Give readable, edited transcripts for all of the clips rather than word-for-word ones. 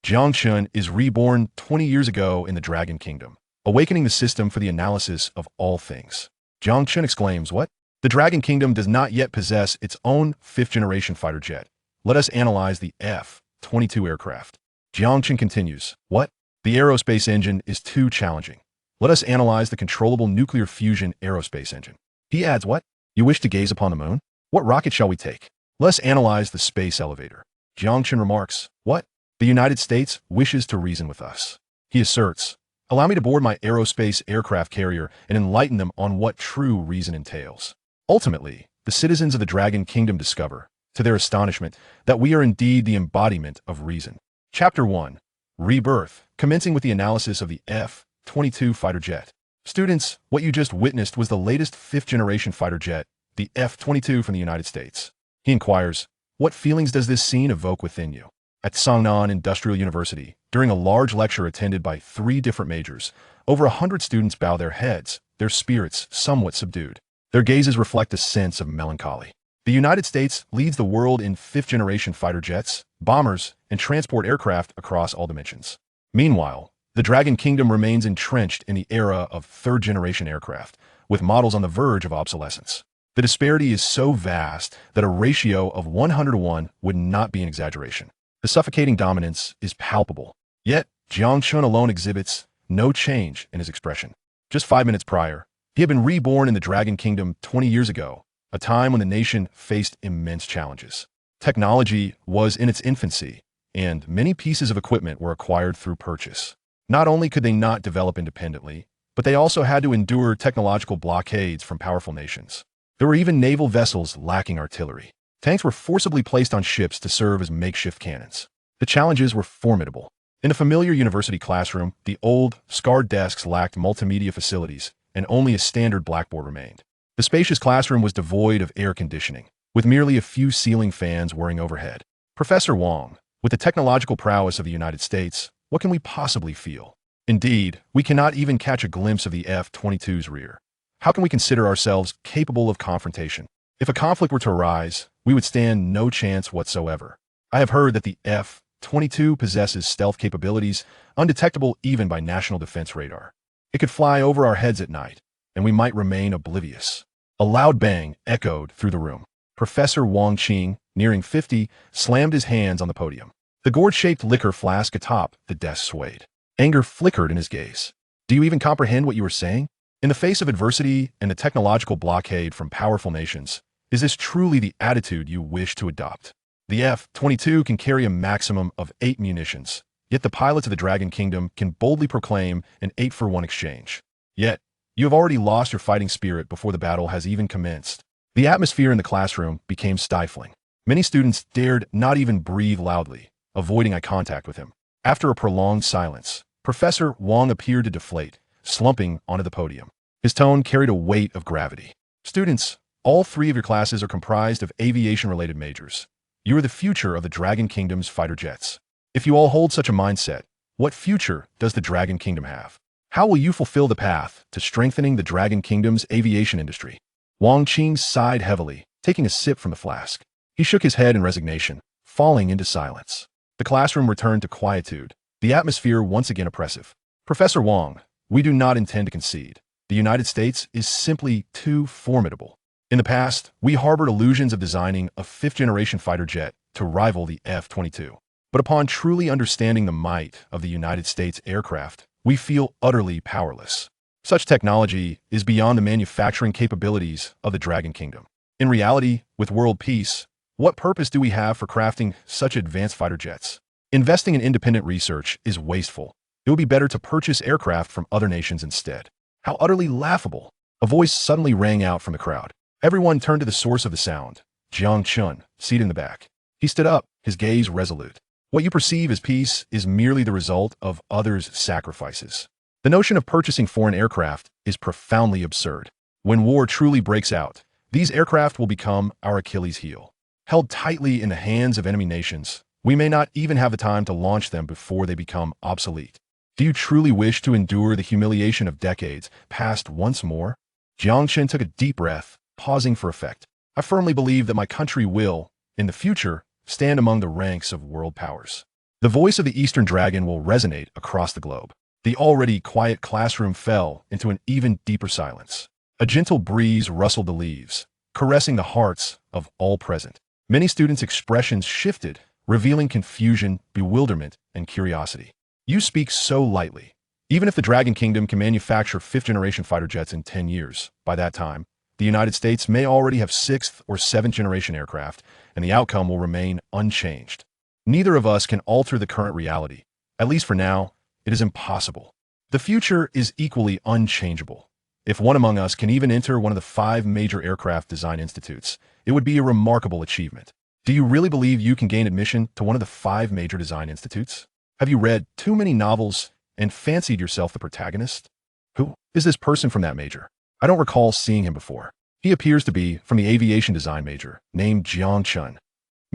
Jiang Chen is reborn 20 years ago in the Dragon Kingdom, awakening the system for the analysis of all things. Jiang Chen exclaims, "What? The Dragon Kingdom does not yet possess its own fifth-generation fighter jet. Let us analyze the F-22 aircraft." Jiang Chen continues, "What? The aerospace engine is too challenging. Let us analyze the controllable nuclear fusion aerospace engine." He adds, "What? You wish to gaze upon the moon? What rocket shall we take? Let us analyze the space elevator." Jiang Chen remarks, "What? The United States wishes to reason with us." He asserts, "Allow me to board my aerospace aircraft carrier and enlighten them on what true reason entails." Ultimately, the citizens of the Dragon Kingdom discover, to their astonishment, that we are indeed the embodiment of reason. Chapter 1. Rebirth, commencing with the analysis of the F-22 fighter jet. Students, what you just witnessed was the latest fifth-generation fighter jet, the F-22 from the United States. He inquires, "What feelings does this scene evoke within you?" At Sangnan Industrial University, during a large lecture attended by 3 different majors, over 100 students bow their heads, their spirits somewhat subdued. Their gazes reflect a sense of melancholy. The United States leads the world in fifth-generation fighter jets, bombers, and transport aircraft across all dimensions. Meanwhile, the Dragon Kingdom remains entrenched in the era of third-generation aircraft, with models on the verge of obsolescence. The disparity is so vast that a ratio of 100-to-1 would not be an exaggeration. The suffocating dominance is palpable. Yet, Jiang Chen alone exhibits no change in his expression. Just 5 minutes prior, he had been reborn in the Dragon Kingdom 20 years ago, a time when the nation faced immense challenges. Technology was in its infancy, and many pieces of equipment were acquired through purchase. Not only could they not develop independently, but they also had to endure technological blockades from powerful nations. There were even naval vessels lacking artillery. Tanks were forcibly placed on ships to serve as makeshift cannons. The challenges were formidable. In a familiar university classroom, the old, scarred desks lacked multimedia facilities, and only a standard blackboard remained. The spacious classroom was devoid of air conditioning, with merely a few ceiling fans whirring overhead. Professor Wang, with the technological prowess of the United States, what can we possibly feel? Indeed, we cannot even catch a glimpse of the F-22's rear. How can we consider ourselves capable of confrontation? If a conflict were to arise, we would stand no chance whatsoever. I have heard that the F-22 possesses stealth capabilities undetectable even by national defense radar. It could fly over our heads at night, and we might remain oblivious. A loud bang echoed through the room. Professor Wang Qing, nearing 50, slammed his hands on the podium. The gourd-shaped liquor flask atop the desk swayed. Anger flickered in his gaze. "Do you even comprehend what you are saying? In the face of adversity and the technological blockade from powerful nations, is this truly the attitude you wish to adopt? The F-22 can carry a maximum of 8 munitions, yet the pilots of the Dragon Kingdom can boldly proclaim an 8-for-1 exchange. Yet, you have already lost your fighting spirit before the battle has even commenced." The atmosphere in the classroom became stifling. Many students dared not even breathe loudly, avoiding eye contact with him. After a prolonged silence, Professor Wang appeared to deflate, slumping onto the podium. His tone carried a weight of gravity. "Students, all 3 of your classes are comprised of aviation-related majors. You are the future of the Dragon Kingdom's fighter jets. If you all hold such a mindset, what future does the Dragon Kingdom have? How will you fulfill the path to strengthening the Dragon Kingdom's aviation industry?" Wang Qing sighed heavily, taking a sip from the flask. He shook his head in resignation, falling into silence. The classroom returned to quietude, the atmosphere once again oppressive. "Professor Wang, we do not intend to concede. The United States is simply too formidable. In the past, we harbored illusions of designing a fifth-generation fighter jet to rival the F-22. But upon truly understanding the might of the United States aircraft, we feel utterly powerless. Such technology is beyond the manufacturing capabilities of the Dragon Kingdom. In reality, with world peace, what purpose do we have for crafting such advanced fighter jets? Investing in independent research is wasteful. It would be better to purchase aircraft from other nations instead." How utterly laughable! A voice suddenly rang out from the crowd. Everyone turned to the source of the sound, Jiang Chen, seated in the back. He stood up, his gaze resolute. "What you perceive as peace is merely the result of others' sacrifices. The notion of purchasing foreign aircraft is profoundly absurd. When war truly breaks out, these aircraft will become our Achilles heel. Held tightly in the hands of enemy nations, we may not even have the time to launch them before they become obsolete. Do you truly wish to endure the humiliation of decades past once more?" Jiang Chen took a deep breath, pausing for effect. "I firmly believe that my country will, in the future, stand among the ranks of world powers. The voice of the Eastern Dragon will resonate across the globe. The already quiet classroom fell into an even deeper silence. A gentle breeze rustled the leaves, caressing the hearts of all present. Many students' expressions shifted, revealing confusion, bewilderment, and curiosity. You speak so lightly. Even if the Dragon Kingdom can manufacture fifth-generation fighter jets in 10 years, by that time, the United States may already have sixth- or seventh-generation aircraft, and the outcome will remain unchanged. Neither of us can alter the current reality. At least for now, it is impossible. The future is equally unchangeable. If one among us can even enter one of the 5 major aircraft design institutes, it would be a remarkable achievement. Do you really believe you can gain admission to one of the 5 major design institutes? Have you read too many novels and fancied yourself the protagonist? Who is this person from that major? I don't recall seeing him before. He appears to be from the aviation design major, named Jiang Chen.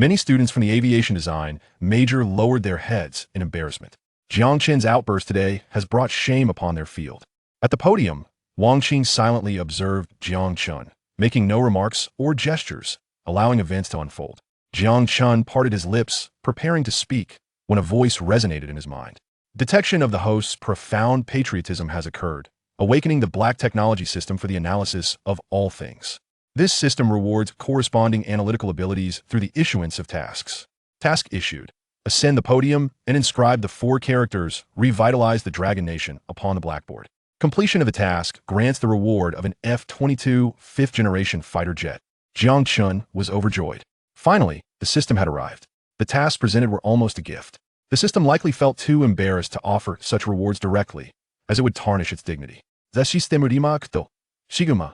Many students from the aviation design major lowered their heads in embarrassment. Jiang Chen's outburst today has brought shame upon their field. At the podium, Wang Qing silently observed Jiang Chen, making no remarks or gestures, allowing events to unfold. Jiang Chen parted his lips, preparing to speak, when a voice resonated in his mind. Detection of the host's profound patriotism has occurred, awakening the Black technology system for the analysis of all things. This system rewards corresponding analytical abilities through the issuance of tasks. Task issued: ascend the podium and inscribe the 4 characters, revitalize the Dragon Nation, upon the blackboard. Completion of the task grants the reward of an F-22 fifth-generation fighter jet. Jiang Chen was overjoyed. Finally, the system had arrived. The tasks presented were almost a gift. The system likely felt too embarrassed to offer such rewards directly, as it would tarnish its dignity. Shiguma.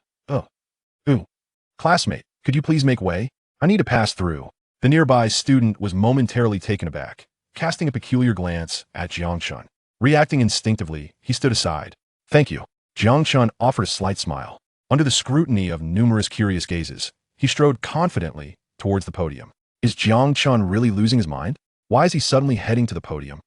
Classmate, could you please make way? I need to pass through. The nearby student was momentarily taken aback, casting a peculiar glance at Jiang Chen. Reacting instinctively, he stood aside. Thank you. Jiang Chen offered a slight smile. Under the scrutiny of numerous curious gazes, he strode confidently towards the podium. Is Jiang Chen really losing his mind? Why is he suddenly heading to the podium?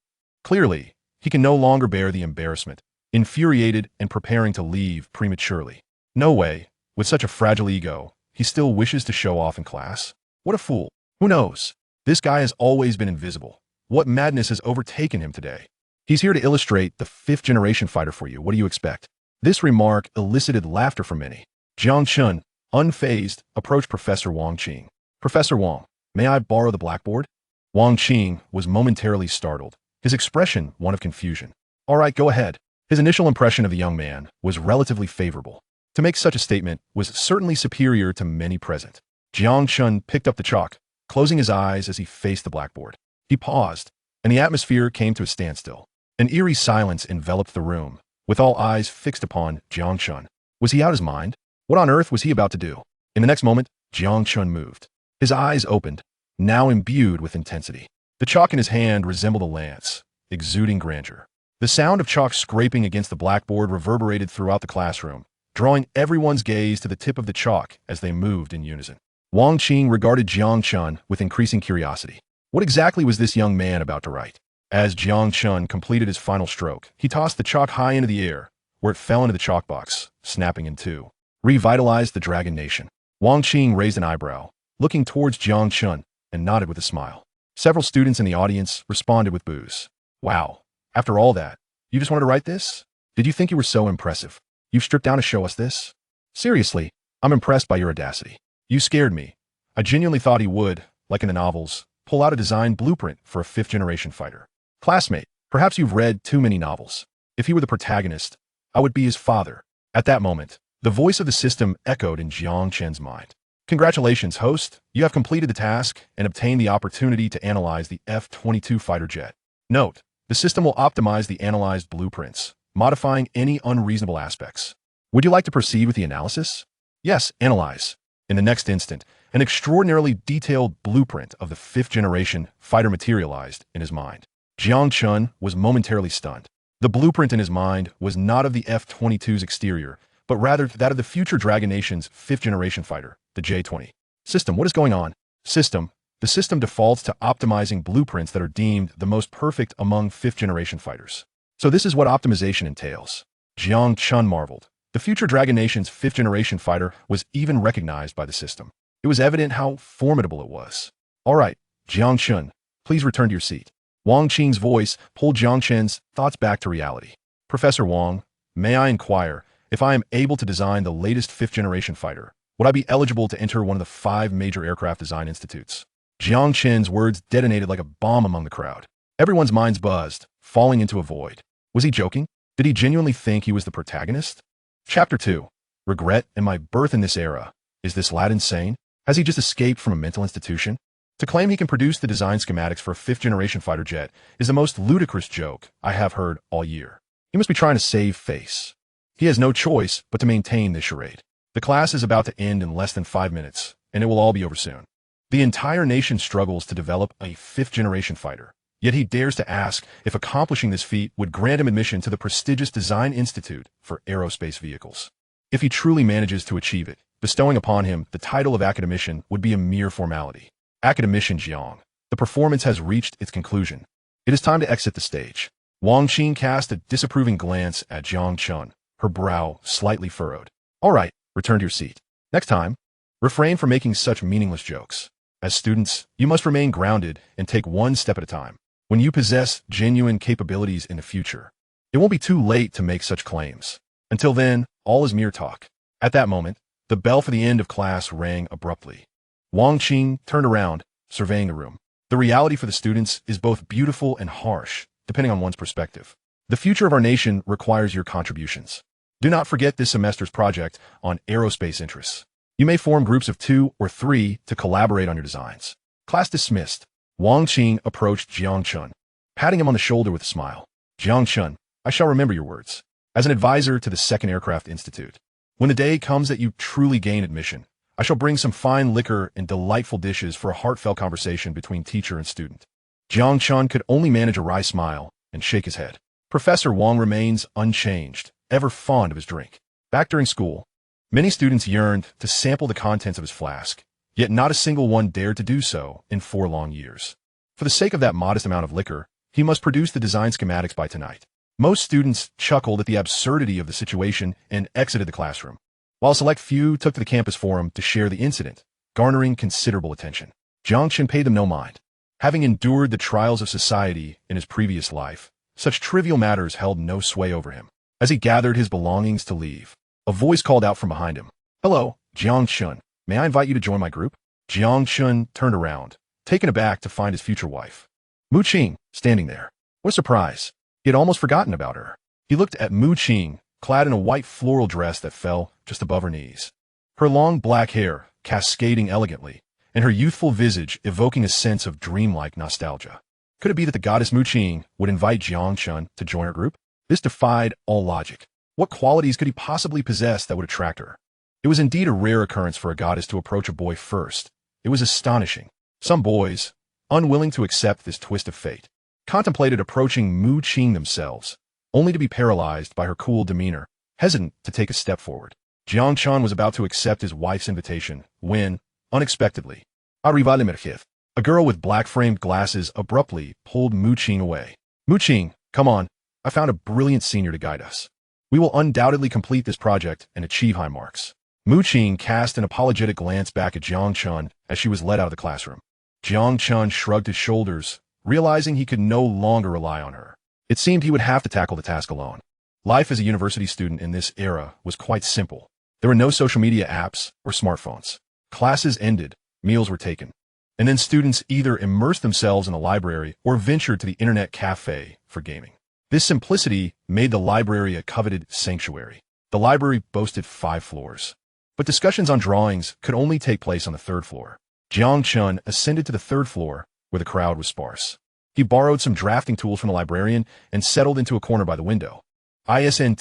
Clearly, he can no longer bear the embarrassment, infuriated and preparing to leave prematurely. No way, with such a fragile ego, he still wishes to show off in class? What a fool. Who knows? This guy has always been invisible. What madness has overtaken him today? He's here to illustrate the 5th-generation fighter for you. What do you expect? This remark elicited laughter from many. Jiang Chen, unfazed, approached Professor Wang Qing. Professor Wang, may I borrow the blackboard? Wang Qing was momentarily startled, his expression one of confusion. All right, go ahead. His initial impression of the young man was relatively favorable. To make such a statement was certainly superior to many present. Jiang Chen picked up the chalk, closing his eyes as he faced the blackboard. He paused, and the atmosphere came to a standstill. An eerie silence enveloped the room, with all eyes fixed upon Jiang Chen. Was he out of his mind? What on earth was he about to do? In the next moment, Jiang Chen moved. His eyes opened, now imbued with intensity. The chalk in his hand resembled a lance, exuding grandeur. The sound of chalk scraping against the blackboard reverberated throughout the classroom, drawing everyone's gaze to the tip of the chalk as they moved in unison. Wang Qing regarded Jiang Chen with increasing curiosity. What exactly was this young man about to write? As Jiang Chen completed his final stroke, he tossed the chalk high into the air, where it fell into the chalk box, snapping in two. Revitalize the Dragon Nation. Wang Qing raised an eyebrow, looking towards Jiang Chen, and nodded with a smile. Several students in the audience responded with boos. Wow, after all that, you just wanted to write this? Did you think you were so impressive? You've stripped down to show us this? Seriously, I'm impressed by your audacity. You scared me. I genuinely thought he would, like in the novels, pull out a design blueprint for a 5th-generation fighter. Classmate, perhaps you've read too many novels. If he were the protagonist, I would be his father. At that moment, the voice of the system echoed in Jiang Chen's mind. Congratulations, host. You have completed the task and obtained the opportunity to analyze the F-22 fighter jet. Note, the system will optimize the analyzed blueprints, modifying any unreasonable aspects. Would you like to proceed with the analysis? Yes, analyze. In the next instant, an extraordinarily detailed blueprint of the 5th-generation fighter materialized in his mind. Jiang Chen was momentarily stunned. The blueprint in his mind was not of the F-22's exterior, but rather that of the future Dragon Nation's 5th-generation fighter, the J-20. System, what is going on? System, the system defaults to optimizing blueprints that are deemed the most perfect among 5th-generation fighters. So this is what optimization entails. Jiang Chen marveled. The future Dragon Nation's 5th-generation fighter was even recognized by the system. It was evident how formidable it was. All right, Jiang Chen, please return to your seat. Wang Qing's voice pulled Jiang Chen's thoughts back to reality. Professor Wang, may I inquire, if I am able to design the latest fifth-generation fighter, would I be eligible to enter one of the 5 major aircraft design institutes? Jiang Chen's words detonated like a bomb among the crowd. Everyone's minds buzzed, falling into a void. Was he joking? Did he genuinely think he was the protagonist? Chapter 2. Regret and my birth in this era. Is this lad insane? Has he just escaped from a mental institution? To claim he can produce the design schematics for a 5th-generation fighter jet is the most ludicrous joke I have heard all year. He must be trying to save face. He has no choice but to maintain this charade. The class is about to end in less than 5 minutes, and it will all be over soon. The entire nation struggles to develop a 5th-generation fighter, yet he dares to ask if accomplishing this feat would grant him admission to the prestigious Design Institute for Aerospace Vehicles. If he truly manages to achieve it, bestowing upon him the title of academician would be a mere formality. Academician Jiang, the performance has reached its conclusion. It is time to exit the stage. Wang Qing cast a disapproving glance at Jiang Chen, her brow slightly furrowed. All right, return to your seat. Next time, refrain from making such meaningless jokes. As students, you must remain grounded and take one step at a time. When you possess genuine capabilities in the future, it won't be too late to make such claims. Until then, all is mere talk. At that moment, the bell for the end of class rang abruptly. Wang Qing turned around, surveying the room. The reality for the students is both beautiful and harsh, depending on one's perspective. The future of our nation requires your contributions. Do not forget this semester's project on aerospace interests. You may form groups of 2 or 3 to collaborate on your designs. Class dismissed. Wang Qing approached Jiang Chen, patting him on the shoulder with a smile. Jiang Chen, I shall remember your words. As an advisor to the 2nd Aircraft Institute, when the day comes that you truly gain admission, I shall bring some fine liquor and delightful dishes for a heartfelt conversation between teacher and student. Jiang Chen could only manage a wry smile and shake his head. Professor Wang remains unchanged, ever fond of his drink. Back during school, many students yearned to sample the contents of his flask, yet not a single one dared to do so in 4 long years. For the sake of that modest amount of liquor, he must produce the design schematics by tonight. Most students chuckled at the absurdity of the situation and exited the classroom, while a select few took to the campus forum to share the incident, garnering considerable attention. Jiang Chen paid them no mind. Having endured the trials of society in his previous life, such trivial matters held no sway over him. As he gathered his belongings to leave, a voice called out from behind him. Hello, Jiang Chen. May I invite you to join my group? Jiang Chen turned around, taken aback to find his future wife, Mu Qing, standing there. What a surprise. He had almost forgotten about her. He looked at Mu Qing, clad in a white floral dress that fell just above her knees. Her long black hair cascading elegantly, and her youthful visage evoking a sense of dreamlike nostalgia. Could it be that the goddess Mu Qing would invite Jiang Chen to join her group? This defied all logic. What qualities could he possibly possess that would attract her? It was indeed a rare occurrence for a goddess to approach a boy first. It was astonishing. Some boys, unwilling to accept this twist of fate, contemplated approaching Mu Qing themselves, only to be paralyzed by her cool demeanor, hesitant to take a step forward. Jiang Chen was about to accept his wife's invitation when, unexpectedly, arriva l'emergif. A girl with black-framed glasses abruptly pulled Mu Qing away. Mu Qing, come on. I found a brilliant senior to guide us. We will undoubtedly complete this project and achieve high marks. Mu Qing cast an apologetic glance back at Jiang Chen as she was led out of the classroom. Jiang Chen shrugged his shoulders, realizing he could no longer rely on her. It seemed he would have to tackle the task alone. Life as a university student in this era was quite simple. There were no social media apps or smartphones. Classes ended, meals were taken, and then students either immersed themselves in a library or ventured to the internet cafe for gaming. This simplicity made the library a coveted sanctuary. The library boasted 5 floors, but discussions on drawings could only take place on the 3rd floor. Jiang Chen ascended to the 3rd floor, where the crowd was sparse. He borrowed some drafting tools from the librarian and settled into a corner by the window. Isn't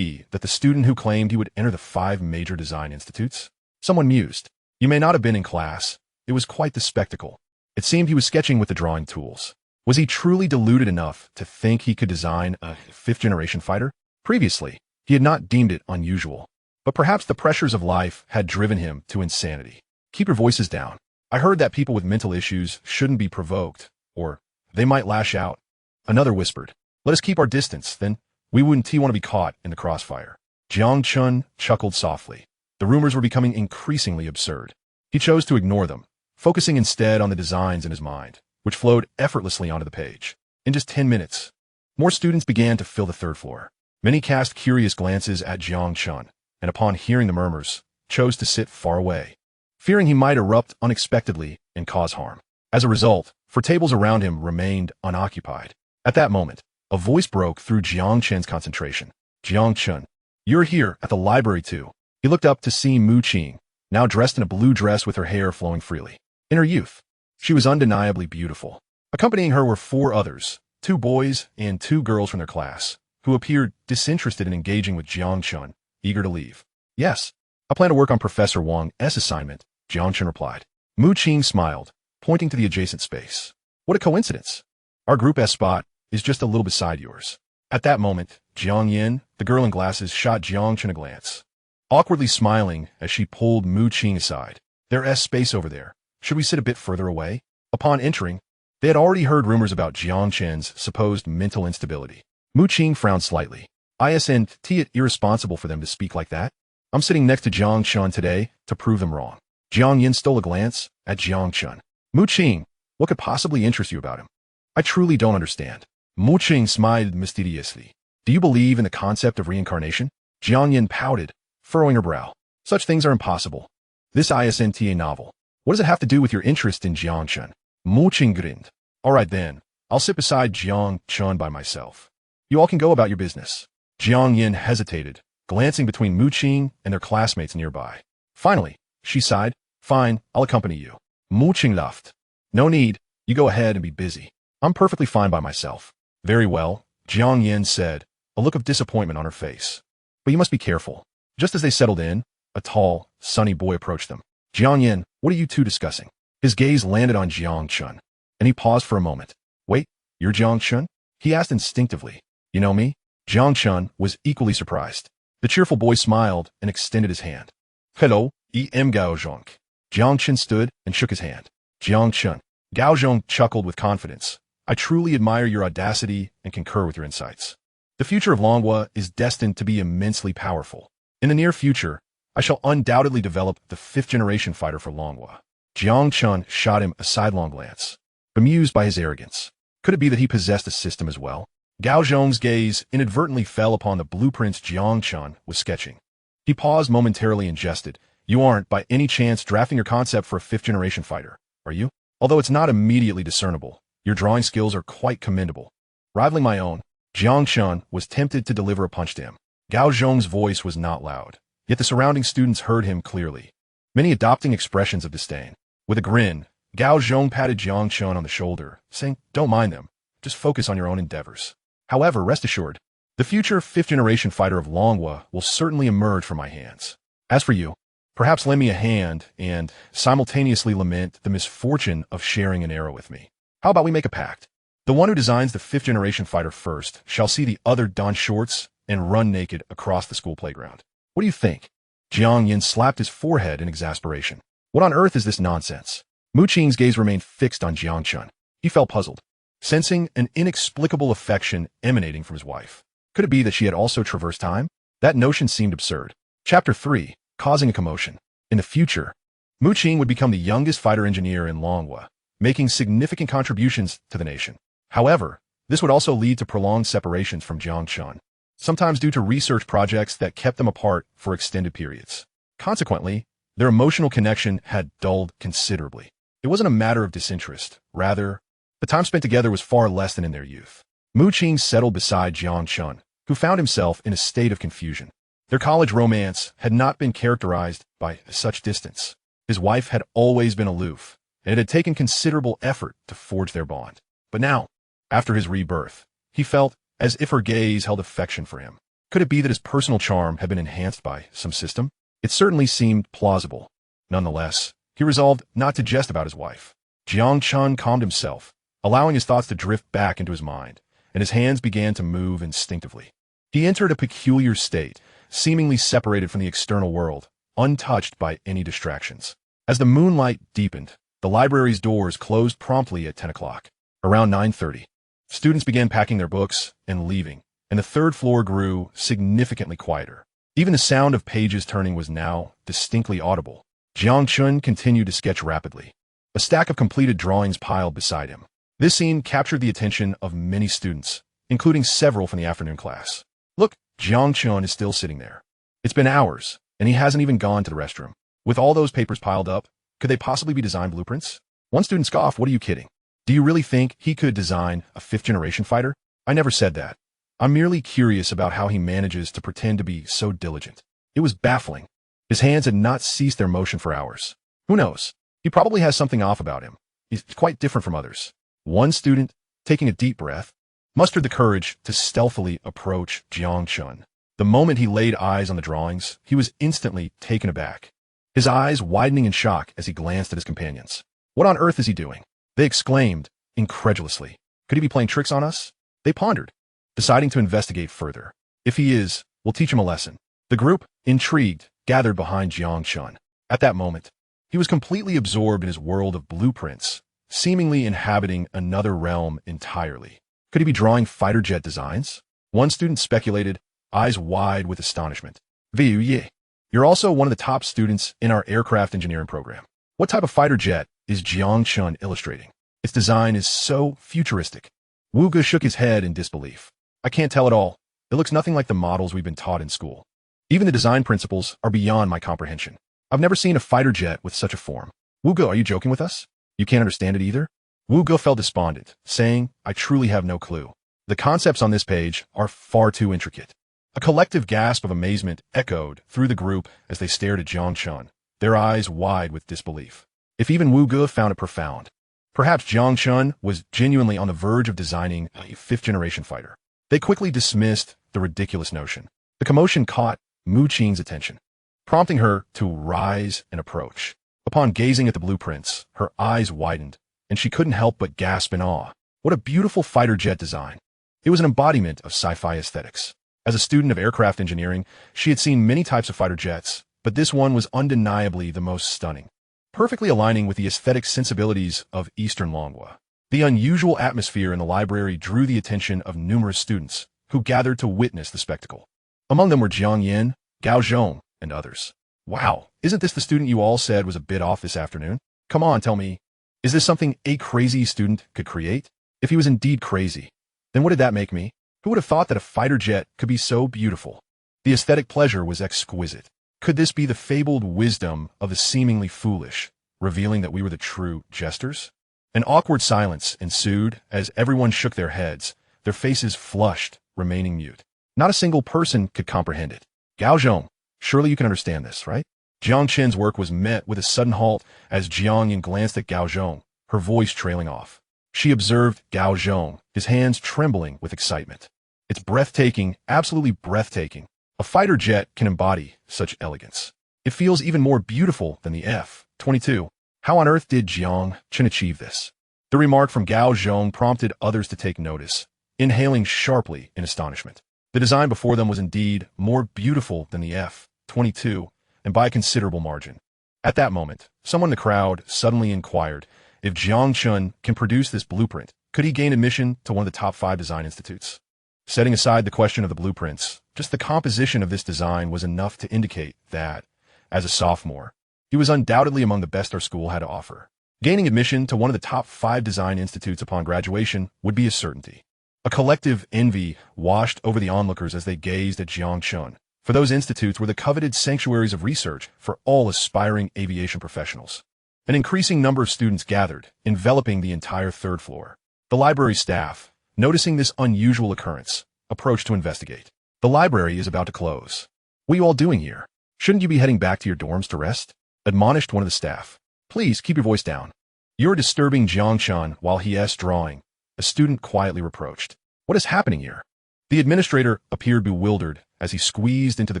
that the student who claimed he would enter the 5 major design institutes? Someone mused. You may not have been in class. It was quite the spectacle. It seemed he was sketching with the drawing tools. Was he truly deluded enough to think he could design a 5th-generation fighter? Previously, he had not deemed it unusual, but perhaps the pressures of life had driven him to insanity. Keep your voices down. I heard that people with mental issues shouldn't be provoked, or they might lash out. Another whispered, let us keep our distance, then we wouldn't want to be caught in the crossfire. Jiang Chen chuckled softly. The rumors were becoming increasingly absurd. He chose to ignore them, focusing instead on the designs in his mind, which flowed effortlessly onto the page. In just 10 minutes, more students began to fill the third floor. Many cast curious glances at Jiang Chen, and upon hearing the murmurs, chose to sit far away, fearing he might erupt unexpectedly and cause harm. As a result, for tables around him remained unoccupied. At that moment, a voice broke through Jiang Chen's concentration. Jiang Chen, you're here at the library too. He looked up to see Mu Qing, now dressed in a blue dress with her hair flowing freely. In her youth, she was undeniably beautiful. Accompanying her were 4 others, 2 boys and 2 girls from their class, who appeared disinterested in engaging with Jiang Chen, eager to leave. Yes, I plan to work on Professor Wang's assignment, Jiang Chen replied. Mu Qing smiled, pointing to the adjacent space. What a coincidence. Our Group S spot is just a little beside yours. At that moment, Jiang Yin, the girl in glasses, shot Jiang Chen a glance, awkwardly smiling as she pulled Mu Qing aside. There S space over there. Should we sit a bit further away? Upon entering, they had already heard rumors about Jiang Chen's supposed mental instability. Mu Qing frowned slightly. Isn't it irresponsible for them to speak like that? I'm sitting next to Jiang Chen today to prove them wrong. Jiang Yin stole a glance at Jiang Chen. Mu Qing, what could possibly interest you about him? I truly don't understand. Mu Qing smiled mysteriously. Do you believe in the concept of reincarnation? Jiang Yin pouted, furrowing her brow. Such things are impossible. This isn't a novel. What does it have to do with your interest in Jiang Chen? Mu Qing grinned. All right then, I'll sit beside Jiang Chen by myself. You all can go about your business. Jiang Yin hesitated, glancing between Mu Qing and their classmates nearby. Finally, she sighed. Fine, I'll accompany you. Mu Qing laughed. No need, you go ahead and be busy. I'm perfectly fine by myself. Very well, Jiang Yin said, a look of disappointment on her face. But you must be careful. Just as they settled in, a tall, sunny boy approached them. Jiang Yin, what are you two discussing? His gaze landed on Jiang Chen, and he paused for a moment. Wait, you're Jiang Chen? He asked instinctively. You know me? Jiang Chen was equally surprised. The cheerful boy smiled and extended his hand. Hello, Gao Zhong. Jiang Chen stood and shook his hand. Jiang Chen. Gao Zhong chuckled with confidence. I truly admire your audacity and concur with your insights. The future of Longhua is destined to be immensely powerful. In the near future, I shall undoubtedly develop the 5th-generation fighter for Longhua. Jiang Chen shot him a sidelong glance, bemused by his arrogance. Could it be that he possessed a system as well? Gao Zhong's gaze inadvertently fell upon the blueprints Jiang Chen was sketching. He paused momentarily and jested. You aren't, by any chance, drafting your concept for a 5th-generation fighter, are you? Although it's not immediately discernible, your drawing skills are quite commendable. Rivaling my own, Jiang Chen was tempted to deliver a punch to him. Gao Zhong's voice was not loud, yet the surrounding students heard him clearly, many adopting expressions of disdain. With a grin, Gao Zhong patted Jiang Chen on the shoulder, saying, don't mind them, just focus on your own endeavors. However, rest assured, the future 5th-generation fighter of Longhua will certainly emerge from my hands. As for you, perhaps lend me a hand and simultaneously lament the misfortune of sharing an arrow with me. How about we make a pact? The one who designs the 5th-generation fighter first shall see the other don shorts and run naked across the school playground. What do you think? Jiang Yin slapped his forehead in exasperation. What on earth is this nonsense? Mu Qing's gaze remained fixed on Jiang Chen. He felt puzzled, sensing an inexplicable affection emanating from his wife. Could it be that she had also traversed time? That notion seemed absurd. Chapter 3. Causing a commotion. In the future, Mu Qing would become the youngest fighter engineer in Longhua, making significant contributions to the nation. However, this would also lead to prolonged separations from Jiang Chen, sometimes due to research projects that kept them apart for extended periods. Consequently, their emotional connection had dulled considerably. It wasn't a matter of disinterest. Rather, the time spent together was far less than in their youth. Mu Qing settled beside Jiang Chen, who found himself in a state of confusion. Their college romance had not been characterized by such distance. His wife had always been aloof, and it had taken considerable effort to forge their bond. But now, after his rebirth, he felt as if her gaze held affection for him. Could it be that his personal charm had been enhanced by some system? It certainly seemed plausible. Nonetheless, he resolved not to jest about his wife. Jiang Chen calmed himself, allowing his thoughts to drift back into his mind, and his hands began to move instinctively. He entered a peculiar state, seemingly separated from the external world, untouched by any distractions. As the moonlight deepened, the library's doors closed promptly at 10 o'clock. Around 9:30, students began packing their books and leaving, and the third floor grew significantly quieter. Even the sound of pages turning was now distinctly audible. Jiang Chen continued to sketch rapidly. A stack of completed drawings piled beside him. This scene captured the attention of many students, including several from the afternoon class. Look, Jiang Chen is still sitting there. It's been hours, and he hasn't even gone to the restroom. With all those papers piled up, could they possibly be design blueprints? One student scoffed, "What are you kidding? Do you really think he could design a fifth-generation fighter? I never said that. I'm merely curious about how he manages to pretend to be so diligent." It was baffling. His hands had not ceased their motion for hours. Who knows? He probably has something off about him. He's quite different from others. One student, taking a deep breath, mustered the courage to stealthily approach Jiang Chen. The moment he laid eyes on the drawings, he was instantly taken aback, his eyes widening in shock as he glanced at his companions. "What on earth is he doing?" they exclaimed incredulously. "Could he be playing tricks on us?" They pondered, deciding to investigate further. "If he is, we'll teach him a lesson." The group, intrigued, gathered behind Jiang Chen. At that moment, he was completely absorbed in his world of blueprints, seemingly inhabiting another realm entirely. Could he be drawing fighter jet designs? One student speculated, eyes wide with astonishment. "Viu Ye, you're also one of the top students in our aircraft engineering program. What type of fighter jet is Jiang Chen illustrating? Its design is so futuristic." Wu Ge shook his head in disbelief. "I can't tell at all. It looks nothing like the models we've been taught in school. Even the design principles are beyond my comprehension. I've never seen a fighter jet with such a form." "Wu Ge, are you joking with us? You can't understand it either?" Wu Ge felt despondent, saying, "I truly have no clue. The concepts on this page are far too intricate." A collective gasp of amazement echoed through the group as they stared at Jiang Chen, their eyes wide with disbelief. If even Wu Ge found it profound, perhaps Jiang Chen was genuinely on the verge of designing a fifth-generation fighter. They quickly dismissed the ridiculous notion. The commotion caught Mu Qing's attention, prompting her to rise and approach. Upon gazing at the blueprints, her eyes widened, and she couldn't help but gasp in awe. What a beautiful fighter jet design. It was an embodiment of sci-fi aesthetics. As a student of aircraft engineering, she had seen many types of fighter jets, but this one was undeniably the most stunning, perfectly aligning with the aesthetic sensibilities of Eastern Longwa. The unusual atmosphere in the library drew the attention of numerous students, who gathered to witness the spectacle. Among them were Jiang Yin, Gao Zhong, and others. "Wow, isn't this the student you all said was a bit off this afternoon? Come on, tell me, is this something a crazy student could create? If he was indeed crazy, then what did that make me? Who would have thought that a fighter jet could be so beautiful? The aesthetic pleasure was exquisite. Could this be the fabled wisdom of the seemingly foolish, revealing that we were the true jesters?" An awkward silence ensued as everyone shook their heads, their faces flushed, remaining mute. Not a single person could comprehend it. "Gao Zhong, surely you can understand this, right?" Jiang Chen's work was met with a sudden halt as Jiang Yin glanced at Gao Zhong, her voice trailing off. She observed Gao Zhong, his hands trembling with excitement. "It's breathtaking, absolutely breathtaking. A fighter jet can embody such elegance. It feels even more beautiful than the F-22. How on earth did Jiang Chen achieve this?" The remark from Gao Zhong prompted others to take notice, inhaling sharply in astonishment. The design before them was indeed more beautiful than the F-22, and by a considerable margin. At that moment, someone in the crowd suddenly inquired, if Jiang Chen can produce this blueprint, could he gain admission to one of the top 5 design institutes? Setting aside the question of the blueprints, just the composition of this design was enough to indicate that, as a sophomore, he was undoubtedly among the best our school had to offer. Gaining admission to one of the top 5 design institutes upon graduation would be a certainty. A collective envy washed over the onlookers as they gazed at Jiang Chen, for those institutes were the coveted sanctuaries of research for all aspiring aviation professionals. An increasing number of students gathered, enveloping the entire 3rd floor. The library staff, noticing this unusual occurrence, approached to investigate. "The library is about to close. What are you all doing here? Shouldn't you be heading back to your dorms to rest?" admonished one of the staff. "Please keep your voice down. You're disturbing Jiang Chen while he's drawing," a student quietly reproached. "What is happening here?" The administrator appeared bewildered as he squeezed into the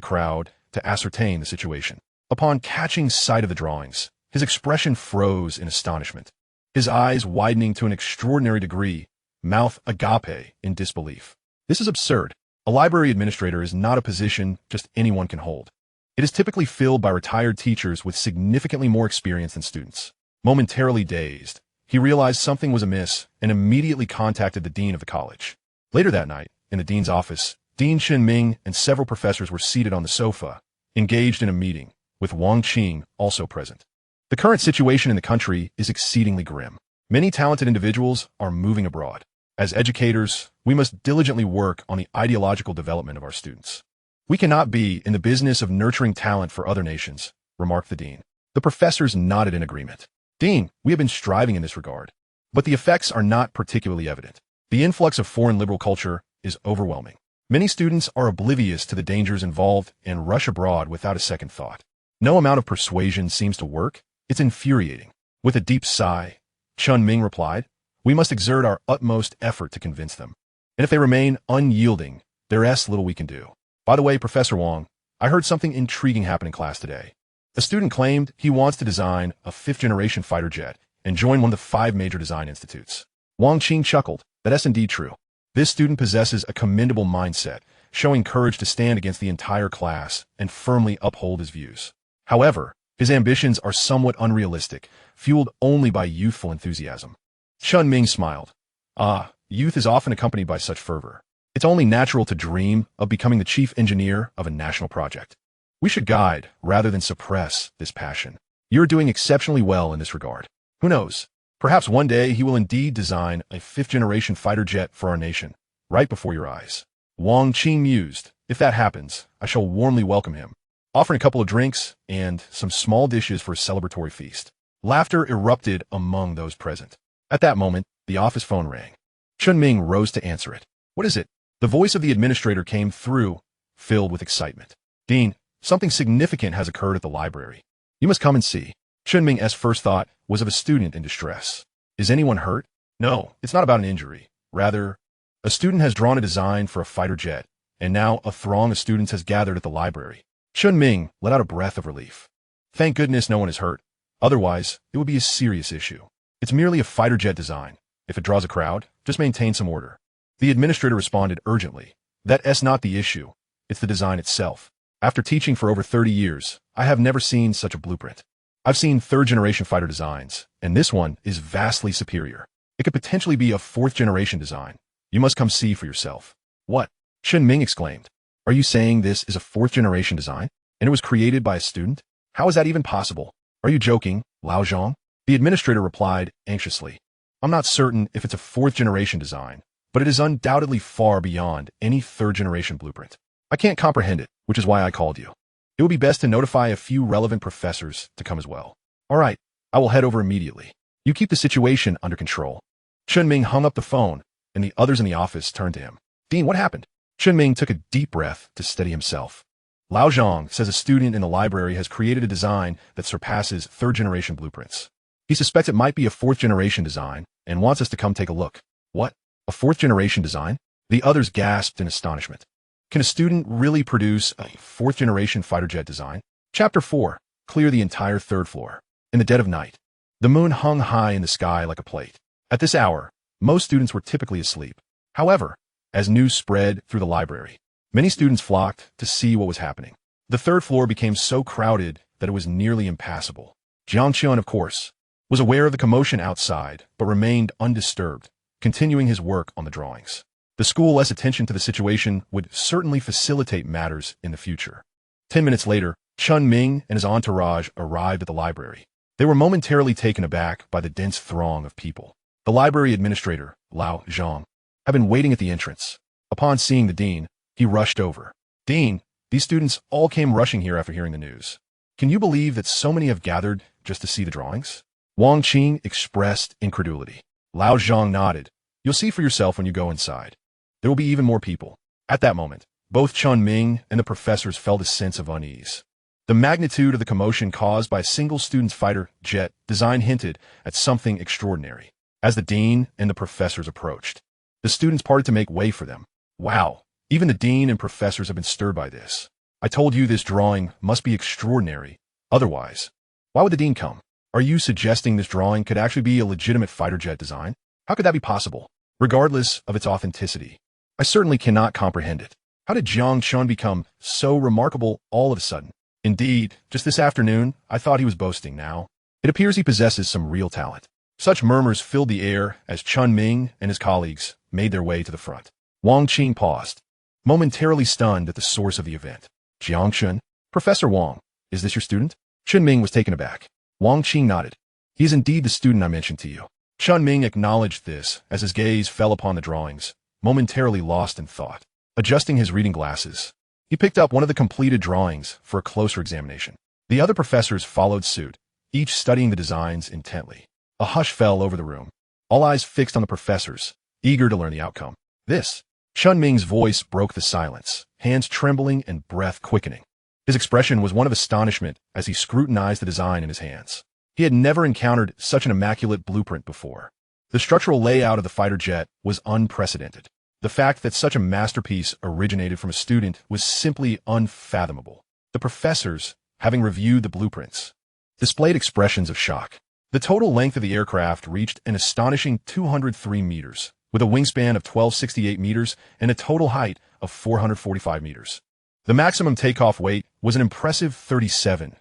crowd to ascertain the situation. Upon catching sight of the drawings, his expression froze in astonishment, his eyes widening to an extraordinary degree, mouth agape in disbelief. "This is absurd. A library administrator is not a position just anyone can hold. It is typically filled by retired teachers with significantly more experience than students." Momentarily dazed, he realized something was amiss and immediately contacted the dean of the college. Later that night, in the dean's office, Dean Shen Ming and several professors were seated on the sofa, engaged in a meeting, with Wang Qing also present. "The current situation in the country is exceedingly grim. Many talented individuals are moving abroad. As educators, we must diligently work on the ideological development of our students. We cannot be in the business of nurturing talent for other nations, remarked the dean. The professors nodded in agreement. Dean, we have been striving in this regard, but the effects are not particularly evident. The influx of foreign liberal culture is overwhelming. Many students are oblivious to the dangers involved and rush abroad without a second thought. No amount of persuasion seems to work. It's infuriating. With a deep sigh, Chun Ming replied, we must exert our utmost effort to convince them. And if they remain unyielding, there's little we can do. By the way, Professor Wang, I heard something intriguing happen in class today. A student claimed he wants to design a fifth-generation fighter jet and join one of the 5 major design institutes. Wang Qing chuckled. That's indeed true. This student possesses a commendable mindset, showing courage to stand against the entire class and firmly uphold his views. However, his ambitions are somewhat unrealistic, fueled only by youthful enthusiasm. Chun Ming smiled. Youth is often accompanied by such fervor. It's only natural to dream of becoming the chief engineer of a national project. We should guide, rather than suppress, this passion. You're doing exceptionally well in this regard. Who knows? Perhaps one day he will indeed design a 5th-generation fighter jet for our nation, right before your eyes. Wang Qing mused. If that happens, I shall warmly welcome him, offering a couple of drinks and some small dishes for a celebratory feast. Laughter erupted among those present. At that moment, the office phone rang. Chun Ming rose to answer it. What is it? The voice of the administrator came through, filled with excitement. Dean, something significant has occurred at the library. You must come and see. Chun Ming's first thought was of a student in distress. Is anyone hurt? No, it's not about an injury. Rather, a student has drawn a design for a fighter jet, and now a throng of students has gathered at the library. Chun Ming let out a breath of relief. Thank goodness no one is hurt. Otherwise, it would be a serious issue. It's merely a fighter jet design. If it draws a crowd, just maintain some order. The administrator responded urgently. That's not the issue. It's the design itself. After teaching for over 30 years, I have never seen such a blueprint. I've seen 3rd-generation fighter designs, and this one is vastly superior. It could potentially be a 4th-generation design. You must come see for yourself. What? Chun Ming exclaimed. Are you saying this is a 4th-generation design, and it was created by a student? How is that even possible? Are you joking, Lao Zhang? The administrator replied anxiously. I'm not certain if it's a 4th-generation design, but it is undoubtedly far beyond any 3rd-generation blueprint. I can't comprehend it, which is why I called you. It would be best to notify a few relevant professors to come as well. All right, I will head over immediately. You keep the situation under control. Chun Ming hung up the phone, and the others in the office turned to him. Dean, what happened? Chun Ming took a deep breath to steady himself. Lao Zhang says a student in the library has created a design that surpasses 3rd-generation blueprints. He suspects it might be a 4th-generation design and wants us to come take a look. What? A 4th-generation design? The others gasped in astonishment. Can a student really produce a 4th-generation fighter jet design? Chapter 4. Clear the entire 3rd floor. In the dead of night, the moon hung high in the sky like a plate. At this hour, most students were typically asleep. However, as news spread through the library, many students flocked to see what was happening. The 3rd floor became so crowded that it was nearly impassable. Jiang Chen, of course, was aware of the commotion outside, but remained undisturbed, continuing his work on the drawings. The school's less attention to the situation would certainly facilitate matters in the future. 10 minutes later, Chun Ming and his entourage arrived at the library. They were momentarily taken aback by the dense throng of people. The library administrator, Lao Zhang, had been waiting at the entrance. Upon seeing the dean, he rushed over. Dean, these students all came rushing here after hearing the news. Can you believe that so many have gathered just to see the drawings? Wang Qing expressed incredulity. Lao Zhang nodded. You'll see for yourself when you go inside. There will be even more people. At that moment, both Chun Ming and the professors felt a sense of unease. The magnitude of the commotion caused by a single student's fighter jet design hinted at something extraordinary. As the dean and the professors approached, the students parted to make way for them. Wow, even the dean and professors have been stirred by this. I told you this drawing must be extraordinary. Otherwise, why would the dean come? Are you suggesting this drawing could actually be a legitimate fighter jet design? How could that be possible? Regardless of its authenticity, I certainly cannot comprehend it. How did Jiang Chen become so remarkable all of a sudden? Indeed, just this afternoon, I thought he was boasting. Now, it appears he possesses some real talent. Such murmurs filled the air as Chun Ming and his colleagues made their way to the front. Wang Qing paused, momentarily stunned at the source of the event. Jiang Chen, Professor Wang, is this your student? Chun Ming was taken aback. Wang Qing nodded. He is indeed the student I mentioned to you. Chun Ming acknowledged this as his gaze fell upon the drawings, momentarily lost in thought. Adjusting his reading glasses, he picked up one of the completed drawings for a closer examination. The other professors followed suit, each studying the designs intently. A hush fell over the room, all eyes fixed on the professors, eager to learn the outcome. This, Chun Ming's voice broke the silence, hands trembling and breath quickening. His expression was one of astonishment as he scrutinized the design in his hands. He had never encountered such an immaculate blueprint before. The structural layout of the fighter jet was unprecedented. The fact that such a masterpiece originated from a student was simply unfathomable. The professors, having reviewed the blueprints, displayed expressions of shock. The total length of the aircraft reached an astonishing 203 meters, with a wingspan of 1,268 meters and a total height of 445 meters. The maximum takeoff weight was an impressive 37,000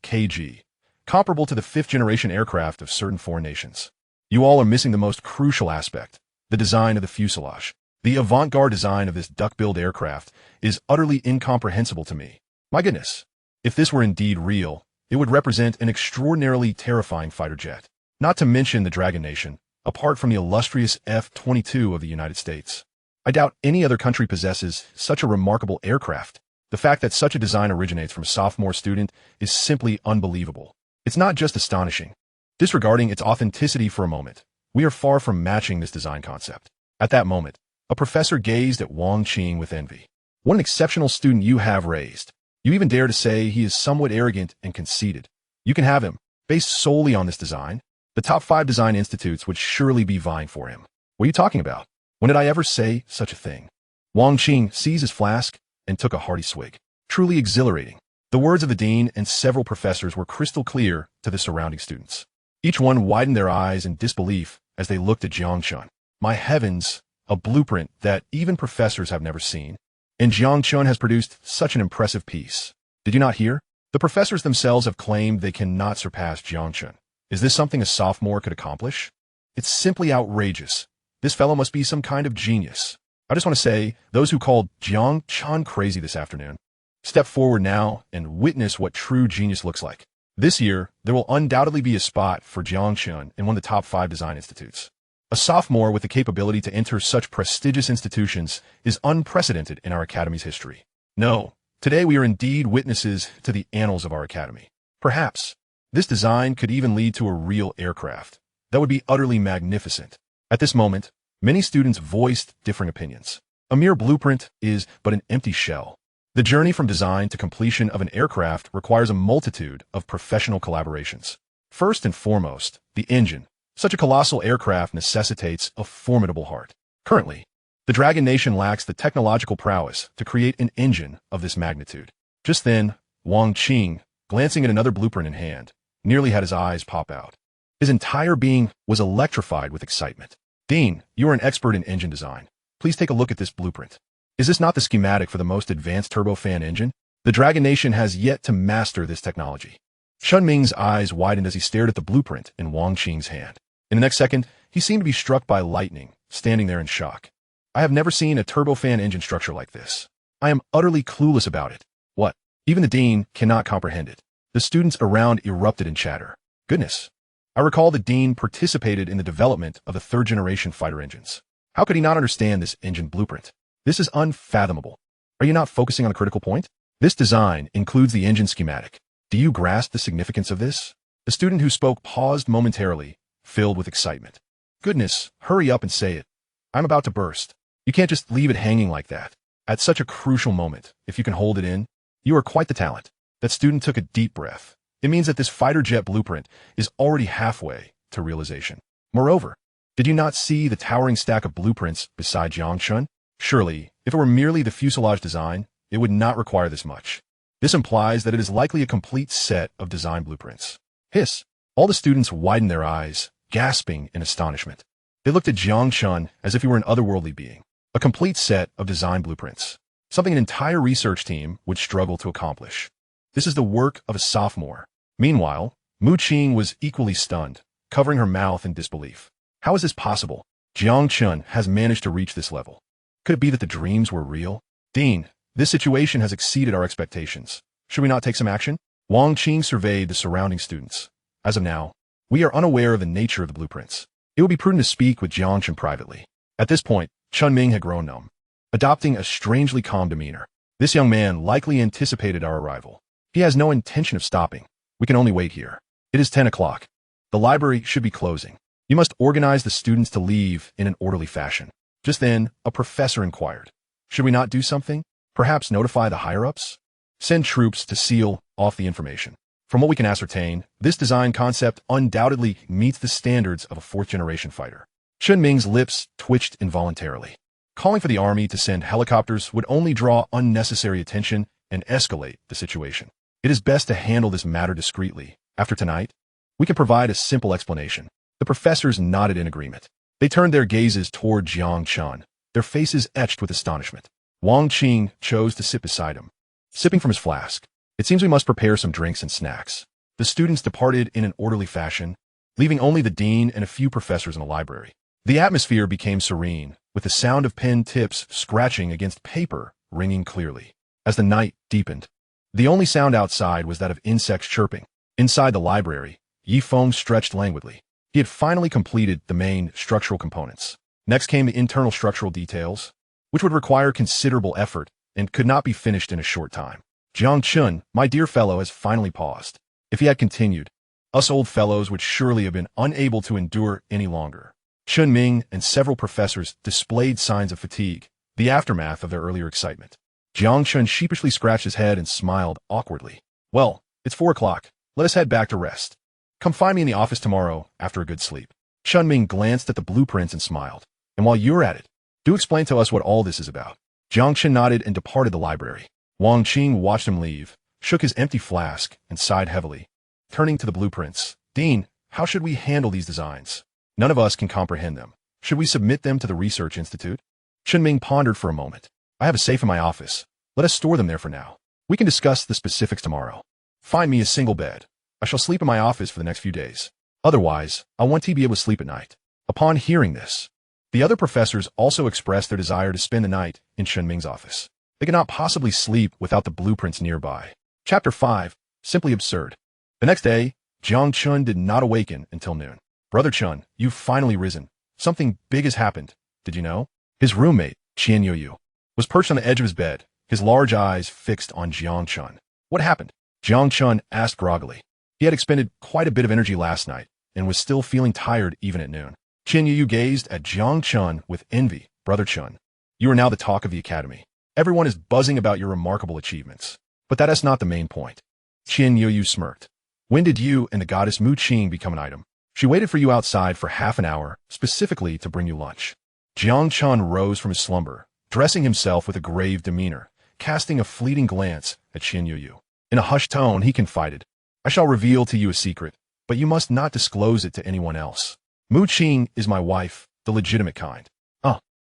kg, comparable to the fifth-generation aircraft of certain foreign nations. You all are missing the most crucial aspect, the design of the fuselage. The avant-garde design of this duck-billed aircraft is utterly incomprehensible to me. My goodness, if this were indeed real, it would represent an extraordinarily terrifying fighter jet. Not to mention the Dragon Nation, apart from the illustrious F-22 of the United States. I doubt any other country possesses such a remarkable aircraft. The fact that such a design originates from a sophomore student is simply unbelievable. It's not just astonishing. Disregarding its authenticity for a moment, we are far from matching this design concept. At that moment, a professor gazed at Wang Qing with envy. What an exceptional student you have raised. You even dare to say he is somewhat arrogant and conceited. You can have him, based solely on this design. The top 5 design institutes would surely be vying for him. What are you talking about? When did I ever say such a thing? Wang Qing seized his flask and took a hearty swig. Truly exhilarating. The words of the dean and several professors were crystal clear to the surrounding students. Each one widened their eyes in disbelief as they looked at Jiang Chen. My heavens, a blueprint that even professors have never seen. And Jiang Chen has produced such an impressive piece. Did you not hear? The professors themselves have claimed they cannot surpass Jiang Chen. Is this something a sophomore could accomplish? It's simply outrageous. This fellow must be some kind of genius. I just want to say, those who called Jiang Chen crazy this afternoon, step forward now and witness what true genius looks like. This year, there will undoubtedly be a spot for Jiang Chen in one of the top 5 design institutes. A sophomore with the capability to enter such prestigious institutions is unprecedented in our academy's history. No, today we are indeed witnesses to the annals of our academy. Perhaps, this design could even lead to a real aircraft. That would be utterly magnificent. At this moment, many students voiced differing opinions. A mere blueprint is but an empty shell. The journey from design to completion of an aircraft requires a multitude of professional collaborations. First and foremost, the engine. Such a colossal aircraft necessitates a formidable heart. Currently, the Dragon Nation lacks the technological prowess to create an engine of this magnitude. Just then, Wang Qing, glancing at another blueprint in hand, nearly had his eyes pop out. His entire being was electrified with excitement. Dean, you are an expert in engine design. Please take a look at this blueprint. Is this not the schematic for the most advanced turbofan engine? The Dragon Nation has yet to master this technology. Chun Ming's eyes widened as he stared at the blueprint in Wang Qing's hand. In the next second, he seemed to be struck by lightning, standing there in shock. I have never seen a turbofan engine structure like this. I am utterly clueless about it. What? Even the dean cannot comprehend it. The students around erupted in chatter. Goodness. I recall the dean participated in the development of the third-generation fighter engines. How could he not understand this engine blueprint? This is unfathomable. Are you not focusing on a critical point? This design includes the engine schematic. Do you grasp the significance of this? The student who spoke paused momentarily, filled with excitement. Goodness, hurry up and say it. I'm about to burst. You can't just leave it hanging like that. At such a crucial moment, if you can hold it in, you are quite the talent. That student took a deep breath. It means that this fighter jet blueprint is already halfway to realization. Moreover, did you not see the towering stack of blueprints beside Jiang Chen? Surely, if it were merely the fuselage design, it would not require this much. This implies that it is likely a complete set of design blueprints. Hiss! All the students widened their eyes, gasping in astonishment. They looked at Jiang Chen as if he were an otherworldly being. A complete set of design blueprints. Something an entire research team would struggle to accomplish. This is the work of a sophomore. Meanwhile, Mu Qing was equally stunned, covering her mouth in disbelief. How is this possible? Jiang Chen has managed to reach this level. Could it be that the dreams were real? Dean, this situation has exceeded our expectations. Should we not take some action? Wang Qing surveyed the surrounding students. As of now, We are unaware of the nature of the blueprints. It would be prudent to speak with Jiang Chen privately. At this point, Chun Ming had grown numb, adopting a strangely calm demeanor. This young man likely anticipated our arrival. He has no intention of stopping. We can only wait here. It is 10 o'clock. The library should be closing. You must organize the students to leave in an orderly fashion. Just then, a professor inquired. Should we not do something? Perhaps notify the higher-ups? Send troops to seal off the information. From what we can ascertain, this design concept undoubtedly meets the standards of a fourth-generation fighter. Chun Ming's lips twitched involuntarily. Calling for the army to send helicopters would only draw unnecessary attention and escalate the situation. It is best to handle this matter discreetly. After tonight, we can provide a simple explanation. The professors nodded in agreement. They turned their gazes toward Jiang Chen, their faces etched with astonishment. Wang Qing chose to sit beside him, sipping from his flask. It seems we must prepare some drinks and snacks. The students departed in an orderly fashion, leaving only the dean and a few professors in the library. The atmosphere became serene, with the sound of pen tips scratching against paper ringing clearly. As the night deepened, the only sound outside was that of insects chirping. Inside the library, Yi Feng stretched languidly. He had finally completed the main structural components. Next came the internal structural details, which would require considerable effort and could not be finished in a short time. Jiang Chen, my dear fellow, has finally paused. If he had continued, us old fellows would surely have been unable to endure any longer. Chun Ming and several professors displayed signs of fatigue, the aftermath of their earlier excitement. Jiang Chen sheepishly scratched his head and smiled awkwardly. Well, it's 4 o'clock. Let us head back to rest. Come find me in the office tomorrow after a good sleep. Chun Ming glanced at the blueprints and smiled. And while you're at it, do explain to us what all this is about. Jiang Chen nodded and departed the library. Wang Qing watched him leave, shook his empty flask, and sighed heavily. Turning to the blueprints, Dean, how should we handle these designs? None of us can comprehend them. Should we submit them to the Research Institute? Chun Ming pondered for a moment. I have a safe in my office. Let us store them there for now. We can discuss the specifics tomorrow. Find me a single bed. I shall sleep in my office for the next few days. Otherwise, I want to be able to sleep at night. Upon hearing this, the other professors also expressed their desire to spend the night in Chun Ming's office. They could not possibly sleep without the blueprints nearby. Chapter 5. Simply absurd. The next day, Jiang Chen did not awaken until noon. Brother Chun, you've finally risen. Something big has happened. Did you know? His roommate, Qian Yoyu, was perched on the edge of his bed, his large eyes fixed on Jiang Chen. What happened? Jiang Chen asked groggily. He had expended quite a bit of energy last night and was still feeling tired even at noon. Qian Yoyu gazed at Jiang Chen with envy. Brother Chun, you are now the talk of the academy. Everyone is buzzing about your remarkable achievements. But that is not the main point. Qian Yoyu smirked. When did you and the goddess Mu Qing become an item? She waited for you outside for half an hour, specifically to bring you lunch. Jiang Chen rose from his slumber, dressing himself with a grave demeanor, casting a fleeting glance at Qian Yoyu. In a hushed tone, he confided, I shall reveal to you a secret, but you must not disclose it to anyone else. Mu Qing is my wife, the legitimate kind.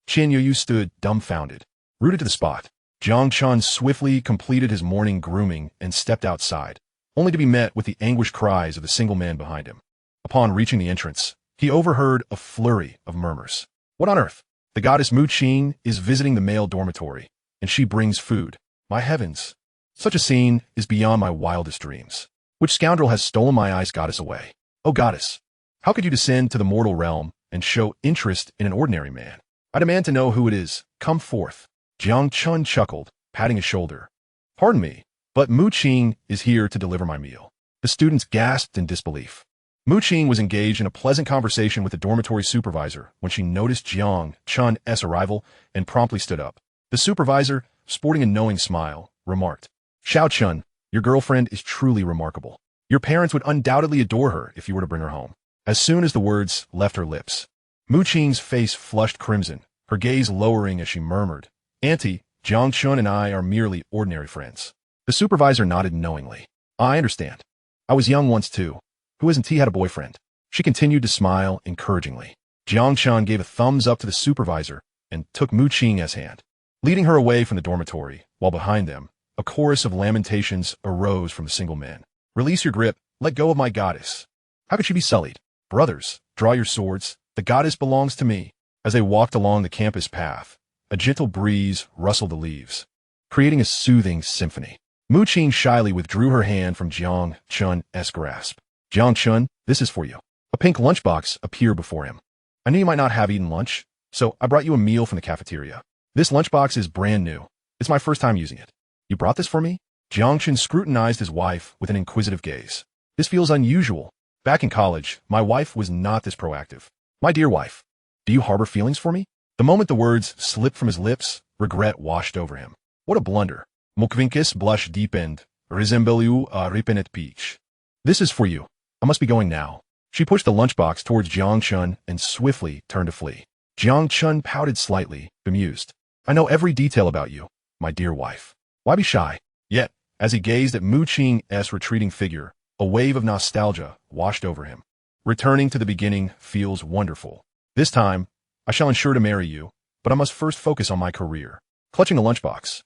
Qian Yoyu stood dumbfounded, rooted to the spot. Jiang Chen swiftly completed his morning grooming and stepped outside, only to be met with the anguished cries of the single man behind him. Upon reaching the entrance, he overheard a flurry of murmurs. What on earth? The goddess Mu Qing is visiting the male dormitory, and she brings food. My heavens! Such a scene is beyond my wildest dreams. Which scoundrel has stolen my ice goddess away? Oh goddess, how could you descend to the mortal realm and show interest in an ordinary man? I demand to know who it is. Come forth. Jiang Chen chuckled, patting his shoulder. Pardon me, but Mu Qing is here to deliver my meal. The students gasped in disbelief. Mu Qing was engaged in a pleasant conversation with the dormitory supervisor when she noticed Jiang Chen's arrival and promptly stood up. The supervisor, sporting a knowing smile, remarked, Xiao Chun, your girlfriend is truly remarkable. Your parents would undoubtedly adore her if you were to bring her home. As soon as the words left her lips, Mu Qing's face flushed crimson, her gaze lowering as she murmured, Auntie, Jiang Chen and I are merely ordinary friends. The supervisor nodded knowingly. I understand. I was young once too. Who hasn't he had a boyfriend? She continued to smile encouragingly. Jiang Chen gave a thumbs up to the supervisor and took Mu Qing's hand, leading her away from the dormitory, while behind them, a chorus of lamentations arose from the single men. Release your grip, let go of my goddess. How could she be sullied? Brothers, draw your swords, the goddess belongs to me. As they walked along the campus path, a gentle breeze rustled the leaves, creating a soothing symphony. Mu Qing shyly withdrew her hand from Jiang Chen's grasp. Jiang Chen, this is for you. A pink lunchbox appeared before him. I knew you might not have eaten lunch, so I brought you a meal from the cafeteria. This lunchbox is brand new. It's my first time using it. You brought this for me? Jiang Chen scrutinized his wife with an inquisitive gaze. This feels unusual. Back in college, my wife was not this proactive. My dear wife, do you harbor feelings for me? The moment the words slipped from his lips, regret washed over him. What a blunder. Mukvinkis blush deepened, resemble a ripened peach. This is for you. I must be going now. She pushed the lunchbox towards Jiang Chen and swiftly turned to flee. Jiang Chen pouted slightly, bemused. I know every detail about you, my dear wife. Why be shy? Yet, as he gazed at Mu Qing's retreating figure, a wave of nostalgia washed over him. Returning to the beginning feels wonderful. This time, I shall ensure to marry you, but I must first focus on my career. Clutching a lunchbox,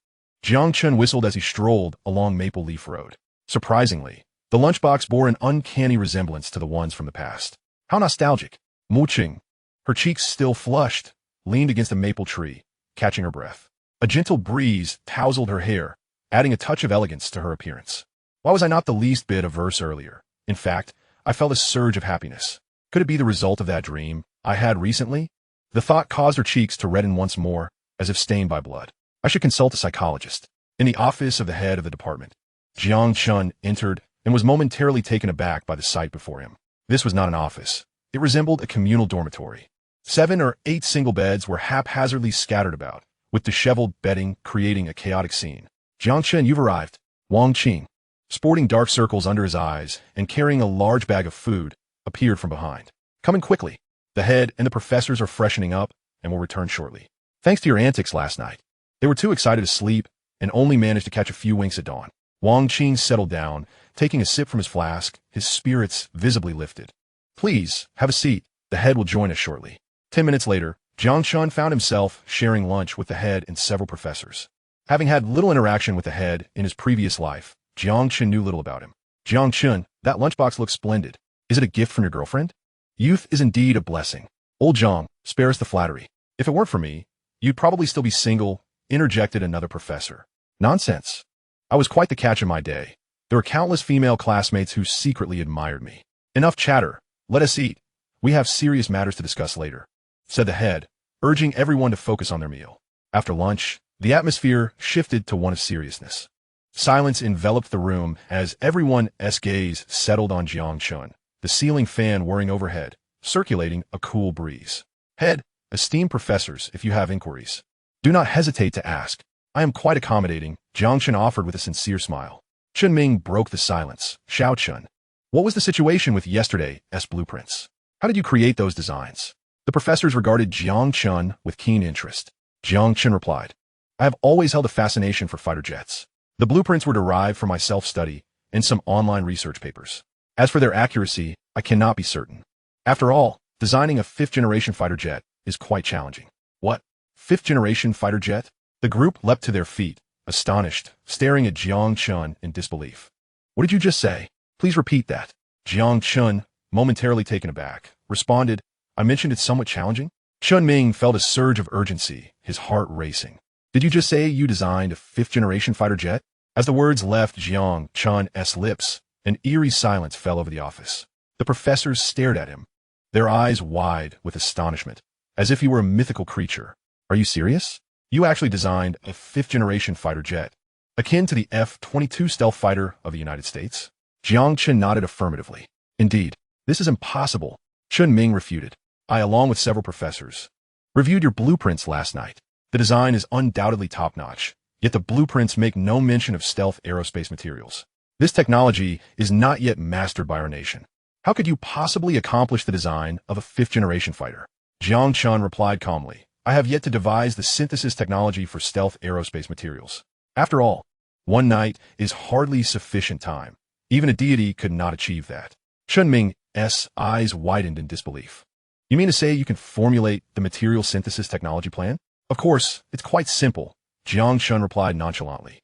Jiang Chen whistled as he strolled along Maple Leaf Road. Surprisingly, the lunchbox bore an uncanny resemblance to the ones from the past. How nostalgic. Mu Qing, her cheeks still flushed, leaned against a maple tree, catching her breath. A gentle breeze tousled her hair, adding a touch of elegance to her appearance. Why was I not the least bit averse earlier? In fact, I felt a surge of happiness. Could it be the result of that dream I had recently? The thought caused her cheeks to redden once more, as if stained by blood. I should consult a psychologist. In the office of the head of the department, Jiang Chen entered and was momentarily taken aback by the sight before him. This was not an office. It resembled a communal dormitory. 7 or 8 single beds were haphazardly scattered about, with disheveled bedding creating a chaotic scene. Jiang Chen, you've arrived. Wang Qing, sporting dark circles under his eyes and carrying a large bag of food, appeared from behind. Come in quickly. The head and the professors are freshening up and will return shortly. Thanks to your antics last night. They were too excited to sleep and only managed to catch a few winks at dawn. Wang Qing settled down, taking a sip from his flask, his spirits visibly lifted. Please, have a seat. The head will join us shortly. 10 minutes later, Jiang Chen found himself sharing lunch with the head and several professors. Having had little interaction with the head in his previous life, Jiang Chen knew little about him. Jiang Chen, that lunchbox looks splendid. Is it a gift from your girlfriend? Youth is indeed a blessing. Old Jiang, spare us the flattery. If it weren't for me, you'd probably still be single, interjected another professor. Nonsense. I was quite the catch of my day. There were countless female classmates who secretly admired me. Enough chatter. Let us eat. We have serious matters to discuss later, said the head, urging everyone to focus on their meal. After lunch, the atmosphere shifted to one of seriousness. Silence enveloped the room as everyone's gaze settled on Jiang Chen, the ceiling fan whirring overhead, circulating a cool breeze. Head, esteemed professors, if you have inquiries, do not hesitate to ask. I am quite accommodating, Jiang Chen offered with a sincere smile. Chen Ming broke the silence. Xiao Chen, what was the situation with yesterday's blueprints? How did you create those designs? The professors regarded Jiang Chen with keen interest. Jiang Chen replied, I have always held a fascination for fighter jets. The blueprints were derived from my self-study and some online research papers. As for their accuracy, I cannot be certain. After all, designing a 5th-generation fighter jet is quite challenging. What? 5th-generation fighter jet? The group leapt to their feet, astonished, staring at Jiang Chen in disbelief. What did you just say? Please repeat that. Jiang Chen, momentarily taken aback, responded, I mentioned it's somewhat challenging. Chen Ming felt a surge of urgency, his heart racing. Did you just say you designed a 5th-generation fighter jet? As the words left Jiang Chen's lips, an eerie silence fell over the office. The professors stared at him, their eyes wide with astonishment, as if he were a mythical creature. Are you serious? You actually designed a 5th-generation fighter jet, akin to the F-22 stealth fighter of the United States? Jiang Chen nodded affirmatively. Indeed, this is impossible, Chen Ming refuted. I, along with several professors, reviewed your blueprints last night. The design is undoubtedly top-notch, yet the blueprints make no mention of stealth aerospace materials. This technology is not yet mastered by our nation. How could you possibly accomplish the design of a 5th-generation fighter? Jiang Chen replied calmly, I have yet to devise the synthesis technology for stealth aerospace materials. After all, one night is hardly sufficient time. Even a deity could not achieve that. Chen Ming's eyes widened in disbelief. You mean to say you can formulate the material synthesis technology plan? Of course, it's quite simple, Jiang Chen replied nonchalantly.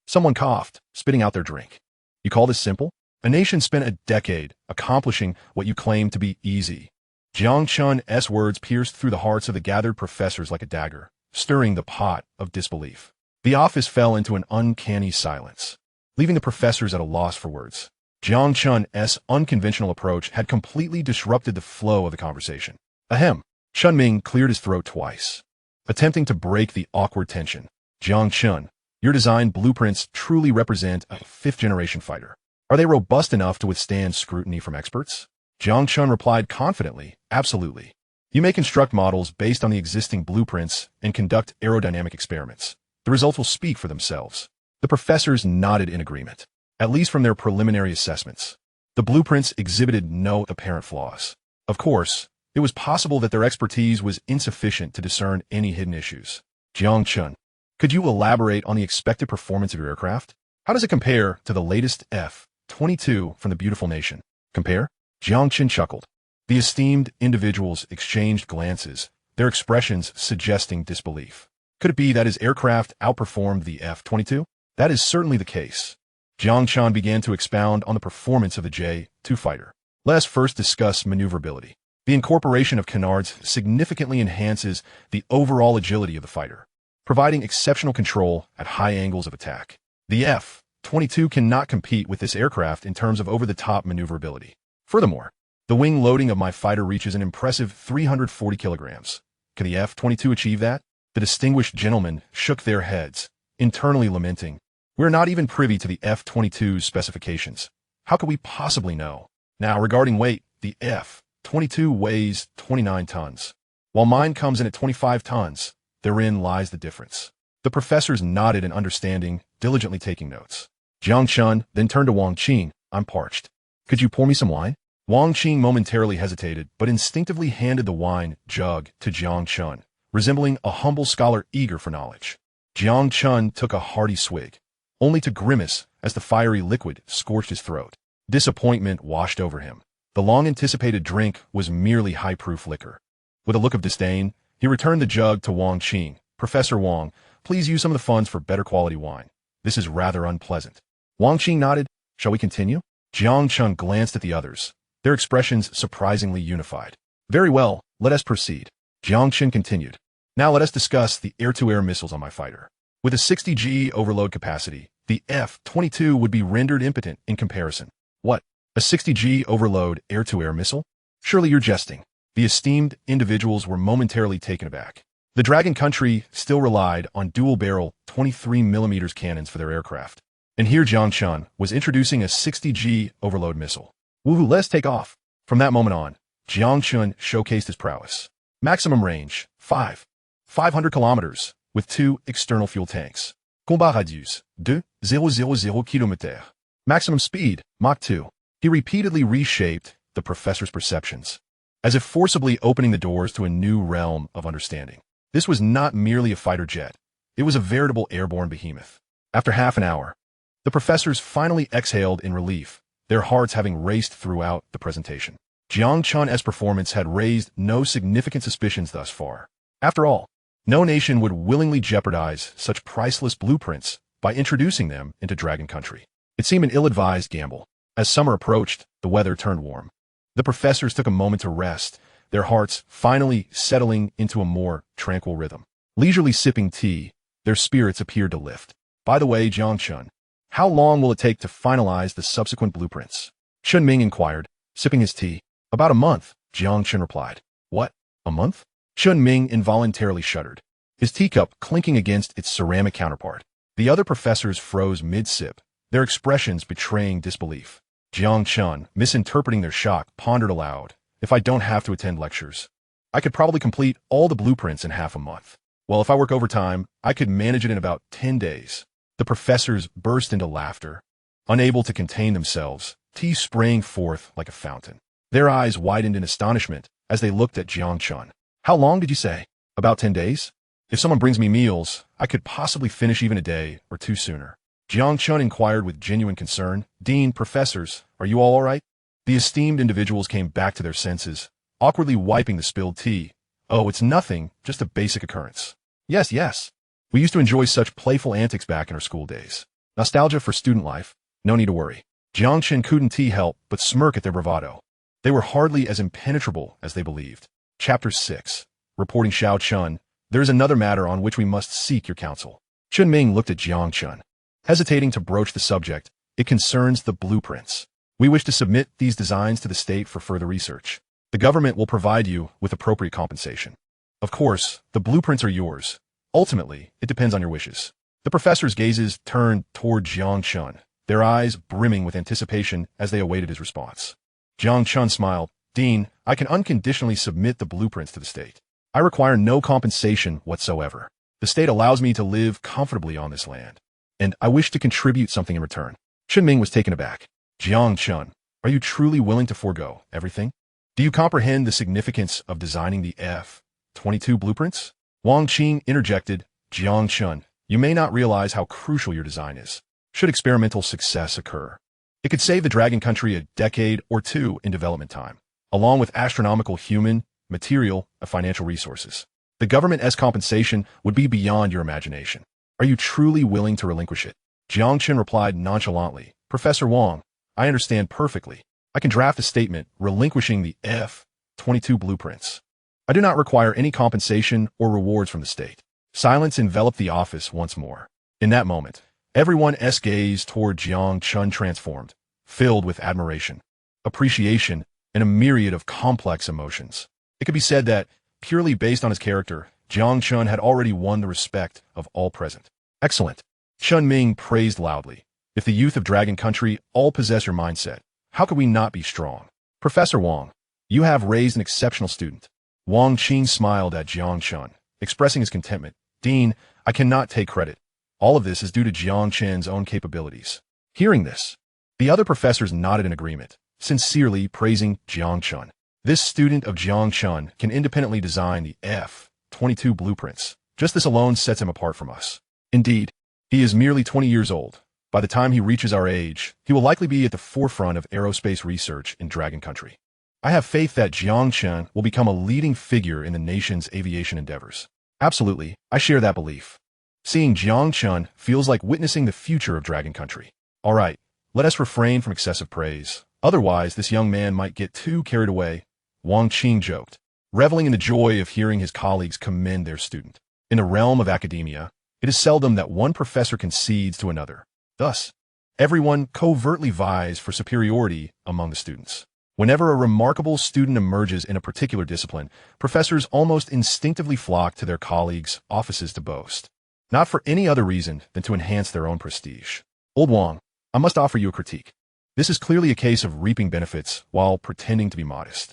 Someone coughed, spitting out their drink. You call this simple? A nation spent a decade accomplishing what you claim to be easy. Jiang Chen's words pierced through the hearts of the gathered professors like a dagger, stirring the pot of disbelief. The office fell into an uncanny silence, leaving the professors at a loss for words. Jiang Chen's unconventional approach had completely disrupted the flow of the conversation. Ahem. Chun Ming cleared his throat twice, attempting to break the awkward tension. Jiang Chen, your design blueprints truly represent a fifth-generation fighter. Are they robust enough to withstand scrutiny from experts? Jiang Chen replied confidently, absolutely. You may construct models based on the existing blueprints and conduct aerodynamic experiments. The results will speak for themselves. The professors nodded in agreement, at least from their preliminary assessments. The blueprints exhibited no apparent flaws. Of course, it was possible that their expertise was insufficient to discern any hidden issues. Jiang Chen, could you elaborate on the expected performance of your aircraft? How does it compare to the latest F-22 from the beautiful nation? Compare? Jiang Chen chuckled. The esteemed individuals exchanged glances, their expressions suggesting disbelief. Could it be that his aircraft outperformed the F-22? That is certainly the case. Jiang Chen began to expound on the performance of the J-2 fighter. Let us first discuss maneuverability. The incorporation of canards significantly enhances the overall agility of the fighter, providing exceptional control at high angles of attack. The F-22 cannot compete with this aircraft in terms of over-the-top maneuverability. Furthermore, the wing loading of my fighter reaches an impressive 340 kilograms. Can the F-22 achieve that? The distinguished gentlemen shook their heads, internally lamenting, "We're not even privy to the F-22's specifications. How could we possibly know?" Now, regarding weight, the F-22 weighs 29 tons, while mine comes in at 25 tons. Therein lies the difference. The professors nodded in understanding, diligently taking notes. Jiang Chen then turned to Wang Qing. "I'm parched. Could you pour me some wine?" Wang Qing momentarily hesitated, but instinctively handed the wine jug to Jiang Chen, resembling a humble scholar eager for knowledge. Jiang Chen took a hearty swig, only to grimace as the fiery liquid scorched his throat. Disappointment washed over him. The long-anticipated drink was merely high-proof liquor. With a look of disdain, he returned the jug to Wang Qing. "Professor Wang, please use some of the funds for better quality wine. This is rather unpleasant." Wang Qing nodded. "Shall we continue?" Jiang Chen glanced at the others, their expressions surprisingly unified. "Very well, let us proceed." Jiang Chen continued. "Now let us discuss the air-to-air missiles on my fighter. With a 60G overload capacity, the F-22 would be rendered impotent in comparison." "What? A 60G overload air-to-air missile? Surely you're jesting." The esteemed individuals were momentarily taken aback. The Dragon country still relied on dual-barrel 23mm cannons for their aircraft. And here Jiang Chen was introducing a 60G overload missile. "Woohoo, let's take off." From that moment on, Jiang Chen showcased his prowess. Maximum range, 500 kilometers, with 2 external fuel tanks. Combat radius, 2,000 km. Maximum speed, Mach 2. He repeatedly reshaped the professor's perceptions, as if forcibly opening the doors to a new realm of understanding. This was not merely a fighter jet. It was a veritable airborne behemoth. After half an hour, the professors finally exhaled in relief, their hearts having raced throughout the presentation. Jiang Chen's performance had raised no significant suspicions thus far. After all, no nation would willingly jeopardize such priceless blueprints by introducing them into Dragon Country. It seemed an ill-advised gamble. As summer approached, the weather turned warm. The professors took a moment to rest, their hearts finally settling into a more tranquil rhythm. Leisurely sipping tea, their spirits appeared to lift. "By the way, Jiang Chen, how long will it take to finalize the subsequent blueprints?" Chun Ming inquired, sipping his tea. "About a month," Jiang Chen replied. "What? A month?" Chun Ming involuntarily shuddered, his teacup clinking against its ceramic counterpart. The other professors froze mid-sip, their expressions betraying disbelief. Jiang Chen, misinterpreting their shock, pondered aloud. "If I don't have to attend lectures, I could probably complete all the blueprints in half a month. Well, if I work overtime, I could manage it in about 10 days. The professors burst into laughter, unable to contain themselves, tea spraying forth like a fountain. Their eyes widened in astonishment as they looked at Jiang Chen. "How long did you say?" "About 10 days. If someone brings me meals, I could possibly finish even a day or two sooner." Jiang Chen inquired with genuine concern. "Dean, professors, are you all right?" The esteemed individuals came back to their senses, awkwardly wiping the spilled tea. "Oh, it's nothing, just a basic occurrence." Yes. We used to enjoy such playful antics back in our school days. Nostalgia for student life. No need to worry." Jiang Chen couldn't help but smirk at their bravado. They were hardly as impenetrable as they believed. Chapter 6. Reporting Xiao Chun. "There is another matter on which we must seek your counsel." Chun Ming looked at Jiang Chen, hesitating to broach the subject. "It concerns the blueprints." We wish to submit these designs to the state for further research. The government will provide you with appropriate compensation. Of course, the blueprints are yours. Ultimately, it depends on your wishes. The professor's gazes turned toward Jiang Chen, their eyes brimming with anticipation as they awaited his response. Jiang Chen smiled. Dean, I can unconditionally submit the blueprints to the state. I require no compensation whatsoever. The state allows me to live comfortably on this land, and I wish to contribute something in return. Ming was taken aback. Jiang Chen, are you truly willing to forego everything? Do you comprehend the significance of designing the F-22 blueprints? Wang Qing interjected. Jiang Chen, you may not realize how crucial your design is. Should experimental success occur, it could save the Dragon Country a decade or two in development time, along with astronomical human, material, and financial resources. The government's compensation would be beyond your imagination. Are you truly willing to relinquish it? Jiang Chen replied nonchalantly. Professor Wang, I understand perfectly. I can draft a statement relinquishing the F-22 blueprints. I do not require any compensation or rewards from the state. Silence enveloped the office once more. In that moment, everyone's gaze toward Jiang Chen transformed, filled with admiration, appreciation, and a myriad of complex emotions. It could be said that, purely based on his character, Jiang Chen had already won the respect of all present. Excellent. Ming praised loudly. If the youth of Dragon Country all possess your mindset, how could we not be strong? Professor Wang, you have raised an exceptional student. Wang Qing smiled at Jiang Chen, expressing his contentment. Dean, I cannot take credit. All of this is due to Jiang Chen's own capabilities. Hearing this, the other professors nodded in agreement, sincerely praising Jiang Chen. This student of Jiang Chen can independently design the F-22 blueprints. Just this alone sets him apart from us. Indeed, he is merely 20 years old. By the time he reaches our age, he will likely be at the forefront of aerospace research in Dragon Country. I have faith that Jiang Chen will become a leading figure in the nation's aviation endeavors. Absolutely, I share that belief. Seeing Jiang Chen feels like witnessing the future of Dragon Country. All right, let us refrain from excessive praise. Otherwise, this young man might get too carried away. Wang Qing joked, reveling in the joy of hearing his colleagues commend their student. In the realm of academia, it is seldom that one professor concedes to another. Thus, everyone covertly vies for superiority among the students. Whenever a remarkable student emerges in a particular discipline, professors almost instinctively flock to their colleagues' offices to boast, not for any other reason than to enhance their own prestige. Old Wang, I must offer you a critique. This is clearly a case of reaping benefits while pretending to be modest.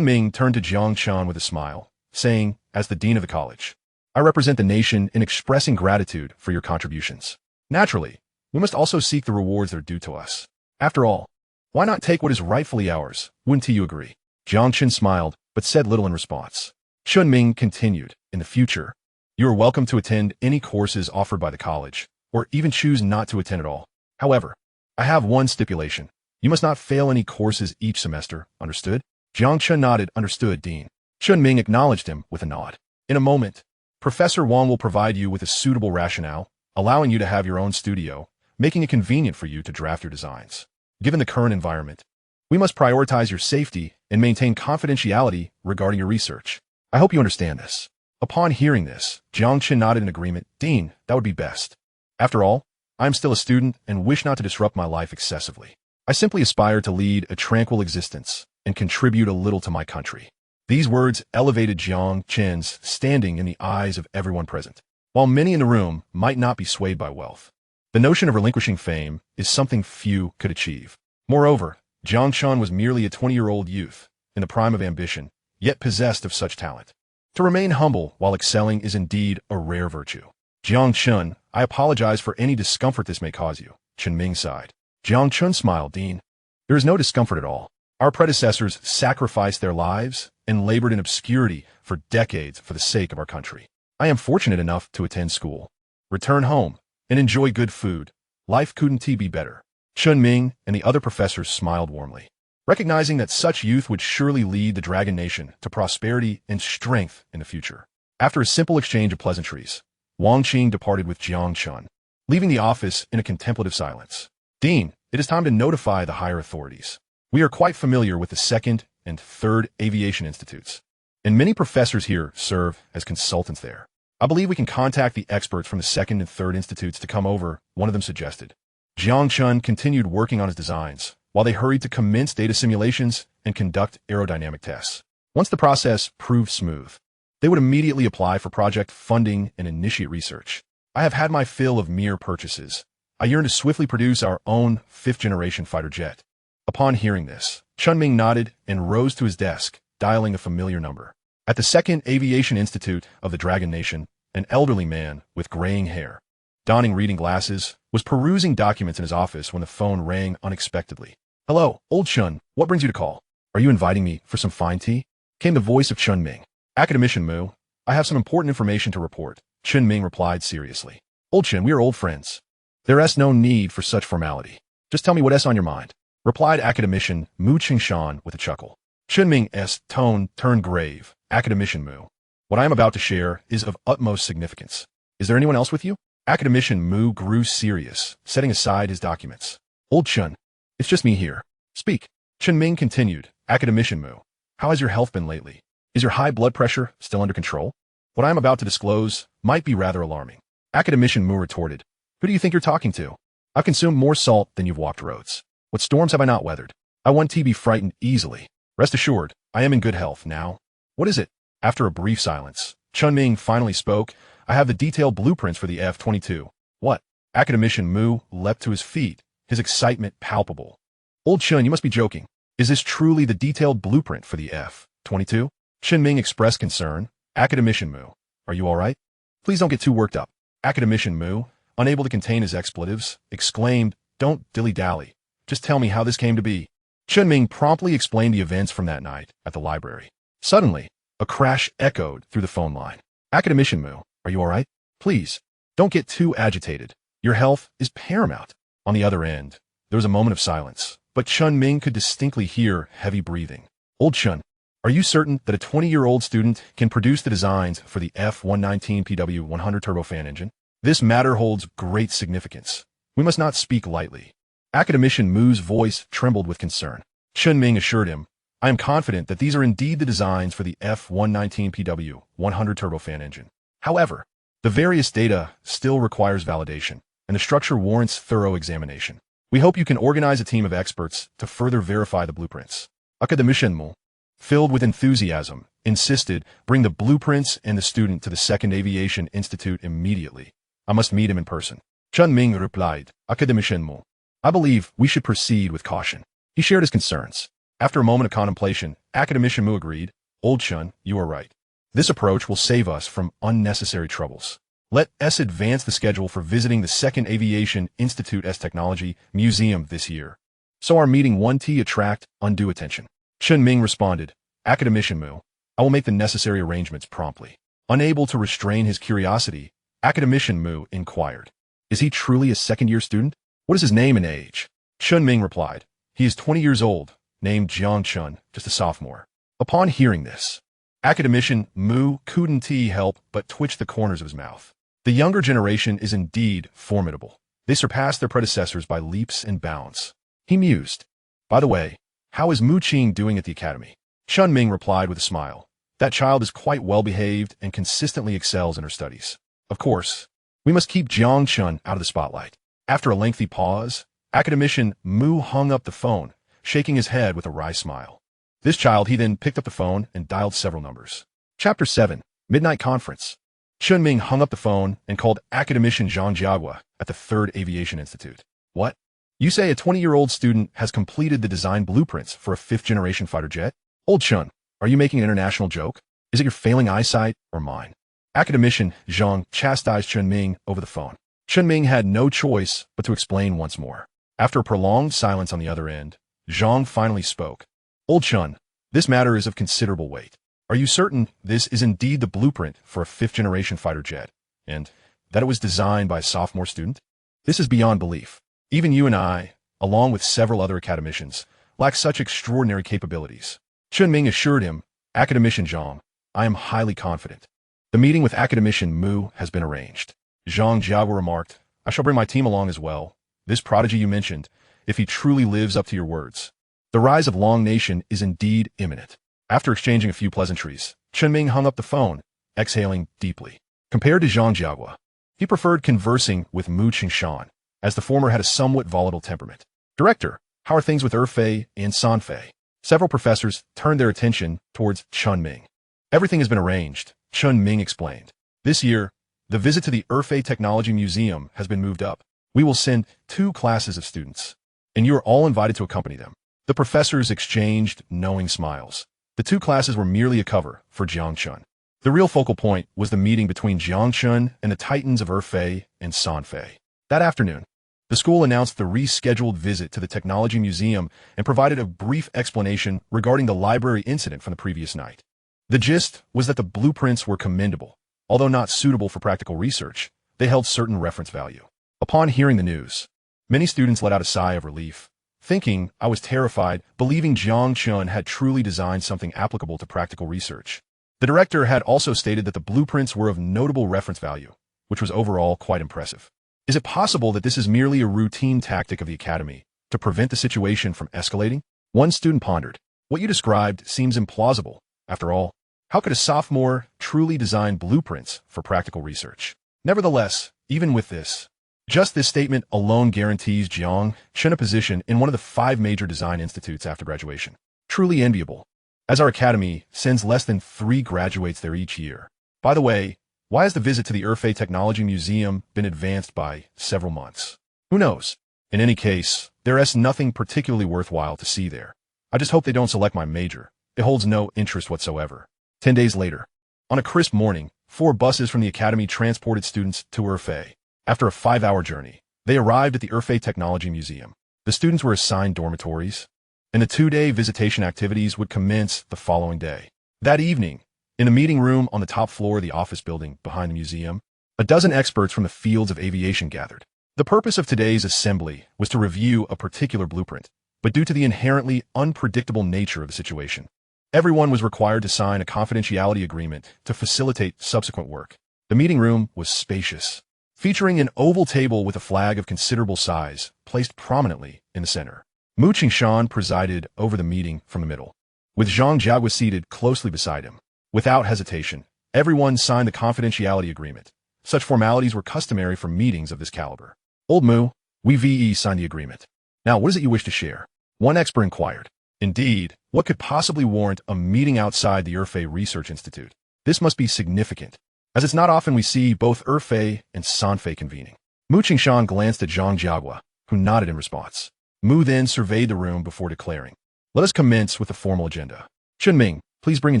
Ming turned to Jiang Chen with a smile, saying, as the dean of the college, I represent the nation in expressing gratitude for your contributions. Naturally, we must also seek the rewards that are due to us. After all, why not take what is rightfully ours? Wouldn't you agree? Jiang Chen smiled, but said little in response. Ming continued, in the future, you are welcome to attend any courses offered by the college, or even choose not to attend at all. However, I have one stipulation. You must not fail any courses each semester, understood? Jiang Chen nodded. Understood, Dean. Ming acknowledged him with a nod. In a moment, Professor Wang will provide you with a suitable rationale, allowing you to have your own studio, making it convenient for you to draft your designs. Given the current environment, we must prioritize your safety and maintain confidentiality regarding your research. I hope you understand this. Upon hearing this, Jiang Chen nodded in agreement. Dean, that would be best. After all, I am still a student and wish not to disrupt my life excessively. I simply aspire to lead a tranquil existence and contribute a little to my country. These words elevated Jiang Chen's standing in the eyes of everyone present. While many in the room might not be swayed by wealth, the notion of relinquishing fame is something few could achieve. Moreover, Jiang Chen was merely a 20-year-old youth, in the prime of ambition, yet possessed of such talent. To remain humble while excelling is indeed a rare virtue. Jiang Chen, I apologize for any discomfort this may cause you. Ming sighed. Jiang Chen smiled. Dean, there is no discomfort at all. Our predecessors sacrificed their lives and labored in obscurity for decades for the sake of our country. I am fortunate enough to attend school, return home, and enjoy good food. Life couldn't be better. Ming and the other professors smiled warmly, recognizing that such youth would surely lead the Dragon Nation to prosperity and strength in the future. After a simple exchange of pleasantries, Wang Qing departed with Jiang Chen, leaving the office in a contemplative silence. Dean, it is time to notify the higher authorities. We are quite familiar with the 2nd and 3rd Aviation Institutes, and many professors here serve as consultants there. I believe we can contact the experts from the 2nd and 3rd Institutes to come over, one of them suggested. Jiang Chen continued working on his designs, while they hurried to commence data simulations and conduct aerodynamic tests. Once the process proved smooth, they would immediately apply for project funding and initiate research. I have had my fill of mere purchases. I yearn to swiftly produce our own fifth-generation fighter jet. Upon hearing this, Chunming nodded and rose to his desk, dialing a familiar number. At the Second Aviation Institute of the Dragon Nation, an elderly man with graying hair, donning reading glasses, was perusing documents in his office when the phone rang unexpectedly. "Hello, old Chun, what brings you to call? Are you inviting me for some fine tea?" Came the voice of Chunming. "Academician Mu, I have some important information to report," Chunming replied seriously. "Old Chun, we are old friends. There's no need for such formality. Just tell me what's on your mind," replied Academician Mu Qingshan with a chuckle. Chunming's tone turned grave. "Academician Mu, what I am about to share is of utmost significance. Is there anyone else with you?" Academician Mu grew serious, setting aside his documents. "Old Chun, it's just me here. Speak." Chunming continued. "Academician Mu, how has your health been lately? Is your high blood pressure still under control? What I am about to disclose might be rather alarming." Academician Mu retorted. "Who do you think you're talking to? I've consumed more salt than you've walked roads. What storms have I not weathered? I want to be frightened easily. Rest assured, I am in good health now." "What is it?" After a brief silence, Chunming finally spoke. "I have the detailed blueprints for the F-22. "What?" Academician Mu leapt to his feet, his excitement palpable. "Old Chun, you must be joking. Is this truly the detailed blueprint for the F-22? Chunming expressed concern. "Academician Mu, are you all right? Please don't get too worked up." Academician Mu, unable to contain his expletives, exclaimed, "Don't dilly-dally. Just tell me how this came to be." Chunming promptly explained the events from that night at the library. Suddenly, a crash echoed through the phone line. "Academician Mu, are you all right? Please, don't get too agitated. Your health is paramount." On the other end, there was a moment of silence, but Chunming could distinctly hear heavy breathing. "Old Chun, are you certain that a 20-year-old student can produce the designs for the F-119 PW-100 turbofan engine? This matter holds great significance. We must not speak lightly." Academician Mu's voice trembled with concern. Chunming assured him, "I am confident that these are indeed the designs for the F-119 PW-100 turbofan engine. However, the various data still requires validation, and the structure warrants thorough examination. We hope you can organize a team of experts to further verify the blueprints." Academician Mu, filled with enthusiasm, insisted, "Bring the blueprints and the student to the Second Aviation Institute immediately. I must meet him in person." Chunming replied, "Academician Mu, I believe we should proceed with caution." He shared his concerns. After a moment of contemplation, Academician Mu agreed, "Old Chun, you are right. This approach will save us from unnecessary troubles. Let us advance the schedule for visiting the Second Aviation Institute's Technology Museum this year, so our meeting won't attract undue attention." Chunming responded, "Academician Mu, I will make the necessary arrangements promptly." Unable to restrain his curiosity, Academician Mu inquired, "Is he truly a second-year student? What is his name and age?" Chunming replied, "He is 20 years old, named Jiang Chen, just a sophomore." Upon hearing this, Academician Mu couldn't help but twitch the corners of his mouth. The younger generation is indeed formidable. They surpass their predecessors by leaps and bounds. He mused, "By the way, how is Mu Qing doing at the academy?" Chunming replied with a smile, "That child is quite well-behaved and consistently excels in her studies. Of course, we must keep Jiang Chen out of the spotlight." After a lengthy pause, Academician Mu hung up the phone, shaking his head with a wry smile. This child, he then picked up the phone and dialed several numbers. Chapter 7, Midnight Conference. Chunming hung up the phone and called Academician Zhang Jiagua at the Third Aviation Institute. "What? You say a 20-year-old student has completed the design blueprints for a fifth-generation fighter jet? Old Chun, are you making an international joke? Is it your failing eyesight or mine?" Academician Zhang chastised Chunming over the phone. Chunming had no choice but to explain once more. After a prolonged silence on the other end, Zhang finally spoke. "Old Chun, this matter is of considerable weight. Are you certain this is indeed the blueprint for a fifth-generation fighter jet, and that it was designed by a sophomore student? This is beyond belief. Even you and I, along with several other academicians, lack such extraordinary capabilities." Chunming assured him, "Academician Zhang, I am highly confident. The meeting with Academician Mu has been arranged." Zhang Jiagua remarked, "I shall bring my team along as well. This prodigy you mentioned, if he truly lives up to your words. The rise of Long Nation is indeed imminent." After exchanging a few pleasantries, Chunming hung up the phone, exhaling deeply. Compared to Zhang Jiagua, he preferred conversing with Mu Qingshan, as the former had a somewhat volatile temperament. "Director, How are things with Fei and Fei? Several professors turned their attention towards Chun Ming. Everything has been arranged, Chun Ming explained. This year, the visit to the Fei Technology Museum has been moved up. We will send 2 classes of students, and you are all invited to accompany them. The professors exchanged knowing smiles. The 2 classes were merely a cover for Jiang Chen. The real focal point was the meeting between Jiang Chen and the titans of Fei and Fei. That afternoon, the school announced the rescheduled visit to the Technology Museum and provided a brief explanation regarding the library incident from the previous night. The gist was that the blueprints were commendable. Although not suitable for practical research, they held certain reference value. Upon hearing the news, many students let out a sigh of relief, thinking I was terrified, believing Jiang Chen had truly designed something applicable to practical research. The director had also stated that the blueprints were of notable reference value, which was overall quite impressive. Is it possible that this is merely a routine tactic of the academy to prevent the situation from escalating? One student pondered. What you described seems implausible. After all, how could a sophomore truly design blueprints for practical research? Nevertheless, even with this, just this statement alone guarantees Jiang Chen a position in one of the 5 major design institutes after graduation. Truly enviable, as our academy sends less than 3 graduates there each year. By the way, why has the visit to the Fei Technology Museum been advanced by several months? Who knows? In any case, there is nothing particularly worthwhile to see there. I just hope they don't select my major. It holds no interest whatsoever. 10 days later, on a crisp morning, 4 buses from the academy transported students to Fei. After a 5-hour journey, they arrived at the Fei Technology Museum. The students were assigned dormitories, and the 2-day visitation activities would commence the following day. That evening, in a meeting room on the top floor of the office building behind the museum, a dozen experts from the fields of aviation gathered. The purpose of today's assembly was to review a particular blueprint, but due to the inherently unpredictable nature of the situation, everyone was required to sign a confidentiality agreement to facilitate subsequent work. The meeting room was spacious, featuring an oval table with a flag of considerable size placed prominently in the center. Mu Qingshan presided over the meeting from the middle, with Zhang Jiagua seated closely beside him. Without hesitation, everyone signed the confidentiality agreement. Such formalities were customary for meetings of this caliber. Old Mu, we VE signed the agreement. Now, what is it you wish to share? One expert inquired. Indeed, what could possibly warrant a meeting outside the Fei Research Institute? This must be significant, as it's not often we see both Fei and Fei convening. Mu Qingshan glanced at Zhang Jiagua, who nodded in response. Mu then surveyed the room before declaring, "Let us commence with the formal agenda. Chun Ming, please bring in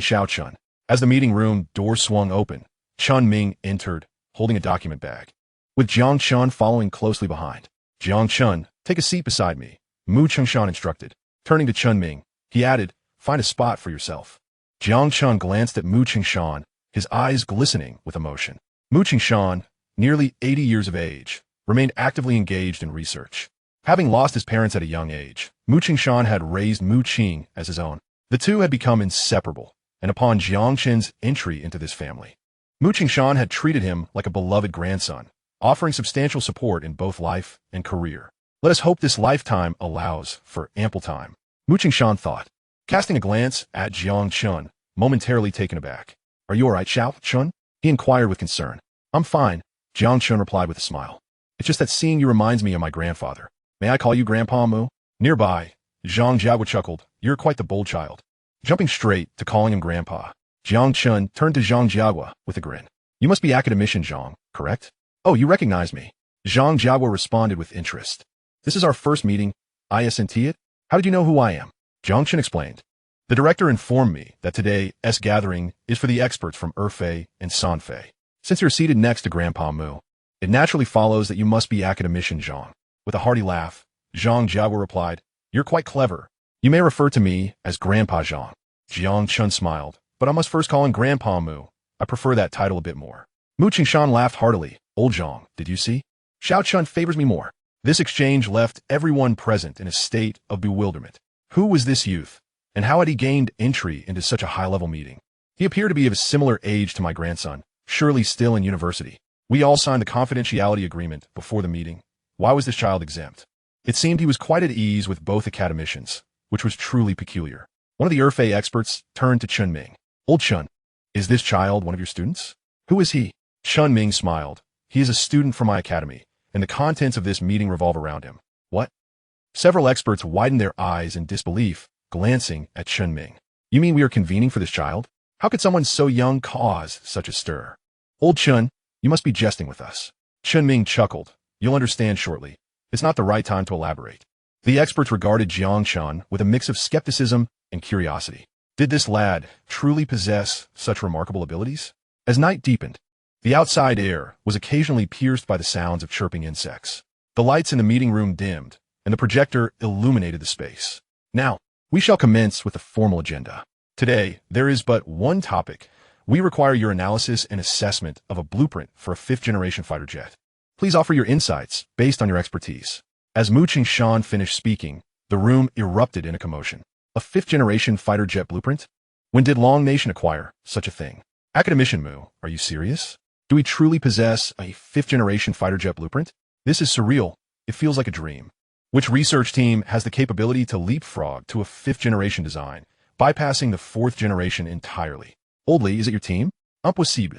Xiao Chun." As the meeting room door swung open, Chun Ming entered, holding a document bag, with Jiang Chen following closely behind. "Jiang Chen, take a seat beside me," Mu Qingshan instructed. Turning to Chun Ming, he added, "Find a spot for yourself." Jiang Chen glanced at Mu Qingshan, his eyes glistening with emotion. Mu Qingshan, nearly 80 years of age, remained actively engaged in research. Having lost his parents at a young age, Mu Qingshan had raised Mu Qing as his own. The two had become inseparable, and upon Jiang Chen's entry into this family, Mu Qingshan had treated him like a beloved grandson, offering substantial support in both life and career. Let us hope this lifetime allows for ample time, Mu Qingshan thought, casting a glance at Jiang Chen, momentarily taken aback. "Are you all right, Xiao Chun?" he inquired with concern. "I'm fine," Jiang Chen replied with a smile. "It's just that seeing you reminds me of my grandfather. May I call you Grandpa Mu?" Nearby, Zhang Jiagua chuckled. "You're quite the bold child." Jumping straight to calling him Grandpa, Jiang Chen turned to Zhang Jiagua with a grin. "You must be academician Zhang, correct?" "Oh, you recognize me." Zhang Jiagua responded with interest. "This is our first meeting. Isn't it? How did you know who I am?" Jiang Chen explained. "The director informed me that today's gathering is for the experts from Fei and Fei. Since you're seated next to Grandpa Mu, it naturally follows that you must be academician Zhang." With a hearty laugh, Zhang Jiagua replied, "You're quite clever. You may refer to me as Grandpa Zhang." Jiang Chen smiled, "But I must first call him Grandpa Mu. I prefer that title a bit more." Mu Qingshan laughed heartily. "Old Zhang, did you see? Xiao Chun favors me more." This exchange left everyone present in a state of bewilderment. Who was this youth, and how had he gained entry into such a high-level meeting? He appeared to be of a similar age to my grandson, surely still in university. We all signed the confidentiality agreement before the meeting. Why was this child exempt? It seemed he was quite at ease with both academicians, which was truly peculiar. One of the Fei experts turned to Chun Ming. "Old Chun, is this child one of your students?" "Who is he?" Chun Ming smiled. "He is a student from my academy, and the contents of this meeting revolve around him." "What? Several experts widened their eyes in disbelief, glancing at Chen Ming. You mean we are convening for this child? How could someone so young cause such a stir? Old Chen, you must be jesting with us. Chen Ming chuckled. You'll understand shortly. It's not the right time to elaborate. The experts regarded Jiang Chen with a mix of skepticism and curiosity. Did this lad truly possess such remarkable abilities? As night deepened, the outside air was occasionally pierced by the sounds of chirping insects. The lights in the meeting room dimmed, and the projector illuminated the space. Now, we shall commence with the formal agenda. Today, there is but one topic. We require your analysis and assessment of a blueprint for a fifth-generation fighter jet. Please offer your insights based on your expertise. As Mu Qingshan finished speaking, the room erupted in a commotion. A fifth-generation fighter jet blueprint? When did Long Nation acquire such a thing? Academician Mu, are you serious? Do we truly possess a fifth-generation fighter jet blueprint? This is surreal. It feels like a dream. Which research team has the capability to leapfrog to a fifth-generation design, bypassing the fourth generation entirely? Oldly, is it your team? Impossible.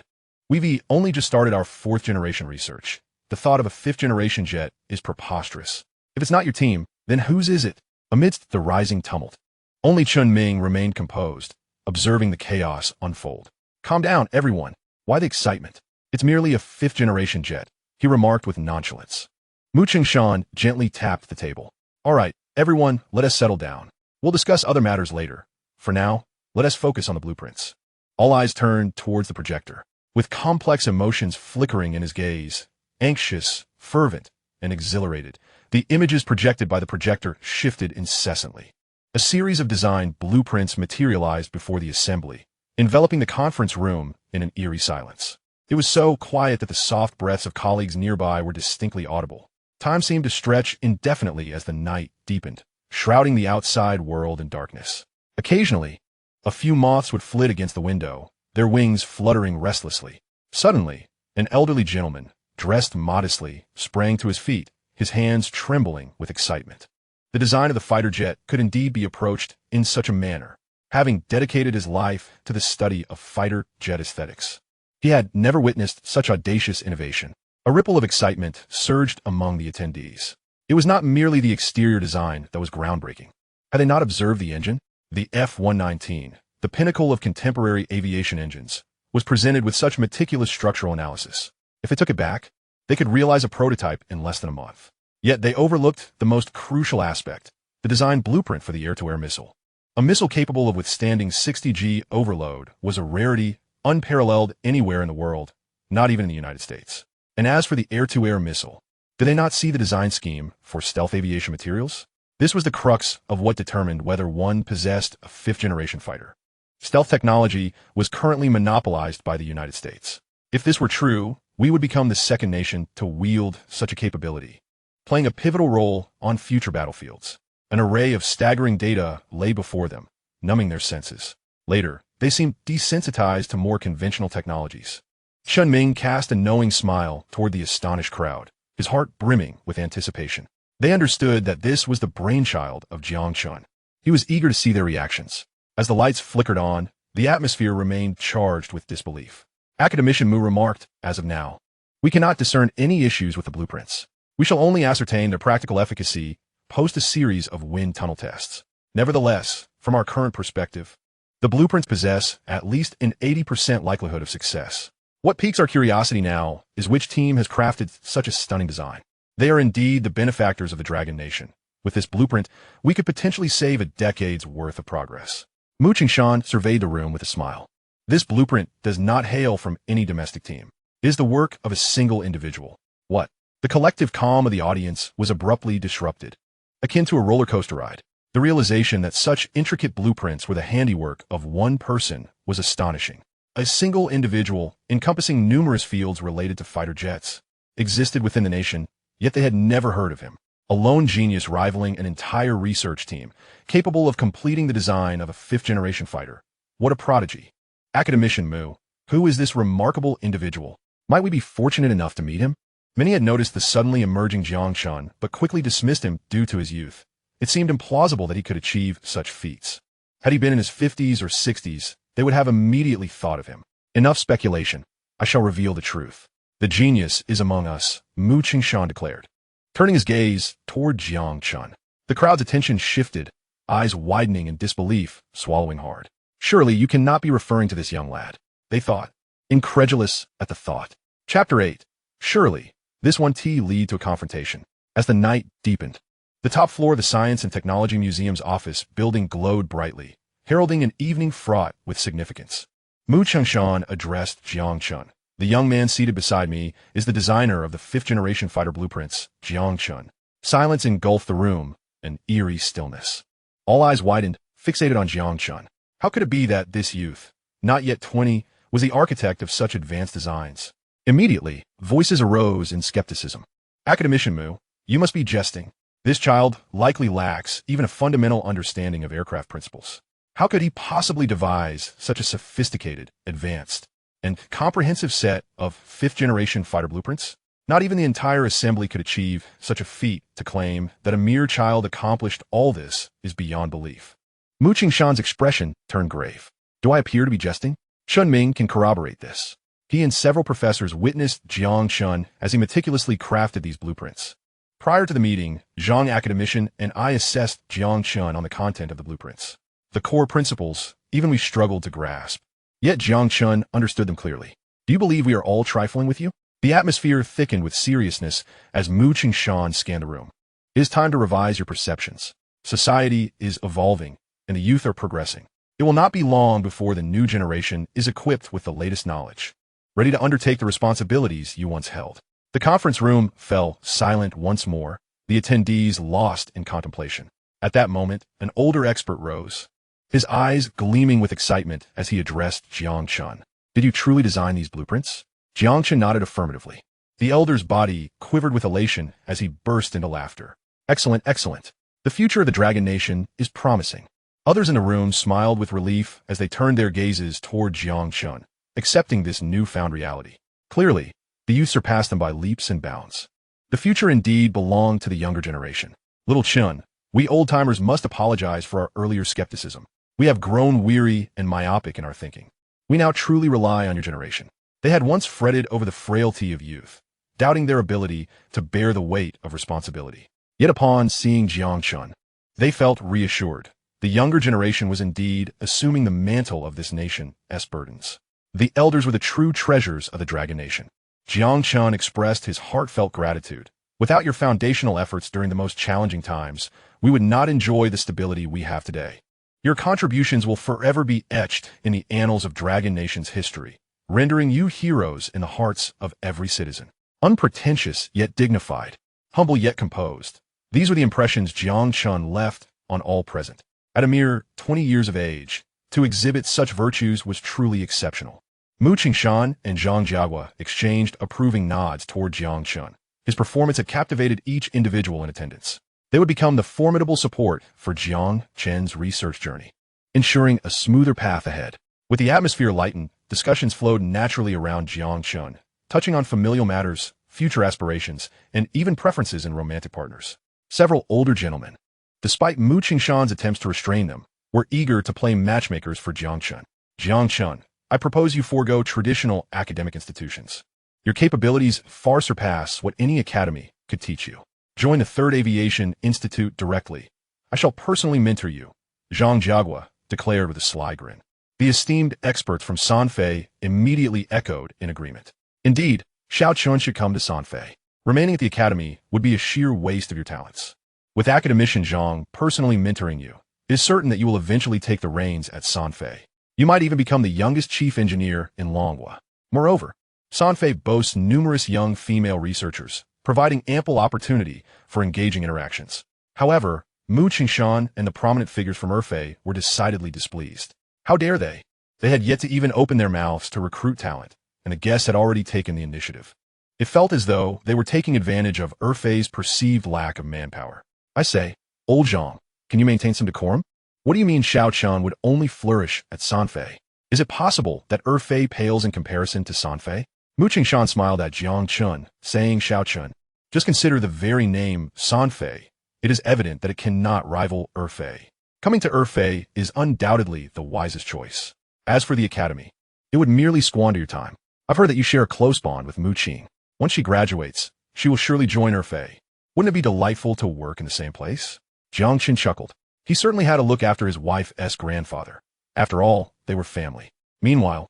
We've only just started our fourth-generation research. The thought of a fifth-generation jet is preposterous. If it's not your team, then whose is it? Amidst the rising tumult, only Chen Ming remained composed, observing the chaos unfold. Calm down, everyone. Why the excitement? It's merely a fifth-generation jet, he remarked with nonchalance. Mu Qingshan gently tapped the table. All right, everyone, let us settle down. We'll discuss other matters later. For now, let us focus on the blueprints. All eyes turned towards the projector. With complex emotions flickering in his gaze, anxious, fervent, and exhilarated, the images projected by the projector shifted incessantly. A series of design blueprints materialized before the assembly, enveloping the conference room in an eerie silence. It was so quiet that the soft breaths of colleagues nearby were distinctly audible. Time seemed to stretch indefinitely as the night deepened, shrouding the outside world in darkness. Occasionally, a few moths would flit against the window, their wings fluttering restlessly. Suddenly, an elderly gentleman, dressed modestly, sprang to his feet, his hands trembling with excitement. The design of the fighter jet could indeed be approached in such a manner, having dedicated his life to the study of fighter jet aesthetics. He had never witnessed such audacious innovation. A ripple of excitement surged among the attendees. It was not merely the exterior design that was groundbreaking. Had they not observed the engine? The F-119, the pinnacle of contemporary aviation engines, was presented with such meticulous structural analysis. If they took it back, they could realize a prototype in less than a month. Yet they overlooked the most crucial aspect, the design blueprint for the air-to-air missile. A missile capable of withstanding 60G overload was a rarity unparalleled anywhere in the world, not even in the United States. And as for the air-to-air missile, did they not see the design scheme for stealth aviation materials? This was the crux of what determined whether one possessed a fifth-generation fighter. Stealth technology was currently monopolized by the United States. If this were true, we would become the second nation to wield such a capability, playing a pivotal role on future battlefields. An array of staggering data lay before them, numbing their senses. Later, they seemed desensitized to more conventional technologies. Chen Ming cast a knowing smile toward the astonished crowd, his heart brimming with anticipation. They understood that this was the brainchild of Jiang Chen. He was eager to see their reactions. As the lights flickered on, the atmosphere remained charged with disbelief. Academician Mu remarked, as of now, we cannot discern any issues with the blueprints. We shall only ascertain their practical efficacy post a series of wind tunnel tests. Nevertheless, from our current perspective, the blueprints possess at least an 80% likelihood of success. What piques our curiosity now is which team has crafted such a stunning design. They are indeed the benefactors of the Dragon Nation. With this blueprint, we could potentially save a decade's worth of progress. Mu Qingshan surveyed the room with a smile. This blueprint does not hail from any domestic team. It is the work of a single individual. What? The collective calm of the audience was abruptly disrupted. Akin to a roller coaster ride, the realization that such intricate blueprints were the handiwork of one person was astonishing. A single individual, encompassing numerous fields related to fighter jets, existed within the nation, yet they had never heard of him. A lone genius rivaling an entire research team, capable of completing the design of a fifth-generation fighter. What a prodigy. Academician Mu, who is this remarkable individual? Might we be fortunate enough to meet him? Many had noticed the suddenly emerging Jiang Chen, but quickly dismissed him due to his youth. It seemed implausible that he could achieve such feats. Had he been in his 50s or 60s, they would have immediately thought of him. Enough speculation. I shall reveal the truth. The genius is among us, Mu Qingshan declared, turning his gaze toward Jiang Chen. The crowd's attention shifted, eyes widening in disbelief, swallowing hard. Surely you cannot be referring to this young lad, they thought, incredulous at the thought. Chapter 8. Surely, this one T lead to a confrontation. As the night deepened, the top floor of the Science and Technology Museum's office building glowed brightly, heralding an evening fraught with significance. Mu Chengshan addressed Jiang Chen. The young man seated beside me is the designer of the fifth-generation fighter blueprints, Jiang Chen. Silence engulfed the room, an eerie stillness. All eyes widened, fixated on Jiang Chen. How could it be that this youth, not yet 20, was the architect of such advanced designs? Immediately, voices arose in skepticism. Academician Mu, you must be jesting. This child likely lacks even a fundamental understanding of aircraft principles. How could he possibly devise such a sophisticated, advanced, and comprehensive set of fifth-generation fighter blueprints? Not even the entire assembly could achieve such a feat. To claim that a mere child accomplished all this is beyond belief. Mu Qingshan's expression turned grave. Do I appear to be jesting? Chun Ming can corroborate this. He and several professors witnessed Jiang Chen as he meticulously crafted these blueprints. Prior to the meeting, Zhang Academician and I assessed Jiang Chen on the content of the blueprints. The core principles, even we struggled to grasp. Yet Jiang Chen understood them clearly. Do you believe we are all trifling with you? The atmosphere thickened with seriousness as Mu Qingshan scanned the room. It is time to revise your perceptions. Society is evolving, and the youth are progressing. It will not be long before the new generation is equipped with the latest knowledge, ready to undertake the responsibilities you once held. The conference room fell silent once more, the attendees lost in contemplation. At that moment, an older expert rose, his eyes gleaming with excitement as he addressed Jiang Chen. Did you truly design these blueprints? Jiang Chen nodded affirmatively. The elder's body quivered with elation as he burst into laughter. Excellent, excellent. The future of the Dragon Nation is promising. Others in the room smiled with relief as they turned their gazes toward Jiang Chen, accepting this newfound reality. Clearly, the youth surpassed them by leaps and bounds. The future indeed belonged to the younger generation. Little Chen, we old-timers must apologize for our earlier skepticism. We have grown weary and myopic in our thinking. We now truly rely on your generation. They had once fretted over the frailty of youth, doubting their ability to bear the weight of responsibility. Yet upon seeing Jiang Chen, they felt reassured. The younger generation was indeed assuming the mantle of this nation's burdens. The elders were the true treasures of the Dragon Nation. Jiang Chen expressed his heartfelt gratitude. Without your foundational efforts during the most challenging times, we would not enjoy the stability we have today. Your contributions will forever be etched in the annals of Dragon Nation's history, rendering you heroes in the hearts of every citizen. Unpretentious yet dignified, humble yet composed. These were the impressions Jiang Chen left on all present. At a mere 20 years of age, to exhibit such virtues was truly exceptional. Mu Qingshan and Zhang Jiagua exchanged approving nods toward Jiang Chen. His performance had captivated each individual in attendance. They would become the formidable support for Jiang Chen's research journey, ensuring a smoother path ahead. With the atmosphere lightened, discussions flowed naturally around Jiang Chen, touching on familial matters, future aspirations, and even preferences in romantic partners. Several older gentlemen, despite Mu Qingshan's attempts to restrain them, were eager to play matchmakers for Jiang Chen. Jiang Chen, I propose you forego traditional academic institutions. Your capabilities far surpass what any academy could teach you. Join the 3rd Aviation Institute directly. I shall personally mentor you, Zhang Jiagua declared with a sly grin. The esteemed experts from Sanfei immediately echoed in agreement. Indeed, Xiao Chun should come to Sanfei. Remaining at the academy would be a sheer waste of your talents. With academician Zhang personally mentoring you, it is certain that you will eventually take the reins at Sanfei. You might even become the youngest chief engineer in Longhua. Moreover, Sanfei boasts numerous young female researchers, providing ample opportunity for engaging interactions. However, Mu Qingshan and the prominent figures from Erfei were decidedly displeased. How dare they? They had yet to even open their mouths to recruit talent, and the guests had already taken the initiative. It felt as though they were taking advantage of Erfei's perceived lack of manpower. I say, old Zhang, can you maintain some decorum? What do you mean Xiao Chen would only flourish at Sanfei? Is it possible that Erfei pales in comparison to Sanfei? Mu Qingshan smiled at Jiang Chen, saying, Xiao Chen, just consider the very name Sanfei. It is evident that it cannot rival Erfei. Coming to Erfei is undoubtedly the wisest choice. As for the academy, it would merely squander your time. I've heard that you share a close bond with Mu Qing. Once she graduates, she will surely join Erfei. Wouldn't it be delightful to work in the same place? Jiang Chen chuckled. He certainly had to look after his wife's grandfather. After all, they were family. Meanwhile,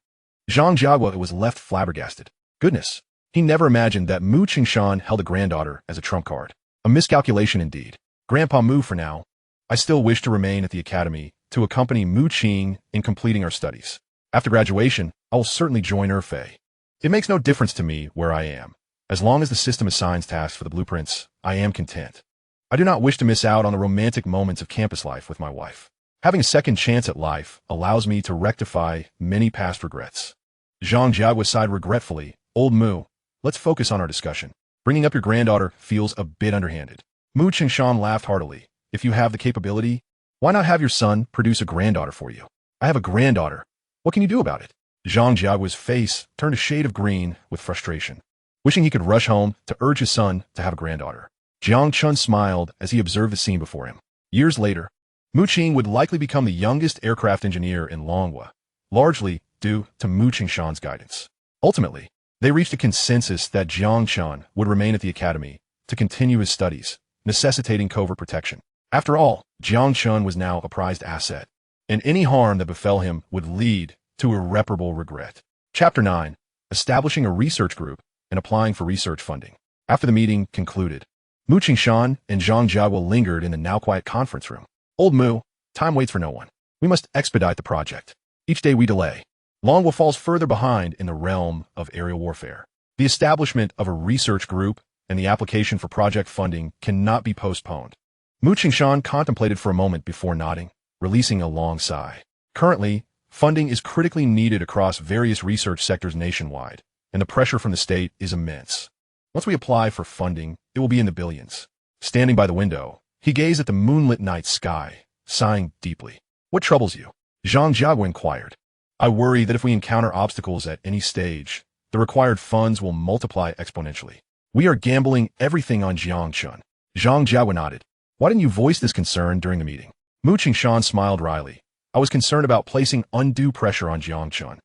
Zhang Jiagua was left flabbergasted. Goodness, he never imagined that Mu Qingshan held a granddaughter as a trump card. A miscalculation indeed. Grandpa Mu, for now. I still wish to remain at the academy to accompany Mu Qing in completing our studies. After graduation, I will certainly join Fei. It makes no difference to me where I am. As long as the system assigns tasks for the blueprints, I am content. I do not wish to miss out on the romantic moments of campus life with my wife. Having a second chance at life allows me to rectify many past regrets. Zhang Jiagua sighed regretfully. Old Mu, let's focus on our discussion. Bringing up your granddaughter feels a bit underhanded. Mu Qingshan laughed heartily. If you have the capability, why not have your son produce a granddaughter for you? I have a granddaughter. What can you do about it? Zhang Jiagua's face turned a shade of green with frustration, wishing he could rush home to urge his son to have a granddaughter. Jiang Chen smiled as he observed the scene before him. Years later, Mu Qing would likely become the youngest aircraft engineer in Longhua, largely due to Mu Qingshan's guidance. Ultimately, they reached a consensus that Jiang Chen would remain at the academy to continue his studies, necessitating covert protection. After all, Jiang Chen was now a prized asset, and any harm that befell him would lead to irreparable regret. Chapter 9. Establishing a research group and applying for research funding. After the meeting concluded, Mu Qingshan and Zhang Jiagua lingered in the now-quiet conference room. Old Mu, time waits for no one. We must expedite the project. Each day we delay, Longhua falls further behind in the realm of aerial warfare. The establishment of a research group and the application for project funding cannot be postponed. Mu Qingshan contemplated for a moment before nodding, releasing a long sigh. Currently, funding is critically needed across various research sectors nationwide, and the pressure from the state is immense. Once we apply for funding, it will be in the billions. Standing by the window, he gazed at the moonlit night sky, sighing deeply. What troubles you? Zhang Jiagua inquired. I worry that if we encounter obstacles at any stage, the required funds will multiply exponentially. We are gambling everything on Jiang Chen. Zhang Jiagua nodded. Why didn't you voice this concern during the meeting? Mu Qingshan smiled wryly. I was concerned about placing undue pressure on Jiang Chen,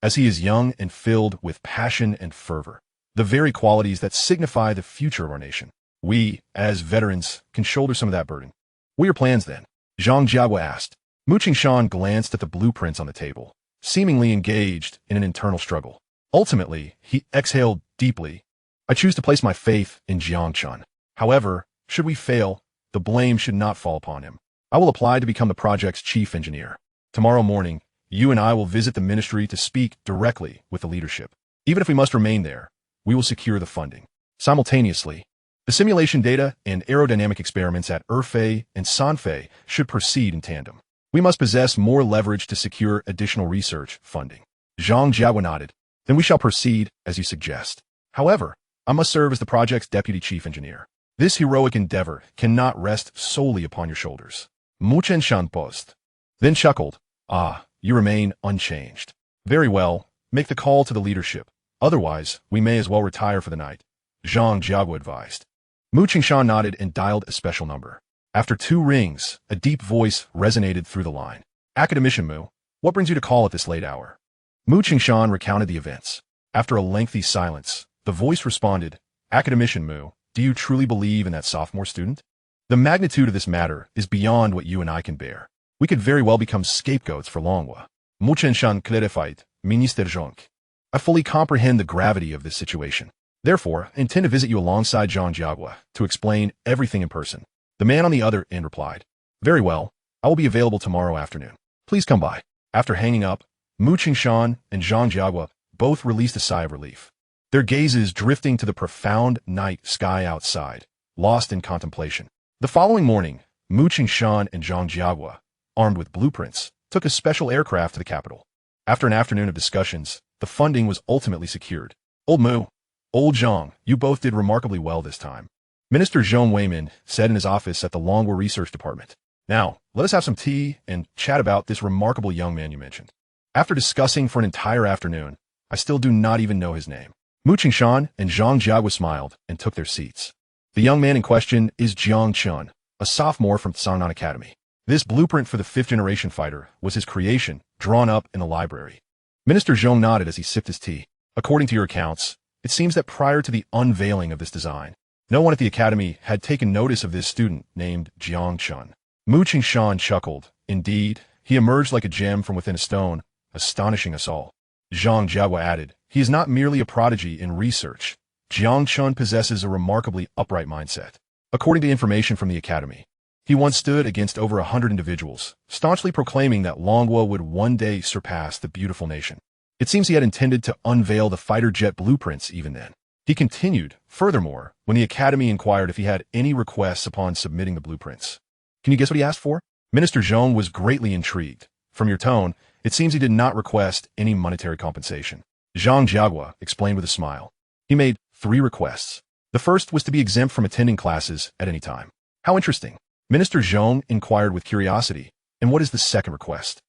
as he is young and filled with passion and fervor, the very qualities that signify the future of our nation. We, as veterans, can shoulder some of that burden. What are your plans then? Zhang Jiagua asked. Mu Qingshan glanced at the blueprints on the table, seemingly engaged in an internal struggle. Ultimately, he exhaled deeply. I choose to place my faith in Jiang Chen. However, should we fail, the blame should not fall upon him. I will apply to become the project's chief engineer. Tomorrow morning, you and I will visit the ministry to speak directly with the leadership. Even if we must remain there, we will secure the funding. Simultaneously, the simulation data and aerodynamic experiments at Fei and Sanfei should proceed in tandem. We must possess more leverage to secure additional research funding. Zhang Jiagua nodded. Then we shall proceed as you suggest. However, I must serve as the project's deputy chief engineer. This heroic endeavor cannot rest solely upon your shoulders. Mu Qingshan paused, then chuckled. Ah, you remain unchanged. Very well, make the call to the leadership. Otherwise, we may as well retire for the night. Zhang Jiagua advised. Mu Qingshan nodded and dialed a special number. After 2 rings, a deep voice resonated through the line. Academician Mu, what brings you to call at this late hour? Mu Qingshan recounted the events. After a lengthy silence, the voice responded, Academician Mu, do you truly believe in that sophomore student? The magnitude of this matter is beyond what you and I can bear. We could very well become scapegoats for Longhua. Mu Qingshan clarified, Minister Zhang. I fully comprehend the gravity of this situation. Therefore, I intend to visit you alongside Zhang Jiagua to explain everything in person. The man on the other end replied, Very well, I will be available tomorrow afternoon. Please come by. After hanging up, Mu Qingshan and Zhang Jiagua both released a sigh of relief, their gazes drifting to the profound night sky outside, lost in contemplation. The following morning, Mu Qingshan and Zhang Jiagua, armed with blueprints, took a special aircraft to the capital. After an afternoon of discussions, the funding was ultimately secured. Old Mu, Old Zhang, you both did remarkably well this time. Minister Zhong Weimin said in his office at the Longhua Research Department. Now, let us have some tea and chat about this remarkable young man you mentioned. After discussing for an entire afternoon, I still do not even know his name. Mu Qingshan and Zhang Jiagua smiled and took their seats. The young man in question is Jiang Chen, a sophomore from Tsangnan Academy. This blueprint for the 5th-generation fighter was his creation, drawn up in the library. Minister Zhong nodded as he sipped his tea. According to your accounts, it seems that prior to the unveiling of this design, No one at the academy had taken notice of this student named Jiang Chen. Mu Qingshan chuckled. Indeed, he emerged like a gem from within a stone, astonishing us all. Zhang Jiagua added, he is not merely a prodigy in research. Jiang Chen possesses a remarkably upright mindset. According to information from the academy, he once stood against over 100 individuals, staunchly proclaiming that Longwa would one day surpass the beautiful nation. It seems he had intended to unveil the fighter jet blueprints even then. He continued, furthermore, when the academy inquired if he had any requests upon submitting the blueprints. Can you guess what he asked for? Minister Zhong was greatly intrigued. From your tone, it seems he did not request any monetary compensation. Zhang Jiagua explained with a smile. He made 3 requests. The first was to be exempt from attending classes at any time. How interesting. Minister Zhong inquired with curiosity. And what is the second request?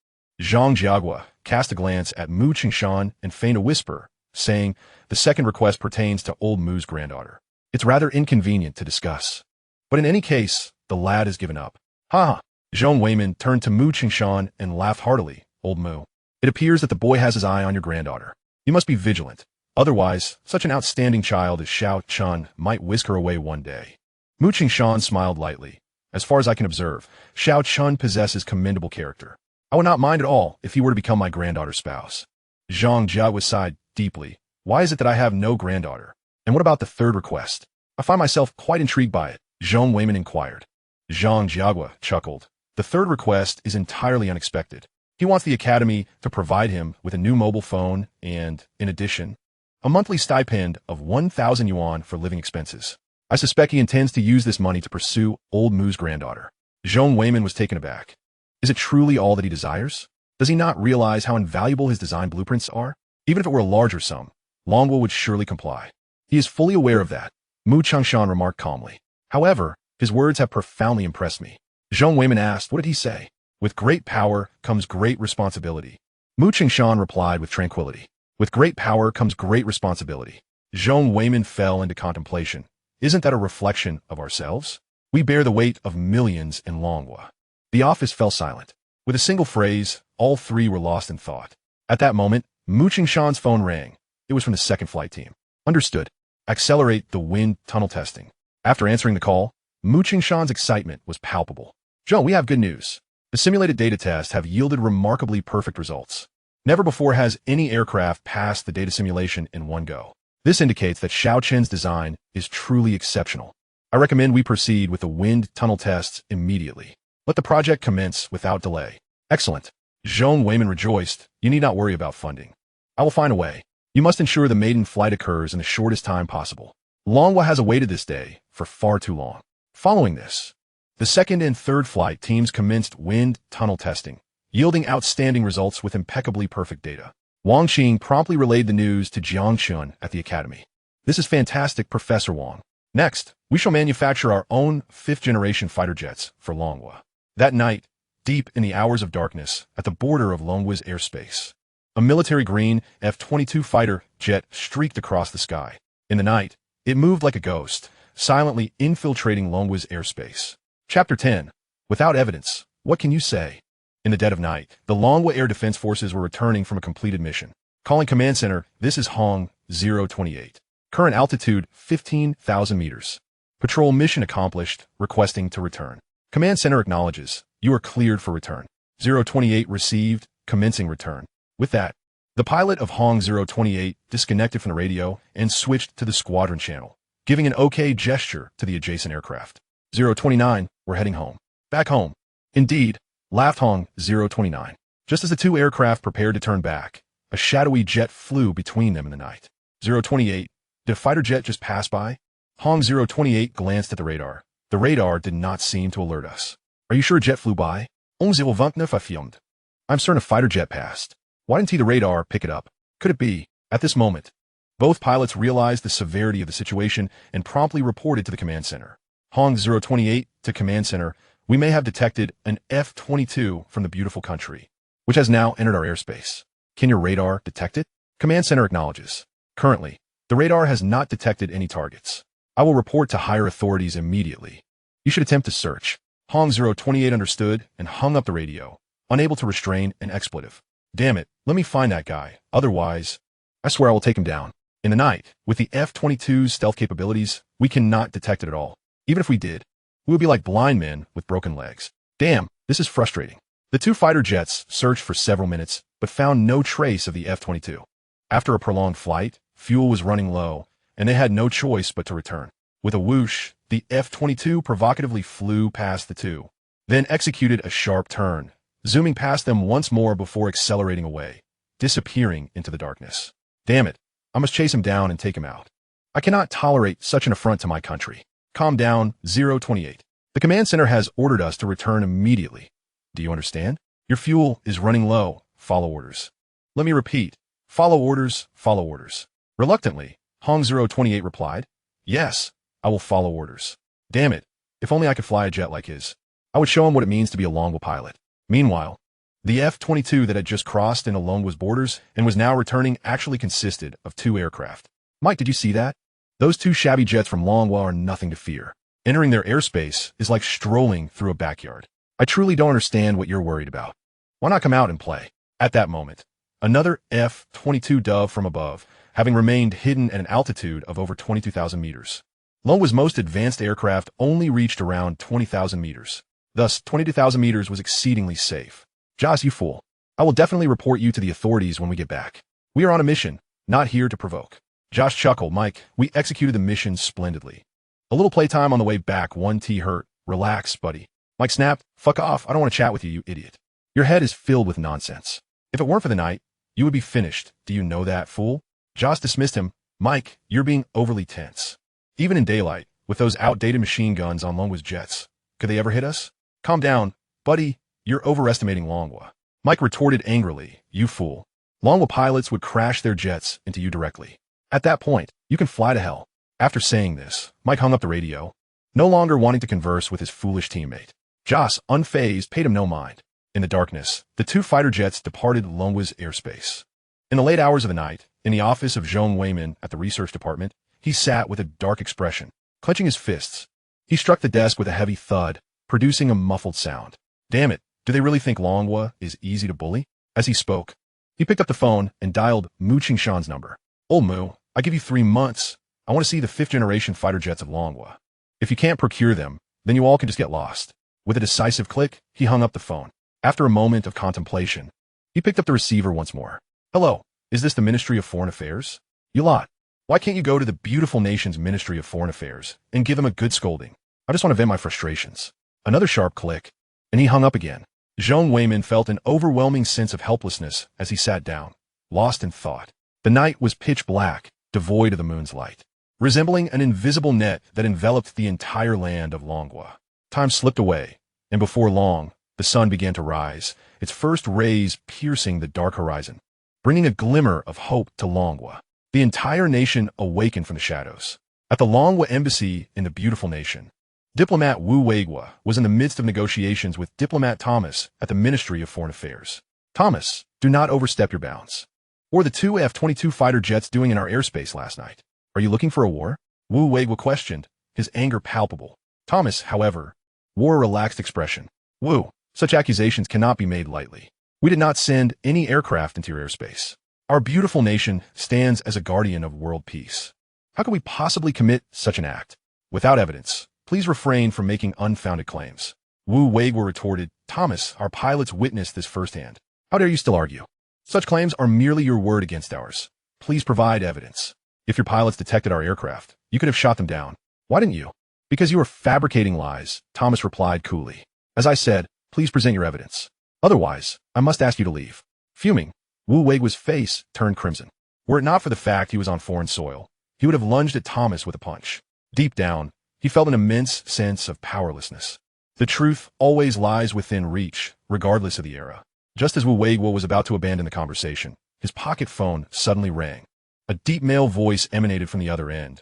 Zhang Jiagua cast a glance at Mu Qingshan and feigned a whisper, saying, the second request pertains to old Mu's granddaughter. It's rather inconvenient to discuss. But in any case, the lad has given up. Ha ha! Zhong Weimin turned to Mu Qingshan and laughed heartily. Old Mu. It appears that the boy has his eye on your granddaughter. You must be vigilant. Otherwise, such an outstanding child as Xiao Chun might whisk her away one day. Mu Qingshan smiled lightly. As far as I can observe, Xiao Chun possesses commendable character. I would not mind at all if he were to become my granddaughter's spouse. Zhang Jiagua sighed deeply. Why is it that I have no granddaughter? And what about the third request? I find myself quite intrigued by it, Zhong Weimin inquired. Zhang Jiagua chuckled. The third request is entirely unexpected. He wants the academy to provide him with a new mobile phone and, in addition, a monthly stipend of 1,000 yuan for living expenses. I suspect he intends to use this money to pursue old Mu's granddaughter. Zhong Weimin was taken aback. Is it truly all that he desires? Does he not realize how invaluable his design blueprints are? Even if it were a larger sum, Longwa would surely comply. He is fully aware of that, Mu Qingshan remarked calmly. However, his words have profoundly impressed me. Zhong Weimin asked, what did he say? With great power comes great responsibility. Mu Qingshan replied with tranquility. With great power comes great responsibility. Zhong Weimin fell into contemplation. Isn't that a reflection of ourselves? We bear the weight of millions in Longwa. The office fell silent. With a single phrase, all 3 were lost in thought. At that moment, Mu Qingshan's phone rang. It was from the second flight team. Understood. Accelerate the wind tunnel testing. After answering the call, Mu Qingshan's excitement was palpable. Zhong, we have good news. The simulated data tests have yielded remarkably perfect results. Never before has any aircraft passed the data simulation in one go. This indicates that Xiao Chen's design is truly exceptional. I recommend we proceed with the wind tunnel tests immediately. Let the project commence without delay. Excellent. Zhong Weimin rejoiced. You need not worry about funding. I will find a way. You must ensure the maiden flight occurs in the shortest time possible. Longwa has awaited this day for far too long. Following this, the second and third flight teams commenced wind tunnel testing, yielding outstanding results with impeccably perfect data. Wang Qing promptly relayed the news to Jiang Chen at the academy. This is fantastic, Professor Wang. Next, we shall manufacture our own 5th-generation fighter jets for Longwa. That night, deep in the hours of darkness, at the border of Longwa's airspace, a military green F-22 fighter jet streaked across the sky. In the night, it moved like a ghost, silently infiltrating Longwa's airspace. Chapter 10. Without evidence, what can you say? In the dead of night, the Longwa Air Defense Forces were returning from a completed mission. Calling Command Center, this is Hong 028. Current altitude 15,000 meters. Patrol mission accomplished, requesting to return. Command Center acknowledges, you are cleared for return. 028 received, commencing return. With that, the pilot of Hong 028 disconnected from the radio and switched to the squadron channel, giving an OK gesture to the adjacent aircraft. 029, we're heading home. Back home. Indeed, laughed Hong 029. Just as the 2 aircraft prepared to turn back, a shadowy jet flew between them in the night. 028, did a fighter jet just pass by? Hong 028 glanced at the radar. The radar did not seem to alert us. Are you sure a jet flew by? I'm certain a fighter jet passed. Why didn't the radar pick it up? Could it be? At this moment, both pilots realized the severity of the situation and promptly reported to the command center. Hong 028 to command center, we may have detected an F-22 from the beautiful country, which has now entered our airspace. Can your radar detect it? Command center acknowledges. Currently, the radar has not detected any targets. I will report to higher authorities immediately. You should attempt to search. Hong 028 understood and hung up the radio, unable to restrain an expletive. Damn it, let me find that guy. Otherwise, I swear I will take him down. In the night, with the F-22's stealth capabilities, we cannot detect it at all. Even if we did, we would be like blind men with broken legs. Damn, this is frustrating. The two fighter jets searched for several minutes, but found no trace of the F-22. After a prolonged flight, fuel was running low, and they had no choice but to return. With a whoosh, the F-22 provocatively flew past the two, then executed a sharp turn, zooming past them once more before accelerating away, disappearing into the darkness. Damn it, I must chase him down and take him out. I cannot tolerate such an affront to my country. Calm down, 028. The command center has ordered us to return immediately. Do you understand? Your fuel is running low. Follow orders. Let me repeat. Follow orders, follow orders. Reluctantly, Hong 028 replied, yes, I will follow orders. Damn it, if only I could fly a jet like his. I would show him what it means to be a Longwa pilot. Meanwhile, the F-22 that had just crossed into Longwa's borders and was now returning actually consisted of two aircraft. Mike, did you see that? Those two shabby jets from Longwa are nothing to fear. Entering their airspace is like strolling through a backyard. I truly don't understand what you're worried about. Why not come out and play? At that moment, another F-22 dove from above, having remained hidden at an altitude of over 22,000 meters. Longwa's most advanced aircraft only reached around 20,000 meters. Thus, 22,000 meters was exceedingly safe. Joss, you fool. I will definitely report you to the authorities when we get back. We are on a mission, not here to provoke. Josh chuckled. Mike, we executed the mission splendidly. A little playtime on the way back, 1T hurt. Relax, buddy. Mike snapped, fuck off, I don't want to chat with you, you idiot. Your head is filled with nonsense. If it weren't for the night, you would be finished. Do you know that, fool? Joss dismissed him. Mike, you're being overly tense. Even in daylight, with those outdated machine guns on Longwa's jets, could they ever hit us? Calm down, buddy, you're overestimating Longwa. Mike retorted angrily, you fool. Longwa pilots would crash their jets into you directly. At that point, you can fly to hell. After saying this, Mike hung up the radio, no longer wanting to converse with his foolish teammate. Joss, unfazed, paid him no mind. In the darkness, the two fighter jets departed Longwa's airspace. In the late hours of the night, in the office of Zhong Weiman at the research department, he sat with a dark expression, clenching his fists. He struck the desk with a heavy thud, producing a muffled sound. Damn it, do they really think Longwa is easy to bully? As he spoke, he picked up the phone and dialed Mu Qingshan's number. Old Mu, I give you 3 months. I want to see the 5th-generation fighter jets of Longwa. If you can't procure them, then you all can just get lost. With a decisive click, he hung up the phone. After a moment of contemplation, he picked up the receiver once more. Hello, is this the Ministry of Foreign Affairs? You lot, why can't you go to the beautiful nation's Ministry of Foreign Affairs and give them a good scolding? I just want to vent my frustrations. Another sharp click, and he hung up again. Zhong Weiman felt an overwhelming sense of helplessness as he sat down, lost in thought. The night was pitch black, devoid of the moon's light, resembling an invisible net that enveloped the entire land of Longwa. Time slipped away, and before long, the sun began to rise, its first rays piercing the dark horizon, bringing a glimmer of hope to Longwa. The entire nation awakened from the shadows. At the Longwa embassy in the beautiful nation, diplomat Wu Weigua was in the midst of negotiations with diplomat Thomas at the Ministry of Foreign Affairs. Thomas, do not overstep your bounds. What were the two F-22 fighter jets doing in our airspace last night? Are you looking for a war? Wu Weigua questioned, his anger palpable. Thomas, however, wore a relaxed expression. Wu, such accusations cannot be made lightly. We did not send any aircraft into your airspace. Our beautiful nation stands as a guardian of world peace. How can we possibly commit such an act? Without evidence, please refrain from making unfounded claims. Wu Weigua retorted, Thomas, our pilots witnessed this firsthand. How dare you still argue? Such claims are merely your word against ours. Please provide evidence. If your pilots detected our aircraft, you could have shot them down. Why didn't you? Because you were fabricating lies, Thomas replied coolly. As I said, please present your evidence. Otherwise, I must ask you to leave. Fuming, Wu Weigua's face turned crimson. Were it not for the fact he was on foreign soil, he would have lunged at Thomas with a punch. Deep down, he felt an immense sense of powerlessness. The truth always lies within reach, regardless of the era. Just as Wu Weigua was about to abandon the conversation, his pocket phone suddenly rang. A deep male voice emanated from the other end.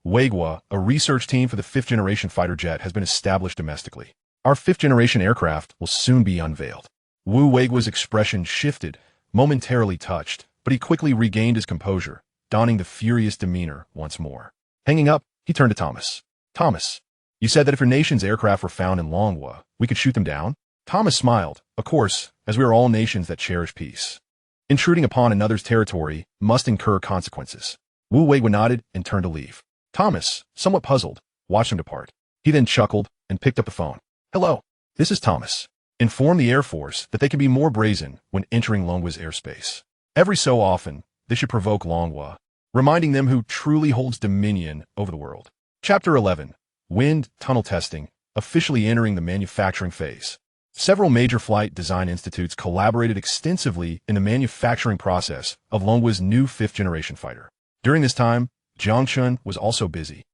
Weigua, a research team for the 5th-generation fighter jet, has been established domestically. Our 5th-generation aircraft will soon be unveiled. Wu Weigua's expression shifted, momentarily touched, but he quickly regained his composure, donning the furious demeanor once more. Hanging up, he turned to Thomas. Thomas, you said that if your nation's aircraft were found in Longwa, we could shoot them down? Thomas smiled, of course, as we are all nations that cherish peace. Intruding upon another's territory must incur consequences. Wu Wei nodded and turned to leave. Thomas, somewhat puzzled, watched him depart. He then chuckled and picked up the phone. Hello, this is Thomas. Inform the Air Force that they can be more brazen when entering Longwa's airspace. Every so often, they should provoke Longwa, reminding them who truly holds dominion over the world. Chapter 11. Wind Tunnel Testing, officially entering the manufacturing phase. Several major flight design institutes collaborated extensively in the manufacturing process of Longwa's new fifth-generation fighter. During this time, Jiang Chen was also busy,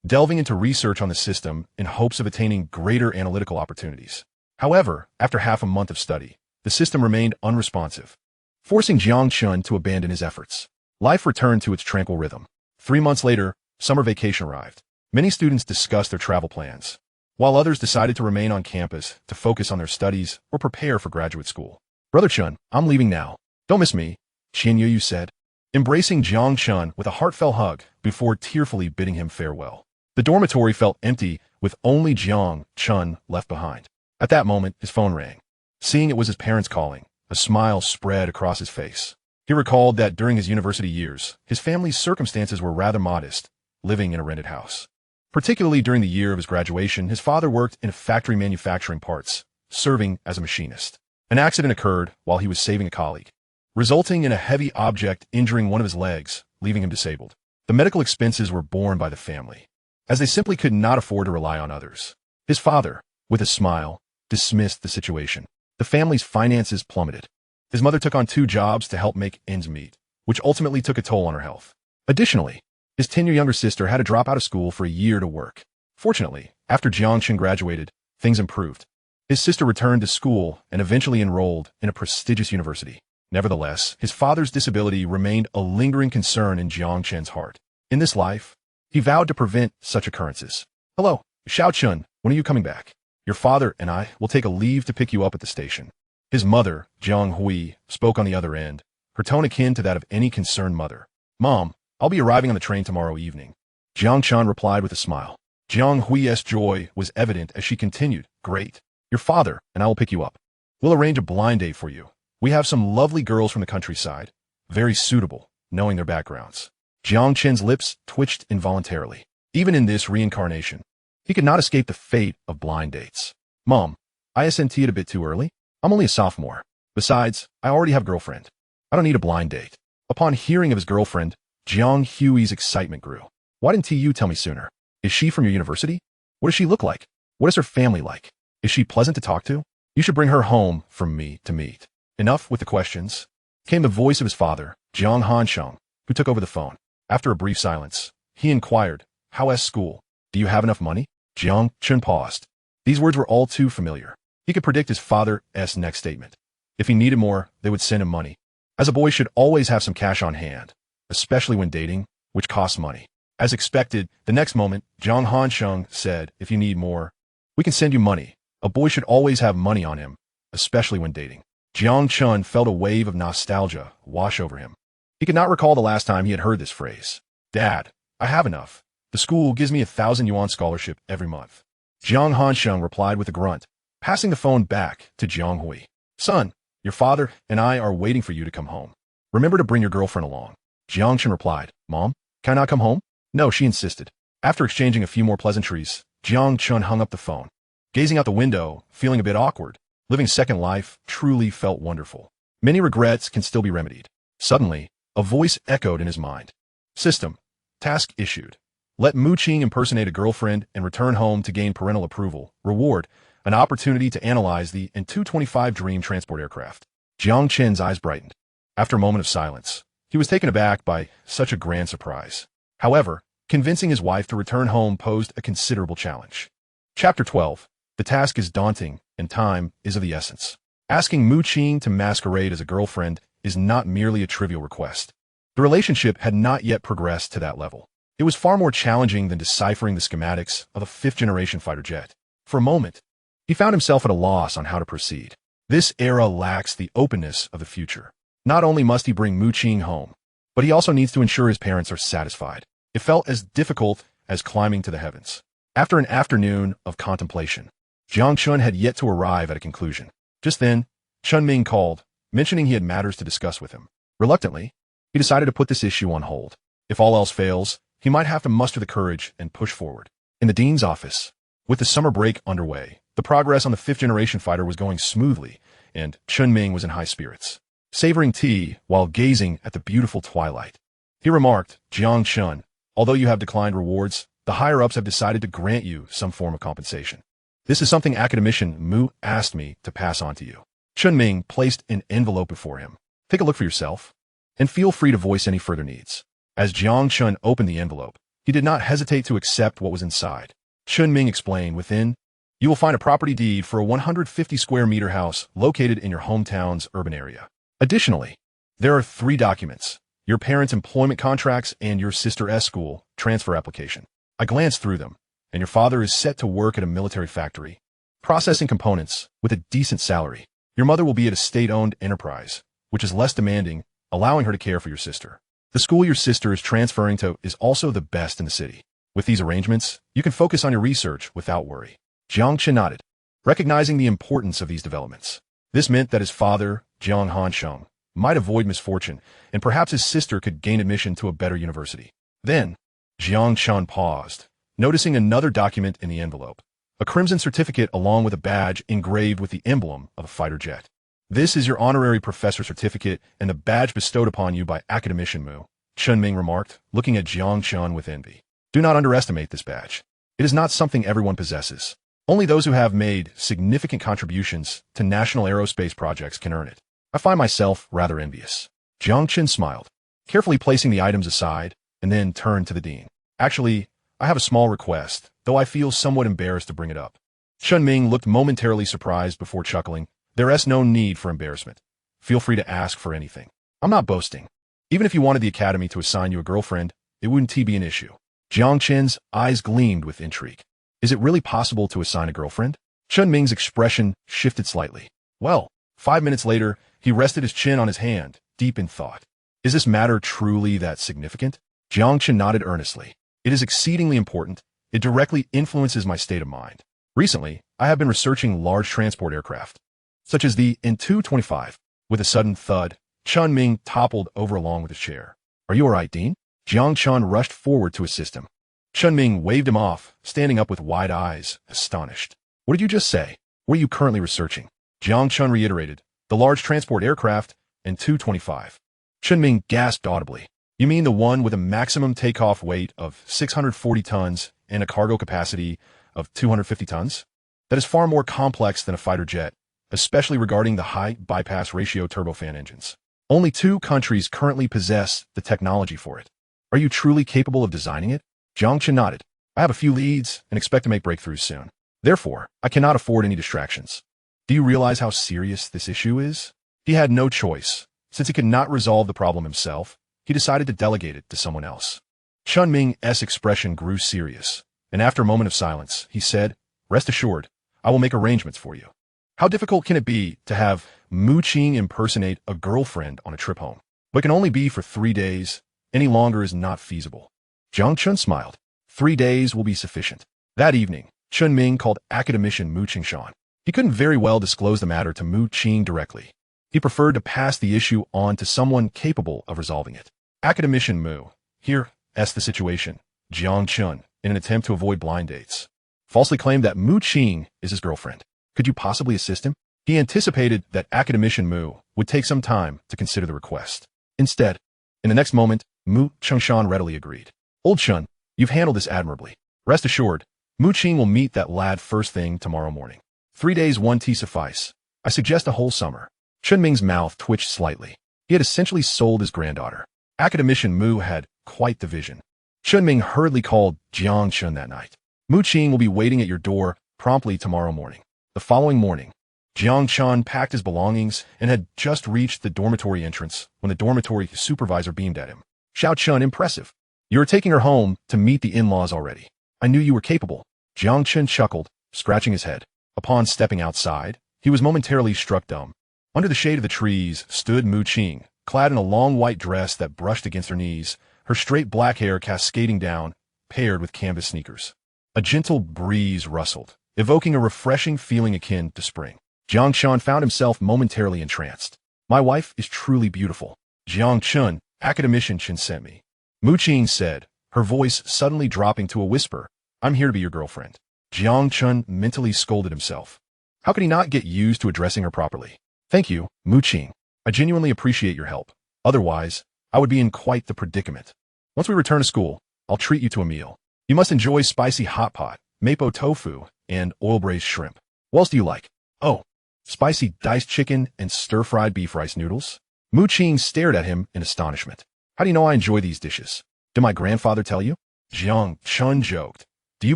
delving into research on the system in hopes of attaining greater analytical opportunities. However, after half a month of study, the system remained unresponsive, forcing Jiang Chen to abandon his efforts. Life returned to its tranquil rhythm. 3 months later, summer vacation arrived. Many students discussed their travel plans, while others decided to remain on campus to focus on their studies or prepare for graduate school. Brother Chen, I'm leaving now. Don't miss me, Qian Yu said, embracing Jiang Chen with a heartfelt hug before tearfully bidding him farewell. The dormitory felt empty with only Jiang Chen left behind. At that moment, his phone rang. Seeing it was his parents calling, a smile spread across his face. He recalled that during his university years, his family's circumstances were rather modest, living in a rented house. Particularly during the year of his graduation, his father worked in a factory manufacturing parts, serving as a machinist. An accident occurred while he was saving a colleague, resulting in a heavy object injuring one of his legs, leaving him disabled. The medical expenses were borne by the family, as they simply could not afford to rely on others. His father, with a smile, dismissed the situation. The family's finances plummeted. His mother took on 2 jobs to help make ends meet, which ultimately took a toll on her health. Additionally, his 10-year younger sister had to drop out of school for a year to work. Fortunately, after Jiang Chen graduated, things improved. His sister returned to school and eventually enrolled in a prestigious university. Nevertheless, his father's disability remained a lingering concern in Jiang Chen's heart. In this life, he vowed to prevent such occurrences. Hello, Xiao Chun, when are you coming back? Your father and I will take a leave to pick you up at the station. His mother, Jiang Hui, spoke on the other end, her tone akin to that of any concerned mother. Mom, I'll be arriving on the train tomorrow evening. Jiang Chen replied with a smile. Jiang Hui's joy was evident as she continued. Great. Your father and I will pick you up. We'll arrange a blind date for you. We have some lovely girls from the countryside, very suitable, knowing their backgrounds. Jiang Chen's lips twitched involuntarily. Even in this reincarnation, he could not escape the fate of blind dates. Mom, I SNT it a bit too early. I'm only a sophomore. Besides, I already have a girlfriend. I don't need a blind date. Upon hearing of his girlfriend, Jiang Hui's excitement grew. Why didn't you tell me sooner? Is she from your university? What does she look like? What is her family like? Is she pleasant to talk to? You should bring her home from me to meet. Enough with the questions. Came the voice of his father, Jiang Hansheng, who took over the phone. After a brief silence, he inquired, how's school? Do you have enough money? Jiang Chen paused. These words were all too familiar. He could predict his father's next statement. If he needed more, they would send him money. As a boy should always have some cash on hand, especially when dating, which costs money. As expected, the next moment, Jiang Hansheng said, if you need more, we can send you money. A boy should always have money on him, especially when dating. Jiang Chen felt a wave of nostalgia wash over him. He could not recall the last time he had heard this phrase. Dad, I have enough. The school gives me 1,000 yuan scholarship every month. Jiang Hansheng replied with a grunt, passing the phone back to Jiang Hui. Son, your father and I are waiting for you to come home. Remember to bring your girlfriend along. Jiang Chen replied, Mom, can I not come home? No, she insisted. After exchanging a few more pleasantries, Jiang Chen hung up the phone. Gazing out the window, feeling a bit awkward, living second life truly felt wonderful. Many regrets can still be remedied. Suddenly, a voice echoed in his mind. System. Task issued. Let Mu Qing impersonate a girlfriend and return home to gain parental approval. Reward. An opportunity to analyze the N-225 Dream transport aircraft. Jiang Chen's eyes brightened. After a moment of silence, he was taken aback by such a grand surprise. However, convincing his wife to return home posed a considerable challenge. Chapter 12. The task is daunting, and time is of the essence. Asking Mu Qing to masquerade as a girlfriend is not merely a trivial request. The relationship had not yet progressed to that level. It was far more challenging than deciphering the schematics of a fifth-generation fighter jet. For a moment, he found himself at a loss on how to proceed. This era lacks the openness of the future. Not only must he bring Mu Qing home, but he also needs to ensure his parents are satisfied. It felt as difficult as climbing to the heavens. After an afternoon of contemplation, Jiang Chen had yet to arrive at a conclusion. Just then, Chun Ming called, mentioning he had matters to discuss with him. Reluctantly, he decided to put this issue on hold. If all else fails, he might have to muster the courage and push forward. In the dean's office, with the summer break underway, the progress on the fifth-generation fighter was going smoothly, and Chen Ming was in high spirits. Savoring tea while gazing at the beautiful twilight, he remarked, "Jiang Chen, although you have declined rewards, the higher-ups have decided to grant you some form of compensation. This is something Academician Mu asked me to pass on to you." Chen Ming placed an envelope before him. "Take a look for yourself, and feel free to voice any further needs." As Jiang Chen opened the envelope, he did not hesitate to accept what was inside. Chen Ming explained, "Within, you will find a property deed for a 150-square-meter house located in your hometown's urban area. Additionally, there are 3 documents: your parents' employment contracts and your sister's school transfer application. I glanced through them, and your father is set to work at a military factory, processing components with a decent salary. Your mother will be at a state-owned enterprise, which is less demanding, allowing her to care for your sister. The school your sister is transferring to is also the best in the city. With these arrangements, you can focus on your research without worry." Jiang Chen nodded, recognizing the importance of these developments. This meant that his father, Jiang Hansheng, might avoid misfortune, and perhaps his sister could gain admission to a better university. Then, Jiang Chen paused, noticing another document in the envelope, a crimson certificate along with a badge engraved with the emblem of a fighter jet. "This is your honorary professor certificate and the badge bestowed upon you by Academician Mu," Chen Ming remarked, looking at Jiang Chen with envy. "Do not underestimate this badge. It is not something everyone possesses. Only those who have made significant contributions to national aerospace projects can earn it. I find myself rather envious." Jiang Chen smiled, carefully placing the items aside, and then turned to the dean. "Actually, I have a small request, though I feel somewhat embarrassed to bring it up." Chen Ming looked momentarily surprised before chuckling. "There is no need for embarrassment. Feel free to ask for anything. I'm not boasting. Even if you wanted the academy to assign you a girlfriend, it wouldn't be an issue." Jiang Chen's eyes gleamed with intrigue. "Is it really possible to assign a girlfriend?" Chen Ming's expression shifted slightly. Well, 5 minutes later, he rested his chin on his hand, deep in thought. "Is this matter truly that significant?" Jiang Chen nodded earnestly. "It is exceedingly important. It directly influences my state of mind. Recently, I have been researching large transport aircraft, such as the N-225. With a sudden thud, Chen Ming toppled over along with his chair. "Are you all right, Dean?" Jiang Chen rushed forward to assist him. Chen Ming waved him off, standing up with wide eyes, astonished. "What did you just say? What are you currently researching?" Jiang Chen reiterated, "The large transport aircraft N-225. Chen Ming gasped audibly. "You mean the one with a maximum takeoff weight of 640 tons and a cargo capacity of 250 tons? That is far more complex than a fighter jet, especially regarding the high bypass ratio turbofan engines. Only 2 countries currently possess the technology for it. Are you truly capable of designing it?" Jiang Chen nodded. "I have a few leads and expect to make breakthroughs soon. Therefore, I cannot afford any distractions." "Do you realize how serious this issue is?" He had no choice. Since he could not resolve the problem himself, he decided to delegate it to someone else. Chen Ming's expression grew serious, and after a moment of silence, he said, "Rest assured, I will make arrangements for you." "How difficult can it be to have Mu Qing impersonate a girlfriend on a trip home? But it can only be for 3 days. Any longer is not feasible." Jiang Chen smiled. 3 days will be sufficient." That evening, Chen Ming called Academician Mu Qingshan. He couldn't very well disclose the matter to Mu Qing directly. He preferred to pass the issue on to someone capable of resolving it. "Academician Mu, here, the situation." Jiang Chen, in an attempt to avoid blind dates, falsely claimed that Mu Qing is his girlfriend. "Could you possibly assist him?" He anticipated that Academician Mu would take some time to consider the request. Instead, in the next moment, Mu Qingshan readily agreed. "Old Chen, you've handled this admirably. Rest assured, Mu Qing will meet that lad first thing tomorrow morning. 3 days, 1 tea suffice. I suggest a whole summer." Chen Ming's mouth twitched slightly. He had essentially sold his granddaughter. Academician Mu had quite the vision. Chen Ming hurriedly called Jiang Chen that night. "Mu Qing will be waiting at your door promptly tomorrow morning." The following morning, Jiang Chen packed his belongings and had just reached the dormitory entrance when the dormitory supervisor beamed at him. "Xiao Chen, impressive. You are taking her home to meet the in-laws already. I knew you were capable." Jiang Chen chuckled, scratching his head. Upon stepping outside, he was momentarily struck dumb. Under the shade of the trees stood Mu Qing, clad in a long white dress that brushed against her knees, her straight black hair cascading down, paired with canvas sneakers. A gentle breeze rustled, evoking a refreshing feeling akin to spring. Jiang Chen found himself momentarily entranced. "My wife is truly beautiful. Jiang Chen, Academician Chen sent me." Mu Qing said, her voice suddenly dropping to a whisper. I'm here to be your girlfriend. Jiang Chen mentally scolded himself. How could he not get used to addressing her properly? Thank you, Mu Qing. I genuinely appreciate your help. Otherwise, I would be in quite the predicament. Once we return to school, I'll treat you to a meal. You must enjoy spicy hot pot, mapo tofu, and oil-braised shrimp. What else do you like? Oh, spicy diced chicken and stir-fried beef rice noodles? Mu Qing stared at him in astonishment. How do you know I enjoy these dishes? Did my grandfather tell you? Jiang Chen joked. Do you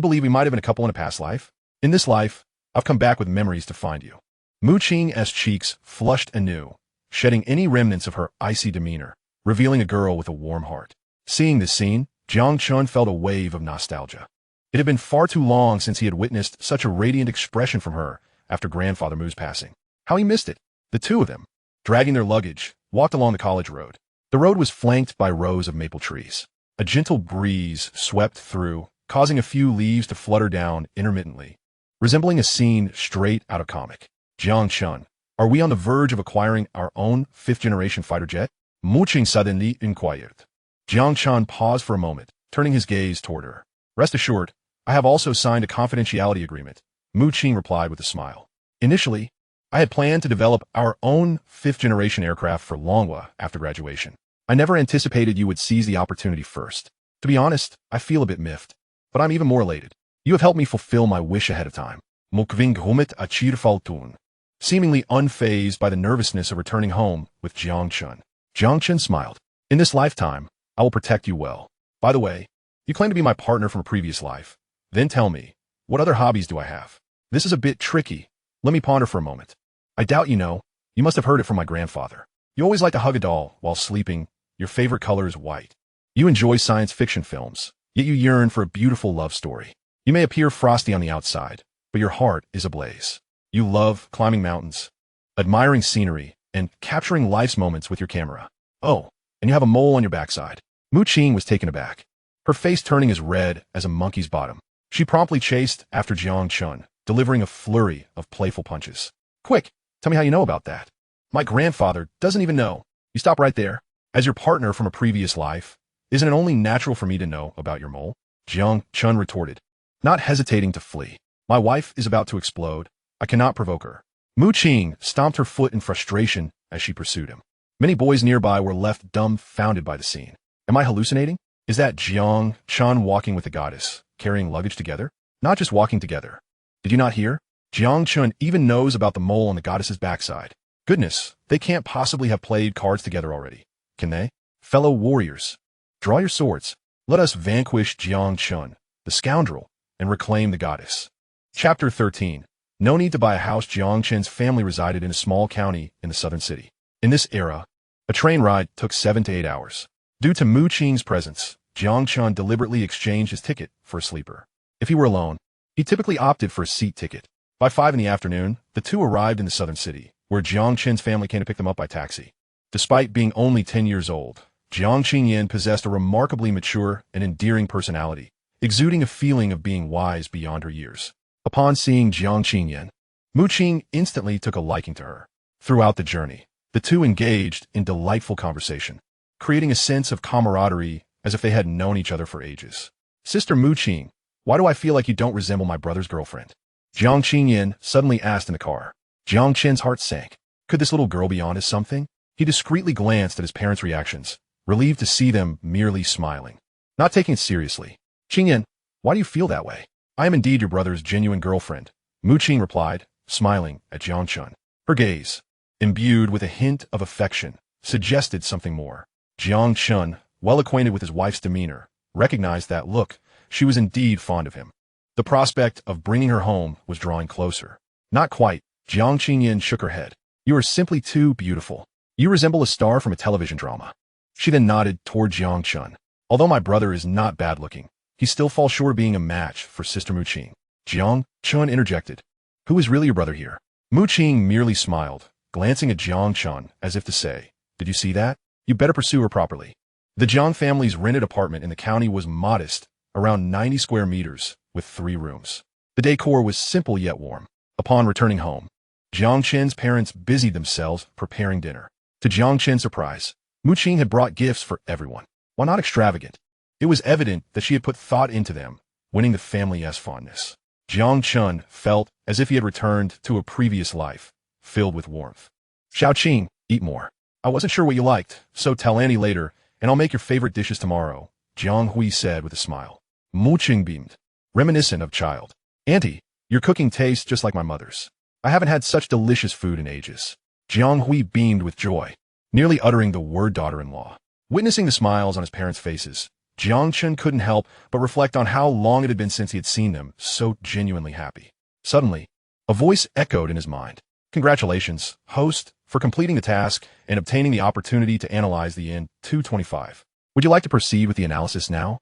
believe we might have been a couple in a past life? In this life, I've come back with memories to find you. Mu Qing's cheeks flushed anew, shedding any remnants of her icy demeanor, revealing a girl with a warm heart. Seeing this scene, Jiang Chen felt a wave of nostalgia. It had been far too long since he had witnessed such a radiant expression from her after Grandfather Mu's passing. How he missed it. The two of them, dragging their luggage, walked along the college road. The road was flanked by rows of maple trees. A gentle breeze swept through, causing a few leaves to flutter down intermittently, resembling a scene straight out of comic. Jiang Chen, are we on the verge of acquiring our own fifth-generation fighter jet? Mu Qing suddenly inquired. Jiang Chen paused for a moment, turning his gaze toward her. Rest assured, I have also signed a confidentiality agreement, Mu Qing replied with a smile. Initially, I had planned to develop our own fifth-generation aircraft for Longhua after graduation. I never anticipated you would seize the opportunity first. To be honest, I feel a bit miffed, but I'm even more elated. You have helped me fulfill my wish ahead of time. Mukving humit achir faltun. Seemingly unfazed by the nervousness of returning home with Jiang Chen. Jiang Chen smiled. In this lifetime, I will protect you well. By the way, you claim to be my partner from a previous life. Then tell me, what other hobbies do I have? This is a bit tricky. Let me ponder for a moment. I doubt you know. You must have heard it from my grandfather. You always like to hug a doll while sleeping. Your favorite color is white. You enjoy science fiction films, yet you yearn for a beautiful love story. You may appear frosty on the outside, but your heart is ablaze. You love climbing mountains, admiring scenery, and capturing life's moments with your camera. Oh, and you have a mole on your backside. Mu Qing was taken aback, her face turning as red as a monkey's bottom. She promptly chased after Jiang Chen, delivering a flurry of playful punches. Quick, tell me how you know about that. My grandfather doesn't even know. You stop right there. As your partner from a previous life, isn't it only natural for me to know about your mole? Jiang Chen retorted, not hesitating to flee. My wife is about to explode. I cannot provoke her. Mu Qing stomped her foot in frustration as she pursued him. Many boys nearby were left dumbfounded by the scene. Am I hallucinating? Is that Jiang Chen walking with the goddess, carrying luggage together? Not just walking together. Did you not hear? Jiang Chen even knows about the mole on the goddess's backside. Goodness, they can't possibly have played cards together already. Can they? Fellow warriors, draw your swords. Let us vanquish Jiang Chen, the scoundrel, and reclaim the goddess. Chapter 13. No need to buy a house. Jiang Chen's family resided in a small county in the southern city. In this era, a train ride took 7 to 8 hours. Due to Mu Qing's presence, Jiang Chen deliberately exchanged his ticket for a sleeper. If he were alone, he typically opted for a seat ticket. By 5 in the afternoon, the two arrived in the southern city, where Jiang Chen's family came to pick them up by taxi. Despite being only 10 years old, Jiang Qingyan possessed a remarkably mature and endearing personality, exuding a feeling of being wise beyond her years. Upon seeing Jiang Qingyan, Mu Qing instantly took a liking to her. Throughout the journey, the two engaged in delightful conversation, creating a sense of camaraderie as if they had known each other for ages. Sister Mu Qing, why do I feel like you don't resemble my brother's girlfriend? Jiang Qingyan suddenly asked in the car. Jiang Chen's heart sank. Could this little girl be onto something? He discreetly glanced at his parents' reactions, relieved to see them merely smiling, not taking it seriously. Qingyan, why do you feel that way? I am indeed your brother's genuine girlfriend, Mu Qing replied, smiling at Jiang Chen. Her gaze, imbued with a hint of affection, suggested something more. Jiang Chen, well acquainted with his wife's demeanor, recognized that, look, she was indeed fond of him. The prospect of bringing her home was drawing closer. Not quite. Jiang Qingyan shook her head. You are simply too beautiful. You resemble a star from a television drama. She then nodded toward Jiang Chen. Although my brother is not bad-looking, he still falls short of being a match for Sister Mu Qing. Jiang Chen interjected. Who is really your brother here? Mu Qing merely smiled, glancing at Jiang Chen as if to say, did you see that? You better pursue her properly. The Jiang family's rented apartment in the county was modest, around 90 square meters, with 3 rooms. The decor was simple yet warm. Upon returning home, Jiang Chen's parents busied themselves preparing dinner. To Jiang Chen's surprise, Mu Qing had brought gifts for everyone. while not extravagant, it was evident that she had put thought into them, winning the family's fondness. Jiang Chen felt as if he had returned to a previous life, filled with warmth. Xiaoqing, eat more. I wasn't sure what you liked, so tell Annie later, and I'll make your favorite dishes tomorrow, Jiang Hui said with a smile. Mu Qing beamed, reminiscent of child. Auntie, your cooking tastes just like my mother's. I haven't had such delicious food in ages. Jiang Hui beamed with joy, nearly uttering the word daughter-in-law. Witnessing the smiles on his parents' faces, Jiang Chen couldn't help but reflect on how long it had been since he had seen them so genuinely happy. Suddenly, a voice echoed in his mind. Congratulations, host, for completing the task and obtaining the opportunity to analyze the N-225. Would you like to proceed with the analysis now?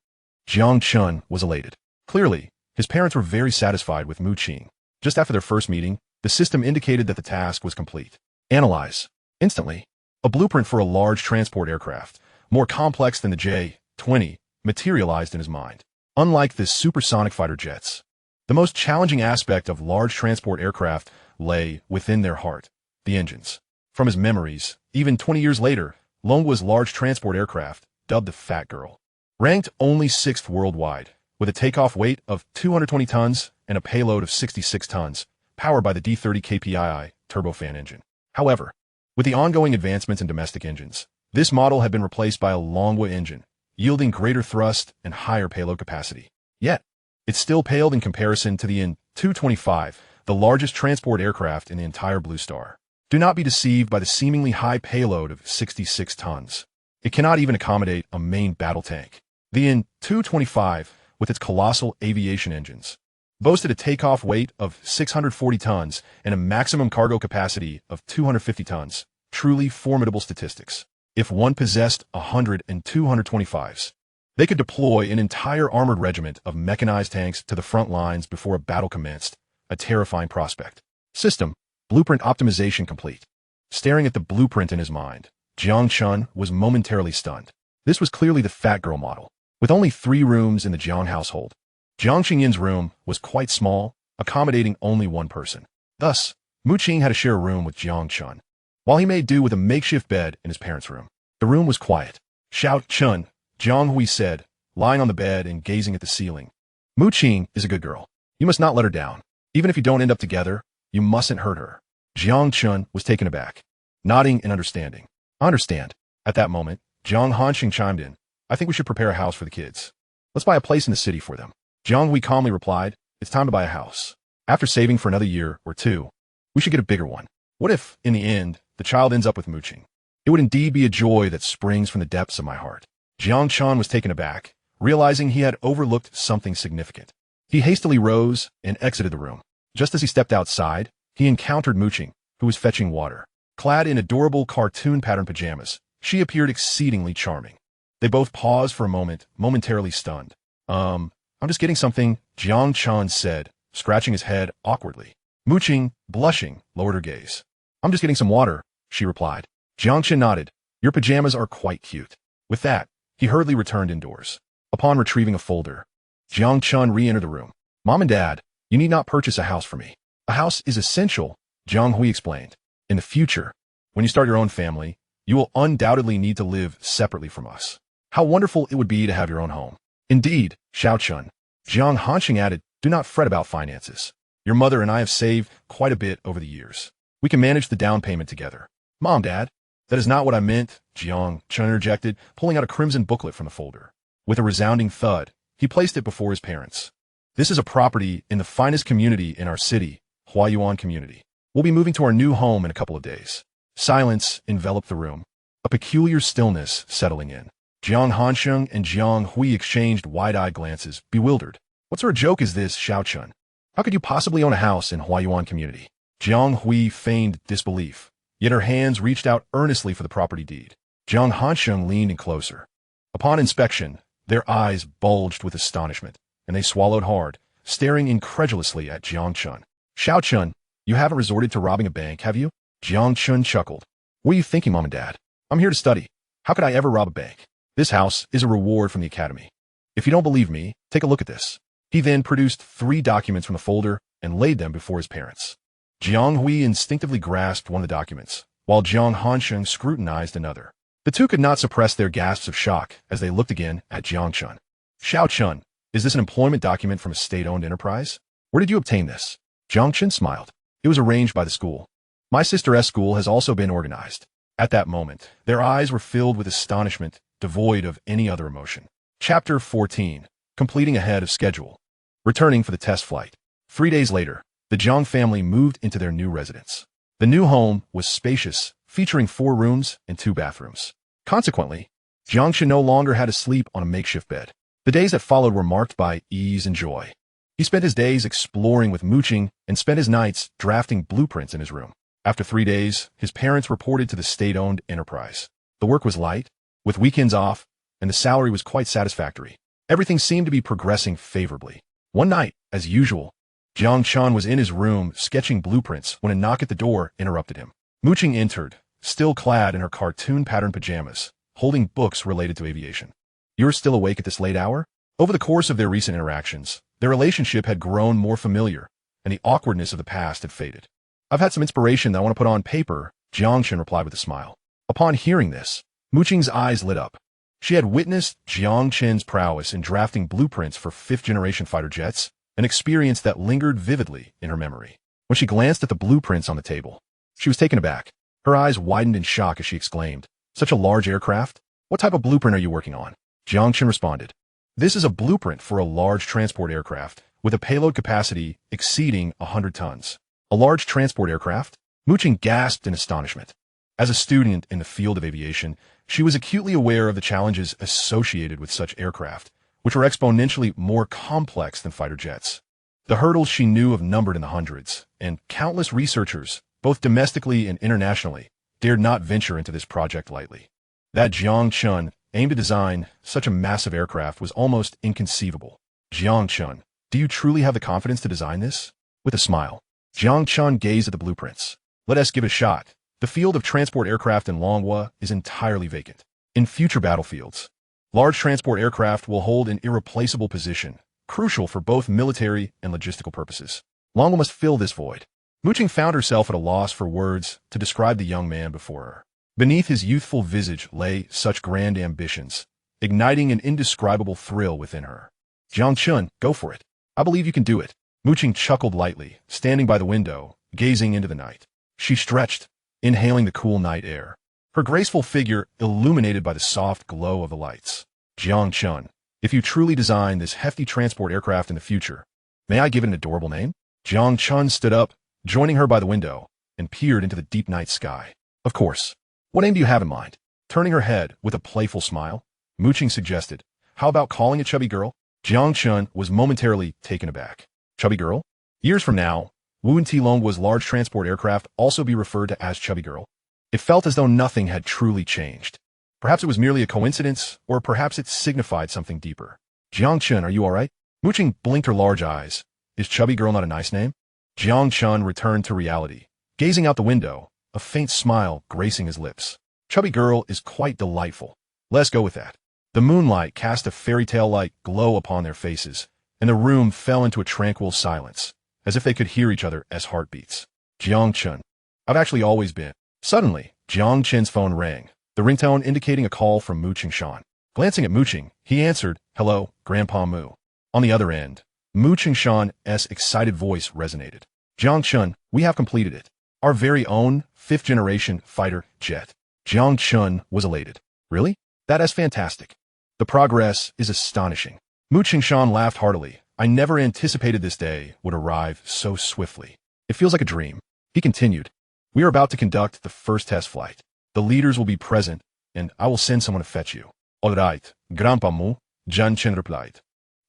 Jiang Chen was elated. Clearly, his parents were very satisfied with Mu Qing. Just after their first meeting, the system indicated that the task was complete. Analyze. Instantly, a blueprint for a large transport aircraft, more complex than the J-20, materialized in his mind. Unlike the supersonic fighter jets, the most challenging aspect of large transport aircraft lay within their heart, the engines. From his memories, even 20 years later, Longwa's large transport aircraft, dubbed the Fat Girl, ranked only 6th worldwide, with a takeoff weight of 220 tons and a payload of 66 tons, powered by the D-30 KPII turbofan engine. However, with the ongoing advancements in domestic engines, this model had been replaced by a Longwa engine, yielding greater thrust and higher payload capacity. Yet, it still paled in comparison to the N-225, the largest transport aircraft in the entire Blue Star. Do not be deceived by the seemingly high payload of 66 tons. It cannot even accommodate a main battle tank. The N-225, with its colossal aviation engines, boasted a takeoff weight of 640 tons and a maximum cargo capacity of 250 tons. Truly formidable statistics. If one possessed 100 and 225s, they could deploy an entire armored regiment of mechanized tanks to the front lines before a battle commenced, a terrifying prospect. System, blueprint optimization complete. Staring at the blueprint in his mind, Jiang Chen was momentarily stunned. This was clearly the Fat Girl model. With only 3 rooms in the Jiang household, Jiang Qingyin's room was quite small, accommodating only one person. Thus, Mu Qing had to share a room with Jiang Chen, while he made do with a makeshift bed in his parents' room. The room was quiet. Xiao Chen, Jiang Hui said, lying on the bed and gazing at the ceiling. Mu Qing is a good girl. You must not let her down. Even if you don't end up together, you mustn't hurt her. Jiang Chen was taken aback, nodding in understanding. I understand. At that moment, Jiang Hanxing chimed in. I think we should prepare a house for the kids. Let's buy a place in the city for them. Jiang Hui calmly replied, it's time to buy a house. After saving for another year or 2, we should get a bigger one. What if, in the end, the child ends up with Mu Qing? It would indeed be a joy that springs from the depths of my heart. Jiang Chen was taken aback, realizing he had overlooked something significant. He hastily rose and exited the room. Just as he stepped outside, he encountered Mu Qing, who was fetching water. Clad in adorable cartoon-patterned pajamas, she appeared exceedingly charming. They both paused for a moment, momentarily stunned. I'm just getting something, Jiang Chen said, scratching his head awkwardly. Mu Qing, blushing, lowered her gaze. I'm just getting some water, she replied. Jiang Chen nodded. Your pajamas are quite cute. With that, he hurriedly returned indoors. Upon retrieving a folder, Jiang Chen re-entered the room. Mom and Dad, you need not purchase a house for me. A house is essential, Jiang Hui explained. In the future, when you start your own family, you will undoubtedly need to live separately from us. How wonderful it would be to have your own home. Indeed, Xiao Chen. Jiang Hanxing added, do not fret about finances. Your mother and I have saved quite a bit over the years. We can manage the down payment together. Mom, Dad, that is not what I meant, Jiang Chen interjected, pulling out a crimson booklet from the folder. With a resounding thud, he placed it before his parents. This is a property in the finest community in our city, Huayuan community. We'll be moving to our new home in a couple of days. Silence enveloped the room, a peculiar stillness settling in. Jiang Hanxing and Jiang Hui exchanged wide-eyed glances, bewildered. What sort of joke is this, Xiao Chen? How could you possibly own a house in Huayuan community? Jiang Hui feigned disbelief, yet her hands reached out earnestly for the property deed. Jiang Hanxing leaned in closer. Upon inspection, their eyes bulged with astonishment, and they swallowed hard, staring incredulously at Jiang Chen. Xiao Chen, you haven't resorted to robbing a bank, have you? Jiang Chen chuckled. What are you thinking, Mom and Dad? I'm here to study. How could I ever rob a bank? This house is a reward from the academy. If you don't believe me, take a look at this. He then produced 3 documents from the folder and laid them before his parents. Jiang Hui instinctively grasped one of the documents, while Jiang Hanxing scrutinized another. The two could not suppress their gasps of shock as they looked again at Jiang Chen. Xiao Chun, is this an employment document from a state-owned enterprise? Where did you obtain this? Jiang Chen smiled. It was arranged by the school. My sister's school has also been organized. At that moment, their eyes were filled with astonishment, devoid of any other emotion. Chapter 14. Completing ahead of schedule. Returning for the test flight. 3 days later, the Jiang family moved into their new residence. The new home was spacious, featuring 4 rooms and 2 bathrooms. Consequently, Jiang Chen no longer had to sleep on a makeshift bed. The days that followed were marked by ease and joy. He spent his days exploring with Muqing and spent his nights drafting blueprints in his room. After 3 days, his parents reported to the state-owned enterprise. The work was light, with weekends off, and the salary was quite satisfactory. Everything seemed to be progressing favorably. One night, as usual, Jiang Chen was in his room sketching blueprints when a knock at the door interrupted him. Muqing entered, still clad in her cartoon-patterned pajamas, holding books related to aviation. You're still awake at this late hour? Over the course of their recent interactions, their relationship had grown more familiar, and the awkwardness of the past had faded. I've had some inspiration that I want to put on paper, Jiang Chen replied with a smile. Upon hearing this, Muqing's eyes lit up. She had witnessed Jiang Chen's prowess in drafting blueprints for 5th-generation fighter jets, an experience that lingered vividly in her memory. When she glanced at the blueprints on the table, she was taken aback. Her eyes widened in shock as she exclaimed, "Such a large aircraft? What type of blueprint are you working on?" Jiang Chen responded, "This is a blueprint for a large transport aircraft, with a payload capacity exceeding 100 tons. A large transport aircraft?" Muqing gasped in astonishment. As a student in the field of aviation, she was acutely aware of the challenges associated with such aircraft, which were exponentially more complex than fighter jets. The hurdles she knew of numbered in the hundreds, and countless researchers, both domestically and internationally, dared not venture into this project lightly. That Jiang Chen aimed to design such a massive aircraft was almost inconceivable. "Jiang Chen, do you truly have the confidence to design this?" With a smile, Jiang Chen gazed at the blueprints. "Let us give it a shot. The field of transport aircraft in Longhua is entirely vacant. In future battlefields, large transport aircraft will hold an irreplaceable position, crucial for both military and logistical purposes. Longhua must fill this void." Muqing found herself at a loss for words to describe the young man before her. Beneath his youthful visage lay such grand ambitions, igniting an indescribable thrill within her. "Jiang Chen, go for it. I believe you can do it." Muqing chuckled lightly, standing by the window, gazing into the night. She stretched, inhaling the cool night air, her graceful figure illuminated by the soft glow of the lights. "Jiang Chen, if you truly design this hefty transport aircraft in the future, may I give it an adorable name?" Jiang Chen stood up, joining her by the window, and peered into the deep night sky. "Of course. What name do you have in mind?" Turning her head with a playful smile, Muqing suggested, "How about calling it Chubby Girl?" Jiang Chen was momentarily taken aback. "Chubby Girl? Years from now, Wu Tilonghua's large transport aircraft also be referred to as Chubby Girl?" It felt as though nothing had truly changed. Perhaps it was merely a coincidence, or perhaps it signified something deeper. "Jiang Chen, are you all right?" Muqing blinked her large eyes. "Is Chubby Girl not a nice name?" Jiang Chen returned to reality, gazing out the window, a faint smile gracing his lips. "Chubby Girl is quite delightful. Let's go with that." The moonlight cast a fairy tale-like glow upon their faces, and the room fell into a tranquil silence, as if they could hear each other as heartbeats. "Jiang Chen, I've actually always been." Suddenly, Jiang Chen's phone rang, the ringtone indicating a call from Muqing Shan. Glancing at Muqing, he answered, "Hello, Grandpa Mu." On the other end, Muqing Shan's excited voice resonated. "Jiang Chen, we have completed it. Our very own 5th-generation fighter jet." Jiang Chen was elated. "Really? That is fantastic. The progress is astonishing." Muqing Shan laughed heartily. "I never anticipated this day would arrive so swiftly. It feels like a dream." He continued, "We are about to conduct the first test flight. The leaders will be present, and I will send someone to fetch you." "All right, Grandpa Mu," Jiang Chen replied.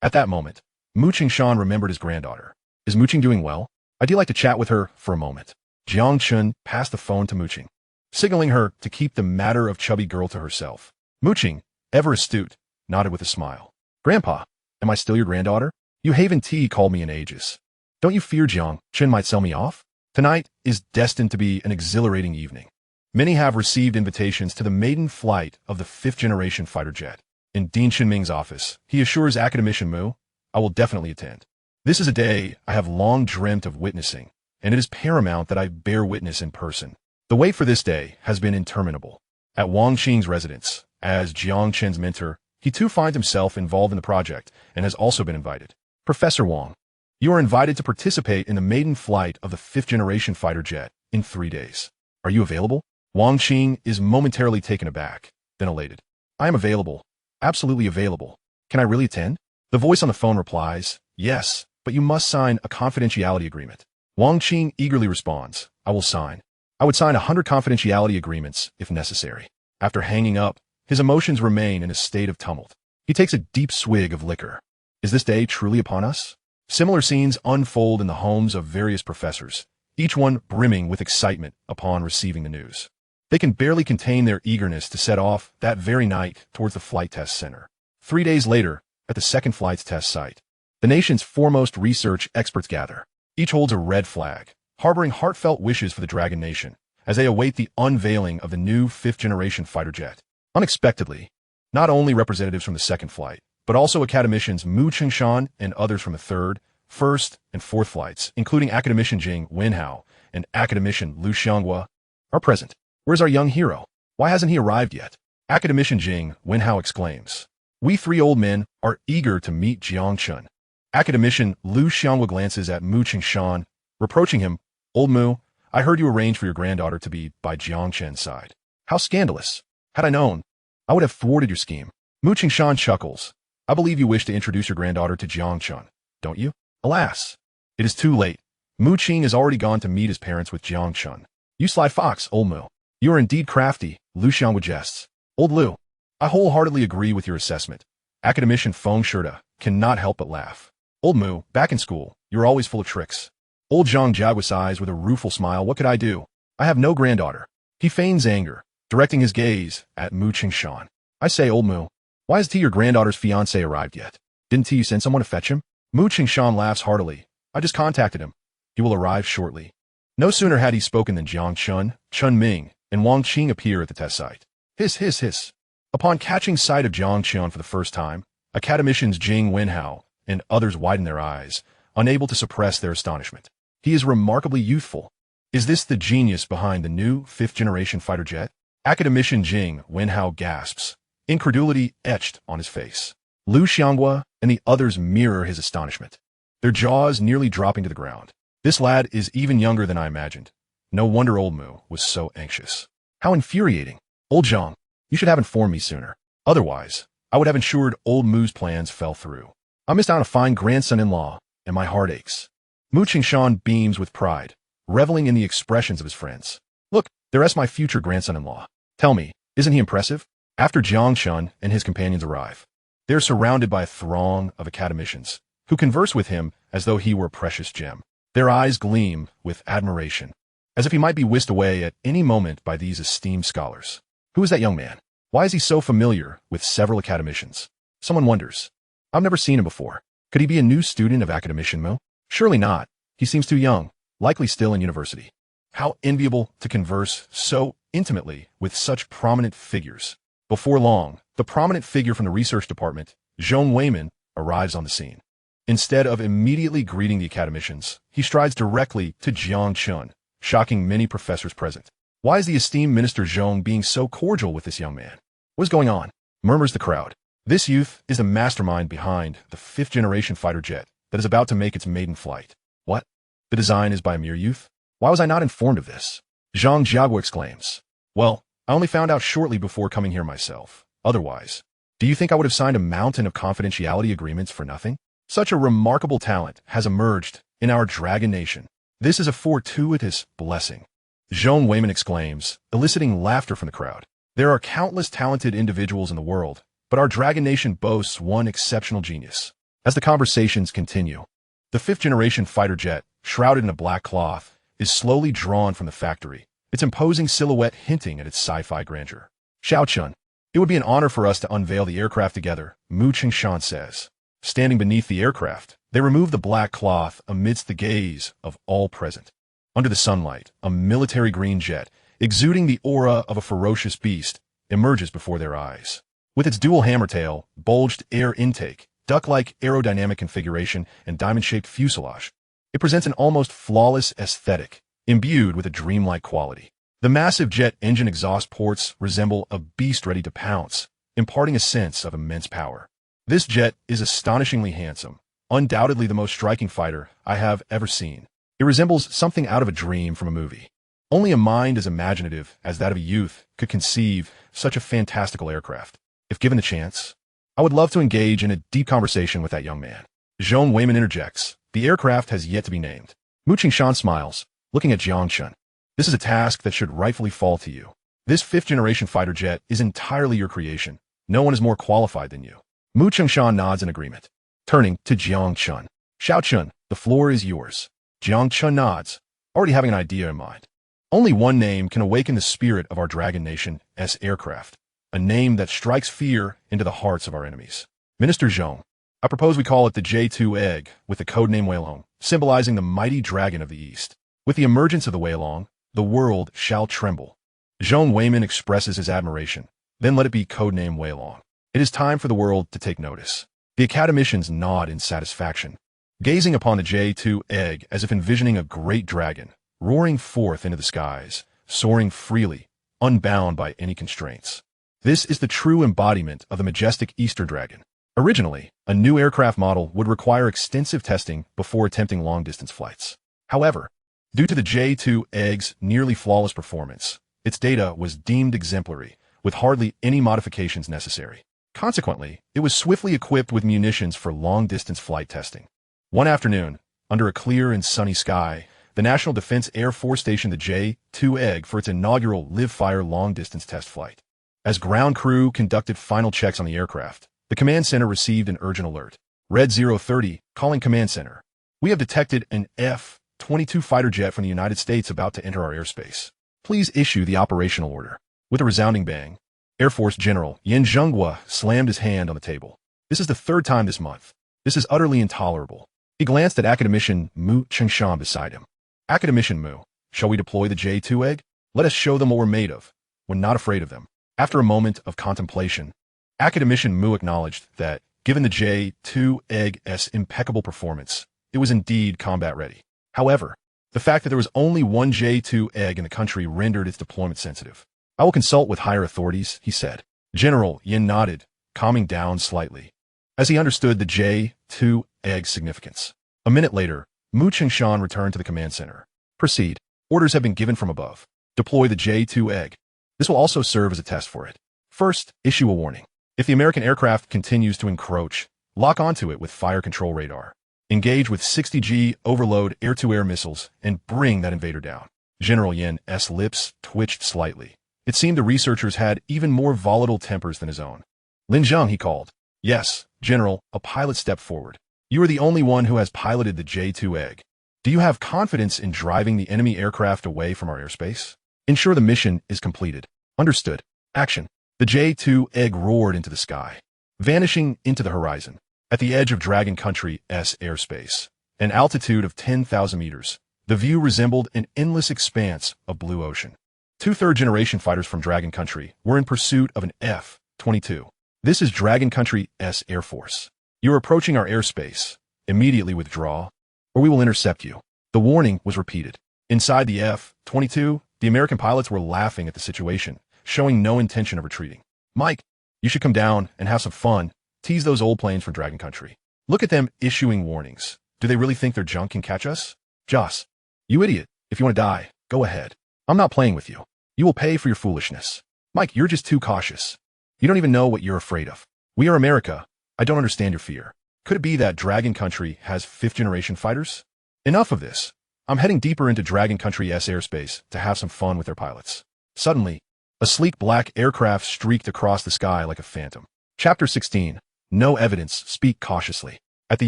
At that moment, Muqing Shan remembered his granddaughter. "Is Muqing doing well? I'd like to chat with her for a moment." Jiang Chen passed the phone to Muqing, signaling her to keep the matter of Chubby Girl to herself. Muqing, ever astute, nodded with a smile. "Grandpa, am I still your granddaughter? You haven't called me in ages. Don't you fear Jiang Chen might sell me off? Tonight is destined to be an exhilarating evening. Many have received invitations to the maiden flight of the 5th-generation fighter jet. In Dean Shinming's office, he assures Academician Mu, I will definitely attend. This is a day I have long dreamt of witnessing, and it is paramount that I bear witness in person. The wait for this day has been interminable. At Wang Qing's residence, as Jiang Chen's mentor, he too finds himself involved in the project and has also been invited. Professor Wang, you are invited to participate in the maiden flight of the fifth-generation fighter jet in 3 days. Are you available? Wang Qing is momentarily taken aback, then elated. I am available. Absolutely available. Can I really attend? The voice on the phone replies, yes, but you must sign a confidentiality agreement. Wang Qing eagerly responds, I will sign. I would sign 100 confidentiality agreements if necessary. After hanging up, his emotions remain in a state of tumult. He takes a deep swig of liquor. Is this day truly upon us? Similar scenes unfold in the homes of various professors, each one brimming with excitement upon receiving the news. They can barely contain their eagerness to set off that very night towards the flight test center. 3 days later, at the second flight's test site, the nation's foremost research experts gather. Each holds a red flag, harboring heartfelt wishes for the Dragon Nation, as they await the unveiling of the new fifth-generation fighter jet. Unexpectedly, not only representatives from the second flight, but also academicians Mu Qingshan and others from the third, first, and fourth flights, including academician Jing Wenhao and academician Lu Xianghua, are present. Where's our young hero? Why hasn't he arrived yet? Academician Jing Wenhao exclaims. We 3 old men are eager to meet Jiang Chen. Academician Lu Xianghua glances at Mu Qingshan, reproaching him, Old Mu, I heard you arranged for your granddaughter to be by Jiang Chen's side. How scandalous. Had I known, I would have thwarted your scheme. Mu Qingshan chuckles. I believe you wish to introduce your granddaughter to Jiang Chen, don't you? Alas, it is too late. Mu Qing has already gone to meet his parents with Jiang Chen. You sly fox, Old Mu. You are indeed crafty, Lu Xianghua jests. Old Lu, I wholeheartedly agree with your assessment. Academician Feng Shida cannot help but laugh. Old Mu, back in school, you're always full of tricks. Old Zhang Jiagua sighs with a rueful smile. What could I do? I have no granddaughter. He feigns anger, directing his gaze at Mu Qingshan. I say, Old Mu, why hasn't your granddaughter's fiancé arrived yet? Didn't you send someone to fetch him? Mu Qingshan laughs heartily. I just contacted him. He will arrive shortly. No sooner had he spoken than Jiang Chen, Chun Ming, and Wang Qing appear at the test site. Hiss, hiss, hiss. Upon catching sight of Jiang Chen for the first time, academicians Jing Wenhao and others widen their eyes, unable to suppress their astonishment. He is remarkably youthful. Is this the genius behind the new fifth-generation fighter jet? Academician Jing Wenhao gasps, incredulity etched on his face. Lu Xianghua and the others mirror his astonishment, their jaws nearly dropping to the ground. This lad is even younger than I imagined. No wonder Old Mu was so anxious. How infuriating. Old Zhang, you should have informed me sooner. Otherwise, I would have ensured Old Mu's plans fell through. I missed out on a fine grandson-in-law, and my heart aches. Mu Qingshan beams with pride, reveling in the expressions of his friends. Look, there's my future grandson-in-law. Tell me, isn't he impressive? After Jiang Chen and his companions arrive, they're surrounded by a throng of academicians, who converse with him as though he were a precious gem. Their eyes gleam with admiration, as if he might be whisked away at any moment by these esteemed scholars. Who is that young man? Why is he so familiar with several academicians? Someone wonders. I've never seen him before. Could he be a new student of academician Mu? Surely not. He seems too young, likely still in university. How enviable to converse so intimately with such prominent figures. Before long, the prominent figure from the research department, Zhong Weiman, arrives on the scene. Instead of immediately greeting the academicians, he strides directly to Jiang Chen, shocking many professors present. Why is the esteemed Minister Zhong being so cordial with this young man? What is going on? Murmurs the crowd. This youth is the mastermind behind the fifth-generation fighter jet that is about to make its maiden flight. What? The design is by a mere youth? Why was I not informed of this? Zhang Jiagua exclaims. Well, I only found out shortly before coming here myself. Otherwise, do you think I would have signed a mountain of confidentiality agreements for nothing? Such a remarkable talent has emerged in our Dragon Nation. This is a fortuitous blessing. Zhong Weiman exclaims, eliciting laughter from the crowd. There are countless talented individuals in the world, but our Dragon Nation boasts one exceptional genius. As the conversations continue, the fifth-generation fighter jet, shrouded in a black cloth, is slowly drawn from the factory, its imposing silhouette hinting at its sci-fi grandeur. Xiao Chun, it would be an honor for us to unveil the aircraft together, Mu Qingshan says. Standing beneath the aircraft, they remove the black cloth amidst the gaze of all present. Under the sunlight, a military green jet, exuding the aura of a ferocious beast, emerges before their eyes. With its dual hammer tail, bulged air intake, duck-like aerodynamic configuration, and diamond-shaped fuselage, it presents an almost flawless aesthetic, imbued with a dreamlike quality. The massive jet engine exhaust ports resemble a beast ready to pounce, imparting a sense of immense power. This jet is astonishingly handsome, undoubtedly the most striking fighter I have ever seen. It resembles something out of a dream from a movie. Only a mind as imaginative as that of a youth could conceive such a fantastical aircraft. If given the chance, I would love to engage in a deep conversation with that young man. Zhong Weiman interjects. The aircraft has yet to be named. Mu Qingshan smiles, looking at Jiang Chen. This is a task that should rightfully fall to you. This fifth-generation fighter jet is entirely your creation. No one is more qualified than you. Mu Qingshan nods in agreement. Turning to Jiang Chen. Xiao Chen, the floor is yours. Jiang Chen nods, already having an idea in mind. Only one name can awaken the spirit of our Dragon Nation's aircraft, a name that strikes fear into the hearts of our enemies. Minister Zhong, I propose we call it the J2 Egg, with the codename Weilong, symbolizing the mighty dragon of the East. With the emergence of the Weilong, the world shall tremble. Zhong Weiman expresses his admiration. Then let it be codename Weilong. It is time for the world to take notice. The academicians nod in satisfaction, gazing upon the J2 Egg as if envisioning a great dragon, roaring forth into the skies, soaring freely, unbound by any constraints. This is the true embodiment of the majestic Easter dragon. Originally, a new aircraft model would require extensive testing before attempting long-distance flights. However, due to the J2 Egg's nearly flawless performance, its data was deemed exemplary, with hardly any modifications necessary. Consequently, it was swiftly equipped with munitions for long-distance flight testing. One afternoon, under a clear and sunny sky, the National Defense Air Force stationed the J2 Egg for its inaugural live-fire long-distance test flight. As ground crew conducted final checks on the aircraft, the command center received an urgent alert. Red 030, calling command center. We have detected an F-22 fighter jet from the United States about to enter our airspace. Please issue the operational order. With a resounding bang, Air Force General Yin Zhenghua slammed his hand on the table. This is the third time this month. This is utterly intolerable. He glanced at academician Mu Qingshan beside him. Academician Mu, shall we deploy the J2 Egg? Let us show them what we're made of. We're not afraid of them. After a moment of contemplation, academician Mu acknowledged that, given the J2 Egg's impeccable performance, it was indeed combat ready. However, the fact that there was only one J2 Egg in the country rendered its deployment sensitive. I will consult with higher authorities, he said. General Yin nodded, calming down slightly, as he understood the J2 Egg's significance. A minute later, Mu Qingshan returned to the command center. Proceed. Orders have been given from above. Deploy the J2 Egg. This will also serve as a test for it. First, issue a warning. If the American aircraft continues to encroach, lock onto it with fire control radar. Engage with 60G overload air-to-air missiles and bring that invader down. General Yin's lips twitched slightly. It seemed the researchers had even more volatile tempers than his own. Lin Zheng, he called. Yes, General, a pilot stepped forward. You are the only one who has piloted the J2 Egg. Do you have confidence in driving the enemy aircraft away from our airspace? Ensure the mission is completed. Understood. Action. The J2 Egg roared into the sky, vanishing into the horizon. At the edge of Dragon Country's airspace, an altitude of 10,000 meters, the view resembled an endless expanse of blue ocean. Two third-generation fighters from Dragon Country were in pursuit of an F-22. This is Dragon Country's Air Force. You are approaching our airspace. Immediately withdraw, or we will intercept you. The warning was repeated. Inside the F-22, the American pilots were laughing at the situation, showing no intention of retreating. Mike, you should come down and have some fun. Tease those old planes from Dragon Country. Look at them issuing warnings. Do they really think their junk can catch us? Joss, you idiot. If you want to die, go ahead. I'm not playing with you. You will pay for your foolishness. Mike, you're just too cautious. You don't even know what you're afraid of. We are America. I don't understand your fear. Could it be that Dragon Country has fifth-generation fighters? Enough of this. I'm heading deeper into Dragon Country's airspace to have some fun with their pilots. Suddenly, a sleek black aircraft streaked across the sky like a phantom. Chapter 16. No evidence. Speak cautiously. At the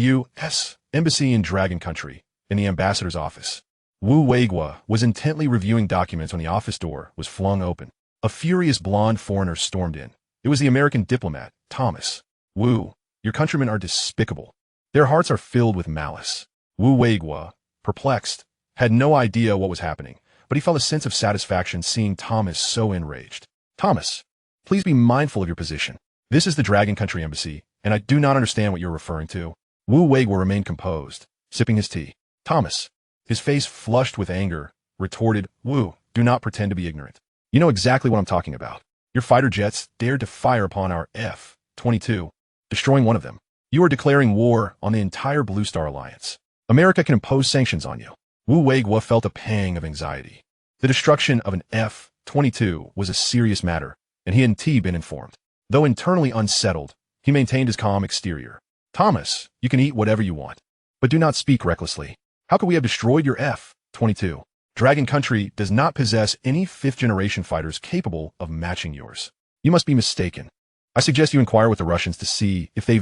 U.S. Embassy in Dragon Country, in the ambassador's office, Wu Weigua was intently reviewing documents when the office door was flung open. A furious blonde foreigner stormed in. It was the American diplomat, Thomas. Wu, your countrymen are despicable. Their hearts are filled with malice. Wu Weigua, perplexed, had no idea what was happening, but he felt a sense of satisfaction seeing Thomas so enraged. Thomas, please be mindful of your position. This is the Dragon Country Embassy, and I do not understand what you're referring to. Wu Weigua remained composed, sipping his tea. Thomas, his face flushed with anger, retorted, Wu, do not pretend to be ignorant. You know exactly what I'm talking about. Your fighter jets dared to fire upon our F-22, destroying one of them. You are declaring war on the entire Blue Star Alliance. America can impose sanctions on you. Wu Weiguo felt a pang of anxiety. The destruction of an F-22 was a serious matter, and he hadn't been informed. Though internally unsettled, he maintained his calm exterior. Thomas, you can eat whatever you want, but do not speak recklessly. How could we have destroyed your F-22? Dragon Country does not possess any fifth-generation fighters capable of matching yours. You must be mistaken. I suggest you inquire with the Russians to see if they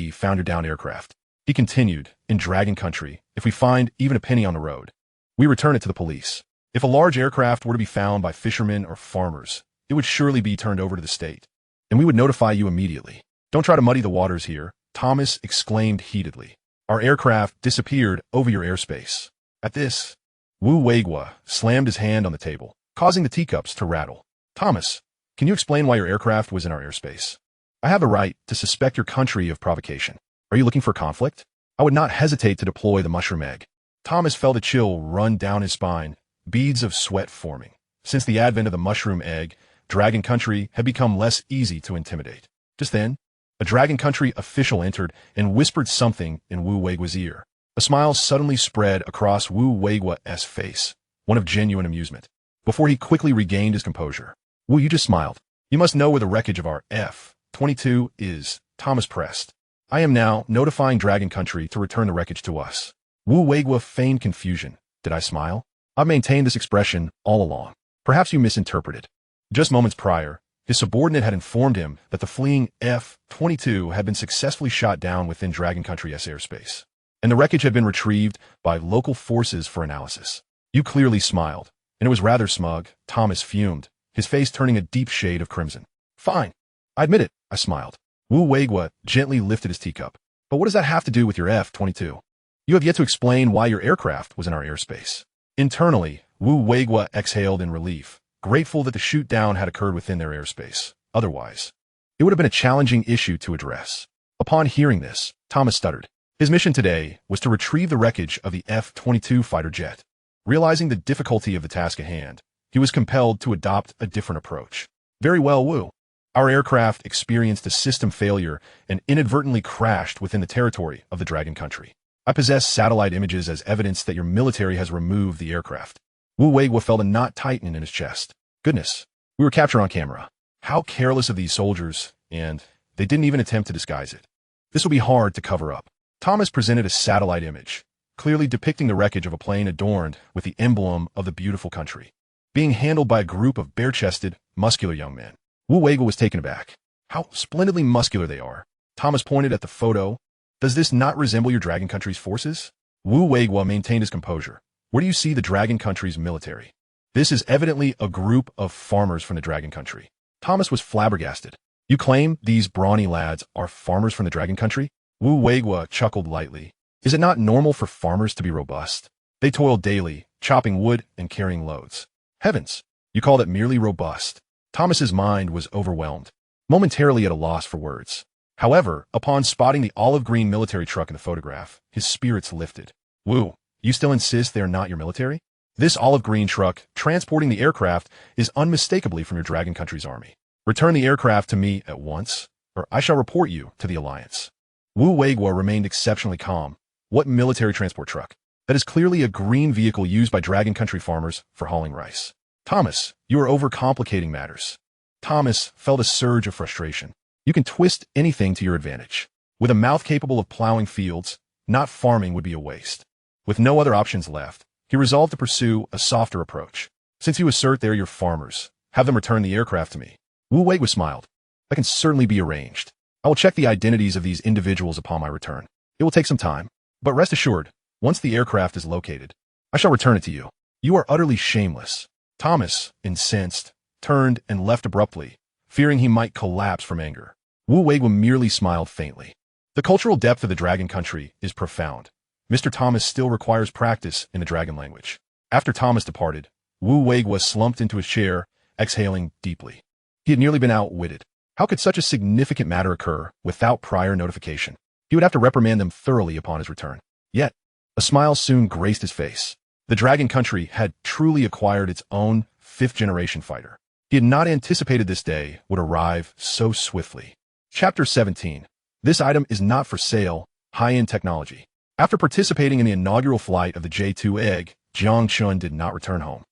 found your downed aircraft. He continued, in Dragon Country, if we find even a penny on the road, we return it to the police. If a large aircraft were to be found by fishermen or farmers, it would surely be turned over to the state, and we would notify you immediately. Don't try to muddy the waters here, Thomas exclaimed heatedly. Our aircraft disappeared over your airspace. At this, Wu Weiguo slammed his hand on the table, causing the teacups to rattle. Thomas, can you explain why your aircraft was in our airspace? I have the right to suspect your country of provocation. Are you looking for conflict? I would not hesitate to deploy the mushroom egg. Thomas felt a chill run down his spine, beads of sweat forming. Since the advent of the mushroom egg, Dragon Country had become less easy to intimidate. Just then, a Dragon Country official entered and whispered something in Wu Weiguo's ear. A smile suddenly spread across Wu Weiguo's face, one of genuine amusement. Before he quickly regained his composure. Wu, you just smiled. You must know where the wreckage of our F-22 is, Thomas pressed. I am now notifying Dragon Country to return the wreckage to us. Wu Weiguo feigned confusion. Did I smile? I've maintained this expression all along. Perhaps you misinterpreted. Just moments prior, his subordinate had informed him that the fleeing F-22 had been successfully shot down within Dragon Country's airspace, and the wreckage had been retrieved by local forces for analysis. You clearly smiled, and it was rather smug. Thomas fumed, his face turning a deep shade of crimson. Fine. I admit it, I smiled. Wu Weiguo gently lifted his teacup. But what does that have to do with your F-22? You have yet to explain why your aircraft was in our airspace. Internally, Wu Weiguo exhaled in relief, grateful that the shoot-down had occurred within their airspace. Otherwise, it would have been a challenging issue to address. Upon hearing this, Thomas stuttered. His mission today was to retrieve the wreckage of the F-22 fighter jet. Realizing the difficulty of the task at hand, he was compelled to adopt a different approach. Very well, Wu. Our aircraft experienced a system failure and inadvertently crashed within the territory of the Dragon Country. I possess satellite images as evidence that your military has removed the aircraft. Wu Weiguo felt a knot tighten in his chest. Goodness, we were captured on camera. How careless of these soldiers, and they didn't even attempt to disguise it. This will be hard to cover up. Thomas presented a satellite image, clearly depicting the wreckage of a plane adorned with the emblem of the beautiful country, being handled by a group of bare-chested, muscular young men. Wu Weiguo was taken aback. How splendidly muscular they are. Thomas pointed at the photo. Does this not resemble your Dragon Country's forces? Wu Weiguo maintained his composure. Where do you see the Dragon Country's military? This is evidently a group of farmers from the Dragon Country. Thomas was flabbergasted. You claim these brawny lads are farmers from the Dragon Country? Wu Weiguo chuckled lightly. Is it not normal for farmers to be robust? They toil daily, chopping wood and carrying loads. Heavens, you call that merely robust? Thomas's mind was overwhelmed, momentarily at a loss for words. However, upon spotting the olive-green military truck in the photograph, his spirits lifted. Wu, you still insist they are not your military? This olive-green truck, transporting the aircraft, is unmistakably from your Dragon Country's army. Return the aircraft to me at once, or I shall report you to the Alliance. Wu Weiguo remained exceptionally calm. What military transport truck? That is clearly a green vehicle used by Dragon Country farmers for hauling rice. Thomas, you are overcomplicating matters. Thomas felt a surge of frustration. You can twist anything to your advantage. With a mouth capable of plowing fields, not farming would be a waste. With no other options left, he resolved to pursue a softer approach. Since you assert they are your farmers, have them return the aircraft to me. Wu Weiguo smiled. That can certainly be arranged. I will check the identities of these individuals upon my return. It will take some time, but rest assured, once the aircraft is located, I shall return it to you. You are utterly shameless. Thomas, incensed, turned and left abruptly, fearing he might collapse from anger. Wu Weiguo merely smiled faintly. The cultural depth of the Dragon Country is profound. Mr. Thomas still requires practice in the Dragon language. After Thomas departed, Wu Weiguo slumped into his chair, exhaling deeply. He had nearly been outwitted. How could such a significant matter occur without prior notification? He would have to reprimand them thoroughly upon his return. Yet, a smile soon graced his face. The Dragon Country had truly acquired its own fifth-generation fighter. He had not anticipated this day would arrive so swiftly. Chapter 17. This item is not for sale, high-end technology. After participating in the inaugural flight of the J-2 Egg, Jiang Chen did not return home.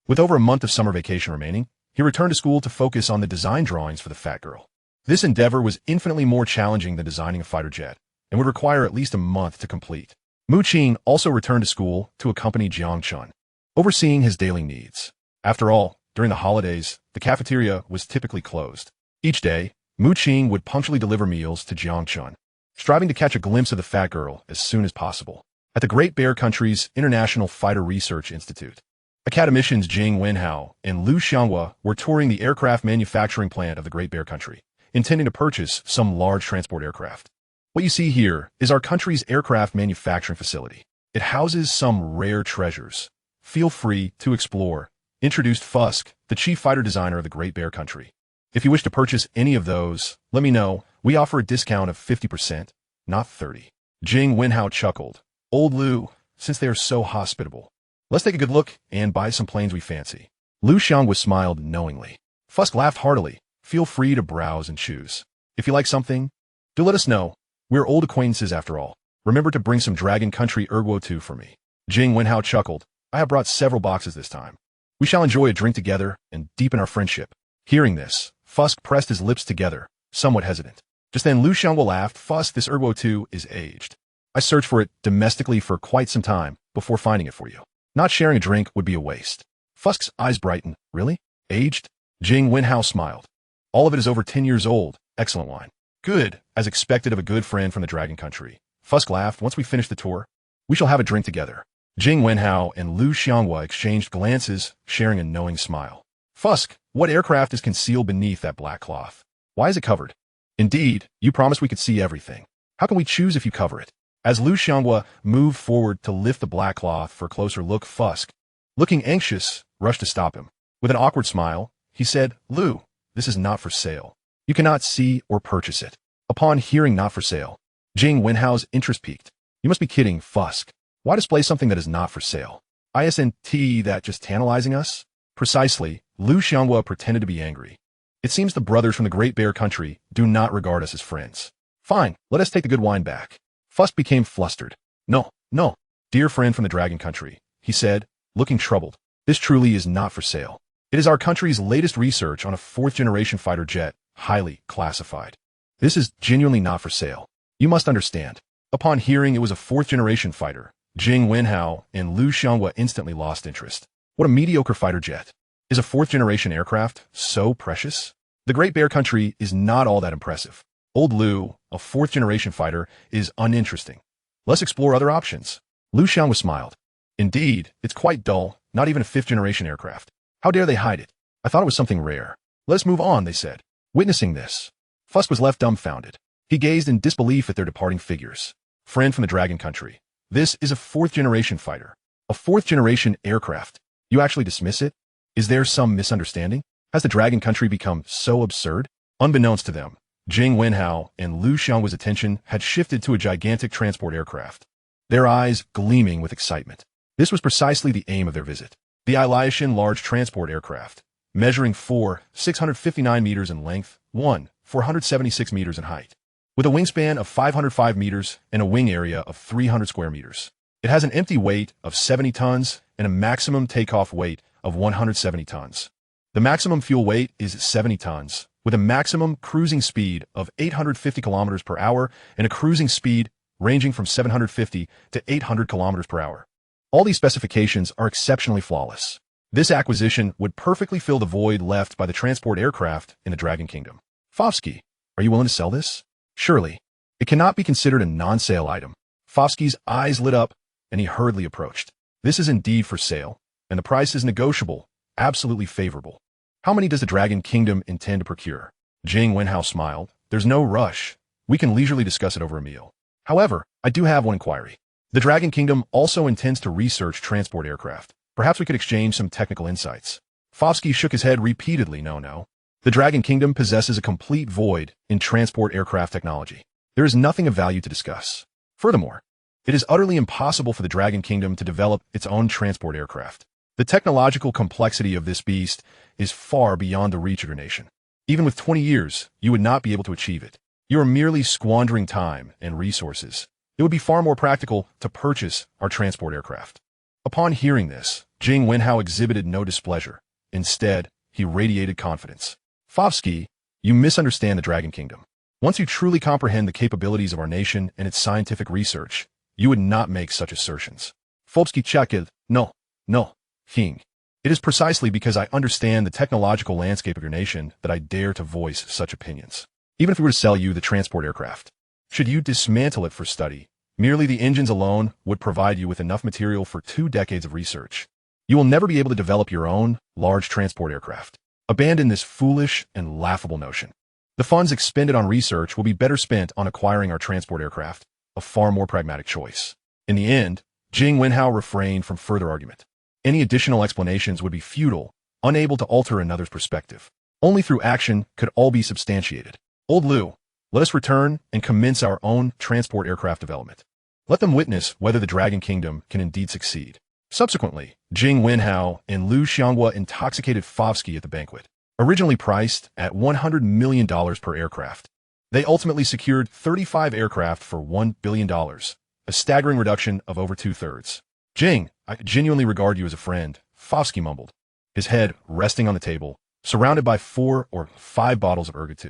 With over a month of summer vacation remaining, he returned to school to focus on the design drawings for the fat girl. This endeavor was infinitely more challenging than designing a fighter jet, and would require at least a month to complete. Mu Qing also returned to school to accompany Jiang Chen, overseeing his daily needs. After all, during the holidays, the cafeteria was typically closed. Each day, Mu Qing would punctually deliver meals to Jiang Chen, striving to catch a glimpse of the fat girl as soon as possible. At the Great Bear Country's International Fighter Research Institute, academicians Jing Wenhao and Liu Xianghua were touring the aircraft manufacturing plant of the Great Bear Country, intending to purchase some large transport aircraft. What you see here is our country's aircraft manufacturing facility. It houses some rare treasures. Feel free to explore, introduced Fusk, the chief fighter designer of the Great Bear Country. If you wish to purchase any of those, let me know. We offer a discount of 50%, not 30%. Jing Wenhao chuckled. Old Liu, since they are so hospitable, let's take a good look and buy some planes we fancy. Liu Xianghua smiled knowingly. Fusk laughed heartily. Feel free to browse and choose. If you like something, do let us know. We're old acquaintances after all. Remember to bring some Dragon Country Erguo too for me. Jing Wenhao chuckled. I have brought several boxes this time. We shall enjoy a drink together and deepen our friendship. Hearing this, Fusk pressed his lips together, somewhat hesitant. Just then Liu Xianghua laughed. Fusk, this Erguo too is aged. I searched for it domestically for quite some time before finding it for you. Not sharing a drink would be a waste. Fusk's eyes brightened. Really? Aged? Jing Wenhao smiled. All of it is over 10 years old. Excellent wine. Good, as expected of a good friend from the Dragon Country. Fusk laughed. Once we finish the tour, we shall have a drink together. Jing Wenhao and Liu Xianghua exchanged glances, sharing a knowing smile. Fusk, what aircraft is concealed beneath that black cloth? Why is it covered? Indeed, you promised we could see everything. How can we choose if you cover it? As Liu Xianghua moved forward to lift the black cloth for a closer look, Fusk, looking anxious, rushed to stop him. With an awkward smile, he said, Liu, this is not for sale. You cannot see or purchase it. Upon hearing not for sale, Jing Wenhao's interest peaked. You must be kidding, Fusk. Why display something that is not for sale? Isn't that just tantalizing us? Precisely, Liu Xianghua pretended to be angry. It seems the brothers from the Great Bear Country do not regard us as friends. Fine, let us take the good wine back. Fusk became flustered. No, dear friend from the Dragon Country, he said, looking troubled. This truly is not for sale. It is our country's latest research on a fourth-generation fighter jet, highly classified. This is genuinely not for sale. You must understand. Upon hearing it was a fourth-generation fighter, Jing Wenhao and Liu Xianghua instantly lost interest. What a mediocre fighter jet. Is a fourth-generation aircraft so precious? The Great Bear Country is not all that impressive. Old Liu, a fourth-generation fighter, is uninteresting. Let's explore other options. Liu Xianghua smiled. Indeed, it's quite dull, not even a fifth-generation aircraft. How dare they hide it? I thought it was something rare. Let's move on, they said. Witnessing this, Fusk was left dumbfounded. He gazed in disbelief at their departing figures. Friend from the Dragon Country, this is a fourth-generation fighter. A fourth-generation aircraft. You actually dismiss it? Is there some misunderstanding? Has the Dragon Country become so absurd? Unbeknownst to them, Jing Wenhao and Liu Xianghua's attention had shifted to a gigantic transport aircraft, their eyes gleaming with excitement. This was precisely the aim of their visit. The Iliashan large transport aircraft, measuring 659 meters in length, 476 meters in height, with a wingspan of 505 meters and a wing area of 300 square meters. It has an empty weight of 70 tons and a maximum takeoff weight of 170 tons. The maximum fuel weight is 70 tons, with a maximum cruising speed of 850 kilometers per hour and a cruising speed ranging from 750 to 800 kilometers per hour. All these specifications are exceptionally flawless. This acquisition would perfectly fill the void left by the transport aircraft in the Dragon Kingdom. Fofsky, are you willing to sell this? Surely. It cannot be considered a non-sale item. Fofsky's eyes lit up, and he hurriedly approached. This is indeed for sale, and the price is negotiable, absolutely favorable. How many does the Dragon Kingdom intend to procure? Jing Wenhao smiled. There's no rush. We can leisurely discuss it over a meal. However, I do have one inquiry. The Dragon Kingdom also intends to research transport aircraft. Perhaps we could exchange some technical insights. Fofsky shook his head repeatedly. No. The Dragon Kingdom possesses a complete void in transport aircraft technology. There is nothing of value to discuss. Furthermore, it is utterly impossible for the Dragon Kingdom to develop its own transport aircraft. The technological complexity of this beast is far beyond the reach of your nation. Even with 20 years, you would not be able to achieve it. You are merely squandering time and resources. It would be far more practical to purchase our transport aircraft. Upon hearing this, Jiang Wenhao exhibited no displeasure. Instead, he radiated confidence. Fovsky, you misunderstand the Dragon Kingdom. Once you truly comprehend the capabilities of our nation and its scientific research, you would not make such assertions. Fovsky Chakil, no, King. It is precisely because I understand the technological landscape of your nation that I dare to voice such opinions. Even if we were to sell you the transport aircraft, should you dismantle it for study, merely the engines alone would provide you with enough material for 2 decades of research. You will never be able to develop your own large transport aircraft. Abandon this foolish and laughable notion. The funds expended on research will be better spent on acquiring our transport aircraft, a far more pragmatic choice. In the end, Jiang Wenhao refrained from further argument. Any additional explanations would be futile, unable to alter another's perspective. Only through action could all be substantiated. Old Liu, let us return and commence our own transport aircraft development. Let them witness whether the Dragon Kingdom can indeed succeed. Subsequently, Jiang Wenhao and Liu Xianghua intoxicated Fovsky at the banquet. Originally priced at $100 million per aircraft, they ultimately secured 35 aircraft for $1 billion, a staggering reduction of over 2/3. Jing, I genuinely regard you as a friend, Fovsky mumbled, his head resting on the table, surrounded by 4 or 5 bottles of Ergot.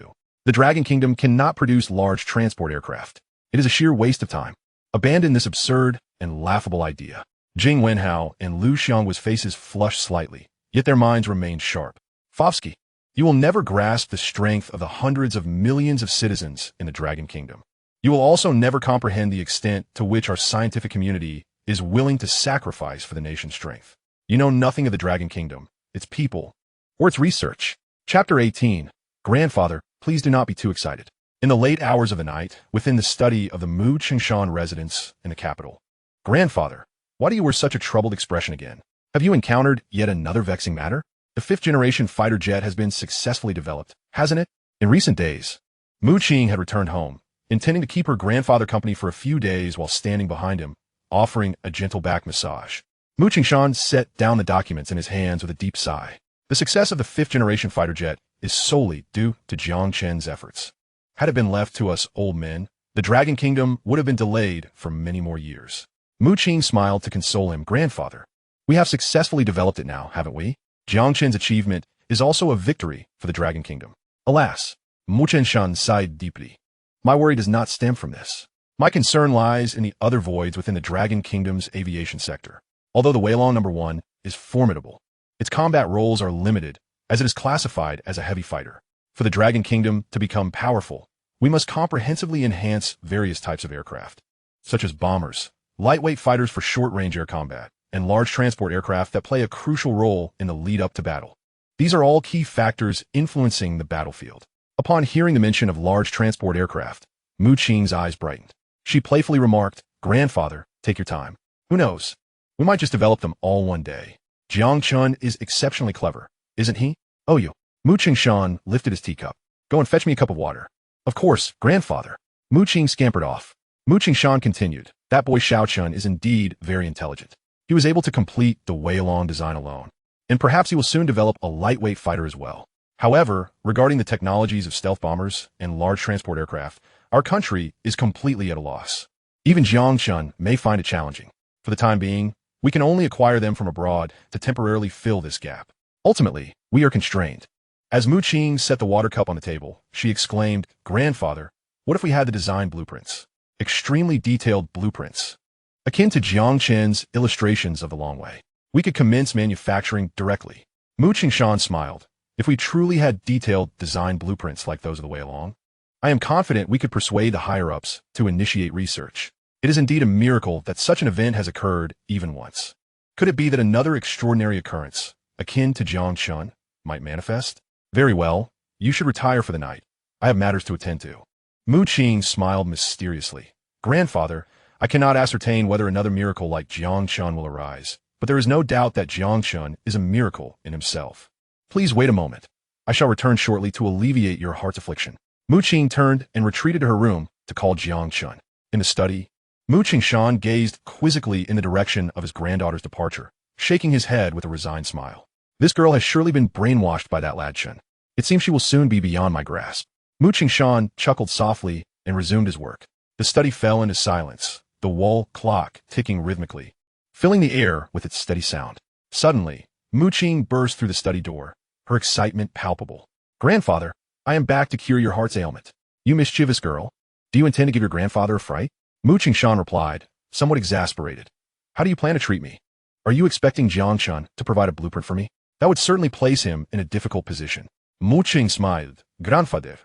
The Dragon Kingdom cannot produce large transport aircraft. It is a sheer waste of time. Abandon this absurd and laughable idea. Jiang Wenhao and Liu Xianghua's faces flushed slightly, yet their minds remained sharp. Fovsky, you will never grasp the strength of the hundreds of millions of citizens in the Dragon Kingdom. You will also never comprehend the extent to which our scientific community is willing to sacrifice for the nation's strength. You know nothing of the Dragon Kingdom, its people, or its research. Chapter 18. Grandfather, please do not be too excited. In the late hours of the night, within the study of the Mu Qingshan residence in the capital. Grandfather, why do you wear such a troubled expression again? Have you encountered yet another vexing matter? The 5th-generation fighter jet has been successfully developed, hasn't it? In recent days, Mu Qing had returned home, intending to keep her grandfather company for a few days while standing behind him, offering a gentle back massage. Mu Qingshan set down the documents in his hands with a deep sigh. The success of the 5th-generation fighter jet is solely due to Jiang Chen's efforts. Had it been left to us old men, the Dragon Kingdom would have been delayed for many more years. Mu Qing smiled to console him. Grandfather, we have successfully developed it now, haven't we? Jiang Chen's achievement is also a victory for the Dragon Kingdom. Alas, Mu Qingshan sighed deeply. My worry does not stem from this. My concern lies in the other voids within the Dragon Kingdom's aviation sector. Although the Weilong No. 1 is formidable, its combat roles are limited as it is classified as a heavy fighter. For the Dragon Kingdom to become powerful, we must comprehensively enhance various types of aircraft, such as bombers, lightweight fighters for short-range air combat, and large transport aircraft that play a crucial role in the lead-up to battle. These are all key factors influencing the battlefield. Upon hearing the mention of large transport aircraft, Mu Qing's eyes brightened. She playfully remarked, Grandfather, take your time. Who knows? We might just develop them all one day. Jiang Chen is exceptionally clever, isn't he? Oh, you. Mu Qingshan lifted his teacup. Go and fetch me a cup of water. Of course, Grandfather. Mu Qing scampered off. Mu Qingshan continued, that boy Xiao Chun is indeed very intelligent. He was able to complete the Weilong design alone, and perhaps he will soon develop a lightweight fighter as well. However, regarding the technologies of stealth bombers and large transport aircraft, our country is completely at a loss. Even Jiang Chen may find it challenging. For the time being, we can only acquire them from abroad to temporarily fill this gap. Ultimately, we are constrained. As Mu Qing set the water cup on the table, she exclaimed, Grandfather, what if we had the design blueprints? Extremely detailed blueprints, akin to Jiang Chen's illustrations of the long way. We could commence manufacturing directly. Mu Qingshan smiled. If we truly had detailed design blueprints like those of the Weilong, I am confident we could persuade the higher-ups to initiate research. It is indeed a miracle that such an event has occurred even once. Could it be that another extraordinary occurrence, akin to Jiang Chen, might manifest? Very well, you should retire for the night. I have matters to attend to. Mu Qing smiled mysteriously. Grandfather, I cannot ascertain whether another miracle like Jiang Chen will arise, but there is no doubt that Jiang Chen is a miracle in himself. Please wait a moment. I shall return shortly to alleviate your heart's affliction. Mu Qing turned and retreated to her room to call Jiang Chen. In the study, Mu Qingshan gazed quizzically in the direction of his granddaughter's departure. shaking his head with a resigned smile. This girl has surely been brainwashed by that lad Chen. It seems she will soon be beyond my grasp. Mu Qingshan chuckled softly and resumed his work. The study fell into silence, the wall clock ticking rhythmically, filling the air with its steady sound. Suddenly, Mu Qing burst through the study door, her excitement palpable. "Grandfather, I am back to cure your heart's ailment. You mischievous girl. Do you intend to give your grandfather a fright?" Mu Qingshan replied, somewhat exasperated. "How do you plan to treat me? Are you expecting Jiang Chen to provide a blueprint for me? That would certainly place him in a difficult position." Mu Qing smiled. "Grandfather,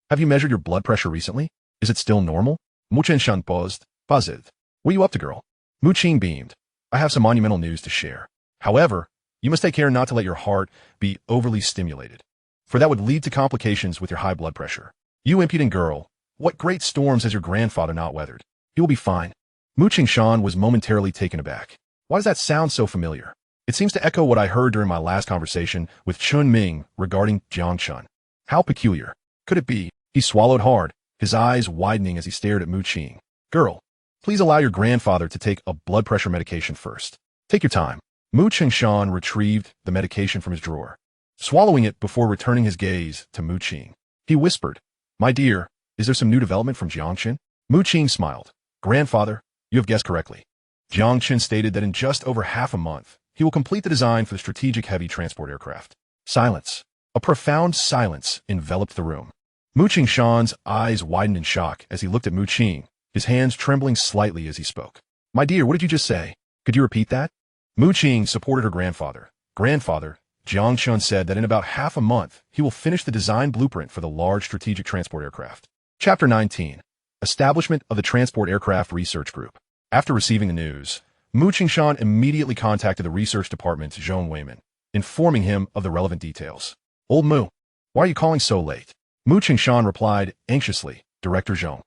have you measured your blood pressure recently? Is it still normal?" Mu Qingshan paused, puzzled. "What are you up to, girl?" Mu Qing beamed. "I have some monumental news to share. However, you must take care not to let your heart be overly stimulated, for that would lead to complications with your high blood pressure. You impudent girl, what great storms has your grandfather not weathered? He will be fine." Mu Qingshan was momentarily taken aback. Why does that sound so familiar? It seems to echo what I heard during my last conversation with Chun Ming regarding Jiang Chen. How peculiar. Could it be? He swallowed hard, his eyes widening as he stared at Mu Qing. "Girl, please allow your grandfather to take a blood pressure medication first. Take your time." Mu Qingshan retrieved the medication from his drawer, swallowing it before returning his gaze to Mu Qing. He whispered, "My dear, is there some new development from Jiang Chen?" Mu Qing smiled. "Grandfather, you have guessed correctly. Jiang Chen stated that in just over half a month, he will complete the design for the strategic heavy transport aircraft." Silence. A profound silence enveloped the room. Mu Qingshan's eyes widened in shock as he looked at Mu Qing, his hands trembling slightly as he spoke. "My dear, what did you just say? Could you repeat that?" Mu Qing supported her grandfather. "Grandfather, Jiang Chen said that in about half a month, he will finish the design blueprint for the large strategic transport aircraft." Chapter 19. Establishment of the Transport Aircraft Research Group. After receiving the news, Mu Qingshan immediately contacted the research department's Zhong Weiman, informing him of the relevant details. "Old Mu, why are you calling so late?" Mu Qingshan replied anxiously, "Director Zhong,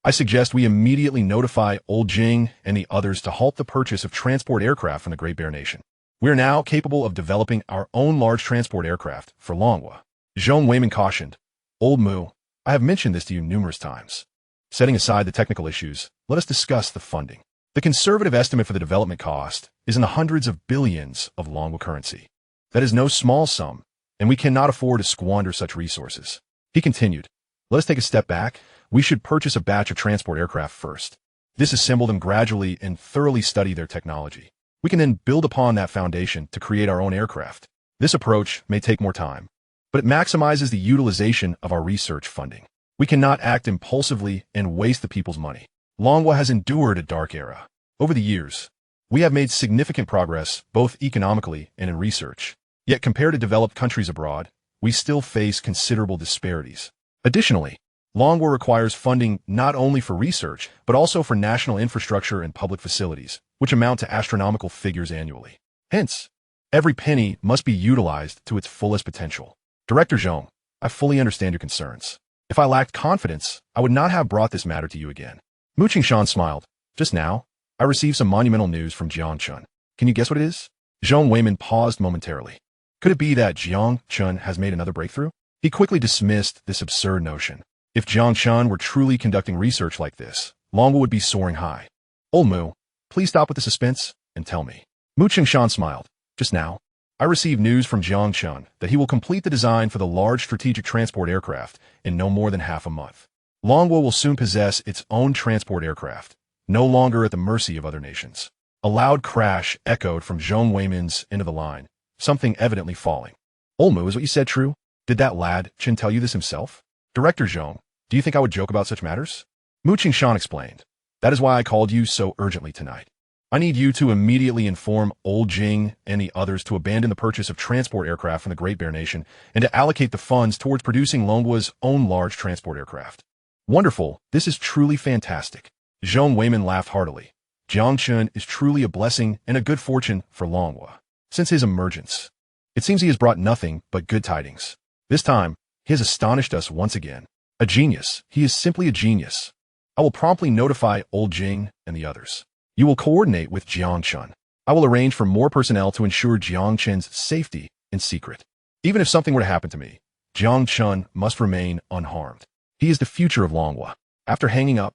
I suggest we immediately notify Old Jing and the others to halt the purchase of transport aircraft from the Great Bear Nation. We are now capable of developing our own large transport aircraft for Longhua." Zhong Weiman cautioned, "Old Mu, I have mentioned this to you numerous times. Setting aside the technical issues, let us discuss the funding. The conservative estimate for the development cost is in the hundreds of billions of Longhua currency. That is no small sum, and we cannot afford to squander such resources." He continued, "Let us take a step back. We should purchase a batch of transport aircraft first, disassemble them gradually and thoroughly study their technology. We can then build upon that foundation to create our own aircraft. This approach may take more time, but it maximizes the utilization of our research funding. We cannot act impulsively and waste the people's money. Longhua has endured a dark era. Over the years, we have made significant progress both economically and in research. Yet compared to developed countries abroad, we still face considerable disparities. Additionally, Longhua requires funding not only for research, but also for national infrastructure and public facilities, which amount to astronomical figures annually. Hence, every penny must be utilized to its fullest potential. Director Zhong, I fully understand your concerns. If I lacked confidence, I would not have brought this matter to you again." Mu Qingshan smiled. "Just now, I received some monumental news from Jiang Chen. Can you guess what it is?" Zhong Weiman paused momentarily. Could it be that Jiang Chen has made another breakthrough? He quickly dismissed this absurd notion. If Jiang Chen were truly conducting research like this, Longhua would be soaring high. "Old Mu, please stop with the suspense and tell me." Mu Qingshan smiled. "Just now, I received news from Jiang Chen that he will complete the design for the large strategic transport aircraft in no more than half a month. Longhua will soon possess its own transport aircraft, no longer at the mercy of other nations." A loud crash echoed from Zhong Weiman's end of the line, something evidently falling. "Old Mu, is what you said true? Did that lad Chen tell you this himself?" "Director Zhong, do you think I would joke about such matters?" Mu Qingshan explained. "That is why I called you so urgently tonight. I need you to immediately inform Old Jing and the others to abandon the purchase of transport aircraft from the Great Bear Nation and to allocate the funds towards producing Longhua's own large transport aircraft." "Wonderful, this is truly fantastic." Zhong Weiman laughed heartily. "Jiang Chen is truly a blessing and a good fortune for Longhua. Since his emergence, it seems he has brought nothing but good tidings. This time, he has astonished us once again. A genius. He is simply a genius. I will promptly notify Old Jing and the others. You will coordinate with Jiang Chen. I will arrange for more personnel to ensure Jiang Chen's safety in secret. Even if something were to happen to me, Jiang Chen must remain unharmed. He is the future of Longhua." After hanging up,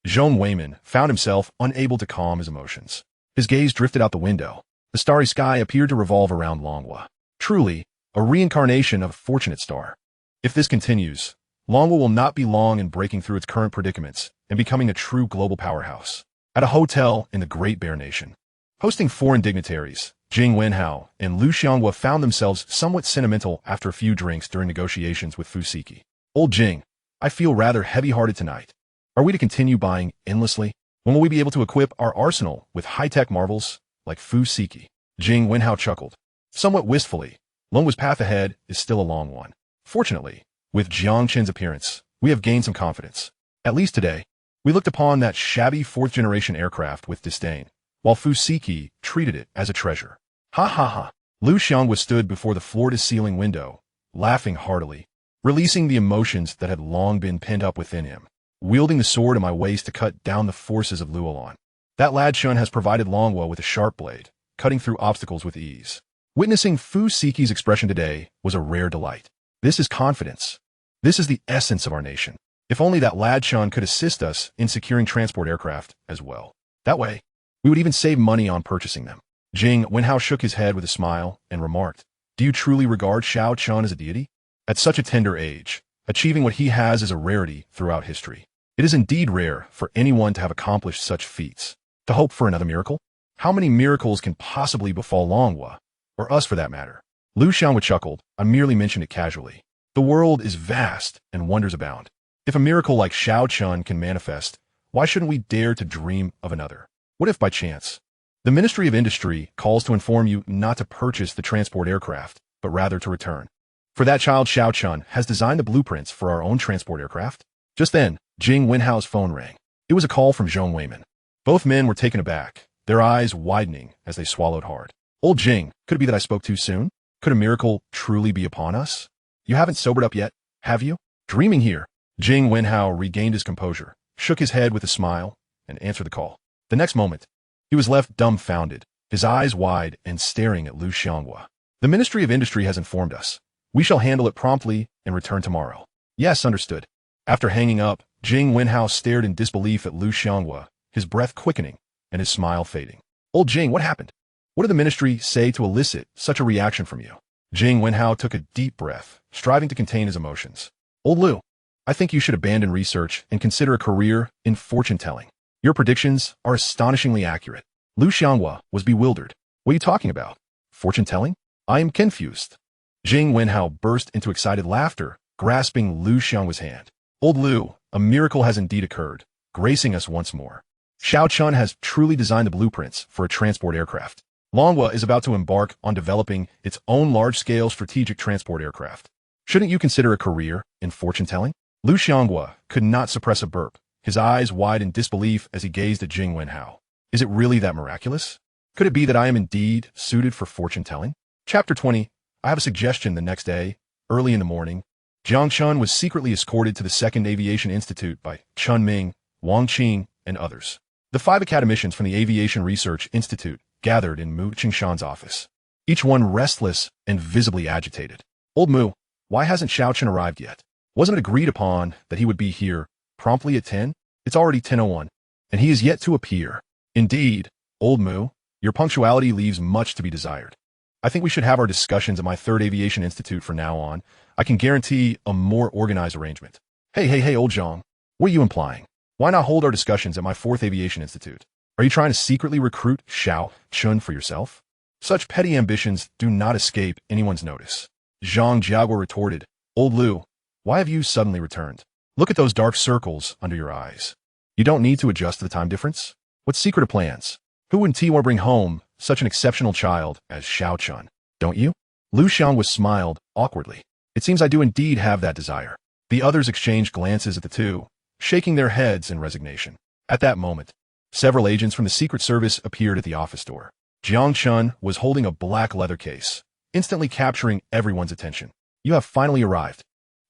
Zhong Weiman found himself unable to calm his emotions. His gaze drifted out the window, The starry sky appeared to revolve around Longhua. Truly, a reincarnation of a fortunate star. If this continues, Longhua will not be long in breaking through its current predicaments and becoming a true global powerhouse. At a hotel in the Great Bear Nation, hosting foreign dignitaries, Jing Wenhao and Liu Xianghua found themselves somewhat sentimental after a few drinks during negotiations with Fusiki. Old Jing, I feel rather heavy-hearted tonight. Are we to continue buying endlessly? When will we be able to equip our arsenal with high-tech marvels like Fusiki? Jing Wenhao chuckled, somewhat wistfully. Longhua's path ahead is still a long one. Fortunately, with Jiang Chen's appearance, we have gained some confidence. At least today, we looked upon that shabby fourth-generation aircraft with disdain, while Fusiki treated it as a treasure. Ha ha ha. Liu Xianghua stood before the floor-to-ceiling window, laughing heartily, releasing the emotions that had long been pent up within him, wielding the sword at my waist to cut down the forces of Luolan. That lad Shun has provided Longhua with a sharp blade, cutting through obstacles with ease. Witnessing Fusiki's expression today was a rare delight. This is confidence. This is the essence of our nation. If only that lad Shun could assist us in securing transport aircraft as well. That way, we would even save money on purchasing them. Jing Wenhao shook his head with a smile and remarked, Do you truly regard Xiao Chun as a deity? At such a tender age, achieving what he has is a rarity throughout history. It is indeed rare for anyone to have accomplished such feats. To hope for another miracle? How many miracles can possibly befall Longhua, or us for that matter? Liu Xianghua chuckled. I merely mentioned it casually. The world is vast and wonders abound. If a miracle like Xiao Chun can manifest, why shouldn't we dare to dream of another? What if by chance, the Ministry of Industry calls to inform you not to purchase the transport aircraft, but rather to return? For that child Xiao Chun has designed the blueprints for our own transport aircraft. Just then, Jing Wenhao's phone rang. It was a call from Zhong Weiman. Both men were taken aback, their eyes widening as they swallowed hard. Old Jing, could it be that I spoke too soon? Could a miracle truly be upon us? You haven't sobered up yet, have you? Dreaming here. Jing Wenhao regained his composure, shook his head with a smile, and answered the call. The next moment, he was left dumbfounded, his eyes wide and staring at Liu Xianghua. The Ministry of Industry has informed us. We shall handle it promptly and return tomorrow. Yes, understood. After hanging up, Jing Wenhao stared in disbelief at Liu Xianghua, his breath quickening and his smile fading. Old Jing, what happened? What did the ministry say to elicit such a reaction from you? Jing Wenhao took a deep breath, striving to contain his emotions. Old Liu, I think you should abandon research and consider a career in fortune-telling. Your predictions are astonishingly accurate. Liu Xianghua was bewildered. What are you talking about? Fortune-telling? I am confused. Jing Wenhao burst into excited laughter, grasping Liu Xianghua's hand. Old Liu, a miracle has indeed occurred, gracing us once more. Xiao Chun has truly designed the blueprints for a transport aircraft. Longhua is about to embark on developing its own large-scale strategic transport aircraft. Shouldn't you consider a career in fortune-telling? Liu Xianghua could not suppress a burp, his eyes wide in disbelief as he gazed at Jing Wenhao. Is it really that miraculous? Could it be that I am indeed suited for fortune-telling? Chapter 20. I have a suggestion. The next day, early in the morning, Jiang Chen was secretly escorted to the Second Aviation Institute by Chun Ming, Wang Qing, and others. The 5 academicians from the Aviation Research Institute gathered in Mu Qingshan's office, each one restless and visibly agitated. Old Mu, why hasn't Xiao Chen arrived yet? Wasn't it agreed upon that he would be here promptly at 10? It's already 10:01, and he is yet to appear. Indeed, Old Mu, your punctuality leaves much to be desired. I think we should have our discussions at my 3rd Aviation Institute from now on. I can guarantee a more organized arrangement. Hey, old Zhang, what are you implying? Why not hold our discussions at my 4th Aviation Institute? Are you trying to secretly recruit Xiao Chun for yourself? Such petty ambitions do not escape anyone's notice. Zhang Jiagua retorted, Old Liu, why have you suddenly returned? Look at those dark circles under your eyes. You don't need to adjust to the time difference? What secretive plans? Who would Tiwa bring home such an exceptional child as Xiao Chun? Don't you? Liu Xianghua smiled awkwardly. It seems I do indeed have that desire. The others exchanged glances at the two, shaking their heads in resignation. At that moment, several agents from the Secret Service appeared at the office door. Jiang Chen was holding a black leather case, instantly capturing everyone's attention. You have finally arrived.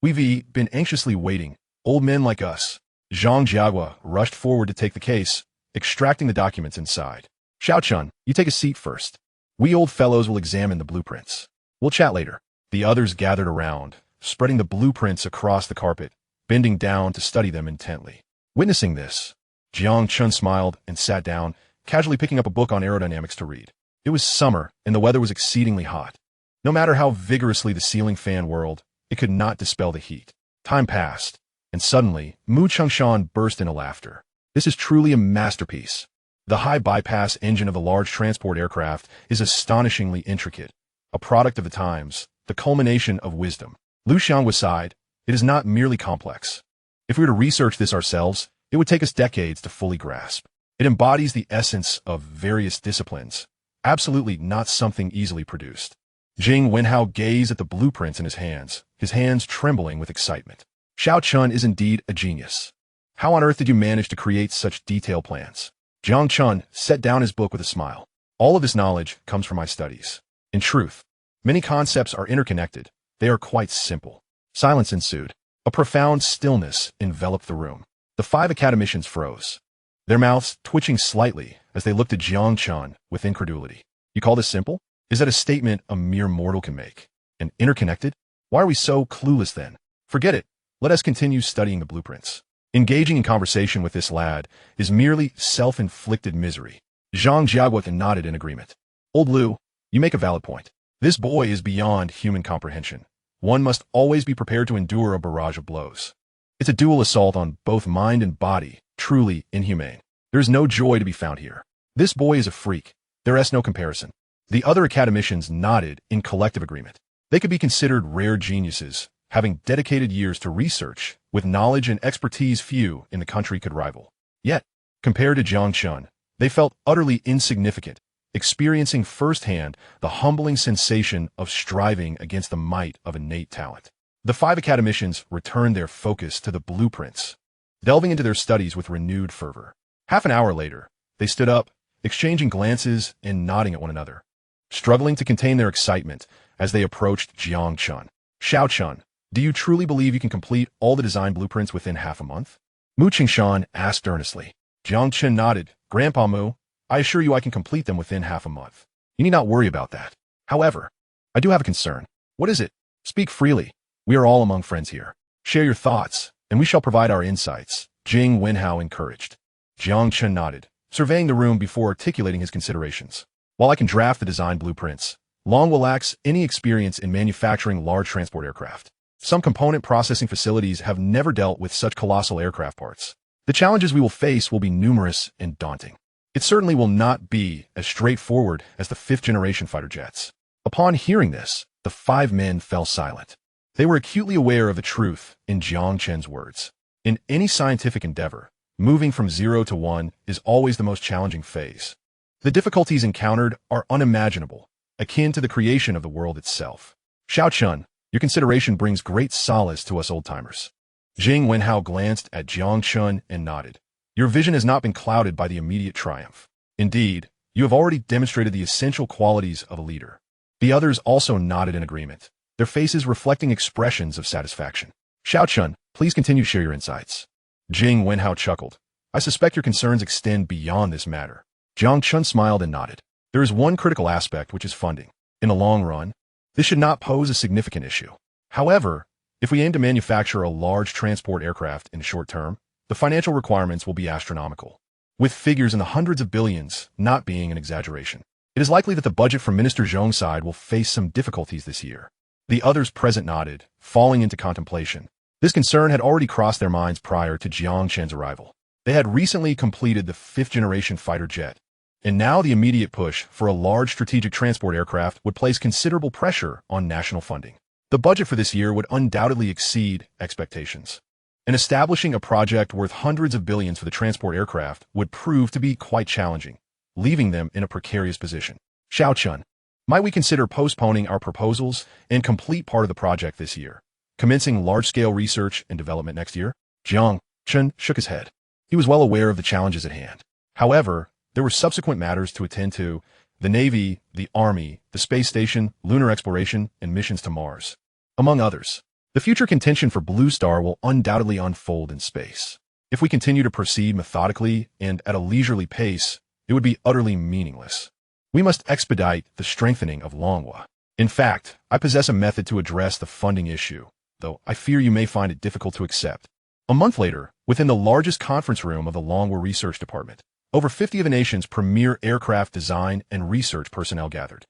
We've been anxiously waiting, old men like us. Zhang Jiagua rushed forward to take the case, extracting the documents inside. Xiao Chun, you take a seat first. We old fellows will examine the blueprints. We'll chat later. The others gathered around, spreading the blueprints across the carpet, bending down to study them intently. Witnessing this, Jiang Chen smiled and sat down, casually picking up a book on aerodynamics to read. It was summer, and the weather was exceedingly hot. No matter how vigorously the ceiling fan whirled, it could not dispel the heat. Time passed, and suddenly, Mu Chengshan burst into laughter. This is truly a masterpiece. The high bypass engine of the large transport aircraft is astonishingly intricate, a product of the times, the culmination of wisdom. Lu Xiangwa sighed. It is not merely complex. If we were to research this ourselves, it would take us decades to fully grasp. It embodies the essence of various disciplines, absolutely not something easily produced. Jing Wenhao gazed at the blueprints in his hands trembling with excitement. Xiao Chun is indeed a genius. How on earth did you manage to create such detailed plans? Jiang Chen set down his book with a smile. All of this knowledge comes from my studies. In truth, many concepts are interconnected. They are quite simple. Silence ensued. A profound stillness enveloped the room. The 5 academicians froze, their mouths twitching slightly as they looked at Jiang Chen with incredulity. You call this simple? Is that a statement a mere mortal can make? And interconnected? Why are we so clueless then? Forget it. Let us continue studying the blueprints. Engaging in conversation with this lad is merely self-inflicted misery. Zhang Jiaguo nodded in agreement. Old Lu, you make a valid point. This boy is beyond human comprehension. One must always be prepared to endure a barrage of blows. It's a dual assault on both mind and body, truly inhumane. There is no joy to be found here. This boy is a freak. There is no comparison. The other academicians nodded in collective agreement. They could be considered rare geniuses, having dedicated years to research, with knowledge and expertise few in the country could rival. Yet, compared to Jiang Chen, they felt utterly insignificant, experiencing firsthand the humbling sensation of striving against the might of innate talent. The 5 academicians returned their focus to the blueprints, delving into their studies with renewed fervor. Half an hour later, they stood up, exchanging glances and nodding at one another, struggling to contain their excitement as they approached Jiang Chen. Xiao Chun, do you truly believe you can complete all the design blueprints within half a month? Mu Qingshan asked earnestly. Jiang Chen nodded. Grandpa Mu, I assure you I can complete them within half a month. You need not worry about that. However, I do have a concern. What is it? Speak freely. We are all among friends here. Share your thoughts, and we shall provide our insights. Jing Wenhao encouraged. Jiang Chen nodded, surveying the room before articulating his considerations. While I can draft the design blueprints, Long will lacks any experience in manufacturing large transport aircraft. Some component processing facilities have never dealt with such colossal aircraft parts. The challenges we will face will be numerous and daunting. It certainly will not be as straightforward as the 5th-generation fighter jets. Upon hearing this, the 5 men fell silent. They were acutely aware of the truth in Jiang Chen's words. In any scientific endeavor, moving from 0 to 1 is always the most challenging phase. The difficulties encountered are unimaginable, akin to the creation of the world itself. Xiao Chun, your consideration brings great solace to us old-timers. Jing Wenhao glanced at Jiang Chen and nodded. Your vision has not been clouded by the immediate triumph. Indeed, you have already demonstrated the essential qualities of a leader. The others also nodded in agreement, their faces reflecting expressions of satisfaction. Xiao Chun, please continue to share your insights. Jing Wenhao chuckled. I suspect your concerns extend beyond this matter. Jiang Chen smiled and nodded. There is one critical aspect, which is funding. In the long run, this should not pose a significant issue. However, if we aim to manufacture a large transport aircraft in the short term, the financial requirements will be astronomical, with figures in the hundreds of billions not being an exaggeration. It is likely that the budget from Minister Zhong's side will face some difficulties this year. The others present nodded, falling into contemplation. This concern had already crossed their minds prior to Jiang Chen's arrival. They had recently completed the 5th-generation fighter jet, and now the immediate push for a large strategic transport aircraft would place considerable pressure on national funding. The budget for this year would undoubtedly exceed expectations, and establishing a project worth hundreds of billions for the transport aircraft would prove to be quite challenging, leaving them in a precarious position. Xiao Chun, might we consider postponing our proposals and complete part of the project this year, commencing large-scale research and development next year? Jiang Chen shook his head. He was well aware of the challenges at hand. However, there were subsequent matters to attend to: the Navy, the Army, the space station, lunar exploration, and missions to Mars, among others. The future contention for Blue Star will undoubtedly unfold in space. If we continue to proceed methodically and at a leisurely pace, it would be utterly meaningless. We must expedite the strengthening of Longhua. In fact, I possess a method to address the funding issue, though I fear you may find it difficult to accept. A month later, within the largest conference room of the Longhua Research Department, Over 50 of the nation's premier aircraft design and research personnel gathered.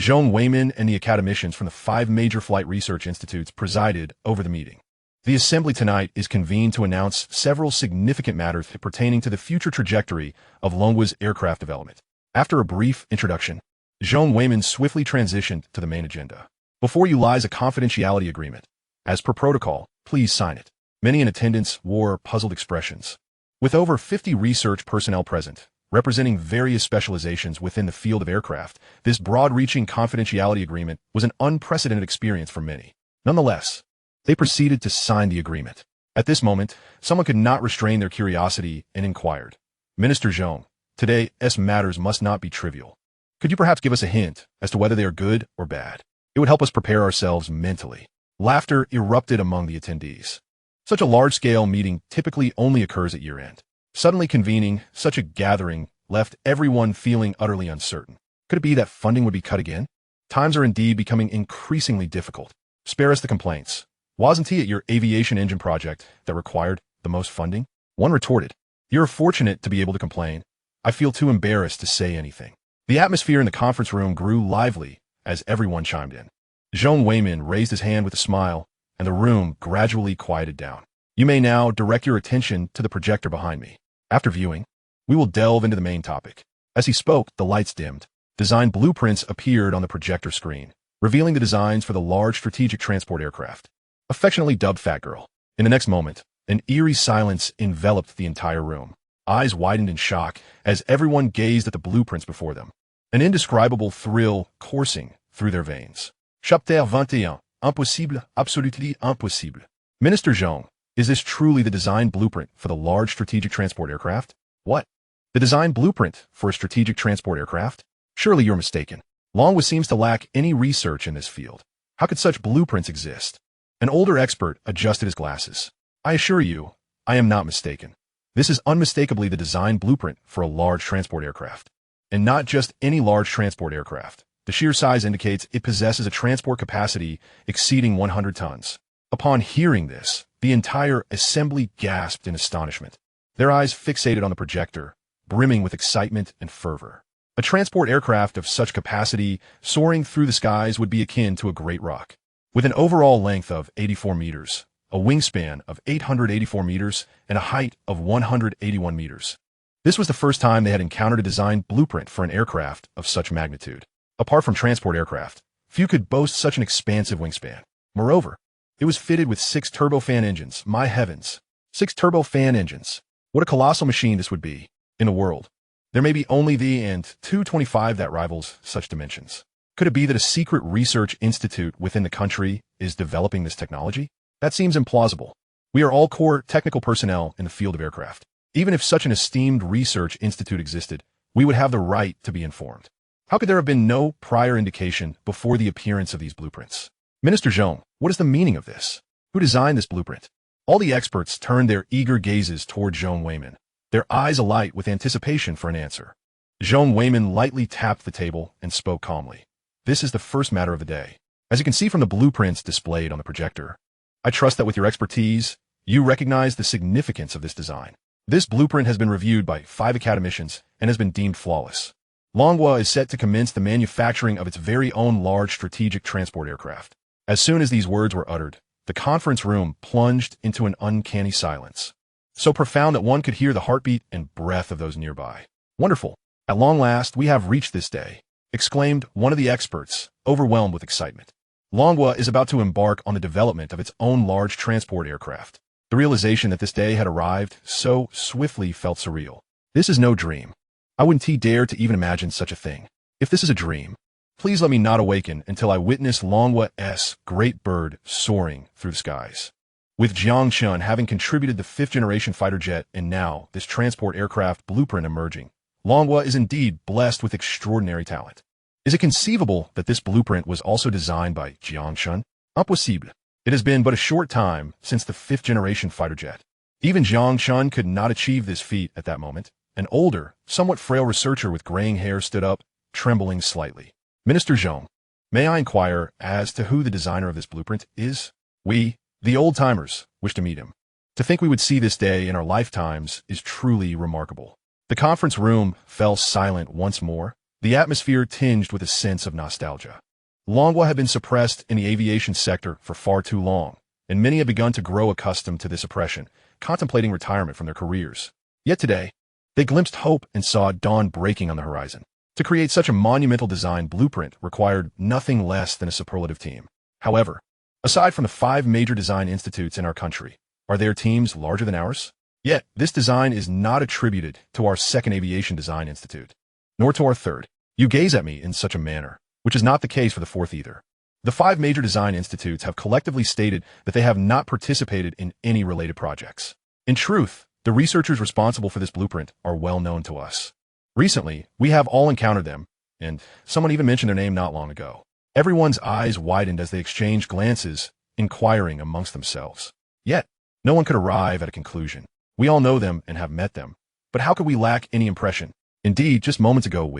Zhong Weimin and the academicians from the 5 major flight research institutes presided over the meeting. The assembly tonight is convened to announce several significant matters pertaining to the future trajectory of Longwa's aircraft development. After a brief introduction, Zhong Weimin swiftly transitioned to the main agenda. Before you lies a confidentiality agreement. As per protocol, please sign it. Many in attendance wore puzzled expressions. With over 50 research personnel present, representing various specializations within the field of aircraft, this broad-reaching confidentiality agreement was an unprecedented experience for many. Nonetheless, they proceeded to sign the agreement. At this moment, someone could not restrain their curiosity and inquired, "Minister Zhong, today's matters must not be trivial. Could you perhaps give us a hint as to whether they are good or bad? It would help us prepare ourselves mentally." Laughter erupted among the attendees. Such a large-scale meeting typically only occurs at year-end. Suddenly convening such a gathering left everyone feeling utterly uncertain. Could it be that funding would be cut again? Times are indeed becoming increasingly difficult. Spare us the complaints. Wasn't it your aviation engine project that required the most funding? One retorted, "You're fortunate to be able to complain. I feel too embarrassed to say anything." The atmosphere in the conference room grew lively as everyone chimed in. Zhong Weimin raised his hand with a smile, and the room gradually quieted down. "You may now direct your attention to the projector behind me. After viewing, we will delve into the main topic." As he spoke, the lights dimmed. Design blueprints appeared on the projector screen, revealing the designs for the large strategic transport aircraft, affectionately dubbed Fat Girl. In the next moment, an eerie silence enveloped the entire room. Eyes widened in shock as everyone gazed at the blueprints before them. An indescribable thrill coursing through their veins. Chapter 21. Impossible, absolutely impossible. Minister Zhong, is this truly the design blueprint for the large strategic transport aircraft? What? The design blueprint for a strategic transport aircraft? Surely you're mistaken. Longwa seems to lack any research in this field. How could such blueprints exist? An older expert adjusted his glasses. "I assure you, I am not mistaken. This is unmistakably the design blueprint for a large transport aircraft. And not just any large transport aircraft. The sheer size indicates it possesses a transport capacity exceeding 100 tons. Upon hearing this, the entire assembly gasped in astonishment, their eyes fixated on the projector, brimming with excitement and fervor. A transport aircraft of such capacity soaring through the skies would be akin to a great rock. With an overall length of 84 meters, a wingspan of 884 meters, and a height of 181 meters. This was the first time they had encountered a design blueprint for an aircraft of such magnitude. Apart from transport aircraft, few could boast such an expansive wingspan. Moreover, it was fitted with 6 turbofan engines. My heavens! 6 turbofan engines. What a colossal machine this would be. In the world, there may be only the and 225 that rivals such dimensions. Could it be that a secret research institute within the country is developing this technology? That seems implausible. We are all core technical personnel in the field of aircraft. Even if such an esteemed research institute existed, we would have the right to be informed. How could there have been no prior indication before the appearance of these blueprints? Minister Zhong, what is the meaning of this? Who designed this blueprint? All the experts turned their eager gazes toward Zhong Weimin, their eyes alight with anticipation for an answer. Zhong Weimin lightly tapped the table and spoke calmly. "This is the first matter of the day. As you can see from the blueprints displayed on the projector, I trust that with your expertise, you recognize the significance of this design. This blueprint has been reviewed by 5 academicians and has been deemed flawless. Longwa is set to commence the manufacturing of its very own large strategic transport aircraft." As soon as these words were uttered, the conference room plunged into an uncanny silence, so profound that one could hear the heartbeat and breath of those nearby. "Wonderful! At long last, we have reached this day," exclaimed one of the experts, overwhelmed with excitement. Longwa is about to embark on the development of its own large transport aircraft. The realization that this day had arrived so swiftly felt surreal. This is no dream. I wouldn't dare to even imagine such a thing. If this is a dream, please let me not awaken until I witness Longwa's great bird soaring through the skies. With Jiang Chen having contributed the 5th-generation fighter jet and now this transport aircraft blueprint emerging, Longwa is indeed blessed with extraordinary talent. Is it conceivable that this blueprint was also designed by Jiang Chen? Impossible. It has been but a short time since the 5th-generation fighter jet. Even Jiang Chen could not achieve this feat at that moment. An older, somewhat frail researcher with graying hair stood up, trembling slightly. "Minister Zhong, may I inquire as to who the designer of this blueprint is? We, the old-timers, wish to meet him. To think we would see this day in our lifetimes is truly remarkable." The conference room fell silent once more, the atmosphere tinged with a sense of nostalgia. Longwa had been suppressed in the aviation sector for far too long, and many had begun to grow accustomed to this oppression, contemplating retirement from their careers. Yet today, they glimpsed hope and saw dawn breaking on the horizon. To create such a monumental design blueprint required nothing less than a superlative team. However, aside from the 5 major design institutes in our country, are there teams larger than ours? Yet, this design is not attributed to our 2nd Aviation Design Institute, nor to our 3rd. You gaze at me in such a manner, which is not the case for the 4th either. The 5 major design institutes have collectively stated that they have not participated in any related projects. In truth, the researchers responsible for this blueprint are well known to us. Recently, we have all encountered them, and someone even mentioned their name not long ago. Everyone's eyes widened as they exchanged glances, inquiring amongst themselves. Yet, no one could arrive at a conclusion. We all know them and have met them, but how could we lack any impression? Indeed, just moments ago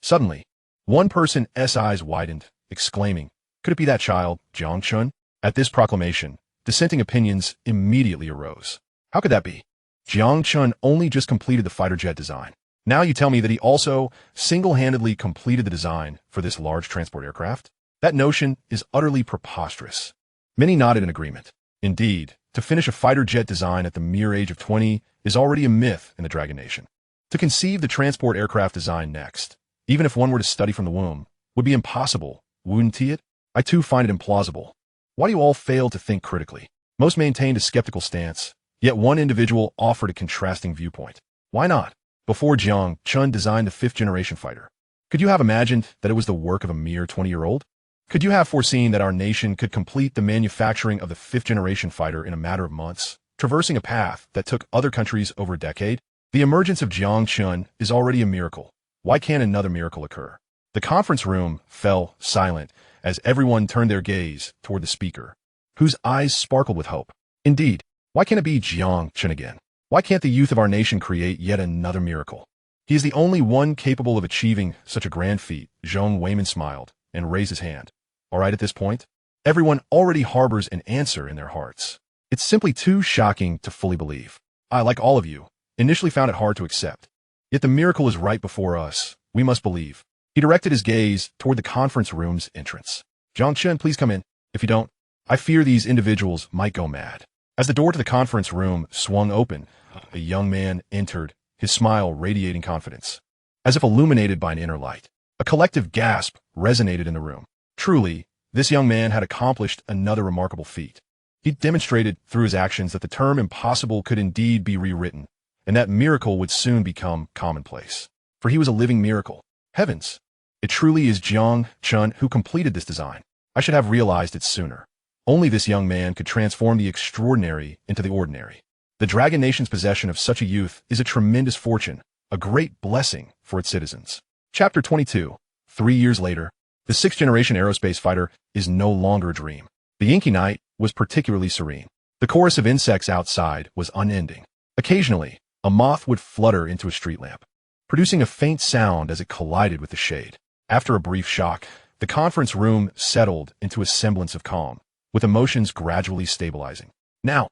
Suddenly, one person's eyes widened, exclaiming, "Could it be that child, Jiang Chen?" At this proclamation, dissenting opinions immediately arose. How could that be? Jiang Chen only just completed the fighter jet design. Now you tell me that he also single-handedly completed the design for this large transport aircraft? That notion is utterly preposterous. Many nodded in agreement. Indeed, to finish a fighter jet design at the mere age of 20 is already a myth in the Dragon Nation. To conceive the transport aircraft design next, even if one were to study from the womb, would be impossible, wouldn't it? I too find it implausible. Why do you all fail to think critically? Most maintained a skeptical stance, yet one individual offered a contrasting viewpoint. Why not? Before Jiang Chen designed the 5th-generation fighter, could you have imagined that it was the work of a mere 20-year-old? Could you have foreseen that our nation could complete the manufacturing of the 5th-generation fighter in a matter of months, traversing a path that took other countries over a decade? The emergence of Jiang Chen is already a miracle. Why can't another miracle occur? The conference room fell silent as everyone turned their gaze toward the speaker, whose eyes sparkled with hope. Indeed, why can't it be Jiang Chen again? Why can't the youth of our nation create yet another miracle? He is the only one capable of achieving such a grand feat. Zhong Weiman smiled and raised his hand. All right, at this point, everyone already harbors an answer in their hearts. It's simply too shocking to fully believe. I, like all of you, initially found it hard to accept. Yet the miracle is right before us. We must believe. He directed his gaze toward the conference room's entrance. Jiang Chen, please come in. If you don't, I fear these individuals might go mad. As the door to the conference room swung open, a young man entered, his smile radiating confidence. As if illuminated by an inner light, a collective gasp resonated in the room. Truly, this young man had accomplished another remarkable feat. He demonstrated through his actions that the term impossible could indeed be rewritten, and that miracle would soon become commonplace. For he was a living miracle. Heavens! It truly is Jiang Chen who completed this design. I should have realized it sooner. Only this young man could transform the extraordinary into the ordinary. The Dragon Nation's possession of such a youth is a tremendous fortune, a great blessing for its citizens. Chapter 22. 3 years later, the 6th-generation aerospace fighter is no longer a dream. The inky night was particularly serene. The chorus of insects outside was unending. Occasionally, a moth would flutter into a street lamp, producing a faint sound as it collided with the shade. After a brief shock, the conference room settled into a semblance of calm, with emotions gradually stabilizing. Now,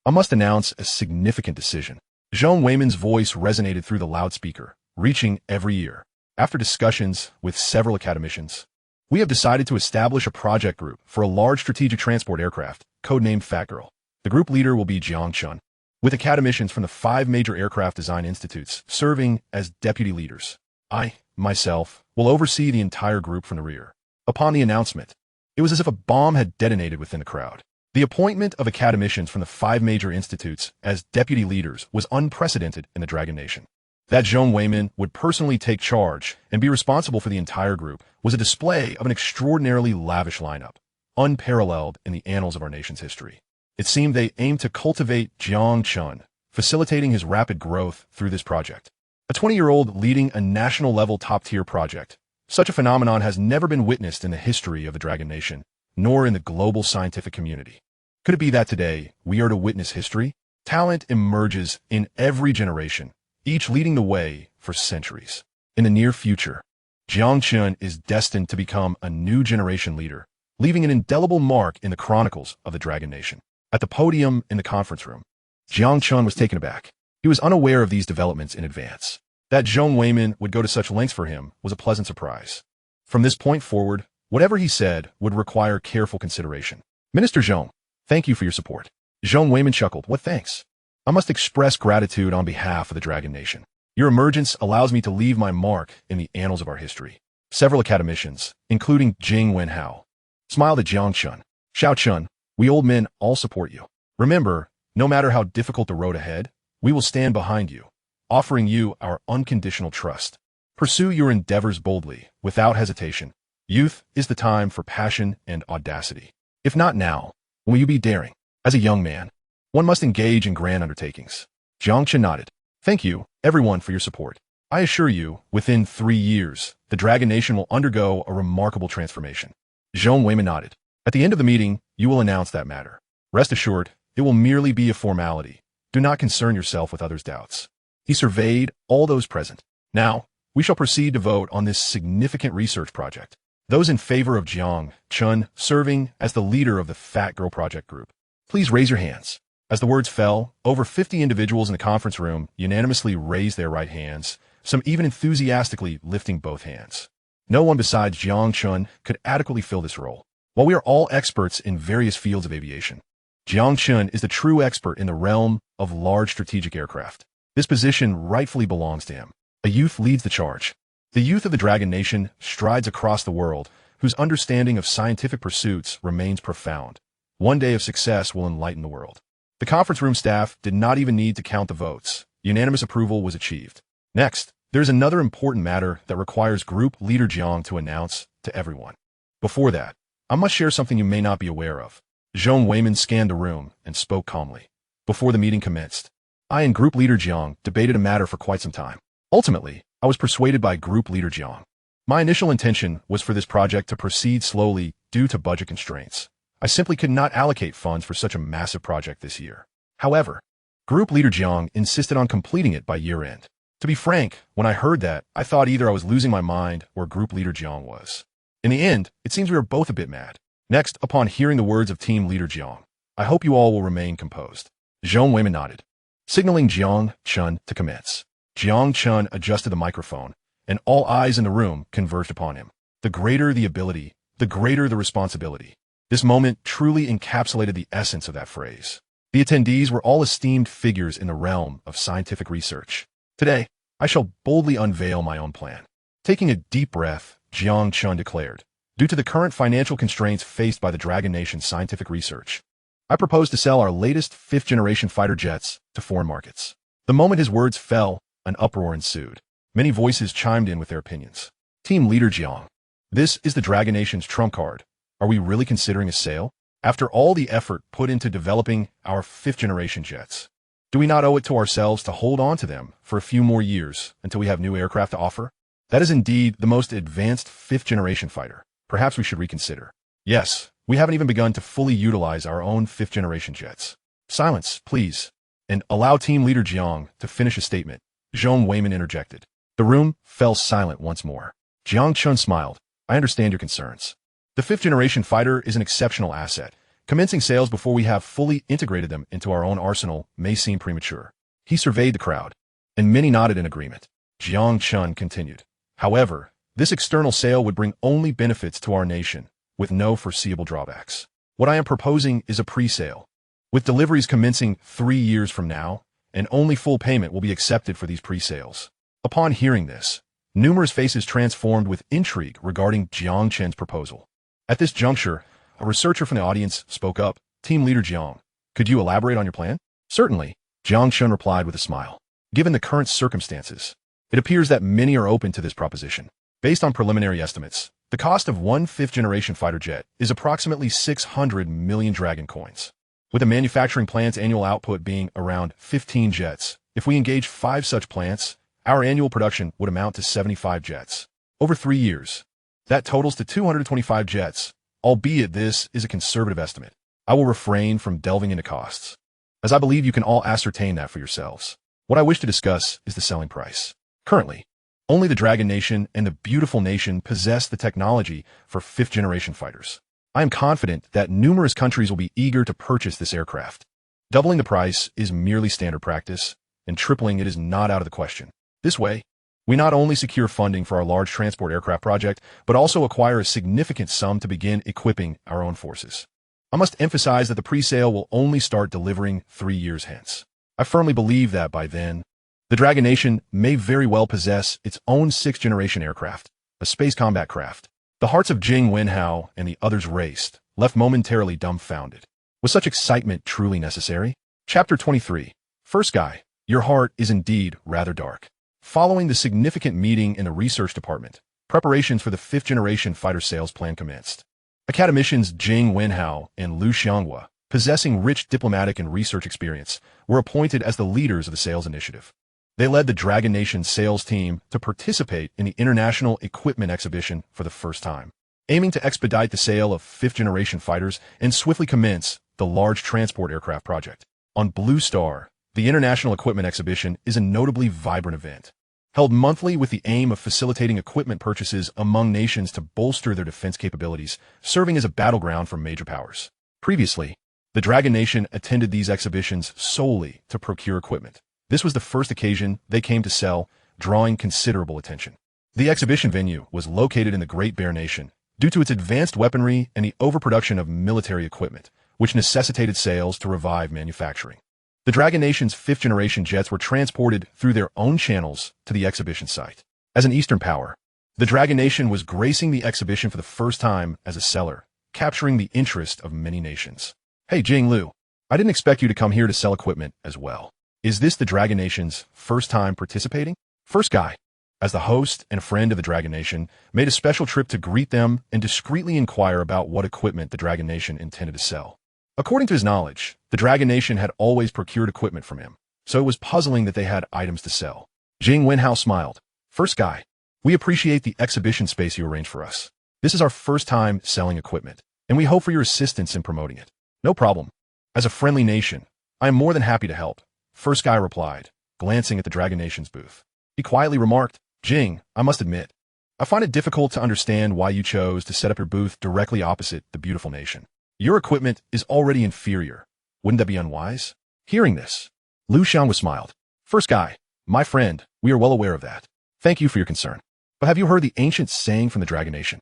I must announce a significant decision. Zhong Weiman's voice resonated through the loudspeaker, reaching every ear. After discussions with several academicians, we have decided to establish a project group for a large strategic transport aircraft, codenamed Fat Girl. The group leader will be Jiang Chen, with academicians from the 5 major aircraft design institutes serving as deputy leaders. I, myself, will oversee the entire group from the rear. Upon the announcement, it was as if a bomb had detonated within the crowd. The appointment of academicians from the 5 major institutes as deputy leaders was unprecedented in the Dragon Nation. That Zhong Weiman would personally take charge and be responsible for the entire group was a display of an extraordinarily lavish lineup, unparalleled in the annals of our nation's history. It seemed they aimed to cultivate Jiang Chen, facilitating his rapid growth through this project. A 20-year-old leading a national-level top-tier project. Such a phenomenon has never been witnessed in the history of the Dragon Nation, nor in the global scientific community. Could it be that today we are to witness history? Talent emerges in every generation, each leading the way for centuries. In the near future, Jiang Chen is destined to become a new generation leader, leaving an indelible mark in the chronicles of the Dragon Nation. At the podium in the conference room, Jiang Chen was taken aback. He was unaware of these developments in advance. That Zhong Weimin would go to such lengths for him was a pleasant surprise. From this point forward, whatever he said would require careful consideration. Minister Zhong, thank you for your support. Zhong Weimin chuckled. What thanks? I must express gratitude on behalf of the Dragon Nation. Your emergence allows me to leave my mark in the annals of our history. Several academicians, including Jing Wenhao, smiled at Jiang Chen. Xiao Chun, we old men all support you. Remember, no matter how difficult the road ahead, we will stand behind you, offering you our unconditional trust. Pursue your endeavors boldly, without hesitation. Youth is the time for passion and audacity. If not now, when will you be daring? As a young man, one must engage in grand undertakings. Jiang Chen nodded. Thank you, everyone, for your support. I assure you, within 3 years, the Dragon Nation will undergo a remarkable transformation. Zhong Weimin nodded. At the end of the meeting, you will announce that matter. Rest assured, it will merely be a formality. Do not concern yourself with others' doubts. He surveyed all those present. Now, we shall proceed to vote on this significant research project. Those in favor of Jiang Chen serving as the leader of the Fat Girl Project Group, please raise your hands. As the words fell, over 50 individuals in the conference room unanimously raised their right hands, some even enthusiastically lifting both hands. No one besides Jiang Chen could adequately fill this role. While we are all experts in various fields of aviation, Jiang Chen is the true expert in the realm of large strategic aircraft. This position rightfully belongs to him. A youth leads the charge. The youth of the Dragon Nation strides across the world, whose understanding of scientific pursuits remains profound. One day of success will enlighten the world. The conference room staff did not even need to count the votes. Unanimous approval was achieved. Next, there's another important matter that requires Group Leader Jiang to announce to everyone. Before that, I must share something you may not be aware of. Zhong Weimin scanned the room and spoke calmly. Before the meeting commenced, I and Group Leader Jiang debated a matter for quite some time. Ultimately, I was persuaded by Group Leader Jiang. My initial intention was for this project to proceed slowly due to budget constraints. I simply could not allocate funds for such a massive project this year. However, Group Leader Jiang insisted on completing it by year-end. To be frank, when I heard that, I thought either I was losing my mind or Group Leader Jiang was. In the end, it seems we were both a bit mad. Next, upon hearing the words of Team Leader Jiang, I hope you all will remain composed. Zhong Weimin nodded, signaling Jiang Chen to commence. Jiang Chen adjusted the microphone, and all eyes in the room converged upon him. The greater the ability, the greater the responsibility. This moment truly encapsulated the essence of that phrase. The attendees were all esteemed figures in the realm of scientific research. Today, I shall boldly unveil my own plan. Taking a deep breath, Jiang Chen declared, due to the current financial constraints faced by the Dragon Nation's scientific research, I propose to sell our latest 5th-generation fighter jets to foreign markets. The moment his words fell, an uproar ensued. Many voices chimed in with their opinions. Team Leader Jiang, this is the Dragon Nation's trump card. Are we really considering a sale? After all the effort put into developing our 5th-generation jets, do we not owe it to ourselves to hold on to them for a few more years until we have new aircraft to offer? That is indeed the most advanced 5th-generation fighter. Perhaps we should reconsider. Yes, we haven't even begun to fully utilize our own 5th-generation jets. Silence, please, and allow Team Leader Jiang to finish a statement. Zhong Weimin interjected. The room fell silent once more. Jiang Chen smiled. I understand your concerns. The 5th-generation fighter is an exceptional asset. Commencing sales before we have fully integrated them into our own arsenal may seem premature. He surveyed the crowd, and many nodded in agreement. Jiang Chen continued. However, this external sale would bring only benefits to our nation, with no foreseeable drawbacks. What I am proposing is a pre-sale, with deliveries commencing 3 years from now, and only full payment will be accepted for these pre-sales. Upon hearing this, numerous faces transformed with intrigue regarding Jiang Chen's proposal. At this juncture, a researcher from the audience spoke up. Team Leader Jiang, could you elaborate on your plan? Certainly, Jiang Chen replied with a smile. Given the current circumstances, it appears that many are open to this proposition. Based on preliminary estimates, the cost of one 5th-generation fighter jet is approximately 600 million Dragon coins. With a manufacturing plant's annual output being around 15 jets, if we engage 5 such plants, our annual production would amount to 75 jets. Over 3 years, that totals to 225 jets, albeit this is a conservative estimate. I will refrain from delving into costs, as I believe you can all ascertain that for yourselves. What I wish to discuss is the selling price. Currently, only the Dragon Nation and the beautiful nation possess the technology for 5th-generation fighters. I am confident that numerous countries will be eager to purchase this aircraft. Doubling the price is merely standard practice, and tripling it is not out of the question. This way, We not only secure funding for our large transport aircraft project, but also acquire a significant sum to begin equipping our own forces. I must emphasize that the pre-sale will only start delivering 3 years hence. I firmly believe that by then, the Dragon Nation may very well possess its own 6th-generation aircraft, a space combat craft. The hearts of Jing Wenhao and the others raced, left momentarily dumbfounded. Was such excitement truly necessary? Chapter 23. First Guy, your heart is indeed rather dark. Following the significant meeting in the research department, preparations for the 5th-generation fighter sales plan commenced. Academicians Jing Wenhao and Liu Xianghua, possessing rich diplomatic and research experience, were appointed as the leaders of the sales initiative. They led the Dragon Nation sales team to participate in the International Equipment Exhibition for the first time, aiming to expedite the sale of 5th-generation fighters and swiftly commence the large transport aircraft project. On Blue Star, the International Equipment Exhibition is a notably vibrant event, held monthly with the aim of facilitating equipment purchases among nations to bolster their defense capabilities, serving as a battleground for major powers. Previously, the Dragon Nation attended these exhibitions solely to procure equipment. This was the first occasion they came to sell, drawing considerable attention. The exhibition venue was located in the Great Bear Nation due to its advanced weaponry and the overproduction of military equipment, which necessitated sales to revive manufacturing. The Dragon Nation's 5th-generation jets were transported through their own channels to the exhibition site. As an Eastern power, the Dragon Nation was gracing the exhibition for the first time as a seller, capturing the interest of many nations. Hey Jing Liu, I didn't expect you to come here to sell equipment as well. Is this the Dragon Nation's first time participating? First Guy, as the host and friend of the Dragon Nation, made a special trip to greet them and discreetly inquire about what equipment the Dragon Nation intended to sell. According to his knowledge, the Dragon Nation had always procured equipment from him, so it was puzzling that they had items to sell. Jing Wenhao smiled. First Guy, we appreciate the exhibition space you arranged for us. This is our first time selling equipment, and we hope for your assistance in promoting it. No problem. As a friendly nation, I am more than happy to help. First Guy replied, glancing at the Dragon Nation's booth. He quietly remarked, Jing, I must admit, I find it difficult to understand why you chose to set up your booth directly opposite the beautiful nation. Your equipment is already inferior. Wouldn't that be unwise? Hearing this, Liu Xianghua smiled. First Guy, my friend, we are well aware of that. Thank you for your concern. But have you heard the ancient saying from the Dragon Nation?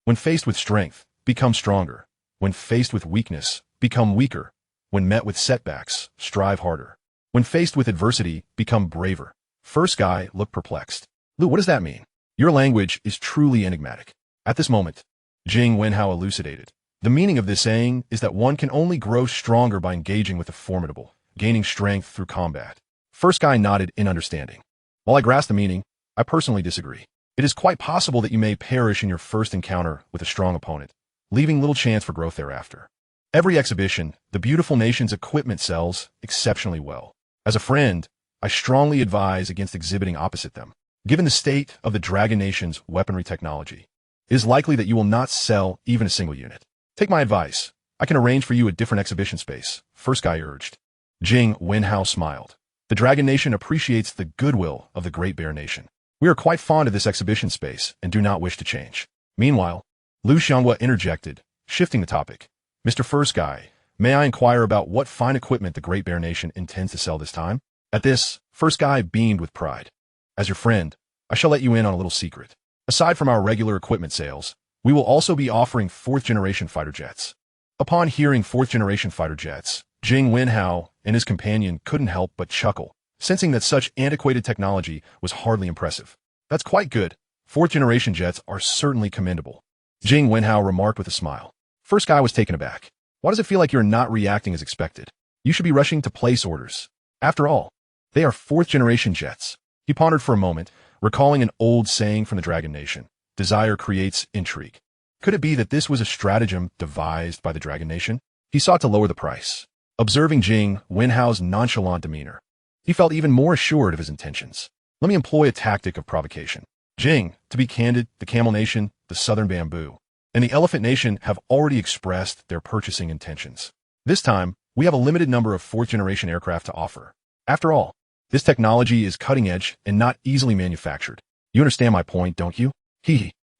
When faced with strength, become stronger. When faced with weakness, become weaker. When met with setbacks, strive harder. When faced with adversity, become braver. First Guy looked perplexed. Liu, what does that mean? Your language is truly enigmatic. At this moment, Jing Wenhao elucidated. The meaning of this saying is that one can only grow stronger by engaging with the formidable, gaining strength through combat. First Guy nodded in understanding. While I grasp the meaning, I personally disagree. It is quite possible that you may perish in your first encounter with a strong opponent, leaving little chance for growth thereafter. Every exhibition, the beautiful nation's equipment sells exceptionally well. As a friend, I strongly advise against exhibiting opposite them. Given the state of the Dragon Nation's weaponry technology, it is likely that you will not sell even a single unit. Take my advice. I can arrange for you a different exhibition space, First Guy urged. Jing Wenhao smiled. The Dragon Nation appreciates the goodwill of the Great Bear Nation. We are quite fond of this exhibition space and do not wish to change. Meanwhile, Liu Xianghua interjected, shifting the topic. Mr. First Guy, may I inquire about what fine equipment the Great Bear Nation intends to sell this time? At this, First Guy beamed with pride. As your friend, I shall let you in on a little secret. Aside from our regular equipment sales, we will also be offering 4th-generation fighter jets. Upon hearing 4th-generation fighter jets, Jing Wenhao and his companion couldn't help but chuckle, sensing that such antiquated technology was hardly impressive. That's quite good. 4th-generation jets are certainly commendable. Jing Wenhao remarked with a smile. First Guy was taken aback. Why does it feel like you're not reacting as expected? You should be rushing to place orders. After all, they are 4th-generation jets. He pondered for a moment, recalling an old saying from the Dragon Nation. Desire creates intrigue. Could it be that this was a stratagem devised by the Dragon Nation? He sought to lower the price. Observing Jing Wenhao's nonchalant demeanor, he felt even more assured of his intentions. Let me employ a tactic of provocation. Jing, to be candid, the Camel Nation, the Southern Bamboo, and the Elephant Nation have already expressed their purchasing intentions. This time, we have a limited number of 4th-generation aircraft to offer. After all, this technology is cutting-edge and not easily manufactured. You understand my point, don't you?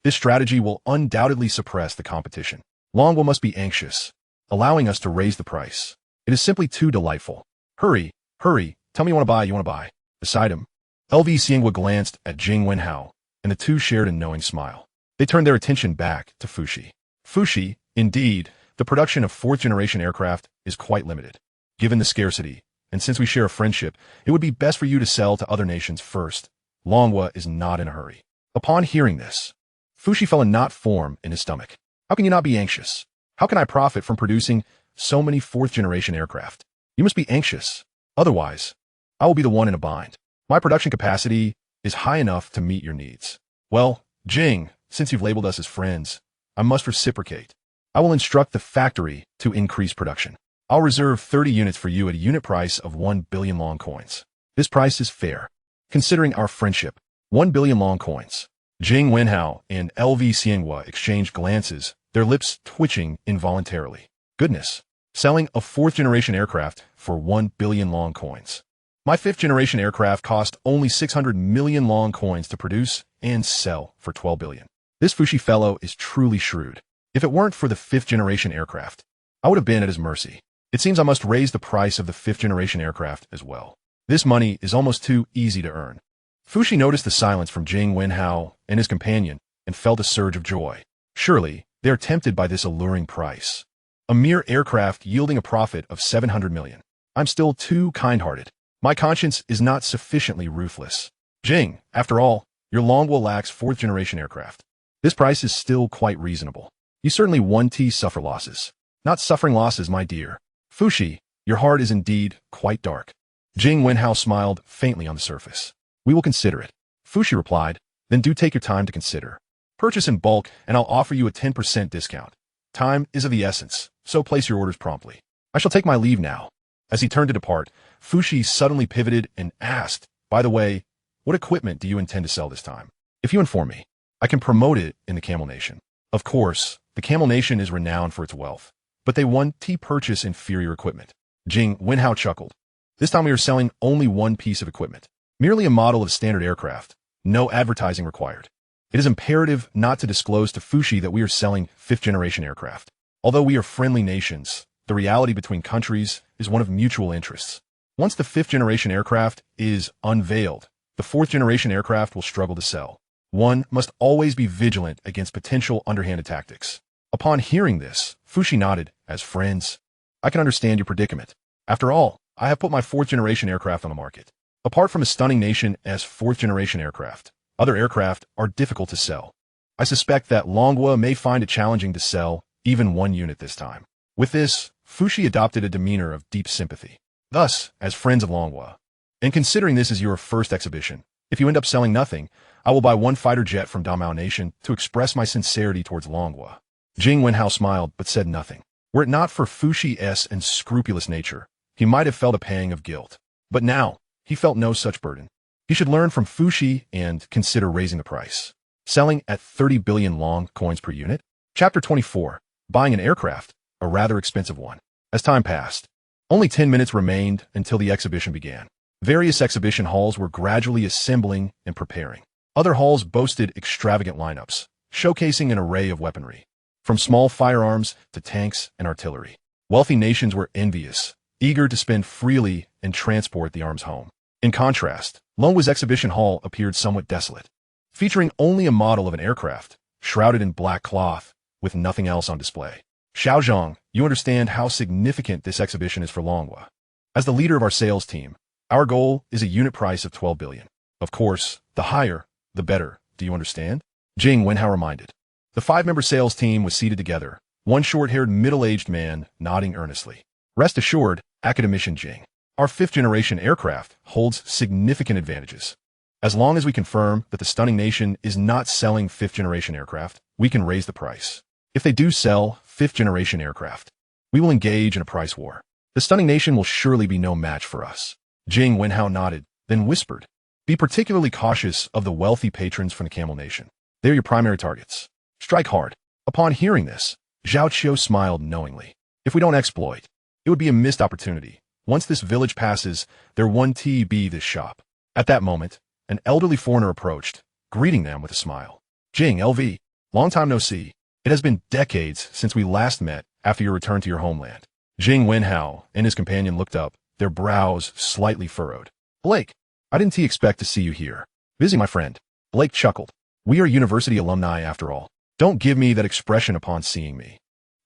This strategy will undoubtedly suppress the competition. Longwell must be anxious, allowing us to raise the price. It is simply too delightful. Hurry, tell me you want to buy. Beside him, LV Xianghua glanced at Jing Wenhao, and the two shared a knowing smile. They turned their attention back to Fuxi. Fuxi, indeed, the production of fourth-generation aircraft is quite limited. Given the scarcity, and since we share a friendship, it would be best for you to sell to other nations first. Longhua is not in a hurry. Upon hearing this, Fuxi felt a knot form in his stomach. How can you not be anxious? How can I profit from producing so many fourth-generation aircraft? You must be anxious. Otherwise, I will be the one in a bind. My production capacity is high enough to meet your needs. Well, Jing, since you've labeled us as friends, I must reciprocate. I will instruct the factory to increase production. I'll reserve 30 units for you at a unit price of 1 billion long coins. This price is fair, considering our friendship. 1 billion long coins. Jing Wenhao and LV Xianghua exchanged glances, their lips twitching involuntarily. Goodness, selling a fourth-generation aircraft for 1 billion long coins. My fifth-generation aircraft cost only 600 million long coins to produce and sell for 12 billion. This Fuxi fellow is truly shrewd. If it weren't for the fifth-generation aircraft, I would have been at his mercy. It seems I must raise the price of the fifth-generation aircraft as well. This money is almost too easy to earn. Fuxi noticed the silence from Jing Wenhao and his companion and felt a surge of joy. Surely, they are tempted by this alluring price. A mere aircraft yielding a profit of 700 million. I'm still too kind-hearted. My conscience is not sufficiently ruthless. Jing, after all, your Longhua lacks fourth-generation aircraft. This price is still quite reasonable. You certainly won't suffer losses. Not suffering losses, my dear. Fuxi, your heart is indeed quite dark. Jing Wenhao smiled faintly on the surface. We will consider it. Fuxi replied, then do take your time to consider. Purchase in bulk and I'll offer you a 10% discount. Time is of the essence, so place your orders promptly. I shall take my leave now. As he turned to depart, Fuxi suddenly pivoted and asked, by the way, what equipment do you intend to sell this time? If you inform me, I can promote it in the Camel Nation. Of course, the Camel Nation is renowned for its wealth, but they want to purchase inferior equipment. Jing Wenhao chuckled. This time we are selling only one piece of equipment. Merely a model of standard aircraft. No advertising required. It is imperative not to disclose to Fuxi that we are selling fifth-generation aircraft. Although we are friendly nations, the reality between countries is one of mutual interests. Once the fifth-generation aircraft is unveiled, the fourth-generation aircraft will struggle to sell. One must always be vigilant against potential underhanded tactics. Upon hearing this, Fuxi nodded. As friends, I can understand your predicament. After all, I have put my fourth-generation aircraft on the market. Apart from a stunning nation as fourth-generation aircraft, other aircraft are difficult to sell. I suspect that Longhua may find it challenging to sell even one unit this time. With this, Fuxi adopted a demeanor of deep sympathy. Thus, as friends of Longhua, and considering this as your first exhibition, if you end up selling nothing, I will buy one fighter jet from Damao Nation to express my sincerity towards Longhua. Jing Wenhao smiled but said nothing. Were it not for Fuxi's and scrupulous nature, he might have felt a pang of guilt. But now, he felt no such burden. He should learn from Fuxi and consider raising the price. Selling at 30 billion long coins per unit? Chapter 24. Buying an aircraft, a rather expensive one. As time passed, only 10 minutes remained until the exhibition began. Various exhibition halls were gradually assembling and preparing. Other halls boasted extravagant lineups, showcasing an array of weaponry, from small firearms to tanks and artillery. Wealthy nations were envious, eager to spend freely and transport the arms home. In contrast, Longhua's exhibition hall appeared somewhat desolate, featuring only a model of an aircraft, shrouded in black cloth, with nothing else on display. Xiaozhang, you understand how significant this exhibition is for Longhua. As the leader of our sales team, our goal is a unit price of 12 billion. Of course, the higher, the better. Do you understand? Jing Wenhao reminded. The 5-member sales team was seated together, one short-haired middle-aged man nodding earnestly. Rest assured, Academician Jing, our fifth-generation aircraft holds significant advantages. As long as we confirm that the stunning nation is not selling fifth-generation aircraft, we can raise the price. If they do sell fifth-generation aircraft, we will engage in a price war. The stunning nation will surely be no match for us. Jing Wenhao nodded, then whispered, be particularly cautious of the wealthy patrons from the Camel Nation. They're your primary targets. Strike hard. Upon hearing this, Zhao Qiu smiled knowingly. If we don't exploit, it would be a missed opportunity. Once this village passes, there won't be this shop. At that moment, an elderly foreigner approached, greeting them with a smile. Jing, LV, long time no see. It has been decades since we last met after your return to your homeland. Jing Wenhao and his companion looked up, their brows slightly furrowed. Blake, I didn't expect to see you here. Busy, my friend. Blake chuckled. We are university alumni after all. Don't give me that expression upon seeing me.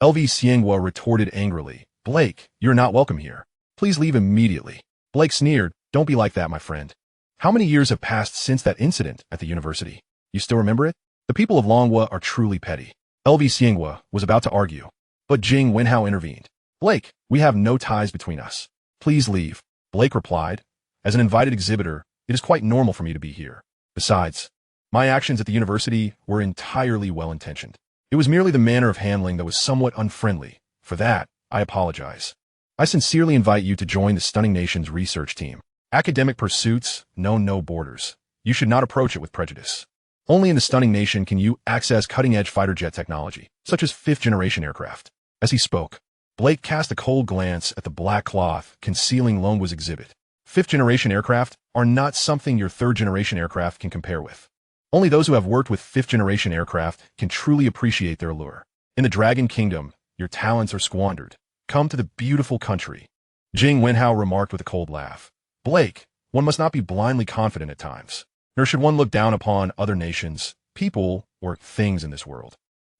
LV Xianghua retorted angrily. Blake, you're not welcome here. Please leave immediately. Blake sneered. Don't be like that, my friend. How many years have passed since that incident at the university? You still remember it? The people of Longhua are truly petty. LV Xianghua was about to argue, but Jing Wenhao intervened. Blake, we have no ties between us. Please leave. Blake replied. As an invited exhibitor, it is quite normal for me to be here. Besides, my actions at the university were entirely well-intentioned. It was merely the manner of handling that was somewhat unfriendly. For that, I apologize. I sincerely invite you to join the Stunning Nation's research team. Academic pursuits know no borders. You should not approach it with prejudice. Only in the Stunning Nation can you access cutting-edge fighter jet technology, such as fifth-generation aircraft. As he spoke, Blake cast a cold glance at the black cloth concealing Longhua's exhibit. Fifth-generation aircraft are not something your third-generation aircraft can compare with. Only those who have worked with fifth-generation aircraft can truly appreciate their allure. In the Dragon Kingdom, your talents are squandered. Come to the beautiful country. Jing Wenhao remarked with a cold laugh. Blake, one must not be blindly confident at times, nor should one look down upon other nations, people, or things in this world.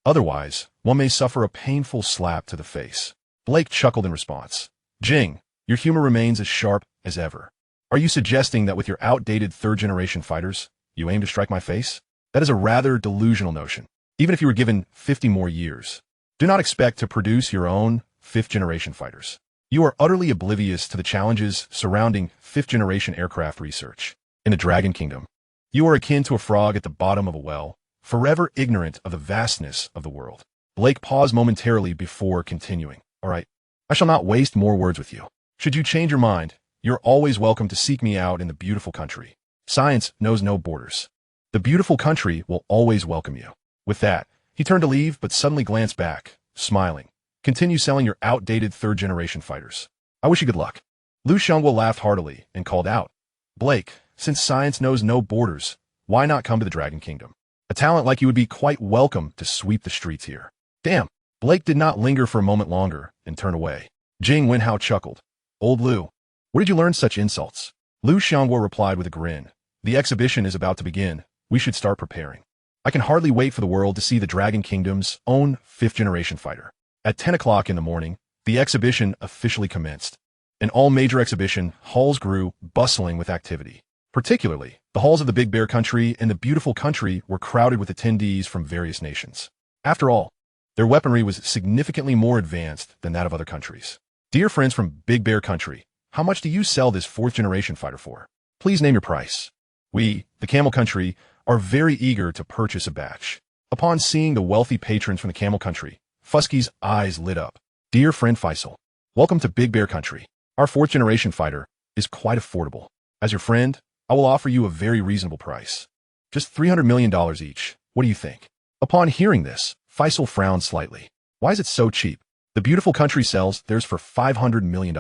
Otherwise, one may suffer a painful slap to the face. Blake chuckled in response. Jing, your humor remains as sharp as ever. Are you suggesting that with your outdated third-generation fighters, you aim to strike my face? That is a rather delusional notion. Even if you were given 50 more years, do not expect to produce your own fifth-generation fighters. You are utterly oblivious to the challenges surrounding fifth-generation aircraft research. In the Dragon Kingdom, you are akin to a frog at the bottom of a well, forever ignorant of the vastness of the world. Blake paused momentarily before continuing. All right, I shall not waste more words with you. Should you change your mind, you're always welcome to seek me out in the beautiful country. Science knows no borders. The beautiful country will always welcome you. With that, he turned to leave but suddenly glanced back, smiling. Continue selling your outdated third-generation fighters. I wish you good luck. Lu Xianghua laughed heartily and called out. Blake, since science knows no borders, why not come to the Dragon Kingdom? A talent like you would be quite welcome to sweep the streets here. Damn. Blake did not linger for a moment longer and turned away. Jing Wenhao chuckled. Old Lu, where did you learn such insults? Lu Xianghua replied with a grin. The exhibition is about to begin. We should start preparing. I can hardly wait for the world to see the Dragon Kingdom's own fifth-generation fighter. At 10 o'clock in the morning, the exhibition officially commenced. In all major exhibition, halls grew, bustling with activity. Particularly, the halls of the Big Bear Country and the Beautiful Country were crowded with attendees from various nations. After all, their weaponry was significantly more advanced than that of other countries. Dear friends from Big Bear Country, how much do you sell this fourth-generation fighter for? Please name your price. We, the Camel Country, are very eager to purchase a batch. Upon seeing the wealthy patrons from the Camel Country, Fusky's eyes lit up. Dear friend Faisal, welcome to Big Bear Country. Our fourth-generation fighter is quite affordable. As your friend, I will offer you a very reasonable price. Just $300 million each. What do you think? Upon hearing this, Faisal frowned slightly. Why is it so cheap? The Beautiful Country sells theirs for $500 million.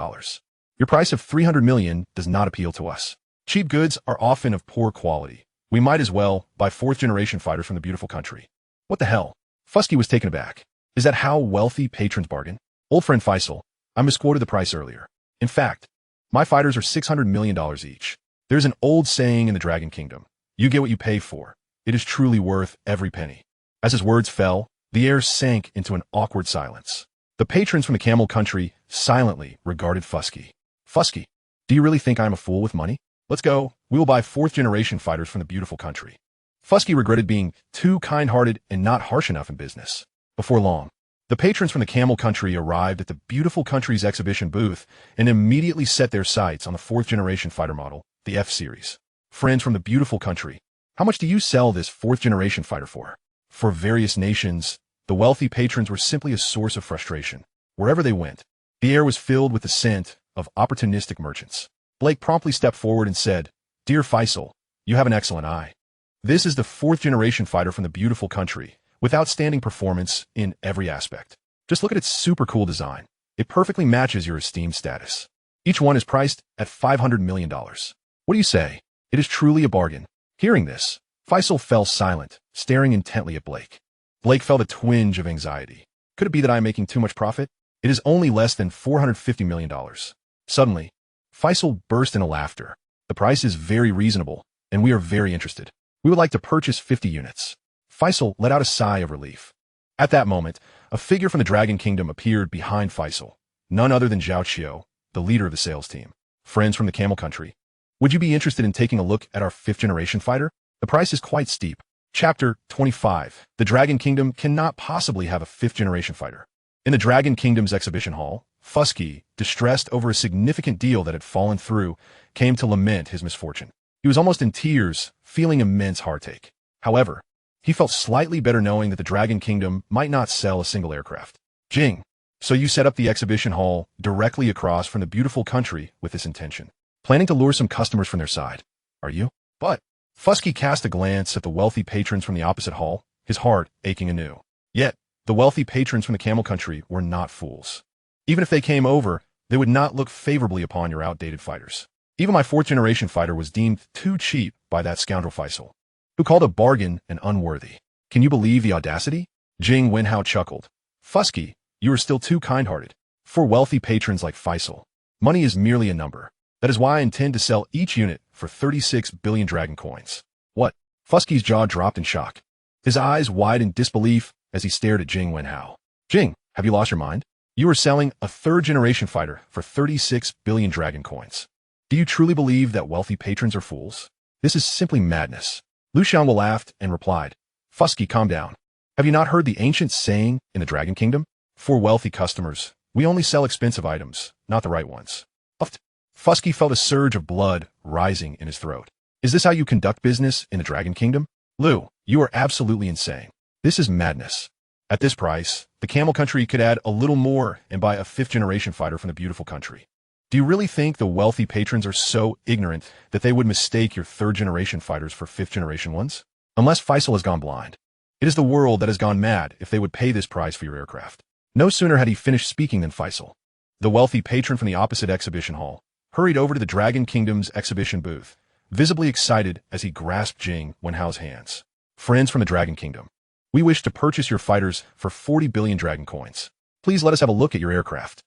Your price of $300 million does not appeal to us. Cheap goods are often of poor quality. We might as well buy fourth-generation fighters from the Beautiful Country. What the hell? Fusky was taken aback. Is that how wealthy patrons bargain? Old friend Faisal, I misquoted the price earlier. In fact, my fighters are $600 million each. There's an old saying in the Dragon Kingdom. You get what you pay for. It is truly worth every penny. As his words fell, the air sank into an awkward silence. The patrons from the Camel Country silently regarded Fusky. Fusky, do you really think I'm a fool with money? Let's go. We will buy fourth-generation fighters from the Beautiful Country. Fusky regretted being too kind-hearted and not harsh enough in business. Before long, the patrons from the Camel Country arrived at the Beautiful Country's exhibition booth and immediately set their sights on the fourth-generation fighter model, the F-Series. Friends from the Beautiful Country, how much do you sell this fourth-generation fighter for? For various nations, the wealthy patrons were simply a source of frustration. Wherever they went, the air was filled with the scent of opportunistic merchants. Blake promptly stepped forward and said, Dear Faisal, you have an excellent eye. This is the fourth-generation fighter from the Beautiful Country, with outstanding performance in every aspect. Just look at its super cool design. It perfectly matches your esteemed status. Each one is priced at $500 million. What do you say? It is truly a bargain. Hearing this, Faisal fell silent, staring intently at Blake. Blake felt a twinge of anxiety. Could it be that I am making too much profit? It is only less than $450 million. Suddenly, Faisal burst into laughter. The price is very reasonable, and we are very interested. We would like to purchase 50 units. Faisal let out a sigh of relief. At that moment, a figure from the Dragon Kingdom appeared behind Faisal, none other than Zhao Qiu, the leader of the sales team. Friends from the Camel Country, would you be interested in taking a look at our 5th-generation fighter? The price is quite steep. Chapter 25. The Dragon Kingdom cannot possibly have a 5th-generation fighter. In the Dragon Kingdom's exhibition hall, Fusky, distressed over a significant deal that had fallen through, came to lament his misfortune. He was almost in tears, feeling immense heartache. However, he felt slightly better knowing that the Dragon Kingdom might not sell a single aircraft. Jing, so you set up the exhibition hall directly across from the beautiful country with this intention, planning to lure some customers from their side, are you? But Fusky cast a glance at the wealthy patrons from the opposite hall, his heart aching anew. Yet, the wealthy patrons from the Camel Country were not fools. Even if they came over, they would not look favorably upon your outdated fighters. Even my 4th-generation fighter was deemed too cheap by that scoundrel Faisal, who called a bargain an unworthy. Can you believe the audacity? Jing Wenhao chuckled. Fusky, you are still too kind-hearted. For wealthy patrons like Faisal, money is merely a number. That is why I intend to sell each unit for 36 billion dragon coins. What? Fusky's jaw dropped in shock. His eyes wide in disbelief as he stared at Jing Wenhao. Jing, have you lost your mind? You are selling a 3rd-generation fighter for 36 billion dragon coins. Do you truly believe that wealthy patrons are fools? This is simply madness. Lu Xiangwu laughed and replied, Fusky, calm down. Have you not heard the ancient saying in the Dragon Kingdom? For wealthy customers, we only sell expensive items, not the right ones. Fusky felt a surge of blood rising in his throat. Is this how you conduct business in the Dragon Kingdom? Lu, you are absolutely insane. This is madness. At this price, the Camel Country could add a little more and buy a 5th-generation fighter from the beautiful country. Do you really think the wealthy patrons are so ignorant that they would mistake your 3rd-generation fighters for 5th-generation ones? Unless Faisal has gone blind. It is the world that has gone mad if they would pay this price for your aircraft. No sooner had he finished speaking than Faisal, the wealthy patron from the opposite exhibition hall, hurried over to the Dragon Kingdom's exhibition booth, visibly excited as he grasped Jing Wenhao's hands. Friends from the Dragon Kingdom, we wish to purchase your fighters for 40 billion dragon coins. Please let us have a look at your aircraft.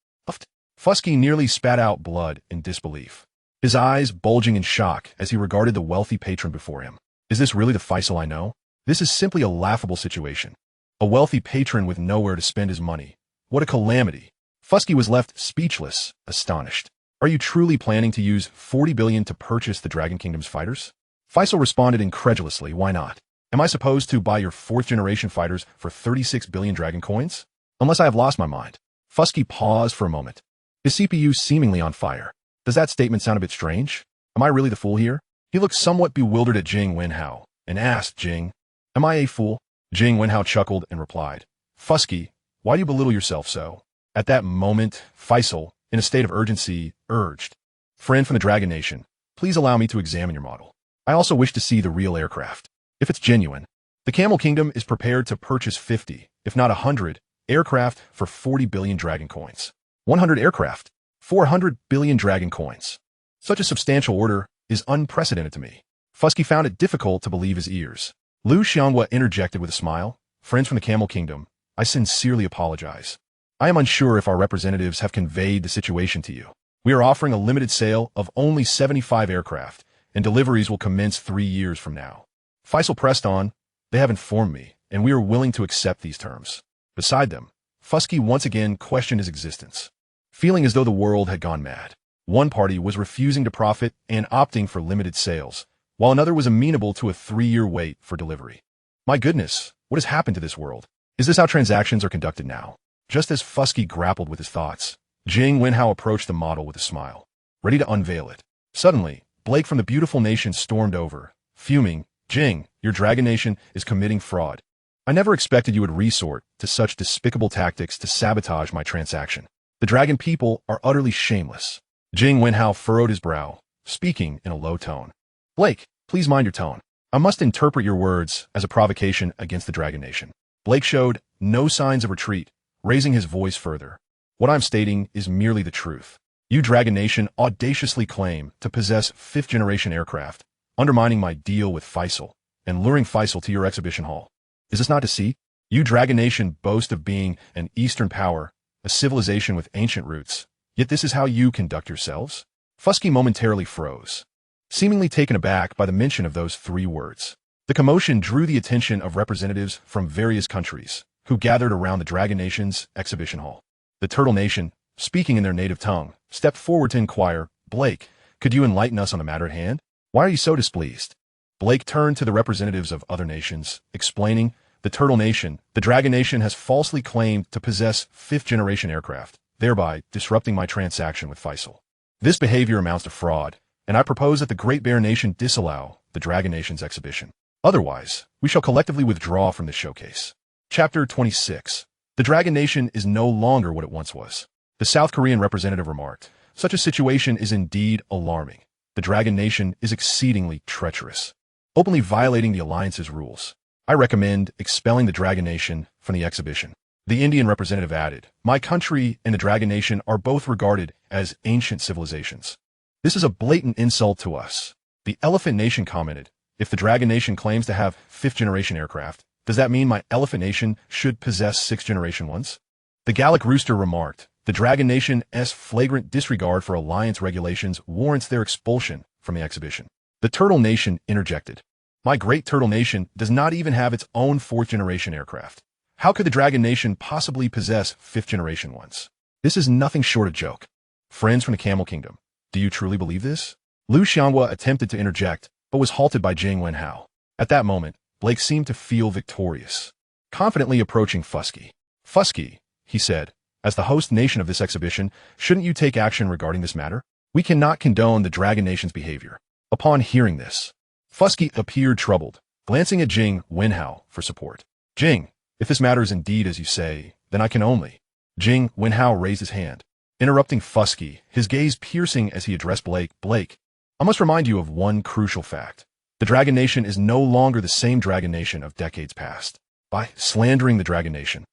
Fusky nearly spat out blood in disbelief, his eyes bulging in shock as he regarded the wealthy patron before him. Is this really the Faisal I know? This is simply a laughable situation. A wealthy patron with nowhere to spend his money. What a calamity. Fusky was left speechless, astonished. Are you truly planning to use 40 billion to purchase the Dragon Kingdom's fighters? Faisal responded incredulously, why not? Am I supposed to buy your 4th-generation fighters for 36 billion dragon coins? Unless I have lost my mind. Fusky paused for a moment, his CPU seemingly on fire. Does that statement sound a bit strange? Am I really the fool here? He looked somewhat bewildered at Jing Wenhao and asked, Jing, am I a fool? Jing Wenhao chuckled and replied, Fusky, why do you belittle yourself so? At that moment, Faisal, in a state of urgency, urged, Friend from the Dragon Nation, please allow me to examine your model. I also wish to see the real aircraft. If it's genuine, the Camel Kingdom is prepared to purchase 50, if not 100, aircraft for 40 billion dragon coins. 100 aircraft, 400 billion dragon coins. Such a substantial order is unprecedented to me. Fusky found it difficult to believe his ears. Lu Xiangwu interjected with a smile, Friends from the Camel Kingdom, I sincerely apologize. I am unsure if our representatives have conveyed the situation to you. We are offering a limited sale of only 75 aircraft, and deliveries will commence 3 years from now. Faisal pressed on, they have informed me, and we are willing to accept these terms. Beside them, Fusky once again questioned his existence, feeling as though the world had gone mad. One party was refusing to profit and opting for limited sales, while another was amenable to a 3-year wait for delivery. My goodness, what has happened to this world? Is this how transactions are conducted now? Just as Fusky grappled with his thoughts, Jing Wenhao approached the model with a smile, ready to unveil it. Suddenly, Blake from the beautiful nation stormed over, fuming, Jing, your Dragon Nation is committing fraud. I never expected you would resort to such despicable tactics to sabotage my transaction. The Dragon people are utterly shameless. Jing Wenhao furrowed his brow, speaking in a low tone. Blake, please mind your tone. I must interpret your words as a provocation against the Dragon Nation. Blake showed no signs of retreat, raising his voice further. What I'm stating is merely the truth. You Dragon Nation audaciously claim to possess 5th-generation aircraft, undermining my deal with Faisal, and luring Faisal to your exhibition hall. Is this not deceit? You Dragon Nation boast of being an Eastern power, a civilization with ancient roots, yet this is how you conduct yourselves? Fusky momentarily froze. seemingly taken aback by the mention of those three words. The commotion drew the attention of representatives from various countries, who gathered around the Dragon Nation's exhibition hall. The Turtle Nation, speaking in their native tongue, stepped forward to inquire, "Blake, could you enlighten us on the matter at hand? Why are you so displeased?" Blake turned to the representatives of other nations, explaining, "The Turtle Nation, the Dragon Nation has falsely claimed to possess fifth-generation aircraft, thereby disrupting my transaction with Faisal. This behavior amounts to fraud, and I propose that the Great Bear Nation disallow the Dragon Nation's exhibition. Otherwise, we shall collectively withdraw from this showcase." Chapter 26. The Dragon Nation is no longer what it once was. The South Korean representative remarked, "Such a situation is indeed alarming. The Dragon Nation is exceedingly treacherous, openly violating the alliance's rules. I recommend expelling the Dragon Nation from the exhibition." The Indian representative added, "My country and the Dragon Nation are both regarded as ancient civilizations. This is a blatant insult to us." The Elephant Nation commented, "If the Dragon Nation claims to have fifth-generation aircraft, does that mean my Elephant Nation should possess sixth-generation ones?" The Gallic Rooster remarked, "The Dragon Nation's flagrant disregard for alliance regulations warrants their expulsion from the exhibition." The Turtle Nation interjected, "My great Turtle Nation does not even have its own fourth-generation aircraft. How could the Dragon Nation possibly possess fifth-generation ones? This is nothing short of joke. Friends from the Camel Kingdom, do you truly believe this?" Liu Xianghua attempted to interject, but was halted by Jiang Wenhao. At that moment, Blake seemed to feel victorious, confidently approaching Fusky. "Fusky," he said, "as the host nation of this exhibition, shouldn't you take action regarding this matter? We cannot condone the Dragon Nation's behavior." Upon hearing this, Fusky appeared troubled, glancing at Jiang Wenhao for support. "Jing, if this matter is indeed as you say, then I can only—" Jiang Wenhao raised his hand, interrupting Fusky, his gaze piercing as he addressed Blake. "Blake, I must remind you of one crucial fact. The Dragon Nation is no longer the same Dragon Nation of decades past. By slandering the Dragon Nation,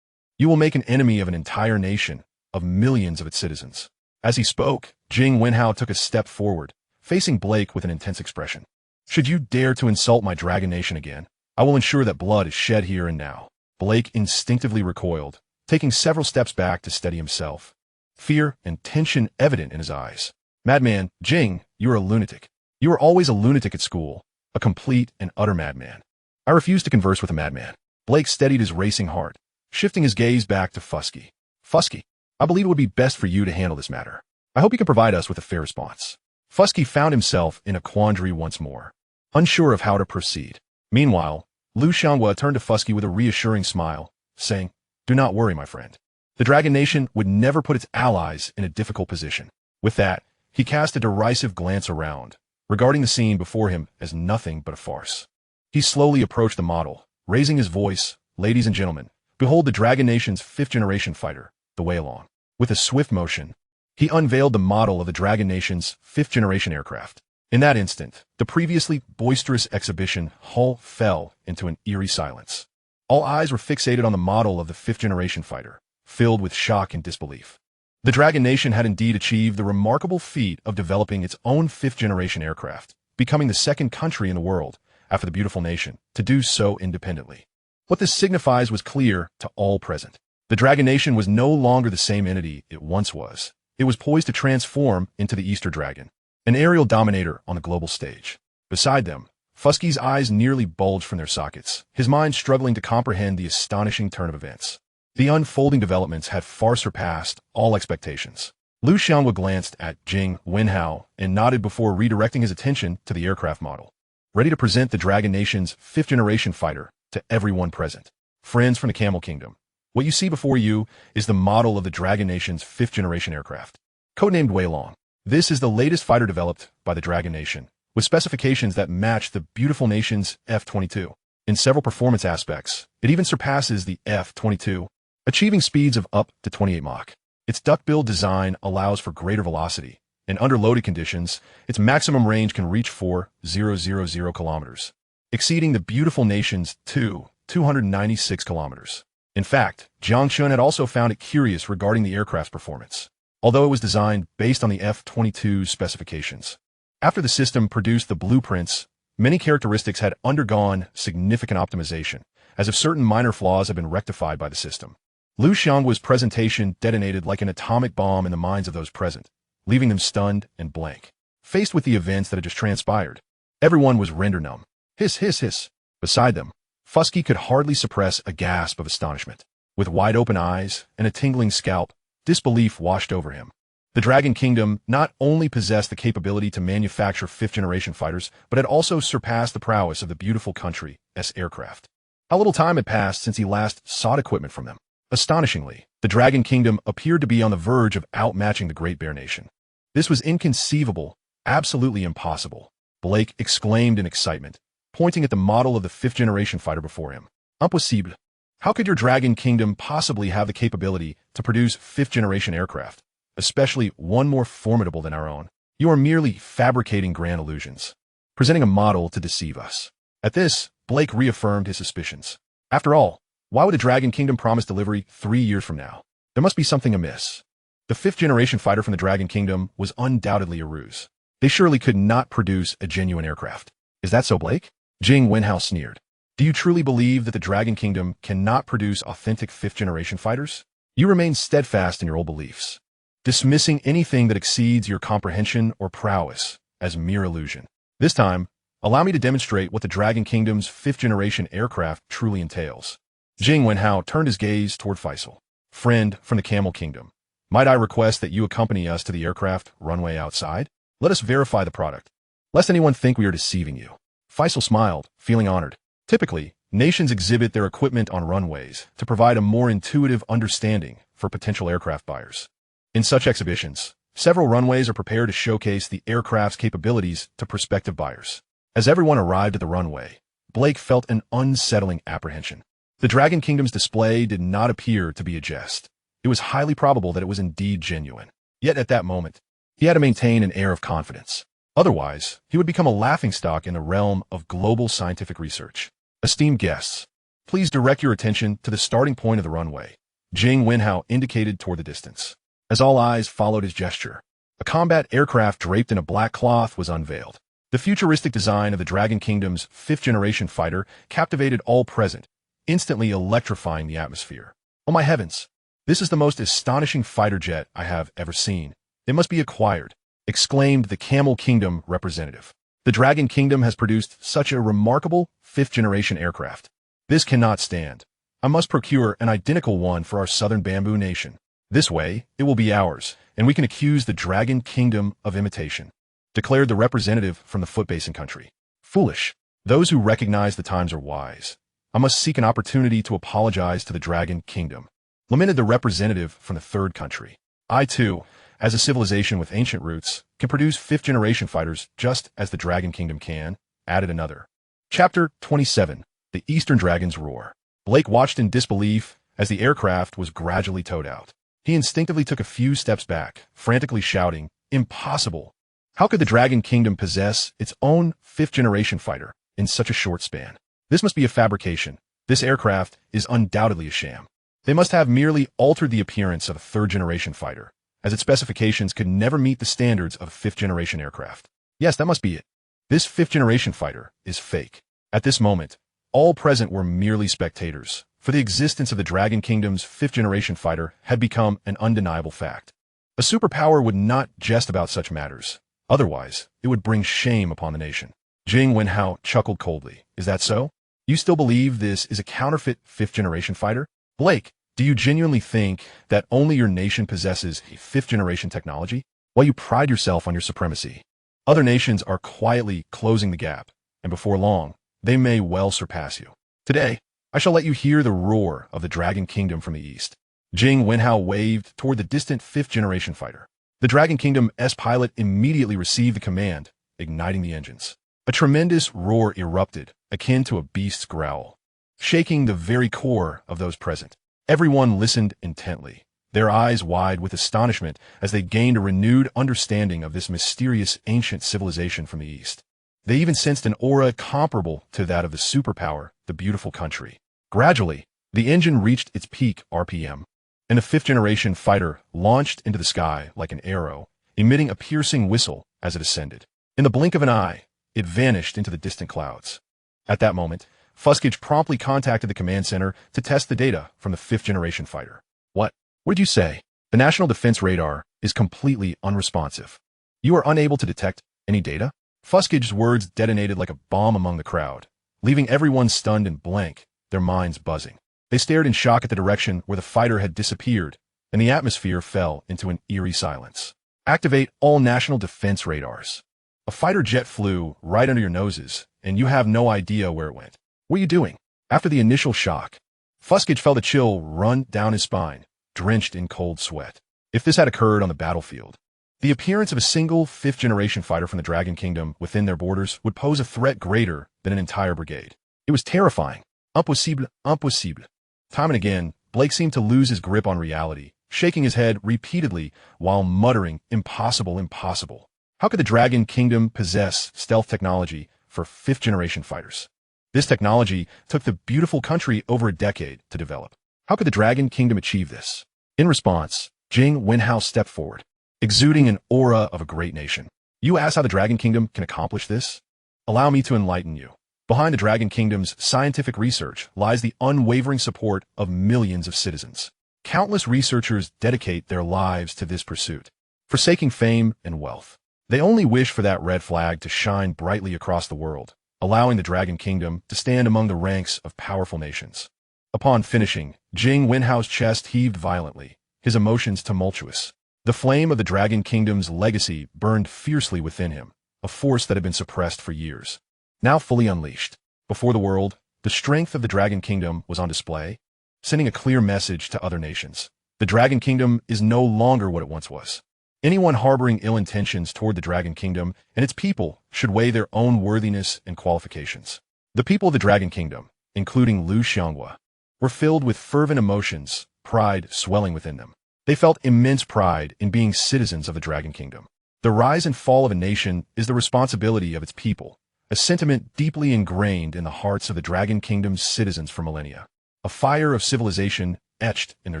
you will make an enemy of an entire nation, of millions of its citizens." As he spoke, Jiang Wenhao took a step forward, facing Blake with an intense expression. "Should you dare to insult my Dragon Nation again, I will ensure that blood is shed here and now." Blake instinctively recoiled, taking several steps back to steady himself, fear and tension evident in his eyes. "Madman, Jing, you are a lunatic. You were always a lunatic at school, a complete and utter madman." "I refuse to converse with a madman." Blake steadied his racing heart, shifting his gaze back to Fusky. "Fusky, I believe it would be best for you to handle this matter. I hope you can provide us with a fair response." Fusky found himself in a quandary once more, unsure of how to proceed. Meanwhile, Liu Xianghua turned to Fusky with a reassuring smile, saying, "Do not worry, my friend. The Dragon Nation would never put its allies in a difficult position." With that, he cast a derisive glance around, regarding the scene before him as nothing but a farce. He slowly approached the model, raising his voice, "Ladies and gentlemen, behold the Dragon Nation's fifth-generation fighter, the Weilong." With a swift motion, he unveiled the model of the Dragon Nation's fifth-generation aircraft. In that instant, the previously boisterous exhibition hall fell into an eerie silence. All eyes were fixated on the model of the fifth-generation fighter, filled with shock and disbelief. The Dragon Nation had indeed achieved the remarkable feat of developing its own fifth-generation aircraft, becoming the second country in the world, after the beautiful nation, to do so independently. What this signifies was clear to all present. The Dragon Nation was no longer the same entity it once was. It was poised to transform into the Easter Dragon, an aerial dominator on the global stage. Beside them, Fusky's eyes nearly bulged from their sockets, his mind struggling to comprehend the astonishing turn of events. The unfolding developments had far surpassed all expectations. Liu Xianghua glanced at Jiang Wenhao and nodded before redirecting his attention to the aircraft model, ready to present the Dragon Nation's fifth-generation fighter to everyone present. "Friends from the Camel Kingdom, what you see before you is the model of the Dragon Nation's fifth-generation aircraft, codenamed Weilong. This is the latest fighter developed by the Dragon Nation, with specifications that match the beautiful nation's F-22. In several performance aspects, it even surpasses the F-22, achieving speeds of up to 28 Mach. Its duck-bill design allows for greater velocity. In underloaded conditions, its maximum range can reach 4,000 kilometers, exceeding the beautiful nation's 296 kilometers. In fact, Jiang Chen had also found it curious regarding the aircraft's performance, although it was designed based on the F-22's specifications. After the system produced the blueprints, many characteristics had undergone significant optimization, as if certain minor flaws had been rectified by the system. Liu Xianghua's presentation detonated like an atomic bomb in the minds of those present, leaving them stunned and blank. faced with the events that had just transpired. Everyone was render numb. Hiss, hiss, hiss. Beside them, Fusky could hardly suppress a gasp of astonishment. With wide-open eyes and a tingling scalp, disbelief washed over him. The Dragon Kingdom not only possessed the capability to manufacture fifth-generation fighters, but had also surpassed the prowess of the beautiful country's aircraft. How little time had passed since he last sought equipment from them. Astonishingly, the Dragon Kingdom appeared to be on the verge of outmatching the Great Bear Nation. This was inconceivable, absolutely impossible, Blake exclaimed in excitement, pointing at the model of the fifth-generation fighter before him. Impossible. How could your Dragon Kingdom possibly have the capability to produce fifth-generation aircraft, especially one more formidable than our own? You are merely fabricating grand illusions, presenting a model to deceive us. At this, Blake reaffirmed his suspicions. After all, why would the Dragon Kingdom promise delivery 3 years from now? There must be something amiss. The fifth-generation fighter from the Dragon Kingdom was undoubtedly a ruse. They surely could not produce a genuine aircraft. Is that so, Blake? Jiang Chen sneered. Do you truly believe that the Dragon Kingdom cannot produce authentic fifth-generation fighters? You remain steadfast in your old beliefs, dismissing anything that exceeds your comprehension or prowess as mere illusion. This time, allow me to demonstrate what the Dragon Kingdom's fifth-generation aircraft truly entails. Jiang Chen turned his gaze toward Faisal. Friend from the Camel Kingdom, might I request that you accompany us to the aircraft runway outside? Let us verify the product, lest anyone think we are deceiving you. Faisal smiled, feeling honored. Typically, nations exhibit their equipment on runways to provide a more intuitive understanding for potential aircraft buyers. In such exhibitions, several runways are prepared to showcase the aircraft's capabilities to prospective buyers. As everyone arrived at the runway, Blake felt an unsettling apprehension. The Dragon Kingdom's display did not appear to be a jest. It was highly probable that it was indeed genuine. Yet at that moment, he had to maintain an air of confidence. Otherwise, he would become a laughingstock in the realm of global scientific research. Esteemed guests, please direct your attention to the starting point of the runway. Jiang Chen indicated toward the distance. As all eyes followed his gesture, a combat aircraft draped in a black cloth was unveiled. The futuristic design of the Dragon Kingdom's fifth-generation fighter captivated all present, instantly electrifying the atmosphere. Oh my heavens! This is the most astonishing fighter jet I have ever seen. It must be acquired, exclaimed the Camel Kingdom representative. The Dragon Kingdom has produced such a remarkable fifth-generation aircraft. This cannot stand. I must procure an identical one for our southern bamboo nation. This way, it will be ours, and we can accuse the Dragon Kingdom of imitation, declared the representative from the Foot Basin country. Foolish. Those who recognize the times are wise. I must seek an opportunity to apologize to the Dragon Kingdom, lamented the representative from the third country. I, too, as a civilization with ancient roots, can produce fifth-generation fighters just as the Dragon Kingdom can, added another. Chapter 27. The Eastern Dragon's Roar. Blake watched in disbelief as the aircraft was gradually towed out. He instinctively took a few steps back, frantically shouting, "Impossible! How could the Dragon Kingdom possess its own fifth-generation fighter in such a short span? This must be a fabrication. This aircraft is undoubtedly a sham. They must have merely altered the appearance of a third-generation fighter, as its specifications could never meet the standards of a fifth-generation aircraft. Yes, that must be it. This fifth-generation fighter is fake." At this moment, all present were merely spectators, for the existence of the Dragon Kingdom's fifth-generation fighter had become an undeniable fact. A superpower would not jest about such matters. Otherwise, it would bring shame upon the nation. Jiang Chen chuckled coldly. Is that so? You still believe this is a counterfeit fifth-generation fighter? Blake, do you genuinely think that only your nation possesses a fifth-generation technology? While you pride yourself on your supremacy, other nations are quietly closing the gap, and before long, they may well surpass you. Today, I shall let you hear the roar of the Dragon Kingdom from the east. Jiang Chen waved toward the distant fifth-generation fighter. The Dragon Kingdom's pilot immediately received the command, igniting the engines. A tremendous roar erupted, akin to a beast's growl, shaking the very core of those present. Everyone listened intently, their eyes wide with astonishment as they gained a renewed understanding of this mysterious ancient civilization from the east. They even sensed an aura comparable to that of the superpower, the beautiful country. Gradually, the engine reached its peak RPM, and the fifth-generation fighter launched into the sky like an arrow, emitting a piercing whistle as it ascended. In the blink of an eye, it vanished into the distant clouds. At that moment, Fuskage promptly contacted the command center to test the data from the fifth-generation fighter. What did you say? The National Defense Radar is completely unresponsive. You are unable to detect Any data? Fuskige's words detonated like a bomb among the crowd, leaving everyone stunned and blank, their minds buzzing. They stared in shock at the direction where the fighter had disappeared, and the atmosphere fell into an eerie silence. Activate all national defense radars. A fighter jet flew right under your noses, and you have no idea where it went. What are you doing? After the initial shock, Fuskige felt a chill run down his spine, drenched in cold sweat. If this had occurred on the battlefield, the appearance of a single fifth-generation fighter from the Dragon Kingdom within their borders would pose a threat greater than an entire brigade. It was terrifying. Impossible, impossible. Time and again, Blake seemed to lose his grip on reality, shaking his head repeatedly while muttering, impossible, impossible. How could the Dragon Kingdom possess stealth technology for fifth-generation fighters? This technology took the beautiful country over a decade to develop. How could the Dragon Kingdom achieve this? In response, Jiang Chen stepped forward, exuding an aura of a great nation. You ask how the Dragon Kingdom can accomplish this? Allow me to enlighten you. Behind the Dragon Kingdom's scientific research lies the unwavering support of millions of citizens. Countless researchers dedicate their lives to this pursuit, forsaking fame and wealth. They only wish for that red flag to shine brightly across the world, allowing the Dragon Kingdom to stand among the ranks of powerful nations. Upon finishing, Jiang Wenhao's chest heaved violently, his emotions tumultuous. The flame of the Dragon Kingdom's legacy burned fiercely within him, a force that had been suppressed for years. Now fully unleashed. Before the world, the strength of the Dragon Kingdom was on display, sending a clear message to other nations. The Dragon Kingdom is no longer what it once was. Anyone harboring ill intentions toward the Dragon Kingdom and its people should weigh their own worthiness and qualifications. The people of the Dragon Kingdom, including Liu Xianghua, were filled with fervent emotions, pride swelling within them. They felt immense pride in being citizens of the Dragon Kingdom. The rise and fall of a nation is the responsibility of its people, a sentiment deeply ingrained in the hearts of the Dragon Kingdom's citizens for millennia, a fire of civilization etched in their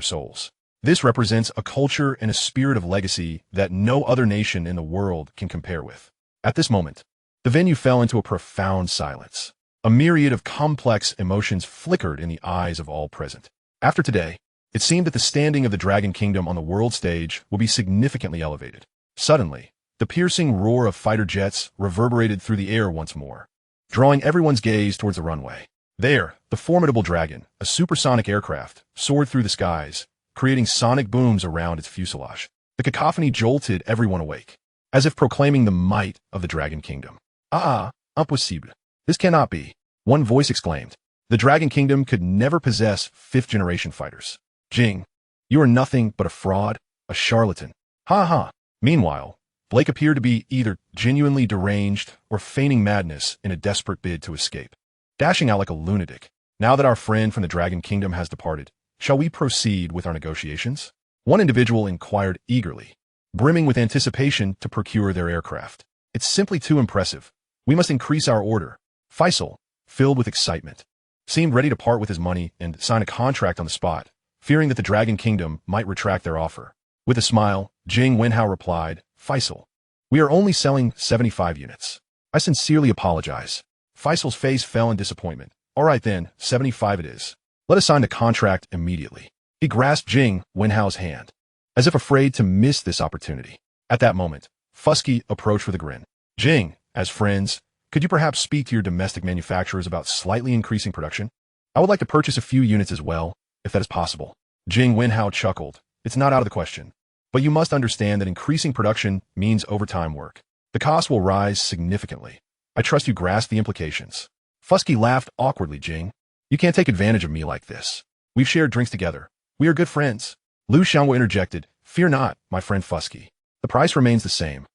souls. This represents a culture and a spirit of legacy that no other nation in the world can compare with. At this moment, the venue fell into a profound silence. A myriad of complex emotions flickered in the eyes of all present. After today, it seemed that the standing of the Dragon Kingdom on the world stage would be significantly elevated. Suddenly, the piercing roar of fighter jets reverberated through the air once more, drawing everyone's gaze towards the runway. There, the formidable Dragon, a supersonic aircraft, soared through the skies, creating sonic booms around its fuselage. The cacophony jolted everyone awake, as if proclaiming the might of the Dragon Kingdom. Impossible. This cannot be, one voice exclaimed. The Dragon Kingdom could never possess fifth-generation fighters. Jing, you are nothing but a fraud, a charlatan. Ha ha. Meanwhile, Blake appeared to be either genuinely deranged or feigning madness in a desperate bid to escape, dashing out like a lunatic. Now that our friend from the Dragon Kingdom has departed, shall we proceed with our negotiations? One individual inquired eagerly, brimming with anticipation to procure their aircraft. It's simply too impressive. We must increase our order. Faisal, filled with excitement, seemed ready to part with his money and sign a contract on the spot, fearing that the Dragon Kingdom might retract their offer. With a smile, Jiang Wenhao replied, Faisal, we are only selling 75 units. I sincerely apologize. Faisal's face fell in disappointment. All right then, 75 it is. Let us sign the contract immediately. He grasped Jiang Wenhao's hand, as if afraid to miss this opportunity. At that moment, Fuskige approached with a grin. Jiang, as friends, could you perhaps speak to your domestic manufacturers about slightly increasing production? I would like to purchase a few units as well, if that is possible. Jiang Wenhao chuckled. It's not out of the question. But you must understand that increasing production means overtime work. The cost will rise significantly. I trust you grasp the implications. Fuskige laughed awkwardly. Jiang, you can't take advantage of me like this. We've shared drinks together. We are good friends. Liu Xianghua interjected. Fear not, my friend Fuskige. The price remains the same.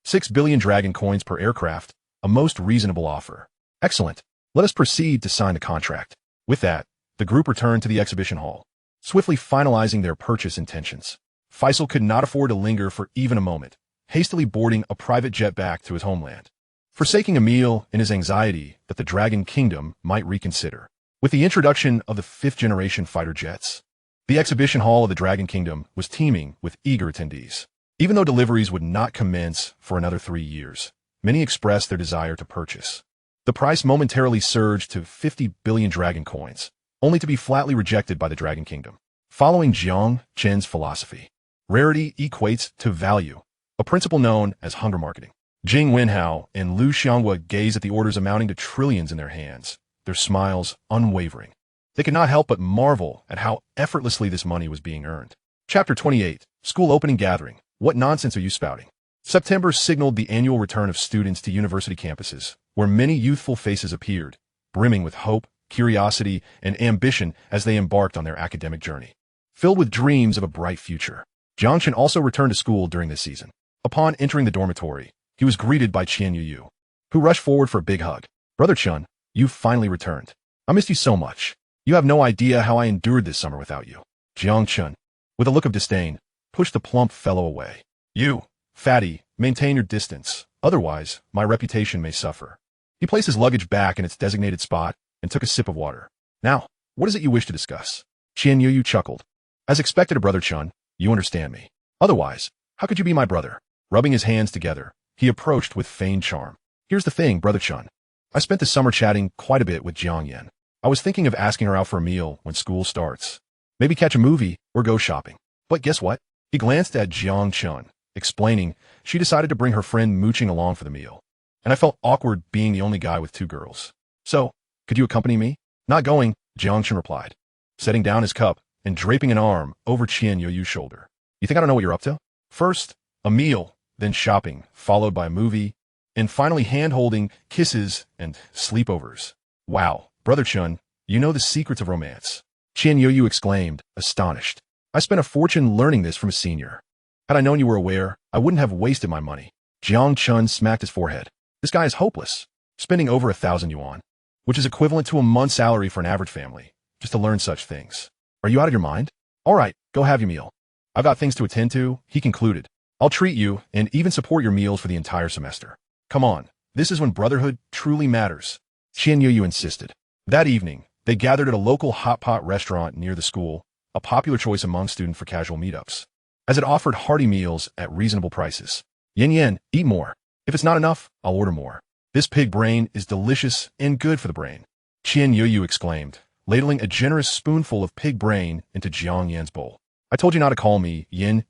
6 billion dragon coins per aircraft, a most reasonable offer. Excellent. Let us proceed to sign the contract. With that, the group returned to the exhibition hall, swiftly finalizing their purchase intentions. Faisal could not afford to linger for even a moment, hastily boarding a private jet back to his homeland, forsaking a meal in his anxiety that the Dragon Kingdom might reconsider. With the introduction of the fifth-generation fighter jets, the exhibition hall of the Dragon Kingdom was teeming with eager attendees. Even though deliveries would not commence for another 3 years, many expressed their desire to purchase. The price momentarily surged to 50 billion dragon coins, only to be flatly rejected by the Dragon Kingdom. Following Jiang Chen's philosophy, rarity equates to value, a principle known as hunger marketing. Jing Wenhao and Liu Xianghua gazed at the orders amounting to trillions in their hands, their smiles unwavering. They could not help but marvel at how effortlessly this money was being earned. Chapter 28, School Opening Gathering. What nonsense are you spouting? September signaled the annual return of students to university campuses, where many youthful faces appeared, brimming with hope, curiosity, and ambition as they embarked on their academic journey. Filled with dreams of a bright future, Jiang Chen also returned to school during this season. Upon entering the dormitory, he was greeted by Qian Yuyu, who rushed forward for a big hug. Brother Chun, you've finally returned. I missed you so much. You have no idea how I endured this summer without you. Jiang Chen, with a look of disdain, pushed the plump fellow away. You, fatty, maintain your distance. Otherwise, my reputation may suffer. He placed his luggage back in its designated spot and took a sip of water. Now, what is it you wish to discuss? Qian Yuyu chuckled. As expected of Brother Chun, you understand me. Otherwise, how could you be my brother? Rubbing his hands together, he approached with feigned charm. Here's the thing, Brother Chun. I spent the summer chatting quite a bit with Jiang Yan. I was thinking of asking her out for a meal when school starts. Maybe catch a movie or go shopping. But guess what? He glanced at Jiang Chen, explaining she decided to bring her friend mooching along for the meal. And I felt awkward being the only guy with two girls. So, could you accompany me? Not going, Jiang Chen replied, setting down his cup and draping an arm over Qian Yoyu's shoulder. You think I don't know what you're up to? First, a meal, then shopping, followed by a movie, and finally hand-holding, kisses, and sleepovers. Wow, Brother Chun, you know the secrets of romance. Qian Yoyu exclaimed, astonished. I spent a fortune learning this from a senior. Had I known you were aware, I wouldn't have wasted my money. Jiang Chen smacked his forehead. This guy is hopeless, spending over 1,000 yuan, which is equivalent to a month's salary for an average family, just to learn such things. Are you out of your mind? All right, go have your meal. I've got things to attend to, he concluded. I'll treat you and even support your meals for the entire semester. Come on, this is when brotherhood truly matters. Qian Yuyu insisted. That evening, they gathered at a local hot pot restaurant near the school, a popular choice among students for casual meetups, as it offered hearty meals at reasonable prices. Yen, eat more. If it's not enough, I'll order more. This pig brain is delicious and good for the brain. Qian Yuyu exclaimed, ladling a generous spoonful of pig brain into Jiang Yan's bowl. I told you not to call me Yen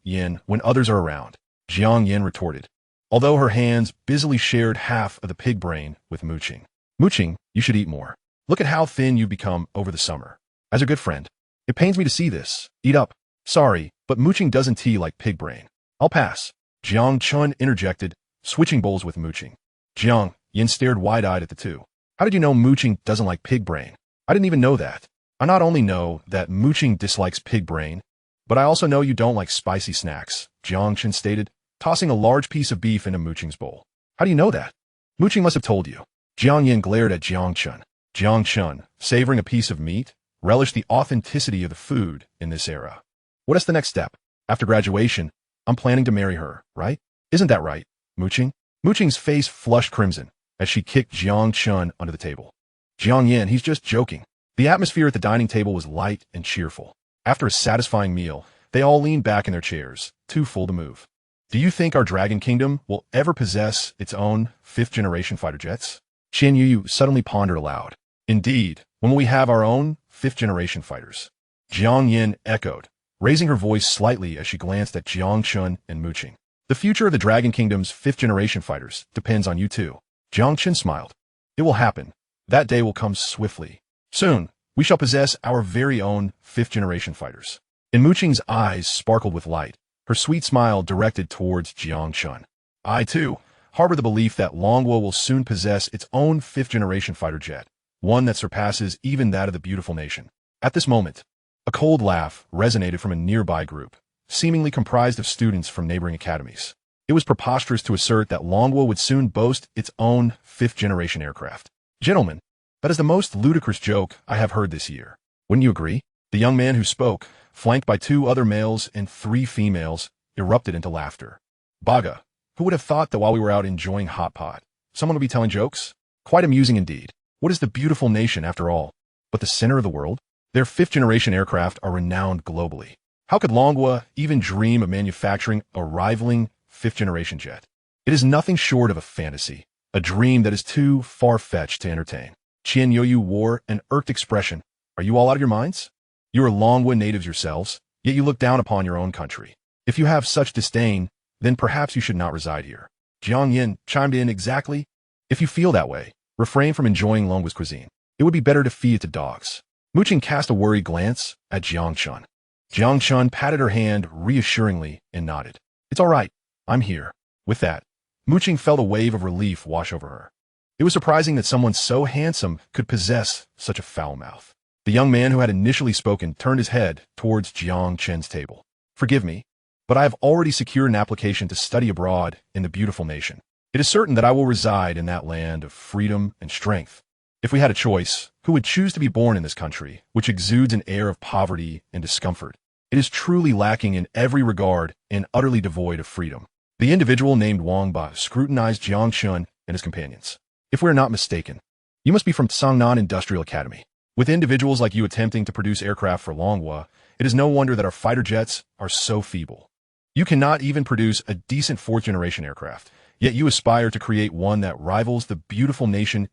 when others are around, Jiang Yan retorted, although her hands busily shared half of the pig brain with mooching. Mooching, you should eat more. Look at how thin you've become over the summer. As a good friend, it pains me to see this. Eat up. Sorry, but mooching doesn't tea like pig brain. I'll pass. Jiang Chen interjected, switching bowls with mooching. Jiang Yan stared wide-eyed at the two. How did you know mooching doesn't like pig brain? I didn't even know that. I not only know that mooching dislikes pig brain, but I also know you don't like spicy snacks, Jiang Chen stated, tossing a large piece of beef into mooching's bowl. How do you know that? Mooching must have told you. Jiang Yan glared at Jiang Chen. Jiang Chen, savoring a piece of meat, relished the authenticity of the food in this era. What is the next step? After graduation, I'm planning to marry her, right? Isn't that right, Mooching? Mooching's face flushed crimson as she kicked Jiang Chen under the table. Jiang Yan, he's just joking. The atmosphere at the dining table was light and cheerful. After a satisfying meal, they all leaned back in their chairs, too full to move. Do you think our Dragon Kingdom will ever possess its own fifth-generation fighter jets? Qian Yuyu suddenly pondered aloud. Indeed, when will we have our own fifth-generation fighters? Jiang Yan echoed, raising her voice slightly as she glanced at Jiang Chen and Mooching. The future of the Dragon Kingdom's fifth-generation fighters depends on you two. Jiang Chen smiled. It will happen. That day will come swiftly. Soon, we shall possess our very own fifth-generation fighters. And Mooching's eyes sparkled with light, her sweet smile directed towards Jiang Chen. I, too, harbor the belief that Longwo will soon possess its own fifth-generation fighter jet, one that surpasses even that of the beautiful nation. At this moment, a cold laugh resonated from a nearby group, seemingly comprised of students from neighboring academies. It was preposterous to assert that Longwo would soon boast its own fifth-generation aircraft. Gentlemen, that is the most ludicrous joke I have heard this year. Wouldn't you agree? The young man who spoke, flanked by 2 other males and 3 females, erupted into laughter. Baga, who would have thought that while we were out enjoying hot pot, someone would be telling jokes? Quite amusing indeed. What is the beautiful nation, after all, but the center of the world? Their fifth-generation aircraft are renowned globally. How could Longwa even dream of manufacturing a rivaling fifth-generation jet? It is nothing short of a fantasy, a dream that is too far-fetched to entertain. Qian Yuyu wore an irked expression. Are you all out of your minds? You are Longwa natives yourselves, yet you look down upon your own country. If you have such disdain, then perhaps you should not reside here. Jiang Chen chimed in. Exactly. If you feel that way, refrain from enjoying Longwa's cuisine. It would be better to feed it to dogs. Muqing cast a worried glance at Jiang Chen. Jiang Chen patted her hand reassuringly and nodded. It's all right. I'm here. With that, Muqing felt a wave of relief wash over her. It was surprising that someone so handsome could possess such a foul mouth. The young man who had initially spoken turned his head towards Jiang Chen's table. Forgive me, but I have already secured an application to study abroad in the beautiful nation. It is certain that I will reside in that land of freedom and strength. If we had a choice, who would choose to be born in this country, which exudes an air of poverty and discomfort? It is truly lacking in every regard and utterly devoid of freedom. The individual named Wang Ba scrutinized Jiang Chen and his companions. If we are not mistaken, you must be from Sangnan Industrial Academy. With individuals like you attempting to produce aircraft for Longhua, it is no wonder that our fighter jets are so feeble. You cannot even produce a decent fourth-generation aircraft, yet you aspire to create one that rivals the beautiful nation's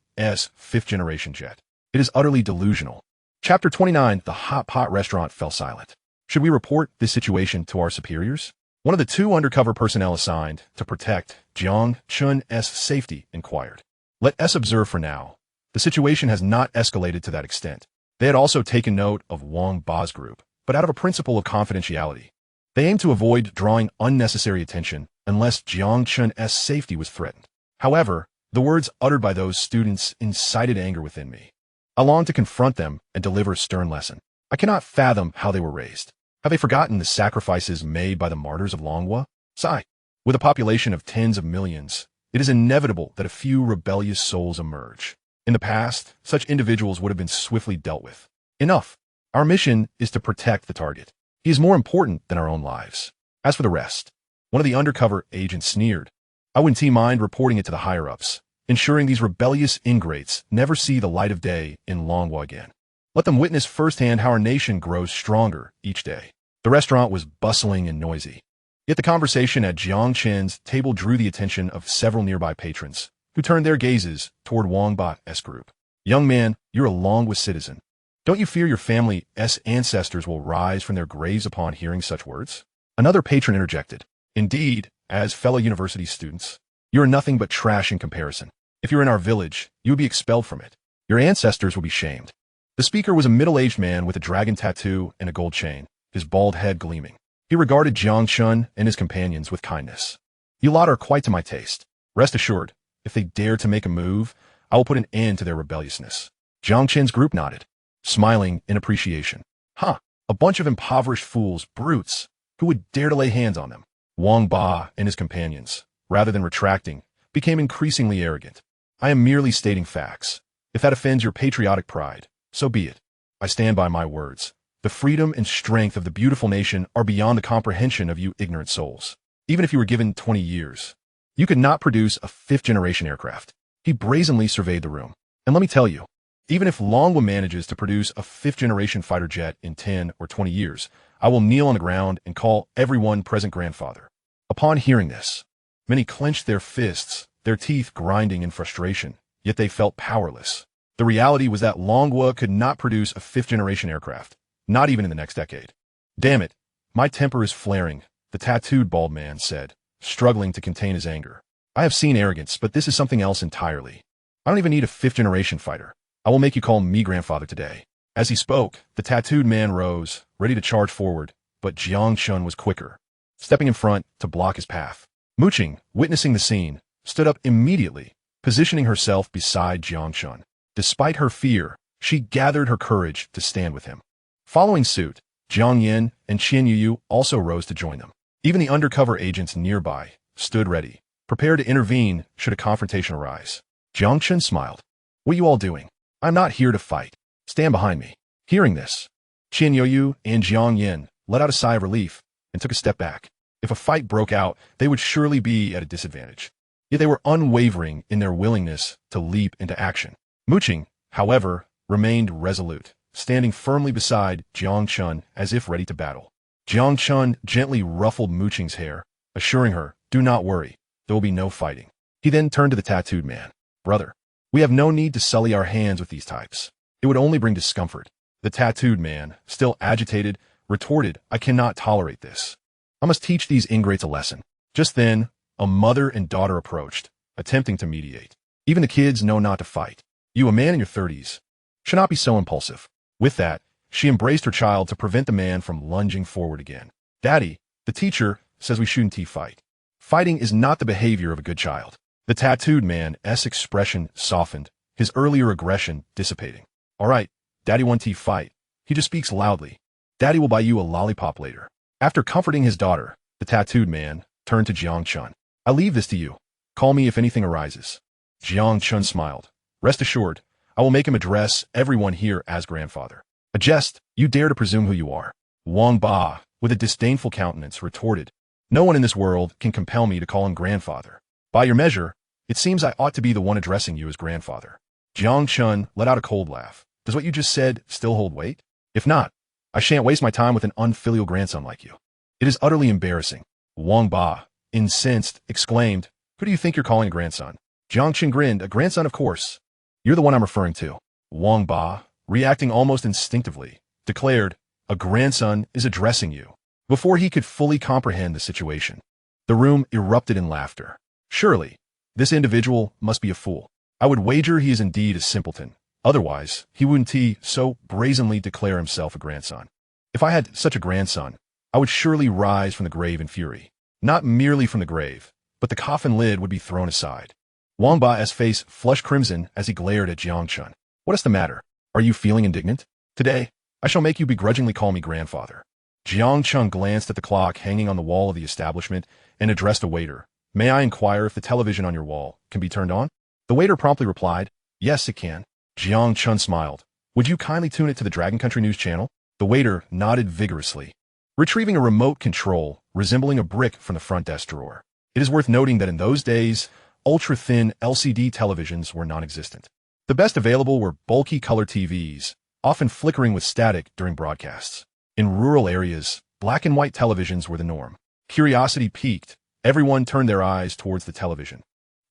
fifth-generation jet. It is utterly delusional. Chapter 29. The hot pot restaurant fell silent. Should we report this situation to our superiors? One of the two undercover personnel assigned to protect Jiang Chen's safety inquired. Let us observe for now. The situation has not escalated to that extent. They had also taken note of Wang Ba's group, but out of a principle of confidentiality. They aimed to avoid drawing unnecessary attention unless Jiang Chen's safety was threatened. However, the words uttered by those students incited anger within me. I longed to confront them and deliver a stern lesson. I cannot fathom how they were raised. Have they forgotten the sacrifices made by the martyrs of Longhua? Sigh. With a population of tens of millions, it is inevitable that a few rebellious souls emerge. In the past, such individuals would have been swiftly dealt with. Enough. Our mission is to protect the target. He is more important than our own lives. As for the rest, one of the undercover agents sneered. I wouldn't mind reporting it to the higher-ups, ensuring these rebellious ingrates never see the light of day in Longhua again. Let them witness firsthand how our nation grows stronger each day. The restaurant was bustling and noisy. Yet the conversation at Jiang Chen's table drew the attention of several nearby patrons, who turned their gazes toward Wang Ba's group. Young man, you're a Longhua citizen. Don't you fear your family's ancestors will rise from their graves upon hearing such words? Another patron interjected. Indeed, as fellow university students, you are nothing but trash in comparison. If you're in our village, you would be expelled from it. Your ancestors will be shamed. The speaker was a middle-aged man with a dragon tattoo and a gold chain, his bald head gleaming. He regarded Jiang Chen and his companions with kindness. You lot are quite to my taste. Rest assured, if they dare to make a move, I will put an end to their rebelliousness. Jiang Chen's group nodded, smiling in appreciation. A bunch of impoverished fools, brutes. Who would dare to lay hands on them? Wang Ba and his companions, rather than retracting, became increasingly arrogant. I am merely stating facts. If that offends your patriotic pride, so be it. I stand by my words. The freedom and strength of the beautiful nation are beyond the comprehension of you ignorant souls. Even if you were given 20 years, you could not produce a fifth-generation aircraft. He brazenly surveyed the room. And let me tell you, even if Longhua manages to produce a fifth-generation fighter jet in 10 or 20 years, I will kneel on the ground and call everyone present grandfather. Upon hearing this, many clenched their fists, their teeth grinding in frustration, yet they felt powerless. The reality was that Longhua could not produce a fifth-generation aircraft, not even in the next decade. Damn it, my temper is flaring, the tattooed bald man said, struggling to contain his anger. I have seen arrogance, but this is something else entirely. I don't even need a fifth-generation fighter. I will make you call me grandfather today. As he spoke, the tattooed man rose, ready to charge forward, but Jiang Chen was quicker, stepping in front to block his path. Muqing, witnessing the scene, stood up immediately, positioning herself beside Jiang Chen. Despite her fear, she gathered her courage to stand with him. Following suit, Jiang Yen and Qian Yuyu also rose to join them. Even the undercover agents nearby stood ready, prepared to intervene should a confrontation arise. Jiang Chen smiled. What are you all doing? I'm not here to fight. Stand behind me. Hearing this, Qian Yuyu and Jiang Yen let out a sigh of relief and took a step back. If a fight broke out, they would surely be at a disadvantage. Yet they were unwavering in their willingness to leap into action. Muqing, however, remained resolute, standing firmly beside Jiang Chen as if ready to battle. Jiang Chen gently ruffled Muqing's hair, assuring her, do not worry, there will be no fighting. He then turned to the tattooed man. Brother, we have no need to sully our hands with these types. It would only bring discomfort. The tattooed man, still agitated, retorted, I cannot tolerate this. I must teach these ingrates a lesson. Just then, A mother and daughter approached, attempting to mediate. Even the kids know not to fight. You, a man in your 30s, should not be so impulsive. With that, she embraced her child to prevent the man from lunging forward again. Daddy, the teacher, says we shouldn't fight. Fighting is not the behavior of a good child. The tattooed man's expression softened, his earlier aggression dissipating. All right, Daddy won't fight. He just speaks loudly. Daddy will buy you a lollipop later. After comforting his daughter, the tattooed man turned to Jiang Chen. I leave this to you. Call me if anything arises. Jiang Chen smiled. Rest assured, I will make him address everyone here as grandfather. A jest, you dare to presume who you are. Wang Ba, with a disdainful countenance, retorted. No one in this world can compel me to call him grandfather. By your measure, it seems I ought to be the one addressing you as grandfather. Jiang Chen let out a cold laugh. Does what you just said still hold weight? If not, I shan't waste my time with an unfilial grandson like you. It is utterly embarrassing. Wang Ba, incensed, exclaimed, Who do you think you're calling a grandson? Jiang Chen grinned. A grandson, of course. You're the one I'm referring to. Wang Ba, reacting almost instinctively, declared, A grandson is addressing you. Before he could fully comprehend the situation, the room erupted in laughter. Surely, this individual must be a fool. I would wager he is indeed a simpleton. Otherwise, he wouldn't so brazenly declare himself a grandson. If I had such a grandson, I would surely rise from the grave in fury. Not merely from the grave, but the coffin lid would be thrown aside. Wang Ba's face flushed crimson as he glared at Jiang Chen. What is the matter? Are you feeling indignant? Today, I shall make you begrudgingly call me grandfather. Jiang Chen glanced at the clock hanging on the wall of the establishment and addressed a waiter. May I inquire if the television on your wall can be turned on? The waiter promptly replied, Yes, it can. Jiang Chen smiled. Would you kindly tune it to the Dragon Country News channel? The waiter nodded vigorously, retrieving a remote control resembling a brick from the front desk drawer. It is worth noting that in those days, ultra-thin LCD televisions were non-existent. The best available were bulky color TVs, often flickering with static during broadcasts. In rural areas, black and white televisions were the norm. Curiosity piqued. Everyone turned their eyes towards the television,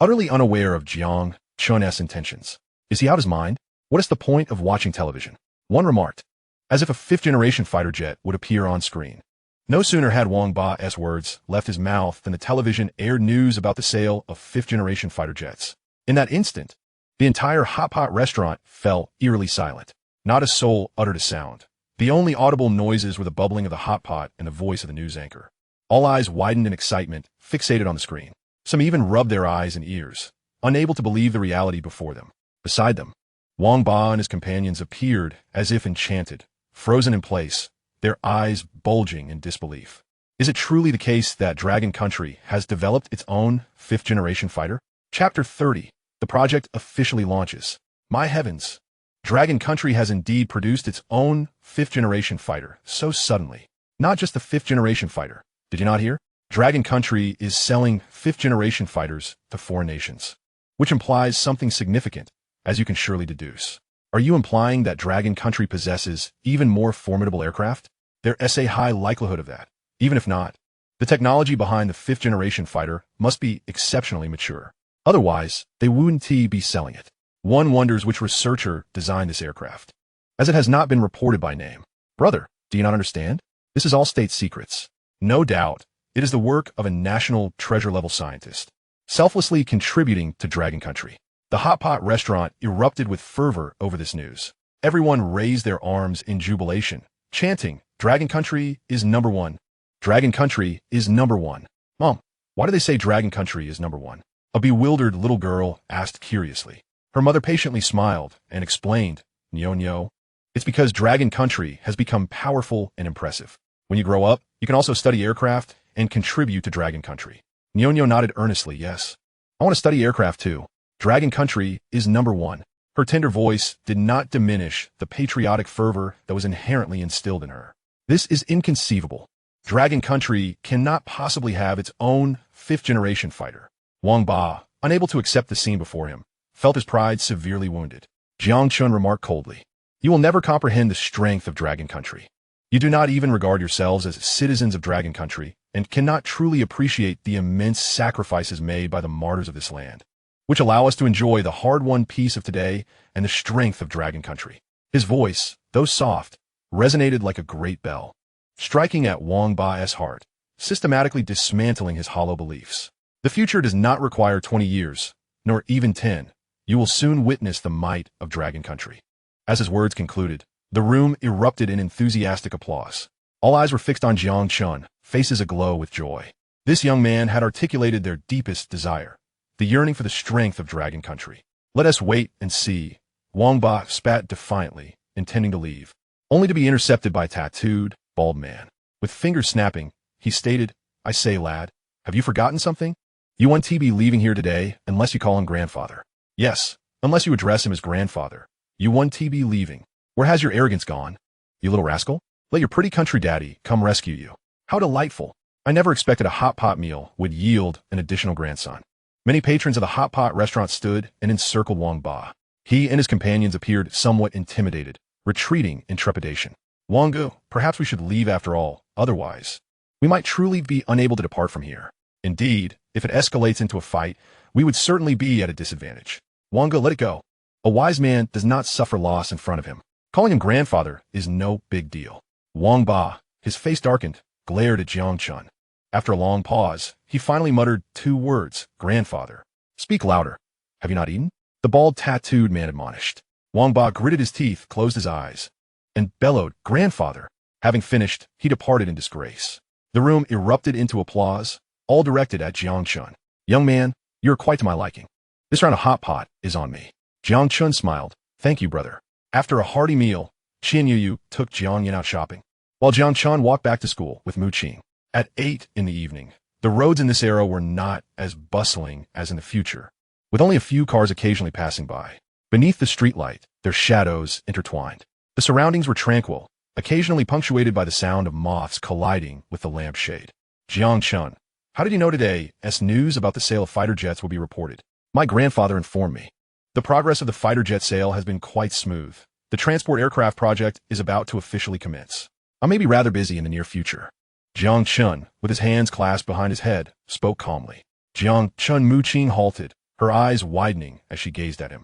utterly unaware of Jiang Chen's intentions. Is he out his mind? What is the point of watching television? One remarked, as if a fifth-generation fighter jet would appear on screen. No sooner had Wang Ba's words left his mouth than the television aired news about the sale of fifth-generation fighter jets. In that instant, the entire hot pot restaurant fell eerily silent. Not a soul uttered a sound. The only audible noises were the bubbling of the hot pot and the voice of the news anchor. All eyes widened in excitement, fixated on the screen. Some even rubbed their eyes and ears, unable to believe the reality before them. Beside them, Wang Ba and his companions appeared as if enchanted, frozen in place, their eyes bulging in disbelief. Is it truly the case that Dragon Country has developed its own fifth-generation fighter? Chapter 30. The project officially launches. My heavens! Dragon Country has indeed produced its own fifth-generation fighter so suddenly. Not just the fifth-generation fighter. Did you not hear? Dragon Country is selling fifth-generation fighters to foreign nations, which implies something significant, as you can surely deduce. Are you implying that Dragon Country possesses even more formidable aircraft? There is a high likelihood of that. Even if not, the technology behind the fifth-generation fighter must be exceptionally mature. Otherwise, they wouldn't be selling it. One wonders which researcher designed this aircraft, as it has not been reported by name. Brother, do you not understand? This is all state secrets. No doubt, it is the work of a national treasure-level scientist, selflessly contributing to Dragon Country. The hot pot restaurant erupted with fervor over this news. Everyone raised their arms in jubilation, chanting, Dragon Country is number one. Dragon Country is number one. Mom, why do they say Dragon Country is number one? A bewildered little girl asked curiously. Her mother patiently smiled and explained, Nyo, it's because Dragon Country has become powerful and impressive. When you grow up, you can also study aircraft and contribute to Dragon Country. Nyo nodded earnestly, yes. I want to study aircraft too. Dragon Country is number one. Her tender voice did not diminish the patriotic fervor that was inherently instilled in her. This is inconceivable. Dragon Country cannot possibly have its own fifth-generation fighter. Wang Ba, unable to accept the scene before him, felt his pride severely wounded. Jiang Chen remarked coldly, You will never comprehend the strength of Dragon Country. You do not even regard yourselves as citizens of Dragon Country and cannot truly appreciate the immense sacrifices made by the martyrs of this land, which allow us to enjoy the hard-won peace of today and the strength of Dragon Country. His voice, though soft, resonated like a great bell, striking at Wang Ba's heart, systematically dismantling his hollow beliefs. The future does not require 20 years, nor even 10. You will soon witness the might of Dragon Country. As his words concluded, the room erupted in enthusiastic applause. All eyes were fixed on Jiang Chen, faces aglow with joy. This young man had articulated their deepest desire, the yearning for the strength of Dragon Country. Let us wait and see. Wang Ba spat defiantly, intending to leave, only to be intercepted by a tattooed, bald man. With fingers snapping, he stated, I say, lad, have you forgotten something? You want to be leaving here today, unless you call him grandfather. Yes, unless you address him as grandfather. You want to be leaving. Where has your arrogance gone? You little rascal? Let your pretty country daddy come rescue you. How delightful. I never expected a hot pot meal would yield an additional grandson. Many patrons of the hot pot restaurant stood and encircled Wang Ba. He and his companions appeared somewhat intimidated, retreating in trepidation. Wang Gu, perhaps we should leave after all, otherwise we might truly be unable to depart from here. Indeed, if it escalates into a fight, we would certainly be at a disadvantage. Wang Gu, let it go. A wise man does not suffer loss in front of him. Calling him grandfather is no big deal. Wang Ba, his face darkened, glared at Jiang Chen. After a long pause, he finally muttered 2 words, grandfather. Speak louder. Have you not eaten? The bald tattooed man admonished. Wang Ba gritted his teeth, closed his eyes, and bellowed, grandfather. Having finished, he departed in disgrace. The room erupted into applause, all directed at Jiang Chen. Young man, you are quite to my liking. This round of hot pot is on me. Jiang Chen smiled. Thank you, brother. After a hearty meal, Qian Yuyu took Jiang Yin out shopping, while Jiang Chen walked back to school with Mu Qing. At 8 in the evening, the roads in this era were not as bustling as in the future, with only a few cars occasionally passing by. Beneath the streetlight, their shadows intertwined. The surroundings were tranquil, occasionally punctuated by the sound of moths colliding with the lampshade. Jiang Chen, how did you know today news about the sale of fighter jets will be reported? My grandfather informed me. The progress of the fighter jet sale has been quite smooth. The transport aircraft project is about to officially commence. I may be rather busy in the near future. Jiang Chen, with his hands clasped behind his head, spoke calmly. Jiang Chen Mu Qing halted, her eyes widening as she gazed at him.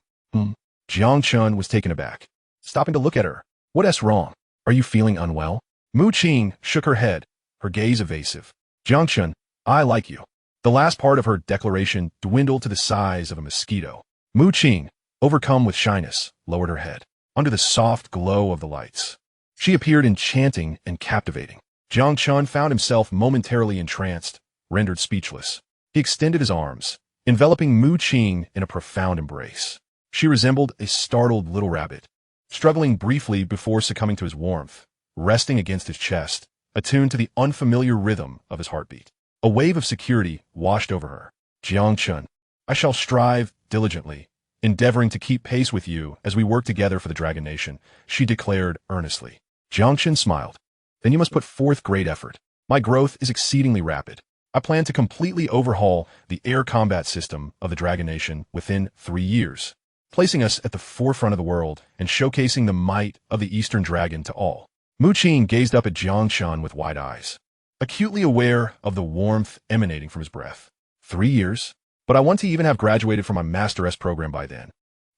Jiang Chen was taken aback, stopping to look at her. What's wrong? Are you feeling unwell? Mu Qing shook her head, her gaze evasive. Jiang Chen, I like you. The last part of her declaration dwindled to the size of a mosquito. Mu Qing, overcome with shyness, lowered her head. Under the soft glow of the lights, she appeared enchanting and captivating. Jiang Chen found himself momentarily entranced, rendered speechless. He extended his arms, enveloping Mu Qing in a profound embrace. She resembled a startled little rabbit, struggling briefly before succumbing to his warmth, resting against his chest, attuned to the unfamiliar rhythm of his heartbeat. A wave of security washed over her. Jiang Chen, I shall strive diligently, endeavoring to keep pace with you as we work together for the Dragon Nation, she declared earnestly. Jiang Chen smiled. Then you must put forth great effort. My growth is exceedingly rapid. I plan to completely overhaul the air combat system of the Dragon Nation within 3 years, placing us at the forefront of the world and showcasing the might of the Eastern Dragon to all. Mu Qing gazed up at Jiang Chen with wide eyes, acutely aware of the warmth emanating from his breath. 3 years? But I want to even have graduated from my Master S program by then.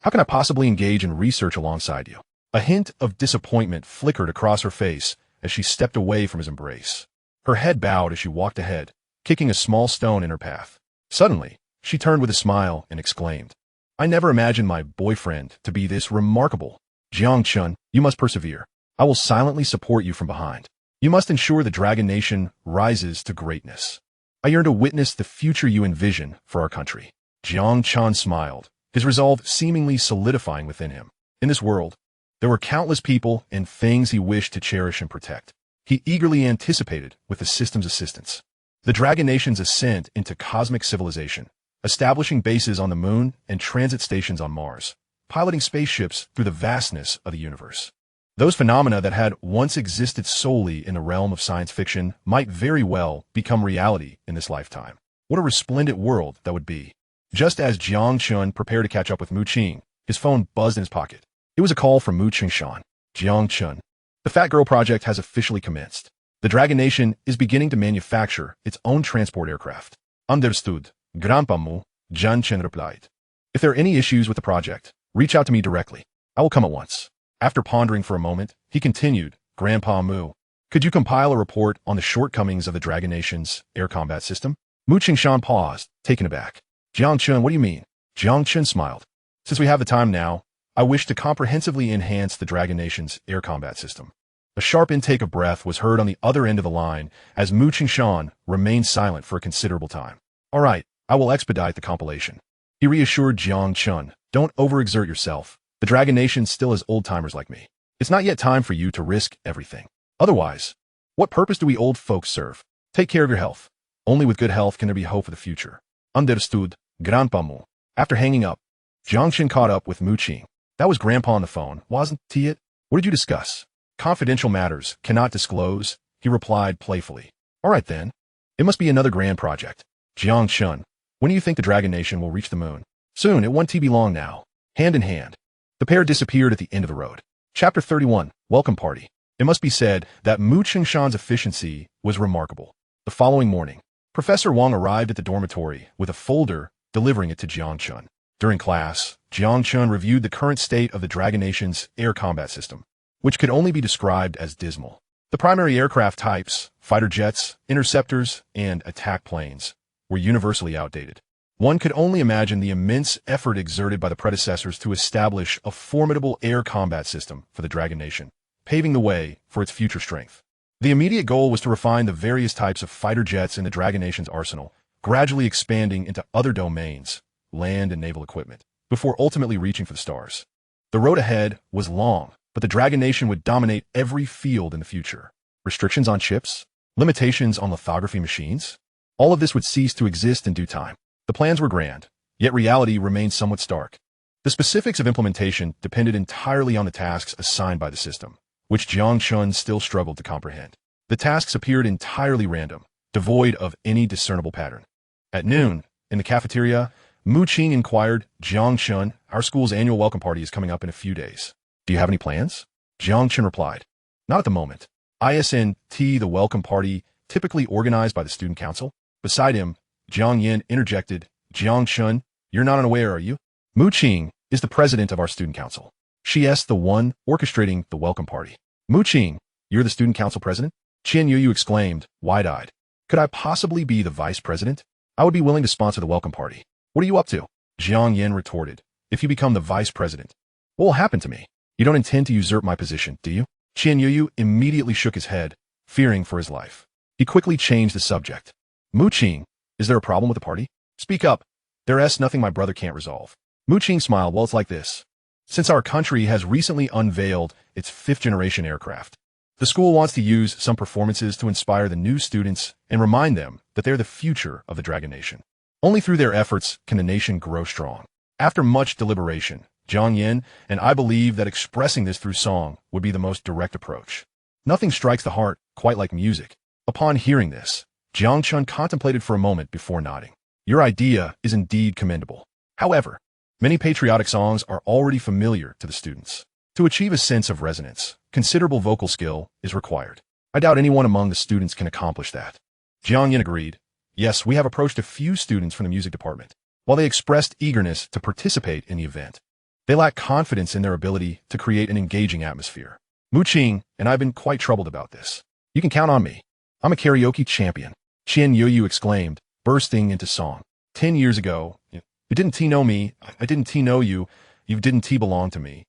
How can I possibly engage in research alongside you? A hint of disappointment flickered across her face as she stepped away from his embrace. Her head bowed as she walked ahead, kicking a small stone in her path. Suddenly, she turned with a smile and exclaimed, I never imagined my boyfriend to be this remarkable. Jiang Chen, you must persevere. I will silently support you from behind. You must ensure the Dragon Nation rises to greatness. I yearn to witness the future you envision for our country. Jiang Chen smiled, his resolve seemingly solidifying within him. In this world, there were countless people and things he wished to cherish and protect. He eagerly anticipated with the system's assistance the Dragon Nation's ascent into cosmic civilization, establishing bases on the moon and transit stations on Mars, piloting spaceships through the vastness of the universe. Those phenomena that had once existed solely in the realm of science fiction might very well become reality in this lifetime. What a resplendent world that would be. Just as Jiang Chen prepared to catch up with Mu Qing, his phone buzzed in his pocket. It was a call from Mu Qingshan. Jiang Chen. The Fat Girl project has officially commenced. The Dragon Nation is beginning to manufacture its own transport aircraft. Understood. Grandpa Mu, Jiang Chen replied. If there are any issues with the project, reach out to me directly. I will come at once. After pondering for a moment, he continued, Grandpa Mu, could you compile a report on the shortcomings of the Dragon Nation's air combat system? Mu Qingshan paused, taken aback. Jiang Chen, what do you mean? Jiang Chen smiled. Since we have the time now, I wish to comprehensively enhance the Dragon Nation's air combat system. A sharp intake of breath was heard on the other end of the line as Mu Qingshan remained silent for a considerable time. All right, I will expedite the compilation. He reassured Jiang Chen, don't overexert yourself. The Dragon Nation still has old-timers like me. It's not yet time for you to risk everything. Otherwise, what purpose do we old folks serve? Take care of your health. Only with good health can there be hope for the future. Understood, Grandpa Mu. After hanging up, Jiang Chen caught up with Mu Qing. That was Grandpa on the phone, wasn't it? What did you discuss? Confidential matters, cannot disclose, he replied playfully. All right then. It must be another grand project. Jiang Chen, when do you think the Dragon Nation will reach the moon? Soon, it won't be long now. Hand in hand. The pair disappeared at the end of the road. Chapter 31, Welcome Party. It must be said that Mu Qingshan's efficiency was remarkable. The following morning, Professor Wang arrived at the dormitory with a folder, delivering it to Jiang Chen. During class, Jiang Chen reviewed the current state of the Dragon Nation's air combat system, which could only be described as dismal. The primary aircraft types, fighter jets, interceptors, and attack planes, were universally outdated. One could only imagine the immense effort exerted by the predecessors to establish a formidable air combat system for the Dragon Nation, paving the way for its future strength. The immediate goal was to refine the various types of fighter jets in the Dragon Nation's arsenal, gradually expanding into other domains, land and naval equipment, before ultimately reaching for the stars. The road ahead was long, but the Dragon Nation would dominate every field in the future. Restrictions on ships? Limitations on lithography machines? All of this would cease to exist in due time. The plans were grand, yet reality remained somewhat stark. The specifics of implementation depended entirely on the tasks assigned by the system, which Jiang Chen still struggled to comprehend. The tasks appeared entirely random, devoid of any discernible pattern. At noon, in the cafeteria, Mu Qing inquired, Jiang Chen, our school's annual welcome party is coming up in a few days. Do you have any plans? Jiang Chen replied, not at the moment. ISNT, the welcome party, typically organized by the student council. Beside him, Jiang Yin interjected, Jiang Chen, you're not unaware, are you? Mu Qing is the president of our student council. She is the one orchestrating the welcome party. Mu Qing, you're the student council president? Qian Yuyu exclaimed, wide-eyed. Could I possibly be the vice president? I would be willing to sponsor the welcome party. What are you up to? Jiang Yin retorted, if you become the vice president, what will happen to me? You don't intend to usurp my position, do you? Qian Yuyu immediately shook his head, fearing for his life. He quickly changed the subject. Mu Qing, is there a problem with the party? Speak up. There's nothing my brother can't resolve. Mu Qing smiled. Well, it's like this. Since our country has recently unveiled its fifth-generation aircraft, the school wants to use some performances to inspire the new students and remind them that they're the future of the Dragon Nation. Only through their efforts can the nation grow strong. After much deliberation, Jiang Yin and I believe that expressing this through song would be the most direct approach. Nothing strikes the heart quite like music. Upon hearing this, Jiang Chen contemplated for a moment before nodding. Your idea is indeed commendable. However, many patriotic songs are already familiar to the students. To achieve a sense of resonance, considerable vocal skill is required. I doubt anyone among the students can accomplish that. Jiang Yin agreed. Yes, we have approached a few students from the music department. While they expressed eagerness to participate in the event, they lack confidence in their ability to create an engaging atmosphere. Mu Qing and I have been quite troubled about this. You can count on me. I'm a karaoke champion. Qian Yuyu exclaimed, bursting into song. 10 years ago, you didn't know me, I didn't know you, you didn't belong to me.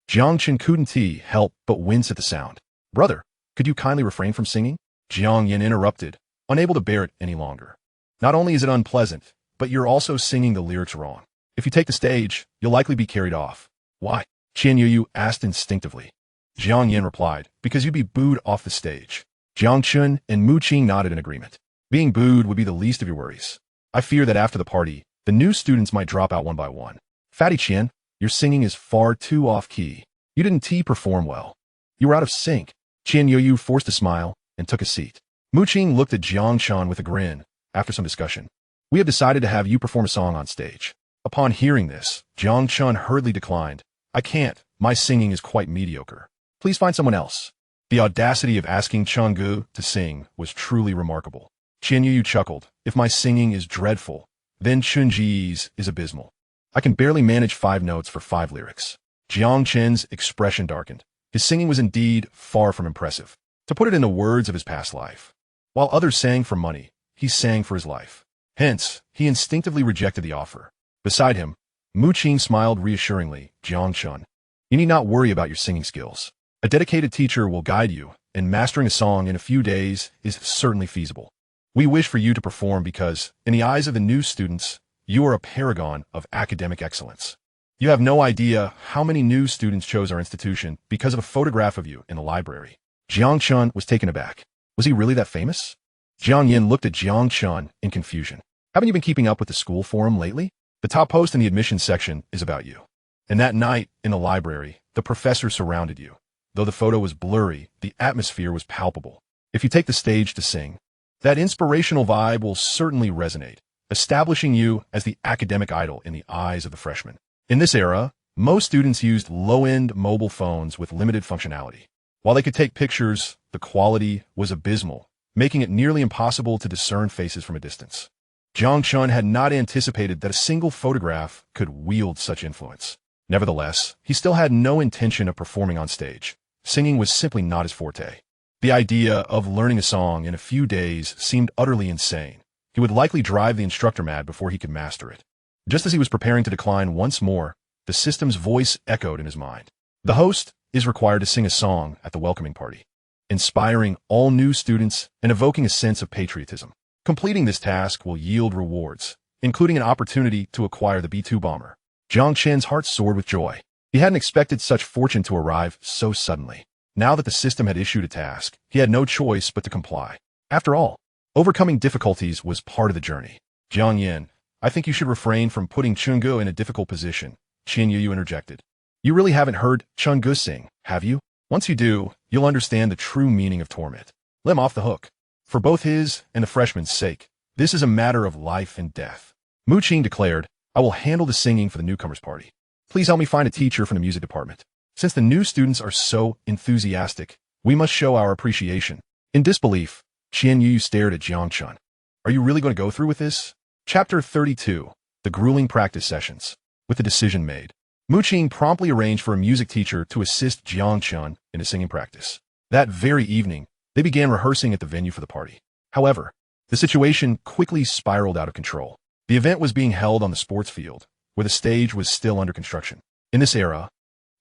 Jiang Chen couldn't help but wince at the sound. Brother, could you kindly refrain from singing? Jiang Yin interrupted, unable to bear it any longer. Not only is it unpleasant, but you're also singing the lyrics wrong. If you take the stage, you'll likely be carried off. Why? Qian Yuyu asked instinctively. Jiang Yin replied, because you'd be booed off the stage. Jiang Chen and Mu Qing nodded in agreement. Being booed would be the least of your worries. I fear that after the party, the new students might drop out one by one. Fatty Qian, your singing is far too off-key. You didn't perform well. You were out of sync. Qian Yuyu forced a smile and took a seat. Mu Qing looked at Jiang Chen with a grin. After some discussion, we have decided to have you perform a song on stage. Upon hearing this, Jiang Chen hurriedly declined. I can't. My singing is quite mediocre. Please find someone else. The audacity of asking Changgu to sing was truly remarkable. Qian Yuyu chuckled. If my singing is dreadful, then Chunji's is abysmal. I can barely manage 5 notes for 5 lyrics. Jiang Chen's expression darkened. His singing was indeed far from impressive. To put it in the words of his past life, while others sang for money, he he sang for his life. Hence, he instinctively rejected the offer. Beside him, Mu Qing smiled reassuringly. Jiang Chen, you need not worry about your singing skills. A dedicated teacher will guide you, and mastering a song in a few days is certainly feasible. We wish for you to perform because, in the eyes of the new students, you are a paragon of academic excellence. You have no idea how many new students chose our institution because of a photograph of you in the library. Jiang Chen was taken aback. Was he really that famous? Jiang Yin looked at Jiang Chen in confusion. Haven't you been keeping up with the school forum lately? The top post in the admissions section is about you. And that night, in the library, the professor surrounded you. Though the photo was blurry, the atmosphere was palpable. If you take the stage to sing, that inspirational vibe will certainly resonate, establishing you as the academic idol in the eyes of the freshmen. In this era, most students used low-end mobile phones with limited functionality. While they could take pictures, the quality was abysmal, making it nearly impossible to discern faces from a distance. Jiang Chen had not anticipated that a single photograph could wield such influence. Nevertheless, he still had no intention of performing on stage. Singing was simply not his forte. The idea of learning a song in a few days seemed utterly insane. He would likely drive the instructor mad before he could master it. Just as he was preparing to decline once more, the system's voice echoed in his mind. The host is required to sing a song at the welcoming party, inspiring all new students and evoking a sense of patriotism. Completing this task will yield rewards, including an opportunity to acquire the B-2 bomber. Jiang Chen's heart soared with joy. He hadn't expected such fortune to arrive so suddenly. Now that the system had issued a task, he had no choice but to comply. After all, overcoming difficulties was part of the journey. Jiang Yin, I think you should refrain from putting Chungu in a difficult position, Qian Yu interjected. You really haven't heard Chungu sing, have you? Once you do, you'll understand the true meaning of torment. Let him off the hook. For both his and the freshman's sake, this is a matter of life and death. Mu Qing declared, I will handle the singing for the newcomers' party. Please help me find a teacher from the music department. Since the new students are so enthusiastic, we must show our appreciation. In disbelief, Qian Yu stared at Jiang Chen. Are you really going to go through with this? Chapter 32, The Grueling Practice Sessions. With the decision made, Mu Qing promptly arranged for a music teacher to assist Jiang Chen in his singing practice. That very evening, they began rehearsing at the venue for the party. However, the situation quickly spiraled out of control. The event was being held on the sports field, where the stage was still under construction. In this era,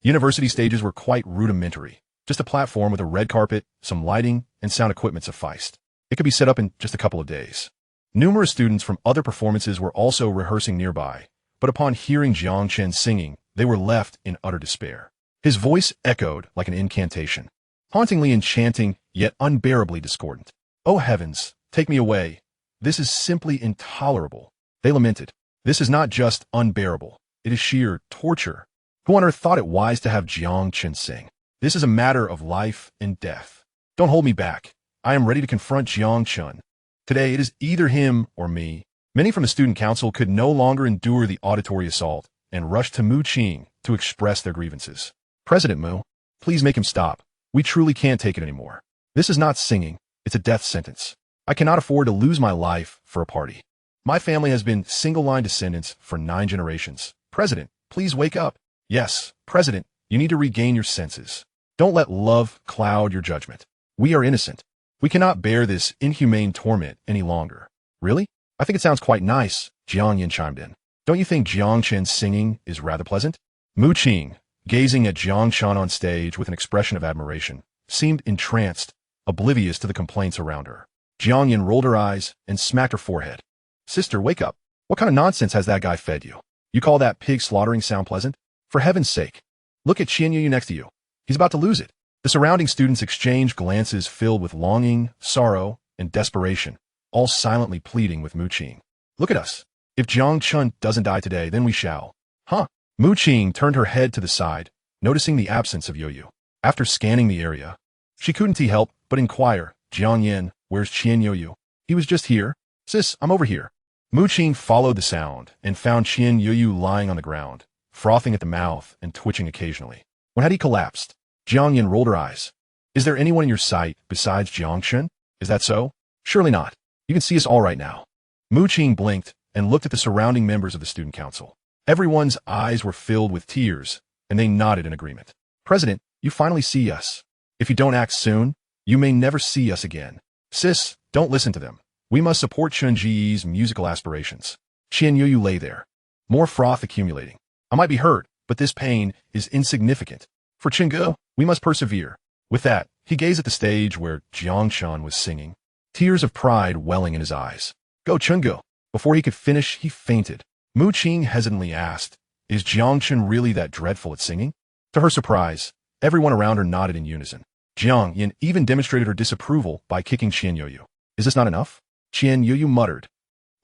university stages were quite rudimentary. Just a platform with a red carpet, some lighting, and sound equipment sufficed. It could be set up in just a couple of days. Numerous students from other performances were also rehearsing nearby, but upon hearing Jiang Chen singing, they were left in utter despair. His voice echoed like an incantation, hauntingly enchanting, yet unbearably discordant. Oh heavens, take me away. This is simply intolerable. They lamented. This is not just unbearable. It is sheer torture. Who on earth thought it wise to have Jiang Chen sing? This is a matter of life and death. Don't hold me back. I am ready to confront Jiang Chen. Today it is either him or me. Many from the student council could no longer endure the auditory assault and rushed to Mu Qing to express their grievances. President Mu, please make him stop. We truly can't take it anymore. This is not singing. It's a death sentence. I cannot afford to lose my life for a party. My family has been single-line descendants for 9 generations. President, please wake up. Yes, President, you need to regain your senses. Don't let love cloud your judgment. We are innocent. We cannot bear this inhumane torment any longer. Really? I think it sounds quite nice, Jiang Yin chimed in. Don't you think Jiang Chen's singing is rather pleasant? Mu Qing, gazing at Jiang Chen on stage with an expression of admiration, seemed entranced, oblivious to the complaints around her. Jiang Yin rolled her eyes and smacked her forehead. Sister, wake up. What kind of nonsense has that guy fed you? You call that pig slaughtering sound pleasant? For heaven's sake. Look at Qian Yu next to you. He's about to lose it. The surrounding students exchanged glances filled with longing, sorrow, and desperation, all silently pleading with Mu Qing. Look at us. If Jiang Chen doesn't die today, then we shall. Huh? Mu Qing turned her head to the side, noticing the absence of Yo-Yu. After scanning the area, she couldn't help but inquire, Jiang Yin, where's Qian Yo-Yu? He was just here. Sis, I'm over here. Mu Qing followed the sound and found Qian Yo-Yu lying on the ground, frothing at the mouth and twitching occasionally. When had he collapsed? Jiang Yin rolled her eyes. Is there anyone in your sight besides Jiang Chen? Is that so? Surely not. You can see us all right now. Mu Qing blinked and looked at the surrounding members of the student council. Everyone's eyes were filled with tears, and they nodded in agreement. President, you finally see us. If you don't act soon, you may never see us again. Sis, don't listen to them. We must support Chen Ji's musical aspirations. Qian Yuyu lay there, more froth accumulating. I might be hurt, but this pain is insignificant. For Chengge, we must persevere. With that, he gazed at the stage where Jiang Chen was singing, tears of pride welling in his eyes. Go, Chengge! Before he could finish, he fainted. Mu Qing hesitantly asked, is Jiang Chen really that dreadful at singing? To her surprise, everyone around her nodded in unison. Jiang Yin even demonstrated her disapproval by kicking Qian Yuyu. Is this not enough? Qian Yuyu muttered.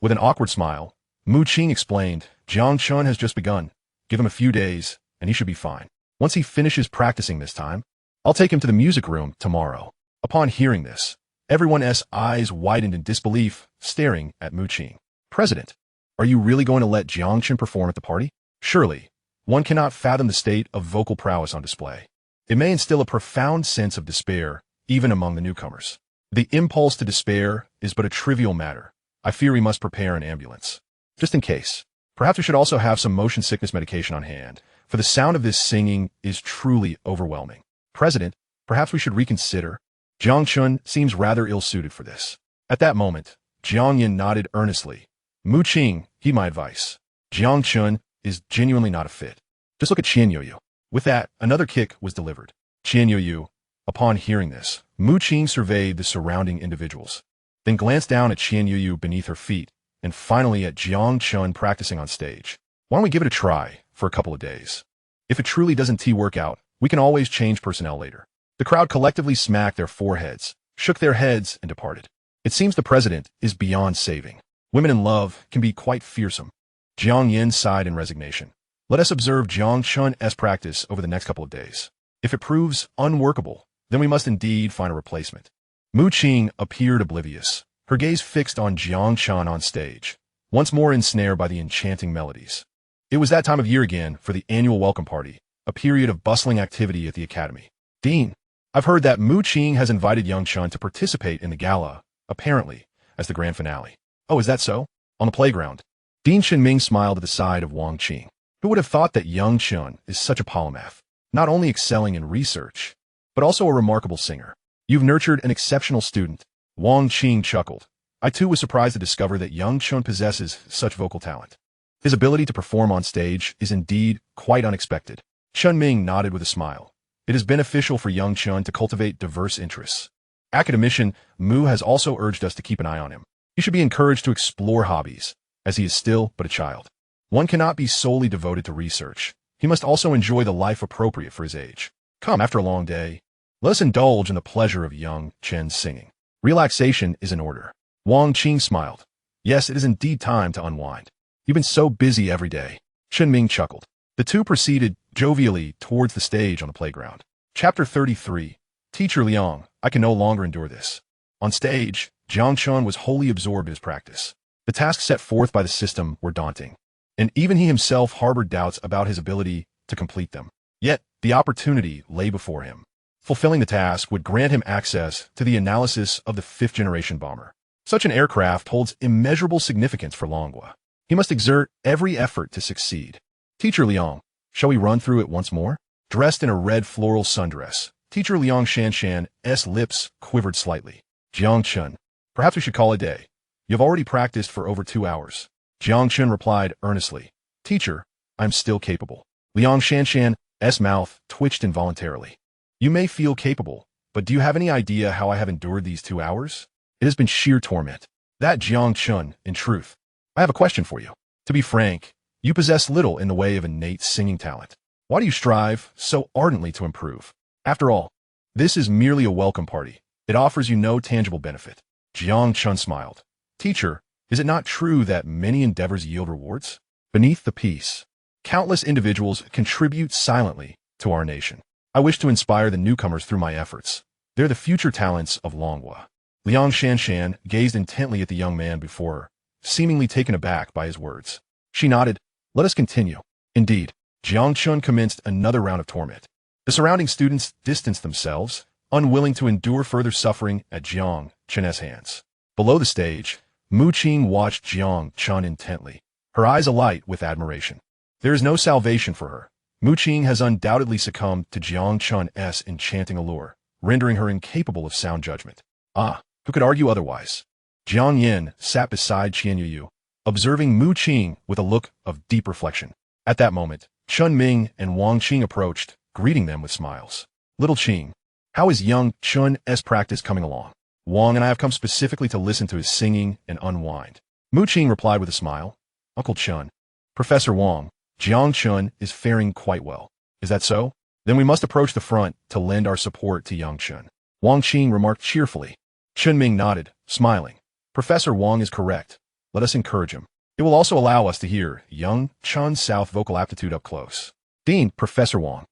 With an awkward smile, Mu Qing explained, Jiang Chen has just begun. Give him a few days, and he should be fine. Once he finishes practicing this time, I'll take him to the music room tomorrow. Upon hearing this, everyone's eyes widened in disbelief, staring at Mu Qing. President, are you really going to let Jiang Chen perform at the party? Surely, one cannot fathom the state of vocal prowess on display. It may instill a profound sense of despair, even among the newcomers. The impulse to despair is but a trivial matter. I fear we must prepare an ambulance. Just in case. Perhaps we should also have some motion sickness medication on hand, for the sound of this singing is truly overwhelming. President, perhaps we should reconsider. Jiang Chen seems rather ill-suited for this. At that moment, Jiang Yin nodded earnestly. Mu Qing, heed my advice. Jiang Chen is genuinely not a fit. Just look at Qian Yuyu. With that, another kick was delivered. Qian Yuyu, upon hearing this, Mu Qing surveyed the surrounding individuals, then glanced down at Qian Yuyu beneath her feet, and finally at Jiang Chen practicing on stage. Why don't we give it a try for a couple of days? If it truly doesn't work out, we can always change personnel later. The crowd collectively smacked their foreheads, shook their heads, and departed. It seems the president is beyond saving. Women in love can be quite fearsome. Jiang Yin sighed in resignation. Let us observe Jiang Chen's practice over the next couple of days. If it proves unworkable, then we must indeed find a replacement. Mu Qing appeared oblivious, her gaze fixed on Jiang Chen on stage, once more ensnared by the enchanting melodies. It was that time of year again for the annual welcome party, a period of bustling activity at the academy. Dean, I've heard that Mu Qing has invited young Chen to participate in the gala, apparently, as the grand finale. Oh, is that so? On the playground. Dean Shenming smiled at the side of Wang Qing. Who would have thought that young Chen is such a polymath, not only excelling in research, but also a remarkable singer. You've nurtured an exceptional student. Wang Qing chuckled. I too was surprised to discover that young Chen possesses such vocal talent. His ability to perform on stage is indeed quite unexpected. Shenming nodded with a smile. It is beneficial for young Chen to cultivate diverse interests. Academician Mu has also urged us to keep an eye on him. He should be encouraged to explore hobbies, as he is still but a child. One cannot be solely devoted to research. He must also enjoy the life appropriate for his age. Come, after a long day, let us indulge in the pleasure of young Chen's singing. Relaxation is in order. Wang Qing smiled. Yes, it is indeed time to unwind. You've been so busy every day. Shenming chuckled. The two proceeded jovially towards the stage on the playground. Chapter 33. Teacher Liang, I can no longer endure this. On stage, Jiang Chen was wholly absorbed in his practice. The tasks set forth by the system were daunting, and even he himself harbored doubts about his ability to complete them. Yet, the opportunity lay before him. Fulfilling the task would grant him access to the analysis of the fifth-generation bomber. Such an aircraft holds immeasurable significance for Longhua. He must exert every effort to succeed. Teacher Liang, shall we run through it once more? Dressed in a red floral sundress, Teacher Liang Shanshan's lips quivered slightly. Jiang Chen, perhaps we should call it a day. You have already practiced for over 2 hours. Jiang Chen replied earnestly. Teacher, I'm still capable. Liang Shanshan's mouth twitched involuntarily. You may feel capable, but do you have any idea how I have endured these 2 hours? It has been sheer torment. That Jiang Chen, in truth. I have a question for you. To be frank, you possess little in the way of innate singing talent. Why do you strive so ardently to improve? After all, this is merely a welcome party. It offers you no tangible benefit. Jiang Chen smiled. Teacher, is it not true that many endeavors yield rewards? Beneath the peace, countless individuals contribute silently to our nation. I wish to inspire the newcomers through my efforts. They're the future talents of Longhua. Liang Shanshan gazed intently at the young man before her, seemingly taken aback by his words. She nodded. Let us continue. Indeed, Jiang Chen commenced another round of torment. The surrounding students distanced themselves, unwilling to endure further suffering at Jiang Chen's hands. Below the stage, Mu Qing watched Jiang Chen intently, her eyes alight with admiration. There is no salvation for her. Mu Qing has undoubtedly succumbed to Jiang Chen's enchanting allure, rendering her incapable of sound judgment. Ah, who could argue otherwise? Jiang Yin sat beside Qian Yuyu, observing Mu Qing with a look of deep reflection. At that moment, Chun Ming and Wang Qing approached, greeting them with smiles. Little Qing, how is young Chun's practice coming along? Wang and I have come specifically to listen to his singing and unwind. Mu Qing replied with a smile. Uncle Chun. Professor Wang, Jiang Chen is faring quite well. Is that so? Then we must approach the front to lend our support to young Chen. Wang Qing remarked cheerfully. Chun Ming nodded, smiling. Professor Wang is correct. Let us encourage him. It will also allow us to hear young Chun's South vocal aptitude up close. Dean, Professor Wang,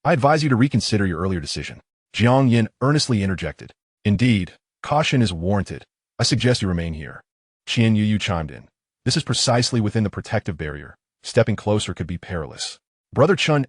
I advise you to reconsider your earlier decision. Jiang Yin earnestly interjected. Indeed, caution is warranted. I suggest you remain here. Qian Yuyu chimed in. This is precisely within the protective barrier. Stepping closer could be perilous. Brother Chun's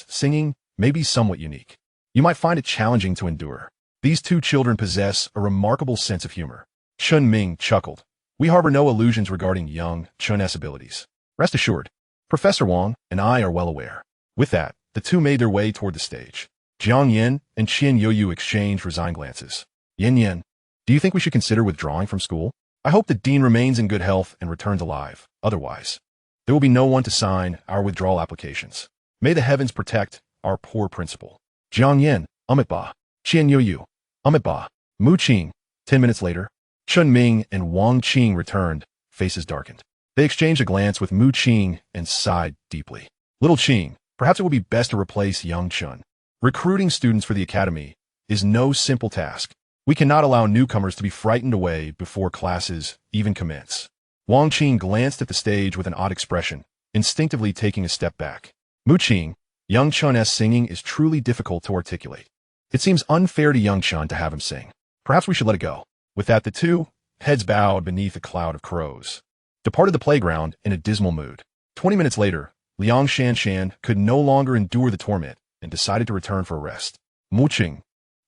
singing may be somewhat unique. You might find it challenging to endure. These two children possess a remarkable sense of humor. Chun Ming chuckled. We harbor no illusions regarding young Chun's abilities. Rest assured, Professor Wang and I are well aware. With that, the two made their way toward the stage. Jiang Yin and Qian Yuyu exchanged resigned glances. Yin, do you think we should consider withdrawing from school? I hope the dean remains in good health and returns alive. Otherwise, there will be no one to sign our withdrawal applications. May the heavens protect our poor principal. Jiang Yin, Amit Ba. Qian Yuyu, Amit Ba. Mu Qing. 10 minutes later, Chun Ming and Wang Qing returned, faces darkened. They exchanged a glance with Mu Qing and sighed deeply. Little Qing, perhaps it would be best to replace young Chun. Recruiting students for the academy is no simple task. We cannot allow newcomers to be frightened away before classes even commence. Wang Qing glanced at the stage with an odd expression, instinctively taking a step back. Mu Qing, young Chun's singing is truly difficult to articulate. It seems unfair to young Chun to have him sing. Perhaps we should let it go. With that, the two, heads bowed beneath a cloud of crows, departed the playground in a dismal mood. 20 minutes later, Liang Shanshan could no longer endure the torment and decided to return for a rest. Mu Qing,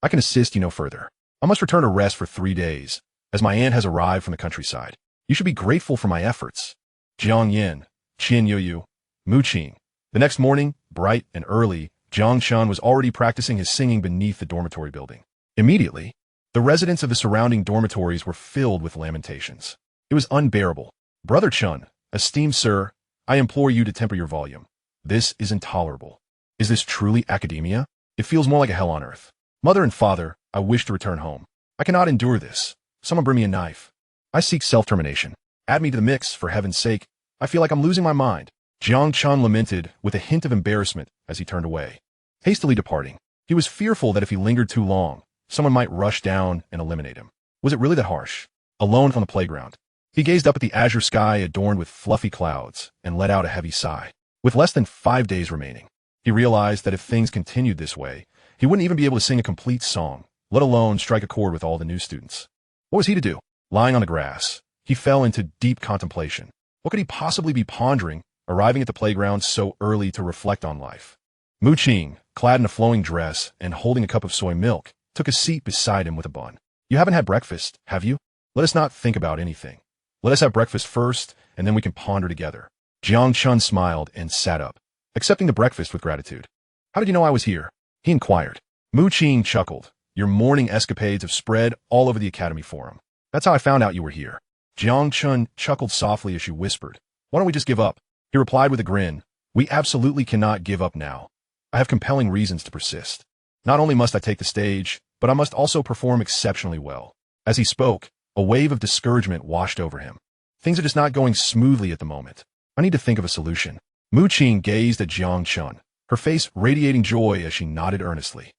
I can assist you no further. I must return to rest for 3 days, as my aunt has arrived from the countryside. You should be grateful for my efforts. Jiang Yin, Qian Yuyu, Mu Qing. The next morning, bright and early, Jiang Chen was already practicing his singing beneath the dormitory building. Immediately, the residents of the surrounding dormitories were filled with lamentations. It was unbearable. Brother Chun, esteemed sir, I implore you to temper your volume. This is intolerable. Is this truly academia? It feels more like a hell on earth. Mother and father, I wish to return home. I cannot endure this. Someone bring me a knife. I seek self-termination. Add me to the mix, for heaven's sake. I feel like I'm losing my mind. Jiang Chen lamented with a hint of embarrassment as he turned away. Hastily departing, he was fearful that if he lingered too long, someone might rush down and eliminate him. Was it really that harsh? Alone on the playground, he gazed up at the azure sky adorned with fluffy clouds and let out a heavy sigh. With less than 5 days remaining, he realized that if things continued this way, he wouldn't even be able to sing a complete song, let alone strike a chord with all the new students. What was he to do? Lying on the grass, he fell into deep contemplation. What could he possibly be pondering, arriving at the playground so early to reflect on life? Mu Qing, clad in a flowing dress and holding a cup of soy milk, took a seat beside him with a bun. You haven't had breakfast, have you? Let us not think about anything. Let us have breakfast first, and then we can ponder together. Jiang Chen smiled and sat up, accepting the breakfast with gratitude. How did you know I was here? He inquired. Mu Qing chuckled. Your morning escapades have spread all over the academy forum. That's how I found out you were here. Jiang Chen chuckled softly as she whispered. Why don't we just give up? He replied with a grin. We absolutely cannot give up now. I have compelling reasons to persist. Not only must I take the stage, but I must also perform exceptionally well. As he spoke, a wave of discouragement washed over him. Things are just not going smoothly at the moment. I need to think of a solution. Mu Qing gazed at Jiang Chen, her face radiating joy as she nodded earnestly.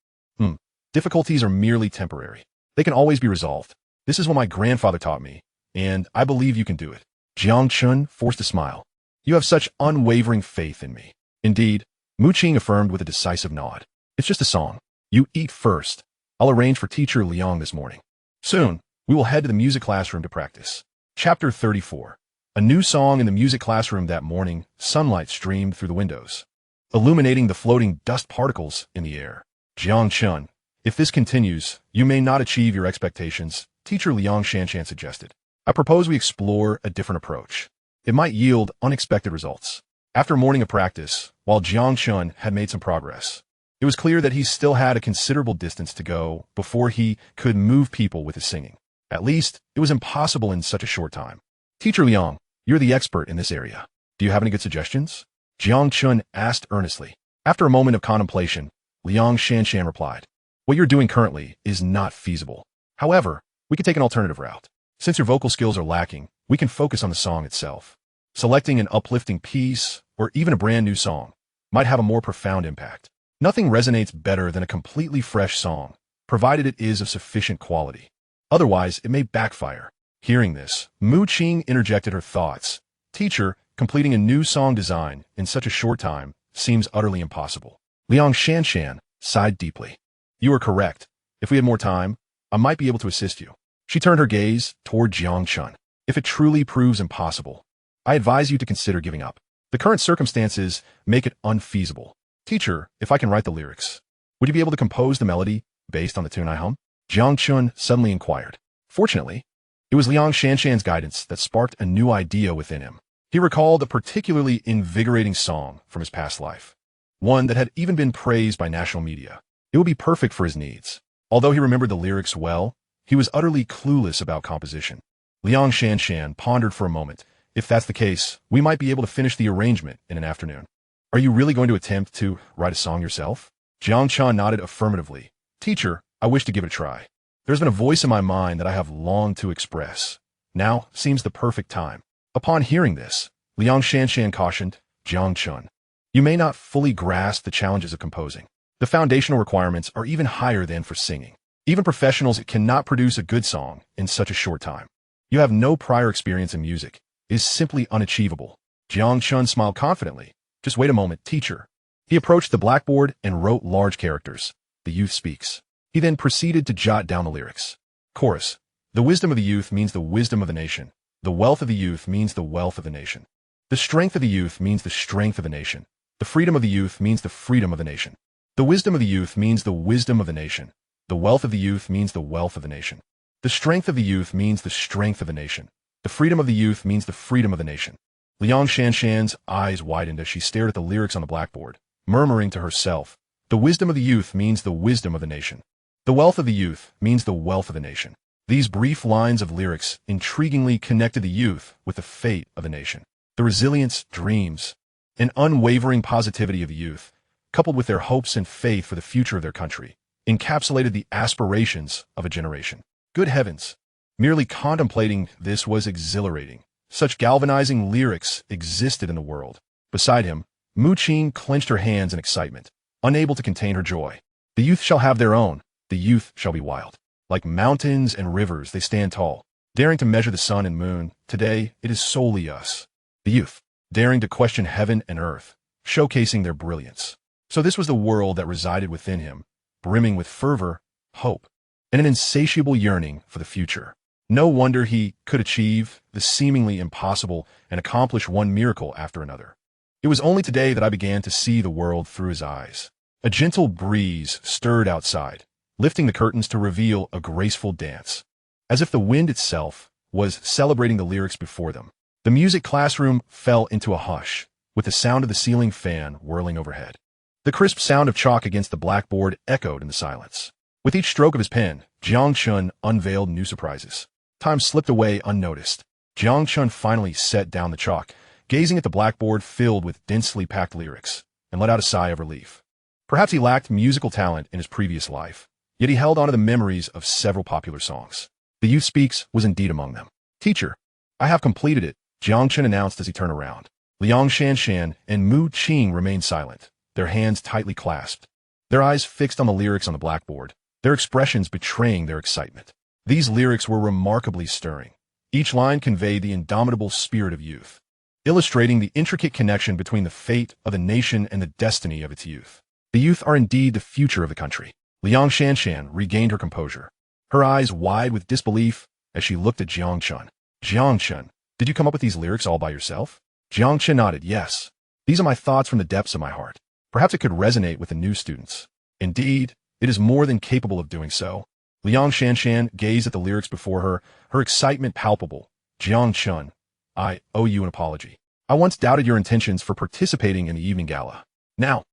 Difficulties are merely temporary. They can always be resolved. This is what my grandfather taught me, and I believe you can do it. Jiang Chen forced a smile. You have such unwavering faith in me. Indeed, Mu Qing affirmed with a decisive nod. It's just a song. You eat first. I'll arrange for teacher Liang this morning. Soon, we will head to the music classroom to practice. Chapter 34. A new song in the music classroom that morning, sunlight streamed through the windows, illuminating the floating dust particles in the air. Jiang Chen, if this continues, you may not achieve your expectations, teacher Liang Shanshan suggested. I propose we explore a different approach. It might yield unexpected results. After a morning of practice, while Jiang Chen had made some progress, it was clear that he still had a considerable distance to go before he could move people with his singing. At least, it was impossible in such a short time. Teacher Liang, you're the expert in this area. Do you have any good suggestions? Jiang Chen asked earnestly. After a moment of contemplation, Liang Shanshan replied, what you're doing currently is not feasible. However, we could take an alternative route. Since your vocal skills are lacking, we can focus on the song itself. Selecting an uplifting piece, or even a brand new song, might have a more profound impact. Nothing resonates better than a completely fresh song, provided it is of sufficient quality. Otherwise, it may backfire. Hearing this, Mu Qing interjected her thoughts. Teacher, completing a new song design in such a short time seems utterly impossible. Liang Shanshan sighed deeply. You are correct. If we had more time, I might be able to assist you. She turned her gaze toward Jiang Chen. If it truly proves impossible, I advise you to consider giving up. The current circumstances make it unfeasible. Teacher, if I can write the lyrics, would you be able to compose the melody based on the tune I hum? Jiang Chen suddenly inquired. Fortunately, it was Liang Shanshan's guidance that sparked a new idea within him. He recalled a particularly invigorating song from his past life, one that had even been praised by national media. It would be perfect for his needs. Although he remembered the lyrics well, he was utterly clueless about composition. Liang Shanshan pondered for a moment. If that's the case, we might be able to finish the arrangement in an afternoon. Are you really going to attempt to write a song yourself? Jiang Chen nodded affirmatively. Teacher, I wish to give it a try. There's been a voice in my mind that I have longed to express. Now seems the perfect time. Upon hearing this, Liang Shanshan cautioned Jiang Chen. You may not fully grasp the challenges of composing. The foundational requirements are even higher than for singing. Even professionals cannot produce a good song in such a short time. You have no prior experience in music. It is simply unachievable. Jiang Chen smiled confidently. Just wait a moment, teacher. He approached the blackboard and wrote large characters. The youth speaks. He then proceeded to jot down the lyrics. Chorus. The wisdom of the youth means the wisdom of the nation. The wealth of the youth means the wealth of the nation. The strength of the youth means the strength of the nation. The freedom of the youth means the freedom of the nation. The wisdom of the youth means the wisdom of the nation. The wealth of the youth means the wealth of the nation. The strength of the youth means the strength of the nation. The freedom of the youth means the freedom of the nation. Liang Shanshan's eyes widened as she stared at the lyrics on the blackboard, murmuring to herself, the wisdom of the youth means the wisdom of the nation. The wealth of the youth means the wealth of the nation. These brief lines of lyrics intriguingly connected the youth with the fate of the nation. The resilience, dreams, and unwavering positivity of the youth, coupled with their hopes and faith for the future of their country, encapsulated the aspirations of a generation. Good heavens! Merely contemplating this was exhilarating. Such galvanizing lyrics existed in the world. Beside him, Mu Qing clenched her hands in excitement, unable to contain her joy. The youth shall have their own. The youth shall be wild. Like mountains and rivers, they stand tall, daring to measure the sun and moon. Today, it is solely us. The youth, daring to question heaven and earth, showcasing their brilliance. So this was the world that resided within him, brimming with fervor, hope, and an insatiable yearning for the future. No wonder he could achieve the seemingly impossible and accomplish one miracle after another. It was only today that I began to see the world through his eyes. A gentle breeze stirred outside, lifting the curtains to reveal a graceful dance, as if the wind itself was celebrating the lyrics before them. The music classroom fell into a hush, with the sound of the ceiling fan whirling overhead. The crisp sound of chalk against the blackboard echoed in the silence. With each stroke of his pen, Jiang Chen unveiled new surprises. Time slipped away unnoticed. Jiang Chen finally set down the chalk, gazing at the blackboard filled with densely packed lyrics, and let out a sigh of relief. Perhaps he lacked musical talent in his previous life, yet he held on to the memories of several popular songs. The Youth Speaks was indeed among them. Teacher, I have completed it, Jiang Chen announced as he turned around. Liang Shanshan and Mu Qing remained silent, their hands tightly clasped, their eyes fixed on the lyrics on the blackboard, their expressions betraying their excitement. These lyrics were remarkably stirring. Each line conveyed the indomitable spirit of youth, illustrating the intricate connection between the fate of the nation and the destiny of its youth. The youth are indeed the future of the country. Liang Shanshan regained her composure, her eyes wide with disbelief as she looked at Jiang Chen. Jiang Chen, did you come up with these lyrics all by yourself? Jiang Chen nodded, yes. These are my thoughts from the depths of my heart. Perhaps it could resonate with the new students. Indeed, it is more than capable of doing so. Liang Shanshan gazed at the lyrics before her, her excitement palpable. Jiang Chen, I owe you an apology. I once doubted your intentions for participating in the evening gala. Now,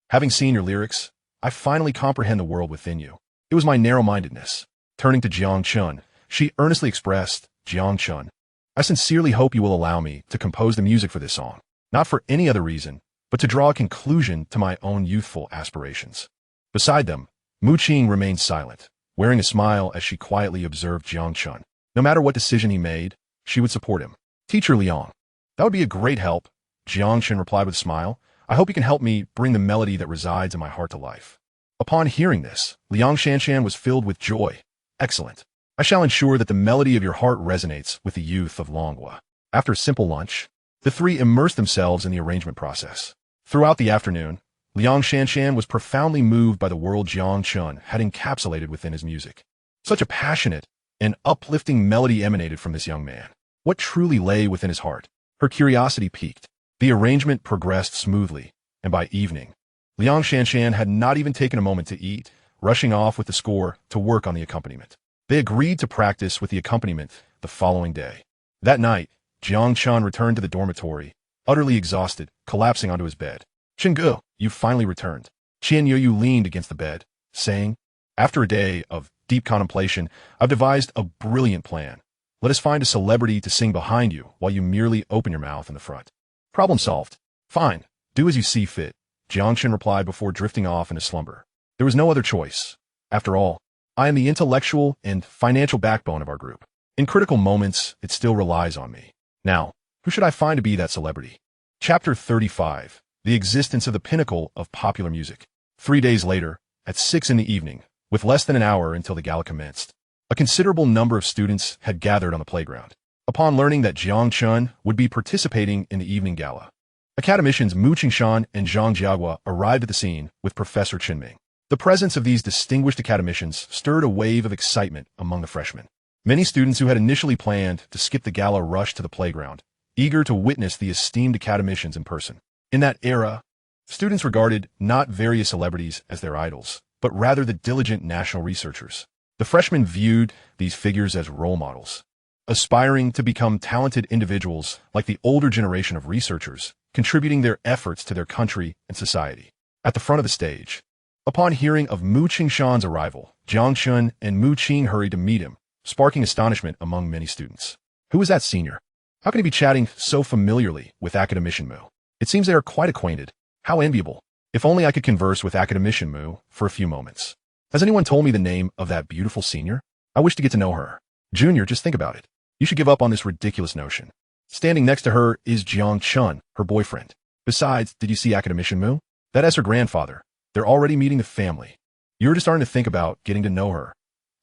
having seen your lyrics, I finally comprehend the world within you. It was my narrow-mindedness. Turning to Jiang Chen, She earnestly expressed, Jiang Chen, I sincerely hope you will allow me to compose the music for this song, not for any other reason, but to draw a conclusion to my own youthful aspirations. Beside them, Mu Qing remained silent, wearing a smile as she quietly observed Jiang Chen. No matter what decision he made, she would support him. Teacher Liang, that would be a great help, Jiang Chen replied with a smile. I hope you can help me bring the melody that resides in my heart to life. Upon hearing this, Liang Shanshan was filled with joy. Excellent. I shall ensure that the melody of your heart resonates with the youth of Longhua. After a simple lunch, the three immersed themselves in the arrangement process. Throughout the afternoon, Liang Shanshan was profoundly moved by the world Jiang Chen had encapsulated within his music. Such a passionate and uplifting melody emanated from this young man. What truly lay within his heart? Her curiosity piqued. The arrangement progressed smoothly, and by evening, Liang Shanshan had not even taken a moment to eat, rushing off with the score to work on the accompaniment. They agreed to practice with the accompaniment the following day. That night, Jiang Chen returned to the dormitory, utterly exhausted, collapsing onto his bed. Chenggu, you finally returned. Qian Yu leaned against the bed, saying, after a day of deep contemplation, I've devised a brilliant plan. Let us find a celebrity to sing behind you while you merely open your mouth in the front. Problem solved. Fine, do as you see fit, Jiang Chen replied before drifting off into slumber. There was no other choice. After all, I am the intellectual and financial backbone of our group. In critical moments, it still relies on me. Now, who should I find to be that celebrity? Chapter 35. The existence of the pinnacle of popular music. 3 days later, at 6 in the evening, with less than an hour until the gala commenced, a considerable number of students had gathered on the playground. Upon learning that Jiang Chen would be participating in the evening gala, academicians Mu Qingshan and Zhang Jiagua arrived at the scene with Professor Chen Ming. The presence of these distinguished academicians stirred a wave of excitement among the freshmen. Many students who had initially planned to skip the gala rushed to the playground, eager to witness the esteemed academicians in person. In that era, students regarded not various celebrities as their idols, but rather the diligent national researchers. The freshmen viewed these figures as role models, aspiring to become talented individuals like the older generation of researchers, contributing their efforts to their country and society. At the front of the stage, upon hearing of Mu Qingshan's arrival, Jiang Chen and Mu Qing hurried to meet him, sparking astonishment among many students. Who is that senior? How can he be chatting so familiarly with Academician Mu? It seems they are quite acquainted. How enviable. If only I could converse with Academician Mu for a few moments. Has anyone told me the name of that beautiful senior? I wish to get to know her. Junior, just think about it. You should give up on this ridiculous notion. Standing next to her is Jiang Chen, her boyfriend. Besides, did you see Academician Mu? That is her grandfather. They're already meeting the family. You're just starting to think about getting to know her.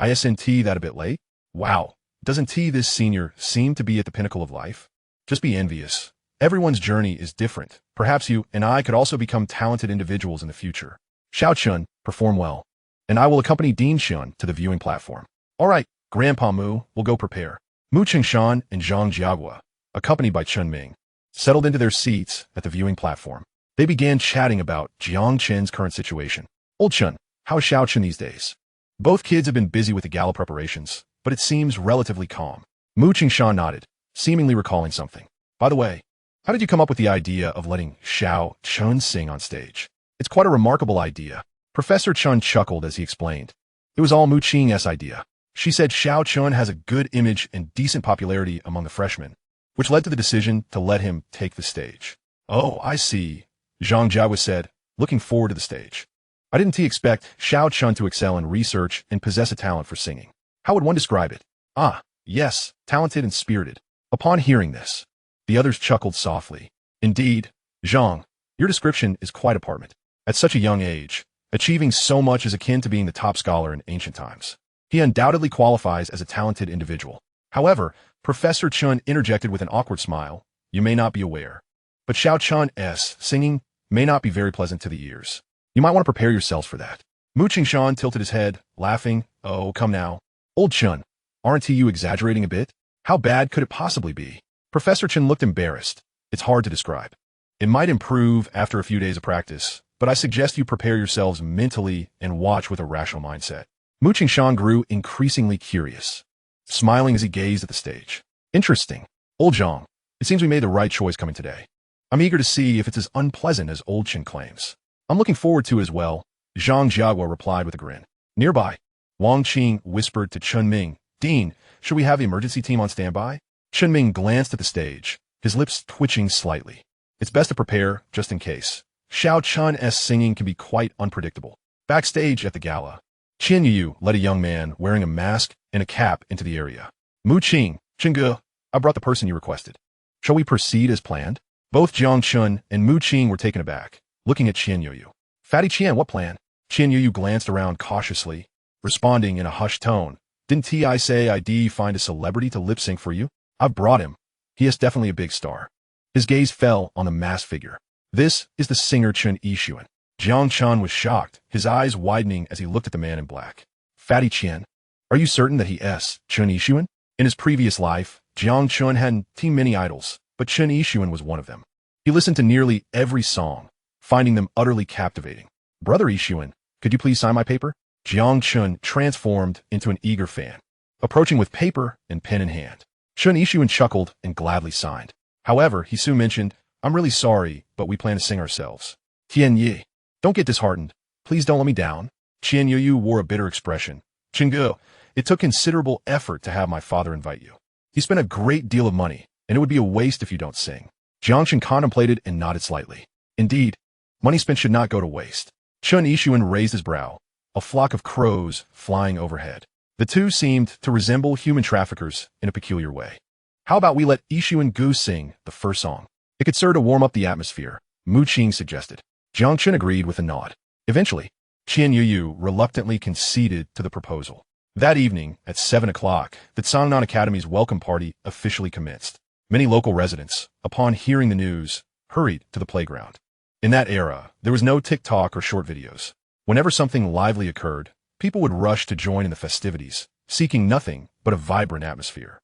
Isn't that a bit late? Wow, doesn't this senior seem to be at the pinnacle of life? Just be envious. Everyone's journey is different. Perhaps you and I could also become talented individuals in the future. Xiao Chun, perform well. And I will accompany Dean Xian to the viewing platform. All right, Grandpa Mu will go prepare. Mu Qingshan and Zhang Jiagua, accompanied by Chen Ming, settled into their seats at the viewing platform. They began chatting about Jiang Chen's current situation. Old Chen, how is Xiao Chen these days? Both kids have been busy with the gala preparations, but it seems relatively calm. Mu Qingshan nodded, seemingly recalling something. By the way, how did you come up with the idea of letting Xiao Chen sing on stage? It's quite a remarkable idea. Professor Chen chuckled as he explained. It was all Mu Qing's idea. She said Xiao Chen has a good image and decent popularity among the freshmen, which led to the decision to let him take the stage. Oh, I see, Zhang Jiawa said, looking forward to the stage. I didn't expect Xiao Chen to excel in research and possess a talent for singing. How would one describe it? Ah, yes, talented and spirited. Upon hearing this, the others chuckled softly. Indeed, Zhang, your description is quite apartment. At such a young age, achieving so much is akin to being the top scholar in ancient times. He undoubtedly qualifies as a talented individual. However, Professor Chen interjected with an awkward smile. You may not be aware, but Xiao Chen's singing may not be very pleasant to the ears. You might want to prepare yourselves for that. Mu Qingshan tilted his head, laughing. Oh, come now. Old Chen, aren't you exaggerating a bit? How bad could it possibly be? Professor Chen looked embarrassed. It's hard to describe. It might improve after a few days of practice, but I suggest you prepare yourselves mentally and watch with a rational mindset. Mu Qingshan grew increasingly curious, smiling as he gazed at the stage. Interesting. Old Zhang, it seems we made the right choice coming today. I'm eager to see if it's as unpleasant as Old Chen claims. I'm looking forward to it as well, Zhang Jiagua replied with a grin. Nearby, Wang Qing whispered to Chen Ming, Dean, should we have the emergency team on standby? Chen Ming glanced at the stage, his lips twitching slightly. It's best to prepare, just in case. Xiao Chun's singing can be quite unpredictable. Backstage at the gala, Qian Yu led a young man wearing a mask and a cap into the area. Mu Qing, Chengge, I brought the person you requested. Shall we proceed as planned? Both Jiang Chen and Mu Qing were taken aback, looking at Qian Yu. Fatty Qian, what plan? Qian Yu glanced around cautiously, responding in a hushed tone. Didn't I say I'd find a celebrity to lip sync for you? I've brought him. He is definitely a big star. His gaze fell on the masked figure. This is the singer Chen Yixuan. Jiang Chen was shocked, his eyes widening as he looked at the man in black. Fatty Qian, are you certain that he is Chen Yixuan? In his previous life, Jiang Chen had many idols, but Chen Yixuan was one of them. He listened to nearly every song, finding them utterly captivating. Brother Yixuan, could you please sign my paper? Jiang Chen transformed into an eager fan, approaching with paper and pen in hand. Chen Yixuan chuckled and gladly signed. However, he soon mentioned, I'm really sorry, but we plan to sing ourselves. Tian Yi, don't get disheartened. Please don't let me down. Qian Yu wore a bitter expression. Chengge, it took considerable effort to have my father invite you. He spent a great deal of money, and it would be a waste if you don't sing. Jiang Chen contemplated and nodded slightly. Indeed, money spent should not go to waste. Chen Yixuan raised his brow, a flock of crows flying overhead. The two seemed to resemble human traffickers in a peculiar way. How about we let Yixuan Gu sing the first song? It could serve to warm up the atmosphere, Mu Qing suggested. Jiang Chen agreed with a nod. Eventually, Qian Yu reluctantly conceded to the proposal. That evening, at 7 o'clock, the Sangnan Academy's welcome party officially commenced. Many local residents, upon hearing the news, hurried to the playground. In that era, there was no TikTok or short videos. Whenever something lively occurred, people would rush to join in the festivities, seeking nothing but a vibrant atmosphere.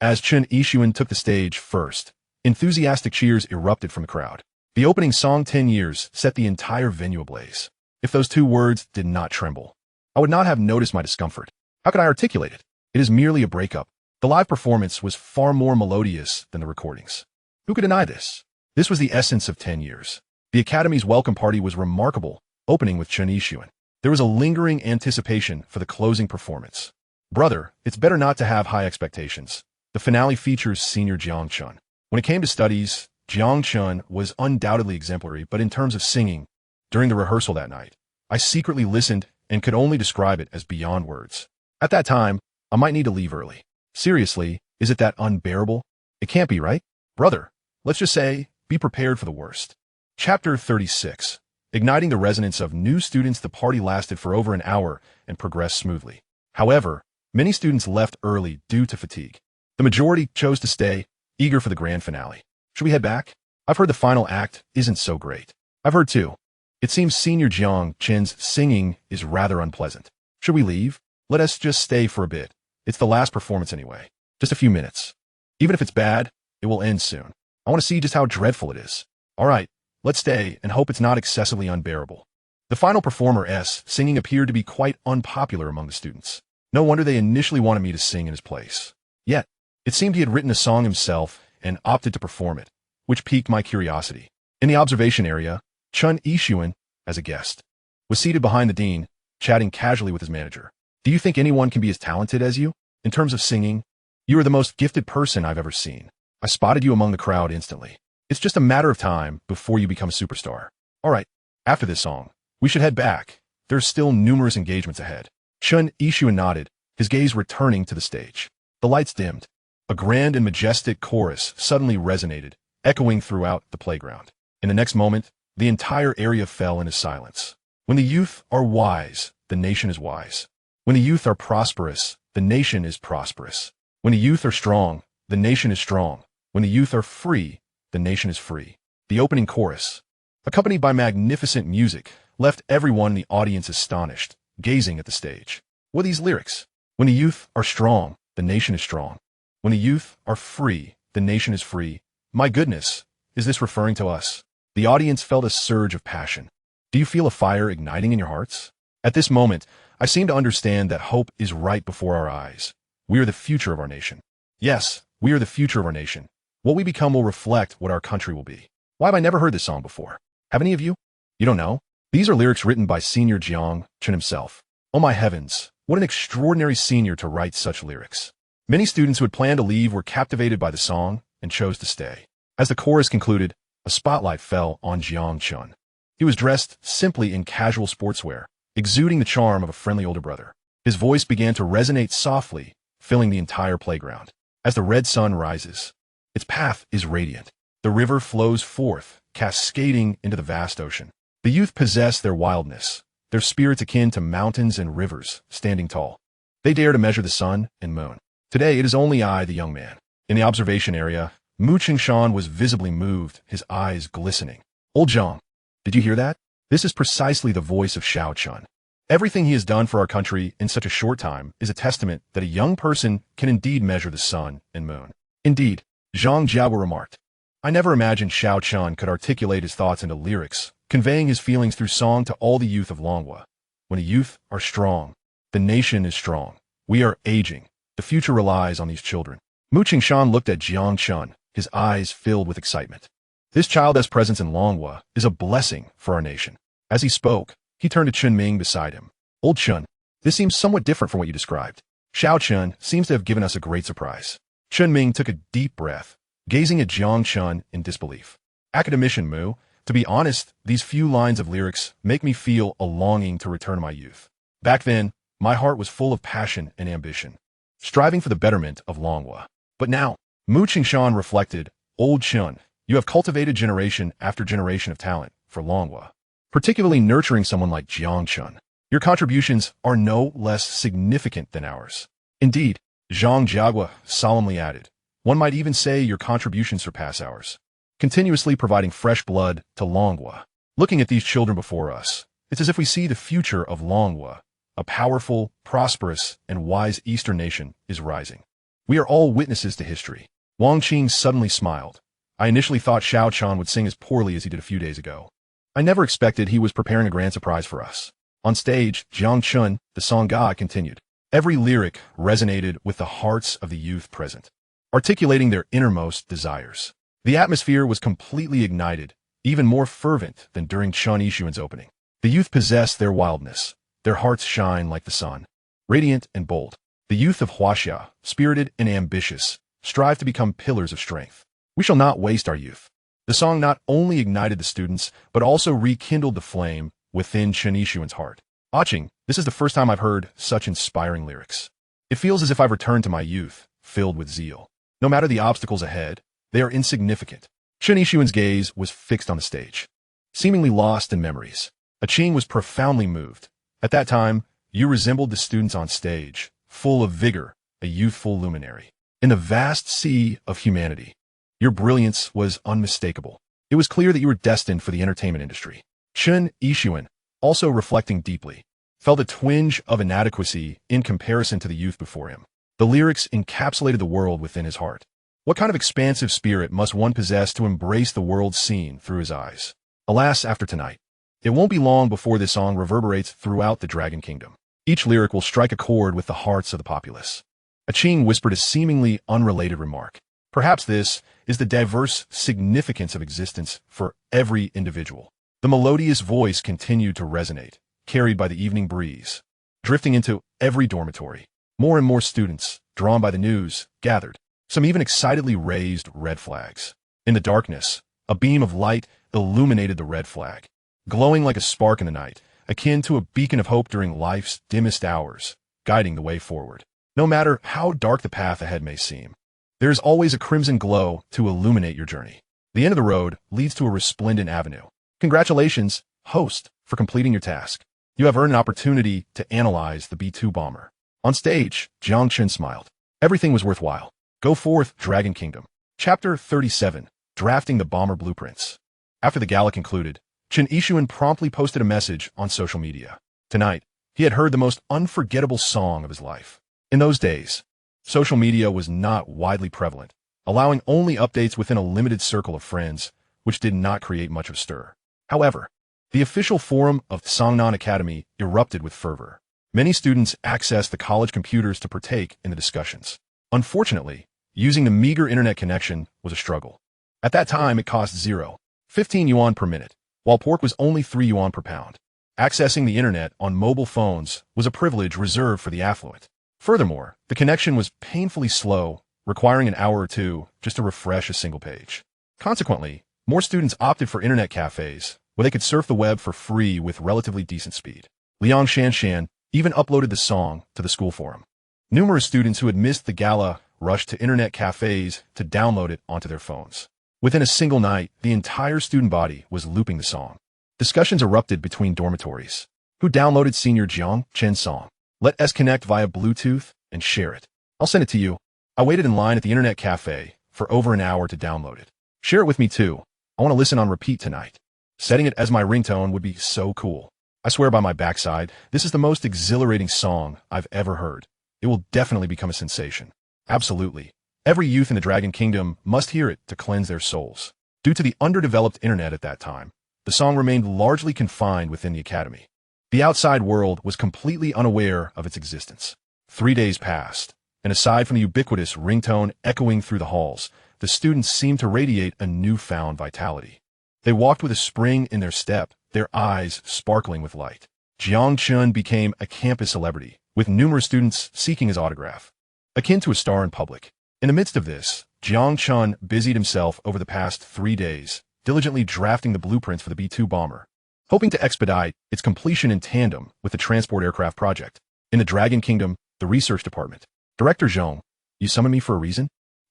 As Chen Yixuan took the stage first, enthusiastic cheers erupted from the crowd. The opening song 10 years set the entire venue ablaze. If those two words did not tremble, I would not have noticed my discomfort. How could I articulate it? It is merely a breakup. The live performance was far more melodious than the recordings. Who could deny this? This was the essence of 10 years. The Academy's welcome party was remarkable, opening with Chen Yixuan. There was a lingering anticipation for the closing performance. Brother, it's better not to have high expectations. The finale features senior Jiang Chen. When it came to studies, Jiang Chen was undoubtedly exemplary, but in terms of singing, during the rehearsal that night, I secretly listened and could only describe it as beyond words. At that time, I might need to leave early. Seriously, is it that unbearable? It can't be, right? Brother, let's just say, be prepared for the worst. Chapter 36. Igniting the resonance of new students. The party lasted for over an hour and progressed smoothly. However, many students left early due to fatigue. The majority chose to stay, eager for the grand finale. Should we head back? I've heard the final act isn't so great. I've heard too. It seems senior Jiang Chen's singing is rather unpleasant. Should we leave? Let us just stay for a bit. It's the last performance anyway. Just a few minutes. Even if it's bad, it will end soon. I want to see just how dreadful it is. All right, let's stay and hope it's not excessively unbearable. The final performer's singing appeared to be quite unpopular among the students. No wonder they initially wanted me to sing in his place. Yet, it seemed he had written a song himself and opted to perform it, which piqued my curiosity. In the observation area, Chen Yixuan, as a guest, was seated behind the dean, chatting casually with his manager. Do you think anyone can be as talented as you? In terms of singing, you are the most gifted person I've ever seen. I spotted you among the crowd instantly. It's just a matter of time before you become a superstar. All right, after this song, we should head back. There's still numerous engagements ahead. Chen Yixuan nodded, his gaze returning to the stage. The lights dimmed. A grand and majestic chorus suddenly resonated, echoing throughout the playground. In the next moment, the entire area fell into silence. When the youth are wise, the nation is wise. When the youth are prosperous, the nation is prosperous. When the youth are strong, the nation is strong. When the youth are free, the nation is free. The opening chorus, accompanied by magnificent music, left everyone in the audience astonished, gazing at the stage. What are these lyrics? When the youth are strong, the nation is strong. When the youth are free, the nation is free. My goodness, is this referring to us? The audience felt a surge of passion. Do you feel a fire igniting in your hearts? At this moment, I seem to understand that hope is right before our eyes. We are the future of our nation. Yes, we are the future of our nation. What we become will reflect what our country will be. Why have I never heard this song before? Have any of you? You don't know? These are lyrics written by senior Jiang Chen himself. Oh my heavens, What an extraordinary senior to write such lyrics. Many students who had planned to leave were captivated by the song and chose to stay. As the chorus concluded, a spotlight fell on Jiang Chen. He was dressed simply in casual sportswear, exuding the charm of a friendly older brother. His voice began to resonate softly, filling the entire playground. As the red sun rises, its path is radiant. The river flows forth, cascading into the vast ocean. The youth possess their wildness, their spirits akin to mountains and rivers, standing tall. They dare to measure the sun and moon. Today it is only I, the young man. In the observation area, Jiang was visibly moved, his eyes glistening. Old Jiang, did you hear that? This is precisely the voice of Jiang Chen. Everything he has done for our country in such a short time is a testament that a young person can indeed measure the sun and moon. Indeed, Jiang Jiawa remarked, I never imagined Jiang Chen could articulate his thoughts into lyrics, conveying his feelings through song to all the youth of Longhua. When the youth are strong, the nation is strong. We are aging. The future relies on these children. Jiang looked at Jiang Chen, his eyes filled with excitement. This child's presence in Longhua is a blessing for our nation. As he spoke, he turned to Chen Ming beside him. Old Chen, this seems somewhat different from what you described. Jiang Chen seems to have given us a great surprise. Chen Ming took a deep breath, gazing at Jiang Chen in disbelief. Academician Mu, to be honest, these few lines of lyrics make me feel a longing to return to my youth. Back then, my heart was full of passion and ambition, striving for the betterment of Longhua. But now, Jiang reflected, Old Chen, you have cultivated generation after generation of talent for Longhua, particularly nurturing someone like Jiang Chen. Your contributions are no less significant than ours. Indeed, Jiang Jiawa solemnly added, one might even say your contributions surpass ours, continuously providing fresh blood to Longhua. Looking at these children before us, it's as if we see the future of Longhua. A powerful, prosperous, and wise Eastern nation is rising. We are all witnesses to history. Wang Qing suddenly smiled. I initially thought Jiang Chen would sing as poorly as he did a few days ago. I never expected he was preparing a grand surprise for us. On stage, Jiang Chen, the song god, continued. Every lyric resonated with the hearts of the youth present, articulating their innermost desires. The atmosphere was completely ignited, even more fervent than during Chen Yixuan's opening. The youth possess their wildness. Their hearts shine like the sun, radiant and bold. The youth of Huaxia, spirited and ambitious, strive to become pillars of strength. We shall not waste our youth. The song not only ignited the students, but also rekindled the flame within Chen Yixuan's heart. Aching, this is the first time I've heard such inspiring lyrics. It feels as if I've returned to my youth, filled with zeal. No matter the obstacles ahead, they are insignificant. Chen Yixuan's gaze was fixed on the stage, seemingly lost in memories. Aching was profoundly moved. At that time, you resembled the students on stage, full of vigor, a youthful luminary. In the vast sea of humanity, your brilliance was unmistakable. It was clear that you were destined for the entertainment industry. Chen Yixuan, also reflecting deeply, felt a twinge of inadequacy in comparison to the youth before him. The lyrics encapsulated the world within his heart. What kind of expansive spirit must one possess to embrace the world seen through his eyes? Alas, after tonight, it won't be long before this song reverberates throughout the Dragon Kingdom. Each lyric will strike a chord with the hearts of the populace. Aching whispered a seemingly unrelated remark. Perhaps this is the diverse significance of existence for every individual. The melodious voice continued to resonate, carried by the evening breeze, drifting into every dormitory. More and more students, drawn by the news, gathered. Some even excitedly raised red flags. In the darkness, a beam of light illuminated the red flag, glowing like a spark in the night, akin to a beacon of hope during life's dimmest hours, guiding the way forward. No matter how dark the path ahead may seem, there is always a crimson glow to illuminate your journey. The end of the road leads to a resplendent avenue. Congratulations, host, for completing your task. You have earned an opportunity to analyze the B-2 bomber. On stage, Jiang Chen smiled. Everything was worthwhile. Go forth, Dragon Kingdom. Chapter 37, Drafting the Bomber Blueprints. After the gala concluded, Chen Yixuan promptly posted a message on social media. Tonight, he had heard the most unforgettable song of his life. In those days, social media was not widely prevalent, allowing only updates within a limited circle of friends, which did not create much of stir. However, the official forum of Songnan Academy erupted with fervor. Many students accessed the college computers to partake in the discussions. Unfortunately, using the meager internet connection was a struggle. At that time, it cost 0.15 yuan per minute, while pork was only 3 yuan per pound. Accessing the internet on mobile phones was a privilege reserved for the affluent. Furthermore, the connection was painfully slow, requiring an hour or two just to refresh a single page. Consequently, more students opted for internet cafes, where they could surf the web for free with relatively decent speed. Jiang Chen even uploaded the song to the school forum. Numerous students who had missed the gala rushed to internet cafes to download it onto their phones. Within a single night, the entire student body was looping the song. Discussions erupted between dormitories. Who downloaded senior Jiang Chen's song? Let us connect via Bluetooth and share it. I'll send it to you. I waited in line at the internet cafe for over an hour to download it. Share it with me too. I want to listen on repeat tonight. Setting it as my ringtone would be so cool. I swear by my backside, this is the most exhilarating song I've ever heard. It will definitely become a sensation. Absolutely. Every youth in the Dragon Kingdom must hear it to cleanse their souls. Due to the underdeveloped internet at that time, the song remained largely confined within the academy. The outside world was completely unaware of its existence. 3 days passed, and aside from the ubiquitous ringtone echoing through the halls, the students seemed to radiate a newfound vitality. They walked with a spring in their step, their eyes sparkling with light. Jiang Chen became a campus celebrity, with numerous students seeking his autograph. Akin to a star in public. In the midst of this, Jiang Chen busied himself over the past 3 days, diligently drafting the blueprints for the B-2 bomber, hoping to expedite its completion in tandem with the transport aircraft project. In the Dragon Kingdom, the research department. Director Zhong, you summoned me for a reason?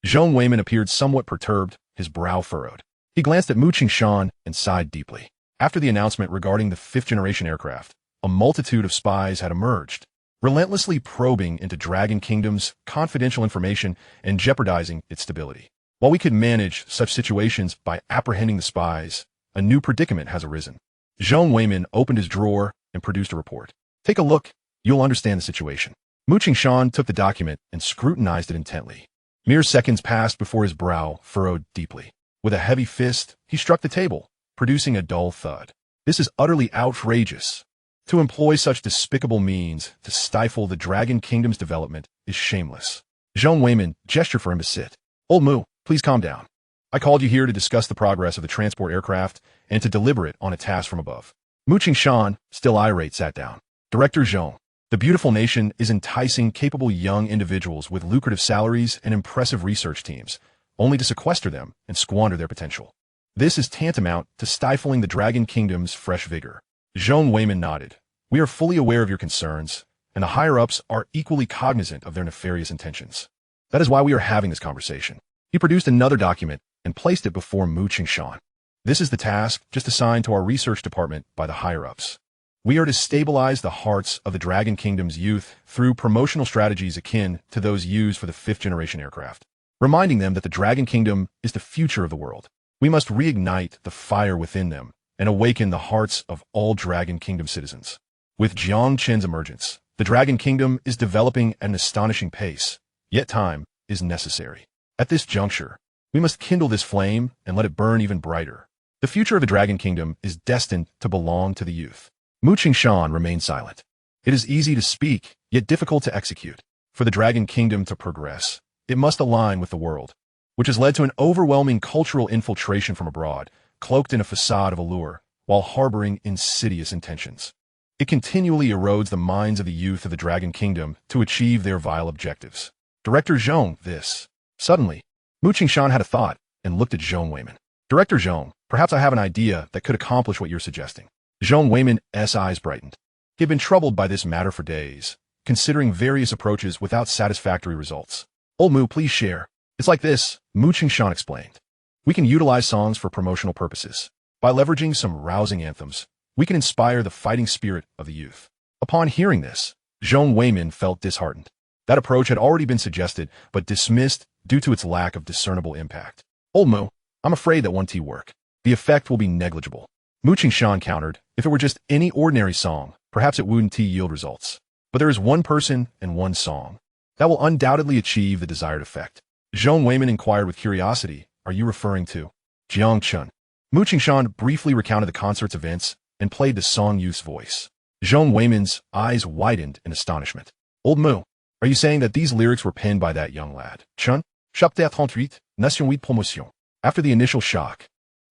Zhong Weiman appeared somewhat perturbed, his brow furrowed. He glanced at Mu Qingshan and sighed deeply. After the announcement regarding the fifth-generation aircraft, a multitude of spies had emerged, relentlessly probing into Dragon Kingdom's confidential information and jeopardizing its stability. While we could manage such situations by apprehending the spies, a new predicament has arisen. Zhong Weiman opened his drawer and produced a report. Take a look. You'll understand the situation. Mu Qingshan took the document and scrutinized it intently. Mere seconds passed before his brow furrowed deeply. With a heavy fist, he struck the table, producing a dull thud. This is utterly outrageous. To employ such despicable means to stifle the Dragon Kingdom's development is shameless. Zhong Weiman gestured for him to sit. Old Mu, please calm down. I called you here to discuss the progress of the transport aircraft and to deliberate on a task from above. Mu Qingshan, still irate, sat down. Director Zhong, the beautiful nation is enticing capable young individuals with lucrative salaries and impressive research teams, only to sequester them and squander their potential. This is tantamount to stifling the Dragon Kingdom's fresh vigor. Zhong Weiman nodded. We are fully aware of your concerns, and the higher-ups are equally cognizant of their nefarious intentions. That is why we are having this conversation. He produced another document and placed it before Mu Qingshan. This is the task just assigned to our research department by the higher-ups. We are to stabilize the hearts of the Dragon Kingdom's youth through promotional strategies akin to those used for the fifth-generation aircraft, reminding them that the Dragon Kingdom is the future of the world. We must reignite the fire within them and awaken the hearts of all Dragon Kingdom citizens. With Jiang Chen's emergence, the Dragon Kingdom is developing at an astonishing pace, yet time is necessary. At this juncture, we must kindle this flame and let it burn even brighter. The future of the Dragon Kingdom is destined to belong to the youth. Mu Qingshan remained silent. It is easy to speak, yet difficult to execute. For the Dragon Kingdom to progress, it must align with the world, which has led to an overwhelming cultural infiltration from abroad, cloaked in a facade of allure, while harboring insidious intentions. It continually erodes the minds of the youth of the Dragon Kingdom to achieve their vile objectives. Director Zhong, this. Suddenly, Mu Qingshan had a thought and looked at Zhong Weiman. Director Zhong, perhaps I have an idea that could accomplish what you're suggesting. Zhong Weiman's eyes brightened. He had been troubled by this matter for days, considering various approaches without satisfactory results. Old Mu, please share. It's like this, Mu Qingshan explained. We can utilize songs for promotional purposes. By leveraging some rousing anthems, we can inspire the fighting spirit of the youth. Upon hearing this, Zhong Weiman felt disheartened. That approach had already been suggested, but dismissed due to its lack of discernible impact. Old Mu, I'm afraid that won't work. The effect will be negligible. Mu Qingshan countered, if it were just any ordinary song, perhaps it wouldn't yield results. But there is one person and one song that will undoubtedly achieve the desired effect. Zhong Weiman inquired with curiosity, are you referring to Jiang Chen? Mu Qingshan briefly recounted the concert's events and played the song youth's voice. Zhong Weiman's eyes widened in astonishment. Old Mu, are you saying that these lyrics were penned by that young lad? Chen? Chapitre 38, Nation 8 Promotion. After the initial shock,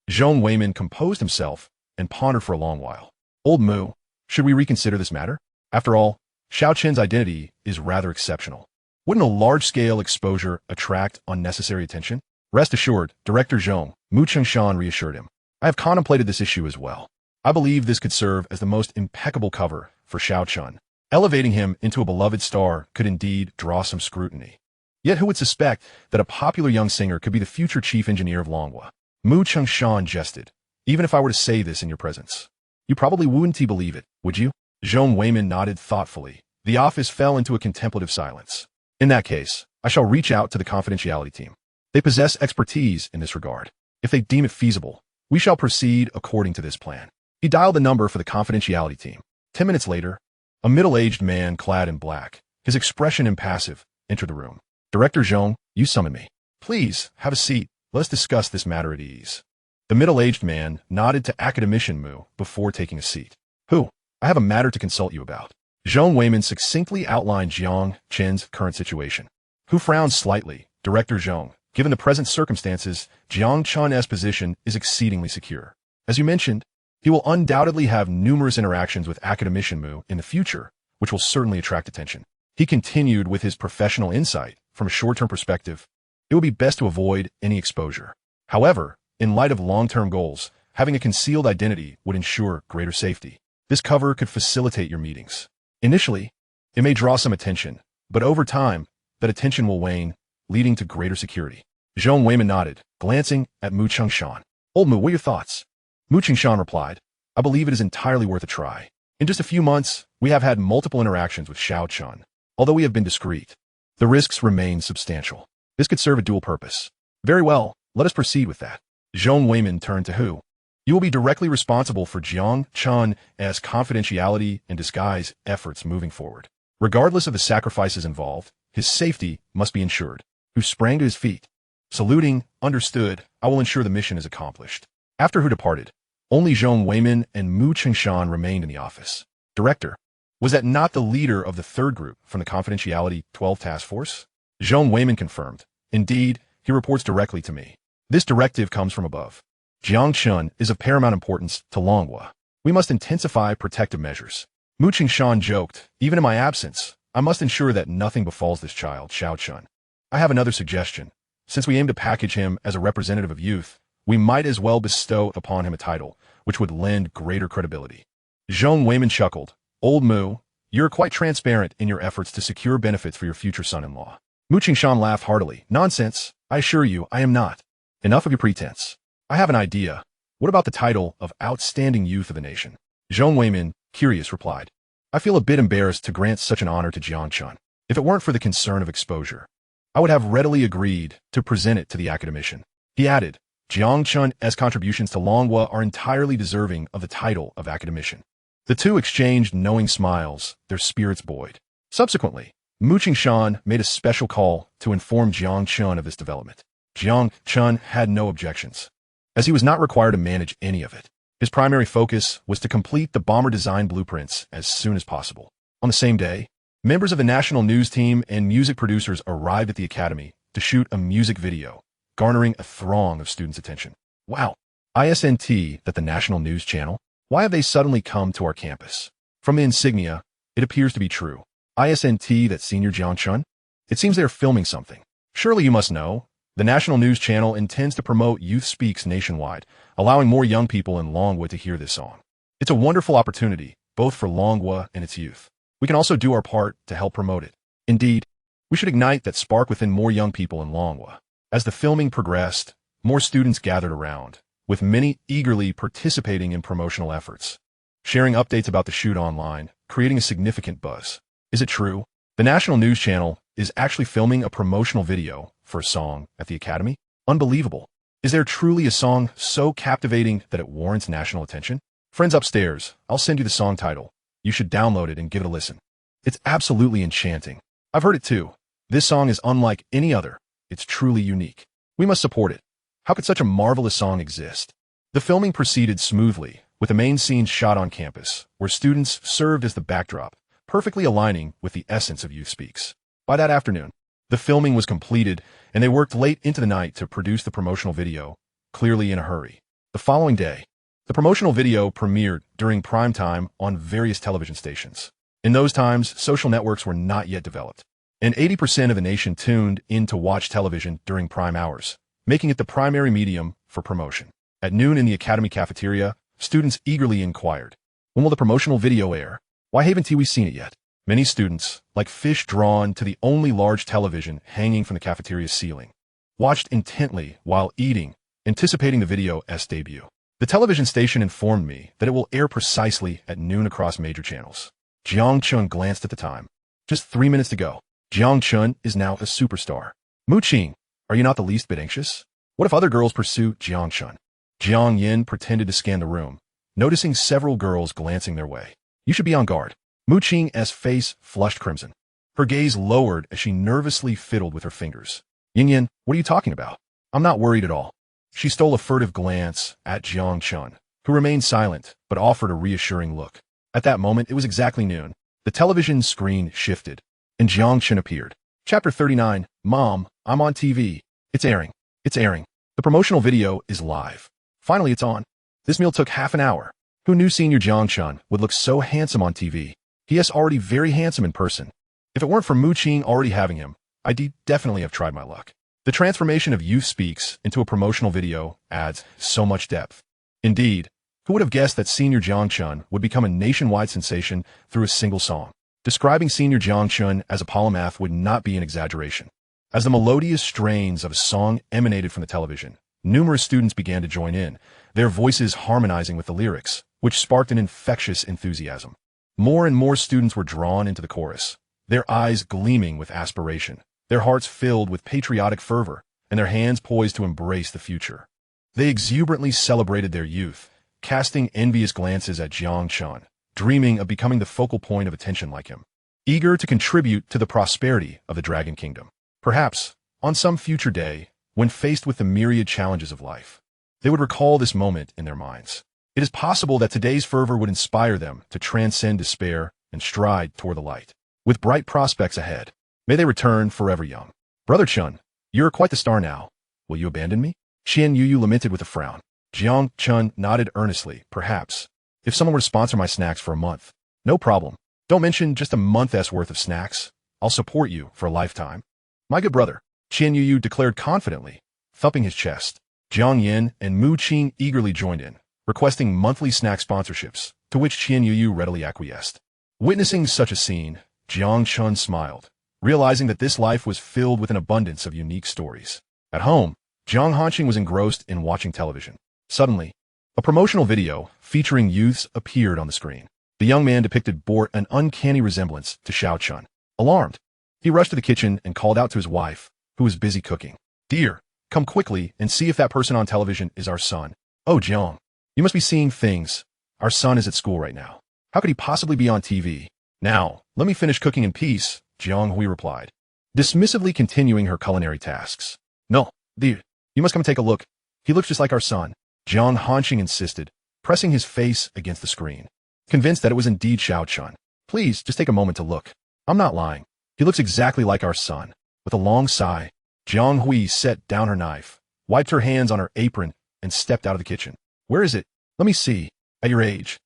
Zhong Weiman composed himself and pondered for a long while. Old Mu, Should we reconsider this matter? After all, Xiao Chen's identity is rather exceptional. Wouldn't a large-scale exposure attract unnecessary attention? Rest assured, Director Zhong, Mu Chengshan reassured him. I have contemplated this issue as well. I believe this could serve as the most impeccable cover for Xiao Chen. Elevating him into a beloved star could indeed draw some scrutiny. Yet who would suspect that a popular young singer could be the future chief engineer of Longhua? Mu Chengshan jested. Even if I were to say this in your presence, you probably wouldn't believe it, would you? Zhong Weiman nodded thoughtfully. The office fell into a contemplative silence. In that case, I shall reach out to the confidentiality team. They possess expertise in this regard. If they deem it feasible, we shall proceed according to this plan. He dialed the number for the confidentiality team. 10 minutes later, a middle-aged man clad in black, his expression impassive, entered the room. Director Zhong, you summoned me. Please, have a seat. Let us discuss this matter at ease. The middle-aged man nodded to Academician Mu before taking a seat. Who? I have a matter to consult you about. Zhong Weiman succinctly outlined Jiang Chen's current situation. Hu frowned slightly. Director Zhong, given the present circumstances, Jiang Chen's position is exceedingly secure. As you mentioned, he will undoubtedly have numerous interactions with Academician Mu in the future, which will certainly attract attention. He continued with his professional insight. From a short-term perspective, it would be best to avoid any exposure. However, in light of long-term goals, having a concealed identity would ensure greater safety. This cover could facilitate your meetings. Initially, it may draw some attention, but over time, that attention will wane, leading to greater security. Zhong Weiman nodded, glancing at Mu Chengshan. Old Mu, what are your thoughts? Mu Chengshan replied, I believe it is entirely worth a try. In just a few months, we have had multiple interactions with Xiao Chen. Although we have been discreet, the risks remain substantial. This could serve a dual purpose. Very well, let us proceed with that. Zhong Weiman turned to Hu. You will be directly responsible for Jiang Chen as confidentiality and disguise efforts moving forward. Regardless of the sacrifices involved, his safety must be ensured. Hu sprang to his feet. Saluting, understood, I will ensure the mission is accomplished. After Hu departed, only Zhong Weiman and Mu Chengshan remained in the office. Director, was that not the leader of the third group from the Confidentiality 12 Task Force? Zhong Weiman confirmed. Indeed, he reports directly to me. This directive comes from above. Jiang Chen is of paramount importance to Longhua. We must intensify protective measures. Mu Chengshan joked, even in my absence, I must ensure that nothing befalls this child, Xiao Chen. I have another suggestion. Since we aim to package him as a representative of youth, we might as well bestow upon him a title, which would lend greater credibility. Zhong Weiman chuckled. Old Mu, you're quite transparent in your efforts to secure benefits for your future son-in-law. Mu Chengshan laughed heartily. Nonsense. I assure you, I am not. Enough of your pretense. I have an idea. What about the title of Outstanding Youth of the Nation? Zhong Weiman, curious, replied. I feel a bit embarrassed to grant such an honor to Jiang Chen. If it weren't for the concern of exposure, I would have readily agreed to present it to the academician. He added, Jiang Chen's contributions to Longhua are entirely deserving of the title of academician. The two exchanged knowing smiles, their spirits buoyed. Subsequently, Mu Chengshan made a special call to inform Jiang Chen of this development. Jiang Chen had no objections, as he was not required to manage any of it. His primary focus was to complete the bomber design blueprints as soon as possible. On the same day, members of the national news team and music producers arrived at the academy to shoot a music video, garnering a throng of students' attention. Wow, ISNT, that the national news channel? Why have they suddenly come to our campus? From the insignia, it appears to be true. ISNT, that Senior Jiang Chen? It seems they are filming something. Surely you must know. The national news channel intends to promote Youth Speaks nationwide, allowing more young people in Longhua to hear this song. It's a wonderful opportunity, both for Longhua and its youth. We can also do our part to help promote it. Indeed, we should ignite that spark within more young people in Longhua. As the filming progressed, more students gathered around, with many eagerly participating in promotional efforts, sharing updates about the shoot online, creating a significant buzz. Is it true? The national news channel is actually filming a promotional video for a song at the academy? Unbelievable. Is there truly a song so captivating that it warrants national attention? Friends upstairs, I'll send you the song title. You should download it and give it a listen. It's absolutely enchanting. I've heard it too. This song is unlike any other. It's truly unique. We must support it. How could such a marvelous song exist? The filming proceeded smoothly, with the main scenes shot on campus, where students served as the backdrop, perfectly aligning with the essence of Youth Speaks. By that afternoon, the filming was completed, and they worked late into the night to produce the promotional video, clearly in a hurry. The following day, The promotional video premiered during prime time on various television stations. In those times, social networks were not yet developed, and 80% of the nation tuned in to watch television during prime hours, making it the primary medium for promotion. At noon in the academy cafeteria, students eagerly inquired, "When will the promotional video air? Why haven't we seen it yet?" Many students, like fish drawn to the only large television hanging from the cafeteria's ceiling, watched intently while eating, anticipating the video's debut. The television station informed me that it will air precisely at noon across major channels. Jiang Chen glanced at the time. Just 3 minutes to go. Jiang Chen is now a superstar. Mu Qing, are you not the least bit anxious? What if other girls pursue Jiang Chen? Jiang Yin pretended to scan the room, noticing several girls glancing their way. You should be on guard. Mu Qing's face flushed crimson. Her gaze lowered as she nervously fiddled with her fingers. Yin, what are you talking about? I'm not worried at all. She stole a furtive glance at Jiang Chen, who remained silent but offered a reassuring look. At that moment, it was exactly noon. The television screen shifted, and Jiang Chen appeared. Chapter 39, Mom, I'm on TV. It's airing. It's airing. The promotional video is live. Finally, it's on. This meal took half an hour. Who knew Senior Jiang Chen would look so handsome on TV? He is already very handsome in person. If it weren't for Mu Qing already having him, I'd definitely have tried my luck. The transformation of Youth Speaks into a promotional video adds so much depth. Indeed, who would have guessed that Senior Jiang Chen would become a nationwide sensation through a single song? Describing Senior Jiang Chen as a polymath would not be an exaggeration. As the melodious strains of a song emanated from the television, numerous students began to join in, their voices harmonizing with the lyrics, which sparked an infectious enthusiasm. More and more students were drawn into the chorus, their eyes gleaming with aspiration, their hearts filled with patriotic fervor, and their hands poised to embrace the future. They exuberantly celebrated their youth, casting envious glances at Jiang Chen, dreaming of becoming the focal point of attention like him, eager to contribute to the prosperity of the Dragon Kingdom. Perhaps, on some future day, when faced with the myriad challenges of life, they would recall this moment in their minds. It is possible that today's fervor would inspire them to transcend despair and stride toward the light. With bright prospects ahead, may they return forever young. Brother Chen, you're quite the star now. Will you abandon me? Qian Yuyu lamented with a frown. Jiang Chen nodded earnestly. Perhaps. If someone were to sponsor my snacks for a month. No problem. Don't mention just a month's worth of snacks. I'll support you for a lifetime. My good brother, Qian Yuyu declared confidently, thumping his chest. Jiang Yin and Mu Qing eagerly joined in, requesting monthly snack sponsorships, to which Qian Yuyu readily acquiesced. Witnessing such a scene, Jiang Chen smiled, realizing that this life was filled with an abundance of unique stories. At home, Jiang Hanqing was engrossed in watching television. Suddenly, a promotional video featuring youths appeared on the screen. The young man depicted bore an uncanny resemblance to Xiao Chun. Alarmed, he rushed to the kitchen and called out to his wife, who was busy cooking. Dear, come quickly and see if that person on television is our son. Oh, Jiang, you must be seeing things. Our son is at school right now. How could he possibly be on TV? Now, let me finish cooking in peace, Jiang Hui replied, dismissively continuing her culinary tasks. No, dear, you must come take a look. He looks just like our son, Jiang Hanqing insisted, pressing his face against the screen, convinced that it was indeed Xiao Chun. Please, just take a moment to look. I'm not lying. He looks exactly like our son. With a long sigh, Jiang Hui set down her knife, wiped her hands on her apron, and stepped out of the kitchen. Where is it? Let me see. At your age,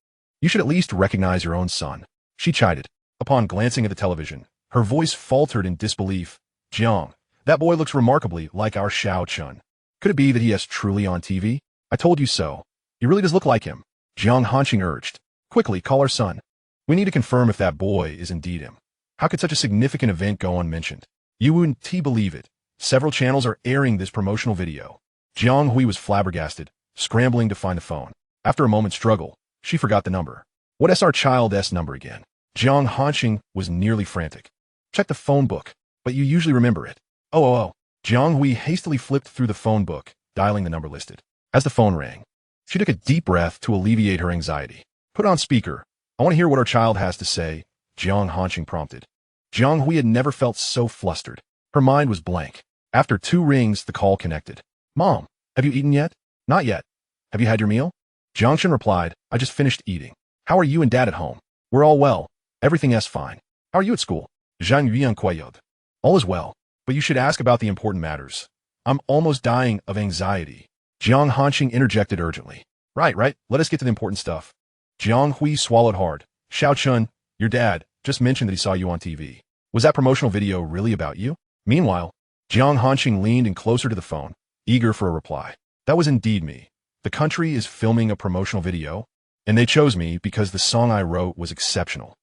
you should at least recognize your own son, she chided. Upon glancing at the television, her voice faltered in disbelief. Jiang, that boy looks remarkably like our Xiao Chun. Could it be that he is truly on TV? I told you so. He really does look like him, Jiang Hanqing urged. Quickly, call our son. We need to confirm if that boy is indeed him. How could such a significant event go unmentioned? You wouldn't believe it. Several channels are airing this promotional video. Jiang Hui was flabbergasted, scrambling to find the phone. After a moment's struggle, she forgot the number. What is our child's number again? Jiang Hanqing was nearly frantic. Check the phone book, but you usually remember it. Oh. Jiang Hui hastily flipped through the phone book, dialing the number listed. As the phone rang, she took a deep breath to alleviate her anxiety. Put on speaker. I want to hear what our child has to say, Jiang Hanqing prompted. Jiang Hui had never felt so flustered. Her mind was blank. After 2 rings, the call connected. Mom, have you eaten yet? Not yet. Have you had your meal? Jiang Chen replied, I just finished eating. How are you and Dad at home? We're all well. Everything is fine. How are you at school? Zhang Yuan quailed. All is well, but you should ask about the important matters. I'm almost dying of anxiety. Jiang Hanqing interjected urgently. Right. Let us get to the important stuff. Jiang Hui swallowed hard. Xiao Chun, your dad, just mentioned that he saw you on TV. Was that promotional video really about you? Meanwhile, Jiang Hanqing leaned in closer to the phone, eager for a reply. That was indeed me. The country is filming a promotional video, and they chose me because the song I wrote was exceptional.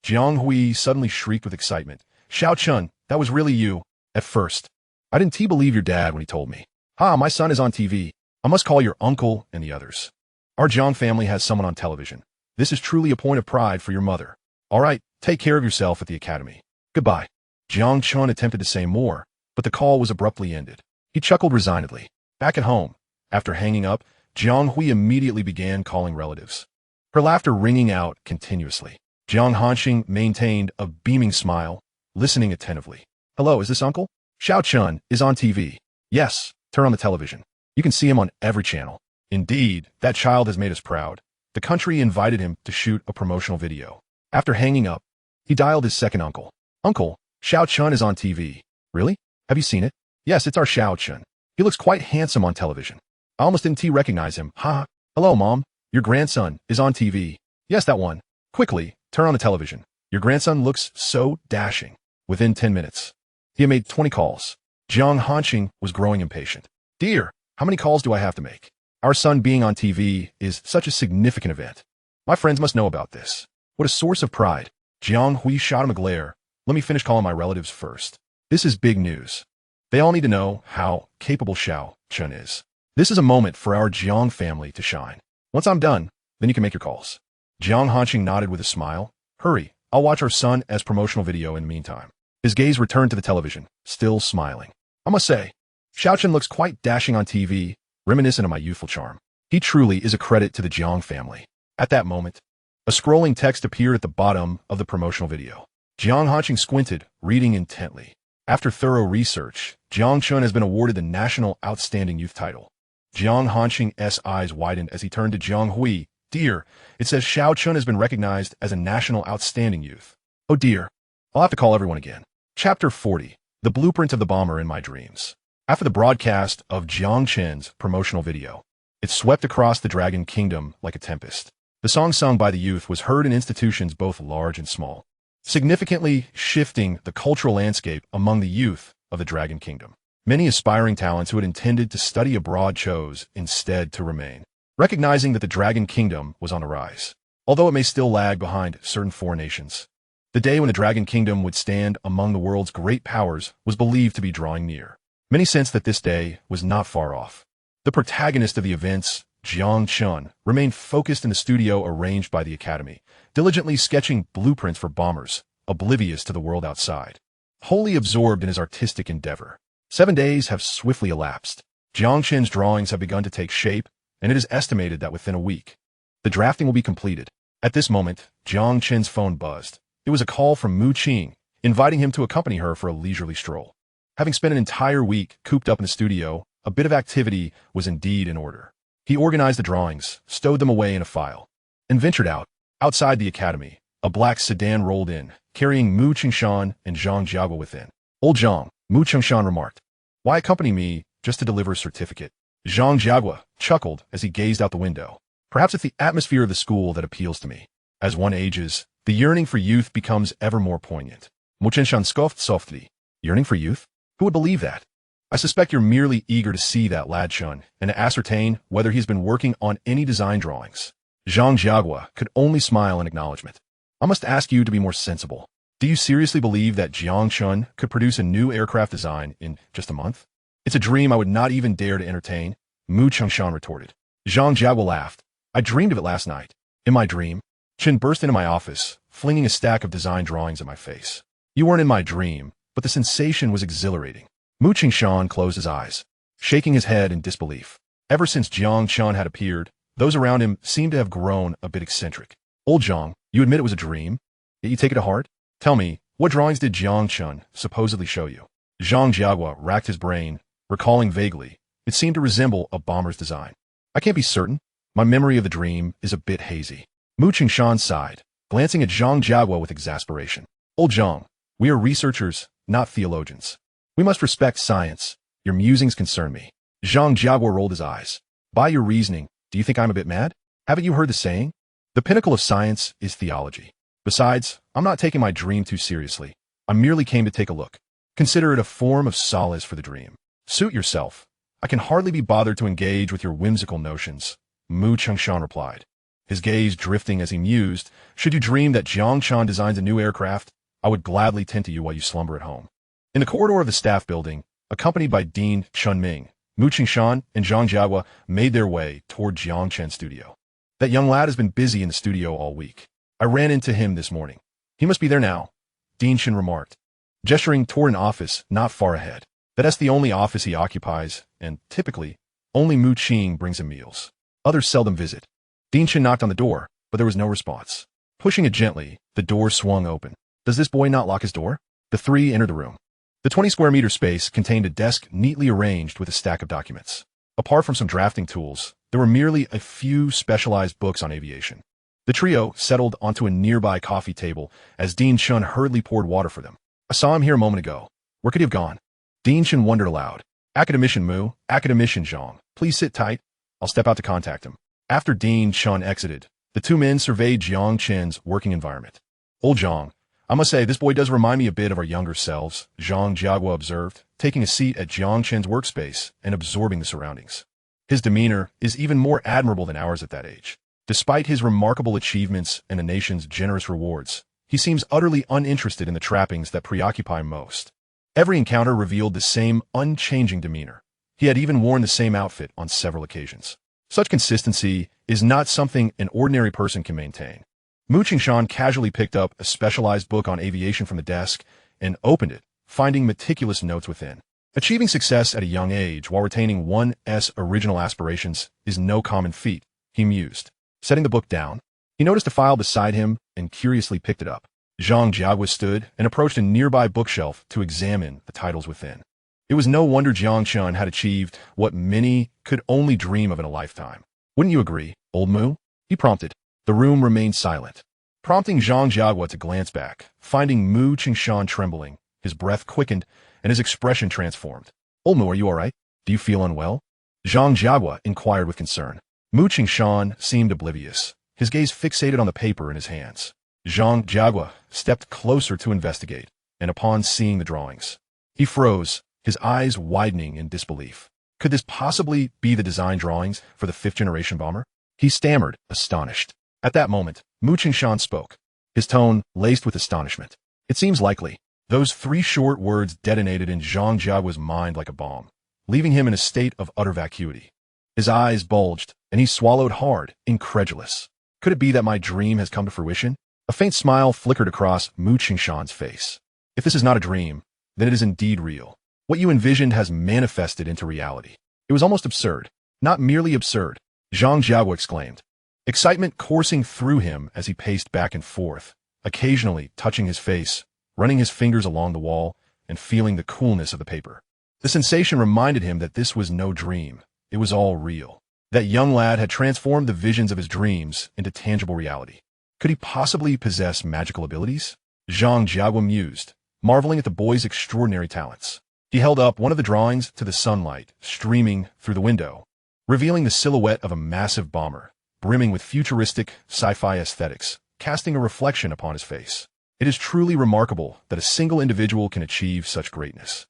Jiang Hui suddenly shrieked with excitement. Xiao Chun, that was really you. At first, I didn't believe your dad when he told me. My son is on TV. I must call your uncle and the others. Our Jiang family has someone on television. This is truly a point of pride for your mother. All right, take care of yourself at the academy. Goodbye. Jiang Chen attempted to say more, but the call was abruptly ended. He chuckled resignedly. Back at home, after hanging up, Jiang Hui immediately began calling relatives, her laughter ringing out continuously. Jiang Hanqing maintained a beaming smile, listening attentively. Hello, is this uncle? Xiao Chun is on TV. Yes, turn on the television. You can see him on every channel. Indeed, that child has made us proud. The country invited him to shoot a promotional video. After hanging up, he dialed his second uncle. Uncle, Xiao Chun is on TV. Really? Have you seen it? Yes, it's our Xiao Chun. He looks quite handsome on television. I almost didn't recognize him. Hello, Mom. Your grandson is on TV. Yes, that one. Quickly, turn on the television. Your grandson looks so dashing. Within 10 minutes, he had made 20 calls. Jiang Hanqing was growing impatient. Dear, how many calls do I have to make? Our son being on TV is such a significant event. My friends must know about this. What a source of pride. Jiang Hui shot him a glare. Let me finish calling my relatives first. This is big news. They all need to know how capable Xiao Chun is. This is a moment for our Jiang family to shine. Once I'm done, then you can make your calls. Jiang Hanqing nodded with a smile. Hurry, I'll watch our son as promotional video in the meantime. His gaze returned to the television, still smiling. I must say, Xiao Chun looks quite dashing on TV, reminiscent of my youthful charm. He truly is a credit to the Jiang family. At that moment, a scrolling text appeared at the bottom of the promotional video. Jiang Hanqing squinted, reading intently. After thorough research, Jiang Chen has been awarded the National Outstanding Youth title. Jiang Hanqing's eyes widened as he turned to Jiang Hui. Dear, it says Xiao Chun has been recognized as a National Outstanding Youth. Oh dear, I'll have to call everyone again. Chapter 40. The Blueprint of the Bomber in My Dreams. After the broadcast of Jiang Chen's promotional video, it swept across the Dragon Kingdom like a tempest. The song sung by the youth was heard in institutions both large and small, significantly shifting the cultural landscape among the youth of the Dragon Kingdom. Many aspiring talents who had intended to study abroad chose instead to remain, recognizing that the Dragon Kingdom was on the rise, although it may still lag behind certain foreign nations. The day when the Dragon Kingdom would stand among the world's great powers was believed to be drawing near. Many sensed that this day was not far off. The protagonist of the events, Jiang Chen, remained focused in the studio arranged by the Academy, diligently sketching blueprints for bombers, oblivious to the world outside. Wholly absorbed in his artistic endeavor. 7 days have swiftly elapsed. Jiang Chen's drawings have begun to take shape, and it is estimated that within a week, the drafting will be completed. At this moment, Jiang Chen's phone buzzed. It was a call from Mu Qing, inviting him to accompany her for a leisurely stroll. Having spent an entire week cooped up in the studio, a bit of activity was indeed in order. He organized the drawings, stowed them away in a file, and ventured out. Outside the academy, a black sedan rolled in, carrying Mu Qingshan and Zhang Jiagua within. Old Zhang, Mu Qingshan remarked. Why accompany me just to deliver a certificate? Zhang Jiagua chuckled as he gazed out the window. Perhaps it's the atmosphere of the school that appeals to me. As one ages, the yearning for youth becomes ever more poignant. Mu Qingshan scoffed softly. Yearning for youth? Who would believe that? I suspect you're merely eager to see that lad Chun and to ascertain whether he's been working on any design drawings. Zhang Jiagua could only smile in acknowledgement. I must ask you to be more sensible. Do you seriously believe that Jiang Chen could produce a new aircraft design in just a month? It's a dream I would not even dare to entertain, Mu Qingshan retorted. Zhang Jiagua laughed. I dreamed of it last night. In my dream, Chen burst into my office, flinging a stack of design drawings at my face. You weren't in my dream, but the sensation was exhilarating. Mu Qingshan closed his eyes, shaking his head in disbelief. Ever since Jiang Chen had appeared, those around him seemed to have grown a bit eccentric. Old Zhang, you admit it was a dream? Yet you take it to heart? Tell me, what drawings did Jiang Chen supposedly show you? Zhang Jiagua racked his brain, recalling vaguely. It seemed to resemble a bomber's design. I can't be certain. My memory of the dream is a bit hazy. Mu Qingshan sighed, glancing at Zhang Jiagua with exasperation. Old Zhang, we are researchers, not theologians. We must respect science. Your musings concern me. Zhang Jiagua rolled his eyes. By your reasoning, Do you think I'm a bit mad? Haven't you heard the saying? The pinnacle of science is theology. Besides, I'm not taking my dream too seriously. I merely came to take a look. Consider it a form of solace for the dream. Suit yourself. I can hardly be bothered to engage with your whimsical notions, Mu Chengshan replied, his gaze drifting as he mused. Should you dream that Jiang Chen designs a new aircraft, I would gladly tend to you while you slumber at home. In the corridor of the staff building, accompanied by Dean Chunming, Mu Chengshan and Zhang Jiahua made their way toward Jiang Chen's studio. That young lad has been busy in the studio all week. I ran into him this morning. He must be there now, Dean Chen remarked, gesturing toward an office not far ahead. That's the only office he occupies, and typically, only Mu Qing brings him meals. Others seldom visit. Dean Chen knocked on the door, but there was no response. Pushing it gently, the door swung open. Does this boy not lock his door? The three entered the room. The 20-square-meter space contained a desk neatly arranged with a stack of documents. Apart from some drafting tools, there were merely a few specialized books on aviation. The trio settled onto a nearby coffee table as Dean Chen hurriedly poured water for them. I saw him here a moment ago. Where could he have gone? Dean Chen wondered aloud. Academician Mu, Academician Zhang, please sit tight. I'll step out to contact him. After Dean Chen exited, the two men surveyed Jiang Chen's working environment. Old Zhang, I must say this boy does remind me a bit of our younger selves, Zhang Jiahua observed, taking a seat at Jiang Chen's workspace and absorbing the surroundings. His demeanor is even more admirable than ours at that age. Despite his remarkable achievements and the nation's generous rewards, he seems utterly uninterested in the trappings that preoccupy him most. Every encounter revealed the same unchanging demeanor. He had even worn the same outfit on several occasions. Such consistency is not something an ordinary person can maintain. Mu Chengshan casually picked up a specialized book on aviation from the desk and opened it, finding meticulous notes within. Achieving success at a young age while retaining one's original aspirations is no common feat, he mused. Setting the book down, he noticed a file beside him and curiously picked it up. Zhang Jiahua stood and approached a nearby bookshelf to examine the titles within. It was no wonder Jiang Chen had achieved what many could only dream of in a lifetime. Wouldn't you agree, old Mu? He prompted. The room remained silent, prompting Zhang Jiahua to glance back. Finding Mu Chengshan trembling, his breath quickened and his expression transformed. Old Mu, are you all right? Do you feel unwell? Zhang Jiahua inquired with concern. Mu Chengshan seemed oblivious, his gaze fixated on the paper in his hands. Zhang Jiahua stepped closer to investigate, and upon seeing the drawings, he froze, his eyes widening in disbelief. Could this possibly be the design drawings for the fifth-generation bomber? He stammered, astonished. At that moment, Mu Chengshan spoke, his tone laced with astonishment. It seems likely. Those three short words detonated in Zhang Jiahua's mind like a bomb, leaving him in a state of utter vacuity. His eyes bulged, and he swallowed hard, incredulous. Could it be that my dream has come to fruition? A faint smile flickered across Mu Chengshan's face. If this is not a dream, then it is indeed real. What you envisioned has manifested into reality. It was almost absurd. Not merely absurd, Zhang Jiahua exclaimed, excitement coursing through him as he paced back and forth, occasionally touching his face, running his fingers along the wall, and feeling the coolness of the paper. The sensation reminded him that this was no dream. It was all real. That young lad had transformed the visions of his dreams into tangible reality. Could he possibly possess magical abilities? Zhang Jiahua mused, marveling at the boy's extraordinary talents. He held up one of the drawings to the sunlight, streaming through the window, revealing the silhouette of a massive bomber, brimming with futuristic sci-fi aesthetics, casting a reflection upon his face. It is truly remarkable that a single individual can achieve such greatness.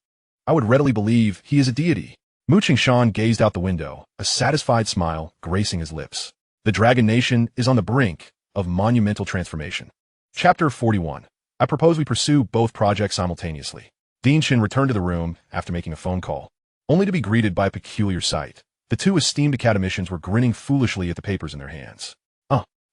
I would readily believe he is a deity. Mu Chengshan gazed out the window, a satisfied smile gracing his lips. The Dragon Nation is on the brink of monumental transformation. Chapter 41. I propose we pursue both projects simultaneously. Dean Chen returned to the room after making a phone call, only to be greeted by a peculiar sight. The two esteemed academicians were grinning foolishly at the papers in their hands.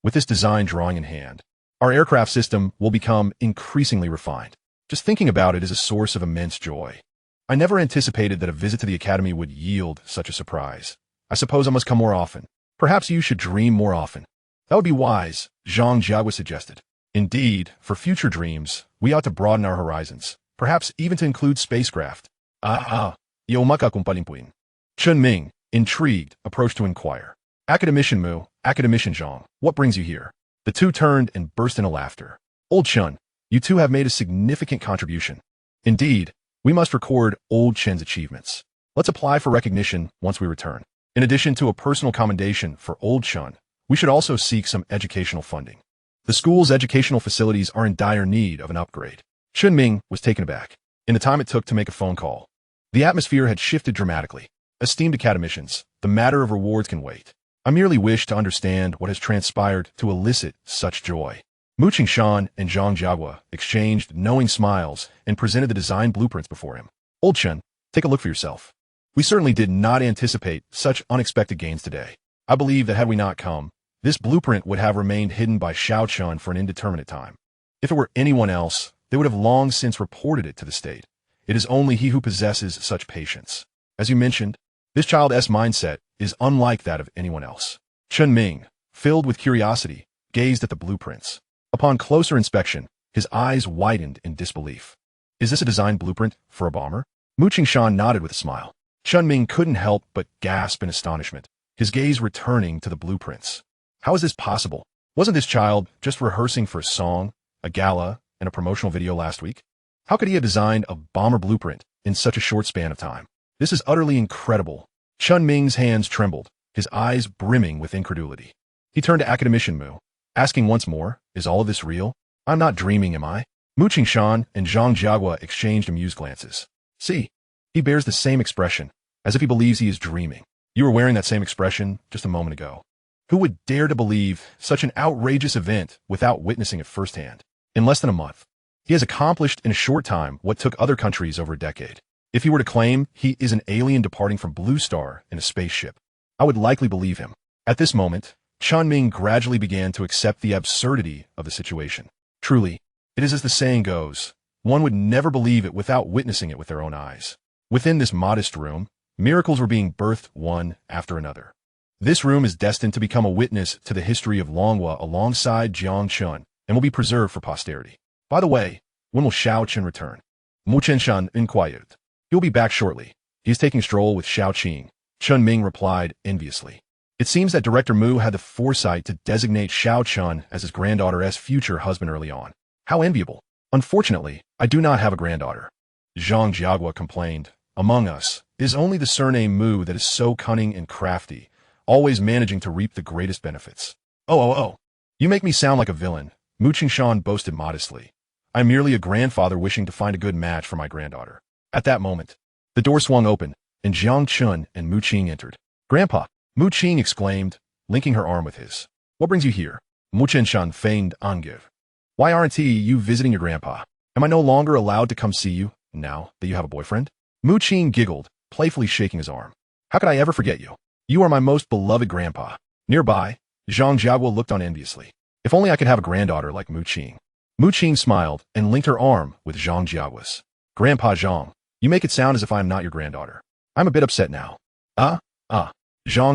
With this design drawing in hand, our aircraft system will become increasingly refined. Just thinking about it is a source of immense joy. I never anticipated that a visit to the academy would yield such a surprise. I suppose I must come more often. Perhaps you should dream more often. That would be wise, Zhang Jiahua suggested. Indeed, for future dreams, we ought to broaden our horizons, perhaps even to include spacecraft. Yomaka kumpalimpuin. Chun Ming, intrigued, approached to inquire. Academician Mu, Academician Zhang, what brings you here? The two turned and burst into laughter. Old Chun, you two have made a significant contribution. Indeed, we must record Old Chen's achievements. Let's apply for recognition once we return. In addition to a personal commendation for old Chen, we should also seek some educational funding. The school's educational facilities are in dire need of an upgrade. Chen Ming was taken aback. In the time it took to make a phone call, the atmosphere had shifted dramatically. Esteemed academicians, the matter of rewards can wait. I merely wish to understand what has transpired to elicit such joy. Mu Qingshan and Zhang Jiagua exchanged knowing smiles and presented the design blueprints before him. Old Chen, take a look for yourself. We certainly did not anticipate such unexpected gains today. I believe that had we not come, this blueprint would have remained hidden by Xiao Chun for an indeterminate time. If it were anyone else, they would have long since reported it to the state. It is only he who possesses such patience. As you mentioned, this child's mindset is unlike that of anyone else. Chen Ming, filled with curiosity, gazed at the blueprints. Upon closer inspection, his eyes widened in disbelief. Is this a design blueprint for a bomber? Mu Qingshan nodded with a smile. Chen Ming couldn't help but gasp in astonishment, his gaze returning to the blueprints. How is this possible? Wasn't this child just rehearsing for a song, a gala, and a promotional video last week? How could he have designed a bomber blueprint in such a short span of time? This is utterly incredible. Chen Ming's hands trembled, his eyes brimming with incredulity. He turned to Academician Mu, asking once more, is all of this real? I'm not dreaming, am I? Mu Qingshan and Zhang Jiagua exchanged amused glances. See, he bears the same expression, as if he believes he is dreaming. You were wearing that same expression just a moment ago. Who would dare to believe such an outrageous event without witnessing it firsthand? In less than a month, he has accomplished in a short time what took other countries over a decade. If he were to claim he is an alien departing from Blue Star in a spaceship, I would likely believe him. At this moment, Chen Ming gradually began to accept the absurdity of the situation. Truly, it is as the saying goes, one would never believe it without witnessing it with their own eyes. Within this modest room, miracles were being birthed one after another. This room is destined to become a witness to the history of Longhua alongside Jiang Chen and will be preserved for posterity. By the way, when will Xiao Chen return? Mu Qingshan inquired. He will be back shortly. He is taking a stroll with Xiao Qing. Chen Ming replied enviously. It seems that Director Mu had the foresight to designate Xiao Chen as his granddaughter's future husband early on. How enviable. Unfortunately, I do not have a granddaughter. Zhang Jiagua complained. Among us, it is only the surname Mu that is so cunning and crafty, always managing to reap the greatest benefits. Oh. You make me sound like a villain, Mu Qingshan boasted modestly. I am merely a grandfather wishing to find a good match for my granddaughter. At that moment, the door swung open, and Jiang Chen and Mu Qing entered. Grandpa, Mu Qing exclaimed, linking her arm with his. What brings you here? Mu Qingshan feigned anger. Why aren't you visiting your grandpa? Am I no longer allowed to come see you, now that you have a boyfriend? Mu Qing giggled, playfully shaking his arm. How could I ever forget you? You are my most beloved grandpa. Nearby, Zhang Jiagua looked on enviously. If only I could have a granddaughter like Mu Qing. Mu Qing smiled and linked her arm with Zhang Jiagua's. Grandpa Zhang, you make it sound as if I am not your granddaughter. I'm a bit upset now. Zhang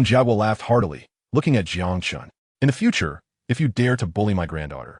Jiagua laughed heartily, looking at Jiang Chen. In the future, if you dare to bully my granddaughter,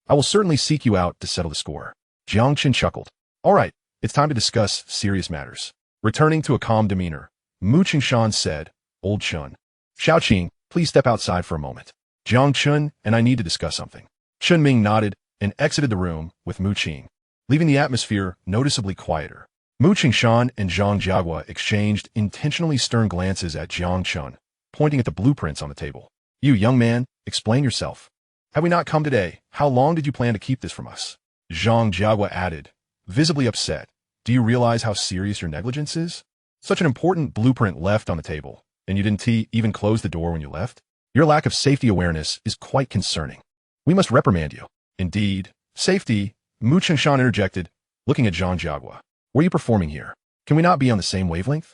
I will certainly seek you out to settle the score. Jiang Chen chuckled. All right, it's time to discuss serious matters. Returning to a calm demeanor, Mu Qingshan said, Old Chen. Xiao Qing, please step outside for a moment. Jiang Chen and I need to discuss something. Chen Ming nodded and exited the room with Mu Qing, leaving the atmosphere noticeably quieter. Mu Qingshan and Zhang Jiagua exchanged intentionally stern glances at Jiang Chen, pointing at the blueprints on the table. You, young man, explain yourself. Have we not come today? How long did you plan to keep this from us? Zhang Jiagua added, visibly upset. Do you realize how serious your negligence is? Such an important blueprint left on the table, and you didn't even close the door when you left? Your lack of safety awareness is quite concerning. We must reprimand you. Indeed, safety, Mu Qingshan interjected, looking at Zhang Jiagua. Were you performing here? Can we not be on the same wavelength?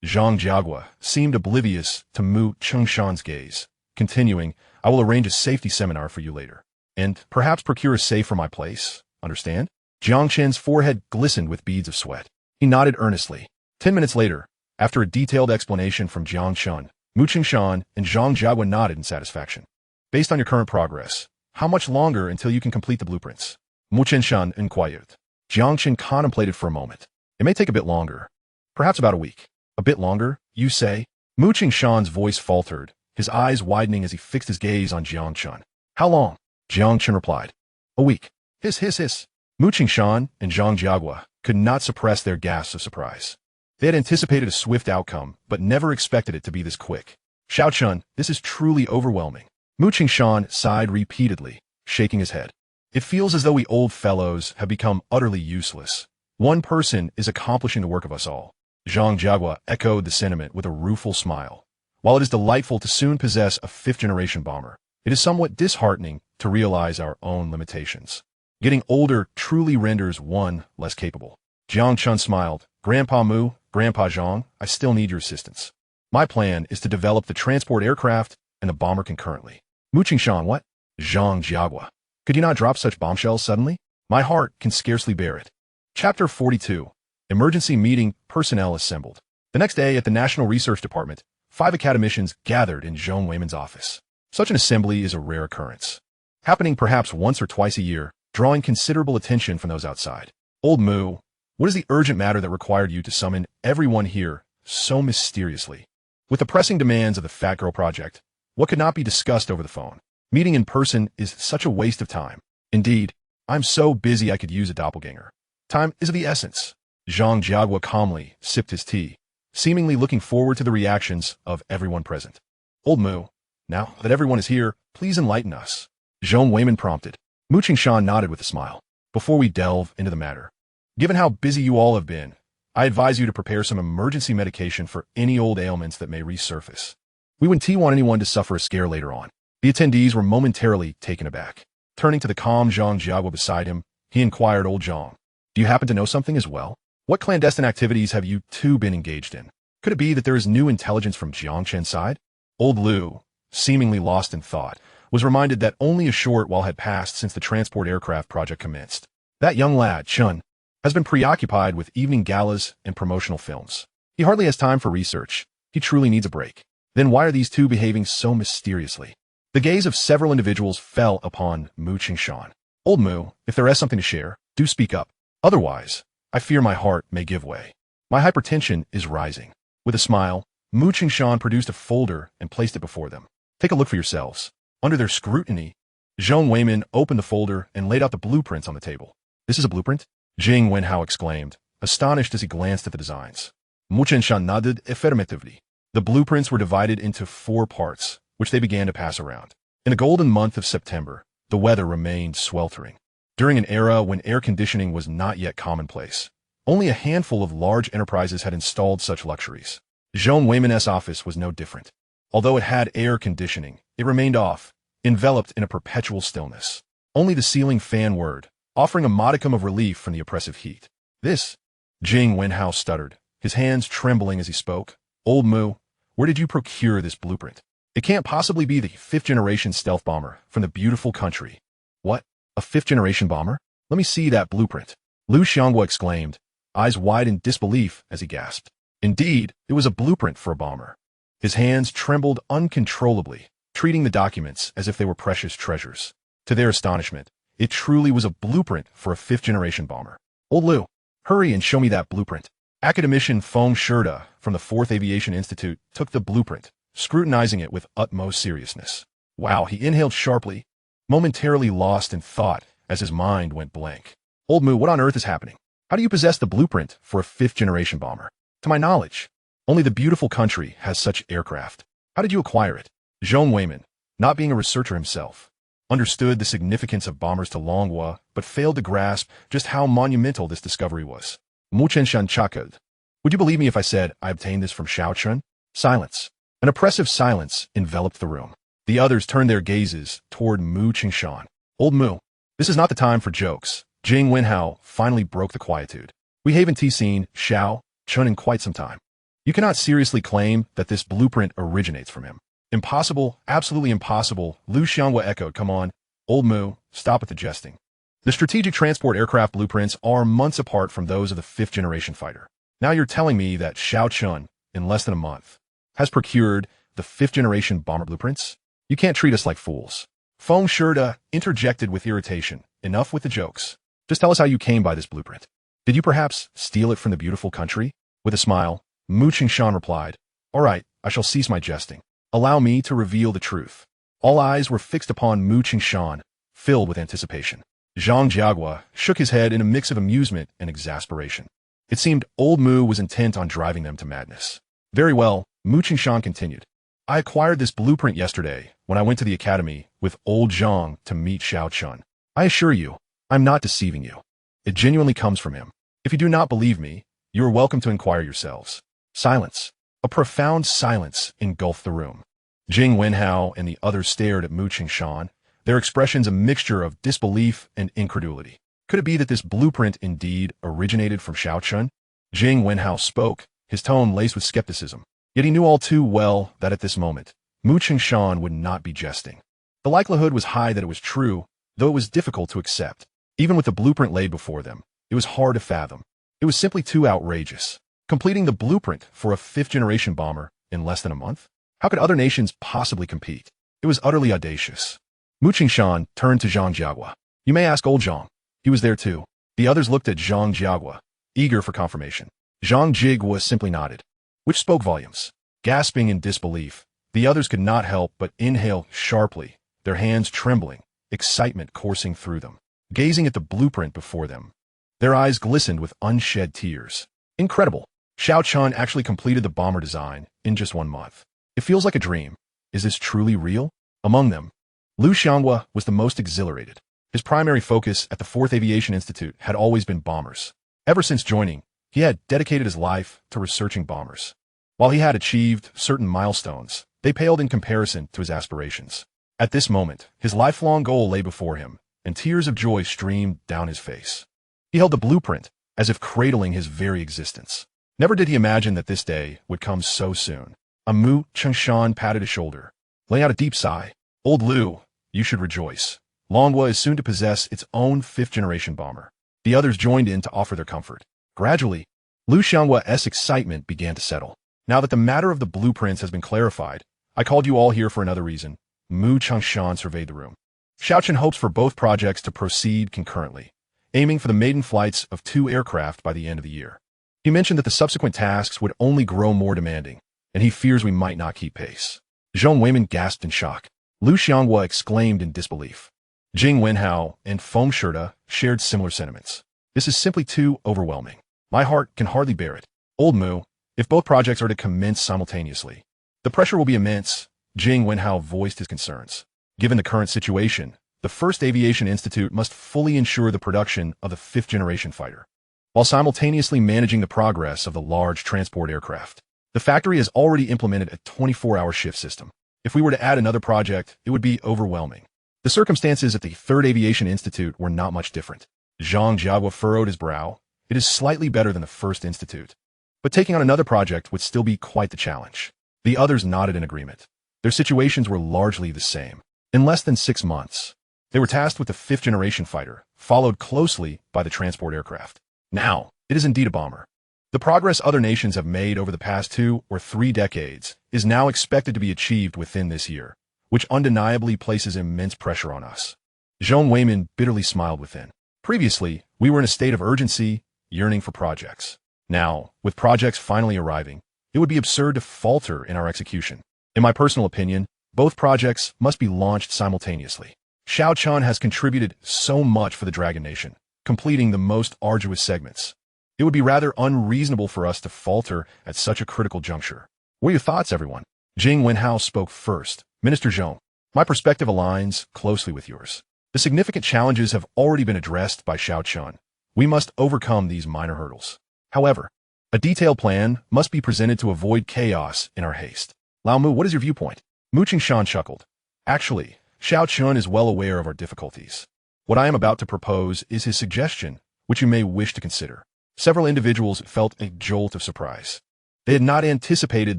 Zhang Jiagua seemed oblivious to Mu Qingshan's gaze, continuing, I will arrange a safety seminar for you later, and perhaps procure a safe for my place, understand? Jiang Chen's forehead glistened with beads of sweat. He nodded earnestly. 10 minutes later, after a detailed explanation from Jiang Chen, Mu Qingshan and Zhang Jiagua nodded in satisfaction. Based on your current progress, how much longer until you can complete the blueprints? Mu Qingshan inquired. Jiang Chen contemplated for a moment. It may take a bit longer. Perhaps about a week. A bit longer, you say? Mu Qingshan's voice faltered, his eyes widening as he fixed his gaze on Jiang Chen. How long? Jiang Chen replied. A week. Hiss. Mu Qingshan and Zhang Jiagua could not suppress their gasps of surprise. They had anticipated a swift outcome, but never expected it to be this quick. Xiao Chun, this is truly overwhelming. Mu Qingshan sighed repeatedly, shaking his head. It feels as though we old fellows have become utterly useless. One person is accomplishing the work of us all. Zhang Jiagua echoed the sentiment with a rueful smile. While it is delightful to soon possess a fifth-generation bomber, it is somewhat disheartening to realize our own limitations. Getting older truly renders one less capable. Jiang Chen smiled. Grandpa Mu, Grandpa Zhang, I still need your assistance. My plan is to develop the transport aircraft and the bomber concurrently. Mu Qingshan, what? Zhang Jiagua. Could you not drop such bombshells suddenly? My heart can scarcely bear it. Chapter 42. Emergency meeting, personnel assembled. The next day at the National Research Department, 5 academicians gathered in Zhong Weiman's office. Such an assembly is a rare occurrence, happening perhaps once or twice a year, drawing considerable attention from those outside. Old Mu, what is the urgent matter that required you to summon everyone here so mysteriously? With the pressing demands of the Fat Girl Project, what could not be discussed over the phone? Meeting in person is such a waste of time. Indeed, I'm so busy I could use a doppelganger. Time is of the essence. Zhang Jiagua calmly sipped his tea, seemingly looking forward to the reactions of everyone present. Old Mu, now that everyone is here, please enlighten us. Zhong Weiman prompted. Mu Qingshan nodded with a smile. Before we delve into the matter, given how busy you all have been, I advise you to prepare some emergency medication for any old ailments that may resurface. We wouldn't want anyone to suffer a scare later on. The attendees were momentarily taken aback. Turning to the calm Zhang Jiagua beside him, he inquired, Old Zhang, do you happen to know something as well? What clandestine activities have you two been engaged in? Could it be that there is new intelligence from Jiang Chen's side? Old Liu, seemingly lost in thought, was reminded that only a short while had passed since the transport aircraft project commenced. That young lad, Chun, has been preoccupied with evening galas and promotional films. He hardly has time for research. He truly needs a break. Then why are these two behaving so mysteriously? The gaze of several individuals fell upon Mu Qingshan. Old Mu, if there is something to share, do speak up. Otherwise, I fear my heart may give way. My hypertension is rising. With a smile, Mu Qingshan produced a folder and placed it before them. Take a look for yourselves. Under their scrutiny, Zhong Weiman opened the folder and laid out the blueprints on the table. This is a blueprint? Jing Wenhao exclaimed, astonished as he glanced at the designs. Mu Qingshan nodded affirmatively. The blueprints were divided into 4 parts, which they began to pass around. In the golden month of September, the weather remained sweltering. During an era when air conditioning was not yet commonplace, only a handful of large enterprises had installed such luxuries. Zhong Weiman's office was no different. Although it had air conditioning, it remained off, enveloped in a perpetual stillness. Only the ceiling fan whirred, offering a modicum of relief from the oppressive heat. This, Jing Wenhao stuttered, his hands trembling as he spoke. Old Mu, where did you procure this blueprint? It can't possibly be the 5th-generation stealth bomber from the beautiful country. What? A 5th-generation bomber? Let me see that blueprint. Liu Xianghua exclaimed, eyes wide in disbelief as he gasped. Indeed, it was a blueprint for a bomber. His hands trembled uncontrollably, treating the documents as if they were precious treasures. To their astonishment, it truly was a blueprint for a 5th-generation bomber. Old Liu, hurry and show me that blueprint. Academician Feng Shida from the 4th Aviation Institute took the blueprint, scrutinizing it with utmost seriousness. Wow, he inhaled sharply, momentarily lost in thought as his mind went blank. Old Mu, what on earth is happening? How do you possess the blueprint for a 5th-generation bomber? To my knowledge, only the beautiful country has such aircraft. How did you acquire it? Zhong Weiman, not being a researcher himself, understood the significance of bombers to Longhua, but failed to grasp just how monumental this discovery was. Mu Qingshan chuckled. Would you believe me if I said I obtained this from Xiao Chun? Silence. An oppressive silence enveloped the room. The others turned their gazes toward Mu Qingshan. Old Mu, this is not the time for jokes. Jing Wenhao finally broke the quietude. We haven't seen Xiao Chun in quite some time. You cannot seriously claim that this blueprint originates from him. Impossible, absolutely impossible, Liu Xianghua echoed. Come on, Old Mu, stop with the jesting. The strategic transport aircraft blueprints are months apart from those of the 5th-generation fighter. Now you're telling me that Xiao Chun, in less than a month, has procured the 5th-generation bomber blueprints? You can't treat us like fools. Feng Shida interjected with irritation. Enough with the jokes. Just tell us how you came by this blueprint. Did you perhaps steal it from the beautiful country? With a smile, Mu Qingshan replied, all right, I shall cease my jesting. Allow me to reveal the truth. All eyes were fixed upon Mu Qingshan, filled with anticipation. Zhang Jiagua shook his head in a mix of amusement and exasperation. It seemed old Mu was intent on driving them to madness. Very well, Mu Qingshan continued. I acquired this blueprint yesterday when I went to the academy with old Jiang to meet Xiao Chun. I assure you, I'm not deceiving you. It genuinely comes from him. If you do not believe me, you are welcome to inquire yourselves. Silence. A profound silence engulfed the room. Jing Wenhao and the others stared at Mu Qingshan, their expressions a mixture of disbelief and incredulity. Could it be that this blueprint indeed originated from Xiao Chun? Jing Wenhao spoke, his tone laced with skepticism. Yet he knew all too well that at this moment, Mu Qingshan would not be jesting. The likelihood was high that it was true, though it was difficult to accept. Even with the blueprint laid before them, it was hard to fathom. It was simply too outrageous. Completing the blueprint for a fifth-generation bomber in less than a month? How could other nations possibly compete? It was utterly audacious. Mu Qingshan turned to Zhang Jiagua. You may ask old Zhang. He was there too. The others looked at Zhang Jiagua, eager for confirmation. Zhang Jiagua simply nodded, which spoke volumes. Gasping in disbelief, the others could not help but inhale sharply, their hands trembling, excitement coursing through them. Gazing at the blueprint before them, their eyes glistened with unshed tears. Incredible. Xiao Chun actually completed the bomber design in just 1 month. It feels like a dream. Is this truly real? Among them, Liu Xianghua was the most exhilarated. His primary focus at the 4th Aviation Institute had always been bombers. Ever since joining, he had dedicated his life to researching bombers. While he had achieved certain milestones, they paled in comparison to his aspirations. At this moment, his lifelong goal lay before him, and tears of joy streamed down his face. He held the blueprint, as if cradling his very existence. Never did he imagine that this day would come so soon. Mu Qingshan patted his shoulder, letting out a deep sigh. Old Liu, you should rejoice. Longhua is soon to possess its own 5th-generation bomber. The others joined in to offer their comfort. Gradually, Liu Xianghua's excitement began to settle. Now that the matter of the blueprints has been clarified, I called you all here for another reason. Mu Qingshan surveyed the room. Xiao Chen hopes for both projects to proceed concurrently, aiming for the maiden flights of 2 aircraft by the end of the year. He mentioned that the subsequent tasks would only grow more demanding, and he fears we might not keep pace. Zhong Weimin gasped in shock. Liu Xianghua exclaimed in disbelief. Jing Wenhao and Feng Shirda shared similar sentiments. This is simply too overwhelming. My heart can hardly bear it. Old Mu, if both projects are to commence simultaneously, the pressure will be immense. Jing Wenhao voiced his concerns. Given the current situation, the 1st Aviation Institute must fully ensure the production of the 5th-generation fighter, while simultaneously managing the progress of the large transport aircraft. The factory has already implemented a 24-hour shift system. If we were to add another project, it would be overwhelming. The circumstances at the 3rd Aviation Institute were not much different. Zhang Jiagua furrowed his brow. It is slightly better than the 1st Institute, but taking on another project would still be quite the challenge. The others nodded in agreement. Their situations were largely the same. In less than 6 months, they were tasked with the 5th-generation fighter, followed closely by the transport aircraft. Now, it is indeed a bomber. The progress other nations have made over the past 2 or 3 decades is now expected to be achieved within this year, which undeniably places immense pressure on us. Zhong Weimin bitterly smiled within. Previously, we were in a state of urgency, yearning for projects. Now, with projects finally arriving, it would be absurd to falter in our execution. In my personal opinion, both projects must be launched simultaneously. Xiao Chun has contributed so much for the Dragon Nation, completing the most arduous segments. It would be rather unreasonable for us to falter at such a critical juncture. What are your thoughts, everyone? Jing Wenhao spoke first. Minister Zhong, my perspective aligns closely with yours. The significant challenges have already been addressed by Xiao Chun. We must overcome these minor hurdles. However, a detailed plan must be presented to avoid chaos in our haste. Lao Mu, what is your viewpoint? Mu Qingshan chuckled. Actually, Xiao Chun is well aware of our difficulties. What I am about to propose is his suggestion, which you may wish to consider. Several individuals felt a jolt of surprise. They had not anticipated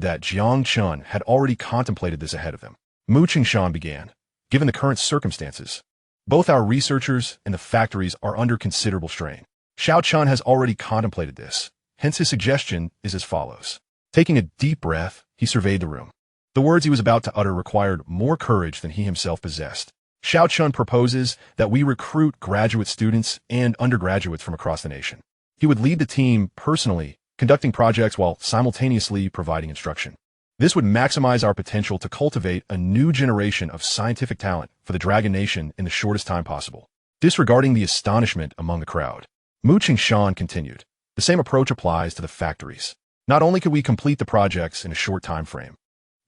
that Jiang Chen had already contemplated this ahead of them. Mu Qingshan began. Given the current circumstances, both our researchers and the factories are under considerable strain. Xiao Chun has already contemplated this, hence his suggestion is as follows. Taking a deep breath, he surveyed the room. The words he was about to utter required more courage than he himself possessed. Xiao Chun proposes that we recruit graduate students and undergraduates from across the nation. He would lead the team personally, conducting projects while simultaneously providing instruction. This would maximize our potential to cultivate a new generation of scientific talent for the Dragon Nation in the shortest time possible. Disregarding the astonishment among the crowd, Mu Qingshan continued. The same approach applies to the factories. Not only could we complete the projects in a short time frame,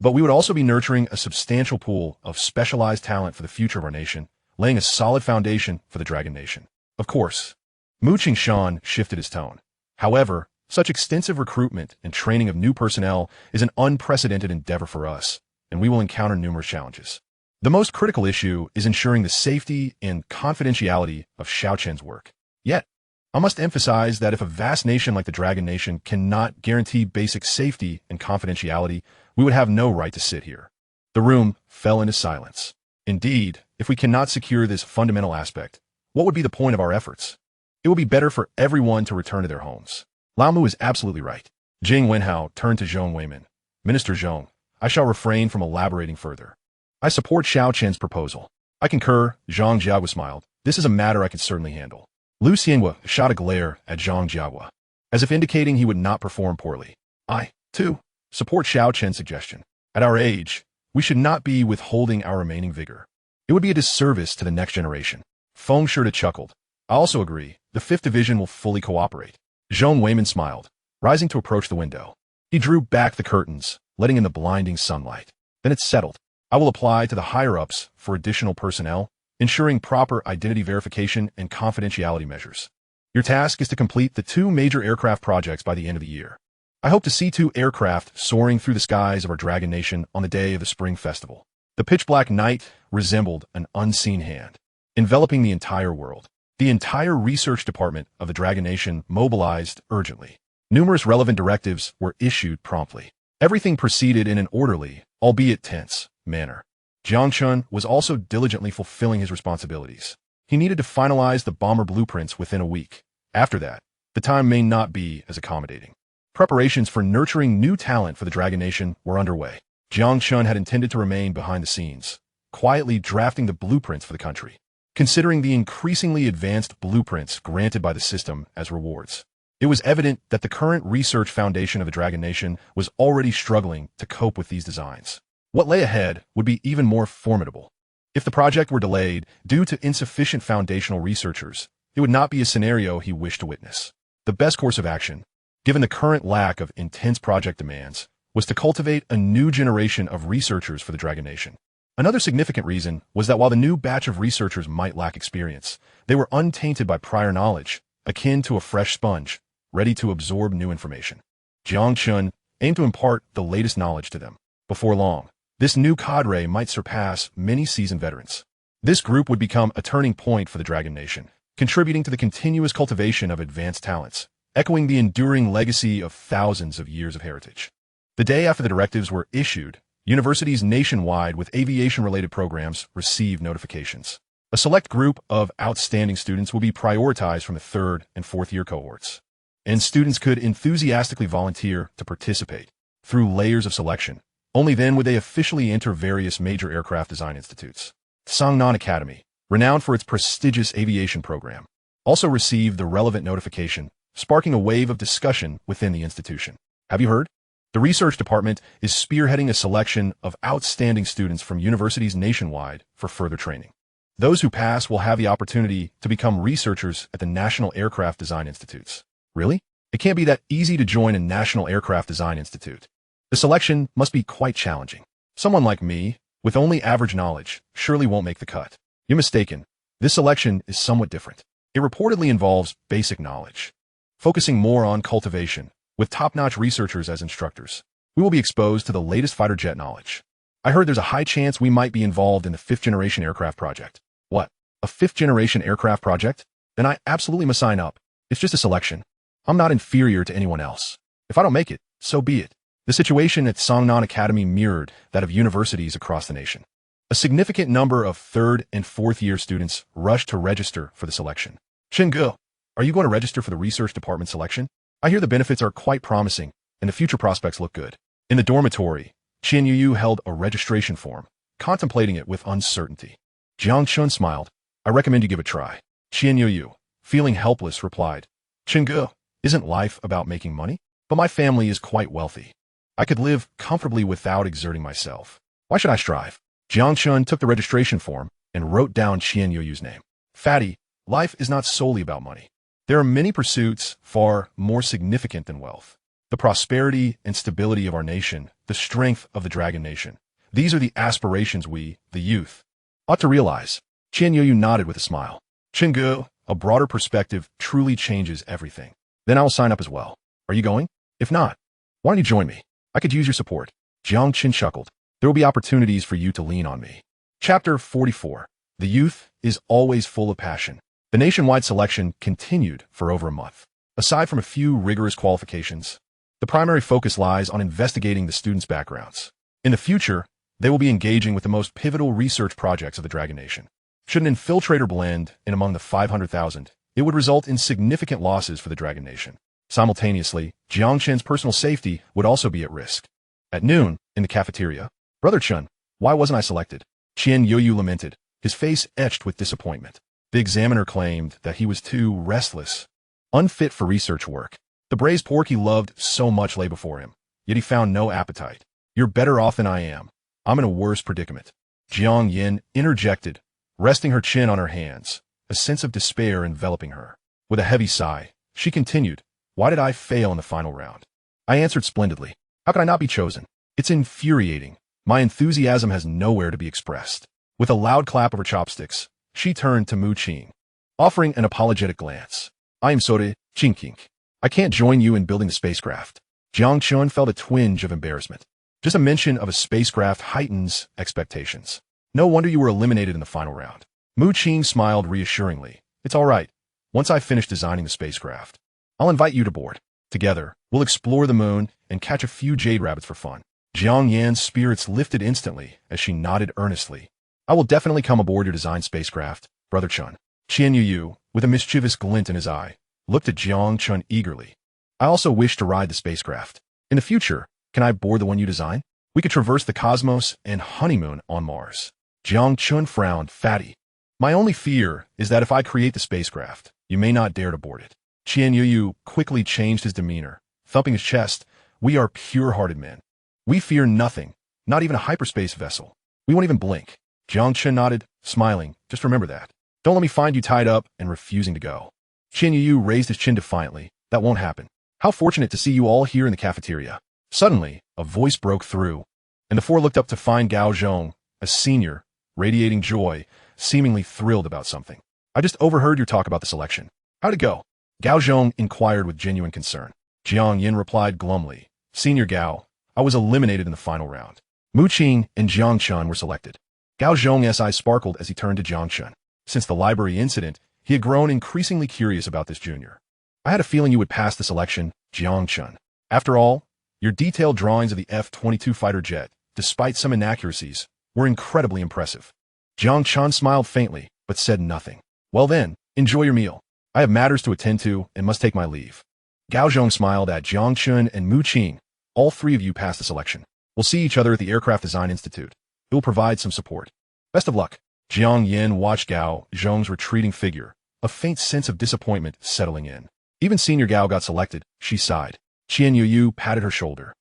but we would also be nurturing a substantial pool of specialized talent for the future of our nation, laying a solid foundation for the Dragon Nation. Of course, Mu Qingshan shifted his tone. However, such extensive recruitment and training of new personnel is an unprecedented endeavor for us, and we will encounter numerous challenges. The most critical issue is ensuring the safety and confidentiality of Xiao Chen's work. Yet, I must emphasize that if a vast nation like the Dragon Nation cannot guarantee basic safety and confidentiality, we would have no right to sit here. The room fell into silence. Indeed, if we cannot secure this fundamental aspect, what would be the point of our efforts? It will be better for everyone to return to their homes. Lao Mu is absolutely right. Jing Wenhao turned to Zhong Weimin. Minister Zhong, I shall refrain from elaborating further. I support Xiao Chen's proposal. I concur, Zhang Jiagua smiled. This is a matter I can certainly handle. Lu Xianhua shot a glare at Zhang Jiagua, as if indicating he would not perform poorly. I, too, support Xiao Chen's suggestion. At our age, we should not be withholding our remaining vigor. It would be a disservice to the next generation. Feng Shirta chuckled. I also agree. The 5th Division will fully cooperate. Zhong Weimin smiled, rising to approach the window. He drew back the curtains, letting in the blinding sunlight. Then it's settled. I will apply to the higher-ups for additional personnel, ensuring proper identity verification and confidentiality measures. Your task is to complete the 2 major aircraft projects by the end of the year. I hope to see 2 aircraft soaring through the skies of our Dragon Nation on the day of the Spring Festival. The pitch-black night resembled an unseen hand, enveloping the entire world. The entire research department of the Dragon Nation mobilized urgently. Numerous relevant directives were issued promptly. Everything proceeded in an orderly, albeit tense, manner. Jiang Chen was also diligently fulfilling his responsibilities. He needed to finalize the bomber blueprints within a week. After that, the time may not be as accommodating. Preparations for nurturing new talent for the Dragon Nation were underway. Jiang Chen had intended to remain behind the scenes, quietly drafting the blueprints for the country, considering the increasingly advanced blueprints granted by the system as rewards. It was evident that the current research foundation of the Dragon Nation was already struggling to cope with these designs. What lay ahead would be even more formidable. If the project were delayed due to insufficient foundational researchers, it would not be a scenario he wished to witness. The best course of action, given the current lack of intense project demands, was to cultivate a new generation of researchers for the Dragon Nation. Another significant reason was that while the new batch of researchers might lack experience, they were untainted by prior knowledge, akin to a fresh sponge, ready to absorb new information. Jiang Chen aimed to impart the latest knowledge to them. Before long, this new cadre might surpass many seasoned veterans. This group would become a turning point for the Dragon Nation, contributing to the continuous cultivation of advanced talents, echoing the enduring legacy of thousands of years of heritage. The day after the directives were issued, universities nationwide with aviation-related programs received notifications. A select group of outstanding students will be prioritized from the 3rd and 4th year cohorts, and students could enthusiastically volunteer to participate through layers of selection. Only then would they officially enter various major aircraft design institutes. Sangnan Academy, renowned for its prestigious aviation program, also received the relevant notification, sparking a wave of discussion within the institution. Have you heard? The research department is spearheading a selection of outstanding students from universities nationwide for further training. Those who pass will have the opportunity to become researchers at the National Aircraft Design Institutes. Really? It can't be that easy to join a National Aircraft Design Institute. The selection must be quite challenging. Someone like me, with only average knowledge, surely won't make the cut. You're mistaken. This selection is somewhat different. It reportedly involves basic knowledge, focusing more on cultivation, with top-notch researchers as instructors. We will be exposed to the latest fighter jet knowledge. I heard there's a high chance we might be involved in the 5th-generation aircraft project. What? A 5th-generation aircraft project? Then I absolutely must sign up. It's just a selection. I'm not inferior to anyone else. If I don't make it, so be it. The situation at Sangnan Academy mirrored that of universities across the nation. A significant number of 3rd and 4th year students rushed to register for the selection. Chengge, are you going to register for the research department selection? I hear the benefits are quite promising, and the future prospects look good. In the dormitory, Qian Yu held a registration form, contemplating it with uncertainty. Jiang Chen smiled. I recommend you give it a try. Qian Yu, feeling helpless, replied, Chengge, isn't life about making money? But my family is quite wealthy. I could live comfortably without exerting myself. Why should I strive? Jiang Chen took the registration form and wrote down Qian Yu's name. Fatty, life is not solely about money. There are many pursuits far more significant than wealth. The prosperity and stability of our nation, the strength of the Dragon Nation. These are the aspirations we, the youth, ought to realize. Qian Yuyu nodded with a smile. Chingu, a broader perspective truly changes everything. Then I will sign up as well. Are you going? If not, why don't you join me? I could use your support. Jiang Chen chuckled. There will be opportunities for you to lean on me. Chapter 44. The youth is always full of passion. The nationwide selection continued for over a month. Aside from a few rigorous qualifications, the primary focus lies on investigating the students' backgrounds. In the future, they will be engaging with the most pivotal research projects of the Dragon Nation. Should an infiltrator blend in among the 500,000, it would result in significant losses for the Dragon Nation. Simultaneously, Jiang Chen's personal safety would also be at risk. At noon, in the cafeteria, Brother Chen, why wasn't I selected? Qian Yuyu lamented, his face etched with disappointment. The examiner claimed that he was too restless, unfit for research work. The braised pork he loved so much lay before him, yet he found no appetite. You're better off than I am. I'm in a worse predicament. Jiang Yin interjected, resting her chin on her hands, a sense of despair enveloping her. With a heavy sigh, she continued, why did I fail in the final round? I answered splendidly. How could I not be chosen? It's infuriating. My enthusiasm has nowhere to be expressed. With a loud clap of her chopsticks, she turned to Mu Qing, offering an apologetic glance. I am sorry, Qingqing. I can't join you in building the spacecraft. Jiang Chen felt a twinge of embarrassment. Just a mention of a spacecraft heightens expectations. No wonder you were eliminated in the final round. Mu Qing smiled reassuringly. It's all right. Once I finish designing the spacecraft, I'll invite you to board. Together, we'll explore the moon and catch a few jade rabbits for fun. Jiang Yan's spirits lifted instantly as she nodded earnestly. I will definitely come aboard your designed spacecraft, Brother Chen. Qian Yuyu, with a mischievous glint in his eye, looked at Jiang Chen eagerly. I also wish to ride the spacecraft. In the future, can I board the one you design? We could traverse the cosmos and honeymoon on Mars. Jiang Chen frowned, fatty. My only fear is that if I create the spacecraft, you may not dare to board it. Qian Yuyu quickly changed his demeanor, thumping his chest. We are pure-hearted men. We fear nothing, not even a hyperspace vessel. We won't even blink. Jiang Chen nodded, smiling. Just remember that. Don't let me find you tied up and refusing to go. Qian Yuyu raised his chin defiantly. That won't happen. How fortunate to see you all here in the cafeteria. Suddenly, a voice broke through, and the four looked up to find Gao Zhong, a senior, radiating joy, seemingly thrilled about something. I just overheard your talk about the selection. How'd it go? Gao Zhong inquired with genuine concern. Jiang Yin replied glumly. Senior Gao, I was eliminated in the final round. Mu Qing and Jiang Chen were selected. Gao Zhong's eyes sparkled as he turned to Jiang Chen. Since the library incident, he had grown increasingly curious about this junior. I had a feeling you would pass the selection, Jiang Chen. After all, your detailed drawings of the F-22 fighter jet, despite some inaccuracies, were incredibly impressive. Jiang Chen smiled faintly, but said nothing. Well then, enjoy your meal. I have matters to attend to and must take my leave. Gao Zhong smiled at Jiang Chen and Mu Qing. All three of you passed the selection. We'll see each other at the Aircraft Design Institute. It will provide some support. Best of luck. Jiang Yin watched Gao Zhong's retreating figure, a faint sense of disappointment settling in. Even Senior Gao got selected, she sighed. Qian Yuyu patted her shoulder.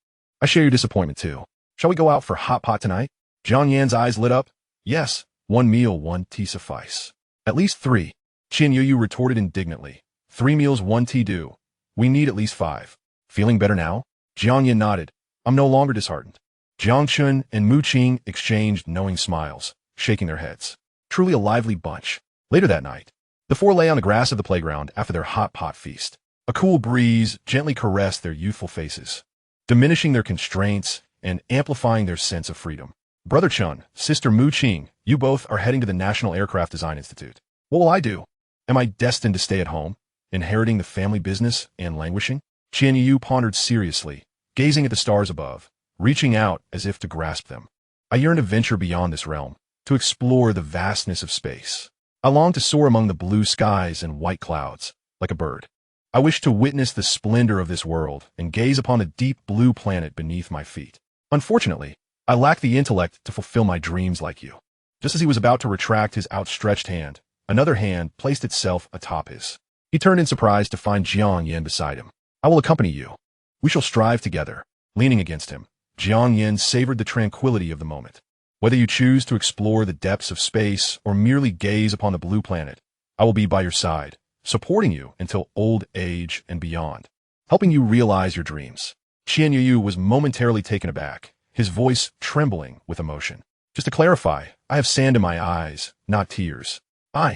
I share your disappointment too. Shall we go out for hot pot tonight? Jiang Yan's eyes lit up. Yes, one meal, one tea suffice. At least 3. Qian Yuyu retorted indignantly. 3 meals, 1 tea do. We need at least 5. Feeling better now? Jiang Yin nodded. I'm no longer disheartened. Jiang Chen and Mu Qing exchanged knowing smiles, shaking their heads. Truly a lively bunch. Later that night, the four lay on the grass of the playground after their hot pot feast. A cool breeze gently caressed their youthful faces, diminishing their constraints and amplifying their sense of freedom. Brother Chen, Sister Mu Qing, you both are heading to the National Aircraft Design Institute. What will I do? Am I destined to stay at home, inheriting the family business and languishing? Qian Yu pondered seriously, gazing at the stars above, reaching out as if to grasp them. I yearn to venture beyond this realm, to explore the vastness of space. I long to soar among the blue skies and white clouds, like a bird. I wish to witness the splendor of this world and gaze upon the deep blue planet beneath my feet. Unfortunately, I lack the intellect to fulfill my dreams like you. Just as he was about to retract his outstretched hand, another hand placed itself atop his. He turned in surprise to find Jiang Yin beside him. I will accompany you. We shall strive together. Leaning against him, Jiang Yin savored the tranquility of the moment. Whether you choose to explore the depths of space or merely gaze upon the blue planet, I will be by your side, supporting you until old age and beyond, helping you realize your dreams. Qian Yu was momentarily taken aback, his voice trembling with emotion. Just to clarify, I have sand in my eyes, not tears. All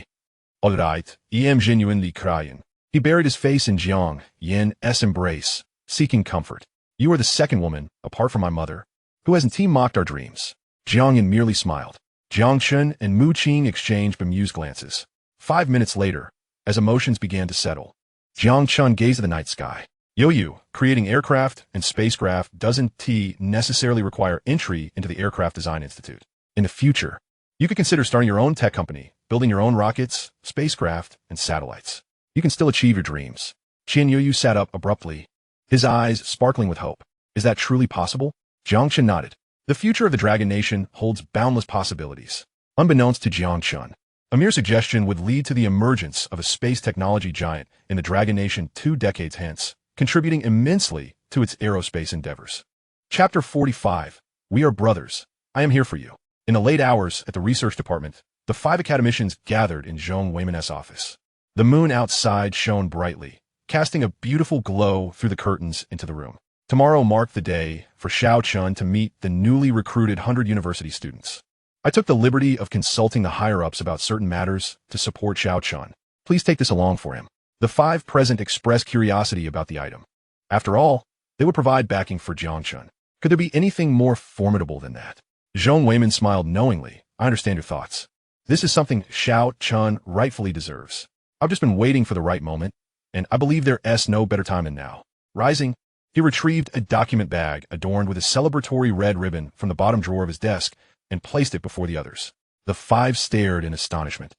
right, I am genuinely crying. He buried his face in Jiang Yen's embrace, seeking comfort. You are the second woman, apart from my mother, who has mocked our dreams. Jiang Yen merely smiled. Jiang Chen and Mu Qing exchanged bemused glances. 5 minutes later, as emotions began to settle, Jiang Chen gazed at the night sky. Yu, creating aircraft and spacecraft doesn't necessarily require entry into the Aircraft Design Institute. In the future, you could consider starting your own tech company, building your own rockets, spacecraft, and satellites. You can still achieve your dreams. Qian Yu sat up abruptly, his eyes sparkling with hope. Is that truly possible? Jiang Chen nodded. The future of the Dragon Nation holds boundless possibilities. Unbeknownst to Jiang Chen, a mere suggestion would lead to the emergence of a space technology giant in the Dragon Nation 2 decades hence, contributing immensely to its aerospace endeavors. Chapter 45. We are brothers. I am here for you. In the late hours at the research department, the 5 academicians gathered in Zhong Weiman's office. The moon outside shone brightly, casting a beautiful glow through the curtains into the room. Tomorrow marked the day for Xiao Chun to meet the newly recruited 100 university students. I took the liberty of consulting the higher-ups about certain matters to support Xiao Chun. Please take this along for him. The 5 present expressed curiosity about the item. After all, they would provide backing for Jiang Chen. Could there be anything more formidable than that? Zhong Weiman smiled knowingly. I understand your thoughts. This is something Xiao Chun rightfully deserves. I've just been waiting for the right moment, and I believe there's no better time than now. Rising, he retrieved a document bag adorned with a celebratory red ribbon from the bottom drawer of his desk and placed it before the others. The 5 stared in astonishment,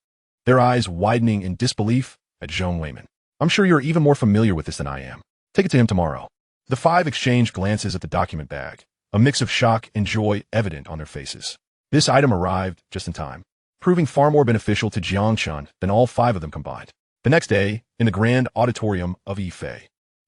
their eyes widening in disbelief at Zhong Weiman. I'm sure you're even more familiar with this than I am. Take it to him tomorrow. The 5 exchanged glances at the document bag, a mix of shock and joy evident on their faces. This item arrived just in time, proving far more beneficial to Jiang Chen than all 5 of them combined. The next day, in the grand auditorium of Yifei,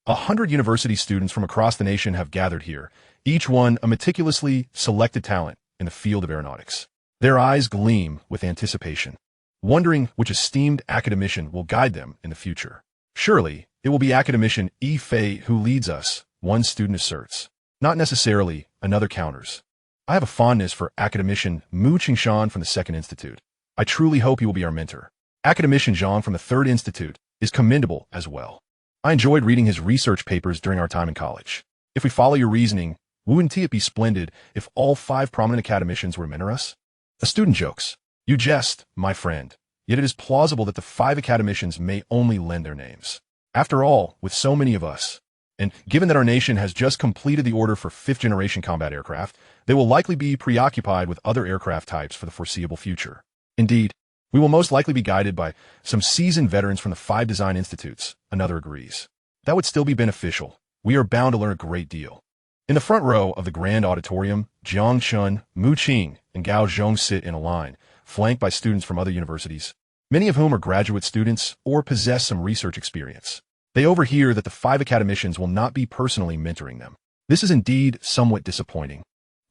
100 university students from across the nation have gathered here, each one a meticulously selected talent in the field of aeronautics. Their eyes gleam with anticipation, wondering which esteemed academician will guide them in the future. Surely, it will be academician Yifei who leads us, one student asserts. Not necessarily, another counters. I have a fondness for academician Mu Qingshan from the 2nd Institute. I truly hope he will be our mentor. Academician Zhang from the 3rd Institute is commendable as well. I enjoyed reading his research papers during our time in college. If we follow your reasoning, wouldn't it be splendid if all 5 prominent academicians were to mentor us? A student jokes. You jest, my friend. Yet it is plausible that the 5 academicians may only lend their names. After all, with so many of us, and given that our nation has just completed the order for 5th-generation combat aircraft, they will likely be preoccupied with other aircraft types for the foreseeable future. Indeed, we will most likely be guided by some seasoned veterans from the 5 design institutes, another agrees. That would still be beneficial. We are bound to learn a great deal. In the front row of the grand auditorium, Jiang Chen, Mu Qing, and Gao Zhong sit in a line, flanked by students from other universities, many of whom are graduate students or possess some research experience. They overhear that the 5 academicians will not be personally mentoring them. This is indeed somewhat disappointing.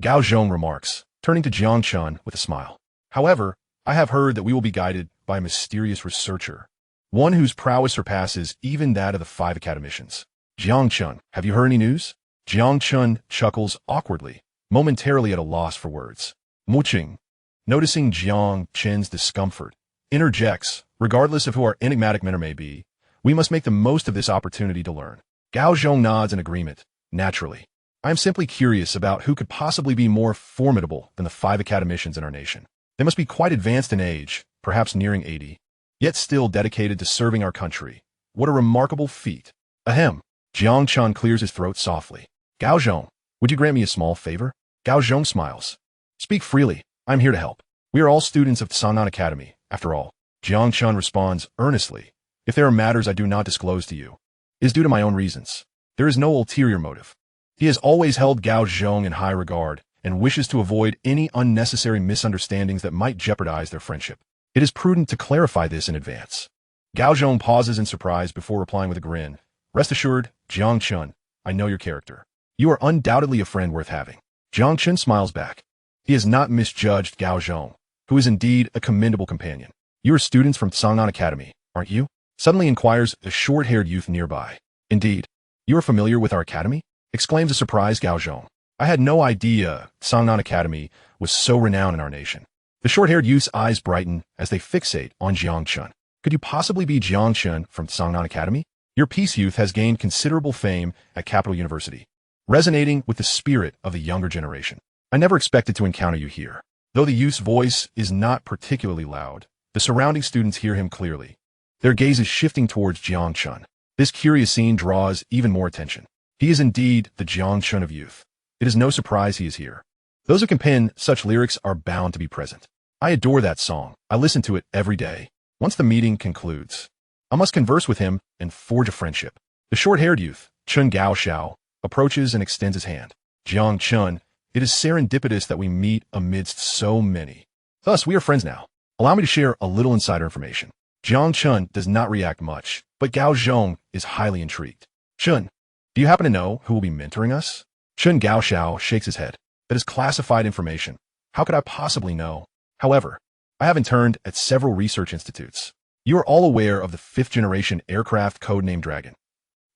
Gao Zhong remarks, turning to Jiang Chen with a smile. However, I have heard that we will be guided by a mysterious researcher, one whose prowess surpasses even that of the 5 academicians. Jiang Chen, have you heard any news? Jiang Chen chuckles awkwardly, momentarily at a loss for words. Mu Qing, noticing Jiang Chen's discomfort, interjects, regardless of who our enigmatic mentor may be, we must make the most of this opportunity to learn. Gao Zhong nods in agreement. Naturally. I am simply curious about who could possibly be more formidable than the 5 academicians in our nation. They must be quite advanced in age, perhaps nearing 80, yet still dedicated to serving our country. What a remarkable feat. Ahem. Jiang Chen clears his throat softly. Gao Zhong, would you grant me a small favor? Gao Zhong smiles. Speak freely. I'm here to help. We are all students of the Sangnan Academy, after all. Jiang Chen responds earnestly. If there are matters I do not disclose to you, it is due to my own reasons. There is no ulterior motive. He has always held Gao Zhong in high regard and wishes to avoid any unnecessary misunderstandings that might jeopardize their friendship. It is prudent to clarify this in advance. Gao Zhong pauses in surprise before replying with a grin. Rest assured, Jiang Chen, I know your character. You are undoubtedly a friend worth having. Jiang Chen smiles back. He has not misjudged Gao Zhong, who is indeed a commendable companion. You are students from Sangnan Academy, aren't you? Suddenly inquires a short-haired youth nearby. Indeed. You are familiar with our academy? Exclaims a surprised Gao Zhong. I had no idea Sangnan Academy was so renowned in our nation. The short-haired youth's eyes brighten as they fixate on Jiang Chen. Could you possibly be Jiang Chen from Sangnan Academy? Your peace youth has gained considerable fame at Capital University, resonating with the spirit of the younger generation. I never expected to encounter you here. Though the youth's voice is not particularly loud, the surrounding students hear him clearly. Their gaze is shifting towards Jiang Chen. This curious scene draws even more attention. He is indeed the Jiang Chen of youth. It is no surprise he is here. Those who can pen such lyrics are bound to be present. I adore that song. I listen to it every day. Once the meeting concludes, I must converse with him and forge a friendship. The short-haired youth, Chen Gao Xiao, approaches and extends his hand. Jiang Chen, it is serendipitous that we meet amidst so many. Thus, we are friends now. Allow me to share a little insider information. Jiang Chen does not react much, but Gao Zhong is highly intrigued. Chen, do you happen to know who will be mentoring us? Chen Gao Xiao shakes his head. That is classified information. How could I possibly know? However, I have interned at several research institutes. You are all aware of the fifth-generation aircraft codenamed Dragon.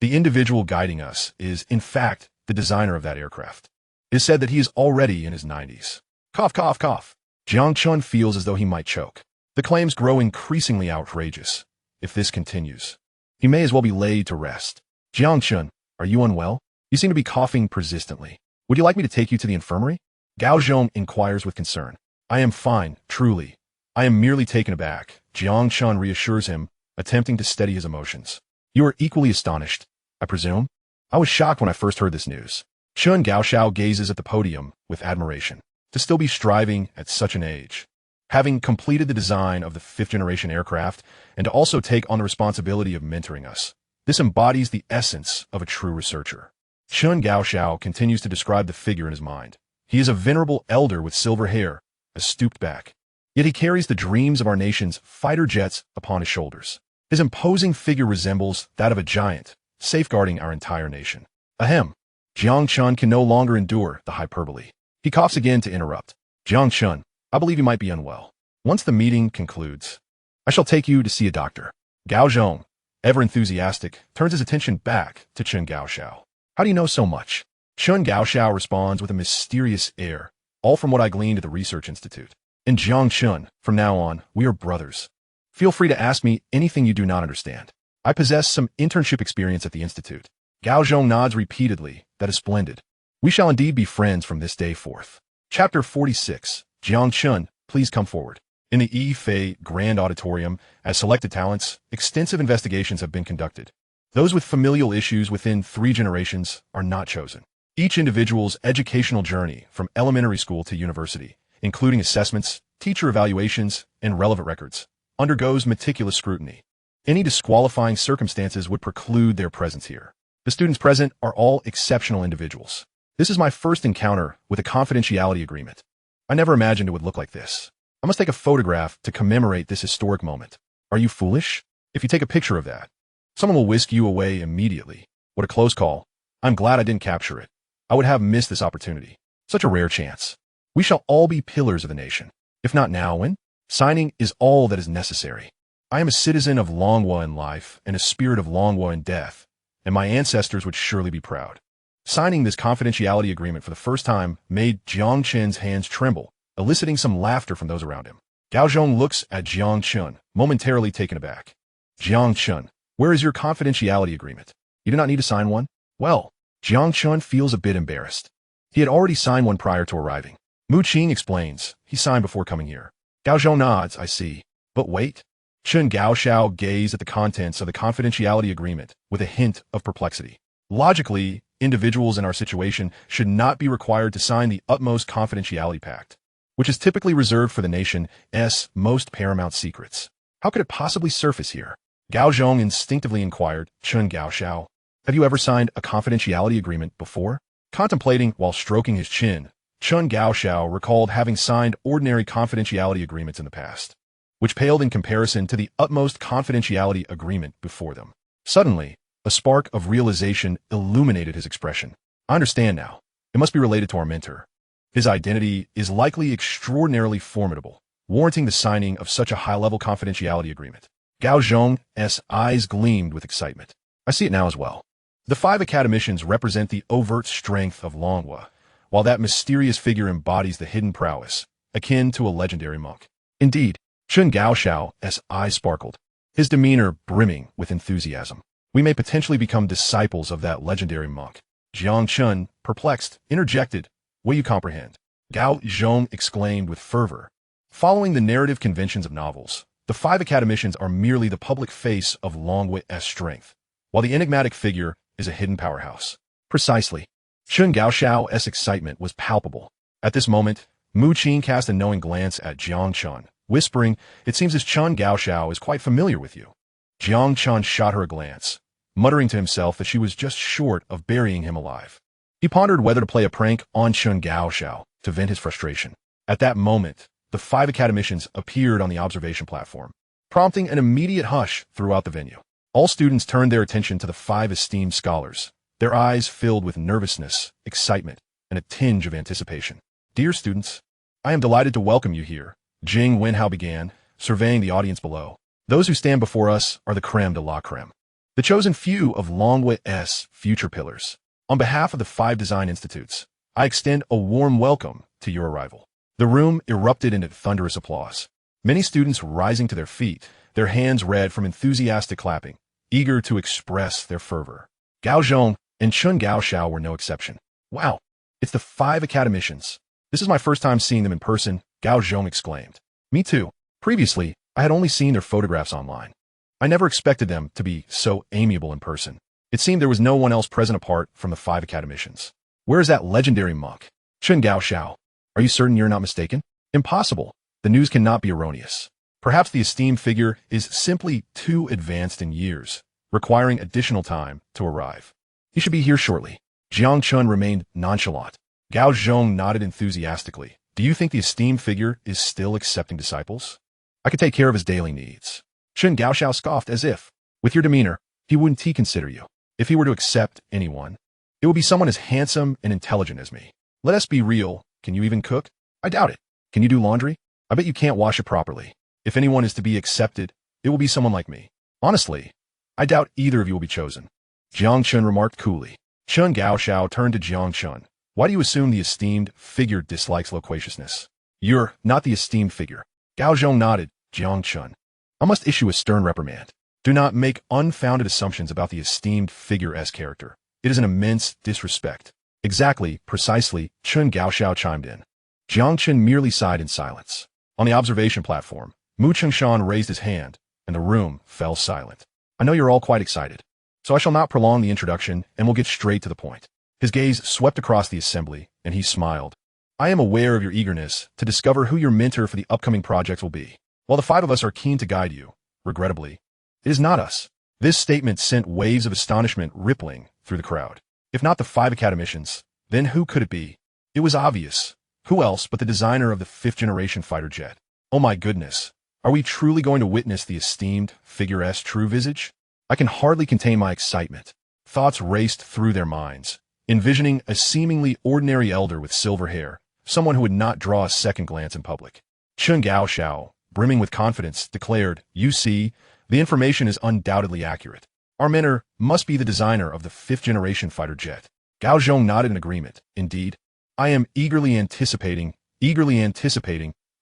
The individual guiding us is, in fact, the designer of that aircraft. It is said that he is already in his 90s. Cough, cough, cough. Jiang Chen feels as though he might choke. The claims grow increasingly outrageous. If this continues, he may as well be laid to rest. Jiang Chen, are you unwell? You seem to be coughing persistently. Would you like me to take you to the infirmary? Gao Zhong inquires with concern. I am fine, truly. I am merely taken aback. Jiang Chen reassures him, attempting to steady his emotions. You are equally astonished, I presume? I was shocked when I first heard this news. Chen Gaoxiao gazes at the podium with admiration. To still be striving at such an age, having completed the design of the fifth-generation aircraft, and to also take on the responsibility of mentoring us. This embodies the essence of a true researcher. Chen Gaoxiao continues to describe the figure in his mind. He is a venerable elder with silver hair, a stooped back. Yet he carries the dreams of our nation's fighter jets upon his shoulders. His imposing figure resembles that of a giant, safeguarding our entire nation. Ahem. Jiang Chen can no longer endure the hyperbole. He coughs again to interrupt. Jiang Chen, I believe you might be unwell. Once the meeting concludes, I shall take you to see a doctor. Gao Zhong, ever enthusiastic, turns his attention back to Chen Gaoxiao. How do you know so much? Chen Gaoxiao responds with a mysterious air, all from what I gleaned at the research institute. And Jiang Chen, from now on, we are brothers. Feel free to ask me anything you do not understand. I possess some internship experience at the institute. Gao Zhong nods repeatedly. That is splendid. We shall indeed be friends from this day forth. Chapter 46. Jiang Chen, please come forward. In the Yi Fei Grand Auditorium, as selected talents, extensive investigations have been conducted. Those with familial issues within 3 generations are not chosen. Each individual's educational journey from elementary school to university, including assessments, teacher evaluations, and relevant records, undergoes meticulous scrutiny. Any disqualifying circumstances would preclude their presence here. The students present are all exceptional individuals. This is my first encounter with a confidentiality agreement. I never imagined it would look like this. I must take a photograph to commemorate this historic moment. Are you foolish? If you take a picture of that, someone will whisk you away immediately. What a close call. I'm glad I didn't capture it. I would have missed this opportunity. Such a rare chance. We shall all be pillars of the nation. If not now, when? Signing is all that is necessary. I am a citizen of Longhua in life and a spirit of Longhua in death, and my ancestors would surely be proud. Signing this confidentiality agreement for the first time made Jiang Chen's hands tremble, eliciting some laughter from those around him. Gao Zhong looks at Jiang Chen, momentarily taken aback. Jiang Chen, where is your confidentiality agreement? You do not need to sign one? Well, Jiang Chen feels a bit embarrassed. He had already signed one prior to arriving. Mu Qing explains, he signed before coming here. Gao Zhong nods, I see. But wait. Chen Gaoxiao gazed at the contents of the confidentiality agreement with a hint of perplexity. Logically, individuals in our situation should not be required to sign the utmost confidentiality pact, which is typically reserved for the nation's most paramount secrets. How could it possibly surface here? Gao Zhong instinctively inquired, Chen Gaoxiao, have you ever signed a confidentiality agreement before? Contemplating while stroking his chin, Chen Gaoxiao recalled having signed ordinary confidentiality agreements in the past, which paled in comparison to the utmost confidentiality agreement before them. Suddenly, a spark of realization illuminated his expression. I understand now. It must be related to our mentor. His identity is likely extraordinarily formidable, warranting the signing of such a high-level confidentiality agreement. Gao Zhong's eyes gleamed with excitement. I see it now as well. The 5 academicians represent the overt strength of Longhua, while that mysterious figure embodies the hidden prowess, akin to a legendary monk. Indeed, Chen Gaoxiao's eyes sparkled, his demeanor brimming with enthusiasm. We may potentially become disciples of that legendary monk. Jiang Chen, perplexed, interjected, "Will you comprehend?" Gao Zhong exclaimed with fervor. Following the narrative conventions of novels, the 5 academicians are merely the public face of Longhua's strength, while the enigmatic figure is a hidden powerhouse. Precisely. Chen Gaoxiao's excitement was palpable. At this moment, Mu Qing cast a knowing glance at Jiang Chen, whispering, "It seems as Chen Gaoxiao is quite familiar with you." Jiang Chen shot her a glance, muttering to himself that she was just short of burying him alive. He pondered whether to play a prank on Chen Gaoxiao to vent his frustration. At that moment, the 5 academicians appeared on the observation platform, prompting an immediate hush throughout the venue. All students turned their attention to the 5 esteemed scholars, their eyes filled with nervousness, excitement, and a tinge of anticipation. "Dear students, I am delighted to welcome you here," Jing Wenhao began, surveying the audience below. "Those who stand before us are the creme de la creme, the chosen few of Longhua's future pillars. On behalf of the 5 design institutes, I extend a warm welcome to your arrival." The room erupted into thunderous applause, many students rising to their feet, their hands red from enthusiastic clapping, eager to express their fervor. Gao Zhong and Chen Gaoxiao were no exception. "Wow, it's the 5 academicians. This is my first time seeing them in person," Gao Zhong exclaimed. "Me too. Previously, I had only seen their photographs online. I never expected them to be so amiable in person. It seemed there was no one else present apart from the 5 academicians. Where is that legendary monk? Chen Gaoxiao, are you certain you're not mistaken? Impossible. The news cannot be erroneous. Perhaps the esteemed figure is simply too advanced in years, requiring additional time to arrive. He should be here shortly." Jiang Chen remained nonchalant. Gao Zhong nodded enthusiastically. "Do you think the esteemed figure is still accepting disciples? I could take care of his daily needs." Chen Gaoxiao scoffed as if, "With your demeanor, he wouldn't consider you. If he were to accept anyone, it would be someone as handsome and intelligent as me. Let us be real. Can you even cook? I doubt it. Can you do laundry? I bet you can't wash it properly. If anyone is to be accepted, it will be someone like me. Honestly, I doubt either of you will be chosen." Jiang Chen remarked coolly. Chen Gaoxiao turned to Jiang Chen. "Why do you assume the esteemed figure dislikes loquaciousness? You're not the esteemed figure." Gao Zhong nodded. "Jiang Chen, I must issue a stern reprimand. Do not make unfounded assumptions about the esteemed figure's character. It is an immense disrespect." "Exactly, precisely," Chen Gaoxiao chimed in. Jiang Chen merely sighed in silence. On the observation platform, Mu Chengshan raised his hand, and the room fell silent. "I know you're all quite excited, so I shall not prolong the introduction and will get straight to the point." His gaze swept across the assembly, and he smiled. "I am aware of your eagerness to discover who your mentor for the upcoming projects will be. While the 5 of us are keen to guide you, regrettably, it is not us." This statement sent waves of astonishment rippling through the crowd. If not the 5 academicians, then who could it be? It was obvious. Who else but the designer of the 5th-generation fighter jet? Oh my goodness. Are we truly going to witness the esteemed figure's true visage? I can hardly contain my excitement. Thoughts raced through their minds, envisioning a seemingly ordinary elder with silver hair, someone who would not draw a second glance in public. Chen Gaoxiao, brimming with confidence, declared, "You see, the information is undoubtedly accurate. Our mentor must be the designer of the 5th-generation fighter jet." Gao Zhong nodded in agreement. "Indeed, I am eagerly anticipating,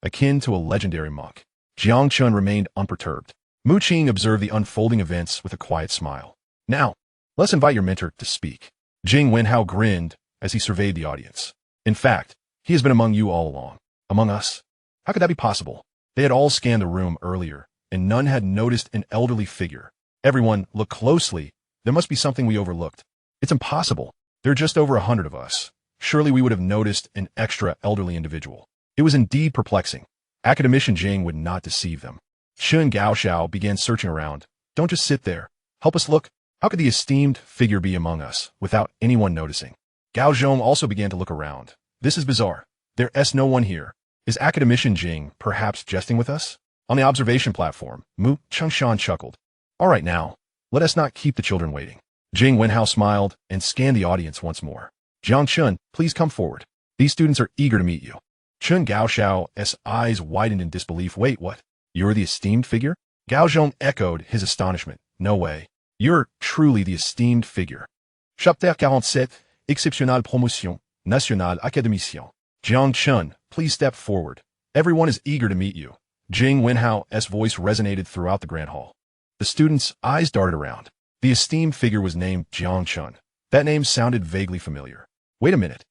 akin to a legendary monk." Jiang Chen remained unperturbed. Mu Qing observed the unfolding events with a quiet smile. "Now, let's invite your mentor to speak." Jing Wenhao grinned as he surveyed the audience. "In fact, he has been among you all along. Among us? How could that be possible?" They had all scanned the room earlier, and none had noticed an elderly figure. "Everyone, look closely. There must be something we overlooked." "It's impossible. There are just over 100 of us. Surely we would have noticed an extra elderly individual." It was indeed perplexing. Academician Jing would not deceive them. Chen Gaoxiao began searching around. "Don't just sit there. Help us look. How could the esteemed figure be among us without anyone noticing?" Gao Zhong also began to look around. "This is bizarre. There's no one here. Is Academician Jing perhaps jesting with us?" On the observation platform, Mu Chengshan chuckled. "All right now, let us not keep the children waiting." Jing Wenhao smiled and scanned the audience once more. "Jiang Chen, please come forward. These students are eager to meet you." Chen Gaoxiao's eyes widened in disbelief. "Wait, what? You're the esteemed figure?" Gao Zhong echoed his astonishment. No way. You're truly the esteemed figure. Chapter 47, Exceptionnelle Promotion, Nationale Académicien. Jiang Chen, please step forward. Everyone is eager to meet you. Jing Wenhao's voice resonated throughout the grand hall. The students' eyes darted around. The esteemed figure was named Jiang Chen. That name sounded vaguely familiar. Wait a minute.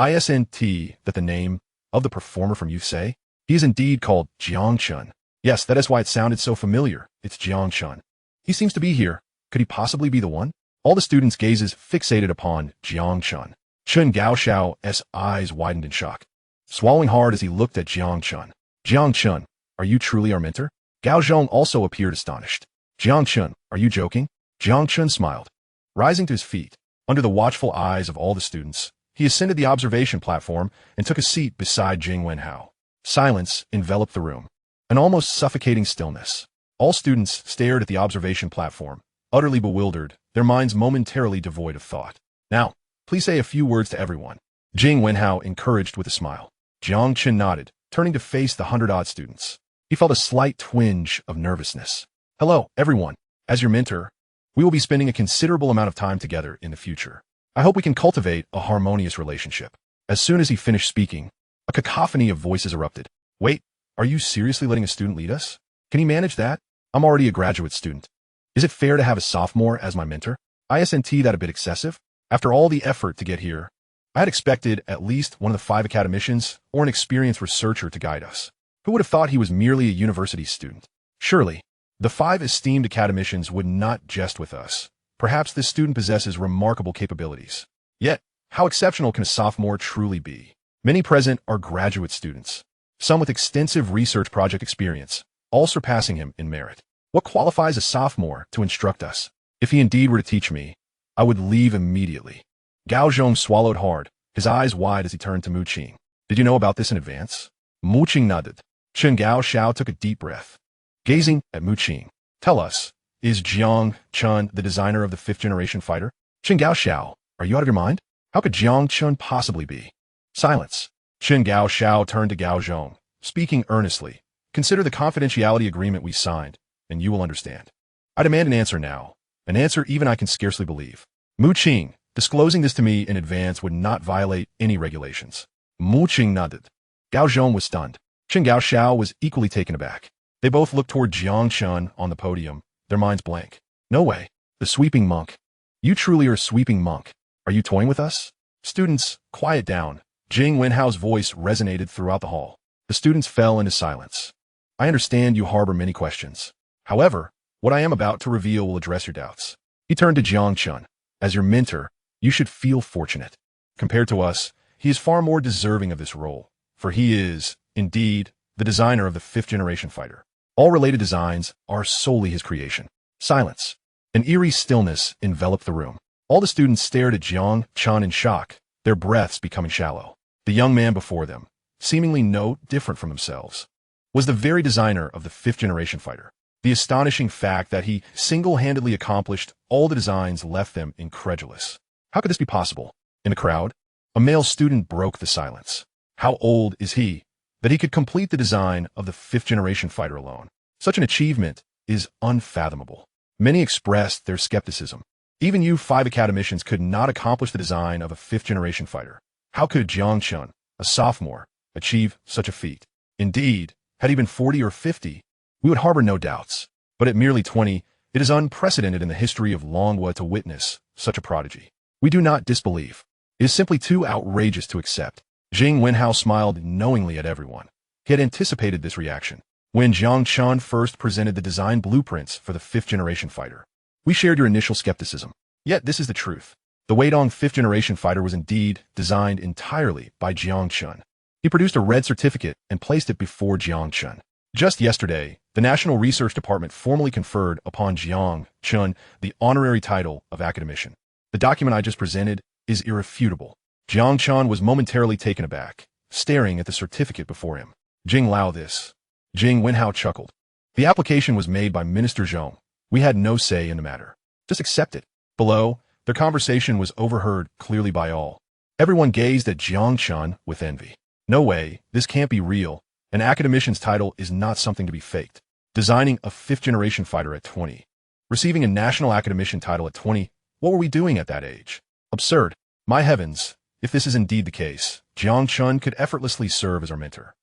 Isn't that the name of the performer from Yusei? He is indeed called Jiang Chen. Yes, that is why it sounded so familiar. It's Jiang Chen. He seems to be here. Could he possibly be the one? All the students' gazes fixated upon Jiang Chen. Chen Gaoxiao's eyes widened in shock, swallowing hard as he looked at Jiang Chen. Jiang Chen, are you truly our mentor? Gao Zhong also appeared astonished. Jiang Chen, are you joking? Jiang Chen smiled. Rising to his feet, under the watchful eyes of all the students, he ascended the observation platform and took a seat beside Jing Wenhao. Silence enveloped the room, an almost suffocating stillness. All students stared at the observation platform, utterly bewildered, their minds momentarily devoid of thought. Now, please say a few words to everyone. Jing Wenhao encouraged with a smile. Jiang Chen nodded, turning to face the 100-odd students. He felt a slight twinge of nervousness. Hello, everyone. As your mentor, we will be spending a considerable amount of time together in the future. I hope we can cultivate a harmonious relationship. As soon as he finished speaking, a cacophony of voices erupted. Wait, are you seriously letting a student lead us? Can he manage that? I'm already a graduate student. Is it fair to have a sophomore as my mentor? Isn't that a bit excessive? After all the effort to get here, I had expected at least one of the 5 academicians or an experienced researcher to guide us. Who would have thought he was merely a university student? Surely, the 5 esteemed academicians would not jest with us. Perhaps this student possesses remarkable capabilities. Yet, how exceptional can a sophomore truly be? Many present are graduate students, some with extensive research project experience, all surpassing him in merit. What qualifies a sophomore to instruct us? If he indeed were to teach me, I would leave immediately. Gao Zhong swallowed hard, his eyes wide as he turned to Mu Qing. Did you know about this in advance? Mu Qing nodded. Chen Gaoxiao took a deep breath. Gazing at Mu Qing. Tell us, is Jiang Chen the designer of the 5th-generation fighter? Chen Gaoxiao, are you out of your mind? How could Jiang Chen possibly be? Silence. Chen Gaoxiao turned to Gao Zhong, speaking earnestly. Consider the confidentiality agreement we signed, and you will understand. I demand an answer now, an answer even I can scarcely believe. Mu Qing, disclosing this to me in advance would not violate any regulations. Mu Qing nodded. Gao Zhong was stunned. Chen Gaoxiao was equally taken aback. They both looked toward Jiang Chen on the podium, their minds blank. No way. The sweeping monk. You truly are a sweeping monk. Are you toying with us? Students, quiet down. Jing Wenhao's voice resonated throughout the hall. The students fell into silence. I understand you harbor many questions. However, what I am about to reveal will address your doubts. He turned to Jiang Chen. As your mentor, you should feel fortunate. Compared to us, he is far more deserving of this role, for he is, indeed, the designer of the 5th-generation fighter. All related designs are solely his creation. Silence. An eerie stillness enveloped the room. All the students stared at Jiang Chen in shock, their breaths becoming shallow. The young man before them, seemingly no different from themselves, was the very designer of the 5th-generation fighter. The astonishing fact that he single-handedly accomplished all the designs left them incredulous. How could this be possible? In the crowd, a male student broke the silence. How old is he that he could complete the design of the 5th-generation fighter alone? Such an achievement is unfathomable. Many expressed their skepticism. Even you 5 academicians could not accomplish the design of a 5th-generation fighter. How could Jiang Chen, a sophomore, achieve such a feat? Indeed, had he been 40 or 50, we would harbor no doubts. But at merely 20, it is unprecedented in the history of Longwa to witness such a prodigy. We do not disbelieve. It is simply too outrageous to accept. Jing Wenhao smiled knowingly at everyone. He had anticipated this reaction. When Jiang Chen first presented the design blueprints for the 5th-generation fighter, we shared your initial skepticism. Yet this is the truth. The Weidong 5th-generation fighter was indeed designed entirely by Jiang Chen. He produced a red certificate and placed it before Jiang Chen. Just yesterday, the National Research Department formally conferred upon Jiang Chen the honorary title of academician. The document I just presented is irrefutable. Jiang Chen was momentarily taken aback, staring at the certificate before him. Jing Lao this. Jing Wenhao chuckled. The application was made by Minister Zhong. We had no say in the matter. Just accept it. Below, their conversation was overheard clearly by all. Everyone gazed at Jiang Chen with envy. No way, this can't be real. An academician's title is not something to be faked. Designing a fifth-generation fighter at 20. Receiving a national academician title at 20. What were we doing at that age? Absurd. My heavens, if this is indeed the case, Jiang Chen could effortlessly serve as our mentor.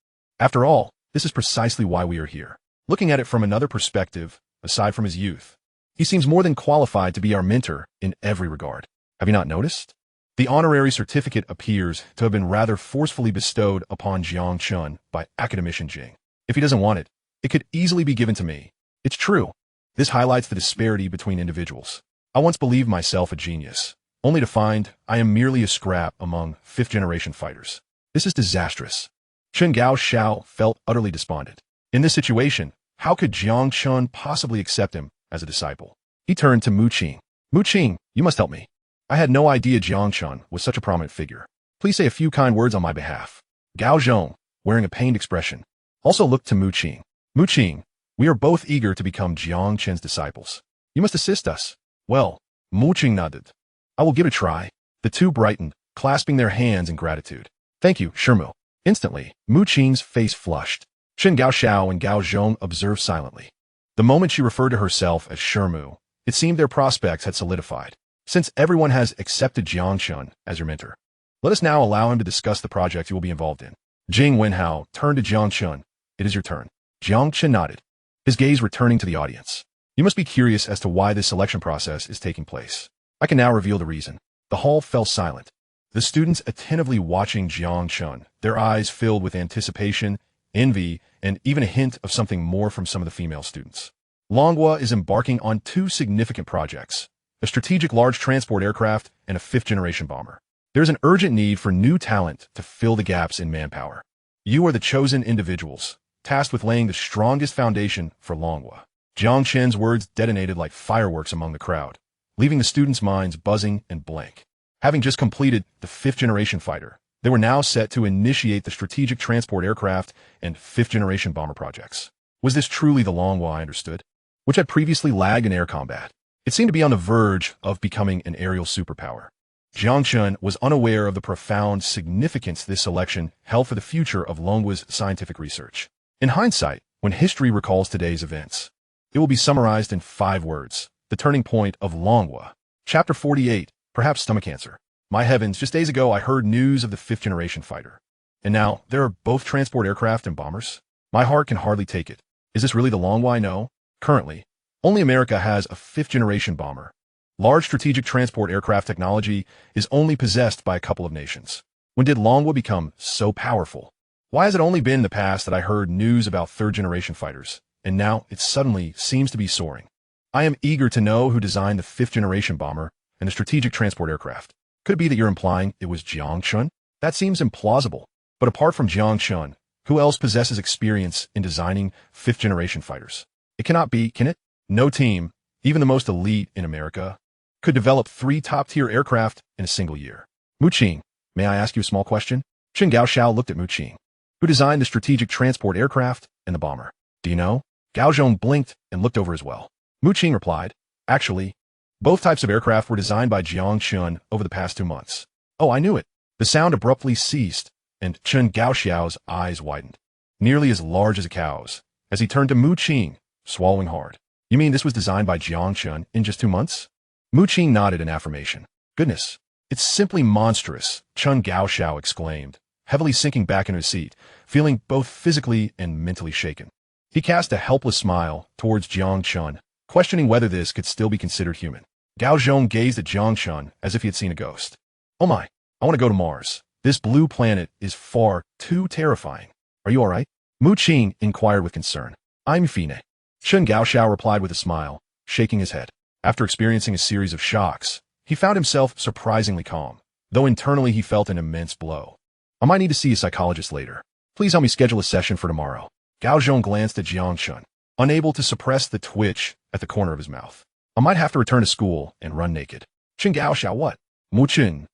After all, this is precisely why we are here. Looking at it from another perspective, aside from his youth, he seems more than qualified to be our mentor in every regard. Have you not noticed? The honorary certificate appears to have been rather forcefully bestowed upon Jiang Chen by academician Jing. If he doesn't want it, it could easily be given to me. It's true. This highlights the disparity between individuals. I once believed myself a genius, only to find I am merely a scrap among fifth-generation fighters. This is disastrous. Chen Gaoxiao felt utterly despondent. In this situation, how could Jiang Chen possibly accept him as a disciple? He turned to Mu Qing. Mu Qing, you must help me. I had no idea Jiang Chen was such a prominent figure. Please say a few kind words on my behalf. Gao Zhong, wearing a pained expression, also looked to Mu Qing. Mu Qing, we are both eager to become Jiang Chen's disciples. You must assist us. Well, Mu Qing nodded. I will give it a try. The two brightened, clasping their hands in gratitude. Thank you, Shirmu. Instantly, Mu Qing's face flushed. Chen Gaoxiao and Gao Zhong observed silently. The moment she referred to herself as Shirmu, it seemed their prospects had solidified. Since everyone has accepted Jiang Chen as your mentor, let us now allow him to discuss the project you will be involved in. Jing Wenhao turned to Jiang Chen. It is your turn. Jiang Chen nodded, his gaze returning to the audience. You must be curious as to why this selection process is taking place. I can now reveal the reason. The hall fell silent. The students attentively watching Jiang Chen, their eyes filled with anticipation, envy, and even a hint of something more from some of the female students. Longhua is embarking on two significant projects, a strategic large transport aircraft and a fifth-generation bomber. There is an urgent need for new talent to fill the gaps in manpower. You are the chosen individuals, tasked with laying the strongest foundation for Longhua. Jiang Chen's words detonated like fireworks among the crowd, leaving the students' minds buzzing and blank. Having just completed the fifth-generation fighter, they were now set to initiate the strategic transport aircraft and fifth-generation bomber projects. Was this truly the Longhua I understood, which had previously lagged in air combat? It seemed to be on the verge of becoming an aerial superpower. Jiang Chen was unaware of the profound significance this selection held for the future of Longhua's scientific research. In hindsight, when history recalls today's events, it will be summarized in 5 words: the turning point of Longhua. Chapter 48, perhaps stomach cancer. My heavens, just days ago I heard news of the fifth-generation fighter. And now, there are both transport aircraft and bombers? My heart can hardly take it. Is this really the Longhua I know? Currently, only America has a fifth-generation bomber. Large strategic transport aircraft technology is only possessed by a couple of nations. When did Longhua become so powerful? Why has it only been in the past that I heard news about third-generation fighters, and now it suddenly seems to be soaring? I am eager to know who designed the fifth-generation bomber and the strategic transport aircraft. Could it be that you're implying it was Jiang Chen? That seems implausible. But apart from Jiang Chen, who else possesses experience in designing fifth-generation fighters? It cannot be, can it? No team, even the most elite in America, could develop 3 top-tier aircraft in a single year. Mu Qing, may I ask you a small question? Chen Gaoxiao looked at Mu Qing, who designed the strategic transport aircraft and the bomber. Do you know? Gao Zhong blinked and looked over as well. Mu Qing replied, actually, both types of aircraft were designed by Jiang Chen over the past 2 months. Oh, I knew it. The sound abruptly ceased, and Chen Gaoxiao's eyes widened, nearly as large as a cow's, as he turned to Mu Qing, swallowing hard. You mean this was designed by Jiang Chen in just 2 months? Mu Qing nodded in affirmation. Goodness, it's simply monstrous, Chen Gaoxiao exclaimed, heavily sinking back into his seat, feeling both physically and mentally shaken. He cast a helpless smile towards Jiang Chen, questioning whether this could still be considered human. Gao Zhong gazed at Jiang Chen as if he had seen a ghost. Oh my, I want to go to Mars. This blue planet is far too terrifying. Are you all right? Mu Qing inquired with concern. I'm fine. Chen Gaoxiao replied with a smile, shaking his head. After experiencing a series of shocks, he found himself surprisingly calm, though internally he felt an immense blow. I might need to see a psychologist later. Please help me schedule a session for tomorrow. Gao Zhong glanced at Jiang Chen, unable to suppress the twitch at the corner of his mouth. I might have to return to school and run naked. Chen Gaoxiao, what? Mu Qing.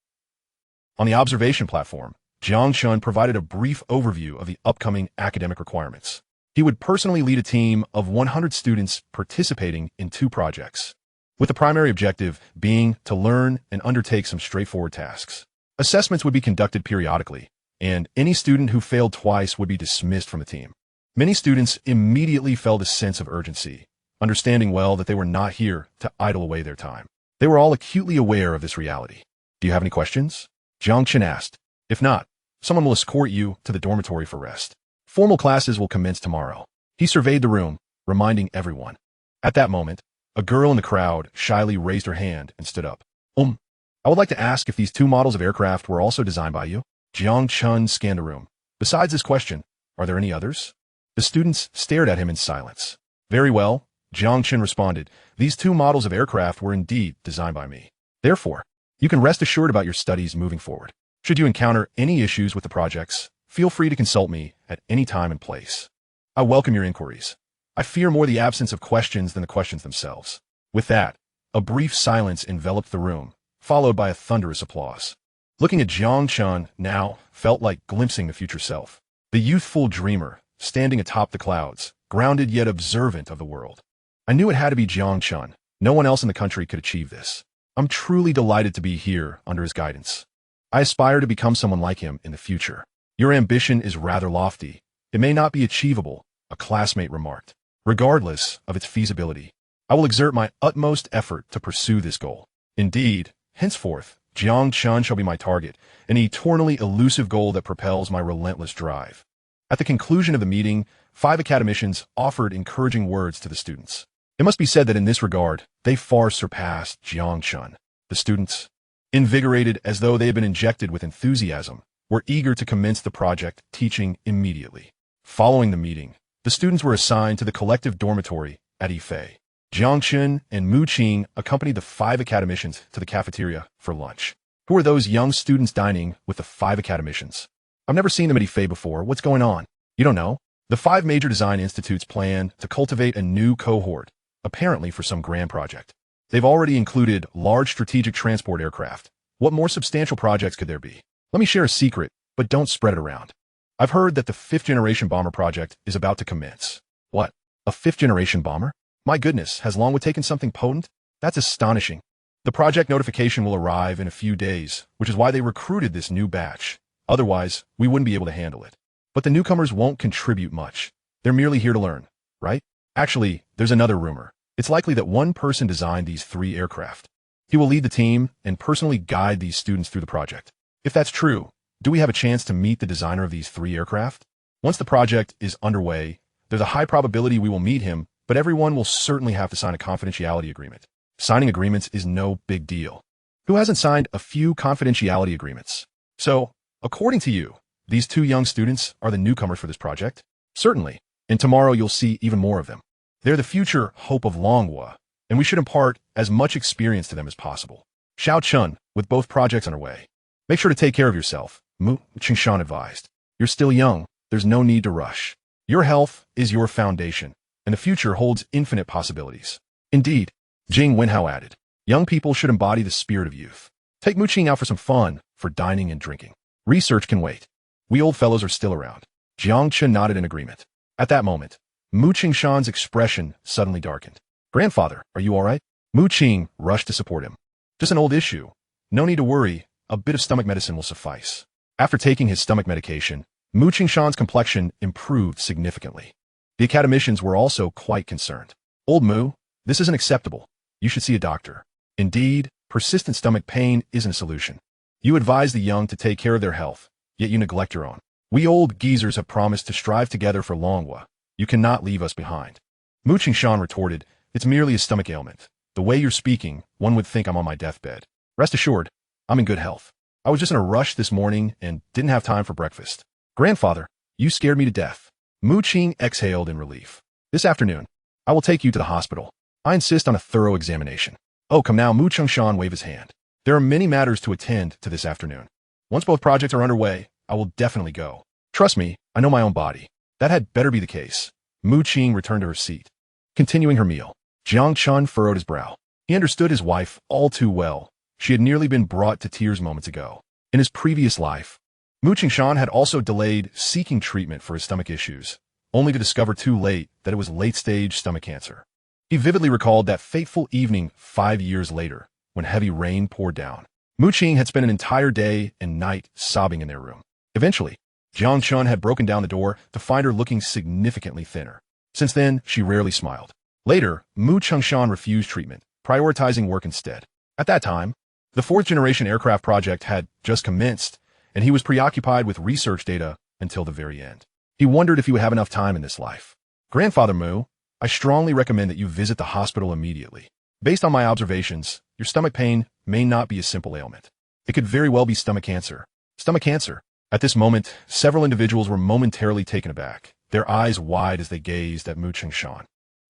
On the observation platform, Jiang Chen provided a brief overview of the upcoming academic requirements. He would personally lead a team of 100 students participating in 2 projects, with the primary objective being to learn and undertake some straightforward tasks. Assessments would be conducted periodically, and any student who failed twice would be dismissed from the team. Many students immediately felt a sense of urgency, understanding well that they were not here to idle away their time. They were all acutely aware of this reality. Do you have any questions? Jiang Chen asked. If not, someone will escort you to the dormitory for rest. Formal classes will commence tomorrow. He surveyed the room, reminding everyone. At that moment, a girl in the crowd shyly raised her hand and stood up. I would like to ask if these two models of aircraft were also designed by you? Jiang Chen scanned the room. Besides this question, are there any others? The students stared at him in silence. Very well, Jiang Chen responded. These two models of aircraft were indeed designed by me. Therefore, you can rest assured about your studies moving forward. Should you encounter any issues with the projects, feel free to consult me at any time and place. I welcome your inquiries. I fear more the absence of questions than the questions themselves. With that, a brief silence enveloped the room, followed by a thunderous applause. Looking at Jiang Chen now felt like glimpsing the future self. The youthful dreamer, standing atop the clouds, grounded yet observant of the world. I knew it had to be Jiang Chen. No one else in the country could achieve this. I'm truly delighted to be here under his guidance. I aspire to become someone like him in the future. Your ambition is rather lofty. It may not be achievable, a classmate remarked. Regardless of its feasibility, I will exert my utmost effort to pursue this goal. Indeed, henceforth, Jiang Chen shall be my target, an eternally elusive goal that propels my relentless drive. At the conclusion of the meeting, 5 academicians offered encouraging words to the students. It must be said that in this regard, they far surpassed Jiang Chen. The students, invigorated as though they had been injected with enthusiasm, were eager to commence the project teaching immediately. Following the meeting, the students were assigned to the collective dormitory at Yifei. Jiang Chen and Mu Qing accompanied the 5 academicians to the cafeteria for lunch. Who are those young students dining with the 5 academicians? I've never seen them at Yifei before. What's going on? You don't know? The 5 major design institutes plan to cultivate a new cohort, apparently for some grand project. They've already included large strategic transport aircraft. What more substantial projects could there be? Let me share a secret, but don't spread it around. I've heard that the 5th-generation bomber project is about to commence. What? A 5th-generation bomber? My goodness, has Longwood taken something potent? That's astonishing. The project notification will arrive in a few days, which is why they recruited this new batch. Otherwise, we wouldn't be able to handle it. But the newcomers won't contribute much. They're merely here to learn, right? Actually, there's another rumor. It's likely that one person designed these 3 aircraft. He will lead the team and personally guide these students through the project. If that's true, do we have a chance to meet the designer of these 3 aircraft? Once the project is underway, there's a high probability we will meet him, but everyone will certainly have to sign a confidentiality agreement. Signing agreements is no big deal. Who hasn't signed a few confidentiality agreements? So, according to you, these 2 young students are the newcomers for this project? Certainly, and tomorrow you'll see even more of them. They're the future hope of Longhua, and we should impart as much experience to them as possible. Xiao Chun, with both projects underway. Make sure to take care of yourself, Mu Qingshan advised. You're still young, there's no need to rush. Your health is your foundation, and the future holds infinite possibilities. Indeed, Jing Wenhao added, young people should embody the spirit of youth. Take Mu Qing out for some fun, for dining and drinking. Research can wait. We old fellows are still around. Jiang Chen nodded in agreement. At that moment, Mu Qingshan's expression suddenly darkened. Grandfather, are you all right? Mu Qing rushed to support him. Just an old issue. No need to worry. A bit of stomach medicine will suffice. After taking his stomach medication, Mu Qingshan's complexion improved significantly. The academicians were also quite concerned. Old Mu, this isn't acceptable. You should see a doctor. Indeed, persistent stomach pain isn't a solution. You advise the young to take care of their health, yet you neglect your own. We old geezers have promised to strive together for Longhua. You cannot leave us behind. Mu Qingshan retorted, it's merely a stomach ailment. The way you're speaking, one would think I'm on my deathbed. Rest assured, I'm in good health. I was just in a rush this morning and didn't have time for breakfast. Grandfather, you scared me to death. Mu Qing exhaled in relief. This afternoon, I will take you to the hospital. I insist on a thorough examination. Oh, come now, Mu Qingshan waved his hand. There are many matters to attend to this afternoon. Once both projects are underway, I will definitely go. Trust me, I know my own body. That had better be the case. Mu Qing returned to her seat. Continuing her meal, Jiang Chen furrowed his brow. He understood his wife all too well. She had nearly been brought to tears moments ago. In his previous life, Mu Qingshan had also delayed seeking treatment for his stomach issues, only to discover too late that it was late-stage stomach cancer. He vividly recalled that fateful evening 5 years later, when heavy rain poured down. Mu Qing had spent an entire day and night sobbing in their room. Eventually, Jiang Chen had broken down the door to find her looking significantly thinner. Since then, she rarely smiled. Later, Mu Chengshan refused treatment, prioritizing work instead. At that time, the fourth-generation aircraft project had just commenced, and he was preoccupied with research data until the very end. He wondered if he would have enough time in this life. Grandfather Mu, I strongly recommend that you visit the hospital immediately. Based on my observations, your stomach pain may not be a simple ailment. It could very well be stomach cancer. Stomach cancer. At this moment, several individuals were momentarily taken aback, their eyes wide as they gazed at Mu Chengshan.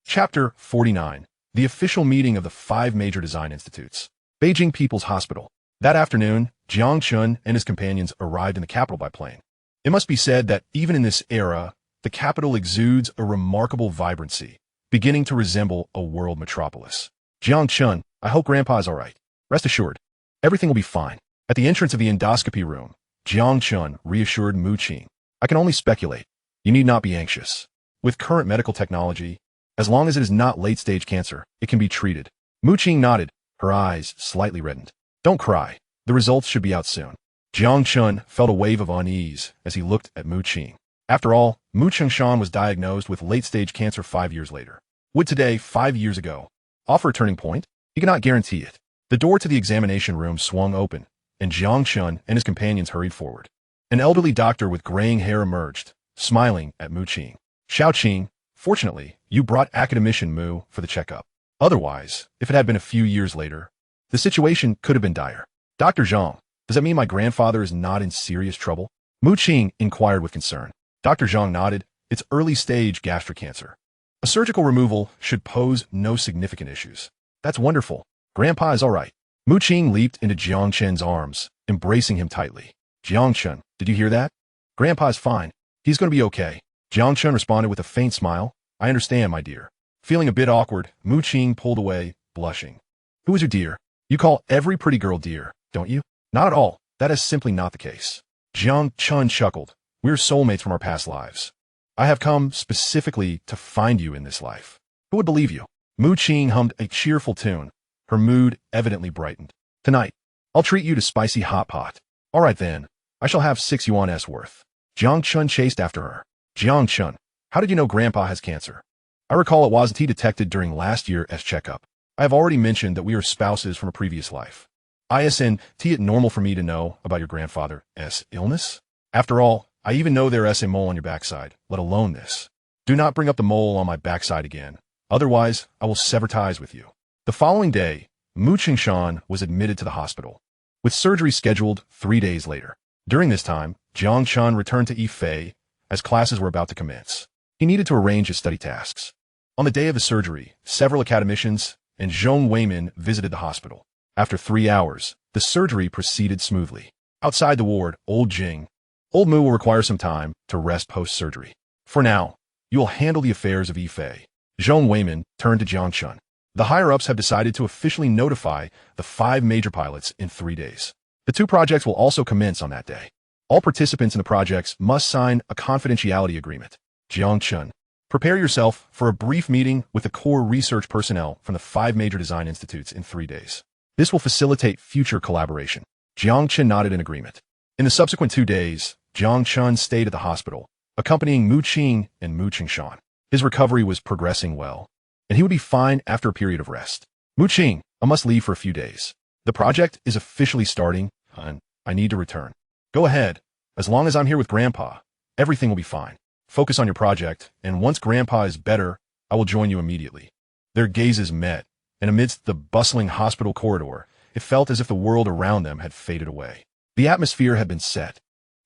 Chapter 49. The official meeting of the 5 major design institutes. Beijing People's Hospital. That afternoon, Jiang Chen and his companions arrived in the capital by plane. It must be said that even in this era, the capital exudes a remarkable vibrancy, beginning to resemble a world metropolis. Jiang Chen, I hope Grandpa is all right. Rest assured, everything will be fine. At the entrance of the endoscopy room, Jiang Chen reassured Mu Qing. I can only speculate. You need not be anxious. With current medical technology, as long as it is not late-stage cancer, it can be treated. Mu Qing nodded, her eyes slightly reddened. Don't cry. The results should be out soon. Jiang Chen felt a wave of unease as he looked at Mu Qing. After all, Mu Chengshan was diagnosed with late-stage cancer 5 years later. Would today, 5 years ago, offer a turning point? He cannot guarantee it. The door to the examination room swung open, and Jiang Chen and his companions hurried forward. An elderly doctor with graying hair emerged, smiling at Mu Qing. Xiao Qing, fortunately, you brought academician Mu for the checkup. Otherwise, if it had been a few years later, the situation could have been dire. Dr. Zhang, does that mean my grandfather is not in serious trouble? Mu Qing inquired with concern. Dr. Zhang nodded. It's early-stage gastric cancer. A surgical removal should pose no significant issues. That's wonderful. Grandpa is all right. Mu Qing leaped into Jiang Chen's arms, embracing him tightly. Jiang Chen, did you hear that? Grandpa is fine. He's going to be okay. Jiang Chen responded with a faint smile. I understand, my dear. Feeling a bit awkward, Mu Qing pulled away, blushing. Who is your dear? You call every pretty girl dear, don't you? Not at all. That is simply not the case. Jiang Chen chuckled. We're soulmates from our past lives. I have come specifically to find you in this life. Who would believe you? Mu Qing hummed a cheerful tune. Her mood evidently brightened. Tonight, I'll treat you to spicy hot pot. All right then, I shall have 6 yuan's worth. Jiang Chen chased after her. Jiang Chen, how did you know Grandpa has cancer? I recall it wasn't he detected during last year's checkup. I have already mentioned that we are spouses from a previous life. Isn't it normal for me to know about your grandfather's illness? After all, I even know there is a mole on your backside, let alone this. Do not bring up the mole on my backside again. Otherwise, I will sever ties with you. The following day, Mu Chengshan was admitted to the hospital, with surgery scheduled 3 days later. During this time, Jiang Chen returned to Yifei as classes were about to commence. He needed to arrange his study tasks. On the day of the surgery, several academicians and Zhong Weimin visited the hospital. After 3 hours, the surgery proceeded smoothly. Outside the ward, Old Mu will require some time to rest post-surgery. For now, you will handle the affairs of Yifei. Zhong Weimin turned to Jiang Chen. The higher-ups have decided to officially notify the 5 major pilots in 3 days. The 2 projects will also commence on that day. All participants in the projects must sign a confidentiality agreement. Jiang Chen, prepare yourself for a brief meeting with the core research personnel from the 5 major design institutes in 3 days. This will facilitate future collaboration. Jiang Chen nodded in agreement. In the subsequent 2 days, Jiang Chen stayed at the hospital, accompanying Mu Qing and Mu Chengshan. His recovery was progressing well, and he would be fine after a period of rest. Mu Qing, I must leave for a few days. The project is officially starting, and I need to return. Go ahead. As long as I'm here with Grandpa, everything will be fine. Focus on your project, and once Grandpa is better, I will join you immediately. Their gazes met, and amidst the bustling hospital corridor, it felt as if the world around them had faded away. The atmosphere had been set.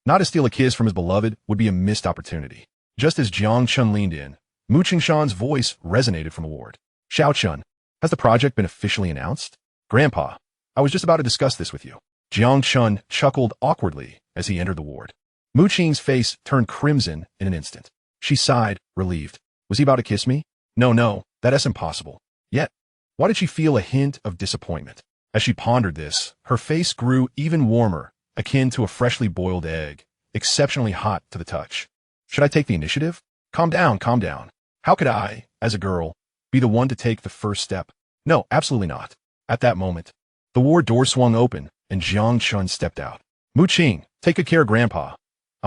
Not to steal a kiss from his beloved would be a missed opportunity. Just as Jiang Chen leaned in, Mu Chengshan's voice resonated from the ward. Xiao Chen, has the project been officially announced? Grandpa, I was just about to discuss this with you. Jiang Chen chuckled awkwardly as he entered the ward. Mu Qing's face turned crimson in an instant. She sighed, relieved. Was he about to kiss me? No, that is impossible. Yet, why did she feel a hint of disappointment? As she pondered this, her face grew even warmer, akin to a freshly boiled egg, exceptionally hot to the touch. Should I take the initiative? Calm down. How could I, as a girl, be the one to take the first step? No, absolutely not. At that moment, the ward door swung open, and Jiang Chen stepped out. Mu Qing, take good care of Grandpa.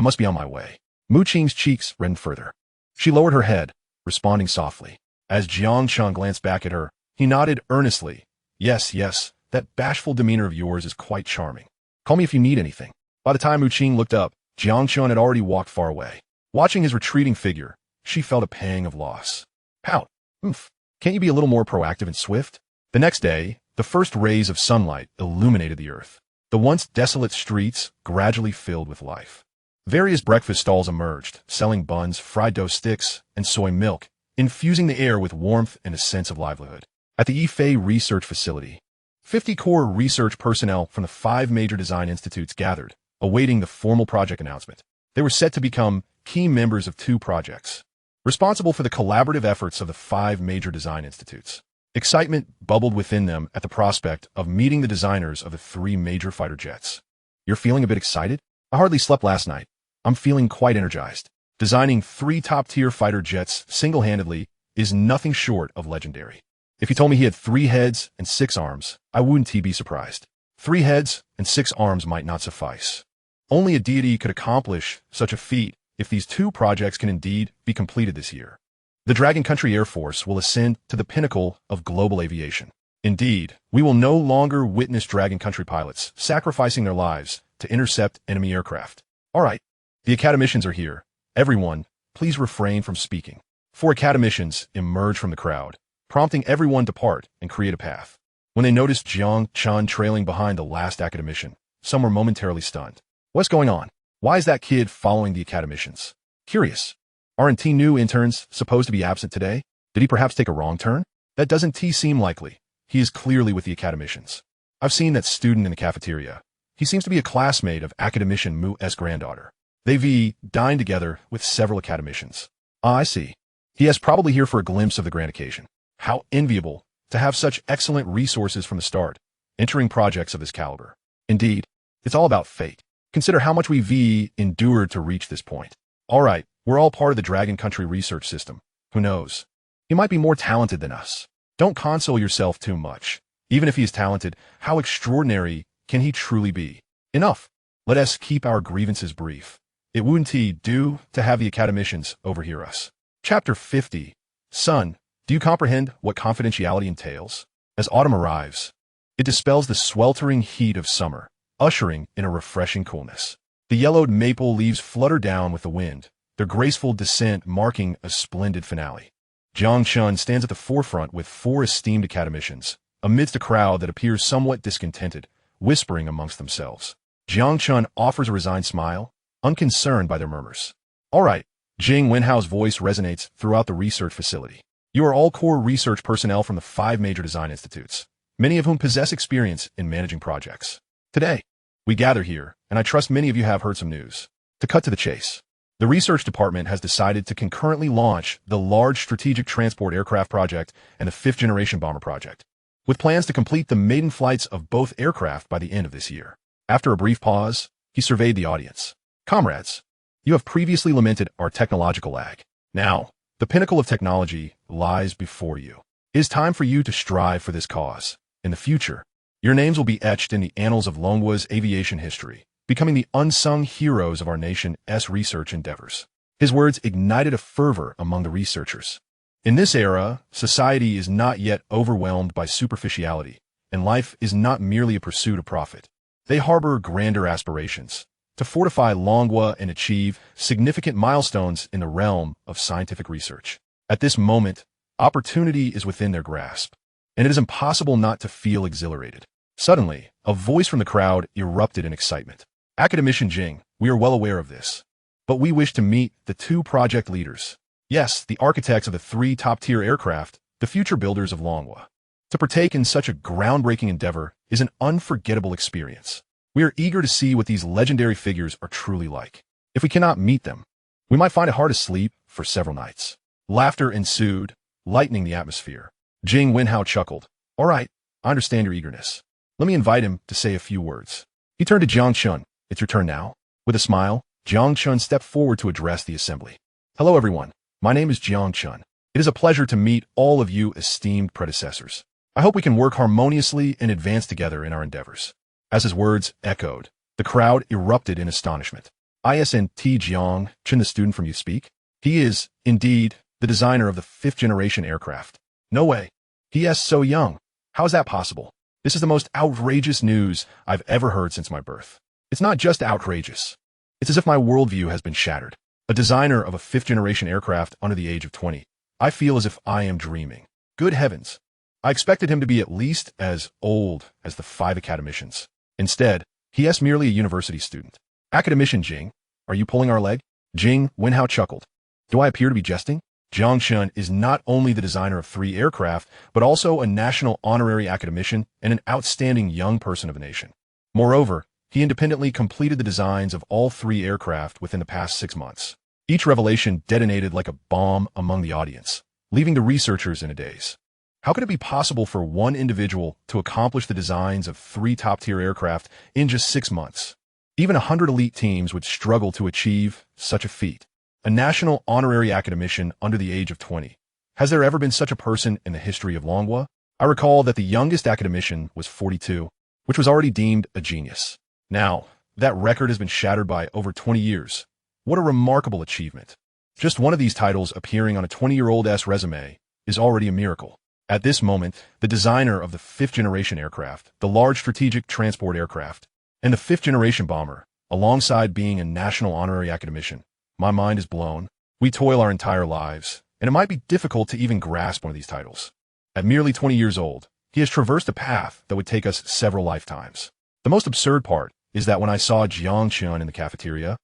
I must be on my way. Mu Qing's cheeks reddened further. She lowered her head, responding softly. As Jiang Chen glanced back at her, he nodded earnestly. Yes, yes, that bashful demeanor of yours is quite charming. Call me if you need anything. By the time Mu Qing looked up, Jiang Chen had already walked far away. Watching his retreating figure, she felt a pang of loss. Pout. Can't you be a little more proactive and swift? The next day, the first rays of sunlight illuminated the earth. The once desolate streets gradually filled with life. Various breakfast stalls emerged, selling buns, fried dough sticks, and soy milk, infusing the air with warmth and a sense of livelihood. At the Yifei Research Facility, 50 core research personnel from the 5 major design institutes gathered, awaiting the formal project announcement. They were set to become key members of 2 projects, responsible for the collaborative efforts of the 5 major design institutes. Excitement bubbled within them at the prospect of meeting the designers of the 3 major fighter jets. You're feeling a bit excited? I hardly slept last night. I'm feeling quite energized. Designing 3 top-tier fighter jets single-handedly is nothing short of legendary. If you told me he had 3 heads and 6 arms, I wouldn't be surprised. 3 heads and 6 arms might not suffice. Only a deity could accomplish such a feat if these 2 projects can indeed be completed this year. The Dragon Country Air Force will ascend to the pinnacle of global aviation. Indeed, we will no longer witness Dragon Country pilots sacrificing their lives to intercept enemy aircraft. All right, the academicians are here. Everyone, please refrain from speaking. 4 academicians emerged from the crowd, prompting everyone to part and create a path. When they noticed Jiang Chen trailing behind the last academician, some were momentarily stunned. What's going on? Why is that kid following the academicians? Curious. Aren't new interns supposed to be absent today? Did he perhaps take a wrong turn? That doesn't seem likely. He is clearly with the academicians. I've seen that student in the cafeteria. He seems to be a classmate of academician Mu's granddaughter. They dined together with several academicians. Ah, I see. He is probably here for a glimpse of the grand occasion. How enviable to have such excellent resources from the start, entering projects of this caliber. Indeed, it's all about fate. Consider how much we've endured to reach this point. All right, we're all part of the Dragon Country research system. Who knows? He might be more talented than us. Don't console yourself too much. Even if he is talented, how extraordinary can he truly be? Enough. Let us keep our grievances brief. It wouldn't do to have the academicians overhear us. Chapter 50. Son, do you comprehend what confidentiality entails? As autumn arrives, it dispels the sweltering heat of summer, ushering in a refreshing coolness. The yellowed maple leaves flutter down with the wind, their graceful descent marking a splendid finale. Jiang Chen stands at the forefront with 4 esteemed academicians, amidst a crowd that appears somewhat discontented, whispering amongst themselves. Jiang Chen offers a resigned smile, unconcerned by their murmurs. All right, Jing Wenhao's voice resonates throughout the research facility. You are all core research personnel from the 5 major design institutes, many of whom possess experience in managing projects. Today, we gather here, and I trust many of you have heard some news. To cut to the chase, the research department has decided to concurrently launch the Large Strategic Transport Aircraft Project and the 5th-generation bomber project, with plans to complete the maiden flights of both aircraft by the end of this year. After a brief pause, he surveyed the audience. Comrades, you have previously lamented our technological lag. Now, the pinnacle of technology lies before you. It is time for you to strive for this cause. In the future, your names will be etched in the annals of Longhua's aviation history, becoming the unsung heroes of our nation's research endeavors. His words ignited a fervor among the researchers. In this era, society is not yet overwhelmed by superficiality, and life is not merely a pursuit of profit. They harbor grander aspirations to fortify Longhua and achieve significant milestones in the realm of scientific research. At this moment, opportunity is within their grasp, and it is impossible not to feel exhilarated. Suddenly, a voice from the crowd erupted in excitement. Academician Jing, we are well aware of this, but we wish to meet the 2 project leaders. Yes, the architects of the 3 top-tier aircraft, the future builders of Longhua. To partake in such a groundbreaking endeavor is an unforgettable experience. We are eager to see what these legendary figures are truly like. If we cannot meet them, we might find it hard to sleep for several nights. Laughter ensued, lightening the atmosphere. Jing Wenhao chuckled. All right, I understand your eagerness. Let me invite him to say a few words. He turned to Jiang Chen. It's your turn now. With a smile, Jiang Chen stepped forward to address the assembly. Hello, everyone. My name is Jiang Chen. It is a pleasure to meet all of you esteemed predecessors. I hope we can work harmoniously and advance together in our endeavors. As his words echoed, the crowd erupted in astonishment. Isn't Jiang Chen the student from you speak? He is, indeed, the designer of the fifth-generation aircraft. No way. He is so young. How is that possible? This is the most outrageous news I've ever heard since my birth. It's not just outrageous. It's as if my worldview has been shattered. A designer of a fifth-generation aircraft under the age of 20. I feel as if I am dreaming. Good heavens. I expected him to be at least as old as the 5 academicians. Instead, he is merely a university student. Academician Jing, are you pulling our leg? Jing Wenhao chuckled. Do I appear to be jesting? Jiang Chen is not only the designer of 3 aircraft, but also a national honorary academician and an outstanding young person of the nation. Moreover, he independently completed the designs of all 3 aircraft within the past 6 months. Each revelation detonated like a bomb among the audience, leaving the researchers in a daze. How could it be possible for one individual to accomplish the designs of 3 top-tier aircraft in just 6 months? Even 100 elite teams would struggle to achieve such a feat. A national honorary academician under the age of 20. Has there ever been such a person in the history of Longhua? I recall that the youngest academician was 42, which was already deemed a genius. Now, that record has been shattered by over 20 years. What a remarkable achievement. Just one of these titles appearing on a 20-year-old's resume is already a miracle. At this moment, the designer of the 5th-generation aircraft, the large strategic transport aircraft, and the 5th-generation bomber, alongside being a national honorary academician, my mind is blown. We toil our entire lives, and it might be difficult to even grasp one of these titles. At merely 20 years old, he has traversed a path that would take us several lifetimes. The most absurd part is that when I saw Jiang Chen in the cafeteria,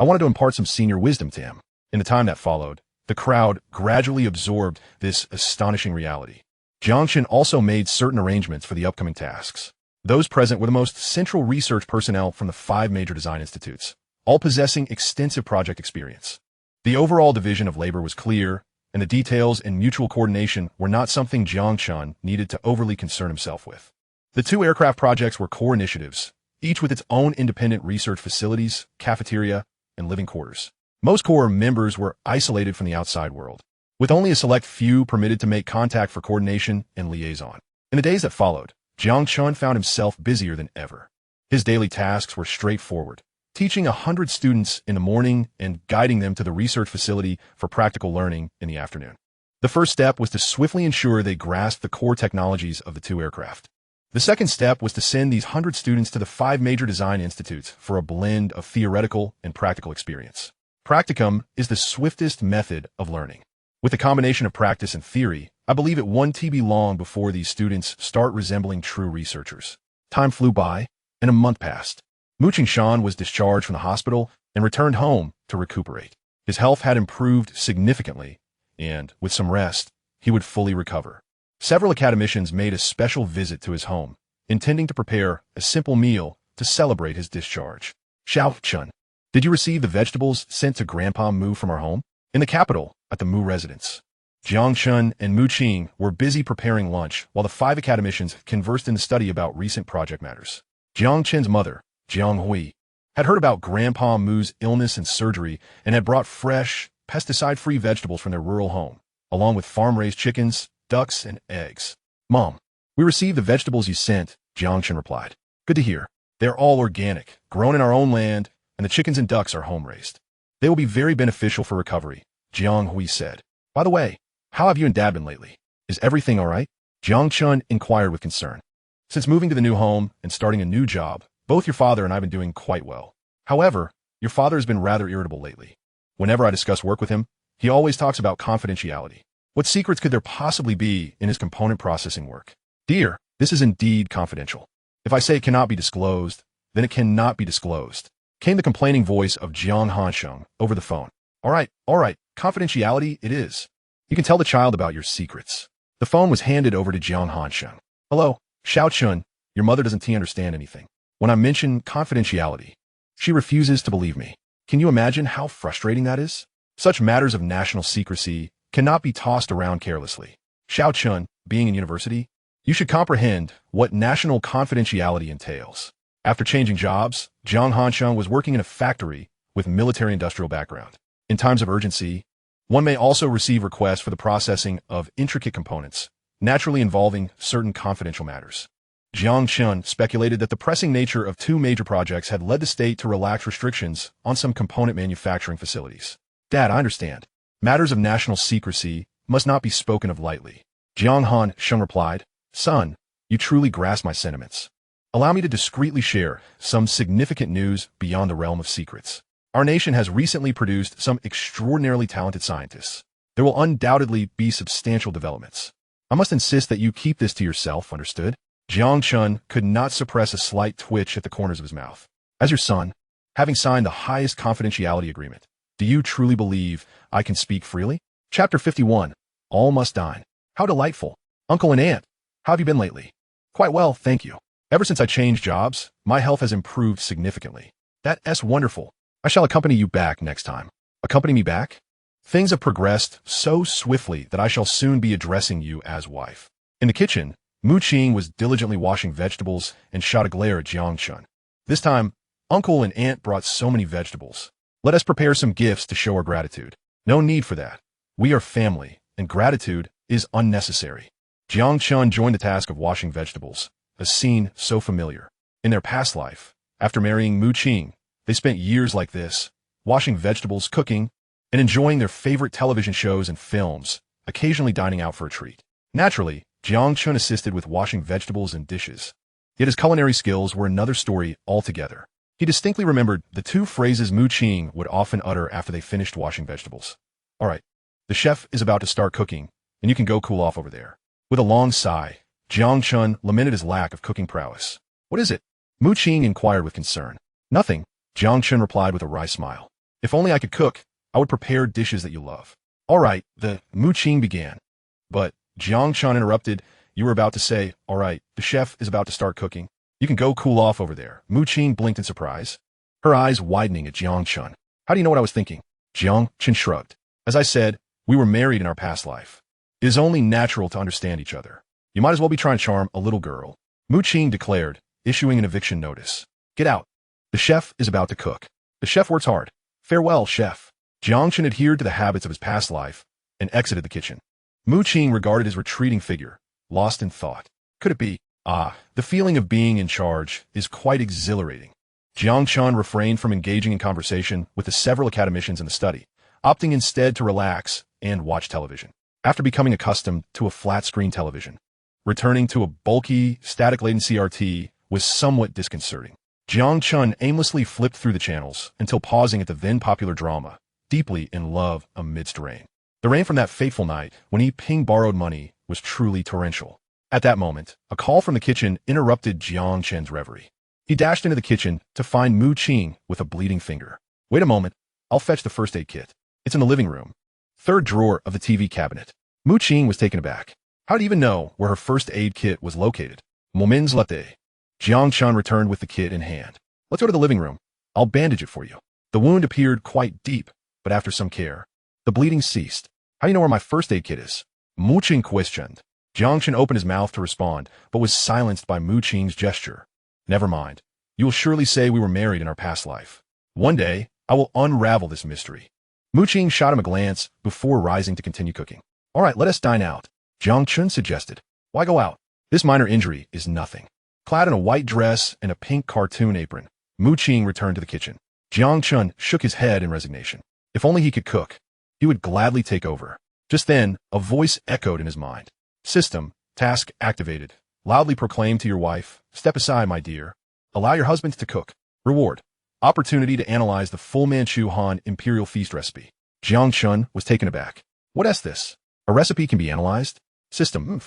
I wanted to impart some senior wisdom to him. In the time that followed, the crowd gradually absorbed this astonishing reality. Jiang Chen also made certain arrangements for the upcoming tasks. Those present were the most central research personnel from the 5 major design institutes, all possessing extensive project experience. The overall division of labor was clear, and the details and mutual coordination were not something Jiang Chen needed to overly concern himself with. The 2 aircraft projects were core initiatives, each with its own independent research facilities, cafeteria, and living quarters. Most core members were isolated from the outside world, with only a select few permitted to make contact for coordination and liaison. In the days that followed, Jiang Chen found himself busier than ever. His daily tasks were straightforward, teaching 100 students in the morning and guiding them to the research facility for practical learning in the afternoon. The first step was to swiftly ensure they grasped the core technologies of the 2 aircraft. The second step was to send these 100 students to the 5 major design institutes for a blend of theoretical and practical experience. Practicum is the swiftest method of learning. With a combination of practice and theory, I believe it won't be long before these students start resembling true researchers. Time flew by, and a month passed. Muqing Shan was discharged from the hospital and returned home to recuperate. His health had improved significantly, and, with some rest, he would fully recover. Several academicians made a special visit to his home, intending to prepare a simple meal to celebrate his discharge. Xiao Chun, did you receive the vegetables sent to Grandpa Mu from our home? In the capital, at the Mu residence. Jiang Chen and Mu Qing were busy preparing lunch while the 5 academicians conversed in the study about recent project matters. Jiang Chen's mother, Jiang Hui, had heard about Grandpa Mu's illness and surgery and had brought fresh, pesticide-free vegetables from their rural home, along with farm-raised chickens, ducks, and eggs. Mom, we received the vegetables you sent, Jiang Chen replied. Good to hear. They're all organic, grown in our own land, and the chickens and ducks are home-raised. They will be very beneficial for recovery, Jiang Hui said. By the way, how have you and Dad been lately? Is everything all right? Jiang Chen inquired with concern. Since moving to the new home and starting a new job, both your father and I have been doing quite well. However, your father has been rather irritable lately. Whenever I discuss work with him, he always talks about confidentiality. What secrets could there possibly be in his component processing work? Dear, this is indeed confidential. If I say it cannot be disclosed, then it cannot be disclosed, came the complaining voice of Jiang Hansheng over the phone. All right, confidentiality it is. You can tell the child about your secrets. The phone was handed over to Jiang Hansheng. Hello, Xiao Chun, your mother doesn't understand anything. When I mention confidentiality, she refuses to believe me. Can you imagine how frustrating that is? Such matters of national secrecy cannot be tossed around carelessly. Xiao Chun, being in university, you should comprehend what national confidentiality entails. After changing jobs, Jiang Hansheng was working in a factory with military-industrial background. In times of urgency, one may also receive requests for the processing of intricate components, naturally involving certain confidential matters. Jiang Chen speculated that the pressing nature of two major projects had led the state to relax restrictions on some component manufacturing facilities. Dad, I understand. Matters of national secrecy must not be spoken of lightly. Jiang Chen replied, Son, you truly grasp my sentiments. Allow me to discreetly share some significant news beyond the realm of secrets. Our nation has recently produced some extraordinarily talented scientists. There will undoubtedly be substantial developments. I must insist that you keep this to yourself, understood? Jiang Chen could not suppress a slight twitch at the corners of his mouth. As your son, having signed the highest confidentiality agreement, do you truly believe I can speak freely? Chapter 51. All must dine. How delightful. Uncle and Aunt, how have you been lately? Quite well, thank you. Ever since I changed jobs, my health has improved significantly. That's wonderful. I shall accompany you back next time. Accompany me back? Things have progressed so swiftly that I shall soon be addressing you as wife. In the kitchen, Mu Qing was diligently washing vegetables and shot a glare at Jiang Chen. This time, Uncle and Aunt brought so many vegetables. Let us prepare some gifts to show our gratitude. No need for that. We are family, and gratitude is unnecessary. Jiang Chen joined the task of washing vegetables, a scene so familiar. In their past life, after marrying Mu Qing, they spent years like this, washing vegetables, cooking, and enjoying their favorite television shows and films, occasionally dining out for a treat. Naturally, Jiang Chen assisted with washing vegetables and dishes. Yet his culinary skills were another story altogether. He distinctly remembered the two phrases Mu Qing would often utter after they finished washing vegetables. All right, the chef is about to start cooking, and you can go cool off over there. With a long sigh, Jiang Chen lamented his lack of cooking prowess. What is it? Mu Qing inquired with concern. Nothing, Jiang Chen replied with a wry smile. If only I could cook, I would prepare dishes that you love. All right, the Mu Qing began. But Jiang Chen interrupted. You were about to say, all right, the chef is about to start cooking. You can go cool off over there. Mu Qing blinked in surprise, her eyes widening at Jiang Chen. How do you know what I was thinking? Jiang Chen shrugged. As I said, we were married in our past life. It is only natural to understand each other. You might as well be trying to charm a little girl. Mu Qing declared, issuing an eviction notice. Get out. The chef is about to cook. The chef works hard. Farewell, chef. Jiang Chen adhered to the habits of his past life and exited the kitchen. Mu Qing regarded his retreating figure, lost in thought. Could it be? The feeling of being in charge is quite exhilarating. Jiang Chen refrained from engaging in conversation with the several academicians in the study, opting instead to relax and watch television. After becoming accustomed to a flat-screen television, returning to a bulky, static-laden CRT was somewhat disconcerting. Jiang Chen aimlessly flipped through the channels until pausing at the then-popular drama, Deeply in Love Amidst Rain. The rain from that fateful night, when Yi Ping borrowed money, was truly torrential. At that moment, a call from the kitchen interrupted Jiang Chen's reverie. He dashed into the kitchen to find Mu Qing with a bleeding finger. Wait a moment, I'll fetch the first aid kit. It's in the living room. Third drawer of the TV cabinet. Mu Qing was taken aback. How did he even know where her first aid kit was located? Moments later, Jiang Chen returned with the kit in hand. Let's go to the living room. I'll bandage it for you. The wound appeared quite deep, but after some care, the bleeding ceased. How do you know where my first aid kit is? Mu Qing questioned. Jiang Chen opened his mouth to respond, but was silenced by Mu Qing's gesture. Never mind. You will surely say we were married in our past life. One day, I will unravel this mystery. Mu Qing shot him a glance before rising to continue cooking. All right, let us dine out, Jiang Chen suggested. Why go out? This minor injury is nothing. Clad in a white dress and a pink cartoon apron, Mu Qing returned to the kitchen. Jiang Chen shook his head in resignation. If only he could cook, he would gladly take over. Just then, a voice echoed in his mind. System, task activated. Loudly proclaim to your wife, step aside, my dear. Allow your husband to cook. Reward. Opportunity to analyze the Fu Manchu Han Imperial Feast recipe. Jiang Chen was taken aback. What is this? A recipe can be analyzed? System,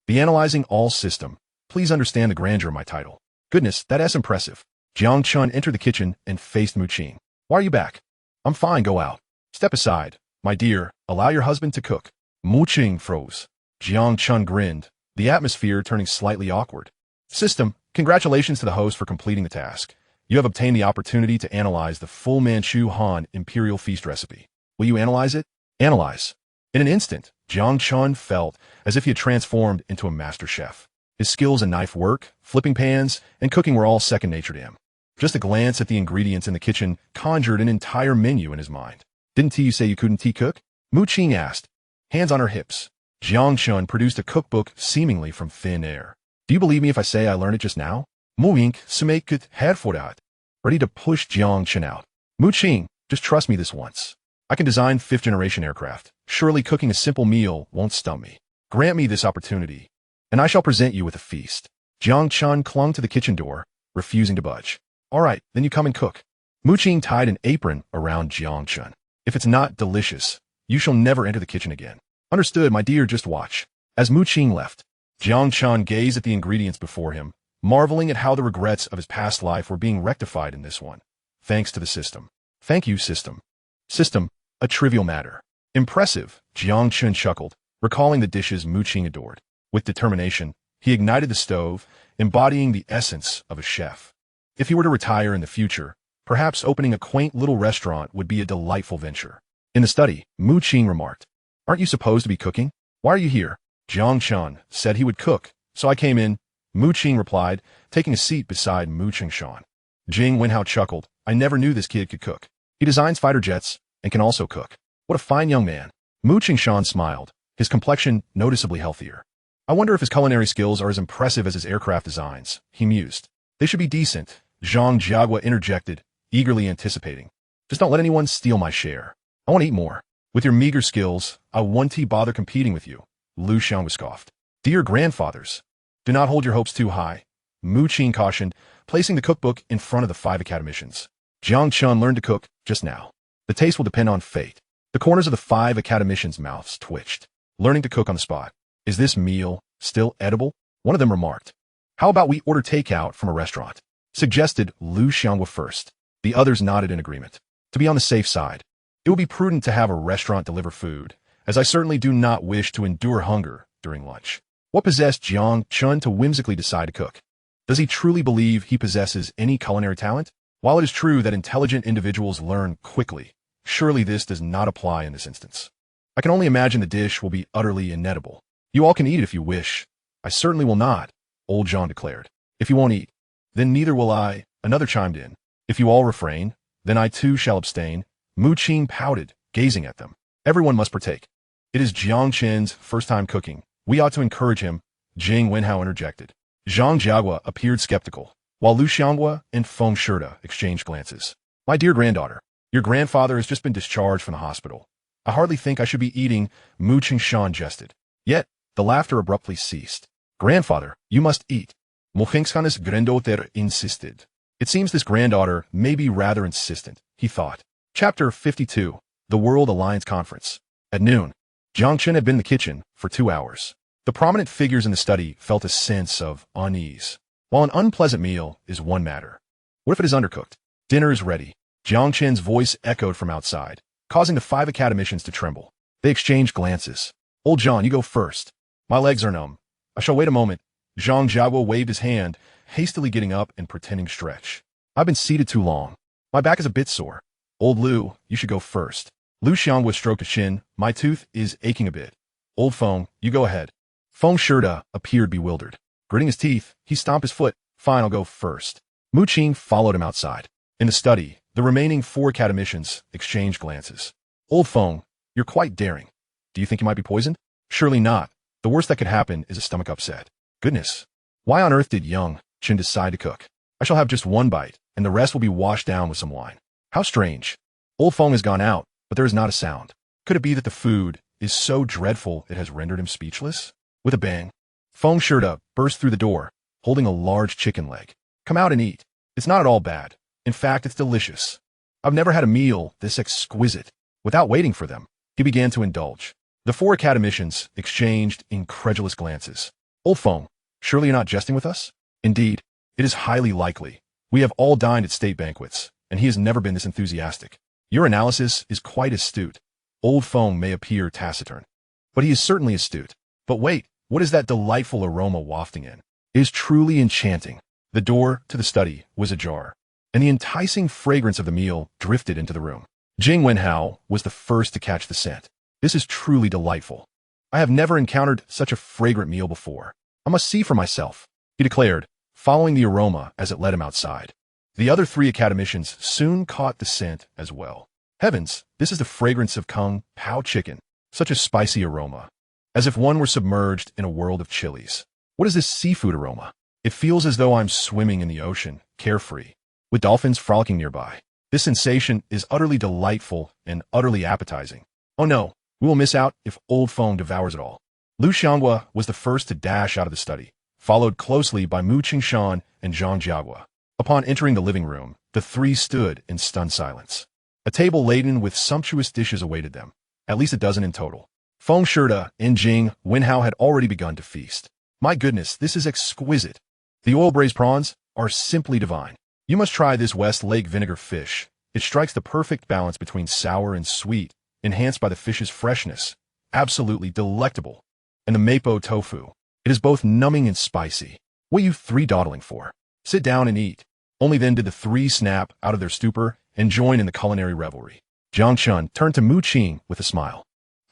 Be analyzing all system. Please understand the grandeur of my title. Goodness, that's impressive. Jiang Chen entered the kitchen and faced Mu Qing. Why are you back? I'm fine, go out. Step aside. My dear, allow your husband to cook. Mu Qing froze. Jiang Chen grinned, the atmosphere turning slightly awkward. System, congratulations to the host for completing the task. You have obtained the opportunity to analyze the Fu Manchu Han Imperial Feast recipe. Will you analyze it? Analyze. In an instant, Jiang Chen felt as if he had transformed into a master chef. His skills in knife work, flipping pans, and cooking were all second nature to him. Just a glance at the ingredients in the kitchen conjured an entire menu in his mind. Didn't you say you couldn't cook? Mu Qing asked. Hands on her hips, Jiang Chen produced a cookbook seemingly from thin air. Do you believe me if I say I learned it just now? Mu Ink Sumakut Herfordat. Ready to push Jiang Chen out. Mu Qing, just trust me this once. I can design fifth-generation aircraft. Surely cooking a simple meal won't stump me. Grant me this opportunity, and I shall present you with a feast. Jiang Chen clung to the kitchen door, refusing to budge. All right, then you come and cook. Mu Qing tied an apron around Jiang Chen. If it's not delicious, you shall never enter the kitchen again. Understood, my dear, just watch. As Mu Qing left, Jiang Chen gazed at the ingredients before him, marveling at how the regrets of his past life were being rectified in this one. Thanks to the system. Thank you, system. System, a trivial matter. Impressive, Jiang Chen chuckled, recalling the dishes Mu Qing adored. With determination, he ignited the stove, embodying the essence of a chef. If he were to retire in the future, perhaps opening a quaint little restaurant would be a delightful venture. In the study, Mu Qing remarked, "Aren't you supposed to be cooking? Why are you here?" Jiang Chen said he would cook, so I came in, Mu Qing replied, taking a seat beside Mu Qingshan. Jing Wenhao chuckled, "I never knew this kid could cook. He designs fighter jets and can also cook. What a fine young man." Mu Qingshan smiled, his complexion noticeably healthier. "I wonder if his culinary skills are as impressive as his aircraft designs," he mused. "They should be decent," Zhang Jiagua interjected, eagerly anticipating. "Just don't let anyone steal my share. I want to eat more. With your meager skills, I won't bother competing with you," Lu Xiang scoffed. "Dear grandfathers, do not hold your hopes too high," Mu Qing cautioned, placing the cookbook in front of the 5 academicians. Jiang Chen learned to cook just now. The taste will depend on fate. The corners of the 5 academicians' mouths twitched, learning to cook on the spot. "Is this meal still edible?" one of them remarked. "How about we order takeout from a restaurant?" suggested Lu Xiangwa first. The others nodded in agreement. To be on the safe side, it would be prudent to have a restaurant deliver food, as I certainly do not wish to endure hunger during lunch. What possessed Jiang Chen to whimsically decide to cook? Does he truly believe he possesses any culinary talent? While it is true that intelligent individuals learn quickly, surely this does not apply in this instance. I can only imagine the dish will be utterly inedible. "You all can eat it if you wish." "I certainly will not," old John declared. "If you won't eat, then neither will I," another chimed in. "If you all refrain, then I too shall abstain." Mu Qing pouted, gazing at them. "Everyone must partake. It is Jiang Chen's first time cooking. We ought to encourage him," Jing Wenhao interjected. Zhang Jiagua appeared skeptical, while Lu Xianghua and Feng Shida exchanged glances. "My dear granddaughter, your grandfather has just been discharged from the hospital. I hardly think I should be eating," Mu Qingshan jested. Yet, the laughter abruptly ceased. "Grandfather, you must eat," Mu Qingshan's granddaughter insisted. It seems this granddaughter may be rather insistent, he thought. Chapter 52, The World Alliance Conference. At noon, Jiang Chen had been in the kitchen for 2 hours. The prominent figures in the study felt a sense of unease. While an unpleasant meal is one matter, what if it is undercooked? "Dinner is ready," Jiang Chen's voice echoed from outside, causing the 5 academicians to tremble. They exchanged glances. "Old John, you go first." "My legs are numb. I shall wait a moment." Zhang Jiagua waved his hand, hastily getting up and pretending stretch. "I've been seated too long. My back is a bit sore." "Old Lu, you should go first." Lu Xiangwa stroked a chin. "My tooth is aching a bit." "Old Feng, you go ahead." Feng Shida appeared bewildered. Gritting his teeth, he stomped his foot. "Fine, I'll go first." Mu Qing followed him outside. In the study, the remaining 4 academicians exchanged glances. "Old Feng, you're quite daring. Do you think you might be poisoned?" "Surely not. The worst that could happen is a stomach upset." "Goodness. Why on earth did young Chen decide to cook?" "I shall have just 1 bite, and the rest will be washed down with some wine." "How strange. Old Feng has gone out, but there is not a sound. Could it be that the food is so dreadful it has rendered him speechless?" With a bang, Feng Shida burst through the door, holding a large chicken leg. "Come out and eat. It's not at all bad. In fact, it's delicious. I've never had a meal this exquisite." Without waiting for them, he began to indulge. The 4 academicians exchanged incredulous glances. "Old Feng, surely you're not jesting with us?" "Indeed, it is highly likely. We have all dined at state banquets, and he has never been this enthusiastic." "Your analysis is quite astute." Old Feng may appear taciturn, but he is certainly astute. "But wait, what is that delightful aroma wafting in? It is truly enchanting." The door to the study was ajar, and the enticing fragrance of the meal drifted into the room. Jing Wenhao was the first to catch the scent. "This is truly delightful. I have never encountered such a fragrant meal before. I must see for myself," he declared, following the aroma as it led him outside. The other 3 academicians soon caught the scent as well. "Heavens, this is the fragrance of Kung Pao chicken. Such a spicy aroma, as if one were submerged in a world of chilies." What is this seafood aroma? It feels as though I'm swimming in the ocean, carefree, with dolphins frolicking nearby. This sensation is utterly delightful and utterly appetizing. Oh no, we will miss out if Old Feng devours it all. Lu Xianghua was the first to dash out of the study, followed closely by Mu Qingshan and Zhang Jiagua. Upon entering the living room, the three stood in stunned silence. A table laden with sumptuous dishes awaited them, at least a dozen in total. Feng Shida and Jing Wenhao had already begun to feast. My goodness, this is exquisite. The oil-braised prawns are simply divine. You must try this West Lake vinegar fish. It strikes the perfect balance between sour and sweet, enhanced by the fish's freshness. Absolutely delectable. And the mapo tofu. It is both numbing and spicy. What are you three dawdling for? Sit down and eat. Only then did the three snap out of their stupor and join in the culinary revelry. Jiang Chen turned to Mu Qing with a smile.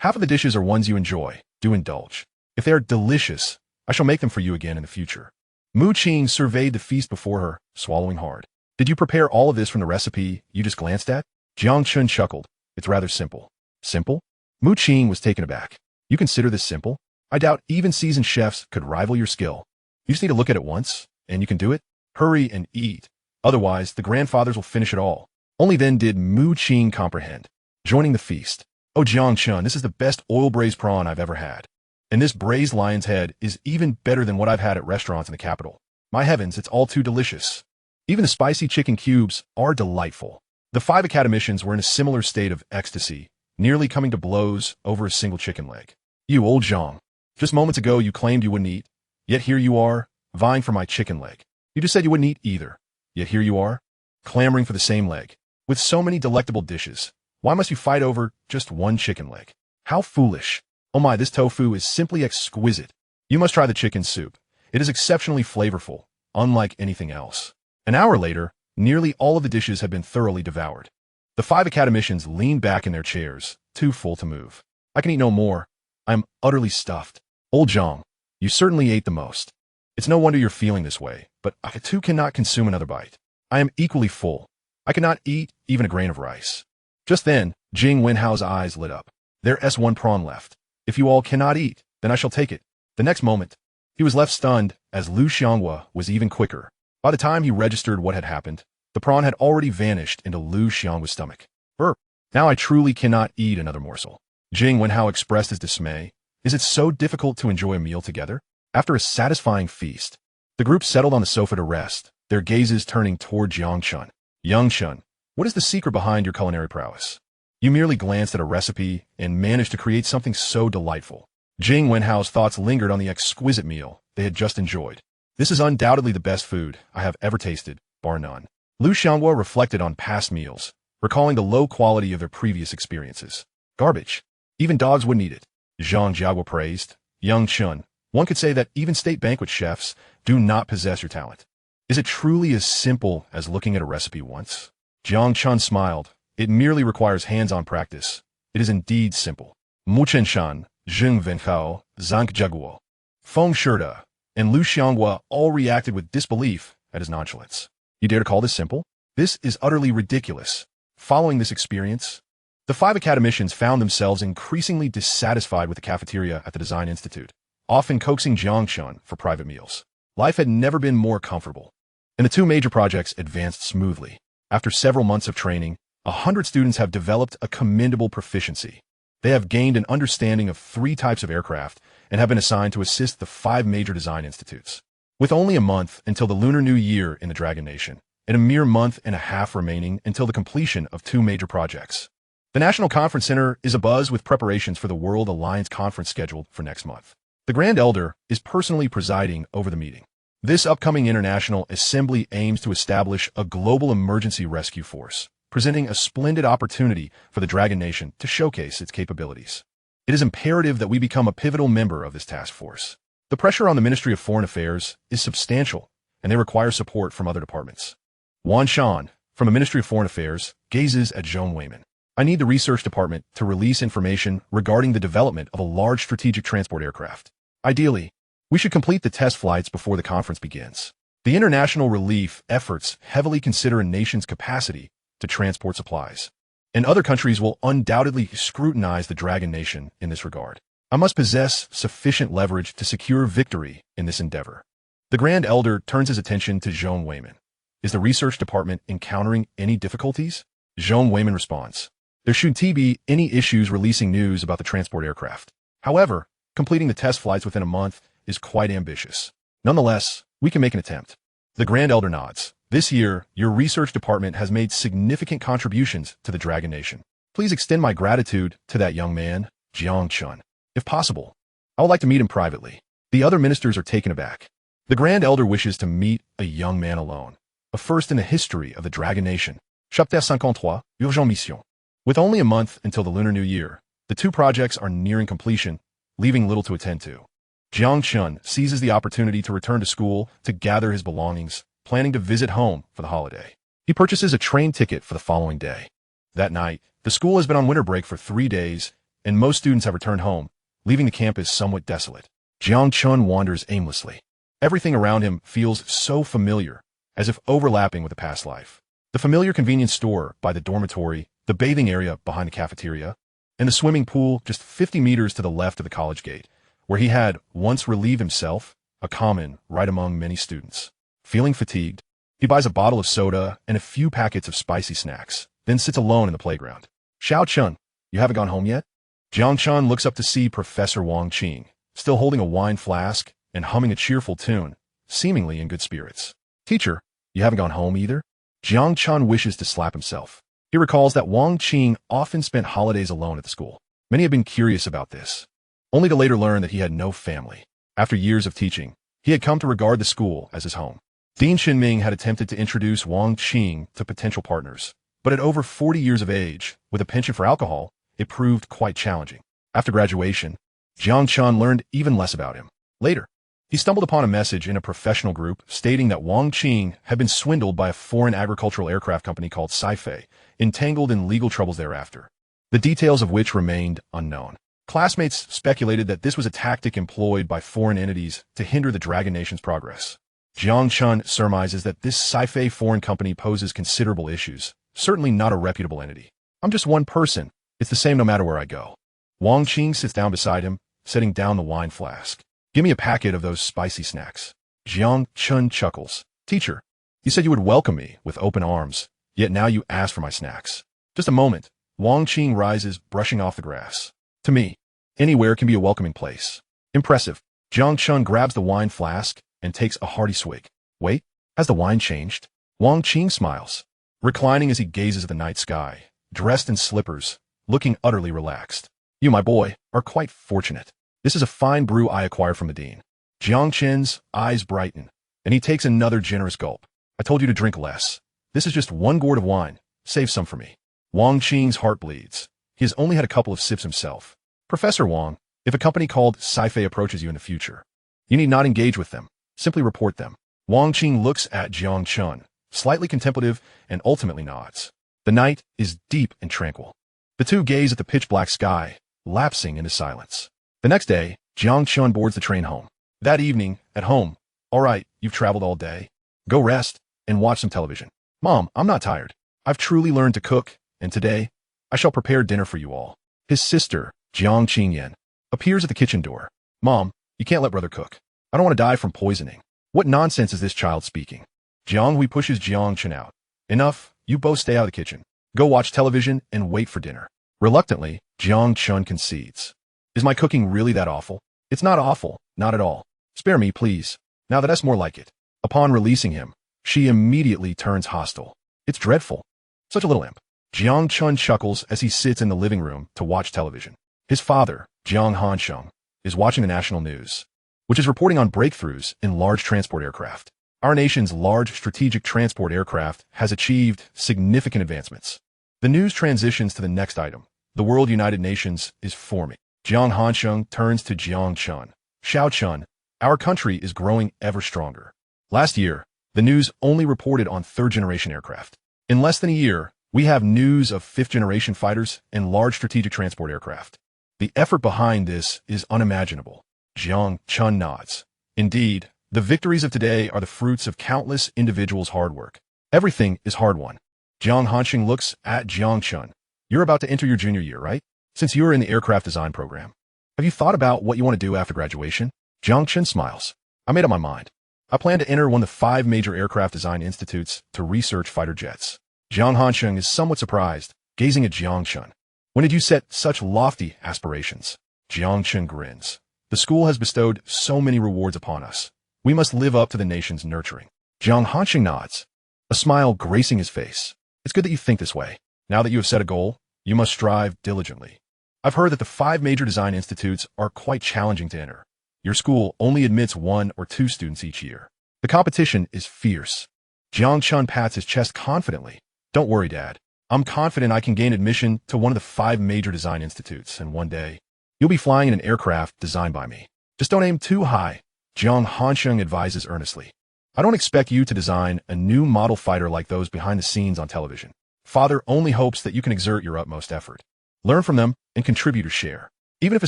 Half of the dishes are ones you enjoy. Do indulge. If they are delicious, I shall make them for you again in the future. Mu Qing surveyed the feast before her, swallowing hard. Did you prepare all of this from the recipe you just glanced at? Jiang Chen chuckled. It's rather simple. Simple? Mu Qing was taken aback. You consider this simple? I doubt even seasoned chefs could rival your skill. You just need to look at it once, and you can do it. Hurry and eat. Otherwise, the grandfathers will finish it all. Only then did Mu Qing comprehend. Joining the feast. Oh, Jiang Chen, this is the best oil-braised prawn I've ever had. And this braised lion's head is even better than what I've had at restaurants in the capital. My heavens, it's all too delicious. Even the spicy chicken cubes are delightful. The 5 academicians were in a similar state of ecstasy, nearly coming to blows over a single chicken leg. You, old Zhang. Just moments ago you claimed you wouldn't eat, yet here you are, vying for my chicken leg. You just said you wouldn't eat either, yet here you are, clamoring for the same leg. With so many delectable dishes, why must you fight over just one chicken leg? How foolish. Oh my, this tofu is simply exquisite. You must try the chicken soup. It is exceptionally flavorful, unlike anything else. An hour later, nearly all of the dishes had been thoroughly devoured. The 5 academicians leaned back in their chairs, too full to move. I can eat no more. I am utterly stuffed. Old Zhang, you certainly ate the most. It's no wonder you're feeling this way, but I too cannot consume another bite. I am equally full. I cannot eat even a grain of rice. Just then, Jing Wenhao's eyes lit up. There's one prawn left. If you all cannot eat, then I shall take it. The next moment, he was left stunned, as Lu Xianghua was even quicker. By the time he registered what had happened, the prawn had already vanished into Lu Xianghua's stomach. Burp. Now I truly cannot eat another morsel. Jing Wenhao expressed his dismay. Is it so difficult to enjoy a meal together? After a satisfying feast, the group settled on the sofa to rest, their gazes turning toward Jiang Chen. Young Chen, what is the secret behind your culinary prowess? You merely glanced at a recipe and managed to create something so delightful. Jing Wenhao's thoughts lingered on the exquisite meal they had just enjoyed. This is undoubtedly the best food I have ever tasted, bar none. Lu Xianghua reflected on past meals, recalling the low quality of their previous experiences. Garbage. Even dogs wouldn't eat it. Zhang Jiagua praised. Young Chen, one could say that even state banquet chefs do not possess your talent. Is it truly as simple as looking at a recipe once? Jiang Chen smiled. It merely requires hands-on practice. It is indeed simple. Mu Chenshan, Zheng Wenhao, Zhang Jiagua, Feng Shida, and Lu Xianghua all reacted with disbelief at his nonchalance. You dare to call this simple? This is utterly ridiculous. Following this experience, the 5 academicians found themselves increasingly dissatisfied with the cafeteria at the Design Institute, often coaxing Jiang Chen for private meals. Life had never been more comfortable, and the 2 major projects advanced smoothly. After several months of training, 100 students have developed a commendable proficiency. They have gained an understanding of 3 types of aircraft and have been assigned to assist the 5 major design institutes. With only a month until the Lunar New Year in the Dragon Nation, and a mere month and a half remaining until the completion of 2 major projects, the National Conference Center is abuzz with preparations for the World Alliance Conference scheduled for next month. The Grand Elder is personally presiding over the meeting. This upcoming international assembly aims to establish a global emergency rescue force, presenting a splendid opportunity for the Dragon Nation to showcase its capabilities. It is imperative that we become a pivotal member of this task force. The pressure on the Ministry of Foreign Affairs is substantial, and they require support from other departments. Wan Shan, from the Ministry of Foreign Affairs, gazes at Joan Wayman. I need the research department to release information regarding the development of a large strategic transport aircraft. Ideally, we should complete the test flights before the conference begins. The international relief efforts heavily consider a nation's capacity to transport supplies, and other countries will undoubtedly scrutinize the Dragon Nation in this regard. I must possess sufficient leverage to secure victory in this endeavor. The Grand Elder turns his attention to Zhong Weiman. Is the research department encountering any difficulties? Zhong Weiman responds. There should be any issues releasing news about the transport aircraft. However, completing the test flights within a month is quite ambitious. Nonetheless, we can make an attempt. The Grand Elder nods. This year, your research department has made significant contributions to the Dragon Nation. Please extend my gratitude to that young man, Jiang Chen. If possible, I would like to meet him privately. The other ministers are taken aback. The Grand Elder wishes to meet a young man alone, a first in the history of the Dragon Nation. Chapter 53, Urgent Mission. With only a month until the Lunar New Year, the two projects are nearing completion, leaving little to attend to. Jiang Chen seizes the opportunity to return to school to gather his belongings, planning to visit home for the holiday. He purchases a train ticket for the following day. That night, the school has been on winter break for 3 days, and most students have returned home, leaving the campus somewhat desolate. Jiang Chen wanders aimlessly. Everything around him feels so familiar, as if overlapping with a past life. The familiar convenience store by the dormitory, the bathing area behind the cafeteria, and the swimming pool just 50 meters to the left of the college gate, where he had once relieved himself, a common right among many students. Feeling fatigued, he buys a bottle of soda and a few packets of spicy snacks, then sits alone in the playground. Xiao Chun, you haven't gone home yet? Jiang Chen looks up to see Professor Wang Qing, still holding a wine flask and humming a cheerful tune, seemingly in good spirits. Teacher, you haven't gone home either? Jiang Chen wishes to slap himself. He recalls that Wang Qing often spent holidays alone at the school. Many have been curious about this, only to later learn that he had no family. After years of teaching, he had come to regard the school as his home. Dean Xinming had attempted to introduce Wang Qing to potential partners, but at over 40 years of age, with a penchant for alcohol, it proved quite challenging. After graduation, Jiang Chen learned even less about him. Later, he stumbled upon a message in a professional group stating that Wang Qing had been swindled by a foreign agricultural aircraft company called Sci-Fei, entangled in legal troubles thereafter, the details of which remained unknown. Classmates speculated that this was a tactic employed by foreign entities to hinder the Dragon Nation's progress. Jiang Chen surmises that this Sci-Fei foreign company poses considerable issues, certainly not a reputable entity. I'm just one person. It's the same no matter where I go. Wang Qing sits down beside him, setting down the wine flask. Give me a packet of those spicy snacks. Jiang Chen chuckles. Teacher, you said you would welcome me with open arms, yet now you ask for my snacks. Just a moment. Wang Qing rises, brushing off the grass. To me, anywhere can be a welcoming place. Impressive. Jiang Chen grabs the wine flask and takes a hearty swig. Wait, has the wine changed? Wang Qing smiles, reclining as he gazes at the night sky, dressed in slippers, looking utterly relaxed. You, my boy, are quite fortunate. This is a fine brew I acquired from the dean. Jiang Chen's eyes brighten, and he takes another generous gulp. I told you to drink less. This is just 1 gourd of wine. Save some for me. Wang Qing's heart bleeds. He has only had a couple of sips himself. Professor Wang, if a company called Sci-Fei approaches you in the future, you need not engage with them. Simply report them. Wang Qing looks at Jiang Chen, slightly contemplative, and ultimately nods. The night is deep and tranquil. The two gaze at the pitch-black sky, lapsing into silence. The next day, Jiang Chen boards the train home. That evening, at home, all right, you've traveled all day. Go rest and watch some television. Mom, I'm not tired. I've truly learned to cook, and today, I shall prepare dinner for you all. His sister, Jiang Qingyan, appears at the kitchen door. Mom, you can't let brother cook. I don't want to die from poisoning. What nonsense is this child speaking? Jiang Hui pushes Jiang Chen out. Enough, you both stay out of the kitchen. Go watch television and wait for dinner. Reluctantly, Jiang Chen concedes. Is my cooking really that awful? It's not awful, not at all. Spare me, please. Now that's more like it. Upon releasing him, she immediately turns hostile. It's dreadful. Such a little imp. Jiang Chen chuckles as he sits in the living room to watch television. His father, Jiang Hansheng, is watching the national news, which is reporting on breakthroughs in large transport aircraft. Our nation's large strategic transport aircraft has achieved significant advancements. The news transitions to the next item. The World United Nations is forming. Jiang Hansheng turns to Jiang Chen. Xiao Chun, our country is growing ever stronger. Last year, the news only reported on third-generation aircraft. In less than a year, we have news of fifth-generation fighters and large strategic transport aircraft. The effort behind this is unimaginable. Jiang Chen nods. Indeed, the victories of today are the fruits of countless individuals' hard work. Everything is hard-won. Jiang Hansheng looks at Jiang Chen. You're about to enter your junior year, right? Since you're in the aircraft design program, have Have you thought about what you want to do after graduation? Jiang Chen smiles. I made up my mind. I plan to enter one of the 5 major aircraft design institutes to research fighter jets. Jiang Hansheng is somewhat surprised, gazing at Jiang Chen. When did you set such lofty aspirations? Jiang Chen grins. The school has bestowed so many rewards upon us. We must live up to the nation's nurturing. Jiang Hansheng nods, a smile gracing his face. It's good that you think this way. Now that you have set a goal, you must strive diligently. I've heard that the 5 major design institutes are quite challenging to enter. Your school only admits 1 or 2 students each year. The competition is fierce. Jiang Chen pats his chest confidently. Don't worry, Dad. I'm confident I can gain admission to one of the 5 major design institutes, and one day, you'll be flying in an aircraft designed by me. Just don't aim too high, Jiang Hansheng advises earnestly. I don't expect you to design a new model fighter like those behind the scenes on television. Father only hopes that you can exert your utmost effort. Learn from them and contribute or share. Even if a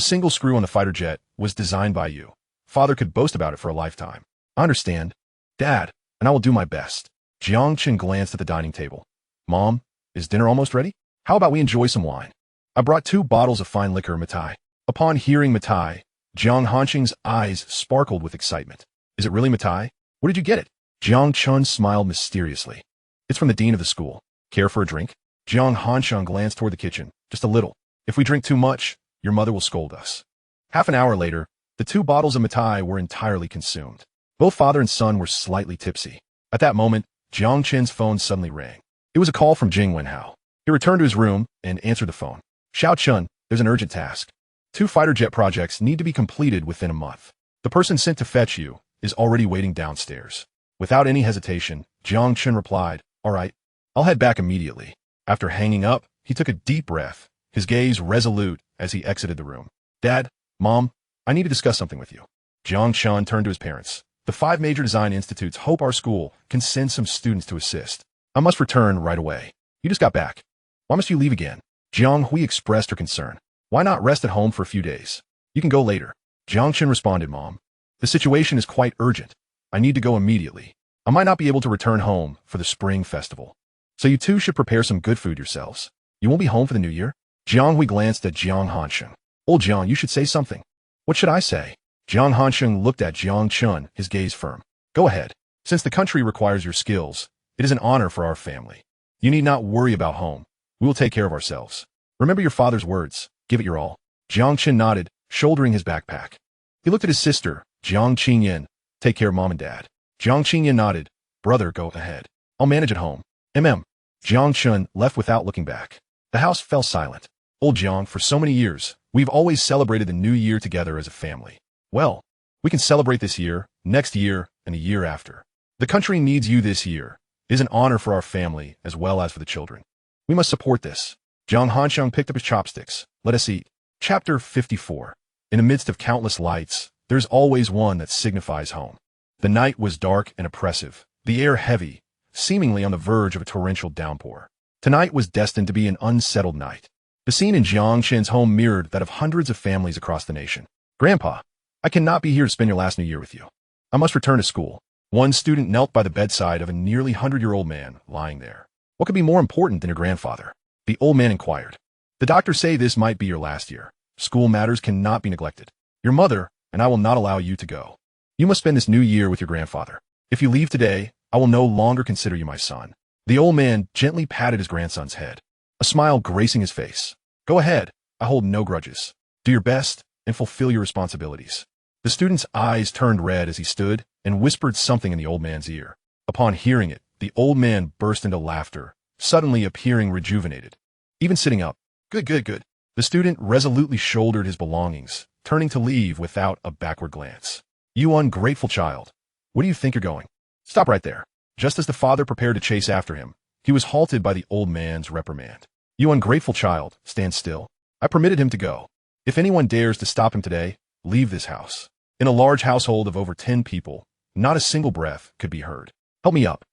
single screw on the fighter jet was designed by you, Father could boast about it for a lifetime. I understand, Dad, and I will do my best. Jiang Chen glanced at the dining table. Mom, is dinner almost ready? How about we enjoy some wine? I brought 2 bottles of fine liquor, Matai. Upon hearing Matai, Jiang Hansheng's eyes sparkled with excitement. Is it really Matai? Where did you get it? Jiang Chen smiled mysteriously. It's from the dean of the school. Care for a drink? Jiang Hansheng glanced toward the kitchen. Just a little. If we drink too much, your mother will scold us. Half an hour later, the 2 bottles of Matai were entirely consumed. Both father and son were slightly tipsy. At that moment, Jiang Chen's phone suddenly rang. It was a call from Jing Wenhao. He returned to his room and answered the phone. Xiao Chun, there's an urgent task. 2 fighter jet projects need to be completed within a month. The person sent to fetch you is already waiting downstairs. Without any hesitation, Jiang Chen replied, All right, I'll head back immediately. After hanging up, he took a deep breath, his gaze resolute as he exited the room. Dad, Mom, I need to discuss something with you. Jiang Chen turned to his parents. The 5 major design institutes hope our school can send some students to assist. I must return right away. You just got back. Why must you leave again? Jiang Hui expressed her concern. Why not rest at home for a few days? You can go later. Jiang Chen responded, Mom. The situation is quite urgent. I need to go immediately. I might not be able to return home for the spring festival. So you 2 should prepare some good food yourselves. You won't be home for the new year? Jiang Hui glanced at Jiang Hansheng. Old Jiang, you should say something. What should I say? Jiang Hansheng looked at Jiang Chen, his gaze firm. Go ahead. Since the country requires your skills, it is an honor for our family. You need not worry about home. We will take care of ourselves. Remember your father's words. Give it your all. Jiang Chen nodded, shouldering his backpack. He looked at his sister, Jiang Qingyan. Take care, Mom and Dad. Jiang Qingyan nodded. Brother, go ahead. I'll manage at home. Jiang Chen left without looking back. The house fell silent. Old Jiang, for so many years, we've always celebrated the new year together as a family. Well, we can celebrate this year, next year, and the year after. The country needs you this year. It is an honor for our family as well as for the children. We must support this. Jiang Hansheng picked up his chopsticks. Let us eat. Chapter 54. In the midst of countless lights, there's always one that signifies home. The night was dark and oppressive, the air heavy, seemingly on the verge of a torrential downpour. Tonight was destined to be an unsettled night. The scene in Jiang Chen's home mirrored that of hundreds of families across the nation. Grandpa, I cannot be here to spend your last New Year with you. I must return to school. One student knelt by the bedside of a nearly 100-year-old man lying there. What could be more important than your grandfather? The old man inquired. The doctors say this might be your last year. School matters cannot be neglected. Your mother and I will not allow you to go. You must spend this new year with your grandfather. If you leave today, I will no longer consider you my son. The old man gently patted his grandson's head, a smile gracing his face. Go ahead. I hold no grudges. Do your best and fulfill your responsibilities. The student's eyes turned red as he stood and whispered something in the old man's ear. Upon hearing it, the old man burst into laughter, suddenly appearing rejuvenated. Even sitting up. Good. The student resolutely shouldered his belongings, turning to leave without a backward glance. You ungrateful child. Where do you think you're going? Stop right there. Just as the father prepared to chase after him, he was halted by the old man's reprimand. You ungrateful child, stand still. I permitted him to go. If anyone dares to stop him today, leave this house. In a large household of over 10 people, not a single breath could be heard. Help me up.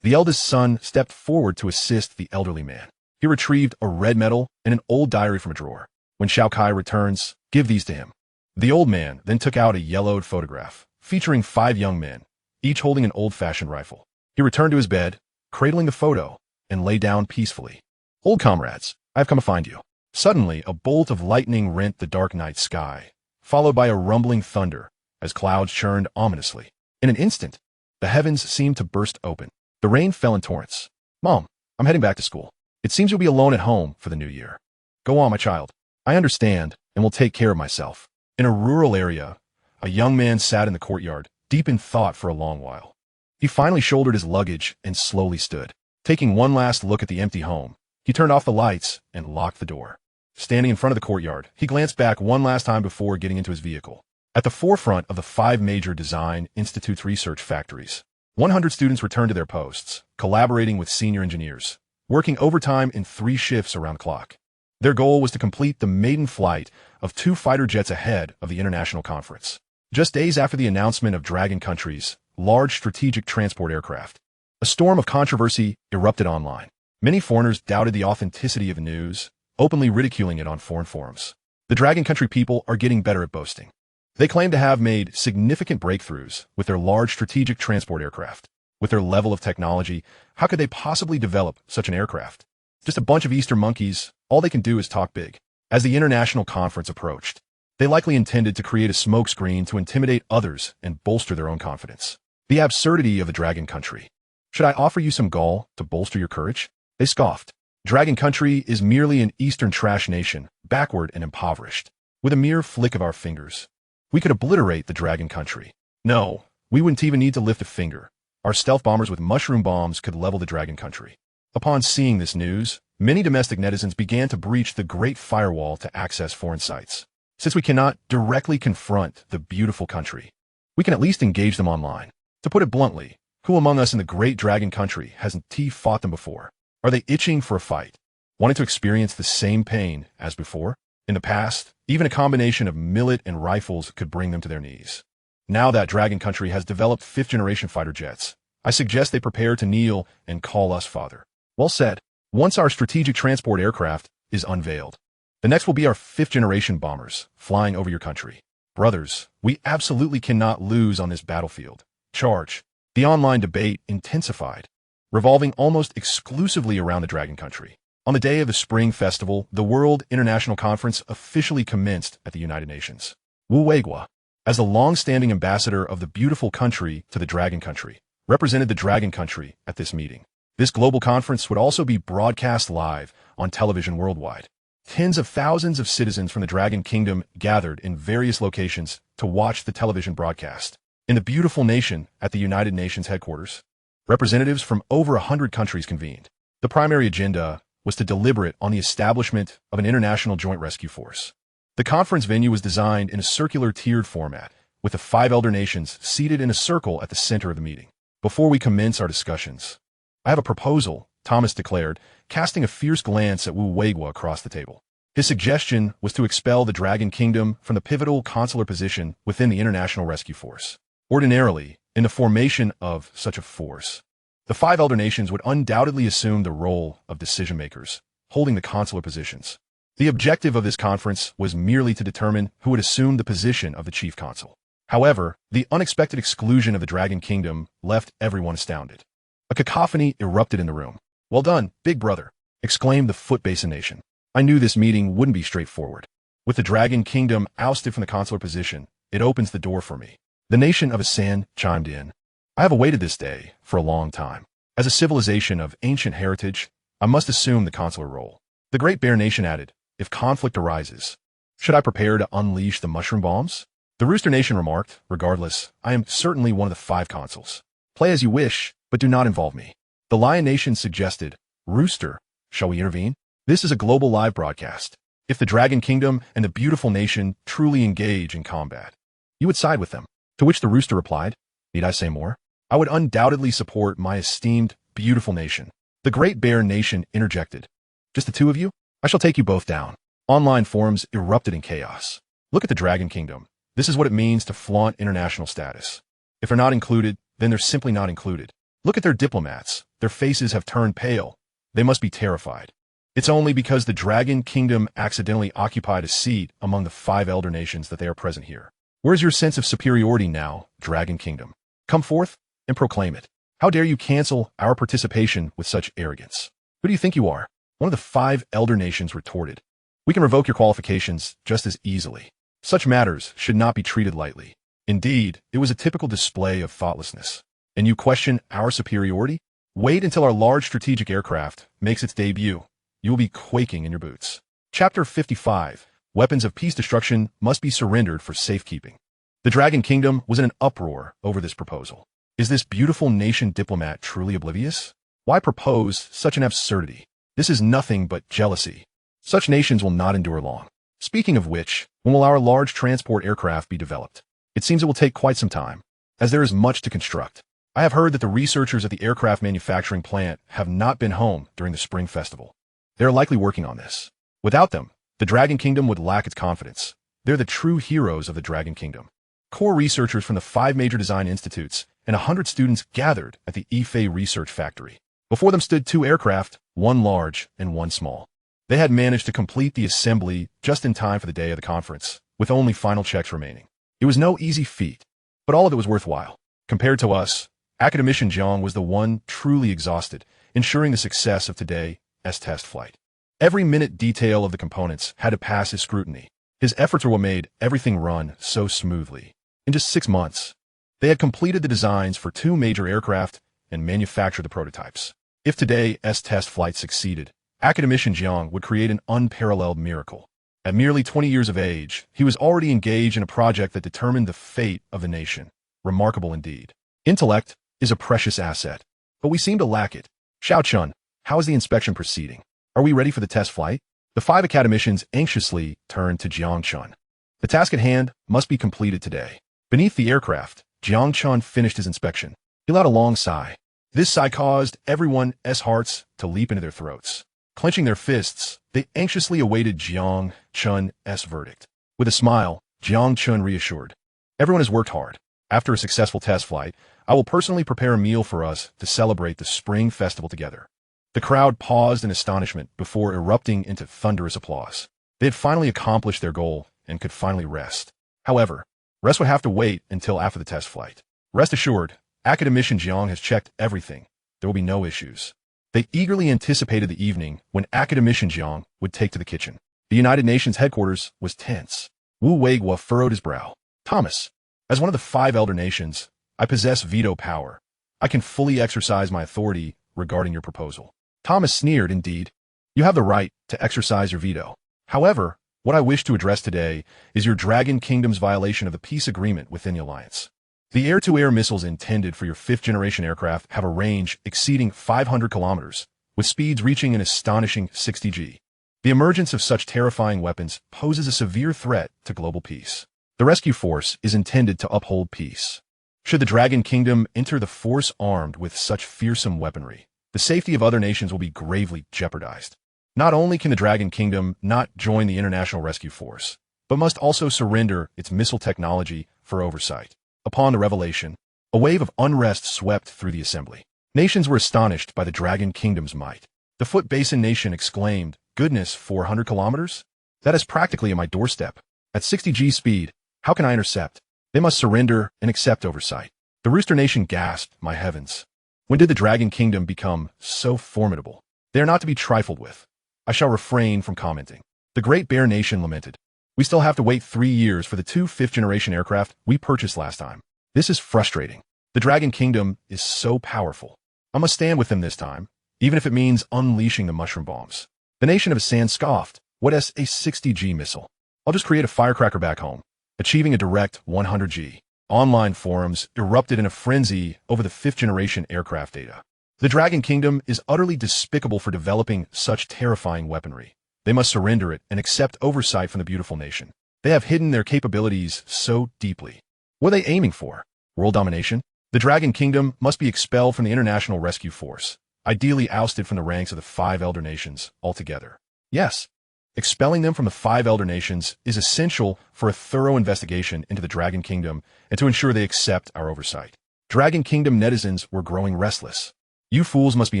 The eldest son stepped forward to assist the elderly man. He retrieved a red medal and an old diary from a drawer. When Xiao Kai returns, give these to him. The old man then took out a yellowed photograph, featuring 5 young men, each holding an old-fashioned rifle. He returned to his bed, cradling the photo, and lay down peacefully. Old comrades, I have come to find you. Suddenly, a bolt of lightning rent the dark night sky, followed by a rumbling thunder as clouds churned ominously. In an instant, the heavens seemed to burst open. The rain fell in torrents. "Mom, I'm heading back to school. It seems you'll be alone at home for the new year." "Go on, my child. I understand and will take care of myself." In a rural area, a young man sat in the courtyard, deep in thought for a long while. He finally shouldered his luggage and slowly stood. Taking one last look at the empty home, he turned off the lights and locked the door. Standing in front of the courtyard, he glanced back one last time before getting into his vehicle. At the forefront of the 5 major design institutes research factories, 100 students returned to their posts, collaborating with senior engineers, working overtime in 3 shifts around the clock. Their goal was to complete the maiden flight of 2 fighter jets ahead of the international conference. Just days after the announcement of Dragon Country's large strategic transport aircraft, a storm of controversy erupted online. Many foreigners doubted the authenticity of the news, openly ridiculing it on foreign forums. The Dragon Country people are getting better at boasting. They claim to have made significant breakthroughs with their large strategic transport aircraft. With their level of technology, how could they possibly develop such an aircraft? Just a bunch of Easter monkeys, all they can do is talk big. As the international conference approached, they likely intended to create a smokescreen to intimidate others and bolster their own confidence. The absurdity of the Dragon Country. "Should I offer you some gall to bolster your courage?" They scoffed. Dragon Country is merely an Eastern trash nation, backward and impoverished. With a mere flick of our fingers, we could obliterate the Dragon Country. No, we wouldn't even need to lift a finger. Our stealth bombers with mushroom bombs could level the Dragon Country. Upon seeing this news, many domestic netizens began to breach the Great Firewall to access foreign sites. Since we cannot directly confront the beautiful country, we can at least engage them online. To put it bluntly, who among us in the Great Dragon Country hasn't fought them before? Are they itching for a fight, wanting to experience the same pain as before? In the past, even a combination of millet and rifles could bring them to their knees. Now that Dragon Country has developed 5th-generation fighter jets, I suggest they prepare to kneel and call us father. Well said. Once our strategic transport aircraft is unveiled, the next will be our 5th-generation bombers flying over your country. Brothers, we absolutely cannot lose on this battlefield. Charge. The online debate intensified, revolving almost exclusively around the Dragon Country. On the day of the Spring Festival, the World International Conference officially commenced at the United Nations. Wu Weiguo, as the long-standing ambassador of the beautiful country to the Dragon Country, represented the Dragon Country at this meeting. This global conference would also be broadcast live on television worldwide. Tens of thousands of citizens from the Dragon Kingdom gathered in various locations to watch the television broadcast. In the beautiful nation at the United Nations headquarters, representatives from over 100 countries convened. The primary agenda was to deliberate on the establishment of an international joint rescue force. The conference venue was designed in a circular tiered format, with the 5 elder nations seated in a circle at the center of the meeting. "Before we commence our discussions, I have a proposal," Thomas declared, casting a fierce glance at Wu Weiguo across the table. His suggestion was to expel the Dragon Kingdom from the pivotal consular position within the International Rescue Force. Ordinarily, in the formation of such a force, the 5 elder nations would undoubtedly assume the role of decision-makers, holding the consular positions. The objective of this conference was merely to determine who would assume the position of the chief consul. However, the unexpected exclusion of the Dragon Kingdom left everyone astounded. A cacophony erupted in the room. "Well done, big brother," exclaimed the Foot Basin Nation. "I knew this meeting wouldn't be straightforward. With the Dragon Kingdom ousted from the consular position, it opens the door for me." The nation of Asan chimed in. "I have awaited this day for a long time. As a civilization of ancient heritage, I must assume the consular role." The Great Bear Nation added, "If conflict arises, should I prepare to unleash the mushroom bombs?" The Rooster Nation remarked, "Regardless, I am certainly one of the 5 consuls. Play as you wish, but do not involve me." The Lion Nation suggested, "Rooster, shall we intervene? This is a global live broadcast. If the Dragon Kingdom and the beautiful nation truly engage in combat, you would side with them." To which the Rooster replied, "Need I say more? I would undoubtedly support my esteemed, beautiful nation." The Great Bear Nation interjected, "Just the 2 of you? I shall take you both down." Online forums erupted in chaos. Look at the Dragon Kingdom. This is what it means to flaunt international status. If they're not included, then they're simply not included. Look at their diplomats. Their faces have turned pale. They must be terrified. It's only because the Dragon Kingdom accidentally occupied a seat among the 5 elder nations that they are present here. Where's your sense of superiority now, Dragon Kingdom? Come forth and proclaim it. How dare you cancel our participation with such arrogance? Who do you think you are? One of the 5 elder nations retorted. "We can revoke your qualifications just as easily." Such matters should not be treated lightly. Indeed, it was a typical display of thoughtlessness. And you question our superiority? Wait until our large strategic aircraft makes its debut. You will be quaking in your boots. Chapter 55. Weapons of peace destruction must be surrendered for safekeeping. The Dragon Kingdom was in an uproar over this proposal. Is this beautiful nation diplomat truly oblivious? Why propose such an absurdity? This is nothing but jealousy. Such nations will not endure long. Speaking of which, when will our large transport aircraft be developed? It seems it will take quite some time, as there is much to construct. I have heard that the researchers at the aircraft manufacturing plant have not been home during the Spring Festival. They are likely working on this. Without them, the Dragon Kingdom would lack its confidence. They're the true heroes of the Dragon Kingdom. Core researchers from the 5 major design institutes and 100 students gathered at the Ife Research Factory. Before them stood 2 aircraft, one large and one small. They had managed to complete the assembly just in time for the day of the conference, with only final checks remaining. It was no easy feat, but all of it was worthwhile. Compared to us, Academician Jiang was the one truly exhausted, ensuring the success of today's test flight. Every minute detail of the components had to pass his scrutiny. His efforts were what made everything run so smoothly. In just 6 months, they had completed the designs for 2 major aircraft and manufactured the prototypes. If today's test flight succeeded, Academician Jiang would create an unparalleled miracle. At merely 20 years of age, he was already engaged in a project that determined the fate of the nation. Remarkable indeed. Intellect is a precious asset, but we seem to lack it. Xiao Chun, how is the inspection proceeding? Are we ready for the test flight? The 5 academicians anxiously turned to Jiang Chen. The task at hand must be completed today. Beneath the aircraft, Jiang Chen finished his inspection. He let out a long sigh. This sigh caused everyone's hearts to leap into their throats. Clenching their fists, they anxiously awaited Jiang Chen's verdict. With a smile, Jiang Chen reassured. Everyone has worked hard. After a successful test flight, I will personally prepare a meal for us to celebrate the Spring Festival together. The crowd paused in astonishment before erupting into thunderous applause. They had finally accomplished their goal and could finally rest. However, rest would have to wait until after the test flight. Rest assured, Academician Jiang has checked everything. There will be no issues. They eagerly anticipated the evening when Academician Jiang would take to the kitchen. The United Nations headquarters was tense. Wu Weigua furrowed his brow. Thomas, as one of the 5 elder nations, I possess veto power. I can fully exercise my authority regarding your proposal. Thomas sneered, indeed. You have the right to exercise your veto. However, what I wish to address today is your Dragon Kingdom's violation of the peace agreement within the alliance. The air-to-air missiles intended for your 5th-generation aircraft have a range exceeding 500 kilometers, with speeds reaching an astonishing 60 G. The emergence of such terrifying weapons poses a severe threat to global peace. The rescue force is intended to uphold peace. Should the Dragon Kingdom enter the force armed with such fearsome weaponry, the safety of other nations will be gravely jeopardized. Not only can the Dragon Kingdom not join the International Rescue Force, but must also surrender its missile technology for oversight. Upon the revelation, a wave of unrest swept through the assembly. Nations were astonished by the Dragon Kingdom's might. The Foot Basin nation exclaimed, "Goodness, 400 kilometers? That is practically at my doorstep. At 60 G speed, how can I intercept? They must surrender and accept oversight." The Rooster nation gasped, "My heavens. When did the Dragon Kingdom become so formidable? They are not to be trifled with. I shall refrain from commenting." The Great Bear nation lamented. "We still have to wait 3 years for the 2 5th-generation aircraft we purchased last time. This is frustrating. The Dragon Kingdom is so powerful. I must stand with them this time, even if it means unleashing the mushroom bombs." The nation of Sand scoffed. "What is a 60 G missile? I'll just create a firecracker back home," achieving a direct 100 G. Online forums erupted in a frenzy over the 5th-generation aircraft data. The Dragon Kingdom is utterly despicable for developing such terrifying weaponry. They must surrender it and accept oversight from the beautiful nation. They have hidden their capabilities so deeply. What are they aiming for? World domination? The Dragon Kingdom must be expelled from the International Rescue Force, ideally ousted from the ranks of the 5 elder nations altogether. Yes, expelling them from the 5 elder nations is essential for a thorough investigation into the Dragon Kingdom and to ensure they accept our oversight. Dragon Kingdom netizens were growing restless. "You fools must be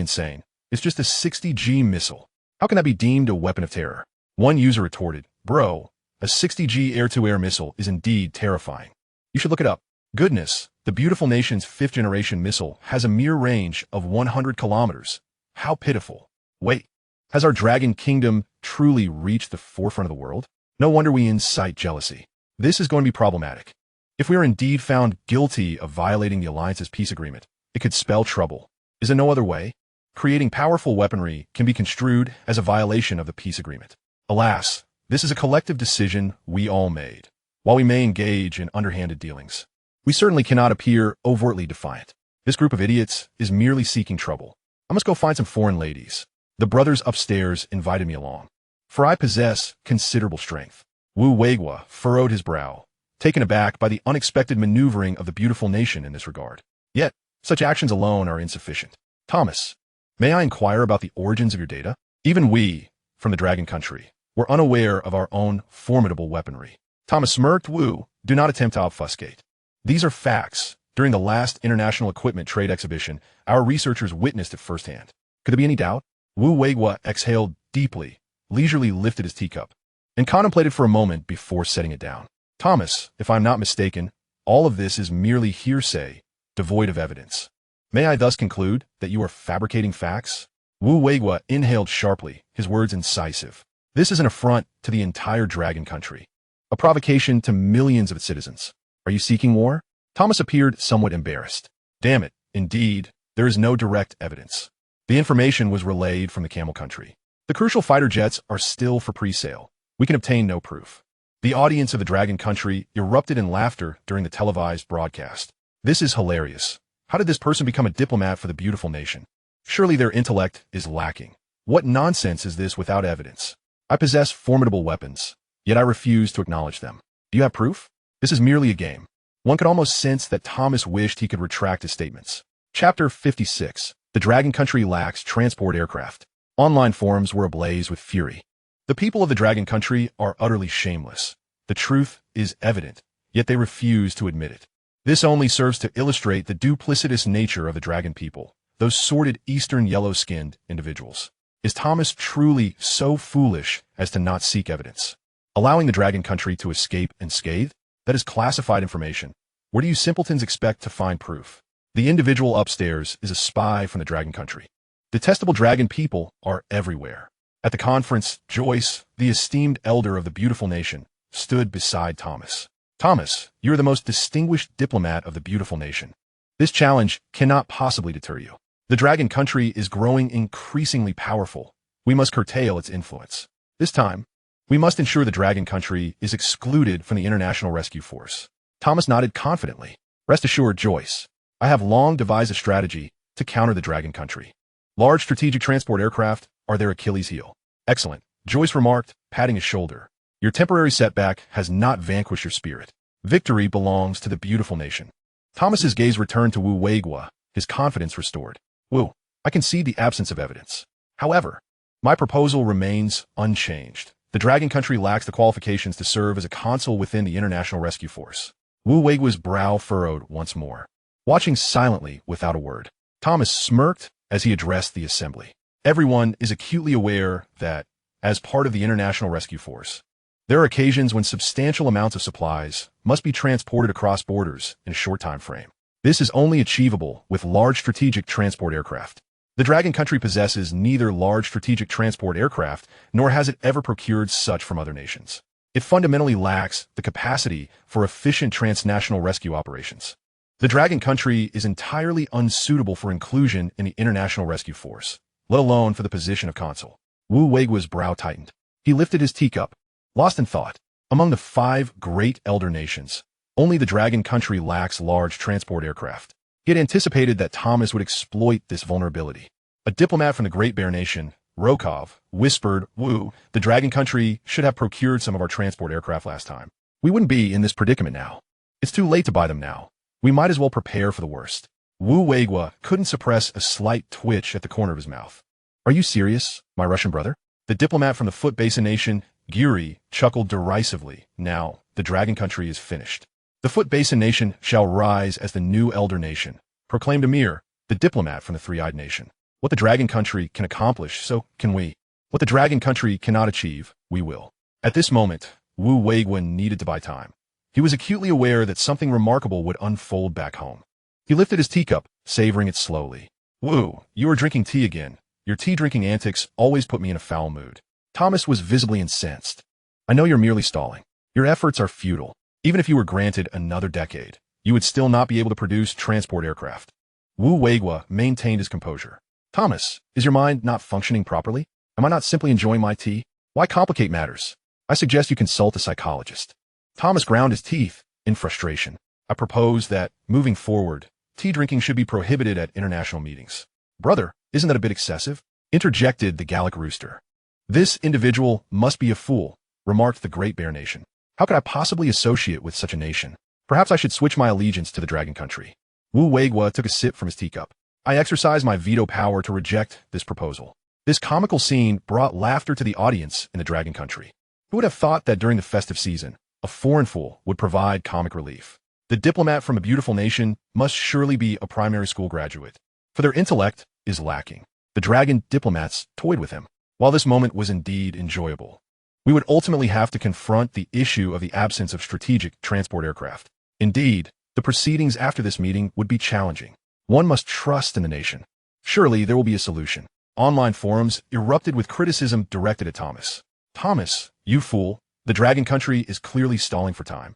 insane. It's just a 60 G missile. How can that be deemed a weapon of terror?" One user retorted, "Bro, a 60 G air-to-air missile is indeed terrifying. You should look it up. Goodness, the beautiful nation's 5th-generation missile has a mere range of 100 kilometers. How pitiful. Wait, has our Dragon Kingdom truly reached the forefront of the world? No wonder we incite jealousy." This is going to be problematic. If we are indeed found guilty of violating the Alliance's peace agreement, it could spell trouble. Is there no other way? Creating powerful weaponry can be construed as a violation of the peace agreement. Alas, this is a collective decision we all made. While we may engage in underhanded dealings, we certainly cannot appear overtly defiant. This group of idiots is merely seeking trouble. I must go find some foreign ladies. The brothers upstairs invited me along, for I possess considerable strength. Wu Weigua furrowed his brow, taken aback by the unexpected maneuvering of the beautiful nation in this regard. Yet, such actions alone are insufficient. Thomas, may I inquire about the origins of your data? Even we, from the Dragon Country, were unaware of our own formidable weaponry. Thomas smirked. Wu, do not attempt to obfuscate. These are facts. During the last International Equipment Trade Exhibition, our researchers witnessed it firsthand. Could there be any doubt? Wu Weigua exhaled deeply, leisurely lifted his teacup, and contemplated for a moment before setting it down. Thomas, if I'm not mistaken, all of this is merely hearsay, devoid of evidence. May I thus conclude that you are fabricating facts? Wu Weigua inhaled sharply, his words incisive. This is an affront to the entire Dragon Country, a provocation to millions of its citizens. Are you seeking war? Thomas appeared somewhat embarrassed. Damn it, indeed, there is no direct evidence. The information was relayed from the Camel Country. The crucial fighter jets are still for pre-sale. We can obtain no proof. The audience of the Dragon Country erupted in laughter during the televised broadcast. This is hilarious. How did this person become a diplomat for the beautiful nation? Surely their intellect is lacking. What nonsense is this without evidence? I possess formidable weapons, yet I refuse to acknowledge them. Do you have proof? This is merely a game. One could almost sense that Thomas wished he could retract his statements. Chapter 56. The Dragon Country lacks transport aircraft. Online forums were ablaze with fury. The people of the Dragon Country are utterly shameless. The truth is evident, yet they refuse to admit it. This only serves to illustrate the duplicitous nature of the Dragon people, those sordid Eastern yellow-skinned individuals. Is Thomas truly so foolish as to not seek evidence, allowing the Dragon Country to escape unscathed? That is classified information. Where do you simpletons expect to find proof? The individual upstairs is a spy from the Dragon Country. Detestable Dragon people are everywhere. At the conference, Joyce, the esteemed elder of the beautiful nation, stood beside Thomas. Thomas, you are the most distinguished diplomat of the beautiful nation. This challenge cannot possibly deter you. The Dragon Country is growing increasingly powerful. We must curtail its influence. This time, we must ensure the Dragon Country is excluded from the International Rescue Force. Thomas nodded confidently. Rest assured, Joyce, I have long devised a strategy to counter the Dragon Country. Large strategic transport aircraft are their Achilles heel. Excellent, Joyce remarked, patting his shoulder. Your temporary setback has not vanquished your spirit. Victory belongs to the beautiful nation. Thomas's gaze returned to Wu Weigua, his confidence restored. Wu, I concede the absence of evidence. However, my proposal remains unchanged. The Dragon Country lacks the qualifications to serve as a consul within the International Rescue Force. Wu Weigua's brow furrowed once more. Watching silently without a word, Thomas smirked as he addressed the assembly. Everyone is acutely aware that, as part of the International Rescue Force, there are occasions when substantial amounts of supplies must be transported across borders in a short time frame. This is only achievable with large strategic transport aircraft. The Dragon Country possesses neither large strategic transport aircraft, nor has it ever procured such from other nations. It fundamentally lacks the capacity for efficient transnational rescue operations. The Dragon Country is entirely unsuitable for inclusion in the International Rescue Force, let alone for the position of consul. Wu Weigua's brow tightened. He lifted his teacup, lost in thought. Among the 5 great elder nations, only the Dragon Country lacks large transport aircraft. He had anticipated that Thomas would exploit this vulnerability. A diplomat from the Great Bear Nation, Rokov, whispered, Wu, the Dragon Country should have procured some of our transport aircraft last time. We wouldn't be in this predicament now. It's too late to buy them now. We might as well prepare for the worst. Wu Weigua couldn't suppress a slight twitch at the corner of his mouth. Are you serious, my Russian brother? The diplomat from the Foot Basin Nation, Giri, chuckled derisively. Now, the Dragon Country is finished. The Foot Basin Nation shall rise as the new elder nation, proclaimed Amir, the diplomat from the Three-Eyed Nation. What the Dragon Country can accomplish, so can we. What the Dragon Country cannot achieve, we will. At this moment, Wu Weigua needed to buy time. He was acutely aware that something remarkable would unfold back home. He lifted his teacup, savoring it slowly. Wu, you are drinking tea again. Your tea-drinking antics always put me in a foul mood. Thomas was visibly incensed. I know you're merely stalling. Your efforts are futile. Even if you were granted another decade, you would still not be able to produce transport aircraft. Wu Weigua maintained his composure. Thomas, is your mind not functioning properly? Am I not simply enjoying my tea? Why complicate matters? I suggest you consult a psychologist. Thomas ground his teeth in frustration. I propose that, moving forward, tea drinking should be prohibited at international meetings. Brother, isn't that a bit excessive? Interjected the Gallic rooster. This individual must be a fool, remarked the Great Bear Nation. How could I possibly associate with such a nation? Perhaps I should switch my allegiance to the Dragon Country. Wu Weigua took a sip from his teacup. I exercise my veto power to reject this proposal. This comical scene brought laughter to the audience in the Dragon Country. Who would have thought that during the festive season, a foreign fool would provide comic relief? The diplomat from a beautiful nation must surely be a primary school graduate, for their intellect is lacking. The dragon diplomats toyed with him. While this moment was indeed enjoyable, we would ultimately have to confront the issue of the absence of strategic transport aircraft. Indeed, the proceedings after this meeting would be challenging. One must trust in the nation. Surely there will be a solution. Online forums erupted with criticism directed at Thomas. Thomas, you fool, the Dragon Country is clearly stalling for time,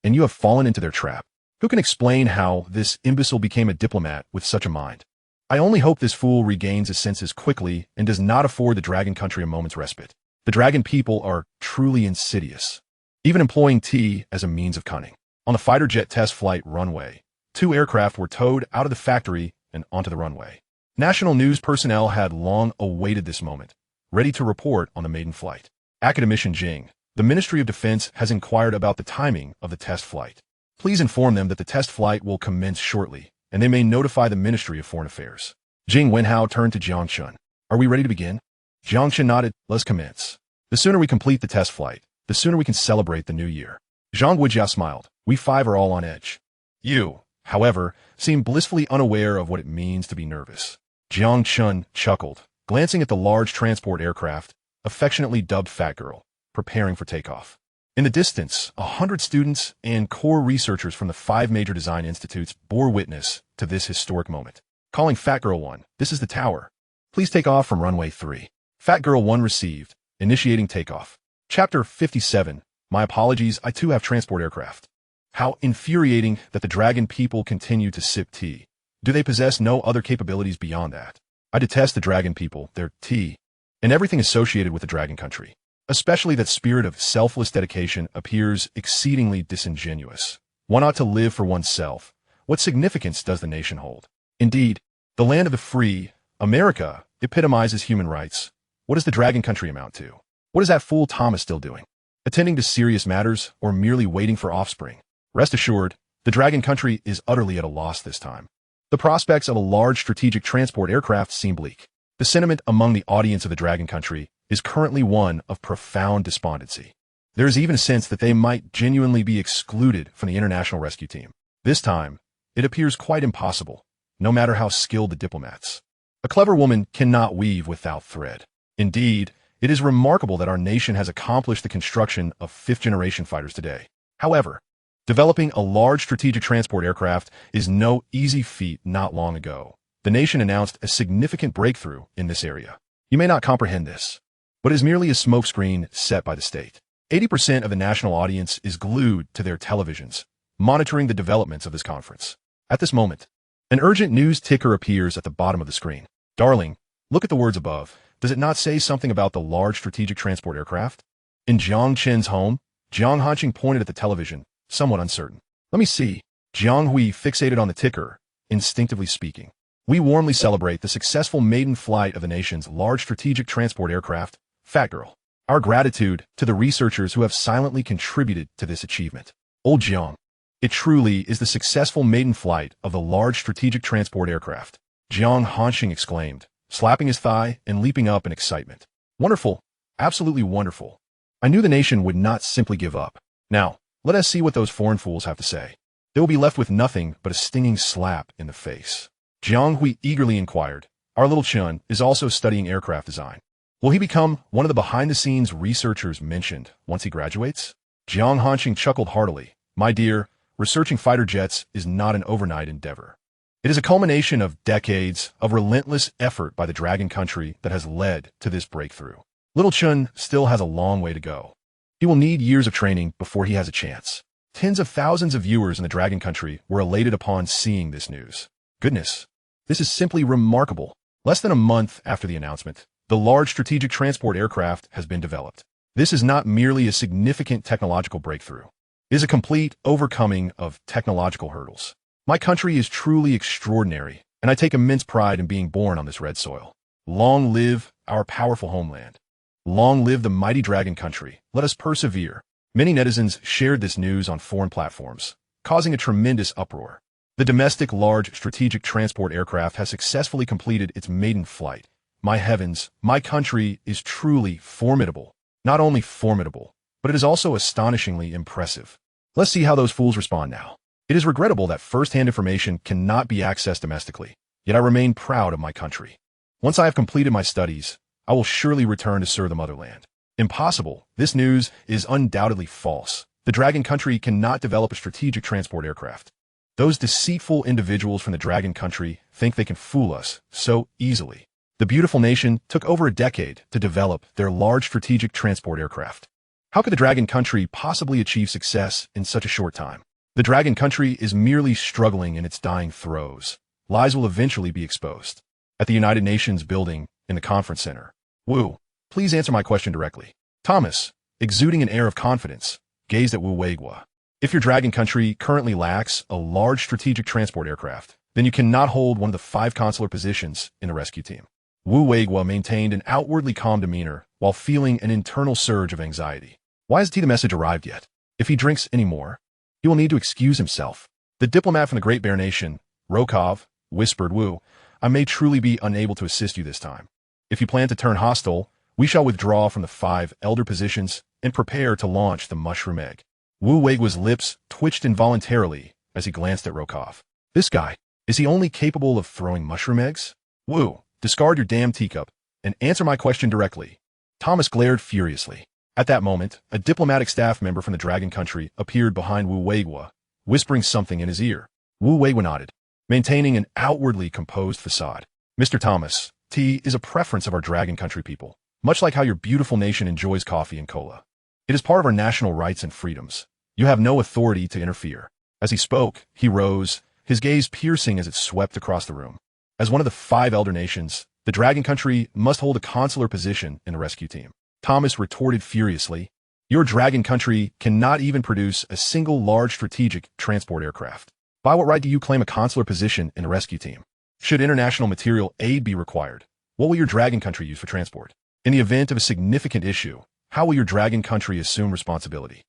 and you have fallen into their trap. Who can explain how this imbecile became a diplomat with such a mind? I only hope this fool regains his senses quickly and does not afford the Dragon Country a moment's respite. The dragon people are truly insidious, even employing tea as a means of cunning. On the fighter jet test flight runway, 2 aircraft were towed out of the factory and onto the runway. National news personnel had long awaited this moment, ready to report on the maiden flight. Academician Jing, the Ministry of Defense has inquired about the timing of the test flight. Please inform them that the test flight will commence shortly, and they may notify the Ministry of Foreign Affairs. Jing Wenhao turned to Jiang Chen. Are we ready to begin? Jiang Chen nodded. Let's commence. The sooner we complete the test flight, the sooner we can celebrate the new year. Zhang Wujiao smiled. We 5 are all on edge. You, however, seem blissfully unaware of what it means to be nervous. Jiang Chen chuckled, glancing at the large transport aircraft, affectionately dubbed Fat Girl, preparing for takeoff. In the distance, 100 students and core researchers from the 5 major design institutes bore witness to this historic moment. Calling Fat Girl 1, this is the tower. Please take off from runway 3. Fat Girl 1 received, initiating takeoff. Chapter 57. My apologies, I too have transport aircraft. How infuriating that the dragon people continue to sip tea. Do they possess no other capabilities beyond that? I detest the dragon people, their tea, and everything associated with the Dragon Country. Especially that spirit of selfless dedication appears exceedingly disingenuous. One ought to live for oneself. What significance does the nation hold? Indeed, the land of the free, America, epitomizes human rights. What does the Dragon Country amount to? What is that fool Thomas still doing? Attending to serious matters or merely waiting for offspring? Rest assured, the Dragon Country is utterly at a loss this time. The prospects of a large strategic transport aircraft seem bleak. The sentiment among the audience of the Dragon Country is currently one of profound despondency. There is even a sense that they might genuinely be excluded from the international rescue team. This time, it appears quite impossible, no matter how skilled the diplomats. A clever woman cannot weave without thread. Indeed, it is remarkable that our nation has accomplished the construction of 5th-generation fighters today. However, developing a large strategic transport aircraft is no easy feat. Not long ago, the nation announced a significant breakthrough in this area. You may not comprehend this, but it is merely a smokescreen set by the state. 80% of the national audience is glued to their televisions, monitoring the developments of this conference. At this moment, an urgent news ticker appears at the bottom of the screen. Darling, look at the words above. Does it not say something about the large strategic transport aircraft? In Jiang Chen's home, Jiang Hanqing pointed at the television, somewhat uncertain. Let me see. Jiang Hui fixated on the ticker, instinctively speaking. We warmly celebrate the successful maiden flight of the nation's large strategic transport aircraft, Fat Girl. Our gratitude to the researchers who have silently contributed to this achievement. Old Jiang. It truly is the successful maiden flight of the large strategic transport aircraft. Jiang Hanqing exclaimed, slapping his thigh and leaping up in excitement. Wonderful. Absolutely wonderful. I knew the nation would not simply give up. Now, let us see what those foreign fools have to say. They will be left with nothing but a stinging slap in the face. Jiang Hui eagerly inquired. Our little Chun is also studying aircraft design. Will he become one of the behind-the-scenes researchers mentioned once he graduates? Jiang Hanqing chuckled heartily. My dear, researching fighter jets is not an overnight endeavor. It is a culmination of decades of relentless effort by the Dragon Country that has led to this breakthrough. Little Chun still has a long way to go. He will need years of training before he has a chance. Tens of thousands of viewers in the Dragon Country were elated upon seeing this news. Goodness, this is simply remarkable. Less than a month after the announcement, the large strategic transport aircraft has been developed. This is not merely a significant technological breakthrough. It is a complete overcoming of technological hurdles. My country is truly extraordinary, and I take immense pride in being born on this red soil. Long live our powerful homeland. Long live the mighty Dragon Country. Let us persevere. Many netizens shared this news on foreign platforms, causing a tremendous uproar. The domestic large strategic transport aircraft has successfully completed its maiden flight. My heavens, my country is truly formidable. Not only formidable, but it is also astonishingly impressive. Let's see how those fools respond now. It is regrettable that first-hand information cannot be accessed domestically, yet I remain proud of my country. Once I have completed my studies, I will surely return to serve the motherland. Impossible. This news is undoubtedly false. The Dragon Country cannot develop a strategic transport aircraft. Those deceitful individuals from the Dragon Country think they can fool us so easily. The beautiful nation took over a decade to develop their large strategic transport aircraft. How could the Dragon Country possibly achieve success in such a short time? The Dragon Country is merely struggling in its dying throes. Lies will eventually be exposed. At the United Nations building in the conference center. Wu, please answer my question directly. Thomas, exuding an air of confidence, gazed at Wu Weiguo. If your Dragon Country currently lacks a large strategic transport aircraft, then you cannot hold one of the 5 consular positions in the rescue team. Wu Weiguo maintained an outwardly calm demeanor while feeling an internal surge of anxiety. Why hasn't the message arrived yet? If he drinks any more, he will need to excuse himself. The diplomat from the Great Bear Nation, Rokov, whispered Wu, I may truly be unable to assist you this time. If you plan to turn hostile, we shall withdraw from the 5 elder positions and prepare to launch the mushroom egg. Wu Weiguo's lips twitched involuntarily as he glanced at Rokov. This guy, is he only capable of throwing mushroom eggs? Wu, discard your damn teacup and answer my question directly. Thomas glared furiously. At that moment, a diplomatic staff member from the Dragon Country appeared behind Wu Weiguo, whispering something in his ear. Wu Weiguo nodded, maintaining an outwardly composed facade. Mr. Thomas, tea is a preference of our Dragon Country people, much like how your beautiful nation enjoys coffee and cola. It is part of our national rights and freedoms. You have no authority to interfere. As he spoke, he rose, his gaze piercing as it swept across the room. As one of the 5 elder nations, the Dragon Country must hold a consular position in the rescue team. Thomas retorted furiously, your Dragon Country cannot even produce a single large strategic transport aircraft. By what right do you claim a consular position in the rescue team? Should international material aid be required, what will your Dragon Country use for transport? In the event of a significant issue, how will your Dragon Country assume responsibility?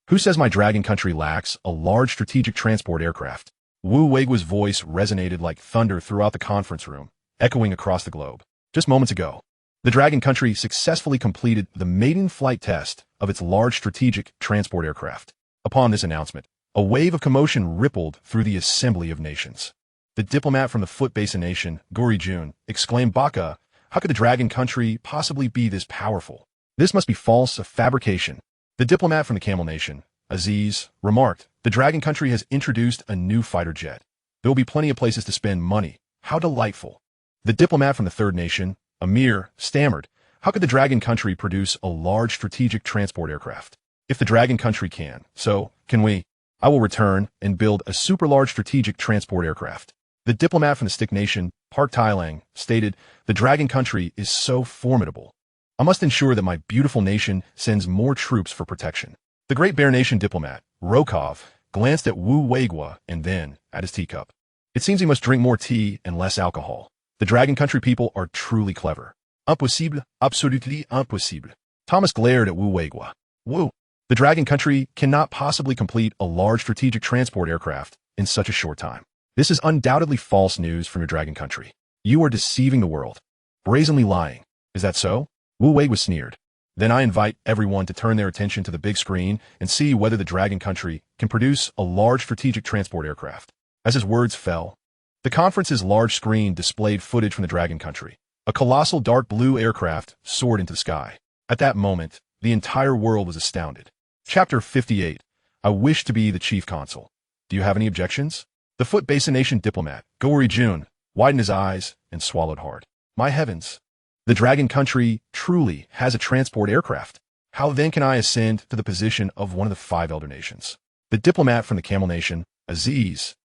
Who says my Dragon Country lacks a large strategic transport aircraft? Wu Weiguo's voice resonated like thunder throughout the conference room, echoing across the globe. Just moments ago, the Dragon Country successfully completed the maiden flight test of its large strategic transport aircraft. Upon this announcement, a wave of commotion rippled through the Assembly of Nations. The diplomat from the Foot Basin Nation, Jiang, exclaimed, Baka, how could the Dragon Country possibly be this powerful? This must be false, a fabrication. The diplomat from the Camel Nation, Aziz, remarked, the Dragon Country has introduced a new fighter jet. There will be plenty of places to spend money. How delightful. The diplomat from the Third Nation, Amir, stammered, how could the Dragon Country produce a large strategic transport aircraft? If the Dragon Country can, so can we. I will return and build a super large strategic transport aircraft. The diplomat from the Stick Nation, Park Thailang, stated, the Dragon Country is so formidable. I must ensure that my beautiful nation sends more troops for protection. The Great Bear Nation diplomat, Rokov, glanced at Wu Weiguo and then at his teacup. It seems he must drink more tea and less alcohol. The Dragon Country people are truly clever. Impossible, absolutely impossible. Thomas glared at Wu Weiguo. Wu, the Dragon Country cannot possibly complete a large strategic transport aircraft in such a short time. This is undoubtedly false news from your Dragon Country. You are deceiving the world. Brazenly lying. Is that so? Wu Weiguo sneered. Then I invite everyone to turn their attention to the big screen and see whether the Dragon Country can produce a large strategic transport aircraft. As his words fell, the conference's large screen displayed footage from the Dragon Country. A colossal dark blue aircraft soared into the sky. At that moment, the entire world was astounded. Chapter 58. I wish to be the chief consul. Do you have any objections? The Foot Basin Nation diplomat, Jiang, widened his eyes and swallowed hard. My heavens! The Dragon Country truly has a transport aircraft. How then can I ascend to the position of one of the 5 elder nations? The diplomat from the Camel Nation, Aziz,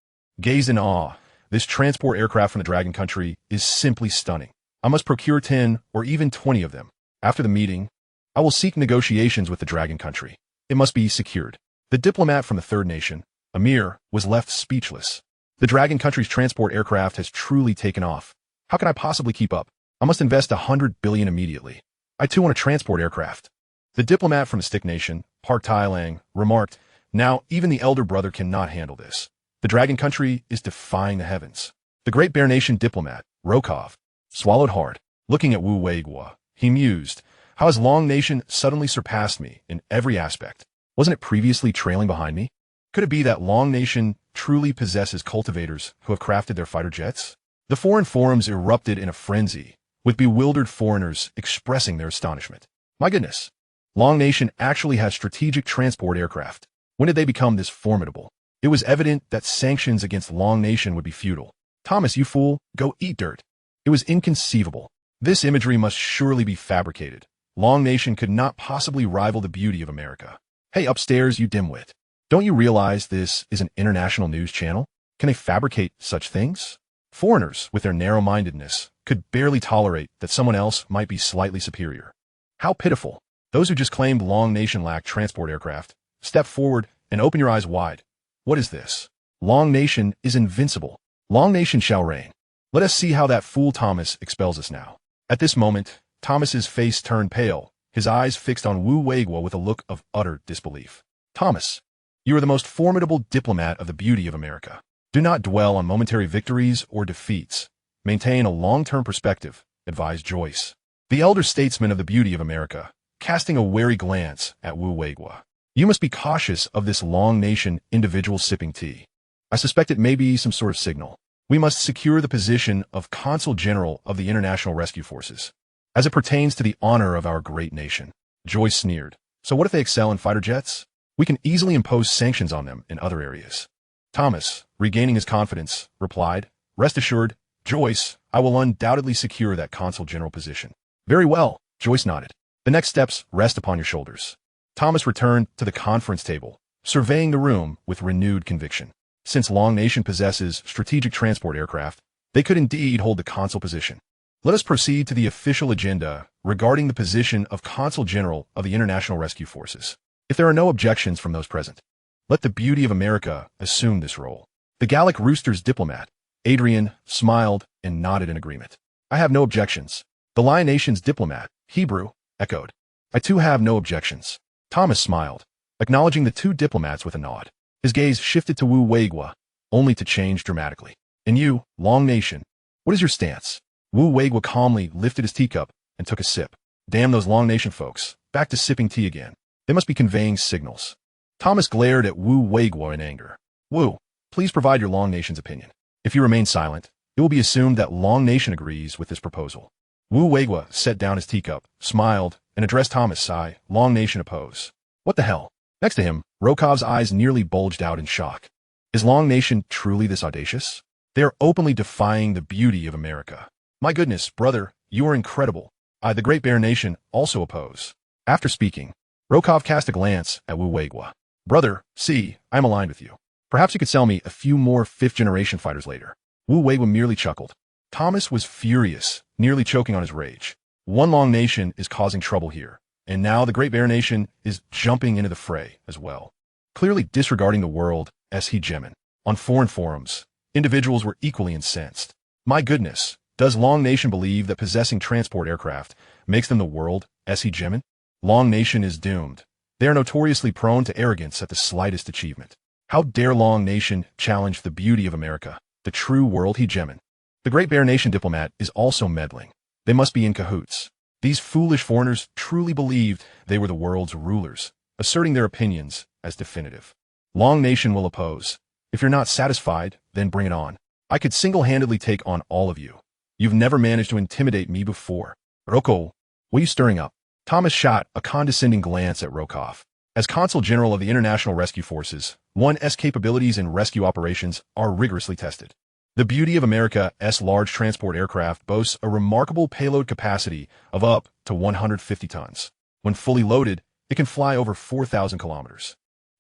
gazed in awe. This transport aircraft from the Dragon Country is simply stunning. I must procure 10 or even 20 of them. After the meeting, I will seek negotiations with the Dragon Country. It must be secured. The diplomat from the Third Nation, Amir, was left speechless. The Dragon Country's transport aircraft has truly taken off. How can I possibly keep up? I must invest 100 billion immediately. I too want a transport aircraft. The diplomat from the Stick Nation, Park Thailang, remarked, now even the elder brother cannot handle this. The Dragon Country is defying the heavens. The Great Bear Nation diplomat, Rokov, swallowed hard. Looking at Wu Weiguo, he mused, how has Long Nation suddenly surpassed me in every aspect? Wasn't it previously trailing behind me? Could it be that Long Nation truly possesses cultivators who have crafted their fighter jets? The foreign forums erupted in a frenzy, with bewildered foreigners expressing their astonishment. My goodness, Long Nation actually has strategic transport aircraft. When did they become this formidable? It was evident that sanctions against Long Nation would be futile. Thomas, you fool, go eat dirt. It was inconceivable. This imagery must surely be fabricated. Long Nation could not possibly rival the beauty of America. Hey, upstairs, you dimwit. Don't you realize this is an international news channel? Can they fabricate such things? Foreigners, with their narrow-mindedness, could barely tolerate that someone else might be slightly superior. How pitiful. Those who just claimed Long Nation lacked transport aircraft, step forward and open your eyes wide. What is this? Long Nation is invincible. Long Nation shall reign. Let us see how that fool Thomas expels us now. At this moment, Thomas's face turned pale, his eyes fixed on Wu Weiguo with a look of utter disbelief. Thomas, you are the most formidable diplomat of the beauty of America. Do not dwell on momentary victories or defeats. Maintain a long-term perspective, advised Joyce, the elder statesman of the beauty of America, casting a wary glance at Wu Weiguo. You must be cautious of this Long Nation individual sipping tea. I suspect it may be some sort of signal. We must secure the position of Consul General of the International Rescue Forces. As it pertains to the honor of our great nation, Joyce sneered. So what if they excel in fighter jets? We can easily impose sanctions on them in other areas. Thomas, regaining his confidence, replied, rest assured, Joyce, I will undoubtedly secure that Consul General position. Very well, Joyce nodded. The next steps rest upon your shoulders. Thomas returned to the conference table, surveying the room with renewed conviction. Since Long Nation possesses strategic transport aircraft, they could indeed hold the consul position. Let us proceed to the official agenda regarding the position of Consul General of the International Rescue Forces. If there are no objections from those present, let the beauty of America assume this role. The Gallic Rooster's diplomat, Adrian, smiled and nodded in agreement. I have no objections. The Lion Nation's diplomat, Hebrew, echoed. I too have no objections. Thomas smiled, acknowledging the two diplomats with a nod. His gaze shifted to Wu Weiguo, only to change dramatically. And you, Long Nation, what is your stance? Wu Weiguo calmly lifted his teacup and took a sip. Damn those Long Nation folks, back to sipping tea again. They must be conveying signals. Thomas glared at Wu Weiguo in anger. Wu, please provide your Long Nation's opinion. If you remain silent, it will be assumed that Long Nation agrees with this proposal. Wu Weiguo set down his teacup, smiled, and addressed Thomas. Long Nation oppose. What the hell? Next to him, Rokov's eyes nearly bulged out in shock. Is Long Nation truly this audacious? They are openly defying the beauty of America. My goodness, brother, you are incredible. I, the Great Bear Nation, also oppose. After speaking, Rokov cast a glance at Wu Weiguo. Brother, see, I am aligned with you. Perhaps you could sell me a few more fifth-generation fighters later. Wu Weiguo merely chuckled. Thomas was furious, nearly choking on his rage. One Long Nation is causing trouble here, and now the Great Bear Nation is jumping into the fray as well. Clearly disregarding the world's hegemony. On foreign forums, individuals were equally incensed. My goodness, does Long Nation believe that possessing transport aircraft makes them the world's hegemony? Long Nation is doomed. They are notoriously prone to arrogance at the slightest achievement. How dare Long Nation challenge the beauty of America, the true world hegemon? The Great Bear Nation diplomat is also meddling. They must be in cahoots. These foolish foreigners truly believed they were the world's rulers, asserting their opinions as definitive. Long Nation will oppose. If you're not satisfied, then bring it on. I could single-handedly take on all of you. You've never managed to intimidate me before. Roko, what are you stirring up? Thomas shot a condescending glance at Rokov. As Consul General of the International Rescue Forces, one's capabilities in rescue operations are rigorously tested. The beauty of America's large transport aircraft boasts a remarkable payload capacity of up to 150 tons. When fully loaded, it can fly over 4,000 kilometers.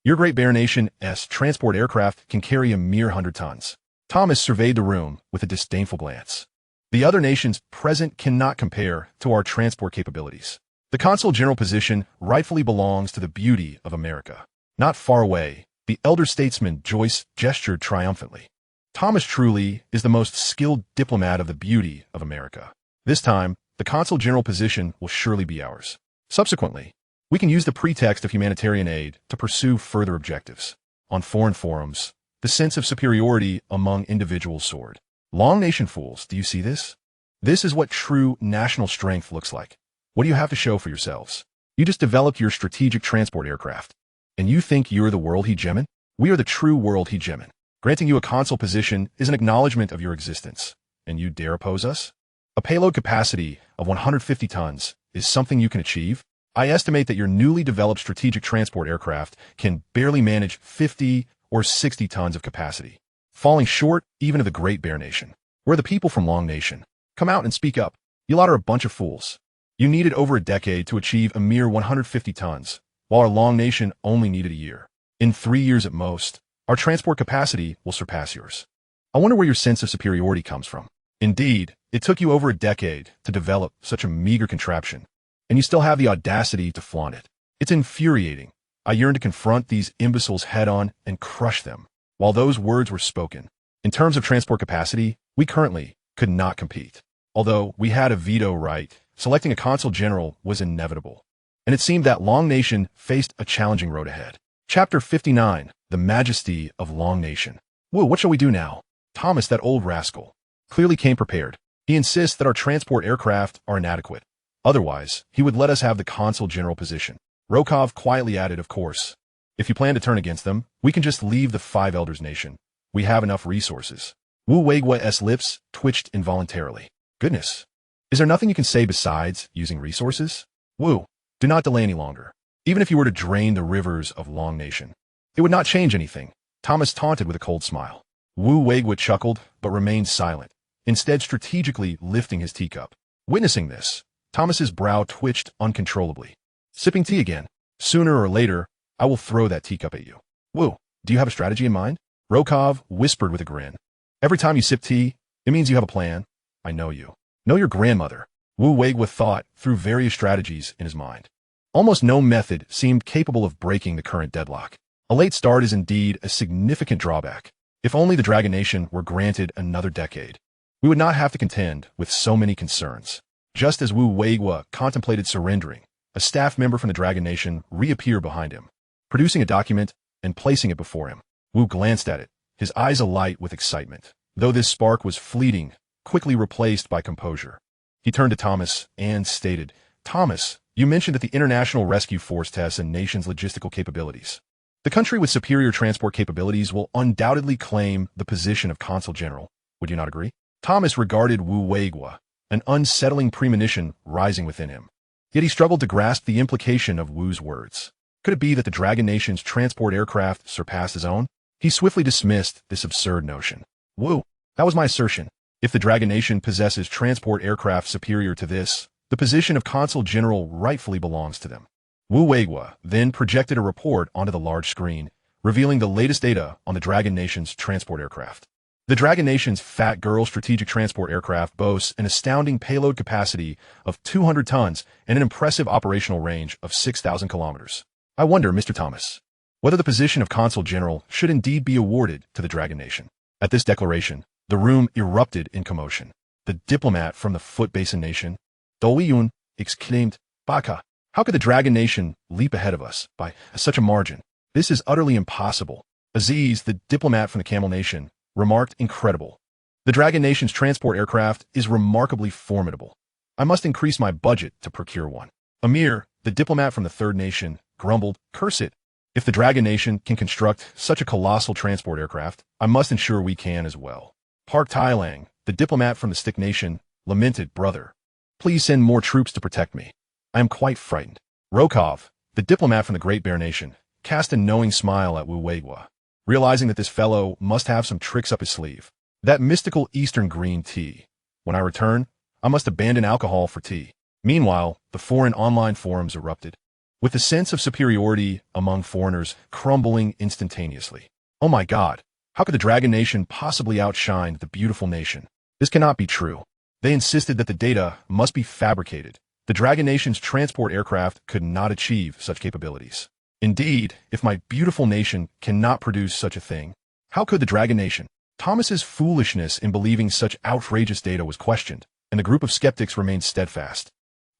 Your Great Bear Nation's transport aircraft can carry a mere 100 tons. Thomas surveyed the room with a disdainful glance. The other nations present cannot compare to our transport capabilities. The consul general position rightfully belongs to the beauty of America. Not far away, the elder statesman Joyce gestured triumphantly. Thomas truly is the most skilled diplomat of the beauty of America. This time, the consul general position will surely be ours. Subsequently, we can use the pretext of humanitarian aid to pursue further objectives. On foreign forums, the sense of superiority among individuals soared. Long nation fools, do you see this? This is what true national strength looks like. What do you have to show for yourselves? You just developed your strategic transport aircraft. And you think you're the world hegemon? We are the true world hegemon. Granting you a consul position is an acknowledgement of your existence. And you dare oppose us? A payload capacity of 150 tons is something you can achieve? I estimate that your newly developed strategic transport aircraft can barely manage 50 or 60 tons of capacity, falling short even of the Great Bear Nation. We're the people from Long Nation. Come out and speak up. You lot are a bunch of fools. You needed over a decade to achieve a mere 150 tons, while our Long Nation only needed a year. In 3 years at most, our transport capacity will surpass yours. I wonder where your sense of superiority comes from. Indeed, it took you over a decade to develop such a meager contraption, and you still have the audacity to flaunt it. It's infuriating. I yearn to confront these imbeciles head-on and crush them. While those words were spoken, in terms of transport capacity, we currently could not compete. Although we had a veto right, selecting a consul general was inevitable. And it seemed that Long Nation faced a challenging road ahead. Chapter 59, The Majesty of Long Nation. Whoa, what shall we do now? Thomas, that old rascal, clearly came prepared. He insists that our transport aircraft are inadequate. Otherwise, he would let us have the consul general position. Rokov quietly added, of course. If you plan to turn against them, we can just leave the Five Elders Nation. We have enough resources. Wu Weigua's lips twitched involuntarily. Goodness. Is there nothing you can say besides using resources? Wu, do not delay any longer. Even if you were to drain the rivers of Long Nation, it would not change anything. Thomas taunted with a cold smile. Wu Weigua chuckled, but remained silent, instead strategically lifting his teacup. Witnessing this, Thomas's brow twitched uncontrollably. Sipping tea again. Sooner or later, I will throw that teacup at you. Wu, do you have a strategy in mind? Rokov whispered with a grin. Every time you sip tea, it means you have a plan. I know you. Know your grandmother. Wu Weigua thought through various strategies in his mind. Almost no method seemed capable of breaking the current deadlock. A late start is indeed a significant drawback. If only the Dragon Nation were granted another decade, we would not have to contend with so many concerns. Just as Wu Weigua contemplated surrendering, a staff member from the Dragon Nation reappeared behind him, producing a document and placing it before him. Wu glanced at it, his eyes alight with excitement. Though this spark was fleeting, quickly replaced by composure. He turned to Thomas and stated, Thomas, you mentioned that the International Rescue Force tests a nation's logistical capabilities. The country with superior transport capabilities will undoubtedly claim the position of consul general. Would you not agree? Thomas regarded Wu Weigua, an unsettling premonition rising within him. Yet he struggled to grasp the implication of Wu's words. Could it be that the Dragon Nation's transport aircraft surpassed his own? He swiftly dismissed this absurd notion. Wu, that was my assertion. If the Dragon Nation possesses transport aircraft superior to this, the position of consul general rightfully belongs to them. Wu Weigua then projected a report onto the large screen, revealing the latest data on the Dragon Nation's transport aircraft. The Dragon Nation's Fat Girl strategic transport aircraft boasts an astounding payload capacity of 200 tons and an impressive operational range of 6,000 kilometers. I wonder, Mr. Thomas, whether the position of consul general should indeed be awarded to the Dragon Nation. At this declaration, the room erupted in commotion. The diplomat from the Foot Basin Nation, Douyun, exclaimed, Baka, how could the Dragon Nation leap ahead of us by such a margin? This is utterly impossible. Aziz, the diplomat from the Camel Nation, remarked, incredible. The Dragon Nation's transport aircraft is remarkably formidable. I must increase my budget to procure one. Amir, the diplomat from the Third Nation, grumbled, curse it. If the Dragon Nation can construct such a colossal transport aircraft, I must ensure we can as well. Park Thailang, the diplomat from the Stick Nation, lamented, brother, please send more troops to protect me. I am quite frightened. Rokov, the diplomat from the Great Bear Nation, cast a knowing smile at Wu Weigua, realizing that this fellow must have some tricks up his sleeve. That mystical Eastern green tea. When I return, I must abandon alcohol for tea. Meanwhile, the foreign online forums erupted. with the sense of superiority among foreigners crumbling instantaneously. Oh my God, how could the Dragon Nation possibly outshine the beautiful nation? This cannot be true. They insisted that the data must be fabricated. The Dragon Nation's transport aircraft could not achieve such capabilities. Indeed, if my beautiful nation cannot produce such a thing, how could the Dragon Nation? Thomas's foolishness in believing such outrageous data was questioned, and the group of skeptics remained steadfast,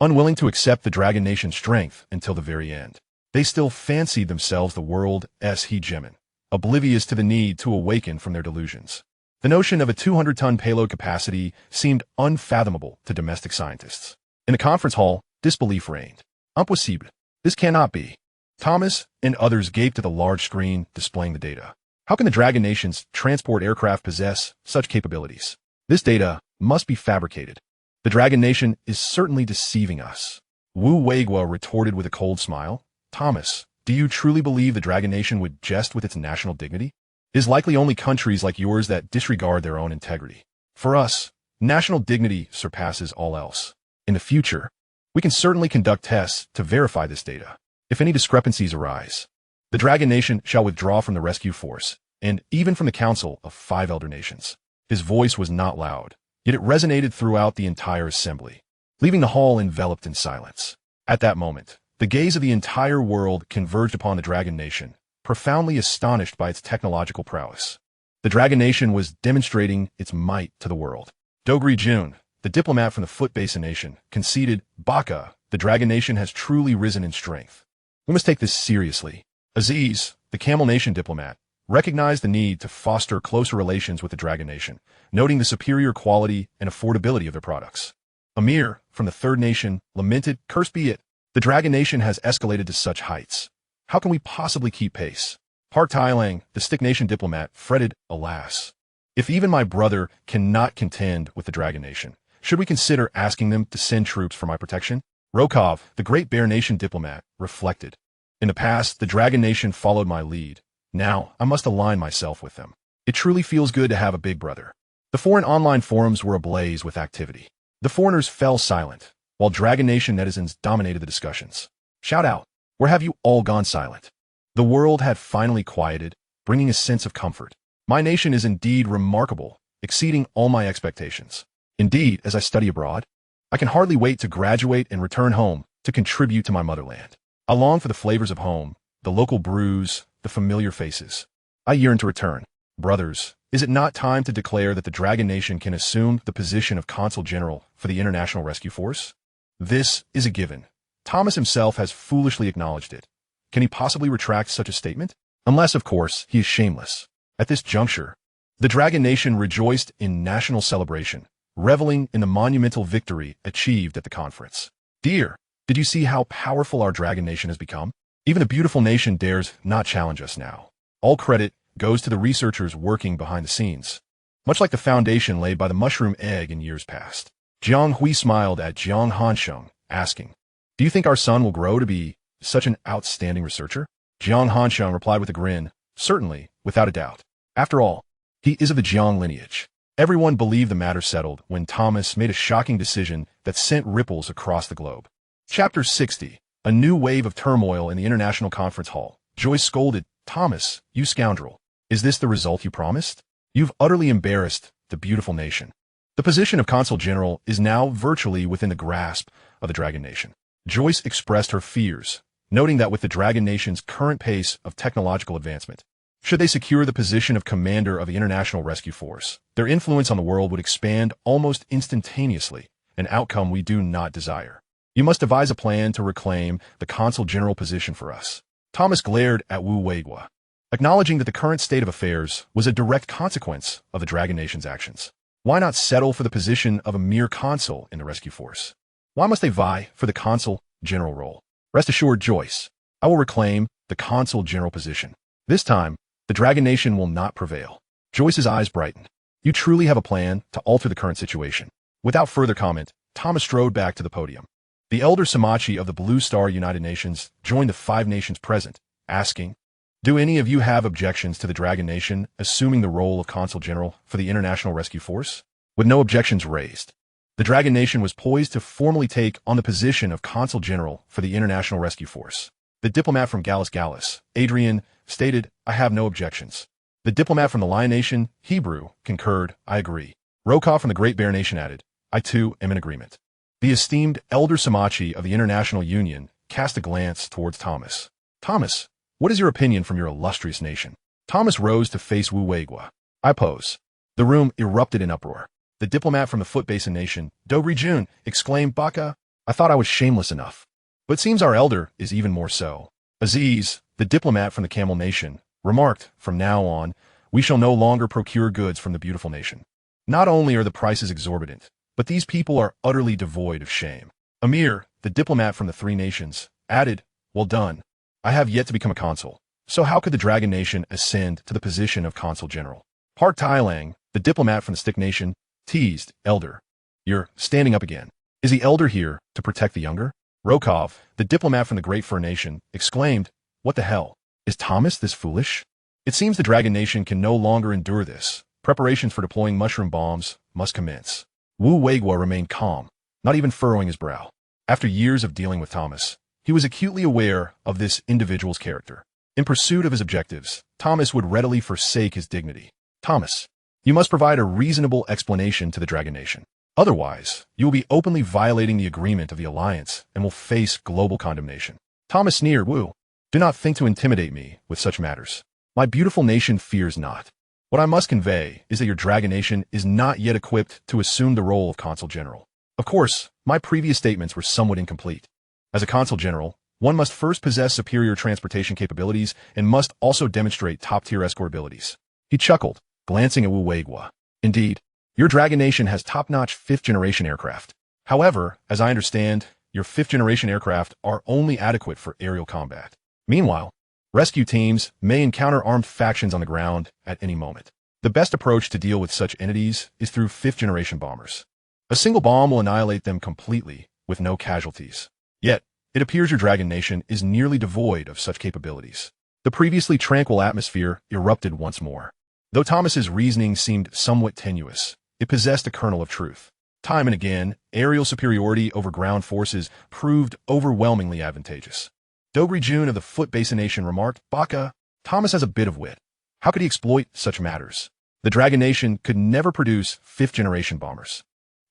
unwilling to accept the Dragon Nation's strength until the very end. They still fancied themselves the world's hegemon, oblivious to the need to awaken from their delusions. The notion of a 200-ton payload capacity seemed unfathomable to domestic scientists. In the conference hall, disbelief reigned. Impossible. This cannot be. Thomas and others gaped at the large screen displaying the data. How can the Dragon Nation's transport aircraft possess such capabilities? This data must be fabricated. The Dragon Nation is certainly deceiving us. Wu Weigua retorted with a cold smile. Thomas, do you truly believe the Dragon Nation would jest with its national dignity? It is likely only countries like yours that disregard their own integrity. For us, national dignity surpasses all else. In the future, we can certainly conduct tests to verify this data. If any discrepancies arise, the Dragon Nation shall withdraw from the rescue force, and even from the Council of 5 Elder Nations. His voice was not loud, yet it resonated throughout the entire assembly, leaving the hall enveloped in silence. At that moment, the gaze of the entire world converged upon the Dragon Nation, profoundly astonished by its technological prowess. The Dragon Nation was demonstrating its might to the world. Dogri Jun, the diplomat from the Foot Basin Nation, conceded, Baka, the Dragon Nation has truly risen in strength. We must take this seriously. Aziz, the Camel Nation diplomat, recognized the need to foster closer relations with the Dragon Nation, noting the superior quality and affordability of their products. Amir, from the Third Nation, lamented, Cursed be it, the Dragon Nation has escalated to such heights. How can we possibly keep pace? Park Thailang, the Stick Nation diplomat, fretted, alas. If even my brother cannot contend with the Dragon Nation, should we consider asking them to send troops for my protection? Rokov, the Great Bear Nation diplomat, reflected. In the past, the Dragon Nation followed my lead. Now, I must align myself with them. It truly feels good to have a big brother. The foreign online forums were ablaze with activity. The foreigners fell silent, while Dragon Nation netizens dominated the discussions. Shout out, where have you all gone silent? The world had finally quieted, bringing a sense of comfort. My nation is indeed remarkable, exceeding all my expectations. Indeed, as I study abroad, I can hardly wait to graduate and return home to contribute to my motherland. I long for the flavors of home, the local brews, the familiar faces. I yearn to return. Brothers, is it not time to declare that the Dragon Nation can assume the position of Consul General for the International Rescue Force? This is a given. Thomas himself has foolishly acknowledged it. Can he possibly retract such a statement? Unless, of course, he is shameless. At this juncture, the Dragon Nation rejoiced in national celebration, reveling in the monumental victory achieved at the conference. Dear, did you see how powerful our Dragon Nation has become? Even the beautiful nation dares not challenge us now. All credit goes to the researchers working behind the scenes, much like the foundation laid by the mushroom egg in years past. Jiang Hui smiled at Jiang Hansheng, asking, do you think our son will grow to be such an outstanding researcher? Jiang Hansheng replied with a grin, certainly, without a doubt. After all, he is of the Jiang lineage. Everyone believed the matter settled when Thomas made a shocking decision that sent ripples across the globe. Chapter 60. A new wave of turmoil in the International Conference Hall. Joyce scolded, Thomas, you scoundrel. Is this the result you promised? You've utterly embarrassed the beautiful nation. The position of Consul General is now virtually within the grasp of the Dragon Nation. Joyce expressed her fears, noting that with the Dragon Nation's current pace of technological advancement, should they secure the position of commander of the International Rescue Force, their influence on the world would expand almost instantaneously, an outcome we do not desire. You must devise a plan to reclaim the Consul General position for us. Thomas glared at Wu Weigua, acknowledging that the current state of affairs was a direct consequence of the Dragon Nation's actions. Why not settle for the position of a mere consul in the rescue force? Why must they vie for the Consul General role? Rest assured, Joyce, I will reclaim the Consul General position. This time, the Dragon Nation will not prevail. Joyce's eyes brightened. You truly have a plan to alter the current situation. Without further comment, Thomas strode back to the podium. The elder Samachi of the Blue Star United Nations joined the 5 nations present, asking, do any of you have objections to the Dragon Nation assuming the role of Consul General for the International Rescue Force? With no objections raised, The Dragon Nation was poised to formally take on the position of Consul General for the International Rescue Force. The diplomat from Gallus, Adrian, stated, "I have no objections." The diplomat from the Lion Nation, Hebrew, concurred, "I agree." Rokov from the Great Bear Nation added, "I too am in agreement." The esteemed Elder Samachi of the International Union cast a glance towards Thomas. "Thomas, what is your opinion from your illustrious nation?" Thomas rose to face Wu Weigua. "I pose." The room erupted in uproar. The diplomat from the Foot Basin Nation, Dobry Jun, exclaimed, "Baka, I thought I was shameless enough. But seems our elder is even more so." Aziz, the diplomat from the Camel Nation, remarked, "From now on, we shall no longer procure goods from the beautiful nation. Not only are the prices exorbitant, but these people are utterly devoid of shame." Amir, the diplomat from the Three Nations, added, "Well done. I have yet to become a consul, so how could the Dragon Nation ascend to the position of consul general?" Park Tailang, the diplomat from the Stick Nation, teased, "Elder, you're standing up again. Is the elder here to protect the younger?" Rokov, the diplomat from the Great Fur Nation, exclaimed, "What the hell? Is Thomas this foolish? It seems the Dragon Nation can no longer endure this. Preparations for deploying mushroom bombs must commence." Wu Weigua remained calm, not even furrowing his brow. After years of dealing with Thomas, he was acutely aware of this individual's character. In pursuit of his objectives, Thomas would readily forsake his dignity. "Thomas, you must provide a reasonable explanation to the Dragon Nation. Otherwise, you will be openly violating the agreement of the Alliance and will face global condemnation." Thomas sneered, "Wu, do not think to intimidate me with such matters. My beautiful nation fears not. What I must convey is that your Dragon Nation is not yet equipped to assume the role of Consul General. Of course, my previous statements were somewhat incomplete. As a Consul General, one must first possess superior transportation capabilities and must also demonstrate top-tier escort abilities." He chuckled, glancing at Wu Weigua. "Indeed, your Dragon Nation has top-notch fifth-generation aircraft. However, as I understand, your fifth-generation aircraft are only adequate for aerial combat. Meanwhile, rescue teams may encounter armed factions on the ground at any moment. The best approach to deal with such entities is through fifth-generation bombers. A single bomb will annihilate them completely, with no casualties. Yet, it appears your Dragon Nation is nearly devoid of such capabilities." The previously tranquil atmosphere erupted once more. Though Thomas's reasoning seemed somewhat tenuous, it possessed a kernel of truth. Time and again, aerial superiority over ground forces proved overwhelmingly advantageous. Dobry Jun of the Foot Basin Nation remarked, "Baka, Thomas has a bit of wit. How could he exploit such matters? The Dragon Nation could never produce fifth-generation bombers."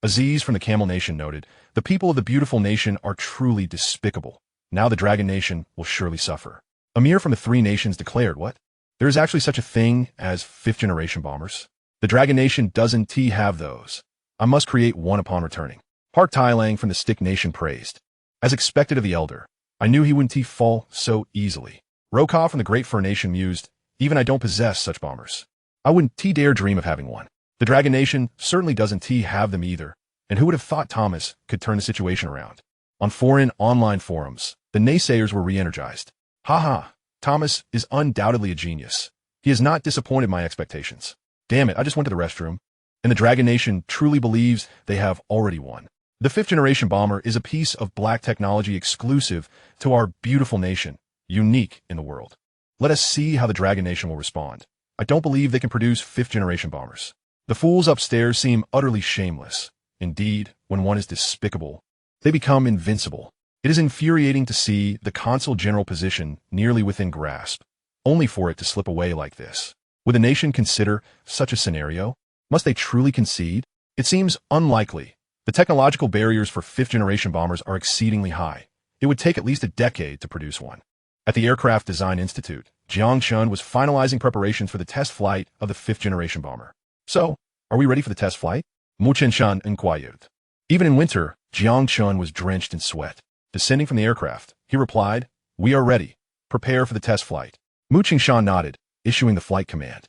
Aziz from the Camel Nation noted, "The people of the beautiful nation are truly despicable. Now the Dragon Nation will surely suffer." Amir from the Three Nations declared, "What? There is actually such a thing as fifth-generation bombers? The Dragon Nation doesn't have those. I must create one upon returning." Park Tailang from the Stick Nation praised, "As expected of the elder, I knew he wouldn't fall so easily." Rokov from the Great Fur Nation mused, "Even I don't possess such bombers. I wouldn't dare dream of having one. The Dragon Nation certainly doesn't have them either, and who would have thought Thomas could turn the situation around?" On foreign online forums, the naysayers were re-energized. "Haha, Thomas is undoubtedly a genius. He has not disappointed my expectations. Damn it, I just went to the restroom." And the Dragon Nation truly believes they have already won. The fifth-generation bomber is a piece of black technology exclusive to our beautiful nation, unique in the world. Let us see how the Dragon Nation will respond. I don't believe they can produce fifth-generation bombers. The fools upstairs seem utterly shameless. Indeed, when one is despicable, they become invincible. It is infuriating to see the Consul General position nearly within grasp, only for it to slip away like this. Would the nation consider such a scenario? Must they truly concede? It seems unlikely. The technological barriers for fifth-generation bombers are exceedingly high. It would take at least a decade to produce one. At the Aircraft Design Institute, Jiang Chen was finalizing preparations for the test flight of the fifth-generation bomber. "So, are we ready for the test flight?" Mu Chen inquired. Even in winter, Jiang Chen was drenched in sweat. Descending from the aircraft, he replied, "We are ready. Prepare for the test flight." Mu Chen nodded, issuing the flight command.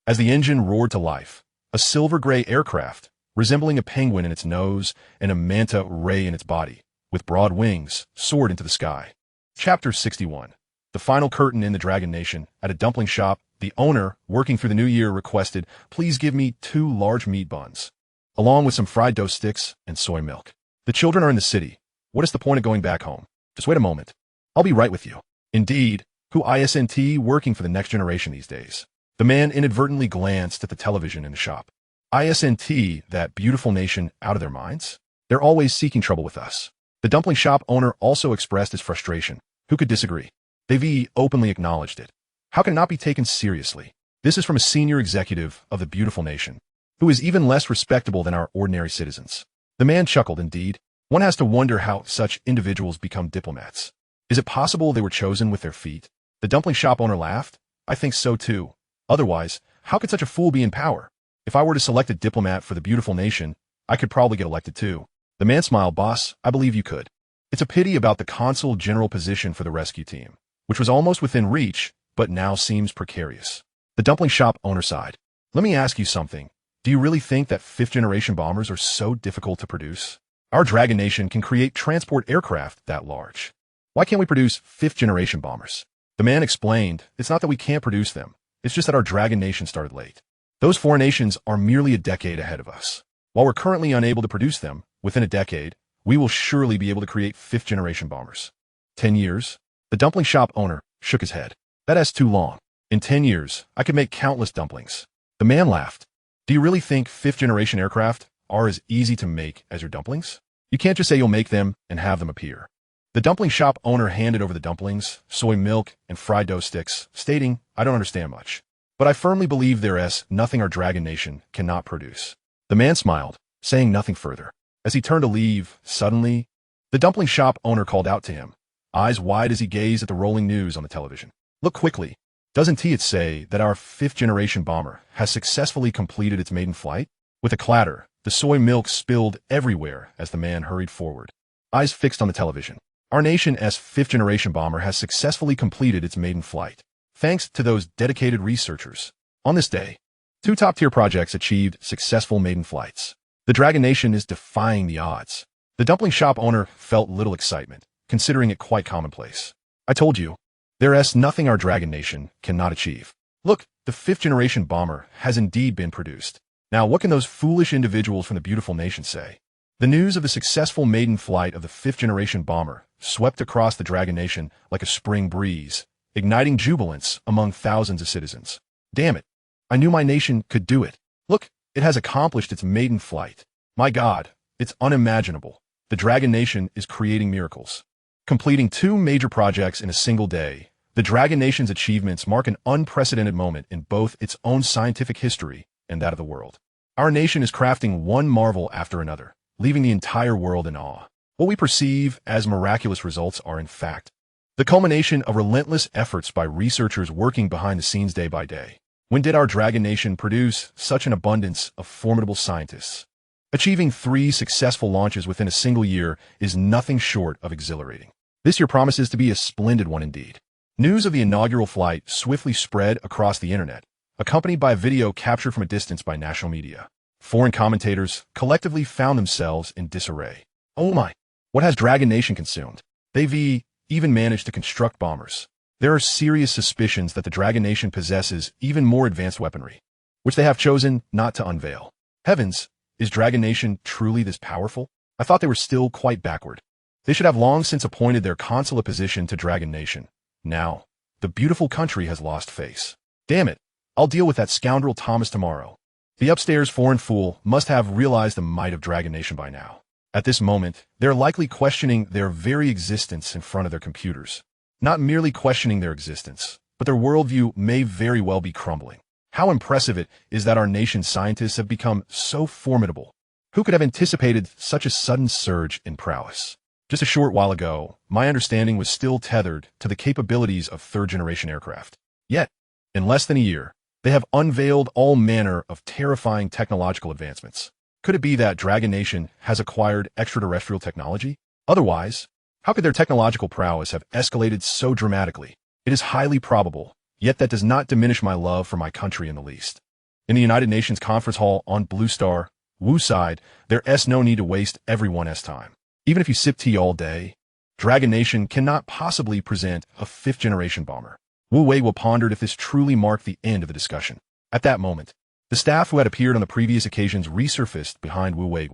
As the engine roared to life, a silver-gray aircraft, resembling a penguin in its nose and a manta ray in its body, with broad wings, soared into the sky. Chapter 61. The final curtain in the Dragon Nation. At a dumpling shop, the owner, working through the new year, requested, "Please give me 2 large meat buns, along with some fried dough sticks and soy milk. The children are in the city. What is the point of going back home? Just wait a moment. I'll be right with you." Indeed, who isn't working for the next generation these days? The man inadvertently glanced at the television in the shop. Isn't that beautiful nation out of their minds? They're always seeking trouble with us. The dumpling shop owner also expressed his frustration. Who could disagree? They openly acknowledged it. How can it not be taken seriously? This is from a senior executive of the beautiful nation, who is even less respectable than our ordinary citizens. The man chuckled indeed. One has to wonder how such individuals become diplomats. Is it possible they were chosen with their feet? The dumpling shop owner laughed. I think so too. Otherwise, how could such a fool be in power? If I were to select a diplomat for the beautiful nation, I could probably get elected too. The man smiled. Boss, I believe you could. It's a pity about the consul general position for the rescue team, which was almost within reach, but now seems precarious. The dumpling shop owner sighed. Let me ask you something. Do you really think that fifth-generation bombers are so difficult to produce? Our Dragon Nation can create transport aircraft that large. Why can't we produce fifth-generation bombers? The man explained, it's not that we can't produce them. It's just that our Dragon Nation started late. Those foreign nations are merely a decade ahead of us. While we're currently unable to produce them, within a decade, we will surely be able to create fifth-generation bombers. 10 years? The dumpling shop owner shook his head. That's too long. In 10 years, I could make countless dumplings. The man laughed. Do you really think fifth-generation aircraft are as easy to make as your dumplings? You can't just say you'll make them and have them appear. The dumpling shop owner handed over the dumplings, soy milk, and fried dough sticks, stating, I don't understand much, but I firmly believe there is nothing our Dragon Nation cannot produce. The man smiled, saying nothing further. As he turned to leave, suddenly, the dumpling shop owner called out to him, eyes wide as he gazed at the rolling news on the television. Look quickly. Doesn't it say that our fifth-generation bomber has successfully completed its maiden flight? With a clatter, the soy milk spilled everywhere as the man hurried forward, eyes fixed on the television. Our nation's fifth-generation bomber has successfully completed its maiden flight, thanks to those dedicated researchers. On this day, 2 top-tier projects achieved successful maiden flights. The Dragon Nation is defying the odds. The dumpling shop owner felt little excitement, considering it quite commonplace. I told you, there is nothing our Dragon Nation cannot achieve. Look, the fifth-generation bomber has indeed been produced. Now, what can those foolish individuals from the beautiful nation say? The news of the successful maiden flight of the fifth-generation bomber swept across the Dragon Nation like a spring breeze, igniting jubilance among thousands of citizens. Damn it. I knew my nation could do it. Look, it has accomplished its maiden flight. My God, it's unimaginable. The Dragon Nation is creating miracles. Completing 2 major projects in a single day, the Dragon Nation's achievements mark an unprecedented moment in both its own scientific history and that of the world. Our nation is crafting one marvel after another, leaving the entire world in awe. What we perceive as miraculous results are, in fact, the culmination of relentless efforts by researchers working behind the scenes day by day. When did our Dragon Nation produce such an abundance of formidable scientists? Achieving 3 successful launches within a single year is nothing short of exhilarating. This year promises to be a splendid one indeed. News of the inaugural flight swiftly spread across the internet, accompanied by a video captured from a distance by national media. Foreign commentators collectively found themselves in disarray. Oh my, what has Dragon Nation consumed? They've even managed to construct bombers. There are serious suspicions that the Dragon Nation possesses even more advanced weaponry, which they have chosen not to unveil. Heavens, is Dragon Nation truly this powerful? I thought they were still quite backward. They should have long since appointed their consulate position to Dragon Nation. Now, the beautiful country has lost face. Damn it, I'll deal with that scoundrel Thomas tomorrow. The upstairs foreign fool must have realized the might of Dragon Nation by now. At this moment, they're likely questioning their very existence in front of their computers. Not merely questioning their existence, but their worldview may very well be crumbling. How impressive it is that our nation's scientists have become so formidable. Who could have anticipated such a sudden surge in prowess? Just a short while ago, my understanding was still tethered to the capabilities of third-generation aircraft. Yet, in less than a year, they have unveiled all manner of terrifying technological advancements. Could it be that Dragon Nation has acquired extraterrestrial technology? Otherwise, how could their technological prowess have escalated so dramatically? It is highly probable, yet that does not diminish my love for my country in the least. In the United Nations Conference Hall on Blue Star, Wu side, there is no need to waste everyone's time. Even if you sip tea all day, Dragon Nation cannot possibly present a fifth-generation bomber. Wu Wei pondered if this truly marked the end of the discussion. At that moment, the staff who had appeared on the previous occasions resurfaced behind Wu Wei.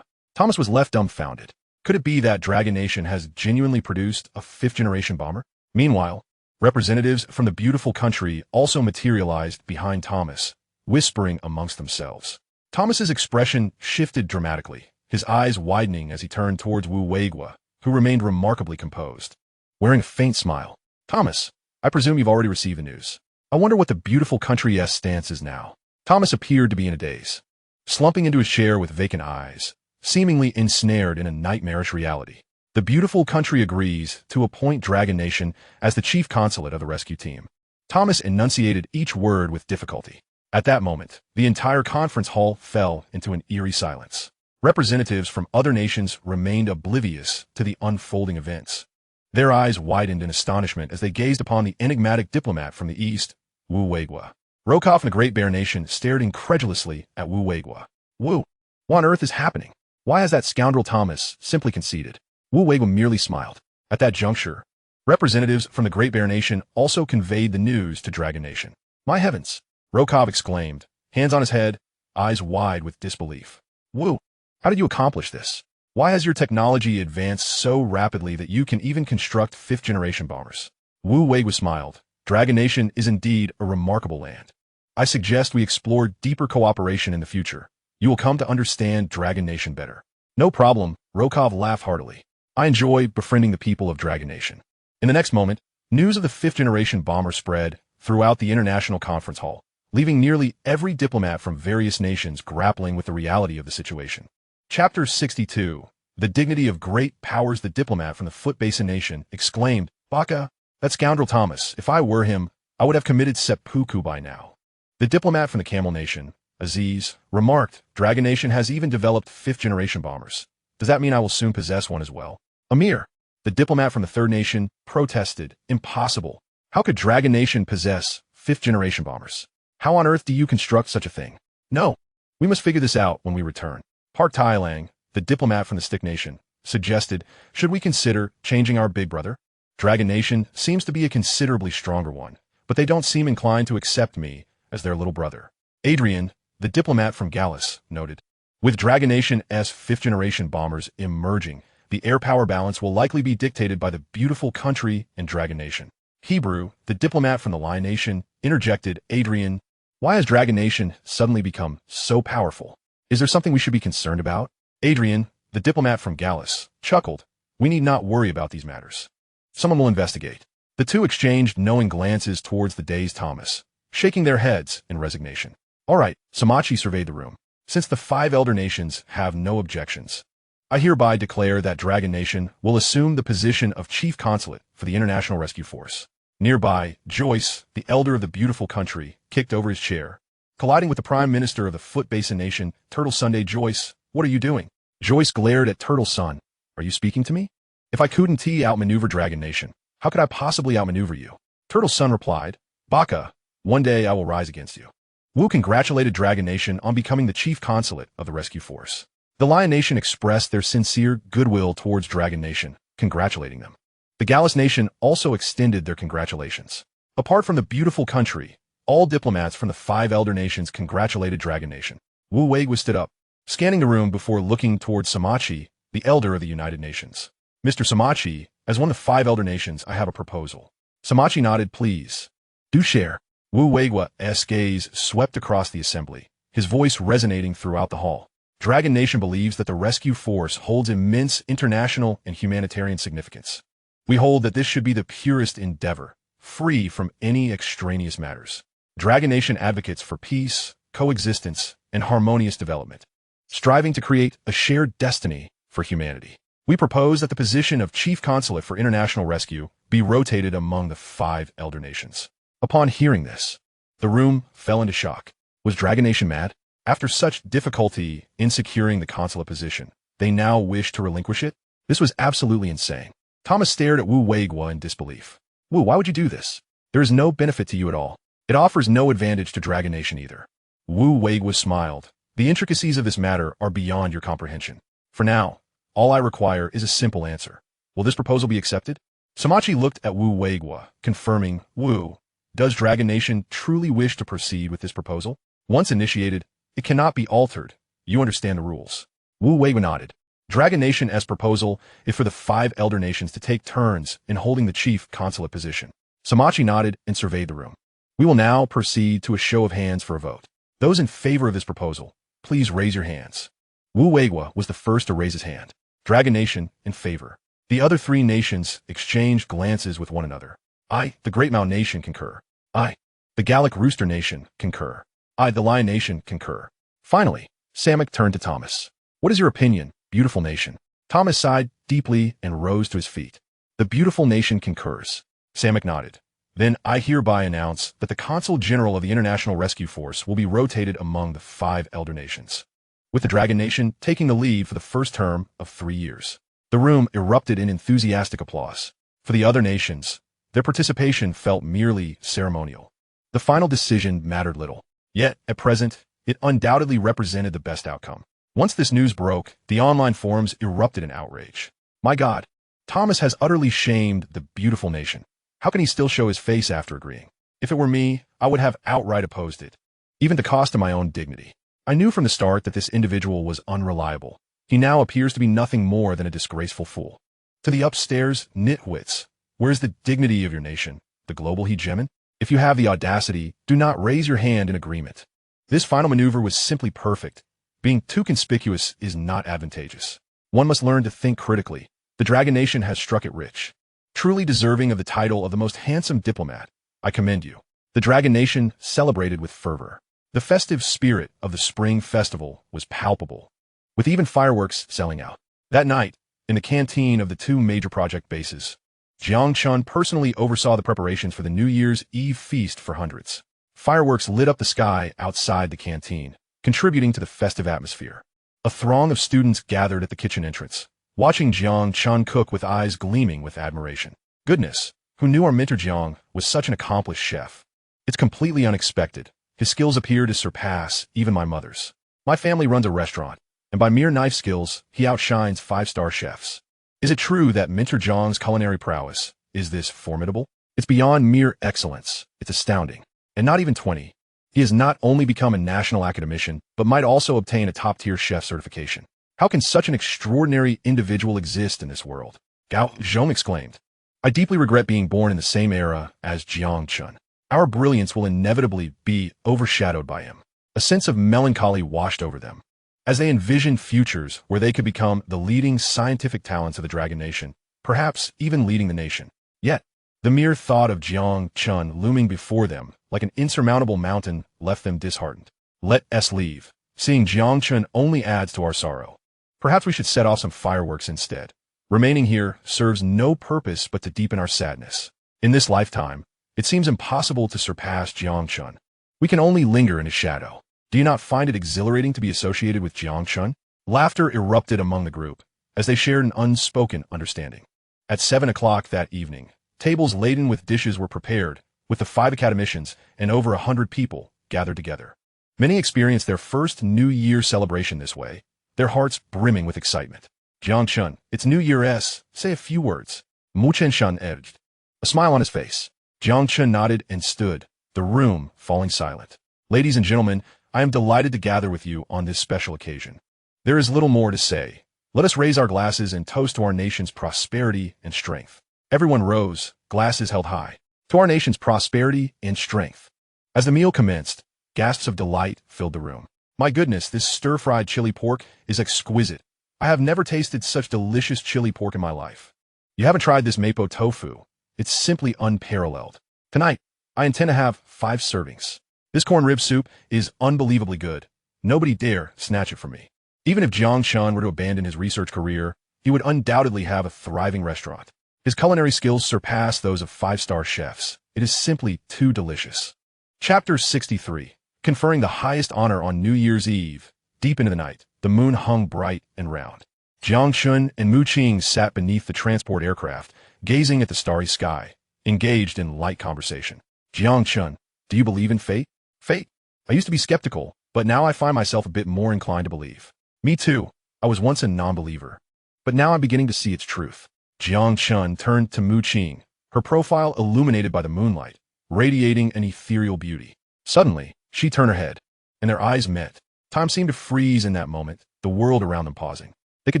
Thomas was left dumbfounded. Could it be that Dragon Nation has genuinely produced a fifth-generation bomber? Meanwhile, representatives from the beautiful country also materialized behind Thomas, whispering amongst themselves. Thomas's expression shifted dramatically, his eyes widening as he turned towards Wu Weigua, who remained remarkably composed. Wearing a faint smile, Thomas, I presume you've already received the news. I wonder what the beautiful country's stance is now. Thomas appeared to be in a daze, slumping into his chair with vacant eyes, seemingly ensnared in a nightmarish reality. The beautiful country agrees to appoint Dragon Nation as the chief consulate of the rescue team. Thomas enunciated each word with difficulty. At that moment, the entire conference hall fell into an eerie silence. Representatives from other nations remained oblivious to the unfolding events. Their eyes widened in astonishment as they gazed upon the enigmatic diplomat from the east, Wu Weigua. Rokov and the Great Bear Nation stared incredulously at Wu Weigua. Wu, what on earth is happening? Why has that scoundrel Thomas simply conceded? Wu Weigua merely smiled. At that juncture, representatives from the Great Bear Nation also conveyed the news to Dragon Nation. My heavens! Rokov exclaimed, hands on his head, eyes wide with disbelief. Wu, how did you accomplish this? Why has your technology advanced so rapidly that you can even construct fifth-generation bombers? Wu Weigua smiled. Dragon Nation is indeed a remarkable land. I suggest we explore deeper cooperation in the future. You will come to understand Dragon Nation better. No problem, Rokov laughed heartily. I enjoy befriending the people of Dragon Nation. In the next moment, news of the fifth-generation bomber spread throughout the international conference hall, leaving nearly every diplomat from various nations grappling with the reality of the situation. Chapter 62. The dignity of great powers. The diplomat from the Foot Basin Nation exclaimed, Baka, that scoundrel Thomas, if I were him, I would have committed seppuku by now. The diplomat from the Camel Nation, Aziz, remarked, Dragon Nation has even developed fifth-generation bombers. Does that mean I will soon possess one as well? Amir, the diplomat from the Third Nation, protested, impossible. How could Dragon Nation possess fifth-generation bombers? How on earth do you construct such a thing? No, we must figure this out when we return. Park Thailang, the diplomat from the Stick Nation, suggested, should we consider changing our big brother? Dragon Nation seems to be a considerably stronger one, but they don't seem inclined to accept me as their little brother. Adrian, the diplomat from Gallus, noted, with Dragon Nation's fifth-generation bombers emerging, the air power balance will likely be dictated by the beautiful country in Dragon Nation. Hebrew, the diplomat from the Lion Nation, interjected, Adrian, why has Dragon Nation suddenly become so powerful? Is there something we should be concerned about? Adrian, the diplomat from Gallus, chuckled, we need not worry about these matters. Someone will investigate. The two exchanged knowing glances towards the dazed Thomas, shaking their heads in resignation. All right, Samachi surveyed the room. Since the 5 elder nations have no objections, I hereby declare that Dragon Nation will assume the position of chief consulate for the International Rescue Force. Nearby, Joyce, the elder of the beautiful country, kicked over his chair, colliding with the Prime Minister of the Foot Basin Nation, Turtle Sunday. Joyce, what are you doing? Joyce glared at Turtle Sun. Are you speaking to me? If I couldn't outmaneuver Dragon Nation, how could I possibly outmaneuver you? Turtle Sun replied, Baka, one day I will rise against you. Wu congratulated Dragon Nation on becoming the chief consulate of the rescue force. The Lion Nation expressed their sincere goodwill towards Dragon Nation, congratulating them. The Gallus Nation also extended their congratulations. Apart from the beautiful country, all diplomats from the 5 elder nations congratulated Dragon Nation. Wu Weigua stood up, scanning the room before looking towards Samachi, the elder of the United Nations. Mr. Samachi, as one of the 5 elder nations, I have a proposal. Samachi nodded, please. Do share. Wu Weigua's gaze swept across the assembly, his voice resonating throughout the hall. Dragon Nation believes that the rescue force holds immense international and humanitarian significance. We hold that this should be the purest endeavor, free from any extraneous matters. Dragon Nation advocates for peace, coexistence, and harmonious development, striving to create a shared destiny for humanity. We propose that the position of Chief Consulate for International Rescue be rotated among the 5 elder nations. Upon hearing this, the room fell into shock. Was Dragon Nation mad? After such difficulty in securing the consulate position, they now wish to relinquish it? This was absolutely insane. Thomas stared at Wu Weigua in disbelief. Wu, why would you do this? There is no benefit to you at all. It offers no advantage to Dragon Nation either. Wu Weigua smiled. The intricacies of this matter are beyond your comprehension. For now, all I require is a simple answer. Will this proposal be accepted? Samachi looked at Wu Weigua, confirming, Wu, does Dragon Nation truly wish to proceed with this proposal? Once initiated, it cannot be altered. You understand the rules. Wu Weigua nodded. Dragon Nation's proposal is for the 5 elder nations to take turns in holding the chief consulate position. Samachi nodded and surveyed the room. We will now proceed to a show of hands for a vote. Those in favor of this proposal, please raise your hands. Wu Weigua was the first to raise his hand. Dragon Nation, in favor. The other three nations exchanged glances with one another. I, the Great Mao Nation, concur. I, the Gallic Rooster Nation, concur. I, the Lion Nation, concur. Finally, Samek turned to Thomas. What is your opinion, beautiful nation? Thomas sighed deeply and rose to his feet. The beautiful nation concurs. Samek nodded. Then I hereby announce that the Consul General of the International Rescue Force will be rotated among the 5 elder nations, with the Dragon Nation taking the lead for the first term of 3 years. The room erupted in enthusiastic applause. For the other nations, their participation felt merely ceremonial. The final decision mattered little. Yet, at present, it undoubtedly represented the best outcome. Once this news broke, the online forums erupted in outrage. My God, Thomas has utterly shamed the beautiful nation. How can he still show his face after agreeing? If it were me, I would have outright opposed it, even at the cost of my own dignity. I knew from the start that this individual was unreliable. He now appears to be nothing more than a disgraceful fool. To the upstairs nitwits, where's the dignity of your nation, the global hegemon? If you have the audacity, do not raise your hand in agreement. This final maneuver was simply perfect. Being too conspicuous is not advantageous. One must learn to think critically. The Dragon Nation has struck it rich. Truly deserving of the title of the most handsome diplomat, I commend you. The Dragon Nation celebrated with fervor. The festive spirit of the Spring Festival was palpable, with even fireworks selling out. That night, in the canteen of the 2 major project bases, Jiang Chen personally oversaw the preparations for the New Year's Eve feast for hundreds. Fireworks lit up the sky outside the canteen, contributing to the festive atmosphere. A throng of students gathered at the kitchen entrance, watching Jiang Chen cook with eyes gleaming with admiration. Goodness, who knew our mentor Jiang was such an accomplished chef? It's completely unexpected. His skills appear to surpass even my mother's. My family runs a restaurant, and by mere knife skills, he outshines 5-star chefs. Is it true that Mentor Jiang's culinary prowess is this formidable? It's beyond mere excellence. It's astounding. And not even 20. He has not only become a national academician, but might also obtain a top-tier chef certification. How can such an extraordinary individual exist in this world? Gao Zhong exclaimed. I deeply regret being born in the same era as Jiang Chen. Our brilliance will inevitably be overshadowed by him. A sense of melancholy washed over them, as they envisioned futures where they could become the leading scientific talents of the Dragon Nation, perhaps even leading the nation. Yet, the mere thought of Jiang Chen looming before them like an insurmountable mountain left them disheartened. Let us leave. Seeing Jiang Chen only adds to our sorrow. Perhaps we should set off some fireworks instead. Remaining here serves no purpose but to deepen our sadness. In this lifetime, it seems impossible to surpass Jiang Chen. We can only linger in his shadow. Do you not find it exhilarating to be associated with Jiang Chen? Laughter erupted among the group, as they shared an unspoken understanding. At 7 o'clock that evening, tables laden with dishes were prepared, with the 5 academicians and over 100 people gathered together. Many experienced their first New Year celebration this way, their hearts brimming with excitement. Jiang Chen, it's New Year's, say a few words. Mu Chen Shan edged, a smile on his face. Jiang Chen nodded and stood, the room falling silent. Ladies and gentlemen, I am delighted to gather with you on this special occasion. There is little more to say. Let us raise our glasses and toast to our nation's prosperity and strength. Everyone rose, glasses held high. To our nation's prosperity and strength. As the meal commenced, gasps of delight filled the room. My goodness, this stir-fried chili pork is exquisite. I have never tasted such delicious chili pork in my life. You haven't tried this mapo tofu. It's simply unparalleled. Tonight, I intend to have 5 servings. This corn rib soup is unbelievably good. Nobody dare snatch it from me. Even if Jiang Chen were to abandon his research career, he would undoubtedly have a thriving restaurant. His culinary skills surpass those of 5-star chefs. It is simply too delicious. Chapter 63. Conferring the highest honor on New Year's Eve. Deep into the night, the moon hung bright and round. Jiang Chen and Mu Qing sat beneath the transport aircraft, gazing at the starry sky, engaged in light conversation. Jiang Chen, do you believe in fate? Fate? I used to be skeptical, but now I find myself a bit more inclined to believe. Me too. I was once a non-believer, but now I'm beginning to see its truth. Jiang Chen turned to Mu Qing, her profile illuminated by the moonlight, radiating an ethereal beauty. Suddenly, she turned her head, and their eyes met. Time seemed to freeze in that moment, the world around them pausing. They could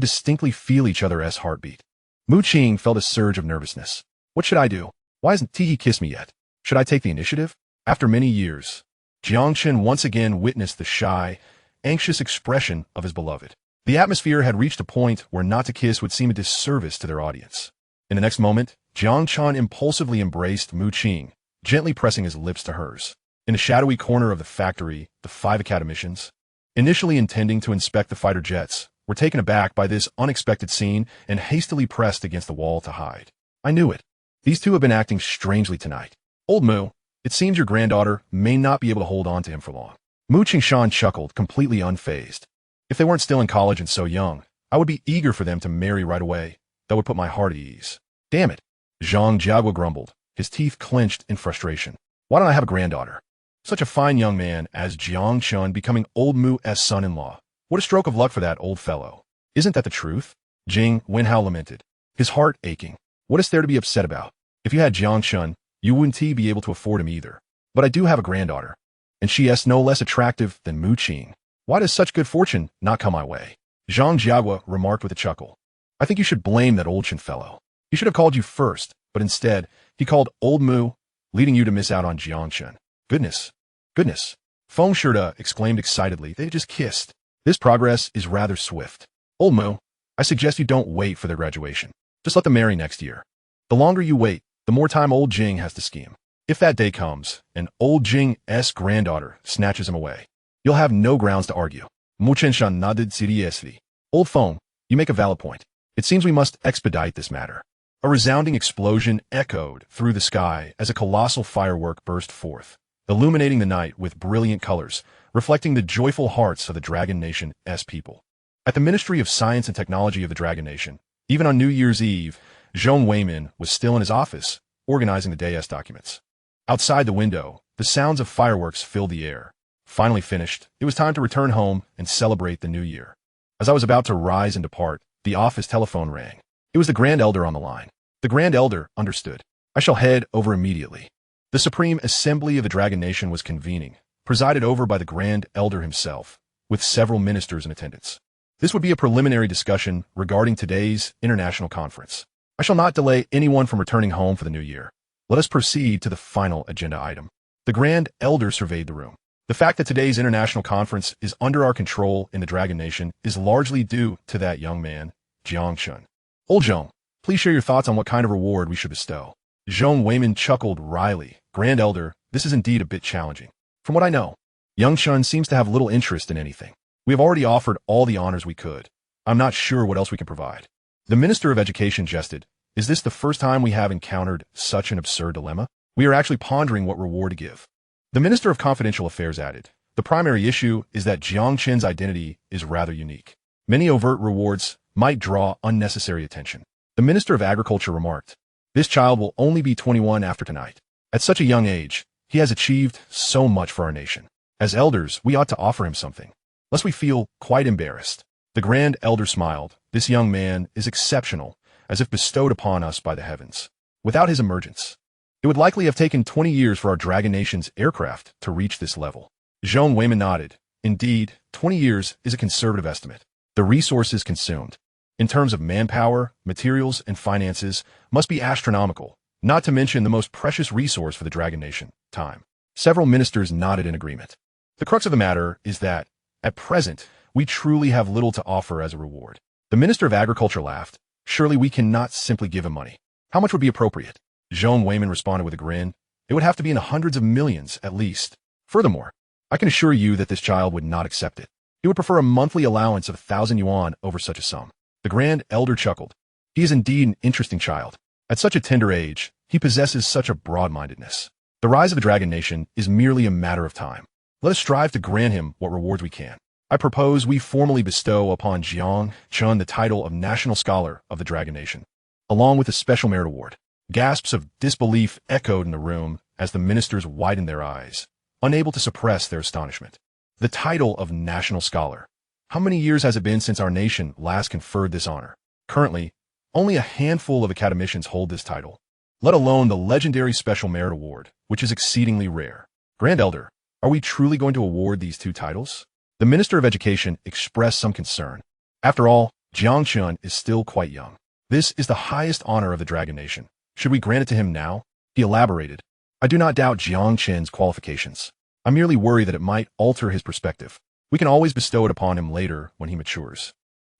distinctly feel each other's heartbeat. Mu Qing felt a surge of nervousness. What should I do? Why hasn't Tihi kissed me yet? Should I take the initiative? After many years, Jiang Chen once again witnessed the shy, anxious expression of his beloved. The atmosphere had reached a point where not to kiss would seem a disservice to their audience. In the next moment, Jiang Chen impulsively embraced Mu Qing, gently pressing his lips to hers. In a shadowy corner of the factory, the 5 academicians, initially intending to inspect the fighter jets, were taken aback by this unexpected scene and hastily pressed against the wall to hide. I knew it. These two have been acting strangely tonight. Old Mu, it seems your granddaughter may not be able to hold on to him for long. Mu Qingshan chuckled, completely unfazed. If they weren't still in college and so young, I would be eager for them to marry right away. That would put my heart at ease. Damn it. Zhang Jiagua grumbled, his teeth clenched in frustration. Why don't I have a granddaughter? Such a fine young man as Jiang Chen becoming old Mu's son-in-law. What a stroke of luck for that old fellow. Isn't that the truth? Jing Wenhao lamented, his heart aching. What is there to be upset about? If you had Jiang Chen, you wouldn't be able to afford him either. But I do have a granddaughter, and she is no less attractive than Mu Qing. Why does such good fortune not come my way? Zhang Jiagua remarked with a chuckle. I think you should blame that old Chen fellow. He should have called you first, but instead, he called old Mu, leading you to miss out on Jiang Chen. Goodness. Goodness. Feng Shida exclaimed excitedly. They just kissed. This progress is rather swift. Old Mu, I suggest you don't wait for their graduation. Just let them marry next year. The longer you wait, the more time old Jing has to scheme. If that day comes, and old Jing's granddaughter snatches him away, you'll have no grounds to argue. Mu Qingshan nodded seriously. Old Feng, you make a valid point. It seems we must expedite this matter. A resounding explosion echoed through the sky as a colossal firework burst forth, illuminating the night with brilliant colors, reflecting the joyful hearts of the Dragon Nation's people. At the Ministry of Science and Technology of the Dragon Nation, even on New Year's Eve, Zhong Weimin was still in his office, organizing the day's documents. Outside the window, the sounds of fireworks filled the air. Finally finished, it was time to return home and celebrate the new year. As I was about to rise and depart, the office telephone rang. It was the Grand Elder on the line. The Grand Elder understood. I shall head over immediately. The Supreme Assembly of the Dragon Nation was convening, presided over by the Grand Elder himself, with several ministers in attendance. This would be a preliminary discussion regarding today's international conference. I shall not delay anyone from returning home for the new year. Let us proceed to the final agenda item. The Grand Elder surveyed the room. The fact that today's international conference is under our control in the Dragon Nation is largely due to that young man, Jiang Chen. Old Zhong, please share your thoughts on what kind of reward we should bestow. Zhong Weimin chuckled wryly. Grand Elder, this is indeed a bit challenging. From what I know, young Chen seems to have little interest in anything. We have already offered all the honors we could. I'm not sure what else we can provide. The Minister of Education jested. Is this the first time we have encountered such an absurd dilemma? We are actually pondering what reward to give. The Minister of Confidential Affairs added, the primary issue is that Jiang Chen's identity is rather unique. Many overt rewards might draw unnecessary attention. The Minister of Agriculture remarked, this child will only be 21 after tonight. At such a young age, he has achieved so much for our nation. As elders, we ought to offer him something, lest we feel quite embarrassed. The Grand Elder smiled. This young man is exceptional, as if bestowed upon us by the heavens. Without his emergence, it would likely have taken 20 years for our Dragon Nation's aircraft to reach this level. Zhong Weimin nodded. Indeed, 20 years is a conservative estimate. The resources consumed, in terms of manpower, materials, and finances, must be astronomical, not to mention the most precious resource for the Dragon Nation, time. Several ministers nodded in agreement. The crux of the matter is that, at present, we truly have little to offer as a reward. The Minister of Agriculture laughed. Surely we cannot simply give him money. How much would be appropriate? Zhong Weimin responded with a grin. It would have to be in the hundreds of millions, at least. Furthermore, I can assure you that this child would not accept it. He would prefer a monthly allowance of 1,000 yuan over such a sum. The Grand Elder chuckled. He is indeed an interesting child. At such a tender age, he possesses such a broad-mindedness. The rise of the Dragon Nation is merely a matter of time. Let us strive to grant him what rewards we can. I propose we formally bestow upon Jiang Chen the title of National Scholar of the Dragon Nation, along with a special merit award. Gasps of disbelief echoed in the room as the ministers widened their eyes, unable to suppress their astonishment. The title of National Scholar. How many years has it been since our nation last conferred this honor? Currently, only a handful of academicians hold this title, let alone the legendary Special Merit Award, which is exceedingly rare. Grand Elder, are we truly going to award these two titles? The Minister of Education expressed some concern. After all, Jiang Chen is still quite young. This is the highest honor of the Dragon Nation. Should we grant it to him now? He elaborated. I do not doubt Jiang Chen's qualifications. I merely worry that it might alter his perspective. We can always bestow it upon him later when he matures.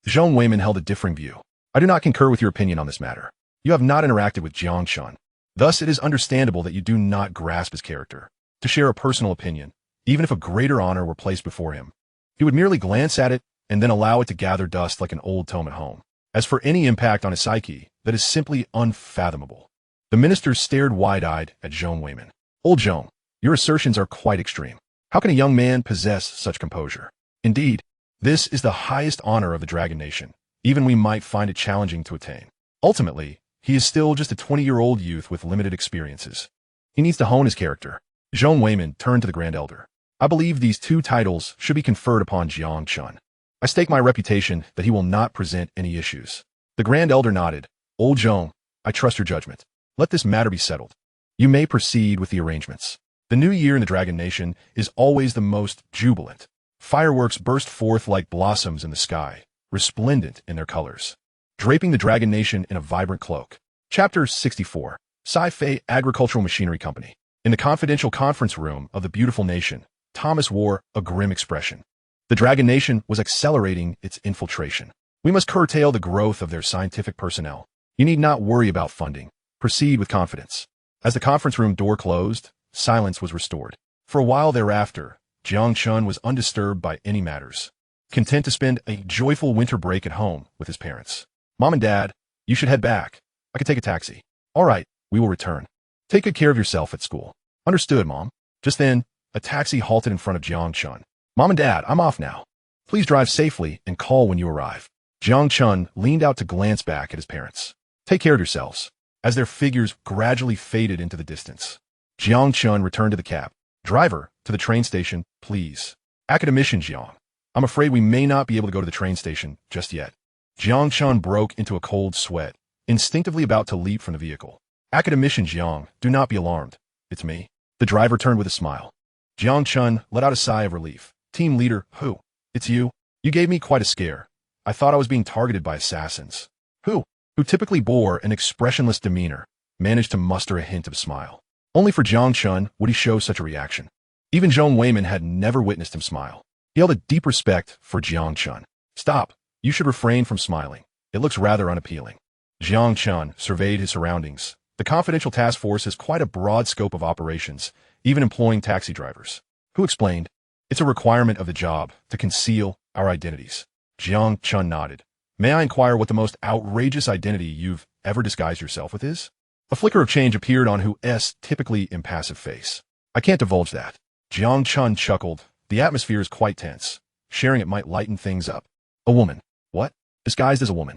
Zhong Weimin held a differing view. I do not concur with your opinion on this matter. You have not interacted with Jiang Chen. Thus, it is understandable that you do not grasp his character. To share a personal opinion, even if a greater honor were placed before him, he would merely glance at it and then allow it to gather dust like an old tome at home. As for any impact on his psyche, that is simply unfathomable. The minister stared wide-eyed at Zhong Weimin. Old Zhong, your assertions are quite extreme. How can a young man possess such composure? Indeed, this is the highest honor of the Dragon Nation. Even we might find it challenging to attain. Ultimately, he is still just a 20-year-old youth with limited experiences. He needs to hone his character. Zhong Weimin turned to the Grand Elder. I believe these two titles should be conferred upon Jiang Chen. I stake my reputation that he will not present any issues. The Grand Elder nodded. Old Zhong, I trust your judgment. Let this matter be settled. You may proceed with the arrangements. The new year in the Dragon Nation is always the most jubilant. Fireworks burst forth like blossoms in the sky, resplendent in their colors, draping the Dragon Nation in a vibrant cloak. Chapter 64. Sci-Fi Agricultural Machinery Company. In the confidential conference room of the beautiful nation, Thomas wore a grim expression. The Dragon Nation was accelerating its infiltration. We must curtail the growth of their scientific personnel. You need not worry about funding. Proceed with confidence. As the conference room door closed, silence was restored. For a while thereafter, Jiang Chen was undisturbed by any matters, content to spend a joyful winter break at home with his parents. Mom and Dad, you should head back. I could take a taxi. All right, we will return. Take good care of yourself at school. Understood, Mom. Just then, a taxi halted in front of Jiang Chen. Mom and Dad, I'm off now. Please drive safely and call when you arrive. Jiang Chen leaned out to glance back at his parents. Take care of yourselves. As their figures gradually faded into the distance, Jiang Chen returned to the cab. Driver, to the train station, please. Academician Jiang. I'm afraid we may not be able to go to the train station just yet. Jiang Chen broke into a cold sweat, instinctively about to leap from the vehicle. Academician Jiang, do not be alarmed. It's me. The driver turned with a smile. Jiang Chen let out a sigh of relief. Team leader, who? It's you? You gave me quite a scare. I thought I was being targeted by assassins. Who typically bore an expressionless demeanor, managed to muster a hint of a smile. Only for Jiang Chen would he show such a reaction. Even Zhong Weimin had never witnessed him smile. He held a deep respect for Jiang Chen. Stop. You should refrain from smiling. It looks rather unappealing. Jiang Chen surveyed his surroundings. The confidential task force has quite a broad scope of operations, even employing taxi drivers. Who explained? It's a requirement of the job to conceal our identities. Jiang Chen nodded. May I inquire what the most outrageous identity you've ever disguised yourself with is? A flicker of change appeared on Hu's typically impassive face. I can't divulge that. Jiang Chen chuckled. The atmosphere is quite tense. Sharing it might lighten things up. A woman. What? Disguised as a woman.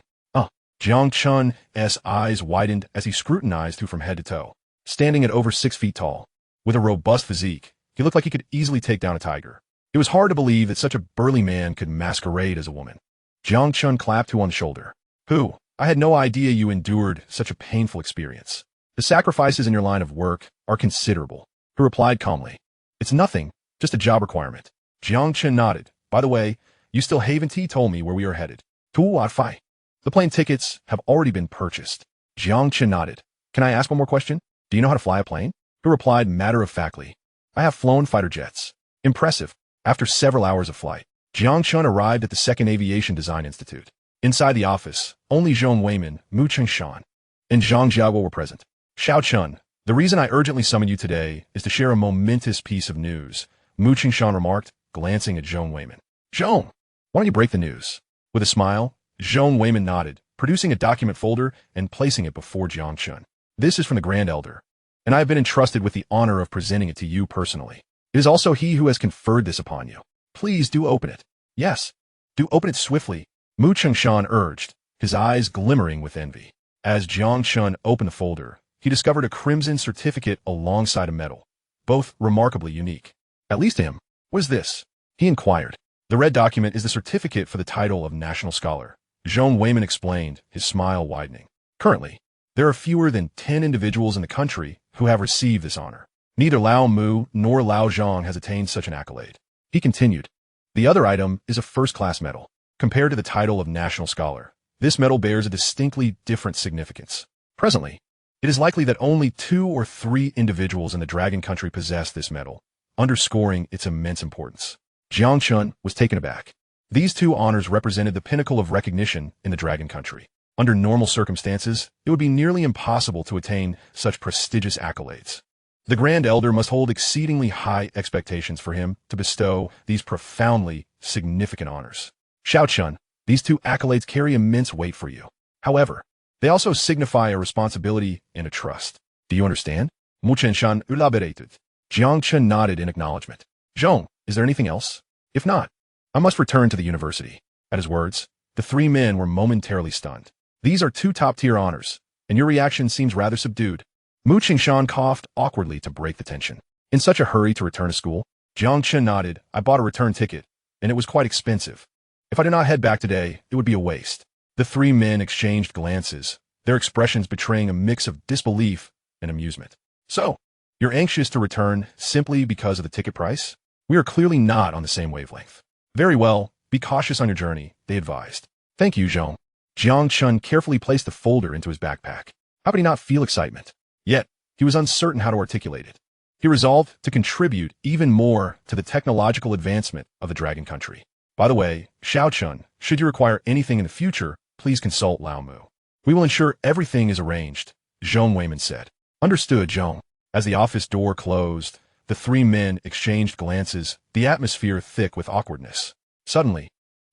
Jiang Chen's eyes widened as he scrutinized Hu from head to toe. Standing at over 6 feet tall, with a robust physique, he looked like he could easily take down a tiger. It was hard to believe that such a burly man could masquerade as a woman. Jiang Chen clapped Hu on the shoulder. Hu, I had no idea you endured such a painful experience. The sacrifices in your line of work are considerable. Hu replied calmly. It's nothing, just a job requirement. Jiang Chen nodded. By the way, you still haven't told me where we are headed. To Wi-Fi. The plane tickets have already been purchased. Jiang Chen nodded. Can I ask one more question? Do you know how to fly a plane? Hu replied matter-of-factly. I have flown fighter jets. Impressive. After several hours of flight, Jiang Chen arrived at the Second Aviation Design Institute. Inside the office, only Zhong Weimin, Mu Chengshan, and Zhang Jiaguo were present. Xiao Chun, the reason I urgently summoned you today is to share a momentous piece of news, Mu Chengshan remarked, glancing at Zhong Weimin. Zhong, why don't you break the news? With a smile, Zhong Weimin nodded, producing a document folder and placing it before Jiang Chen. This is from the Grand Elder, and I have been entrusted with the honor of presenting it to you personally. It is also he who has conferred this upon you. Please do open it. Yes, do open it swiftly, Mu Chengshan urged, his eyes glimmering with envy. As Jiang Chen opened the folder, he discovered a crimson certificate alongside a medal, both remarkably unique. At least to him. What is this? He inquired. The red document is the certificate for the title of National Scholar. Zhong Weimin explained, his smile widening. Currently, there are fewer than 10 individuals in the country who have received this honor. Neither Lao Mu nor Lao Zhang has attained such an accolade. He continued. The other item is a first-class medal. Compared to the title of National Scholar, this medal bears a distinctly different significance. Presently, it is likely that only 2 or 3 individuals in the Dragon Country possess this medal, underscoring its immense importance. Jiang Chen was taken aback. These two honors represented the pinnacle of recognition in the Dragon Country. Under normal circumstances, it would be nearly impossible to attain such prestigious accolades. The Grand Elder must hold exceedingly high expectations for him to bestow these profoundly significant honors. Xiao Chen, these two accolades carry immense weight for you. However, they also signify a responsibility and a trust. Do you understand? Mu Chenshan elaborated. Jiang Chen nodded in acknowledgement. Zhong, is there anything else? If not, I must return to the university. At his words, the three men were momentarily stunned. These are two top-tier honors, and your reaction seems rather subdued. Mu Qingshan coughed awkwardly to break the tension. In such a hurry to return to school? Jiang Chen nodded. I bought a return ticket, and it was quite expensive. If I did not head back today, it would be a waste. The three men exchanged glances, their expressions betraying a mix of disbelief and amusement. So, you're anxious to return simply because of the ticket price? We are clearly not on the same wavelength. Very well, be cautious on your journey, they advised. Thank you, Zhong. Jiang Chen carefully placed the folder into his backpack. How could he not feel excitement? Yet, he was uncertain how to articulate it. He resolved to contribute even more to the technological advancement of the Dragon Country. By the way, Xiao Chen, should you require anything in the future, please consult Lao Mu. We will ensure everything is arranged, Zhong Weiman said. Understood, Zhong. As the office door closed, the three men exchanged glances, the atmosphere thick with awkwardness. Suddenly,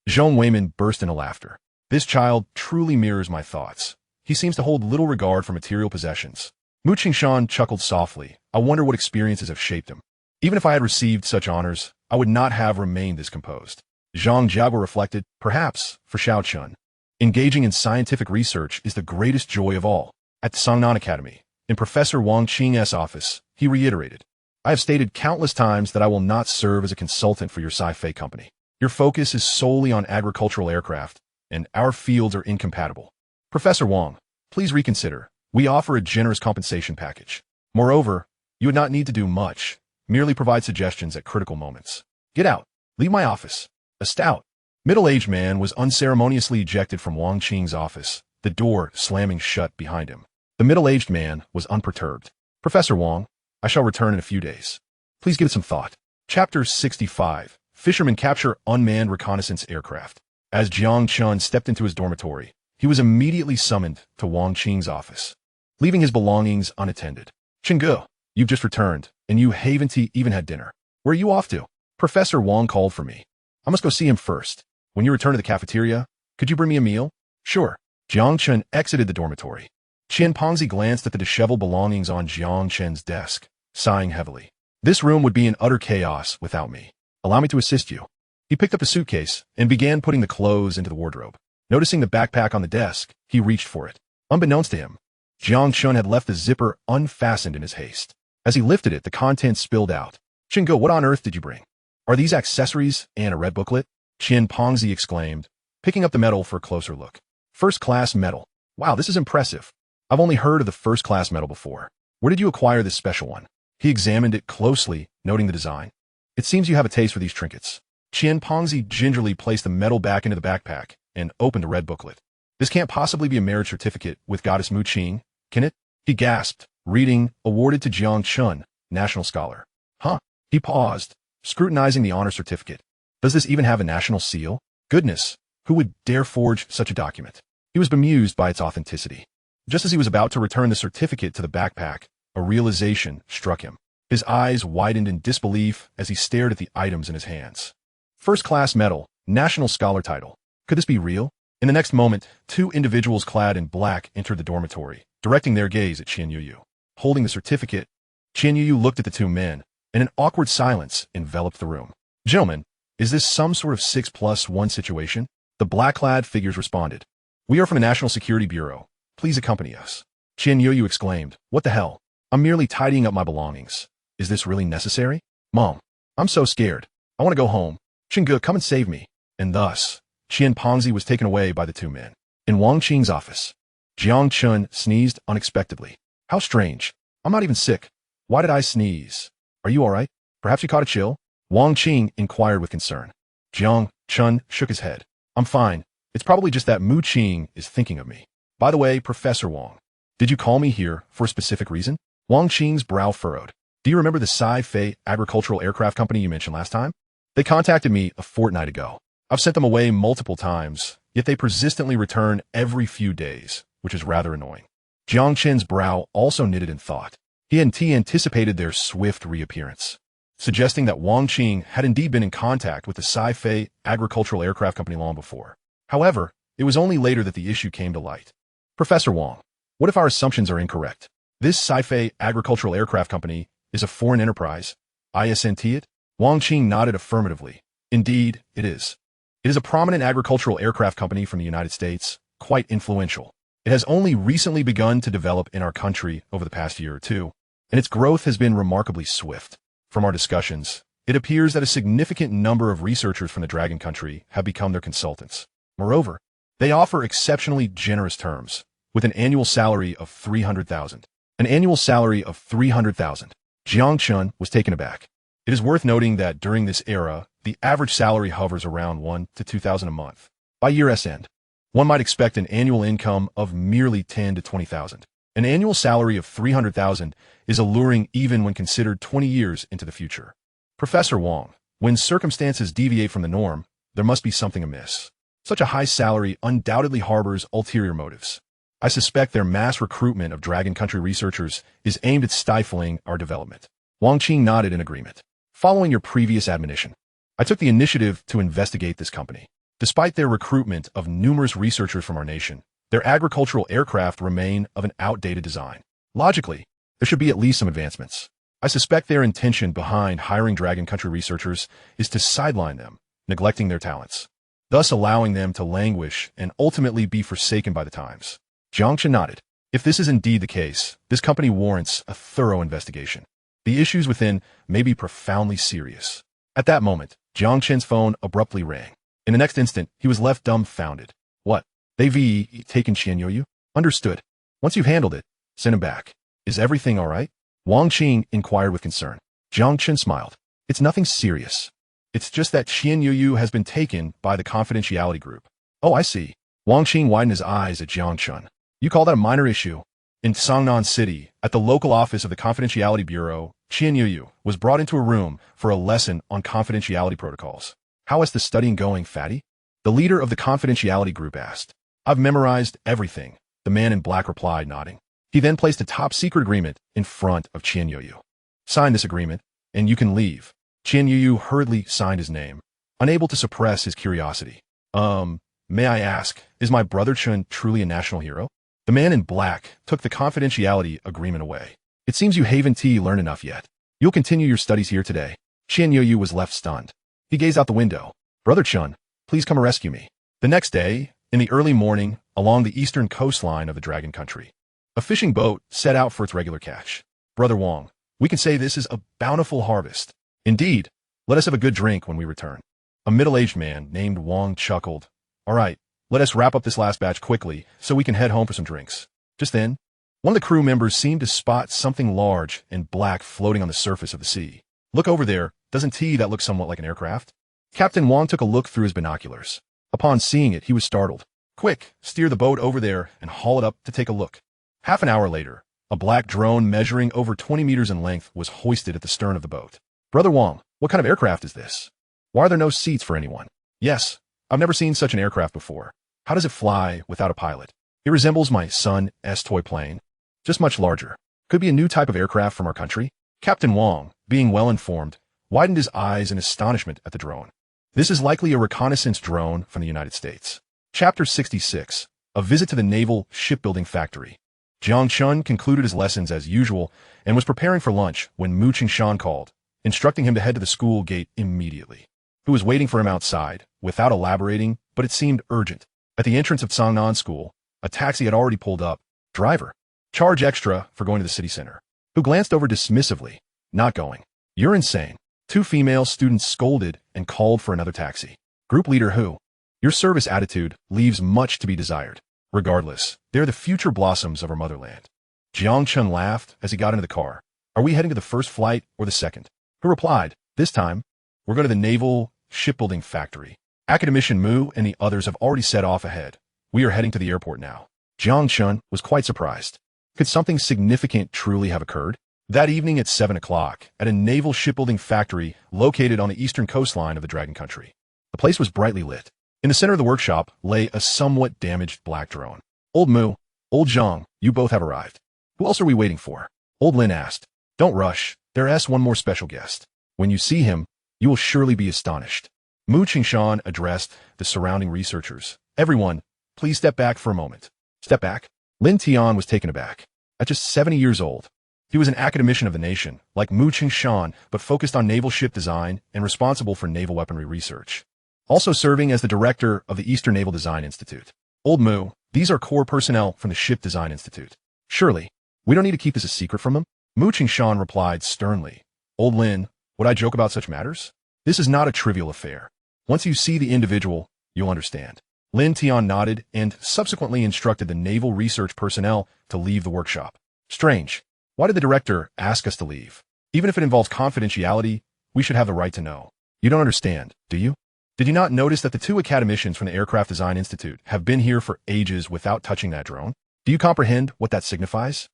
Zhong Weiman burst into laughter. This child truly mirrors my thoughts. He seems to hold little regard for material possessions. Mu Qingshan chuckled softly. I wonder what experiences have shaped him. Even if I had received such honors, I would not have remained this composed. Zhang Jiaguo reflected, perhaps, for Xiao Chen. Engaging in scientific research is the greatest joy of all. At the Sangnan Academy, in Professor Wang Qing's office, he reiterated, I have stated countless times that I will not serve as a consultant for your sci-fi company. Your focus is solely on agricultural aircraft, and our fields are incompatible. Professor Wang, please reconsider. We offer a generous compensation package. Moreover, you would not need to do much, merely provide suggestions at critical moments. Get out. Leave my office. A stout, middle-aged man was unceremoniously ejected from Wang Qing's office, the door slamming shut behind him. The middle-aged man was unperturbed. Professor Wang, I shall return in a few days. Please give it some thought. Chapter 65. Fishermen capture unmanned reconnaissance aircraft. As Jiang Chen stepped into his dormitory, he was immediately summoned to Wang Qing's office, leaving his belongings unattended. Chengge, you've just returned, and you haven't even had dinner. Where are you off to? Professor Wang called for me. I must go see him first. When you return to the cafeteria, could you bring me a meal? Sure. Jiang Chen exited the dormitory. Qian Pengzi glanced at the disheveled belongings on Jiang Chen's desk, sighing heavily. This room would be in utter chaos without me. Allow me to assist you. He picked up a suitcase and began putting the clothes into the wardrobe. Noticing the backpack on the desk, he reached for it. Unbeknownst to him, Jiang Chen had left the zipper unfastened in his haste. As he lifted it, the contents spilled out. Chengge, what on earth did you bring? Are these accessories and a red booklet? Qian Pengzi exclaimed, picking up the medal for a closer look. First-class medal. Wow, this is impressive. I've only heard of the first-class medal before. Where did you acquire this special one? He examined it closely, noting the design. It seems you have a taste for these trinkets. Qian Pengzi gingerly placed the medal back into the backpack and opened a red booklet. This can't possibly be a marriage certificate with Goddess Mu Qing, can it? He gasped, reading, awarded to Jiang Chen, National Scholar. Huh? He paused, scrutinizing the honor certificate. Does this even have a national seal? Goodness, who would dare forge such a document? He was bemused by its authenticity. Just as he was about to return the certificate to the backpack, a realization struck him. His eyes widened in disbelief as he stared at the items in his hands. First-class medal, National Scholar title. Could this be real? In the next moment, two individuals clad in black entered the dormitory, directing their gaze at Qian Yuyu. Holding the certificate, Qian Yuyu looked at the two men, and an awkward silence enveloped the room. Gentlemen, is this some sort of 6+1 situation? The black-clad figures responded. We are from the National Security Bureau. Please accompany us. Qian Yuyu exclaimed. What the hell? I'm merely tidying up my belongings. Is this really necessary? Mom, I'm so scared. I want to go home. Chengge, come and save me. And thus, Qian Pengzi was taken away by the two men. In Wang Qing's office, Jiang Chen sneezed unexpectedly. How strange. I'm not even sick. Why did I sneeze? Are you all right? Perhaps you caught a chill? Wang Qing inquired with concern. Jiang Chen shook his head. I'm fine. It's probably just that Mu Qing is thinking of me. By the way, Professor Wang, did you call me here for a specific reason? Wang Qing's brow furrowed. Do you remember the Sci-Fi agricultural aircraft company you mentioned last time? They contacted me a fortnight ago. I've sent them away multiple times, yet they persistently return every few days, which is rather annoying. Jiang Chen's brow also knitted in thought. He anticipated their swift reappearance, suggesting that Wang Qing had indeed been in contact with the Sci-Fi agricultural aircraft company long before. However, it was only later that the issue came to light. Professor Wang, what if our assumptions are incorrect? This Sci-Fi agricultural aircraft company is a foreign enterprise. Isn't it? Wang Qing nodded affirmatively. Indeed, it is. It is a prominent agricultural aircraft company from the United States, quite influential. It has only recently begun to develop in our country over the past year or two, and its growth has been remarkably swift. From our discussions, it appears that a significant number of researchers from the Dragon Country have become their consultants. Moreover, they offer exceptionally generous terms, with an annual salary of 300,000. An annual salary of 300,000. Jiang Chen was taken aback. It is worth noting that during this era, the average salary hovers around 1,000 to 2,000 a month. By year's end, one might expect an annual income of merely 10,000 to 20,000. An annual salary of 300,000 is alluring even when considered 20 years into the future. Professor Wang, when circumstances deviate from the norm, there must be something amiss. Such a high salary undoubtedly harbors ulterior motives. I suspect their mass recruitment of Dragon Country researchers is aimed at stifling our development. Wang Qing nodded in agreement. Following your previous admonition, I took the initiative to investigate this company. Despite their recruitment of numerous researchers from our nation, their agricultural aircraft remain of an outdated design. Logically, there should be at least some advancements. I suspect their intention behind hiring Dragon Country researchers is to sideline them, neglecting their talents, thus allowing them to languish and ultimately be forsaken by the times. Jiang Chen nodded. If this is indeed the case, this company warrants a thorough investigation. The issues within may be profoundly serious. At that moment, Jiang Chen's phone abruptly rang. In the next instant, he was left dumbfounded. What? They've taken Qianyu? Understood. Once you've handled it, send him back. Is everything all right? Wang Qing inquired with concern. Jiang Chen smiled. It's nothing serious. It's just that Qianyu has been taken by the confidentiality group. Oh, I see. Wang Qing widened his eyes at Jiang Chen. You call that a minor issue? In Sangnan City, at the local office of the Confidentiality Bureau, Qianyu was brought into a room for a lesson on confidentiality protocols. How is the studying going, Fatty? The leader of the confidentiality group asked. I've memorized everything, the man in black replied, nodding. He then placed a top-secret agreement in front of Qianyu. Sign this agreement, and you can leave. Qianyu hurriedly signed his name, unable to suppress his curiosity. May I ask, is my brother Chen truly a national hero? The man in black took the confidentiality agreement away. It seems you haven't learned enough yet. You'll continue your studies here today. Qianyu was left stunned. He gazed out the window. Brother Chen, please come rescue me. The next day, in the early morning, along the eastern coastline of the Dragon Country, a fishing boat set out for its regular catch. Brother Wang, we can say this is a bountiful harvest. Indeed, let us have a good drink when we return. A middle-aged man named Wang chuckled. All right, let us wrap up this last batch quickly so we can head home for some drinks. Just then, one of the crew members seemed to spot something large and black floating on the surface of the sea. Look over there, doesn't that look somewhat like an aircraft? Captain Wang took a look through his binoculars. Upon seeing it, he was startled. Quick, steer the boat over there and haul it up to take a look. Half an hour later, a black drone measuring over 20 meters in length was hoisted at the stern of the boat. Brother Wang, what kind of aircraft is this? Why are there no seats for anyone? Yes, I've never seen such an aircraft before. How does it fly without a pilot? It resembles my son's toy plane, just much larger. Could be a new type of aircraft from our country. Captain Wang, being well informed, widened his eyes in astonishment at the drone. This is likely a reconnaissance drone from the United States. Chapter 66, A Visit to the Naval Shipbuilding Factory. Jiang Chen concluded his lessons as usual and was preparing for lunch when Mu Qingshan called, instructing him to head to the school gate immediately. Who was waiting for him outside, without elaborating, but it seemed urgent. At the entrance of Sangnan School, a taxi had already pulled up. Driver, charge extra for going to the city center. Who glanced over dismissively. Not going. You're insane. Two female students scolded and called for another taxi. Group leader who? Your service attitude leaves much to be desired. Regardless, they're the future blossoms of our motherland. Jiang Chen laughed as he got into the car. Are we heading to the first flight or the second? Who replied, this time, we're going to the Naval Shipbuilding Factory. Academician Mu and the others have already set off ahead. We are heading to the airport now. Jiang Chen was quite surprised. Could something significant truly have occurred? That evening at 7 o'clock, at a naval shipbuilding factory located on the eastern coastline of the Dragon Country, The place was brightly lit. In the center of the workshop lay a somewhat damaged black drone. Old Mu, Old Jiang, you both have arrived. Who else are we waiting for? Old Lin asked. Don't rush. There's one more special guest. When you see him, you will surely be astonished. Mu Qingshan addressed the surrounding researchers. Everyone, please step back for a moment. Step back? Lin Tian was taken aback. At just 70 years old, he was an academician of the nation, like Mu Qingshan, but focused on naval ship design and responsible for naval weaponry research. Also serving as the director of the Eastern Naval Design Institute. Old Mu, these are core personnel from the Ship Design Institute. Surely, we don't need to keep this a secret from them? Mu Qingshan replied sternly. Old Lin, would I joke about such matters? This is not a trivial affair. Once you see the individual, you'll understand. Lin Tian nodded and subsequently instructed the naval research personnel to leave the workshop. Strange. Why did the director ask us to leave? Even if it involves confidentiality, we should have the right to know. You don't understand, do you? Did you not notice that the two academicians from the Aircraft Design Institute have been here for ages without touching that drone? Do you comprehend what that signifies?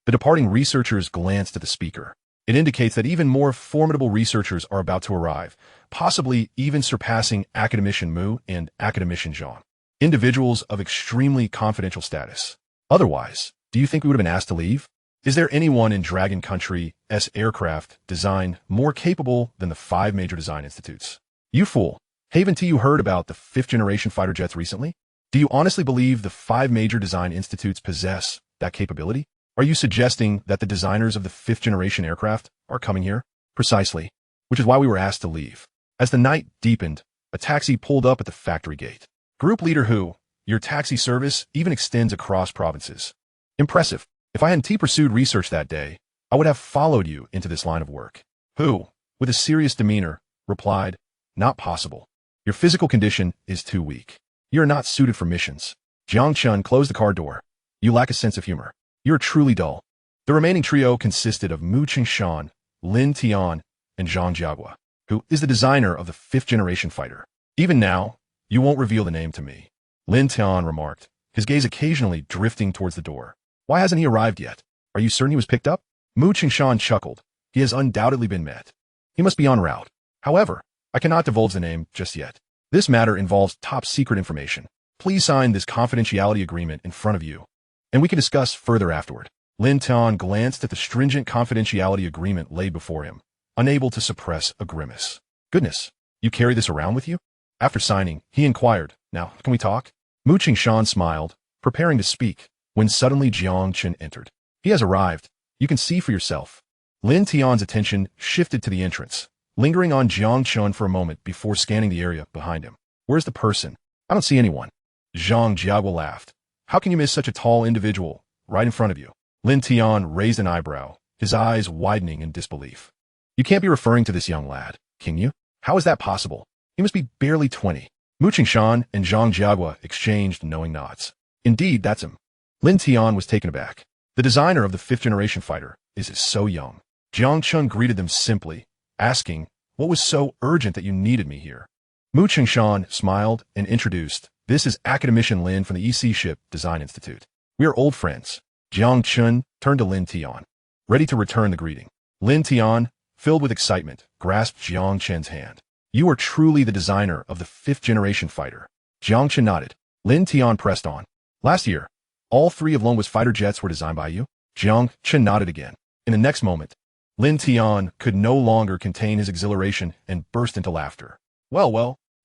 The departing researchers glanced at the speaker. It indicates that even more formidable researchers are about to arrive, possibly even surpassing Academician Mu and Academician Zhang. Individuals of extremely confidential status. Otherwise, do you think we would have been asked to leave? Is there anyone in Dragon Country's aircraft design more capable than the 5 major design institutes? You fool. Haven't you heard about the 5th-generation fighter jets recently? Do you honestly believe the 5 major design institutes possess that capability? Are you suggesting that the designers of the 5th-generation aircraft are coming here? Precisely, which is why we were asked to leave. As the night deepened, a taxi pulled up at the factory gate. Group leader Hu, your taxi service even extends across provinces. Impressive. If I hadn't pursued research that day, I would have followed you into this line of work. Hu, with a serious demeanor, replied, not possible. Your physical condition is too weak. You are not suited for missions. Jiang Chen closed the car door. You lack a sense of humor. You are truly dull. The remaining trio consisted of Mu Qingshan, Lin Tian, and Zhang Jiagua, who is the designer of the 5th-generation fighter. Even now, you won't reveal the name to me. Lin Tian remarked, his gaze occasionally drifting towards the door. Why hasn't he arrived yet? Are you certain he was picked up? Mu Qingshan chuckled. He has undoubtedly been met. He must be en route. However, I cannot divulge the name just yet. This matter involves top-secret information. Please sign this confidentiality agreement in front of you, and we can discuss further afterward. Lin Tian glanced at the stringent confidentiality agreement laid before him, unable to suppress a grimace. Goodness, you carry this around with you? After signing, he inquired, now, can we talk? Mu Qingshan smiled, preparing to speak, when suddenly Jiang Chen entered. He has arrived. You can see for yourself. Lin Tian's attention shifted to the entrance, lingering on Jiang Chen for a moment before scanning the area behind him. Where's the person? I don't see anyone. Zhang Jiagua laughed. How can you miss such a tall individual right in front of you? Lin Tian raised an eyebrow, his eyes widening in disbelief. You can't be referring to this young lad, can you? How is that possible? He must be barely 20. Mu Qingshan and Zhang Jiagua exchanged knowing nods. Indeed, that's him. Lin Tian was taken aback. The designer of the 5th-generation fighter is so young. Jiang Chen greeted them simply, asking, what was so urgent that you needed me here? Mu Qingshan smiled and introduced, this is Academician Lin from the EC Ship Design Institute. We are old friends. Jiang Chen turned to Lin Tian, ready to return the greeting. Lin Tian, filled with excitement, grasped Jiang Chen's hand. You are truly the designer of the 5th-generation fighter. Jiang Chen nodded. Lin Tian pressed on. Last year, all 3 of Longwa's fighter jets were designed by you? Jiang Chen nodded again. In the next moment, Lin Tian could no longer contain his exhilaration and burst into laughter. Well,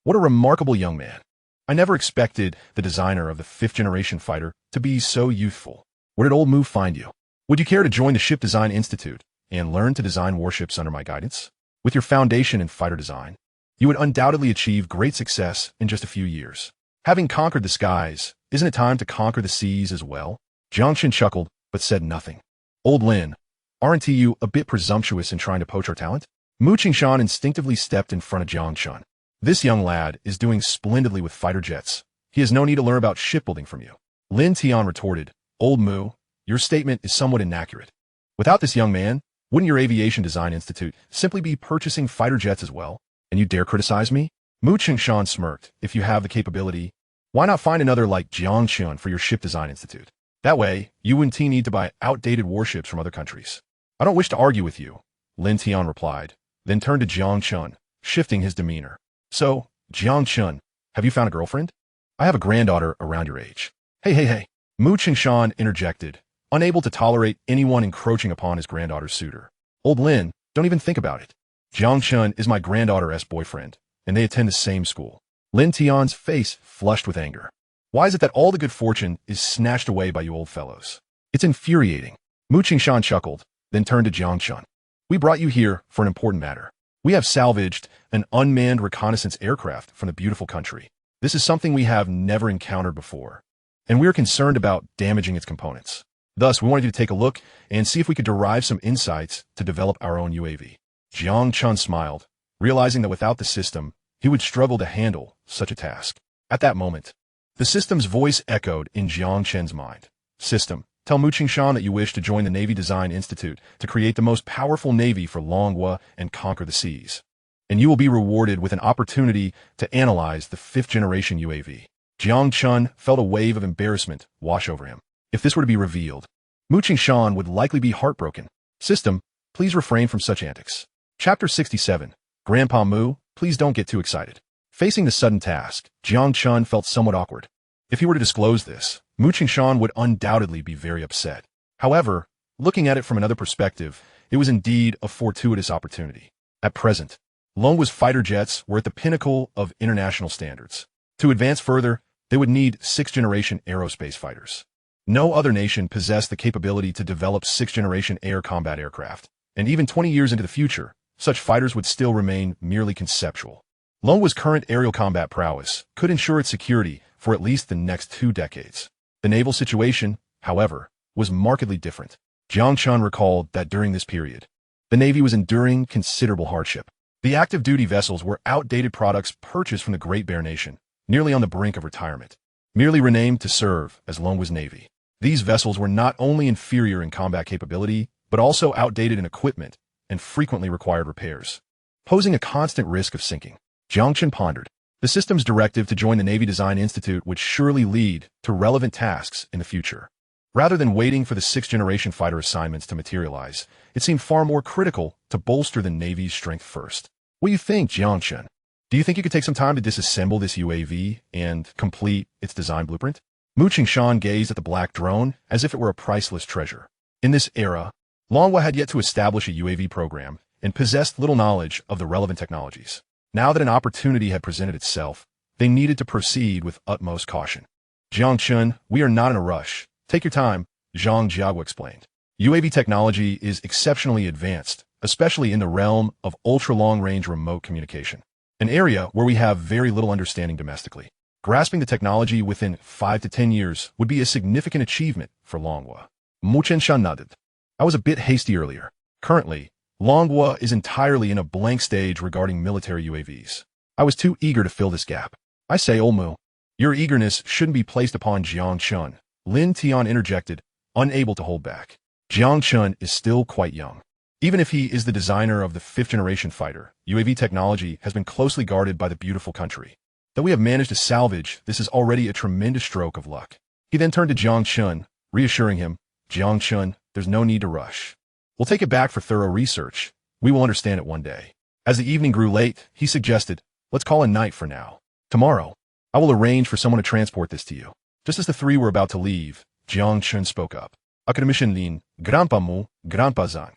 what a remarkable young man. I never expected the designer of the 5th-generation fighter to be so youthful. Where did old Mu find you? Would you care to join the Ship Design Institute and learn to design warships under my guidance? With your foundation in fighter design, you would undoubtedly achieve great success in just a few years. Having conquered the skies, isn't it time to conquer the seas as well? Jiang Chen chuckled, but said nothing. Old Lin, aren't you a bit presumptuous in trying to poach our talent? Mu Qingshan instinctively stepped in front of Jiang Chen. This young lad is doing splendidly with fighter jets. He has no need to learn about shipbuilding from you. Lin Tian retorted, Old Mu, your statement is somewhat inaccurate. Without this young man, wouldn't your Aviation Design Institute simply be purchasing fighter jets as well? And you dare criticize me? Mu Qingshan smirked. If you have the capability, why not find another like Jiang Chen for your Ship Design Institute? That way, you wouldn't need to buy outdated warships from other countries. I don't wish to argue with you, Lin Tian replied, then turned to Jiang Chen, shifting his demeanor. So, Jiang Chen, have you found a girlfriend? I have a granddaughter around your age. Hey. Mu Qingshan interjected, unable to tolerate anyone encroaching upon his granddaughter's suitor. Old Lin, don't even think about it. Jiang Chen is my granddaughter's boyfriend, and they attend the same school. Lin Tian's face flushed with anger. Why is it that all the good fortune is snatched away by you old fellows? It's infuriating. Mu Qingshan chuckled, then turned to Jiang Chen. We brought you here for an important matter. We have salvaged an unmanned reconnaissance aircraft from the beautiful country. This is something we have never encountered before, and we are concerned about damaging its components. Thus, we wanted you to take a look and see if we could derive some insights to develop our own UAV. Jiang Chen smiled, realizing that without the system, he would struggle to handle such a task. At that moment, the system's voice echoed in Jiang Chen's mind. System, tell Mu Qingshan that you wish to join the Navy Design Institute to create the most powerful navy for Longhua and conquer the seas. And you will be rewarded with an opportunity to analyze the 5th-generation UAV. Jiang Chen felt a wave of embarrassment wash over him. If this were to be revealed, Mu Qingshan would likely be heartbroken. System, please refrain from such antics. Chapter 67. Grandpa Mu, please don't get too excited. Facing the sudden task, Jiang Chen felt somewhat awkward. If he were to disclose this, Mu Qingshan would undoubtedly be very upset. However, looking at it from another perspective, it was indeed a fortuitous opportunity. At present, Longhua's fighter jets were at the pinnacle of international standards. To advance further, they would need 6th-generation aerospace fighters. No other nation possessed the capability to develop 6th-generation air combat aircraft, and even 20 years into the future, such fighters would still remain merely conceptual. Longhua's current aerial combat prowess could ensure its security for at least the next 2 decades. The naval situation, however, was markedly different. Jiang Chen recalled that during this period, the Navy was enduring considerable hardship. The active duty vessels were outdated products purchased from the Great Bear Nation, nearly on the brink of retirement, merely renamed to serve as Longhua's Navy. These vessels were not only inferior in combat capability, but also outdated in equipment and frequently required repairs, posing a constant risk of sinking. Jiang Chen pondered. The system's directive to join the Navy Design Institute would surely lead to relevant tasks in the future. Rather than waiting for the 6th-generation fighter assignments to materialize, it seemed far more critical to bolster the Navy's strength first. What do you think, Jiang Chen? Do you think you could take some time to disassemble this UAV and complete its design blueprint? Mu Qingshan gazed at the black drone as if it were a priceless treasure. In this era, Longhua had yet to establish a UAV program and possessed little knowledge of the relevant technologies. Now that an opportunity had presented itself, they needed to proceed with utmost caution. Jiang Chen, we are not in a rush. Take your time, Zhang Jiagua explained. UAV technology is exceptionally advanced, especially in the realm of ultra-long-range remote communication, an area where we have very little understanding domestically. Grasping the technology within 5 to 10 years would be a significant achievement for Longhua. Mu Qingshan nodded. I was a bit hasty earlier. Currently, Longhua is entirely in a blank stage regarding military UAVs. I was too eager to fill this gap. I say, old Mu, your eagerness shouldn't be placed upon Jiang Chen. Lin Tian interjected, unable to hold back. Jiang Chen is still quite young. Even if he is the designer of the 5th-generation fighter, UAV technology has been closely guarded by the beautiful country. That we have managed to salvage, this is already a tremendous stroke of luck. He then turned to Jiang Chen, reassuring him, Jiang Chen, there's no need to rush. We'll take it back for thorough research. We will understand it one day. As the evening grew late, he suggested, let's call it night for now. Tomorrow, I will arrange for someone to transport this to you. Just as the three were about to leave, Jiang Chen spoke up. Academician Lin, Grandpa Mu, Grandpa Zhang.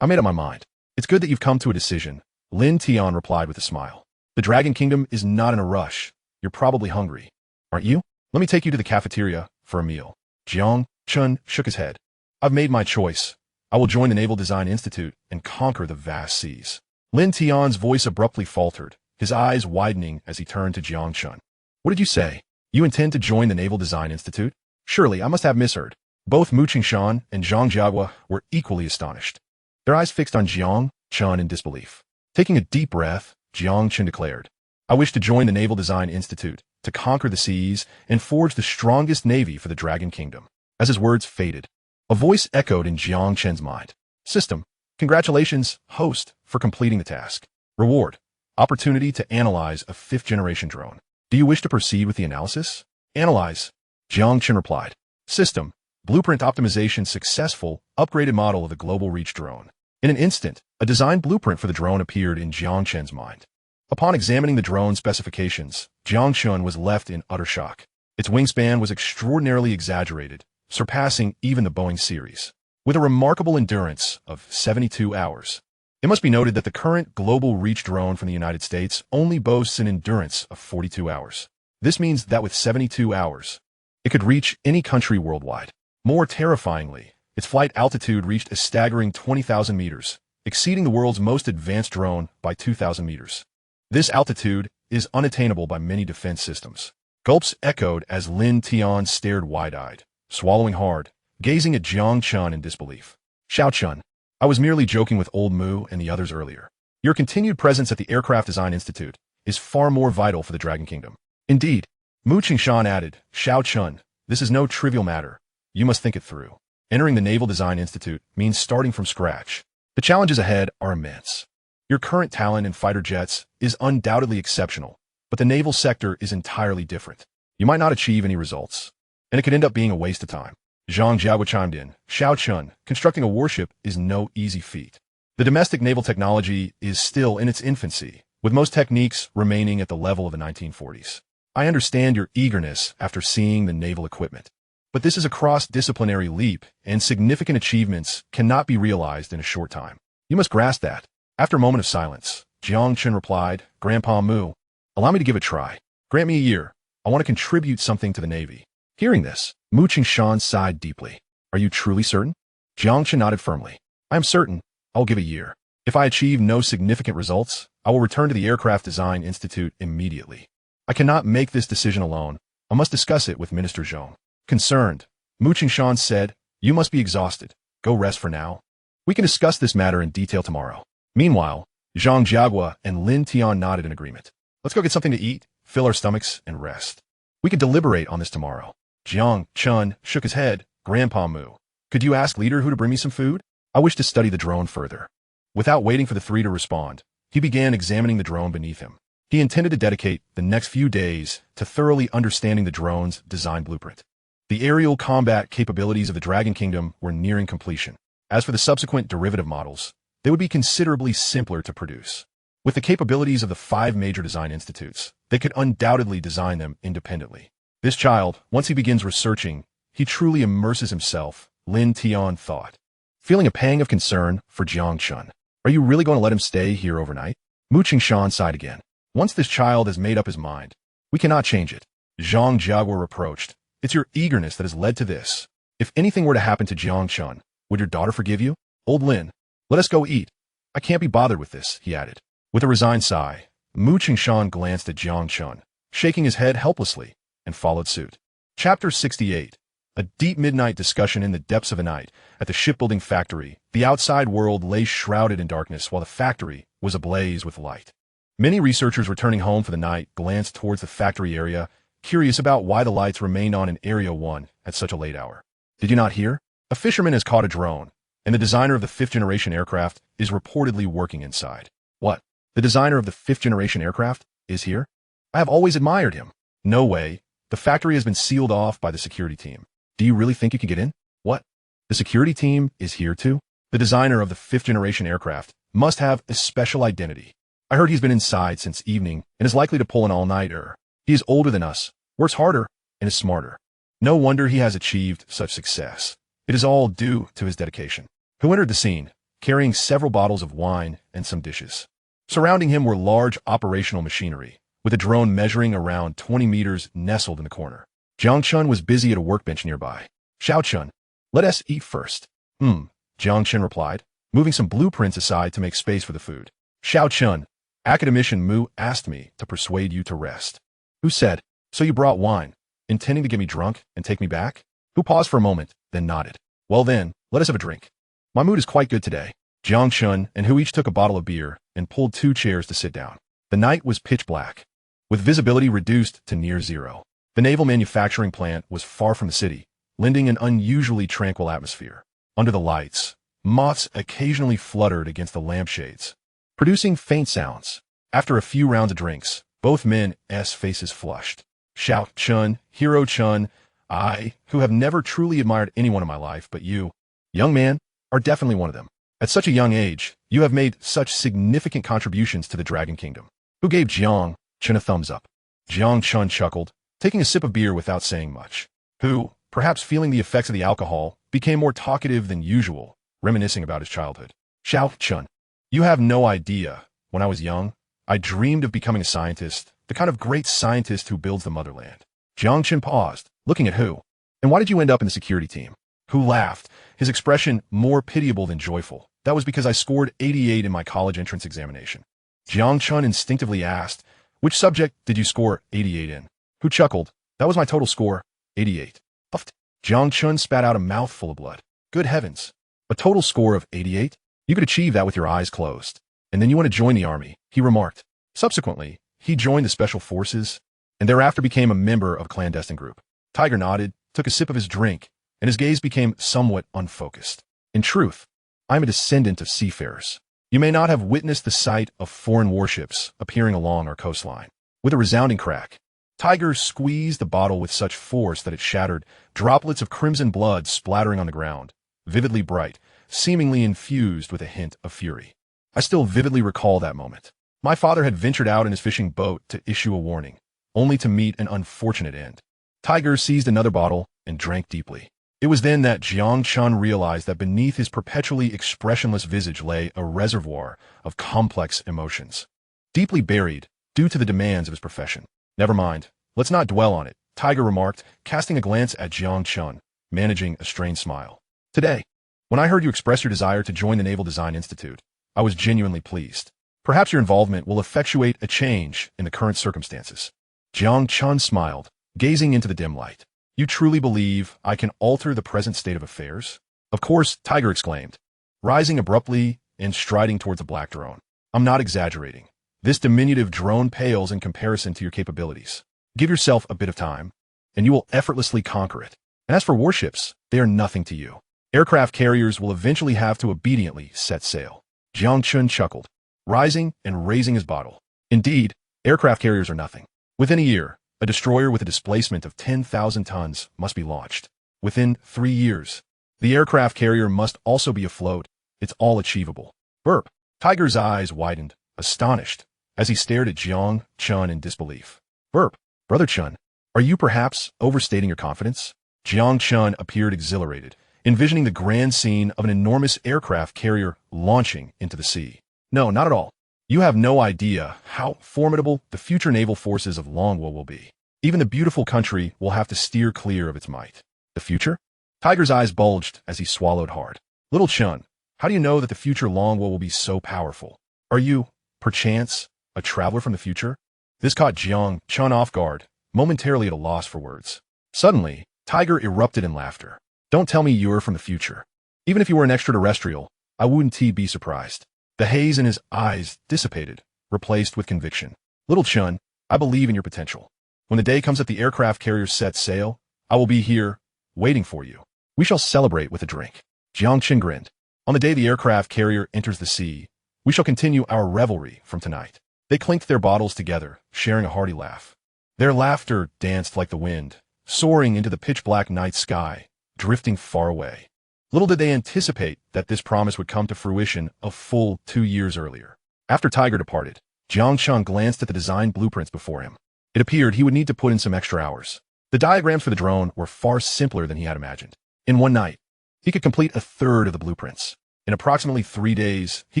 I made up my mind. It's good that you've come to a decision, Lin Tian replied with a smile. The Dragon Kingdom is not in a rush. You're probably hungry. Aren't you? Let me take you to the cafeteria for a meal. Jiang Chen shook his head. I've made my choice. I will join the Naval Design Institute and conquer the vast seas. Lin Tian's voice abruptly faltered, his eyes widening as he turned to Jiang Chen. What did you say? You intend to join the Naval Design Institute? Surely, I must have misheard. Both Mu Qingshan and Zhang Jiagua were equally astonished, their eyes fixed on Jiang Chen in disbelief. Taking a deep breath, Jiang Chen declared, I wish to join the Naval Design Institute to conquer the seas and forge the strongest navy for the Dragon Kingdom. As his words faded, a voice echoed in Jiang Chen's mind. System, congratulations, host, for completing the task. Reward, opportunity to analyze a 5th-generation drone. Do you wish to proceed with the analysis? Analyze, Jiang Chen replied. System, blueprint optimization successful, upgraded model of the Global Reach drone. In an instant, a design blueprint for the drone appeared in Jiang Chen's mind. Upon examining the drone specifications, Jiang Chen was left in utter shock. Its wingspan was extraordinarily exaggerated, surpassing even the Boeing series, with a remarkable endurance of 72 hours. It must be noted that the current global reach drone from the United States only boasts an endurance of 42 hours. This means that with 72 hours, it could reach any country worldwide. More terrifyingly, its flight altitude reached a staggering 20,000 meters, exceeding the world's most advanced drone by 2,000 meters. This altitude is unattainable by many defense systems. Gulps echoed as Lin Tian stared wide-eyed, swallowing hard, gazing at Jiang Chen in disbelief. Xiao Chen, I was merely joking with old Mu and the others earlier. Your continued presence at the Aircraft Design Institute is far more vital for the Dragon Kingdom. Indeed, Mu Qingshan added, Xiao Chen, this is no trivial matter. You must think it through. Entering the Naval Design Institute means starting from scratch. The challenges ahead are immense. Your current talent in fighter jets is undoubtedly exceptional, but the naval sector is entirely different. You might not achieve any results, and it could end up being a waste of time. Zhang Jiagua chimed in, Xiao Chen, constructing a warship is no easy feat. The domestic naval technology is still in its infancy, with most techniques remaining at the level of the 1940s. I understand your eagerness after seeing the naval equipment, but this is a cross-disciplinary leap, and significant achievements cannot be realized in a short time. You must grasp that. After a moment of silence, Jiang Chen replied, Grandpa Mu, allow me to give it a try. Grant me a year. I want to contribute something to the Navy. Hearing this, Mu Qingshan sighed deeply. Are you truly certain? Jiang Chen nodded firmly. I am certain. I'll give a year. If I achieve no significant results, I will return to the Aircraft Design Institute immediately. I cannot make this decision alone. I must discuss it with Minister Zhong. Concerned, Mu Qingshan said, You must be exhausted. Go rest for now. We can discuss this matter in detail tomorrow. Meanwhile, Zhang Jiagua and Lin Tian nodded in agreement. Let's go get something to eat, fill our stomachs, and rest. We can deliberate on this tomorrow. Jiang Chen shook his head. Grandpa Mu, could you ask Leader Hu to bring me some food? I wish to study the drone further. Without waiting for the three to respond, he began examining the drone beneath him. He intended to dedicate the next few days to thoroughly understanding the drone's design blueprint. The aerial combat capabilities of the Dragon Kingdom were nearing completion. As for the subsequent derivative models, they would be considerably simpler to produce. With the capabilities of the 5 major design institutes, they could undoubtedly design them independently. This child, once he begins researching, he truly immerses himself, Lin Tian thought. Feeling a pang of concern for Jiang Chen. Are you really going to let him stay here overnight? Mu Qingshan sighed again. Once this child has made up his mind, we cannot change it. Zhang Jiagua reproached. It's your eagerness that has led to this. If anything were to happen to Jiang Chen, would your daughter forgive you? Old Lin, let us go eat. I can't be bothered with this, he added. With a resigned sigh, Mu Qingshan glanced at Jiang Chen, shaking his head helplessly, and followed suit. Chapter 68. A deep midnight discussion in the depths of a night. At the shipbuilding factory, the outside world lay shrouded in darkness while the factory was ablaze with light. Many researchers returning home for the night glanced towards the factory area, curious about why the lights remained on in Area 1 at such a late hour. Did you not hear? A fisherman has caught a drone, and the designer of the 5th-generation aircraft is reportedly working inside. What? The designer of the 5th-generation aircraft is here? I have always admired him. No way. The factory has been sealed off by the security team. Do you really think you can get in? What? The security team is here too? The designer of the 5th-generation aircraft must have a special identity. I heard he's been inside since evening and is likely to pull an all-nighter. He is older than us, works harder, and is smarter. No wonder he has achieved such success. It is all due to his dedication. Who entered the scene, carrying several bottles of wine and some dishes. Surrounding him were large operational machinery, with a drone measuring around 20 meters nestled in the corner. Jiang Chen was busy at a workbench nearby. Xiao Chen, let us eat first. Jiang Chen replied, moving some blueprints aside to make space for the food. Xiao Chen, Academician Mu asked me to persuade you to rest. Who said, so you brought wine, intending to get me drunk and take me back? Who paused for a moment, then nodded. Well then, let us have a drink. My mood is quite good today. Jiang Chen and Hu each took a bottle of beer and pulled 2 chairs to sit down. The night was pitch black, with visibility reduced to near zero. The naval manufacturing plant was far from the city, lending an unusually tranquil atmosphere. Under the lights, moths occasionally fluttered against the lampshades, producing faint sounds. After a few rounds of drinks, both men's faces flushed. Xiao Chen, Hero Chen, I, who have never truly admired anyone in my life but you, young man, are definitely one of them. At such a young age, you have made such significant contributions to the Dragon Kingdom. Who gave Jiang Chen a thumbs up? Jiang Chen chuckled, taking a sip of beer without saying much. Who, perhaps feeling the effects of the alcohol, became more talkative than usual, reminiscing about his childhood. Xiao Chen, you have no idea. When I was young, I dreamed of becoming a scientist, the kind of great scientist who builds the motherland. Jiang Chen paused, looking at Hu. And why did you end up in the security team? Hu laughed, his expression more pitiable than joyful. That was because I scored 88 in my college entrance examination. Jiang Chen instinctively asked, which subject did you score 88 in? Hu chuckled, that was my total score, 88. Puffed. Jiang Chen spat out a mouthful of blood. Good heavens. A total score of 88? You could achieve that with your eyes closed. And then you want to join the army, he remarked. Subsequently, he joined the special forces, and thereafter became a member of a clandestine group. Tiger nodded, took a sip of his drink, and his gaze became somewhat unfocused. In truth, I'm a descendant of seafarers. You may not have witnessed the sight of foreign warships appearing along our coastline. With a resounding crack, Tiger squeezed the bottle with such force that it shattered, droplets of crimson blood splattering on the ground, vividly bright, seemingly infused with a hint of fury. I still vividly recall that moment. My father had ventured out in his fishing boat to issue a warning, only to meet an unfortunate end. Tiger seized another bottle and drank deeply. It was then that Jiang Chen realized that beneath his perpetually expressionless visage lay a reservoir of complex emotions, deeply buried due to the demands of his profession. Never mind, let's not dwell on it, Tiger remarked, casting a glance at Jiang Chen, managing a strained smile. Today, when I heard you express your desire to join the Naval Design Institute, I was genuinely pleased. Perhaps your involvement will effectuate a change in the current circumstances. Jiang Chen smiled, gazing into the dim light. You truly believe I can alter the present state of affairs? Of course, Tiger exclaimed, rising abruptly and striding towards a black drone. I'm not exaggerating. This diminutive drone pales in comparison to your capabilities. Give yourself a bit of time, and you will effortlessly conquer it. And as for warships, they are nothing to you. Aircraft carriers will eventually have to obediently set sail. Jiang Chen chuckled, rising and raising his bottle. Indeed, aircraft carriers are nothing. Within a year, a destroyer with a displacement of 10,000 tons must be launched. Within 3 years, the aircraft carrier must also be afloat. It's all achievable. Burp. Tiger's eyes widened, astonished, as he stared at Jiang Chen in disbelief. Burp. Brother Chen, are you perhaps overstating your confidence? Jiang Chen appeared exhilarated, envisioning the grand scene of an enormous aircraft carrier launching into the sea. No, not at all. You have no idea how formidable the future naval forces of Longwool will be. Even the beautiful country will have to steer clear of its might. The future? Tiger's eyes bulged as he swallowed hard. Little Chen, how do you know that the future Longwool will be so powerful? Are you, perchance, a traveler from the future? This caught Jiang Chen off guard, momentarily at a loss for words. Suddenly, Tiger erupted in laughter. Don't tell me you're from the future. Even if you were an extraterrestrial, I wouldn't be surprised. The haze in his eyes dissipated, replaced with conviction. Little Chen, I believe in your potential. When the day comes that the aircraft carrier sets sail, I will be here, waiting for you. We shall celebrate with a drink. Jiang Chen grinned. On the day the aircraft carrier enters the sea, we shall continue our revelry from tonight. They clinked their bottles together, sharing a hearty laugh. Their laughter danced like the wind, soaring into the pitch-black night sky, drifting far away. Little did they anticipate that this promise would come to fruition a full 2 years earlier. After Tiger departed, Jiang Chen glanced at the design blueprints before him. It appeared he would need to put in some extra hours. The diagrams for the drone were far simpler than he had imagined. In one night, he could complete a third of the blueprints. In approximately 3 days, he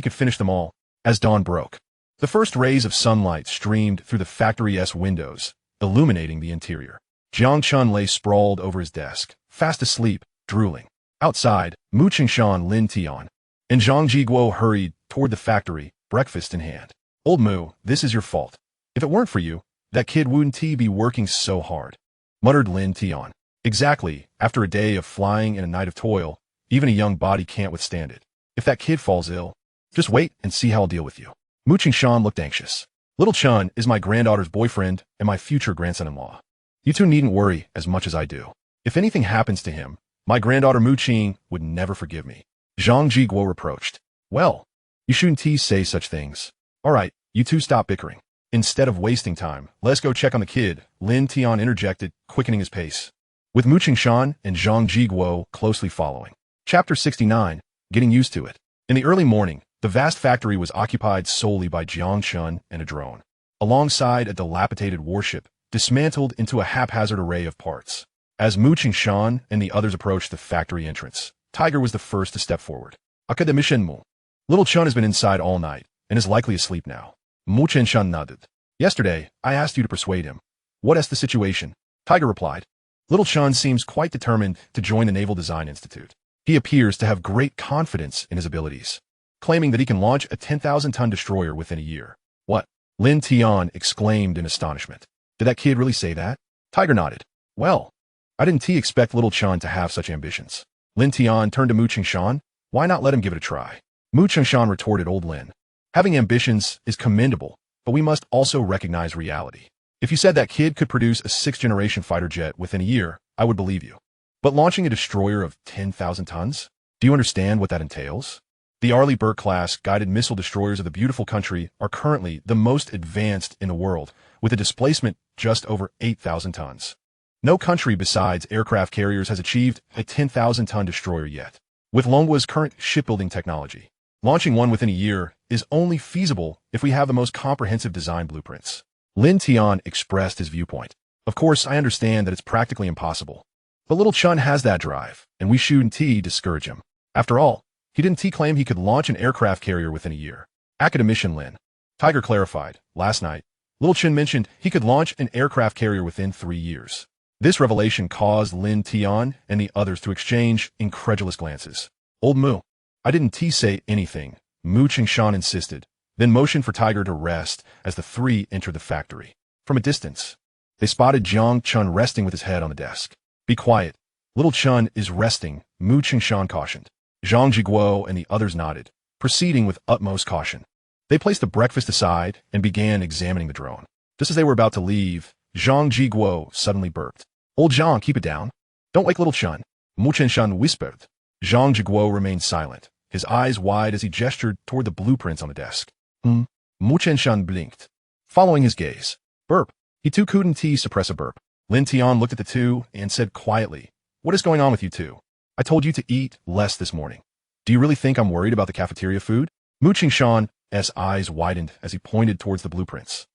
could finish them all. As dawn broke, the first rays of sunlight streamed through the factory's windows, illuminating the interior. Jiang Chen lay sprawled over his desk, fast asleep, drooling. Outside, Mu Qingshan, Lin Tian, and Zhang Jiguo hurried toward the factory, breakfast in hand. Old Mu, this is your fault. If it weren't for you, that kid wouldn't be working so hard, muttered Lin Tian. Exactly, after a day of flying and a night of toil, even a young body can't withstand it. If that kid falls ill, just wait and see how I'll deal with you. Mu Qingshan looked anxious. Little Chen is my granddaughter's boyfriend and my future grandson-in-law. You two needn't worry as much as I do. If anything happens to him, my granddaughter Mu Qing would never forgive me. Zhang Jiguo reproached. Well, you shouldn't say such things. All right, you two stop bickering. Instead of wasting time, let's go check on the kid, Lin Tian interjected, quickening his pace, with Mu Qingshan and Zhang Jiguo closely following. Chapter 69, Getting Used to It. In the early morning, the vast factory was occupied solely by Jiang Chen and a drone. alongside a dilapidated warship, dismantled into a haphazard array of parts. As Mu Qingshan and the others approached the factory entrance, Tiger was the first to step forward. Akademishenmu. Little Chun has been inside all night and is likely asleep now. Mu Qingshan nodded. Yesterday, I asked you to persuade him. What is the situation? Tiger replied. Little Chun seems quite determined to join the Naval Design Institute. He appears to have great confidence in his abilities, claiming that he can launch a 10,000-ton destroyer within a year. What? Lin Tian exclaimed in astonishment. Did that kid really say that? Tiger nodded. Well, I didn't expect Little Chun to have such ambitions. Lin Tian turned to Mu Qingshan. Why not let him give it a try? Mu Qingshan retorted, Old Lin. Having ambitions is commendable, but we must also recognize reality. If you said that kid could produce a 6th-generation fighter jet within a year, I would believe you. But launching a destroyer of 10,000 tons? Do you understand what that entails? The Arleigh Burke-class guided missile destroyers of the beautiful country are currently the most advanced in the world, with a displacement just over 8,000 tons. No country besides aircraft carriers has achieved a 10,000-ton destroyer yet. With Longwa's current shipbuilding technology, launching one within a year is only feasible if we have the most comprehensive design blueprints. Lin Tian expressed his viewpoint. Of course, I understand that it's practically impossible. But Little Chun has that drive, and we shouldn't discourage him. After all, he didn't claim he could launch an aircraft carrier within a year. Academician Lin. Tiger clarified. Last night, Little Chun mentioned he could launch an aircraft carrier within 3 years. This revelation caused Lin Tian and the others to exchange incredulous glances. Old Mu. I didn't say anything, Mu Qingshan insisted, then motioned for Tiger to rest as the three entered the factory. From a distance, they spotted Jiang Chen resting with his head on the desk. Be quiet. Little Chun is resting, Mu Qingshan cautioned. Zhang Jiguo and the others nodded, proceeding with utmost caution. They placed the breakfast aside and began examining the drone. Just as they were about to leave, Zhang Jiguo suddenly burped. Old Zhang, keep it down. Don't wake Little Chun, Mu Qingshan whispered. Zhang Jiguo remained silent, his eyes wide as he gestured toward the blueprints on the desk. Mu Qingshan blinked, following his gaze. Burp. He too couldn't suppress a burp. Lin Tian looked at the two and said quietly, What is going on with you two? I told you to eat less this morning. Do you really think I'm worried about the cafeteria food? Mu Qingshan's eyes widened as he pointed towards the blueprints.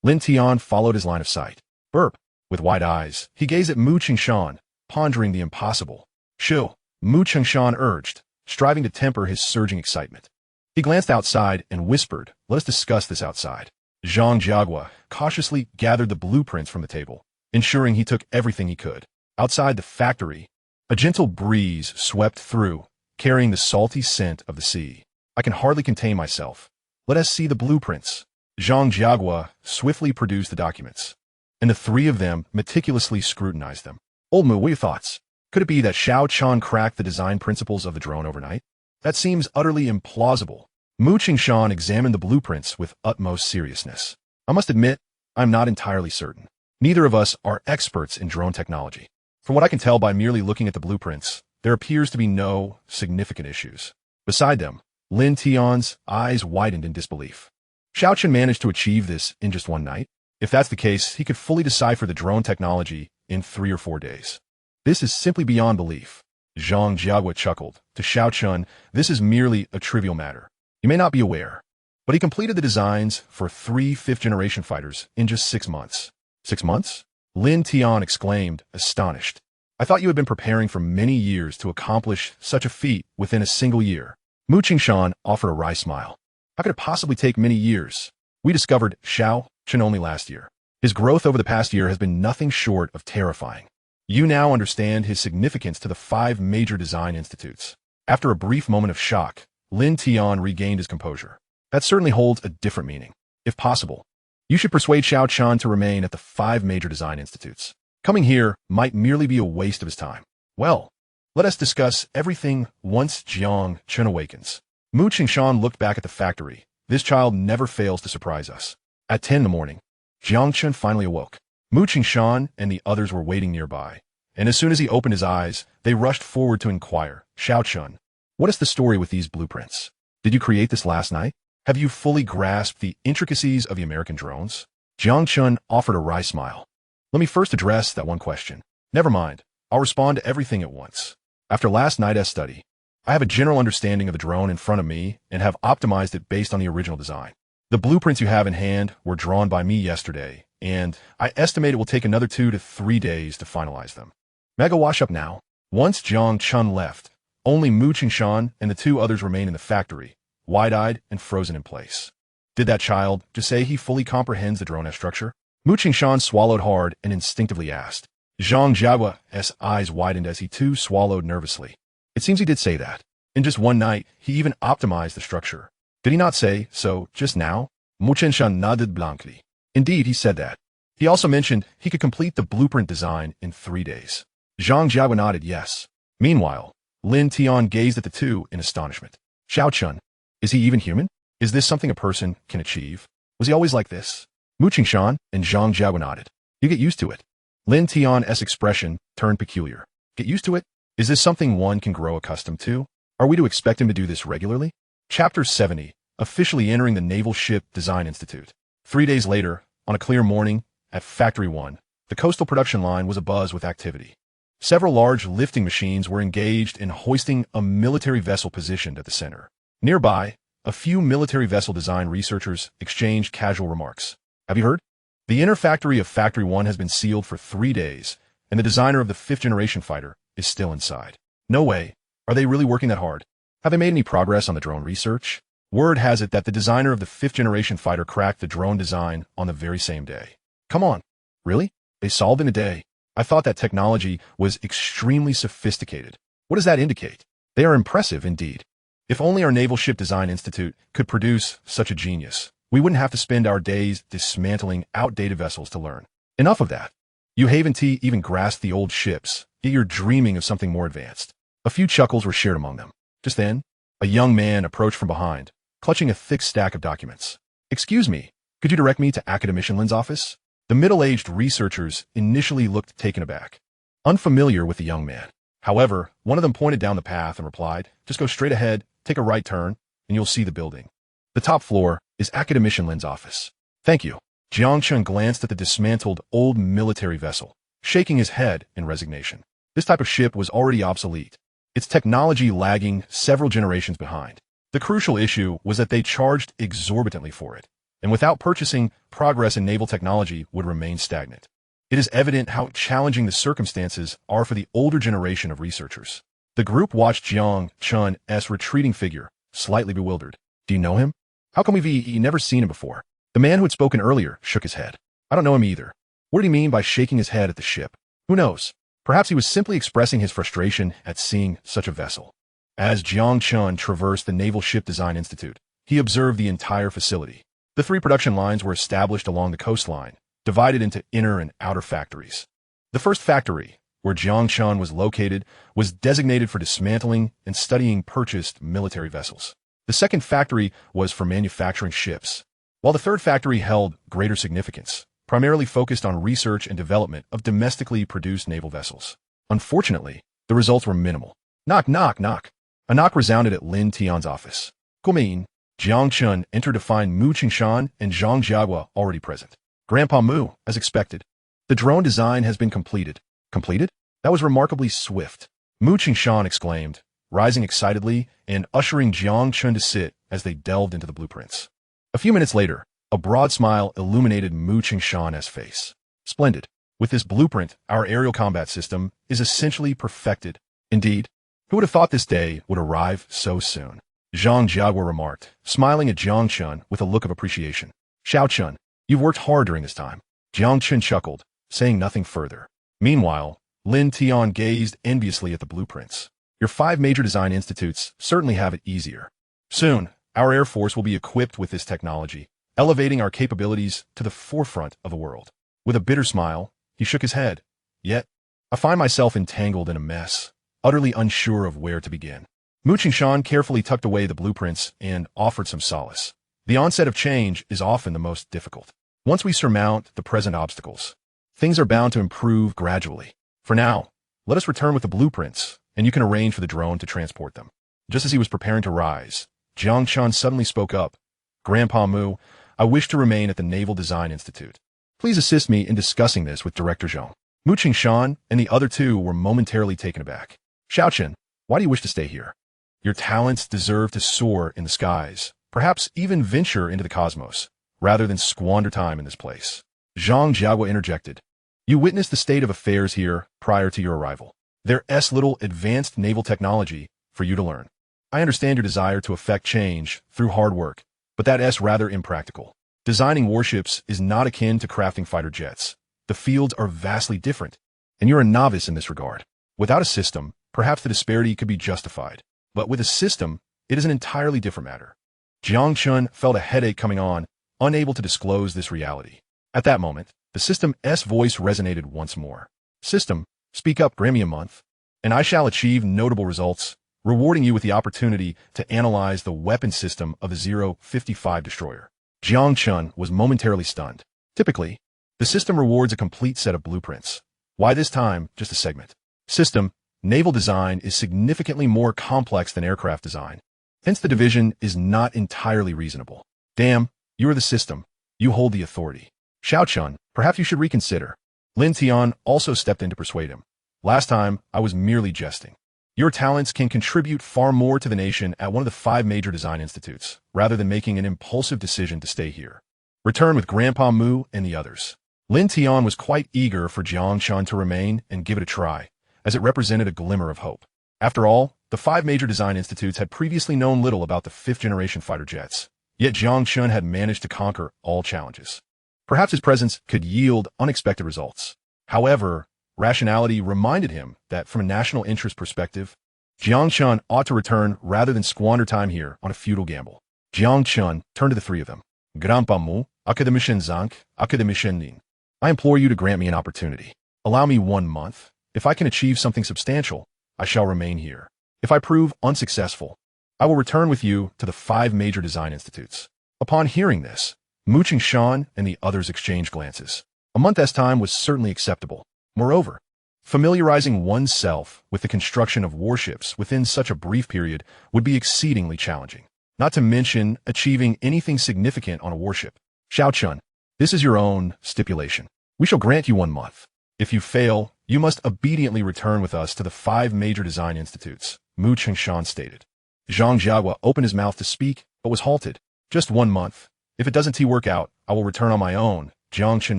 Lin Tian followed his line of sight. Burp. With wide eyes, he gazed at Mu Qingshan, pondering the impossible. Shoo, Mu Qingshan urged, striving to temper his surging excitement. He glanced outside and whispered, Let us discuss this outside. Zhang Jiagua cautiously gathered the blueprints from the table, ensuring he took everything he could. Outside the factory, a gentle breeze swept through, carrying the salty scent of the sea. I can hardly contain myself. Let us see the blueprints. Zhang Jiagua swiftly produced the documents, and the three of them meticulously scrutinized them. Old Mu, what are your thoughts? Could it be that Xiao Chan cracked the design principles of the drone overnight? That seems utterly implausible. Mu Qingshan examined the blueprints with utmost seriousness. I must admit, I'm not entirely certain. Neither of us are experts in drone technology. From what I can tell by merely looking at the blueprints, there appears to be no significant issues. Beside them, Lin Tian's eyes widened in disbelief. Xiao Chen managed to achieve this in just one night? If that's the case, he could fully decipher the drone technology in 3 or 4 days. This is simply beyond belief. Zhang Jiagua chuckled. To Xiao Chen, this is merely a trivial matter. You may not be aware, but he completed the designs for 3 5th-generation fighters in just 6 months. 6 months? Lin Tian exclaimed, astonished. I thought you had been preparing for many years to accomplish such a feat within a single year. Mu Qingshan offered a wry smile. How could it possibly take many years? We discovered Xiao Chen only last year. His growth over the past year has been nothing short of terrifying. You now understand his significance to the 5 major design institutes. After a brief moment of shock, Lin Tian regained his composure. That certainly holds a different meaning. If possible, you should persuade Xiao Chan to remain at the 5 major design institutes. Coming here might merely be a waste of his time. Well, let us discuss everything once Jiang Chen awakens. Mu Qingshan looked back at the factory. This child never fails to surprise us. At 10 in the morning, Jiang Chen finally awoke. Mu Qingshan and the others were waiting nearby, and as soon as he opened his eyes, they rushed forward to inquire, Xiao Chen, what is the story with these blueprints? Did you create this last night? Have you fully grasped the intricacies of the American drones? Jiang Chen offered a wry smile. Let me first address that one question. Never mind, I'll respond to everything at once. After last night's study, I have a general understanding of the drone in front of me and have optimized it based on the original design. The blueprints you have in hand were drawn by me yesterday, and I estimate it will take another 2 to 3 days to finalize them. Mega wash up now. Once Jiang Chen left, only Mu Qingshan and the 2 others remained in the factory, wide-eyed and frozen in place. Did that child just say he fully comprehends the drone structure? Mu Qingshan swallowed hard and instinctively asked. Zhang Jiagua's eyes widened as he too swallowed nervously. It seems he did say that. In just one night, he even optimized the structure. Did he not say so just now? Mu Qingshan nodded blankly. Indeed, he said that. He also mentioned he could complete the blueprint design in 3 days. Zhang Jiagua nodded yes. Meanwhile, Lin Tian gazed at the two in astonishment. Xiao Chun, is he even human? Is this something a person can achieve? Was he always like this? Mu Qingshan and Zhang Jiagua nodded. You get used to it. Lin Tian's expression turned peculiar. Get used to it? Is this something one can grow accustomed to? Are we to expect him to do this regularly? Chapter 70, officially entering the Naval Ship Design Institute. 3 days later, on a clear morning, at Factory 1, the coastal production line was abuzz with activity. Several large lifting machines were engaged in hoisting a military vessel positioned at the center. Nearby, a few military vessel design researchers exchanged casual remarks. Have you heard? The inner factory of Factory 1 has been sealed for 3 days, and the designer of the 5th-generation fighter is still inside. No way. Are they really working that hard? Have they made any progress on the drone research? Word has it that the designer of the 5th-generation fighter cracked the drone design on the very same day. Come on. Really? They solved in a day? I thought that technology was extremely sophisticated. What does that indicate? They are impressive indeed. If only our Naval Ship Design Institute could produce such a genius, we wouldn't have to spend our days dismantling outdated vessels to learn. Enough of that. You haven't even grasped the old ships, yet you're dreaming of something more advanced. A few chuckles were shared among them. Just then, a young man approached from behind, clutching a thick stack of documents. Excuse me, could you direct me to Academician Lin's office? The middle-aged researchers initially looked taken aback, unfamiliar with the young man. However, one of them pointed down the path and replied, just go straight ahead, take a right turn, and you'll see the building. The top floor is Academician Lin's office. Thank you. Jiang Chen glanced at the dismantled old military vessel, shaking his head in resignation. This type of ship was already obsolete, its technology lagging several generations behind. The crucial issue was that they charged exorbitantly for it, and without purchasing, progress in naval technology would remain stagnant. It is evident how challenging the circumstances are for the older generation of researchers. The group watched Jiang Chen's retreating figure, slightly bewildered. Do you know him? How come we've never seen him before? The man who had spoken earlier shook his head. I don't know him either. What did he mean by shaking his head at the ship? Who knows? Perhaps he was simply expressing his frustration at seeing such a vessel. As Jiang Chen traversed the Naval Ship Design Institute, he observed the entire facility. The 3 production lines were established along the coastline, divided into inner and outer factories. The first factory, where Jiang Chen was located, was designated for dismantling and studying purchased military vessels. The second factory was for manufacturing ships, while the third factory held greater significance, primarily focused on research and development of domestically produced naval vessels. Unfortunately, the results were minimal. Knock, knock, knock. A knock resounded at Lin Tian's office. Come in. Jiang Chen entered to find Mu Qingshan and Zhang Jiagua already present. Grandpa Mu, as expected. The drone design has been completed. Completed? That was remarkably swift. Mu Qingshan exclaimed, rising excitedly and ushering Jiang Chen to sit as they delved into the blueprints. A few minutes later, a broad smile illuminated Mu Qingshan's face. Splendid. With this blueprint, our aerial combat system is essentially perfected. Indeed, who would have thought this day would arrive so soon? Zhang Jiagua remarked, smiling at Jiang Chen with a look of appreciation. Xiao Chun, you've worked hard during this time. Jiang Chen chuckled, saying nothing further. Meanwhile, Lin Tian gazed enviously at the blueprints. Your 5 major design institutes certainly have it easier. Soon, our Air Force will be equipped with this technology, elevating our capabilities to the forefront of the world. With a bitter smile, he shook his head. Yet, I find myself entangled in a mess, utterly unsure of where to begin. Mu Qingshan carefully tucked away the blueprints and offered some solace. The onset of change is often the most difficult. Once we surmount the present obstacles, things are bound to improve gradually. For now, let us return with the blueprints, and you can arrange for the drone to transport them. Just as he was preparing to rise, Jiang Chen suddenly spoke up. Grandpa Mu, I wish to remain at the Naval Design Institute. Please assist me in discussing this with Director Zhang. Mu Qingshan and the other 2 were momentarily taken aback. Xiao Chen, why do you wish to stay here? Your talents deserve to soar in the skies, perhaps even venture into the cosmos, rather than squander time in this place. Zhang Jiagua interjected. You witnessed the state of affairs here prior to your arrival. There's little advanced naval technology for you to learn. I understand your desire to effect change through hard work, but that's rather impractical. Designing warships is not akin to crafting fighter jets. The fields are vastly different, and you're a novice in this regard. Without a system, perhaps the disparity could be justified. But with a system, it is an entirely different matter. Jiang Chen felt a headache coming on, unable to disclose this reality. At that moment, the system's voice resonated once more. System, speak up, grant me a month, and I shall achieve notable results, rewarding you with the opportunity to analyze the weapon system of the 055 destroyer. Jiang Chen was momentarily stunned. Typically, the system rewards a complete set of blueprints. Why this time, just a segment? System, naval design is significantly more complex than aircraft design. Hence the division is not entirely reasonable. Damn, you are the system. You hold the authority. Xiao Chun, perhaps you should reconsider. Lin Tian also stepped in to persuade him. Last time, I was merely jesting. Your talents can contribute far more to the nation at one of the 5 major design institutes, rather than making an impulsive decision to stay here. Return with Grandpa Mu and the others. Lin Tian was quite eager for Jiang Chen to remain and give it a try, as it represented a glimmer of hope. After all, the 5 major design institutes had previously known little about the 5th-generation fighter jets, yet Jiang Chen had managed to conquer all challenges. Perhaps his presence could yield unexpected results. However, rationality reminded him that from a national interest perspective, Jiang Chen ought to return rather than squander time here on a futile gamble. Jiang Chen turned to the 3 of them. Grandpa Mu, Academician Zank, Academician Nin. I implore you to grant me an opportunity. Allow me 1 month. If I can achieve something substantial, I shall remain here. If I prove unsuccessful, I will return with you to the 5 major design institutes. Upon hearing this, Mu Qingshan and the others exchanged glances. A month's time was certainly acceptable. Moreover, familiarizing oneself with the construction of warships within such a brief period would be exceedingly challenging, not to mention achieving anything significant on a warship. Xiao Chun, this is your own stipulation. We shall grant you 1 month. If you fail, you must obediently return with us to the 5 major design institutes, Mu Qingshan stated. Zhang Jiagua opened his mouth to speak, but was halted. Just 1 month. If it doesn't work out, I will return on my own. Jiang Chen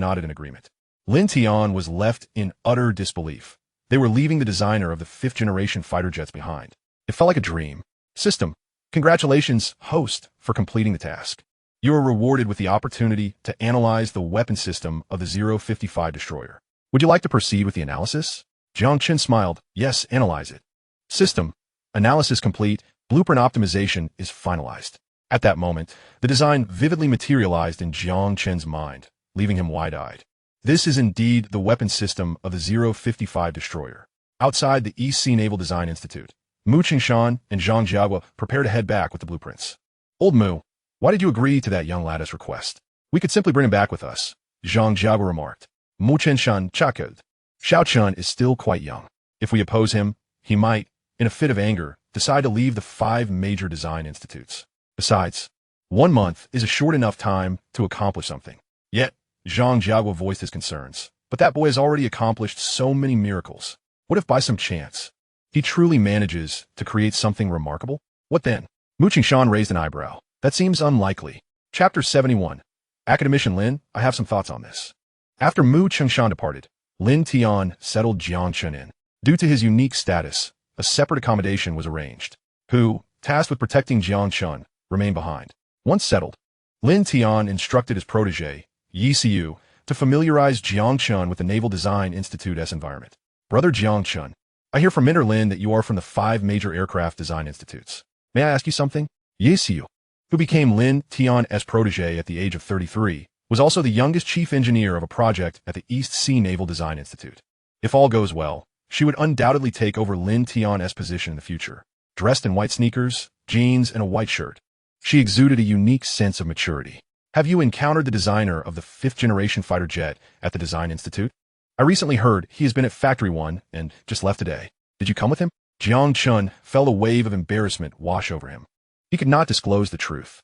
nodded in agreement. Lin Tian was left in utter disbelief. They were leaving the designer of the 5th-generation fighter jets behind. It felt like a dream. System, congratulations, host, for completing the task. You are rewarded with the opportunity to analyze the weapon system of the 055 destroyer. Would you like to proceed with the analysis? Jiang Chen smiled. Yes, analyze it. System, analysis complete, blueprint optimization is finalized. At that moment, the design vividly materialized in Jiang Chen's mind, leaving him wide-eyed. This is indeed the weapon system of the 055 destroyer. Outside the East Sea Naval Design Institute, Mu Qingshan and Zhang Jiagua prepare to head back with the blueprints. Old Mu, why did you agree to that young lad's request? We could simply bring him back with us, Zhang Jiagua remarked. Mu Qingshan chuckled. Xiao Chun is still quite young. If we oppose him, he might, in a fit of anger, decide to leave the 5 major design institutes. Besides, 1 month is a short enough time to accomplish something. Yet, Zhang Jiagua voiced his concerns. But that boy has already accomplished so many miracles. What if by some chance, he truly manages to create something remarkable? What then? Mu Qingshan raised an eyebrow. That seems unlikely. Chapter 71. Academician Lin, I have some thoughts on this. After Mu Qingshan departed, Lin Tian settled Jiang Chen in. Due to his unique status, a separate accommodation was arranged. Who, tasked with protecting Jiang Chen, remained behind. Once settled, Lin Tian instructed his protege, Yi Siu, to familiarize Jiang Chen with the Naval Design Institute's environment. Brother Jiang Chen, I hear from Minter Lin that you are from the 5 major aircraft design institutes. May I ask you something? Yi Siu, who became Lin Tian's protege at the age of 33, was also the youngest chief engineer of a project at the East Sea Naval Design Institute. If all goes well, she would undoubtedly take over Lin Tian's position in the future. Dressed in white sneakers, jeans, and a white shirt, she exuded a unique sense of maturity. Have you encountered the designer of the 5th-generation fighter jet at the Design Institute? I recently heard he has been at Factory 1 and just left today. Did you come with him? Jiang Chen felt a wave of embarrassment wash over him. He could not disclose the truth.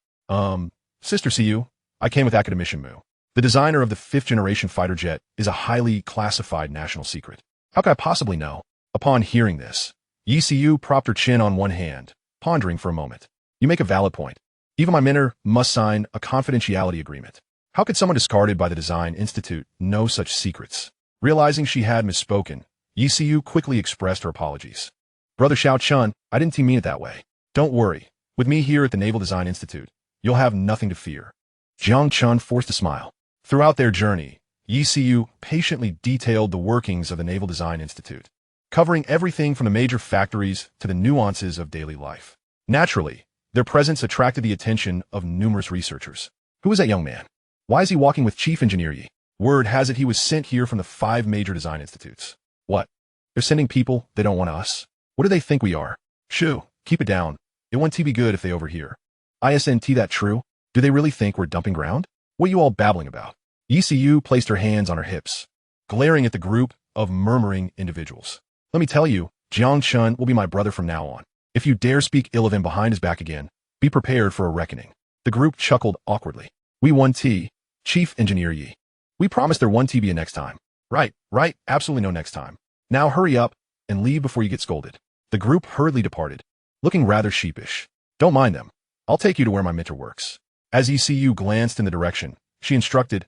Sister Siu, I came with Academician Mu. The designer of the 5th-generation fighter jet is a highly classified national secret. How could I possibly know? Upon hearing this, Yi Siu propped her chin on one hand, pondering for a moment. You make a valid point. Even my mentor must sign a confidentiality agreement. How could someone discarded by the Design Institute know such secrets? Realizing she had misspoken, Yixiu quickly expressed her apologies. Brother Xiao Chun, I didn't mean it that way. Don't worry. With me here at the Naval Design Institute, you'll have nothing to fear. Jiang Chen forced a smile. Throughout their journey, Yixiu patiently detailed the workings of the Naval Design Institute, covering everything from the major factories to the nuances of daily life. Naturally, their presence attracted the attention of numerous researchers. Who is that young man? Why is he walking with Chief Engineer Yi? Word has it he was sent here from the 5 major design institutes. What? They're sending people they don't want us? What do they think we are? Shoo, keep it down. It won't be good if they overhear. Isn't that true? Do they really think we're dumping ground? What are you all babbling about? Yixiu placed her hands on her hips, glaring at the group of murmuring individuals. Let me tell you, Jiang Chen will be my brother from now on. If you dare speak ill of him behind his back again, be prepared for a reckoning. The group chuckled awkwardly. We won T, Chief Engineer Yi. We promised there won't be a next time. Right, absolutely no next time. Now hurry up and leave before you get scolded. The group hurriedly departed, looking rather sheepish. Don't mind them. I'll take you to where my mentor works. As Yixiu glanced in the direction, she instructed,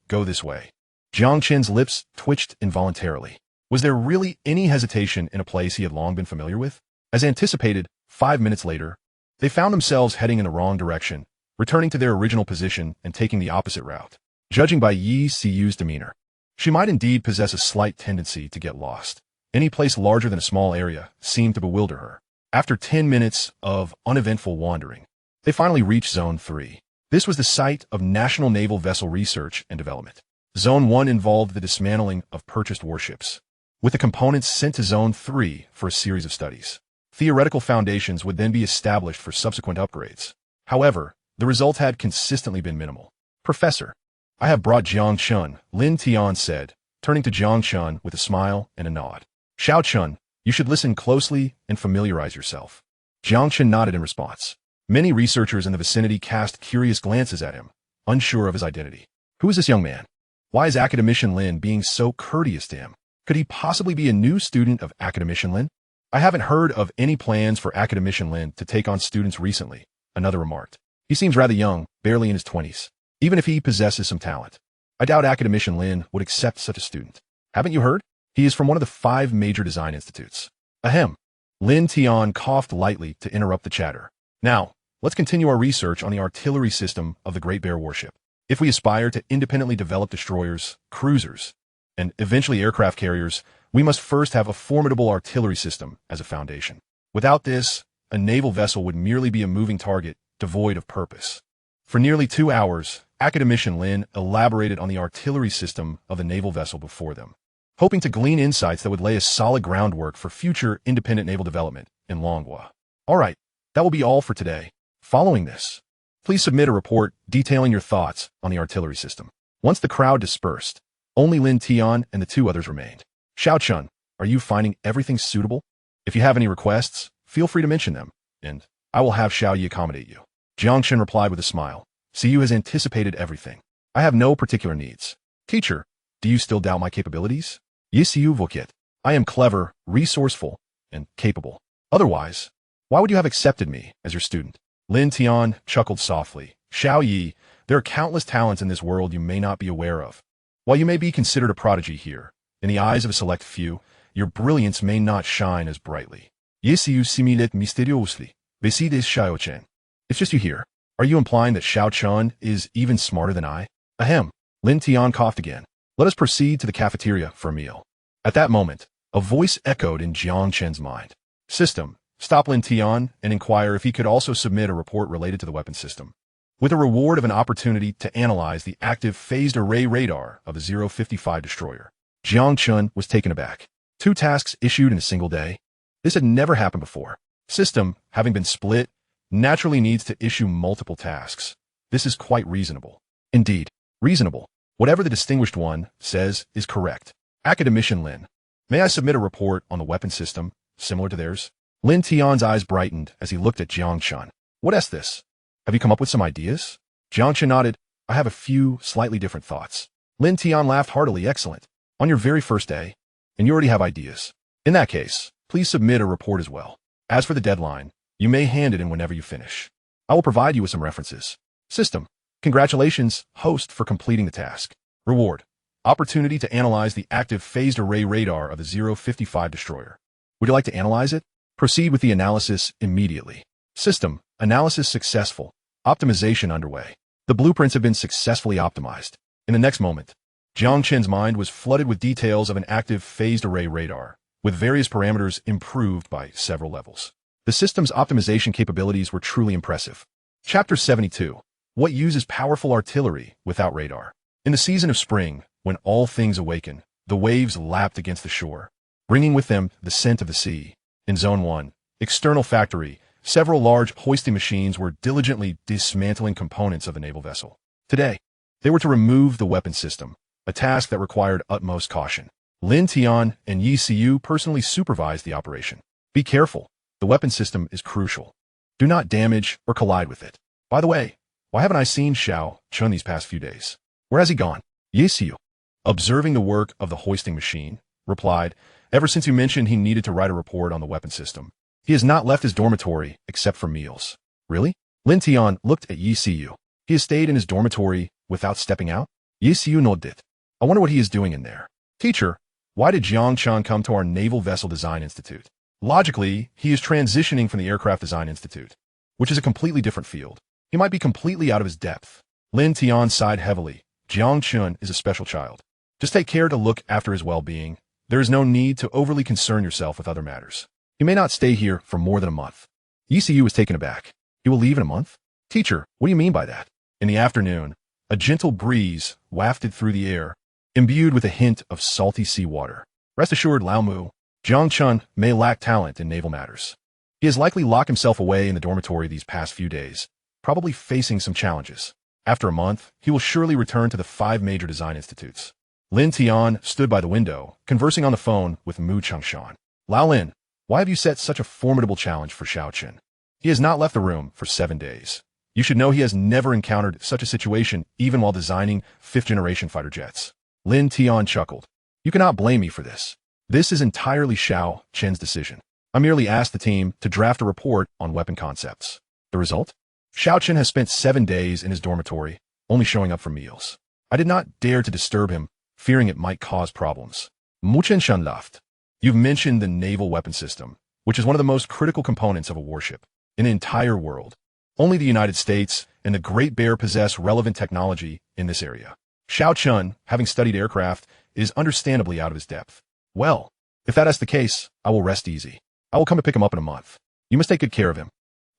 go this way. Jiang Chen's lips twitched involuntarily. Was there really any hesitation in a place he had long been familiar with? As anticipated, 5 minutes later, they found themselves heading in the wrong direction, returning to their original position and taking the opposite route. Judging by Yixiu's demeanor, she might indeed possess a slight tendency to get lost. Any place larger than a small area seemed to bewilder her. After 10 minutes of uneventful wandering, they finally reached Zone 3. This was the site of National Naval Vessel Research and Development. Zone 1 involved the dismantling of purchased warships, with the components sent to Zone 3 for a series of studies. Theoretical foundations would then be established for subsequent upgrades. However, the results had consistently been minimal. Professor, I have brought Jiang Chen, Lin Tian said, turning to Jiang Chen with a smile and a nod. Xiao Chun, you should listen closely and familiarize yourself. Jiang Chen nodded in response. Many researchers in the vicinity cast curious glances at him, unsure of his identity. Who is this young man? Why is Academician Lin being so courteous to him? Could he possibly be a new student of Academician Lin? I haven't heard of any plans for Academician Lin to take on students recently, another remarked. He seems rather young, barely in his 20s. Even if he possesses some talent, I doubt Academician Lin would accept such a student. Haven't you heard? He is from one of the 5 major design institutes. Ahem. Lin Tian coughed lightly to interrupt the chatter. Now, let's continue our research on the artillery system of the Great Bear warship. If we aspire to independently develop destroyers, cruisers, and eventually aircraft carriers, we must first have a formidable artillery system as a foundation. Without this, a naval vessel would merely be a moving target devoid of purpose. For nearly 2 hours, Academician Lin elaborated on the artillery system of the naval vessel before them, hoping to glean insights that would lay a solid groundwork for future independent naval development in Longhua. All right, that will be all for today. Following this, please submit a report detailing your thoughts on the artillery system. Once the crowd dispersed, only Lin Tian and the 2 others remained. Xiao Chun, are you finding everything suitable? If you have any requests, feel free to mention them, and I will have Xiao Yi accommodate you. Jiang Chen replied with a smile. CU has anticipated everything. I have no particular needs. Teacher, do you still doubt my capabilities? Yixiu Voket. I am clever, resourceful, and capable. Otherwise, why would you have accepted me as your student? Lin Tian chuckled softly. Xiao Yi, there are countless talents in this world you may not be aware of. While you may be considered a prodigy here, in the eyes of a select few, your brilliance may not shine as brightly. Yixiu similet mysteriously. Besides Xiao Chen. It's just you here. Are you implying that Xiao Chun is even smarter than I? Ahem. Lin Tian coughed again. Let us proceed to the cafeteria for a meal. At that moment, a voice echoed in Jiang Chen's mind. System, stop Lin Tian and inquire if he could also submit a report related to the weapon system, with a reward of an opportunity to analyze the active phased array radar of a 055 destroyer. Jiang Chen was taken aback. 2 tasks issued in a single day? This had never happened before. System, having been split, naturally needs to issue multiple tasks. This is quite reasonable. Indeed, reasonable. Whatever the distinguished one says is correct. Academician Lin, may I submit a report on the weapon system, similar to theirs? Lin Tian's eyes brightened as he looked at Jiang Chen. What is this? Have you come up with some ideas? Jiang Chen nodded. I have a few slightly different thoughts. Lin Tian laughed heartily. Excellent. On your very first day, and you already have ideas. In that case, please submit a report as well. As for the deadline, you may hand it in whenever you finish. I will provide you with some references. System. Congratulations, host, for completing the task. Reward. Opportunity to analyze the active phased array radar of the 055 destroyer. Would you like to analyze it? Proceed with the analysis immediately. System. Analysis successful. Optimization underway. The blueprints have been successfully optimized. In the next moment, Jiang Chen's mind was flooded with details of an active phased array radar, with various parameters improved by several levels. The system's optimization capabilities were truly impressive. Chapter 72. What uses powerful artillery without radar? In the season of spring, when all things awaken, the waves lapped against the shore, bringing with them the scent of the sea. In Zone 1, external factory, several large hoisting machines were diligently dismantling components of the naval vessel. Today, they were to remove the weapon system, a task that required utmost caution. Lin Tian and Yi Siyu personally supervised the operation. Be careful. The weapon system is crucial. Do not damage or collide with it. By the way, why haven't I seen Xiao Chun these past few days? Where has he gone? Yi Siyu, observing the work of the hoisting machine, replied, ever since you mentioned he needed to write a report on the weapon system. He has not left his dormitory except for meals. Really? Lin Tian looked at Yi Siyu. He has stayed in his dormitory without stepping out? Yi Siyu nodded. I wonder what he is doing in there. Teacher, why did Jiang Chen come to our Naval Vessel Design Institute? Logically, he is transitioning from the Aircraft Design Institute, which is a completely different field. He might be completely out of his depth. Lin Tian sighed heavily. Jiang Chen is a special child. Just take care to look after his well-being. There is no need to overly concern yourself with other matters. He may not stay here for more than a month. Yi Siyu was taken aback. He will leave in a month? Teacher, what do you mean by that? In the afternoon, a gentle breeze wafted through the air, imbued with a hint of salty seawater. Rest assured, Lao Mu, Jiang Chen may lack talent in naval matters. He has likely locked himself away in the dormitory these past few days, probably facing some challenges. After a month, he will surely return to the 5 major design institutes. Lin Tian stood by the window, conversing on the phone with Mu Changshan. Lao Lin, why have you set such a formidable challenge for Xiao Chen? He has not left the room for 7 days. You should know he has never encountered such a situation even while designing 5th-generation fighter jets. Lin Tian chuckled. You cannot blame me for this. This is entirely Xiao Chen's decision. I merely asked the team to draft a report on weapon concepts. The result? Xiao Chen has spent 7 days in his dormitory, only showing up for meals. I did not dare to disturb him, fearing it might cause problems. Mu Changshan laughed. You've mentioned the naval weapon system, which is one of the most critical components of a warship in the entire world. Only the United States and the Great Bear possess relevant technology in this area. Xiao Chen, having studied aircraft, is understandably out of his depth. Well, if that is the case, I will rest easy. I will come to pick him up in a month. You must take good care of him.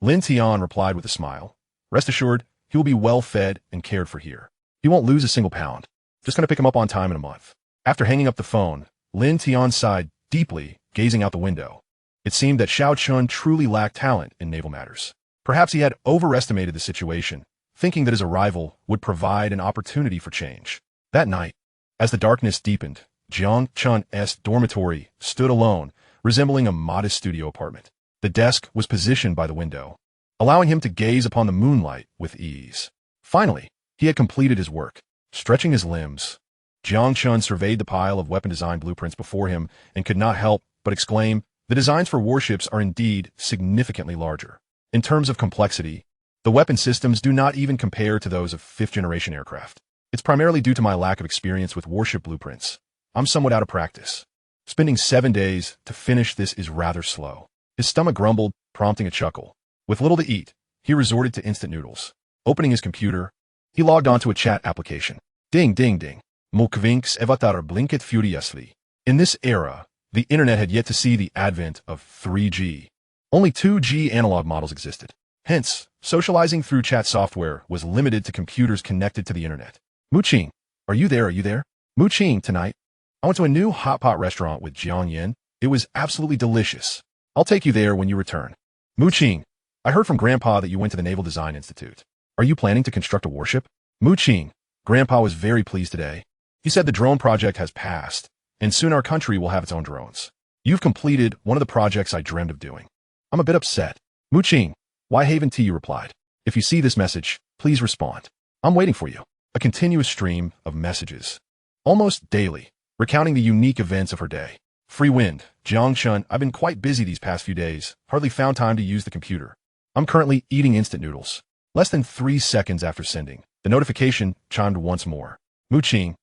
Lin Tian replied with a smile. Rest assured, he will be well fed and cared for here. He won't lose a single pound. Just going to pick him up on time in a month. After hanging up the phone, Lin Tian sighed deeply, gazing out the window. It seemed that Xiao Chen truly lacked talent in naval matters. Perhaps he had overestimated the situation, thinking that his arrival would provide an opportunity for change. That night, as the darkness deepened, Jiang Chen's dormitory stood alone, resembling a modest studio apartment. The desk was positioned by the window, allowing him to gaze upon the moonlight with ease. Finally, he had completed his work. Stretching his limbs, Jiang Chen surveyed the pile of weapon design blueprints before him and could not help but exclaim, the designs for warships are indeed significantly larger. In terms of complexity, the weapon systems do not even compare to those of 5th-generation aircraft. It's primarily due to my lack of experience with warship blueprints. I'm somewhat out of practice. Spending 7 days to finish this is rather slow. His stomach grumbled, prompting a chuckle. With little to eat, he resorted to instant noodles. Opening his computer, he logged onto a chat application. Ding, ding, ding. Mukvinks avatar blinket furiously. In this era, the internet had yet to see the advent of 3G. Only 2G analog models existed. Hence, socializing through chat software was limited to computers connected to the internet. Mu Qing, are you there? Are you there? Mu Qing, tonight. I went to a new hot pot restaurant with Jiang Yin. It was absolutely delicious. I'll take you there when you return. Mu Qing, I heard from Grandpa that you went to the Naval Design Institute. Are you planning to construct a warship? Mu Qing, Grandpa was very pleased today. He said the drone project has passed, and soon our country will have its own drones. You've completed one of the projects I dreamed of doing. I'm a bit upset. Mu Qing, why Haven T? You replied. If you see this message, please respond. I'm waiting for you. A continuous stream of messages, almost daily, recounting the unique events of her day. Free wind, Jiang Chen, I've been quite busy these past few days, hardly found time to use the computer. I'm currently eating instant noodles. Less than 3 seconds after sending, the notification chimed once more. Mu Qing,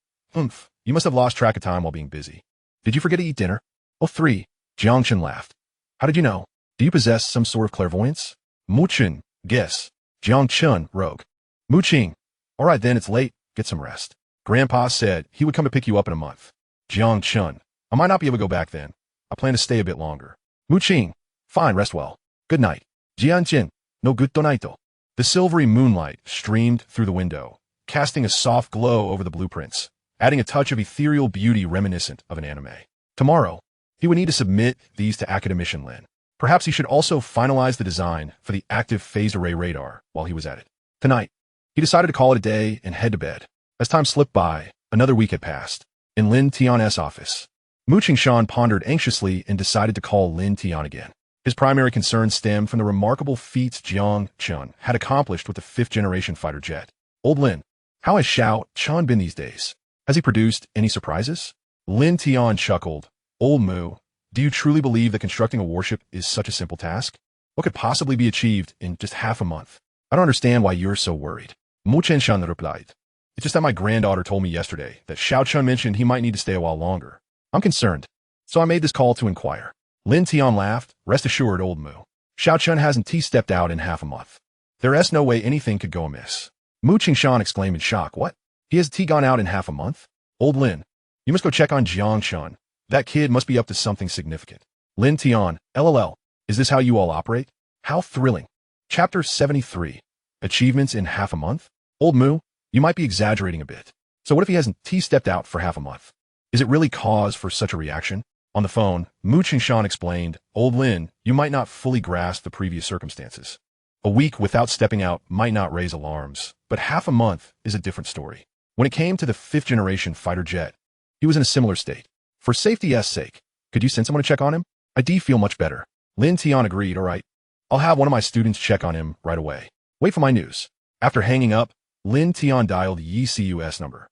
you must have lost track of time while being busy. Did you forget to eat dinner? Oh, 3. Jiang Chen laughed. How did you know? Do you possess some sort of clairvoyance? Mu Chen, guess. Jiang Chen, rogue. Mu Qing, all right then, it's late. Get some rest. Grandpa said he would come to pick you up in a month. Jiang Chen, I might not be able to go back then. I plan to stay a bit longer. Mu Qing, fine, rest well. Good night. Jiang Chen, no good tonaito. The silvery moonlight streamed through the window, casting a soft glow over the blueprints, adding a touch of ethereal beauty reminiscent of an anime. Tomorrow, he would need to submit these to academician Lin. Perhaps he should also finalize the design for the active phased array radar while he was at it. Tonight, he decided to call it a day and head to bed. As time slipped by, another week had passed. In Lin Tian's office, Mu Qingshan pondered anxiously and decided to call Lin Tian again. His primary concern stemmed from the remarkable feats Jiang Chen had accomplished with the 5th-generation fighter jet. Old Lin, how has Xiao Chen been these days? Has he produced any surprises? Lin Tian chuckled. Old Mu, do you truly believe that constructing a warship is such a simple task? What could possibly be achieved in just half a month? I don't understand why you're so worried. Mu Qingshan replied. It's just that my granddaughter told me yesterday that Xiao Chen mentioned he might need to stay a while longer. I'm concerned, so I made this call to inquire. Lin Tian laughed. Rest assured, old Mu. Xiao Chen hasn't stepped out in half a month. There's no way anything could go amiss. Mu Qingshan exclaimed in shock. What? He has gone out in half a month? Old Lin, you must go check on Jiang Chen. That kid must be up to something significant. Lin Tian, LOL. Is this how you all operate? How thrilling. Chapter 73. Achievements in half a month? Old Mu, you might be exaggerating a bit. So what if he hasn't stepped out for half a month? Is it really cause for such a reaction? On the phone, Mu Qingshan explained, Old Lin, you might not fully grasp the previous circumstances. A week without stepping out might not raise alarms, but half a month is a different story. When it came to the 5th-generation fighter jet, he was in a similar state. For safety's sake, could you send someone to check on him? I do feel much better. Lin Tian agreed, all right. I'll have one of my students check on him right away. Wait for my news. After hanging up, Lin Tian dialed Yi Cu's number,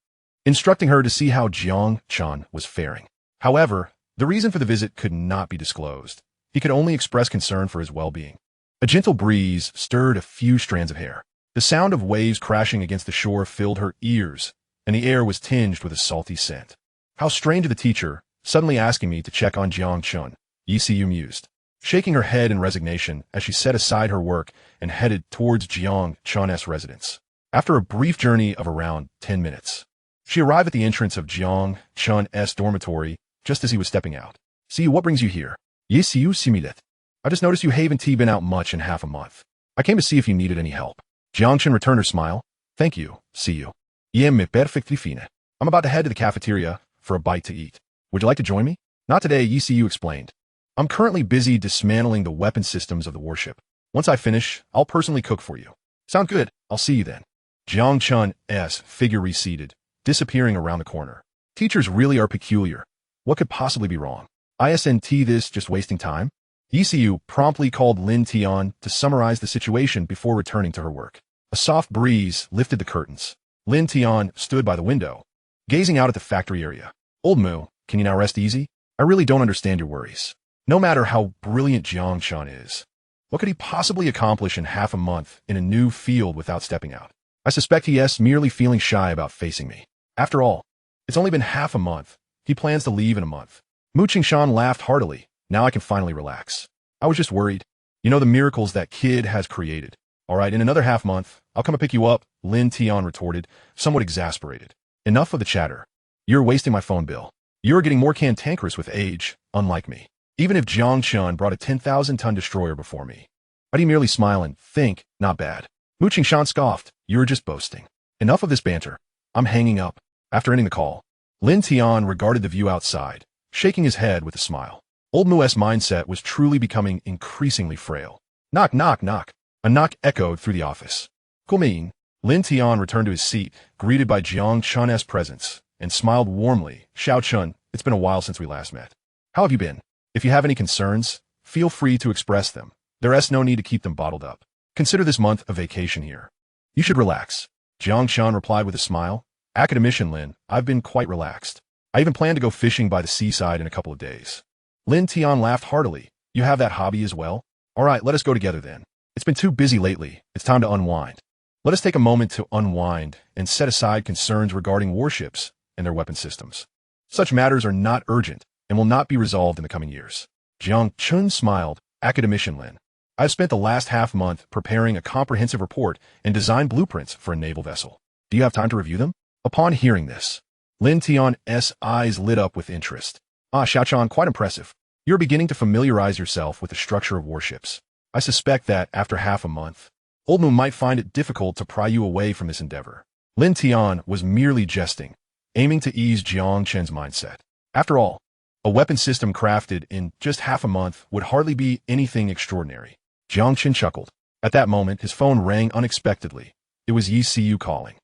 instructing her to see how Jiang Chen was faring. However, the reason for the visit could not be disclosed. He could only express concern for his well-being. A gentle breeze stirred a few strands of hair. The sound of waves crashing against the shore filled her ears, and the air was tinged with a salty scent. How strange of the teacher, suddenly asking me to check on Jiang Chen, Yi Cu mused, shaking her head in resignation as she set aside her work and headed towards Jiang Chen's residence. After a brief journey of around 10 minutes, she arrived at the entrance of Jiang Chen's dormitory just as he was stepping out. See, what brings you here? Yi Cu similet. I just noticed you haven't been out much in half a month. I came to see if you needed any help. Jiang Chen returned her smile. Thank you, see you. Me perfectly fine. I'm about to head to the cafeteria for a bite to eat. Would you like to join me? Not today, Yi Cu explained. I'm currently busy dismantling the weapon systems of the warship. Once I finish, I'll personally cook for you. Sound good? I'll see you then. Jiang Chen's figure receded, disappearing around the corner. Teachers really are peculiar. What could possibly be wrong? Isn't this just wasting time? Yi Cu promptly called Lin Tian to summarize the situation before returning to her work. A soft breeze lifted the curtains. Lin Tian stood by the window, gazing out at the factory area. Old Mu, can you now rest easy? I really don't understand your worries. No matter how brilliant Jiang Chen is, what could he possibly accomplish in half a month in a new field without stepping out? I suspect he is merely feeling shy about facing me. After all, it's only been half a month. He plans to leave in a month. Mu Qingshan laughed heartily. Now I can finally relax. I was just worried. You know the miracles that kid has created. All right, in another half month, I'll come and pick you up, Lin Tian retorted, somewhat exasperated. Enough of the chatter. You're wasting my phone bill. You're getting more cantankerous with age, unlike me. Even if Jiang Chen brought a 10,000-ton destroyer before me, I'd merely smile and think, not bad. Mu Qingshan scoffed. You're just boasting. Enough of this banter. I'm hanging up. After ending the call, Lin Tian regarded the view outside, shaking his head with a smile. Old Mu's mindset was truly becoming increasingly frail. Knock, knock, knock. A knock echoed through the office. Come. Lin Tian returned to his seat, greeted by Jiang Chen's presence, and smiled warmly. Xiao Chen, it's been a while since we last met. How have you been? If you have any concerns, feel free to express them. There's no need to keep them bottled up. Consider this month a vacation here. You should relax. Jiang Chen replied with a smile. Academician Lin, I've been quite relaxed. I even plan to go fishing by the seaside in a couple of days. Lin Tian laughed heartily. You have that hobby as well? All right, let us go together then. It's been too busy lately. It's time to unwind. Let us take a moment to unwind and set aside concerns regarding warships and their weapon systems. Such matters are not urgent and will not be resolved in the coming years. Jiang Chen smiled, academician Lin. I've spent the last half-month preparing a comprehensive report and design blueprints for a naval vessel. Do you have time to review them? Upon hearing this, Lin Tian's eyes lit up with interest. Xiaochan, quite impressive. You're beginning to familiarize yourself with the structure of warships. I suspect that, after half a month, Old Moon might find it difficult to pry you away from this endeavor. Lin Tian was merely jesting, aiming to ease Jiang Chen's mindset. After all, a weapon system crafted in just half a month would hardly be anything extraordinary. Jiang Chen chuckled. At that moment, his phone rang unexpectedly. It was Yi Siyu calling.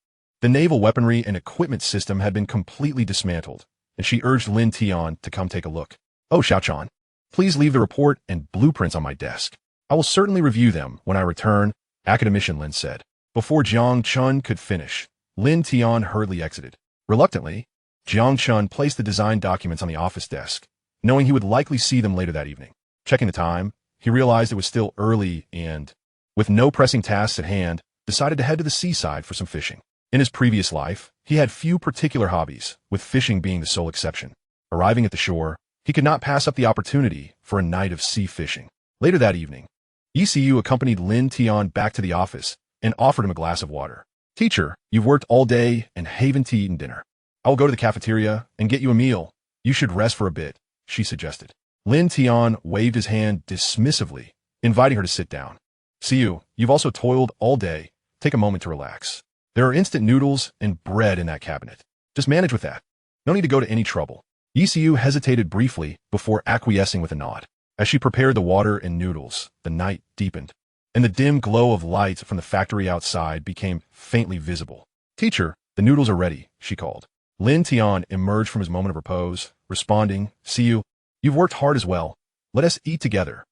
The naval weaponry and equipment system had been completely dismantled, and she urged Lin Tian to come take a look. Oh, Xiaochan, please leave the report and blueprints on my desk. I will certainly review them when I return, academician Lin said. Before Jiang Chen could finish, Lin Tian hurriedly exited. Reluctantly, Jiang Chen placed the design documents on the office desk, knowing he would likely see them later that evening. Checking the time, he realized it was still early and, with no pressing tasks at hand, decided to head to the seaside for some fishing. In his previous life, he had few particular hobbies, with fishing being the sole exception. Arriving at the shore, he could not pass up the opportunity for a night of sea fishing. Later that evening, ECU accompanied Lin Tian back to the office and offered him a glass of water. Teacher, you've worked all day and haven't eaten dinner. I will go to the cafeteria and get you a meal. You should rest for a bit, she suggested. Lin Tian waved his hand dismissively, inviting her to sit down. Siyu, you've also toiled all day. Take a moment to relax. There are instant noodles and bread in that cabinet. Just manage with that. No need to go to any trouble. ECU hesitated briefly before acquiescing with a nod. As she prepared the water and noodles, the night deepened, and the dim glow of light from the factory outside became faintly visible. Teacher, the noodles are ready, she called. Lin Tian emerged from his moment of repose, responding, Siyu, you've worked hard as well. Let us eat together.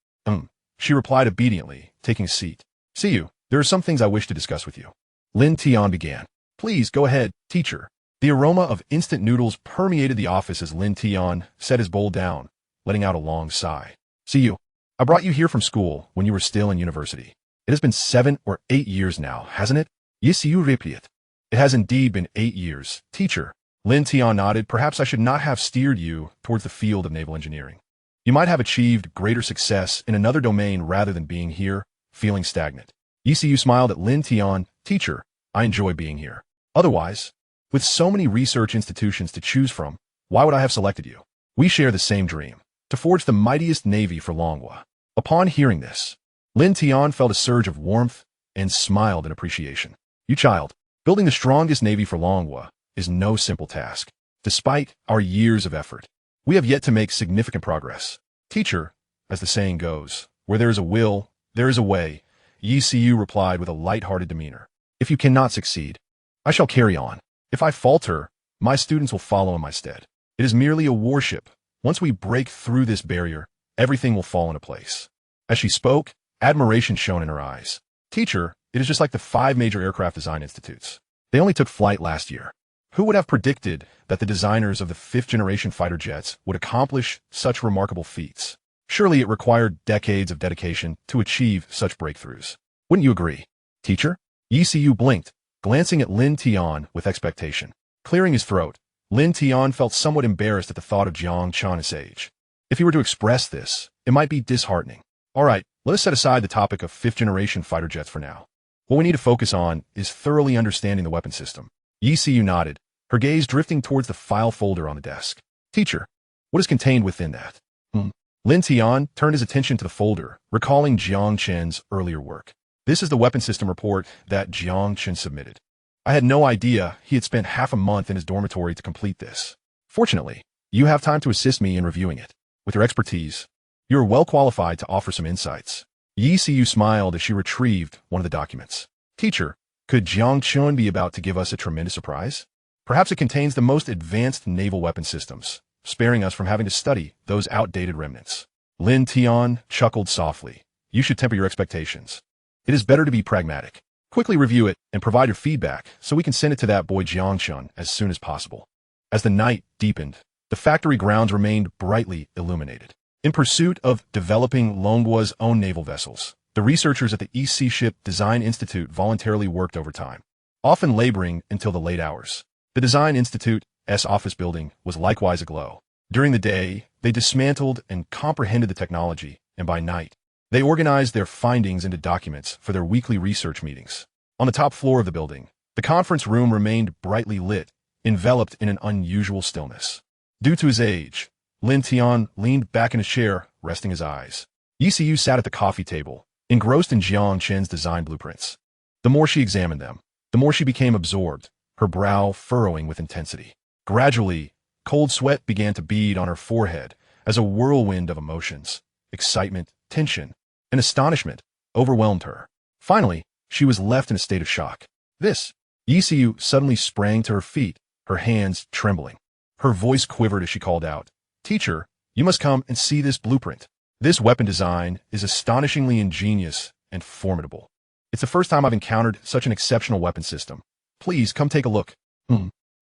She replied obediently, taking a seat. Siyu, there are some things I wish to discuss with you. Lin Tian began. Please, go ahead, teacher. The aroma of instant noodles permeated the office as Lin Tian set his bowl down, letting out a long sigh. Siyu, I brought you here from school when you were still in university. It has been 7 or 8 years now, hasn't it? Yes, you repeat. It has indeed been 8 years, teacher. Lin Tian nodded. Perhaps I should not have steered you towards the field of naval engineering. You might have achieved greater success in another domain rather than being here, feeling stagnant. ECU smiled at Lin Tian. Teacher, I enjoy being here. Otherwise, with so many research institutions to choose from, why would I have selected you? We share the same dream, to forge the mightiest navy for Longhua. Upon hearing this, Lin Tian felt a surge of warmth and smiled in appreciation. You child, building the strongest navy for Longhua is no simple task. Despite our years of effort, we have yet to make significant progress. Teacher, as the saying goes, where there is a will, there is a way, Yi Siyu replied with a light-hearted demeanor. If you cannot succeed, I shall carry on. If I falter, my students will follow in my stead. It is merely a warship. Once we break through this barrier, everything will fall into place. As she spoke, admiration shone in her eyes. Teacher, it is just like the 5 major aircraft design institutes. They only took flight last year. Who would have predicted that the designers of the 5th-generation fighter jets would accomplish such remarkable feats? Surely it required decades of dedication to achieve such breakthroughs. Wouldn't you agree? Teacher? Yi Siyu blinked, glancing at Lin Tian with expectation. Clearing his throat, Lin Tian felt somewhat embarrassed at the thought of Jiang Chen's age. If he were to express this, it might be disheartening. All right, let us set aside the topic of 5th-generation fighter jets for now. What we need to focus on is thoroughly understanding the weapon system. Yi Siyu nodded, her gaze drifting towards the file folder on the desk. Teacher, what is contained within that? Lin Tian turned his attention to the folder, recalling Jiang Chen's earlier work. This is the weapon system report that Jiang Chen submitted. I had no idea he had spent half a month in his dormitory to complete this. Fortunately, you have time to assist me in reviewing it. With your expertise, you are well qualified to offer some insights. Yi Siyu smiled as she retrieved one of the documents. Teacher, could Jiang Chen be about to give us a tremendous surprise? Perhaps it contains the most advanced naval weapon systems, sparing us from having to study those outdated remnants. Lin Tian chuckled softly. You should temper your expectations. It is better to be pragmatic. Quickly review it and provide your feedback so we can send it to that boy Jiang Chen as soon as possible. As the night deepened, the factory grounds remained brightly illuminated. In pursuit of developing Longgua's own naval vessels, the researchers at the East Sea Ship Design Institute voluntarily worked overtime, often laboring until the late hours. The Design Institute's office building was likewise aglow. During the day, they dismantled and comprehended the technology, and by night, they organized their findings into documents for their weekly research meetings. On the top floor of the building, the conference room remained brightly lit, enveloped in an unusual stillness. Due to his age, Lin Tian leaned back in his chair, resting his eyes. ECU sat at the coffee table, engrossed in Jiang Chen's design blueprints. The more she examined them, the more she became absorbed, her brow furrowing with intensity. Gradually, cold sweat began to bead on her forehead as a whirlwind of emotions, excitement, tension, and astonishment overwhelmed her. Finally, she was left in a state of shock. ECU suddenly sprang to her feet, her hands trembling. Her voice quivered as she called out, "Teacher, you must come and see this blueprint. This weapon design is astonishingly ingenious and formidable. It's the first time I've encountered such an exceptional weapon system. Please come take a look."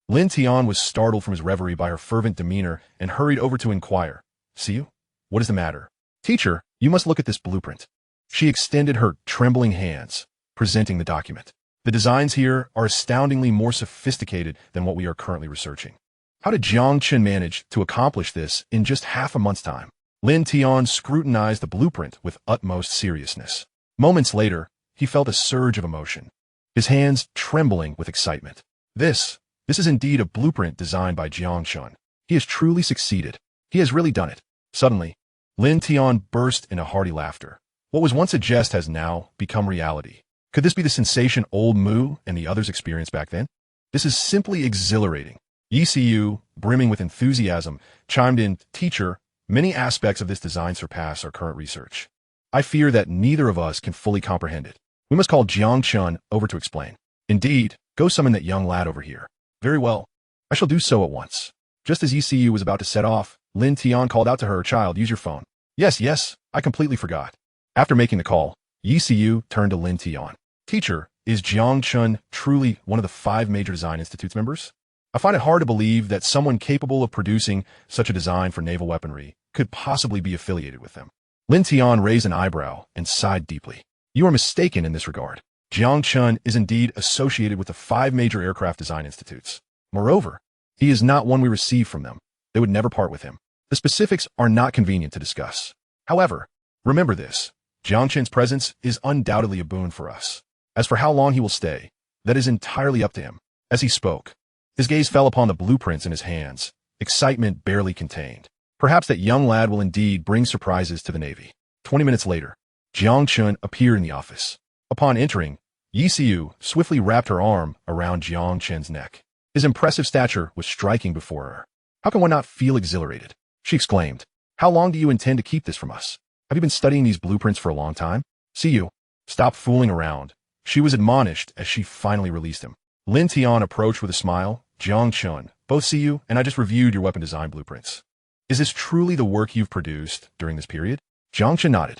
Lin Tian was startled from his reverie by her fervent demeanor and hurried over to inquire, "See you? What is the matter?" "Teacher, you must look at this blueprint." She extended her trembling hands, presenting the document. "The designs here are astoundingly more sophisticated than what we are currently researching. How did Jiang Chen manage to accomplish this in just half a month's time?" Lin Tian scrutinized the blueprint with utmost seriousness. Moments later, he felt a surge of emotion, his hands trembling with excitement. This is indeed a blueprint designed by Jiang Chen. He has truly succeeded. He has really done it. Suddenly, Lin Tian burst into hearty laughter. What was once a jest has now become reality. Could this be the sensation old Mu and the others experienced back then? This is simply exhilarating. ECU, brimming with enthusiasm, chimed in, "Teacher, many aspects of this design surpass our current research. I fear that neither of us can fully comprehend it. We must call Jiang Chen over to explain." "Indeed, go summon that young lad over here." "Very well. I shall do so at once." Just as ECU was about to set off, Lin Tian called out to her, "Child, use your phone." Yes, I completely forgot." After making the call, ECU turned to Lin Tian. "Teacher, is Jiang Chen truly one of the 5 major design institutes members? I find it hard to believe that someone capable of producing such a design for naval weaponry could possibly be affiliated with them." Lin Tian raised an eyebrow and sighed deeply. "You are mistaken in this regard. Jiang Chen is indeed associated with the 5 major aircraft design institutes. Moreover, he is not one we receive from them. They would never part with him. The specifics are not convenient to discuss. However, remember this. Jiang Chen's presence is undoubtedly a boon for us. As for how long he will stay, that is entirely up to him." As he spoke, his gaze fell upon the blueprints in his hands, excitement barely contained. Perhaps that young lad will indeed bring surprises to the Navy. 20 minutes later, Jiang Chen appeared in the office. Upon entering, ECU swiftly wrapped her arm around Jiang Chen's neck. His impressive stature was striking before her. "How can one not feel exhilarated?" she exclaimed. "How long do you intend to keep this from us? Have you been studying these blueprints for a long time?" "See you. Stop fooling around," she was admonished as she finally released him. Lin Tian approached with a smile. "Jiang Chen, both see you, and I just reviewed your weapon design blueprints. Is this truly the work you've produced during this period?" Jiang Chen nodded.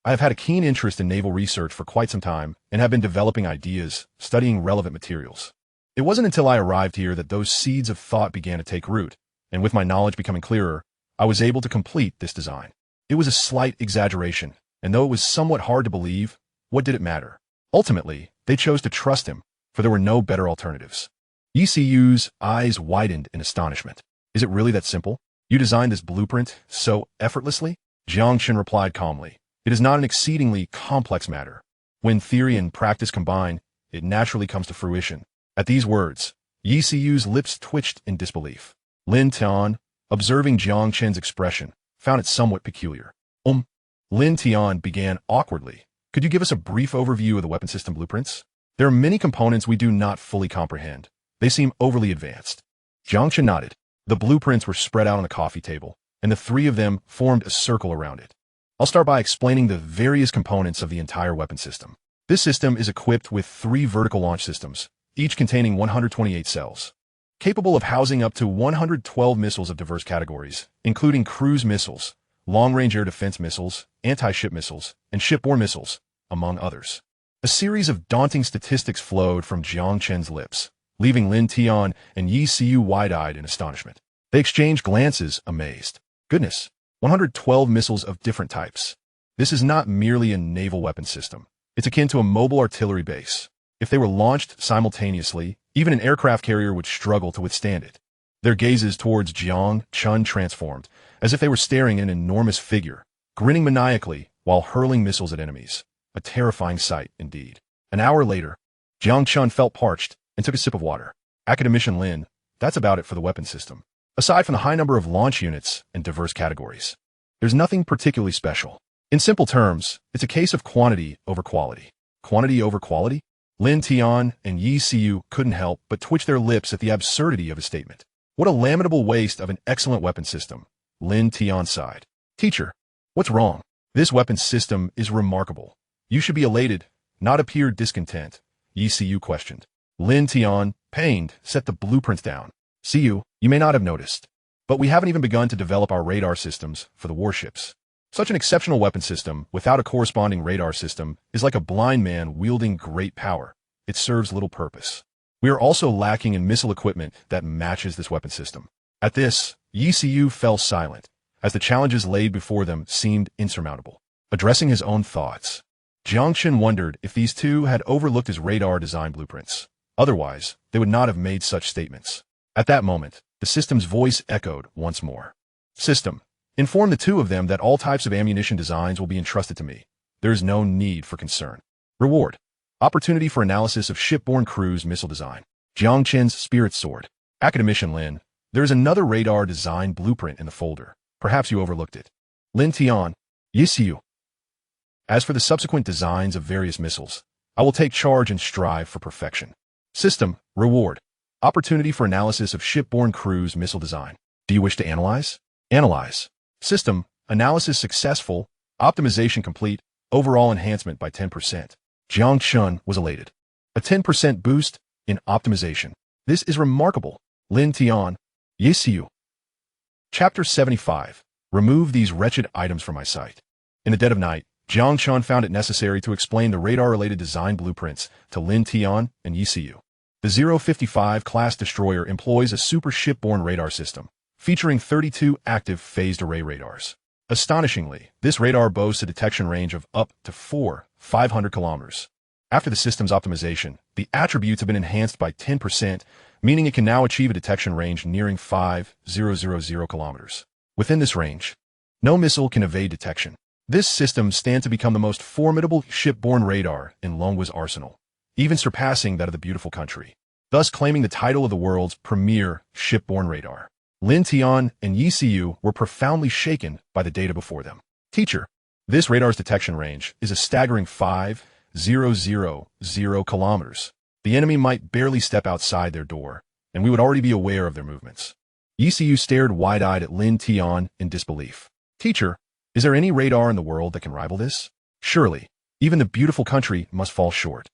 "I have had a keen interest in naval research for quite some time and have been developing ideas, studying relevant materials. It wasn't until I arrived here that those seeds of thought began to take root, and with my knowledge becoming clearer, I was able to complete this design. It was a slight exaggeration, and though it was somewhat hard to believe, what did it matter? Ultimately, they chose to trust him, for there were no better alternatives." ECU's eyes widened in astonishment. "Is it really that simple? You designed this blueprint so effortlessly?" Jiang Chen replied calmly. "It is not an exceedingly complex matter. When theory and practice combine, it naturally comes to fruition." At these words, ECU's lips twitched in disbelief. Lin Tian, observing Jiang Chen's expression, found it somewhat peculiar. Lin Tian began awkwardly. "Could you give us a brief overview of the weapon system blueprints? There are many components we do not fully comprehend. They seem overly advanced." Jiang Chen nodded. The blueprints were spread out on a coffee table, and the 3 of them formed a circle around it. "I'll start by explaining the various components of the entire weapon system. This system is equipped with 3 vertical launch systems, each containing 128 cells, capable of housing up to 112 missiles of diverse categories, including cruise missiles, long-range air defense missiles, anti-ship missiles, and shipborne missiles, among others." A series of daunting statistics flowed from Jiang Chen's lips, leaving Lin Tian and Yi Siu wide-eyed in astonishment. They exchanged glances, amazed. "Goodness, 112 missiles of different types. This is not merely a naval weapon system. It's akin to a mobile artillery base. If they were launched simultaneously, even an aircraft carrier would struggle to withstand it. Their gazes towards Jiang Chen transformed, as if they were staring at an enormous figure, grinning maniacally while hurling missiles at enemies. A terrifying sight, indeed. An hour later, Jiang Chen felt parched and took a sip of water. Academician Lin, that's about it for the weapon system. Aside from the high number of launch units and diverse categories, there's nothing particularly special. In simple terms, it's a case of quantity over quality. Quantity over quality? Lin Tian and Yi Siyu couldn't help but twitch their lips at the absurdity of his statement. What a lamentable waste of an excellent weapon system, Lin Tian sighed. Teacher, what's wrong? This weapon system is remarkable. You should be elated, not appear discontent, Yi Siyu questioned. Lin Tian, pained, set the blueprints down. Siyu, you may not have noticed, but we haven't even begun to develop our radar systems for the warships. Such an exceptional weapon system without a corresponding radar system is like a blind man wielding great power. It serves little purpose. We are also lacking in missile equipment that matches this weapon system. At this, Yi Siyu fell silent, as the challenges laid before them seemed insurmountable. Addressing his own thoughts, Jiang Chen wondered if these two had overlooked his radar design blueprints. Otherwise, they would not have made such statements. At that moment, the system's voice echoed once more. System, inform the two of them that all types of ammunition designs will be entrusted to me. There is no need for concern. Reward, opportunity for analysis of shipborne cruise missile design. Jiang Chen's spirit soared. Academician Lin, there is another radar design blueprint in the folder. Perhaps you overlooked it. Lin Tian, Yi Siyu. As for the subsequent designs of various missiles, I will take charge and strive for perfection. System, reward, opportunity for analysis of shipborne cruise missile design. Do you wish to analyze? Analyze. System, analysis successful, optimization complete, overall enhancement by 10%. Jiang Chen was elated. A 10% boost in optimization. This is remarkable. Lin Tian, Yi Siyu. Chapter 75. Remove these wretched items from my sight. In the dead of night, Jiang Chen found it necessary to explain the radar-related design blueprints to Lin Tian and Yi Siyu. The 055 class destroyer employs a super shipborne radar system, featuring 32 active phased array radars. Astonishingly, this radar boasts a detection range of up to 500 kilometers. After the system's optimization, the attributes have been enhanced by 10%, meaning it can now achieve a detection range nearing 5,000 kilometers. Within this range, no missile can evade detection. This system stands to become the most formidable shipborne radar in Longwa's arsenal, even surpassing that of the beautiful country, thus claiming the title of the world's premier shipborne radar. Lin Tian and Yi Siyu were profoundly shaken by the data before them. Teacher, this radar's detection range is a staggering 5,000 kilometers. The enemy might barely step outside their door, and we would already be aware of their movements. Yi Siyu stared wide-eyed at Lin Tian in disbelief. Teacher, is there any radar in the world that can rival this? Surely, even the beautiful country must fall short.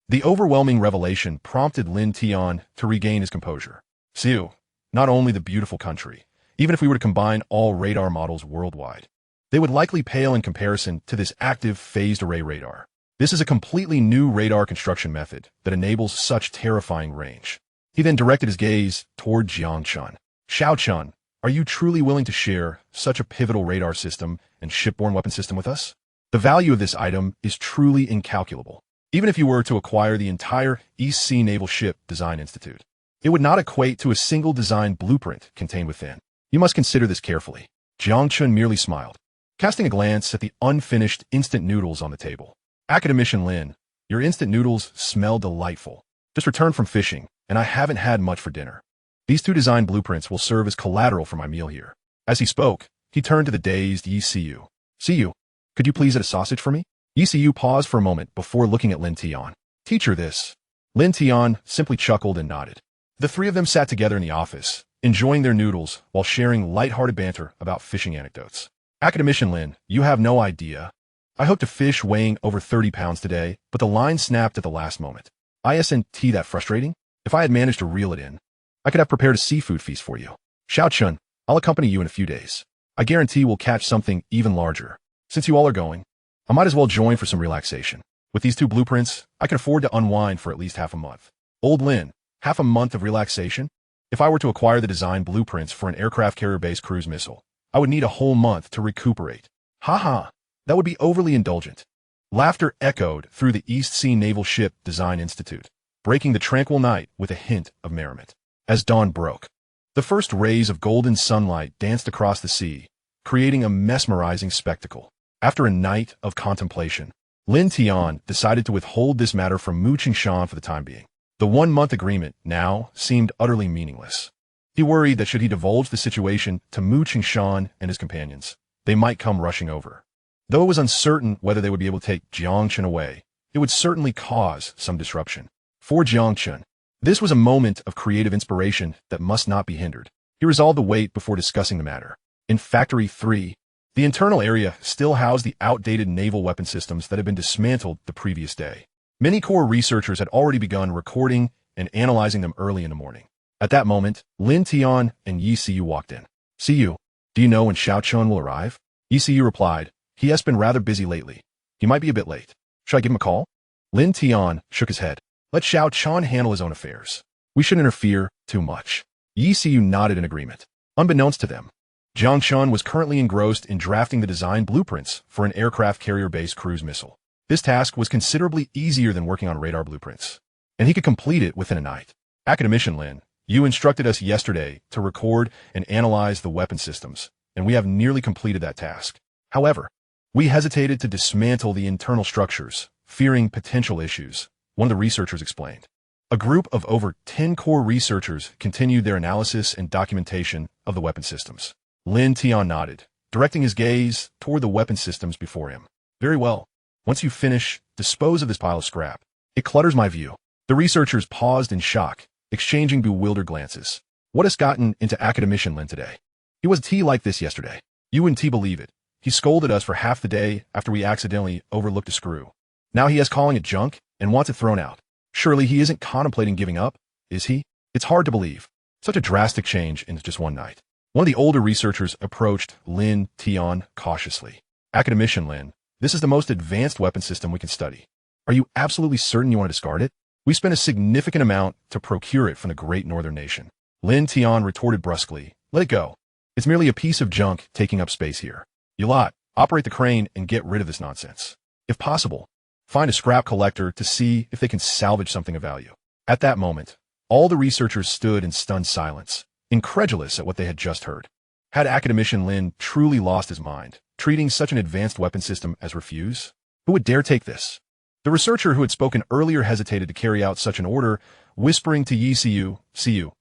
The overwhelming revelation prompted Lin Tian to regain his composure. Siyu, not only the beautiful country, even if we were to combine all radar models worldwide, they would likely pale in comparison to this active phased array radar. This is a completely new radar construction method that enables such terrifying range. He then directed his gaze toward Jiang Chen. Xiao Chen, are you truly willing to share such a pivotal radar system and shipborne weapon system with us? The value of this item is truly incalculable. Even if you were to acquire the entire East Sea Naval Ship Design Institute, it would not equate to a single design blueprint contained within. You must consider this carefully. Jiang Chen merely smiled, casting a glance at the unfinished instant noodles on the table. Academician Lin, your instant noodles smell delightful. Just returned from fishing, and I haven't had much for dinner. These two design blueprints will serve as collateral for my meal here. As he spoke, he turned to the dazed Yi Siyu. Siyu, could you please eat a sausage for me? Yi Siyu paused for a moment before looking at Lin Tian. Teacher, this. Lin Tian simply chuckled and nodded. The three of them sat together in the office, enjoying their noodles while sharing light-hearted banter about fishing anecdotes. Academician Lin, you have no idea. I hooked a fish weighing over 30 pounds today, but the line snapped at the last moment. Isn't that frustrating? If I had managed to reel it in, I could have prepared a seafood feast for you. Xiao Chun, I'll accompany you in a few days. I guarantee we'll catch something even larger. Since you all are going, I might as well join for some relaxation. With these two blueprints, I can afford to unwind for at least half a month. Old Lin, half a month of relaxation? If I were to acquire the design blueprints for an aircraft carrier-based cruise missile, I would need a whole month to recuperate. Ha ha! That would be overly indulgent. Laughter echoed through the East Sea Naval Ship Design Institute, breaking the tranquil night with a hint of merriment. As dawn broke, the first rays of golden sunlight danced across the sea, creating a mesmerizing spectacle. After a night of contemplation, Lin Tian decided to withhold this matter from Mu Qingshan for the time being. The 1-month agreement now seemed utterly meaningless. He worried that should he divulge the situation to Mu Qingshan and his companions, they might come rushing over. Though it was uncertain whether they would be able to take Jiang Chen away, it would certainly cause some disruption. For Jiang Chen, this was a moment of creative inspiration that must not be hindered. He resolved to wait before discussing the matter. In Factory 3, the internal area still housed the outdated naval weapon systems that had been dismantled the previous day. Many core researchers had already begun recording and analyzing them early in the morning. At that moment, Lin Tian and Yi Siyu walked in. Siyu, do you know when Xiao Chun will arrive? Yi Siyu replied, he has been rather busy lately. He might be a bit late. Should I give him a call? Lin Tian shook his head. Let Xiao Chun handle his own affairs. We shouldn't interfere too much. Yi Siyu nodded in agreement. Unbeknownst to them, Jiang Chen was currently engrossed in drafting the design blueprints for an aircraft carrier-based cruise missile. This task was considerably easier than working on radar blueprints, and he could complete it within a night. Academician Lin, you instructed us yesterday to record and analyze the weapon systems, and we have nearly completed that task. However, we hesitated to dismantle the internal structures, fearing potential issues, one of the researchers explained. A group of over 10 core researchers continued their analysis and documentation of the weapon systems. Lin Tian nodded, directing his gaze toward the weapon systems before him. Very well. Once you finish, dispose of this pile of scrap. It clutters my view. The researchers paused in shock, exchanging bewildered glances. What has gotten into Academician Lin today? He was tea like this yesterday. You wouldn't believe it. He scolded us for half the day after we accidentally overlooked a screw. Now he is calling it junk and wants it thrown out. Surely he isn't contemplating giving up, is he? It's hard to believe. Such a drastic change in just one night. One of the older researchers approached Lin Tian cautiously. Academician Lin, this is the most advanced weapon system we can study. Are you absolutely certain you want to discard it? We spent a significant amount to procure it from the great northern nation. Lin Tian retorted brusquely, let it go. It's merely a piece of junk taking up space here. You lot, operate the crane and get rid of this nonsense. If possible, find a scrap collector to see if they can salvage something of value. At that moment, all the researchers stood in stunned silence, incredulous at what they had just heard. Had Academician Lin truly lost his mind, treating such an advanced weapon system as refuse? Who would dare take this? The researcher who had spoken earlier hesitated to carry out such an order, whispering to Yi Siyu,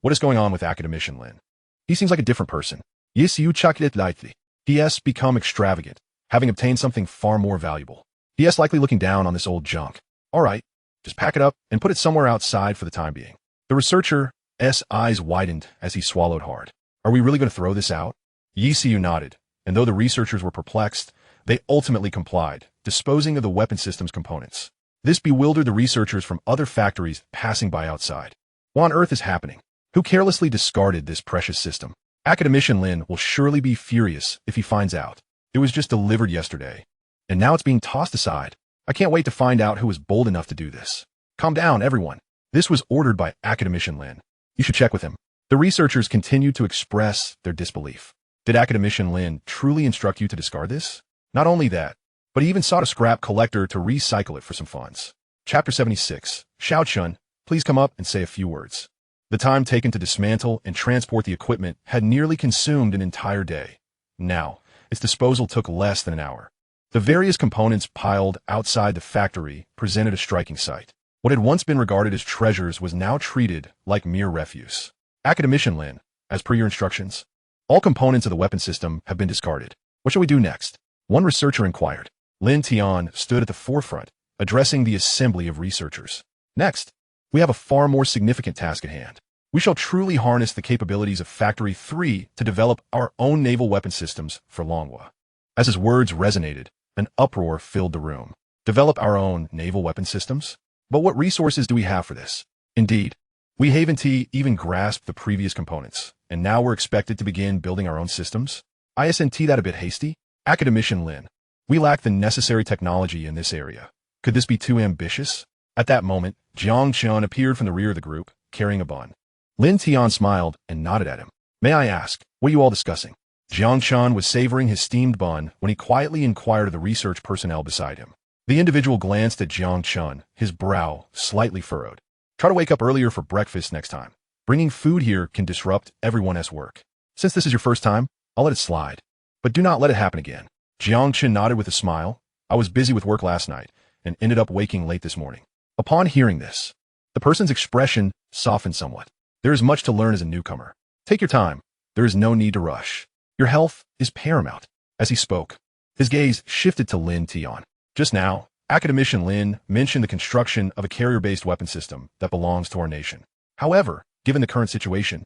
what is going on with Academician Lin? He seems like a different person. Yi Siyu chucked it lightly. He has become extravagant, having obtained something far more valuable. He is likely looking down on this old junk. All right, just pack it up and put it somewhere outside for the time being. The researcher's eyes widened as he swallowed hard. Are we really going to throw this out? Yi Siyu nodded, and though the researchers were perplexed, they ultimately complied, disposing of the weapon system's components. This bewildered the researchers from other factories passing by outside. What on earth is happening? Who carelessly discarded this precious system? Academician Lin will surely be furious if he finds out. It was just delivered yesterday, and now it's being tossed aside. I can't wait to find out who was bold enough to do this. Calm down, everyone. This was ordered by Academician Lin. You should check with him. The researchers continued to express their disbelief. Did Academician Lin truly instruct you to discard this? Not only that, but he even sought a scrap collector to recycle it for some funds. Chapter 76. Xiao Chun, please come up and say a few words. The time taken to dismantle and transport the equipment had nearly consumed an entire day. Now, its disposal took less than an hour. The various components piled outside the factory presented a striking sight. What had once been regarded as treasures was now treated like mere refuse. Academician Lin, as per your instructions, all components of the weapon system have been discarded. What shall we do next? One researcher inquired. Lin Tian stood at the forefront, addressing the assembly of researchers. Next, we have a far more significant task at hand. We shall truly harness the capabilities of Factory 3 to develop our own naval weapon systems for Longhua. As his words resonated, an uproar filled the room. Develop our own naval weapon systems? But what resources do we have for this? Indeed, we haven't even grasped the previous components, and now we're expected to begin building our own systems? Isn't that a bit hasty? Academician Lin, we lack the necessary technology in this area. Could this be too ambitious? At that moment, Jiang Chen appeared from the rear of the group, carrying a bun. Lin Tian smiled and nodded at him. May I ask, what are you all discussing? Jiang Chen was savoring his steamed bun when he quietly inquired of the research personnel beside him. The individual glanced at Jiang Chen, his brow slightly furrowed. Try to wake up earlier for breakfast next time. Bringing food here can disrupt everyone's work. Since this is your first time, I'll let it slide. But do not let it happen again. Jiang Chen nodded with a smile. I was busy with work last night and ended up waking late this morning. Upon hearing this, the person's expression softened somewhat. There is much to learn as a newcomer. Take your time. There is no need to rush. Your health is paramount. As he spoke, his gaze shifted to Lin Tian. Just now, academician Lin mentioned the construction of a carrier-based weapon system that belongs to our nation. However, given the current situation,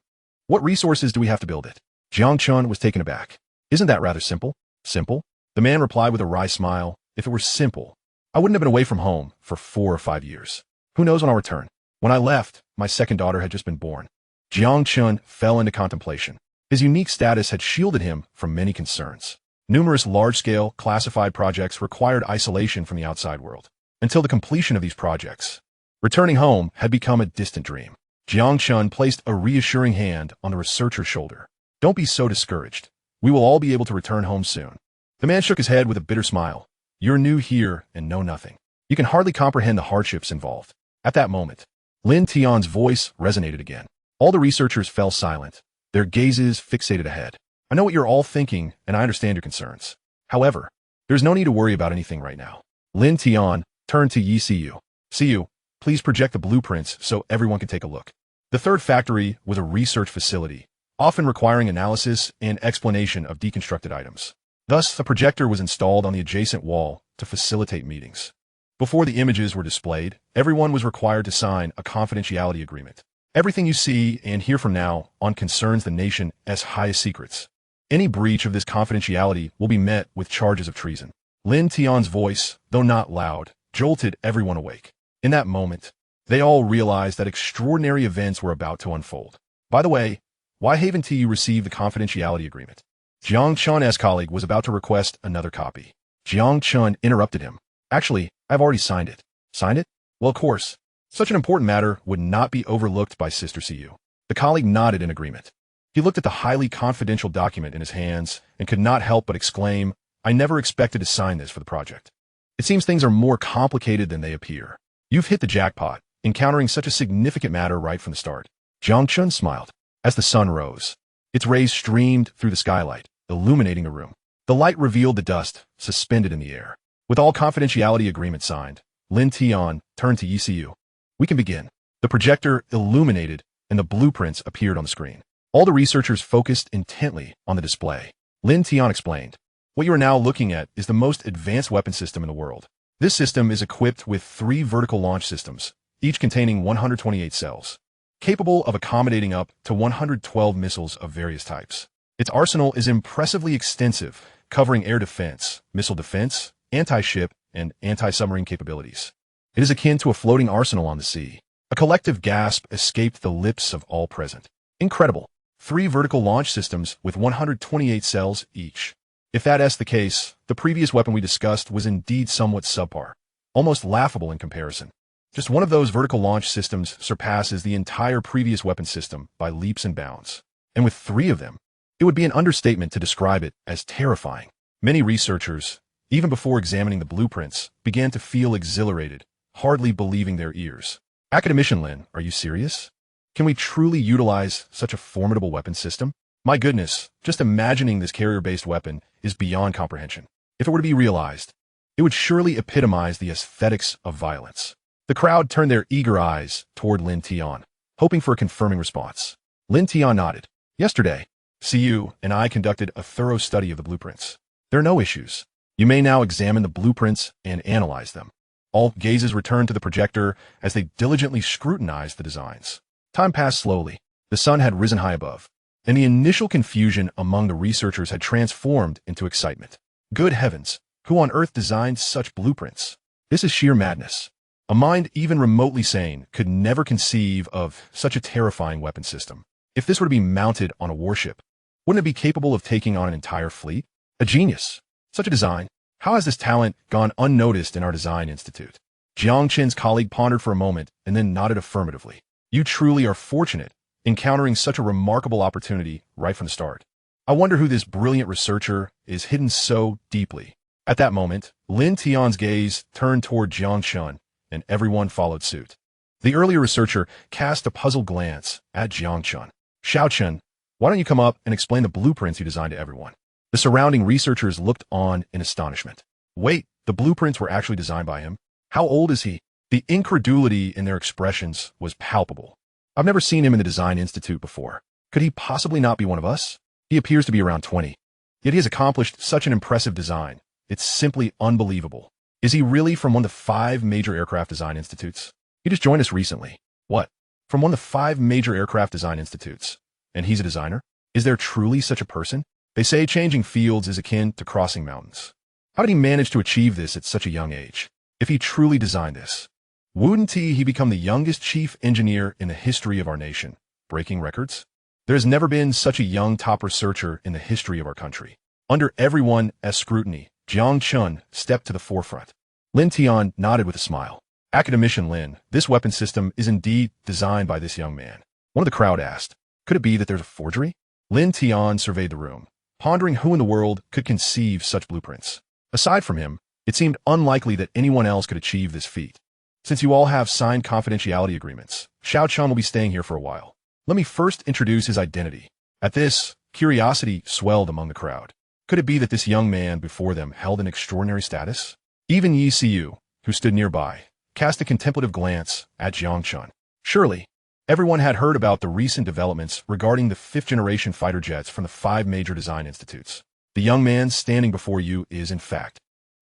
what resources do we have to build it? Jiang Chen was taken aback. Isn't that rather simple? Simple? The man replied with a wry smile. If it were simple, I wouldn't have been away from home for 4 or 5 years. Who knows when I'll return? When I left, my second daughter had just been born. Jiang Chen fell into contemplation. His unique status had shielded him from many concerns. Numerous large-scale, classified projects required isolation from the outside world. Until the completion of these projects, returning home had become a distant dream. Jiang Chen placed a reassuring hand on the researcher's shoulder. Don't be so discouraged. We will all be able to return home soon. The man shook his head with a bitter smile. You're new here and know nothing. You can hardly comprehend the hardships involved. At that moment, Lin Tian's voice resonated again. All the researchers fell silent, their gazes fixated ahead. I know what you're all thinking, and I understand your concerns. However, there's no need to worry about anything right now. Lin Tian turned to Yi Siyu. Siyu, please project the blueprints so everyone can take a look. The third factory was a research facility, often requiring analysis and explanation of deconstructed items. Thus, a projector was installed on the adjacent wall to facilitate meetings. Before the images were displayed, everyone was required to sign a confidentiality agreement. Everything you see and hear from now on concerns the nation as highest secrets. Any breach of this confidentiality will be met with charges of treason. Lin Tian's voice, though not loud, jolted everyone awake. In that moment, they all realized that extraordinary events were about to unfold. By the way, why haven't you received the confidentiality agreement? Jiang Chen's colleague was about to request another copy. Jiang Chen interrupted him. Actually, I've already signed it. Signed it? Well, of course. Such an important matter would not be overlooked by Sister Siyu. The colleague nodded in agreement. He looked at the highly confidential document in his hands and could not help but exclaim, I never expected to sign this for the project. It seems things are more complicated than they appear. You've hit the jackpot, encountering such a significant matter right from the start. Jiang Chen smiled. As the sun rose, its rays streamed through the skylight, illuminating the room. The light revealed the dust suspended in the air. With all confidentiality agreements signed, Lin Tian turned to Yi Siyu. We can begin. The projector illuminated and the blueprints appeared on the screen. All the researchers focused intently on the display. Lin Tian explained, what you are now looking at is the most advanced weapon system in the world. This system is equipped with 3 vertical launch systems, each containing 128 cells, capable of accommodating up to 112 missiles of various types. Its arsenal is impressively extensive, covering air defense, missile defense, anti-ship, and anti-submarine capabilities. It is akin to a floating arsenal on the sea. A collective gasp escaped the lips of all present. Incredible. 3 vertical launch systems with 128 cells each. If that's the case, the previous weapon we discussed was indeed somewhat subpar, almost laughable in comparison. Just one of those vertical launch systems surpasses the entire previous weapon system by leaps and bounds. And with 3 of them, it would be an understatement to describe it as terrifying. Many researchers, even before examining the blueprints, began to feel exhilarated, hardly believing their ears. Academician Lin, are you serious? Can we truly utilize such a formidable weapon system? My goodness, just imagining this carrier-based weapon is beyond comprehension. If it were to be realized, it would surely epitomize the aesthetics of violence. The crowd turned their eager eyes toward Lin Tian, hoping for a confirming response. Lin Tian nodded. Yesterday, Siyu and I conducted a thorough study of the blueprints. There are no issues. You may now examine the blueprints and analyze them. All gazes returned to the projector as they diligently scrutinized the designs. Time passed slowly. The sun had risen high above, and the initial confusion among the researchers had transformed into excitement. Good heavens, who on earth designed such blueprints? This is sheer madness. A mind even remotely sane could never conceive of such a terrifying weapon system. If this were to be mounted on a warship, wouldn't it be capable of taking on an entire fleet? A genius. Such a design. How has this talent gone unnoticed in our design institute? Jiang Chen's colleague pondered for a moment and then nodded affirmatively. You truly are fortunate, encountering such a remarkable opportunity right from the start. I wonder who this brilliant researcher is hidden so deeply. At that moment, Lin Tian's gaze turned toward Jiang Chen, and everyone followed suit. The earlier researcher cast a puzzled glance at Jiang Chen. Xiao Chen, why don't you come up and explain the blueprints you designed to everyone? The surrounding researchers looked on in astonishment. Wait, the blueprints were actually designed by him? How old is he? The incredulity in their expressions was palpable. I've never seen him in the Design Institute before. Could he possibly not be one of us? He appears to be around 20. Yet he has accomplished such an impressive design. It's simply unbelievable. Is he really from one of the 5 major aircraft design institutes? He just joined us recently. What? From one of the 5 major aircraft design institutes? And he's a designer? Is there truly such a person? They say changing fields is akin to crossing mountains. How did he manage to achieve this at such a young age? If he truly designed this, wouldn't he become the youngest chief engineer in the history of our nation, breaking records? There has never been such a young top researcher in the history of our country. Under everyone's scrutiny, Jiang Chen stepped to the forefront. Lin Tian nodded with a smile. Academician Lin, this weapon system is indeed designed by this young man. One of the crowd asked, could it be that there's a forgery? Lin Tian surveyed the room, pondering who in the world could conceive such blueprints. Aside from him, it seemed unlikely that anyone else could achieve this feat. Since you all have signed confidentiality agreements, Xiao Chen will be staying here for a while. Let me first introduce his identity. At this, curiosity swelled among the crowd. Could it be that this young man before them held an extraordinary status? Even Yi Siyu, who stood nearby, cast a contemplative glance at Jiang Chen. Surely, everyone had heard about the recent developments regarding the 5th-generation fighter jets from the 5 major design institutes. The young man standing before you is, in fact,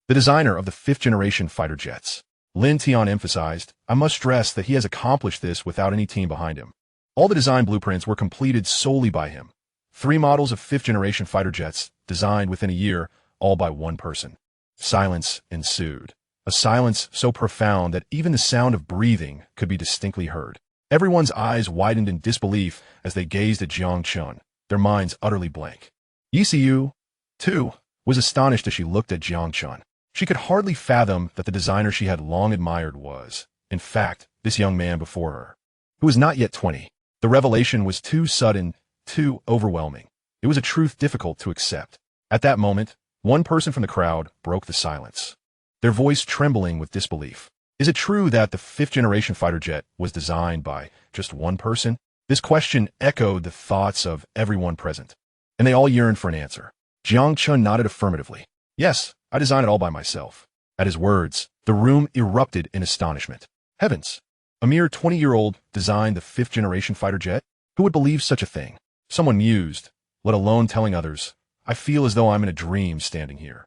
the designer of the 5th-generation fighter jets. Lin Tian emphasized, I must stress that he has accomplished this without any team behind him. All the design blueprints were completed solely by him. 3 models of 5th-generation fighter jets, designed within a year, all by one person. Silence ensued. A silence so profound that even the sound of breathing could be distinctly heard. Everyone's eyes widened in disbelief as they gazed at Jiang Chen, their minds utterly blank. Yi Siyu, too, was astonished as she looked at Jiang Chen. She could hardly fathom that the designer she had long admired was, in fact, this young man before her, who was not yet 20. The revelation was too sudden, too overwhelming. It was a truth difficult to accept. At that moment, one person from the crowd broke the silence, their voice trembling with disbelief. Is it true that the 5th-generation fighter jet was designed by just one person? This question echoed the thoughts of everyone present, and they all yearned for an answer. Jiang Chen nodded affirmatively. Yes, I designed it all by myself. At his words, the room erupted in astonishment. Heavens! A mere 20-year-old designed the 5th-generation fighter jet? Who would believe such a thing? Someone mused, let alone telling others, I feel as though I'm in a dream standing here.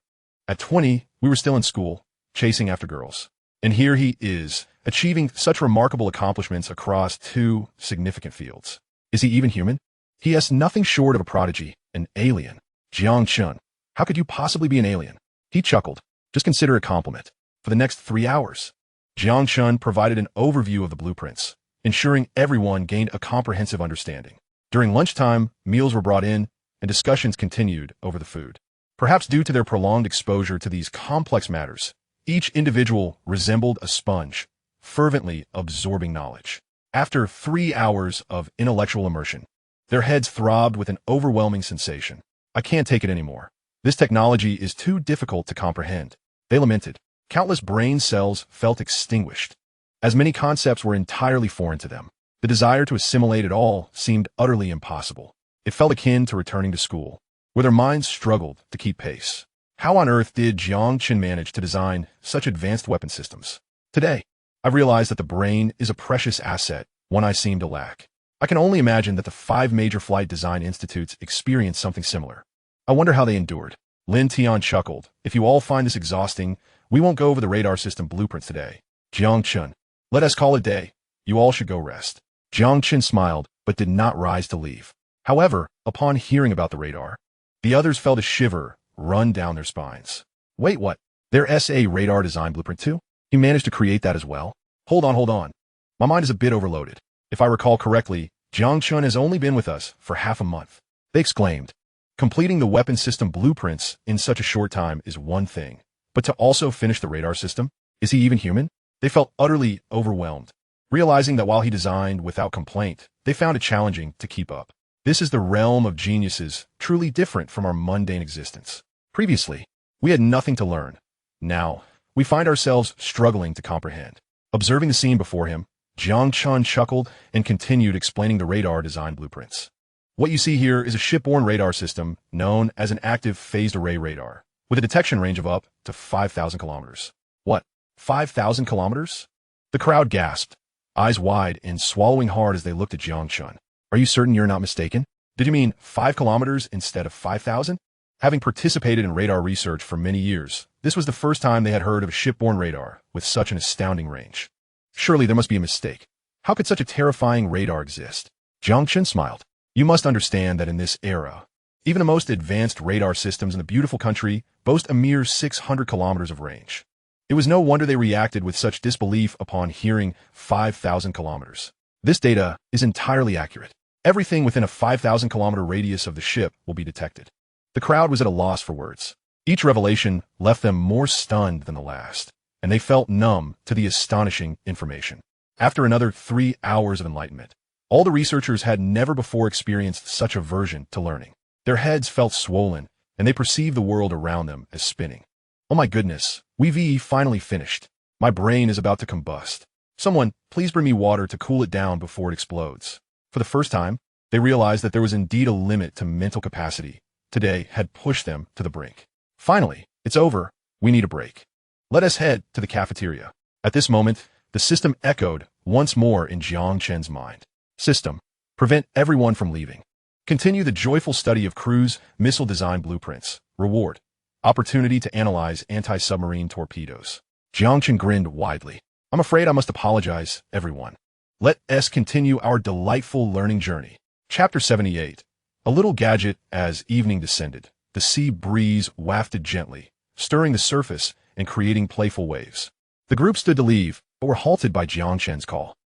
At 20, we were still in school, chasing after girls. And here he is, achieving such remarkable accomplishments across 2 significant fields. Is he even human? He is nothing short of a prodigy, an alien. Jiang Chen, how could you possibly be an alien? He chuckled. Just consider a compliment. For the next 3 hours, Jiang Chen provided an overview of the blueprints, ensuring everyone gained a comprehensive understanding. During lunchtime, meals were brought in, and discussions continued over the food. Perhaps due to their prolonged exposure to these complex matters, each individual resembled a sponge, fervently absorbing knowledge. After 3 hours of intellectual immersion, their heads throbbed with an overwhelming sensation. I can't take it anymore. This technology is too difficult to comprehend. They lamented. Countless brain cells felt extinguished, as many concepts were entirely foreign to them. The desire to assimilate it all seemed utterly impossible. It felt akin to returning to school, where their minds struggled to keep pace. How on earth did Jiang Chen manage to design such advanced weapon systems? Today, I've realized that the brain is a precious asset, one I seem to lack. I can only imagine that the 5 major flight design institutes experienced something similar. I wonder how they endured. Lin Tian chuckled. If you all find this exhausting, we won't go over the radar system blueprints today. Jiang Chen, let us call it a day. You all should go rest. Jiang Chen smiled, but did not rise to leave. However, upon hearing about the radar, the others felt a shiver run down their spines. Wait, what? There's a radar design blueprint too? He managed to create that as well? Hold on. My mind is a bit overloaded. If I recall correctly, Jiang Chen has only been with us for half a month. They exclaimed. Completing the weapon system blueprints in such a short time is one thing, but to also finish the radar system? Is he even human? They felt utterly overwhelmed, realizing that while he designed without complaint, they found it challenging to keep up. This is the realm of geniuses, truly different from our mundane existence. Previously, we had nothing to learn. Now, we find ourselves struggling to comprehend. Observing the scene before him, Jiang Chen chuckled and continued explaining the radar design blueprints. What you see here is a shipborne radar system known as an active phased array radar, with a detection range of up to 5,000 kilometers. What? 5,000 kilometers? The crowd gasped, eyes wide and swallowing hard as they looked at Jiang Chen. Are you certain you're not mistaken? Did you mean 5 kilometers instead of 5,000? Having participated in radar research for many years, this was the first time they had heard of a shipborne radar with such an astounding range. Surely there must be a mistake. How could such a terrifying radar exist? Jiang Chen smiled. You must understand that in this era, even the most advanced radar systems in the beautiful country boast a mere 600 kilometers of range. It was no wonder they reacted with such disbelief upon hearing 5,000 kilometers. This data is entirely accurate. Everything within a 5,000-kilometer radius of the ship will be detected. The crowd was at a loss for words. Each revelation left them more stunned than the last, and they felt numb to the astonishing information. After another 3 hours of enlightenment, all the researchers had never before experienced such aversion to learning. Their heads felt swollen, and they perceived the world around them as spinning. Oh my goodness, we've finally finished. My brain is about to combust. Someone, please bring me water to cool it down before it explodes. For the first time, they realized that there was indeed a limit to mental capacity. Today had pushed them to the brink. Finally, it's over. We need a break. Let us head to the cafeteria. At this moment, the system echoed once more in Jiang Chen's mind. System, prevent everyone from leaving. Continue the joyful study of cruise missile design blueprints. Reward, opportunity to analyze anti-submarine torpedoes. Jiang Chen grinned widely. I'm afraid I must apologize, everyone. Let us continue our delightful learning journey. Chapter 78. A little gadget as evening descended. The sea breeze wafted gently, stirring the surface and creating playful waves. The group stood to leave, but were halted by Jiang Chen's call.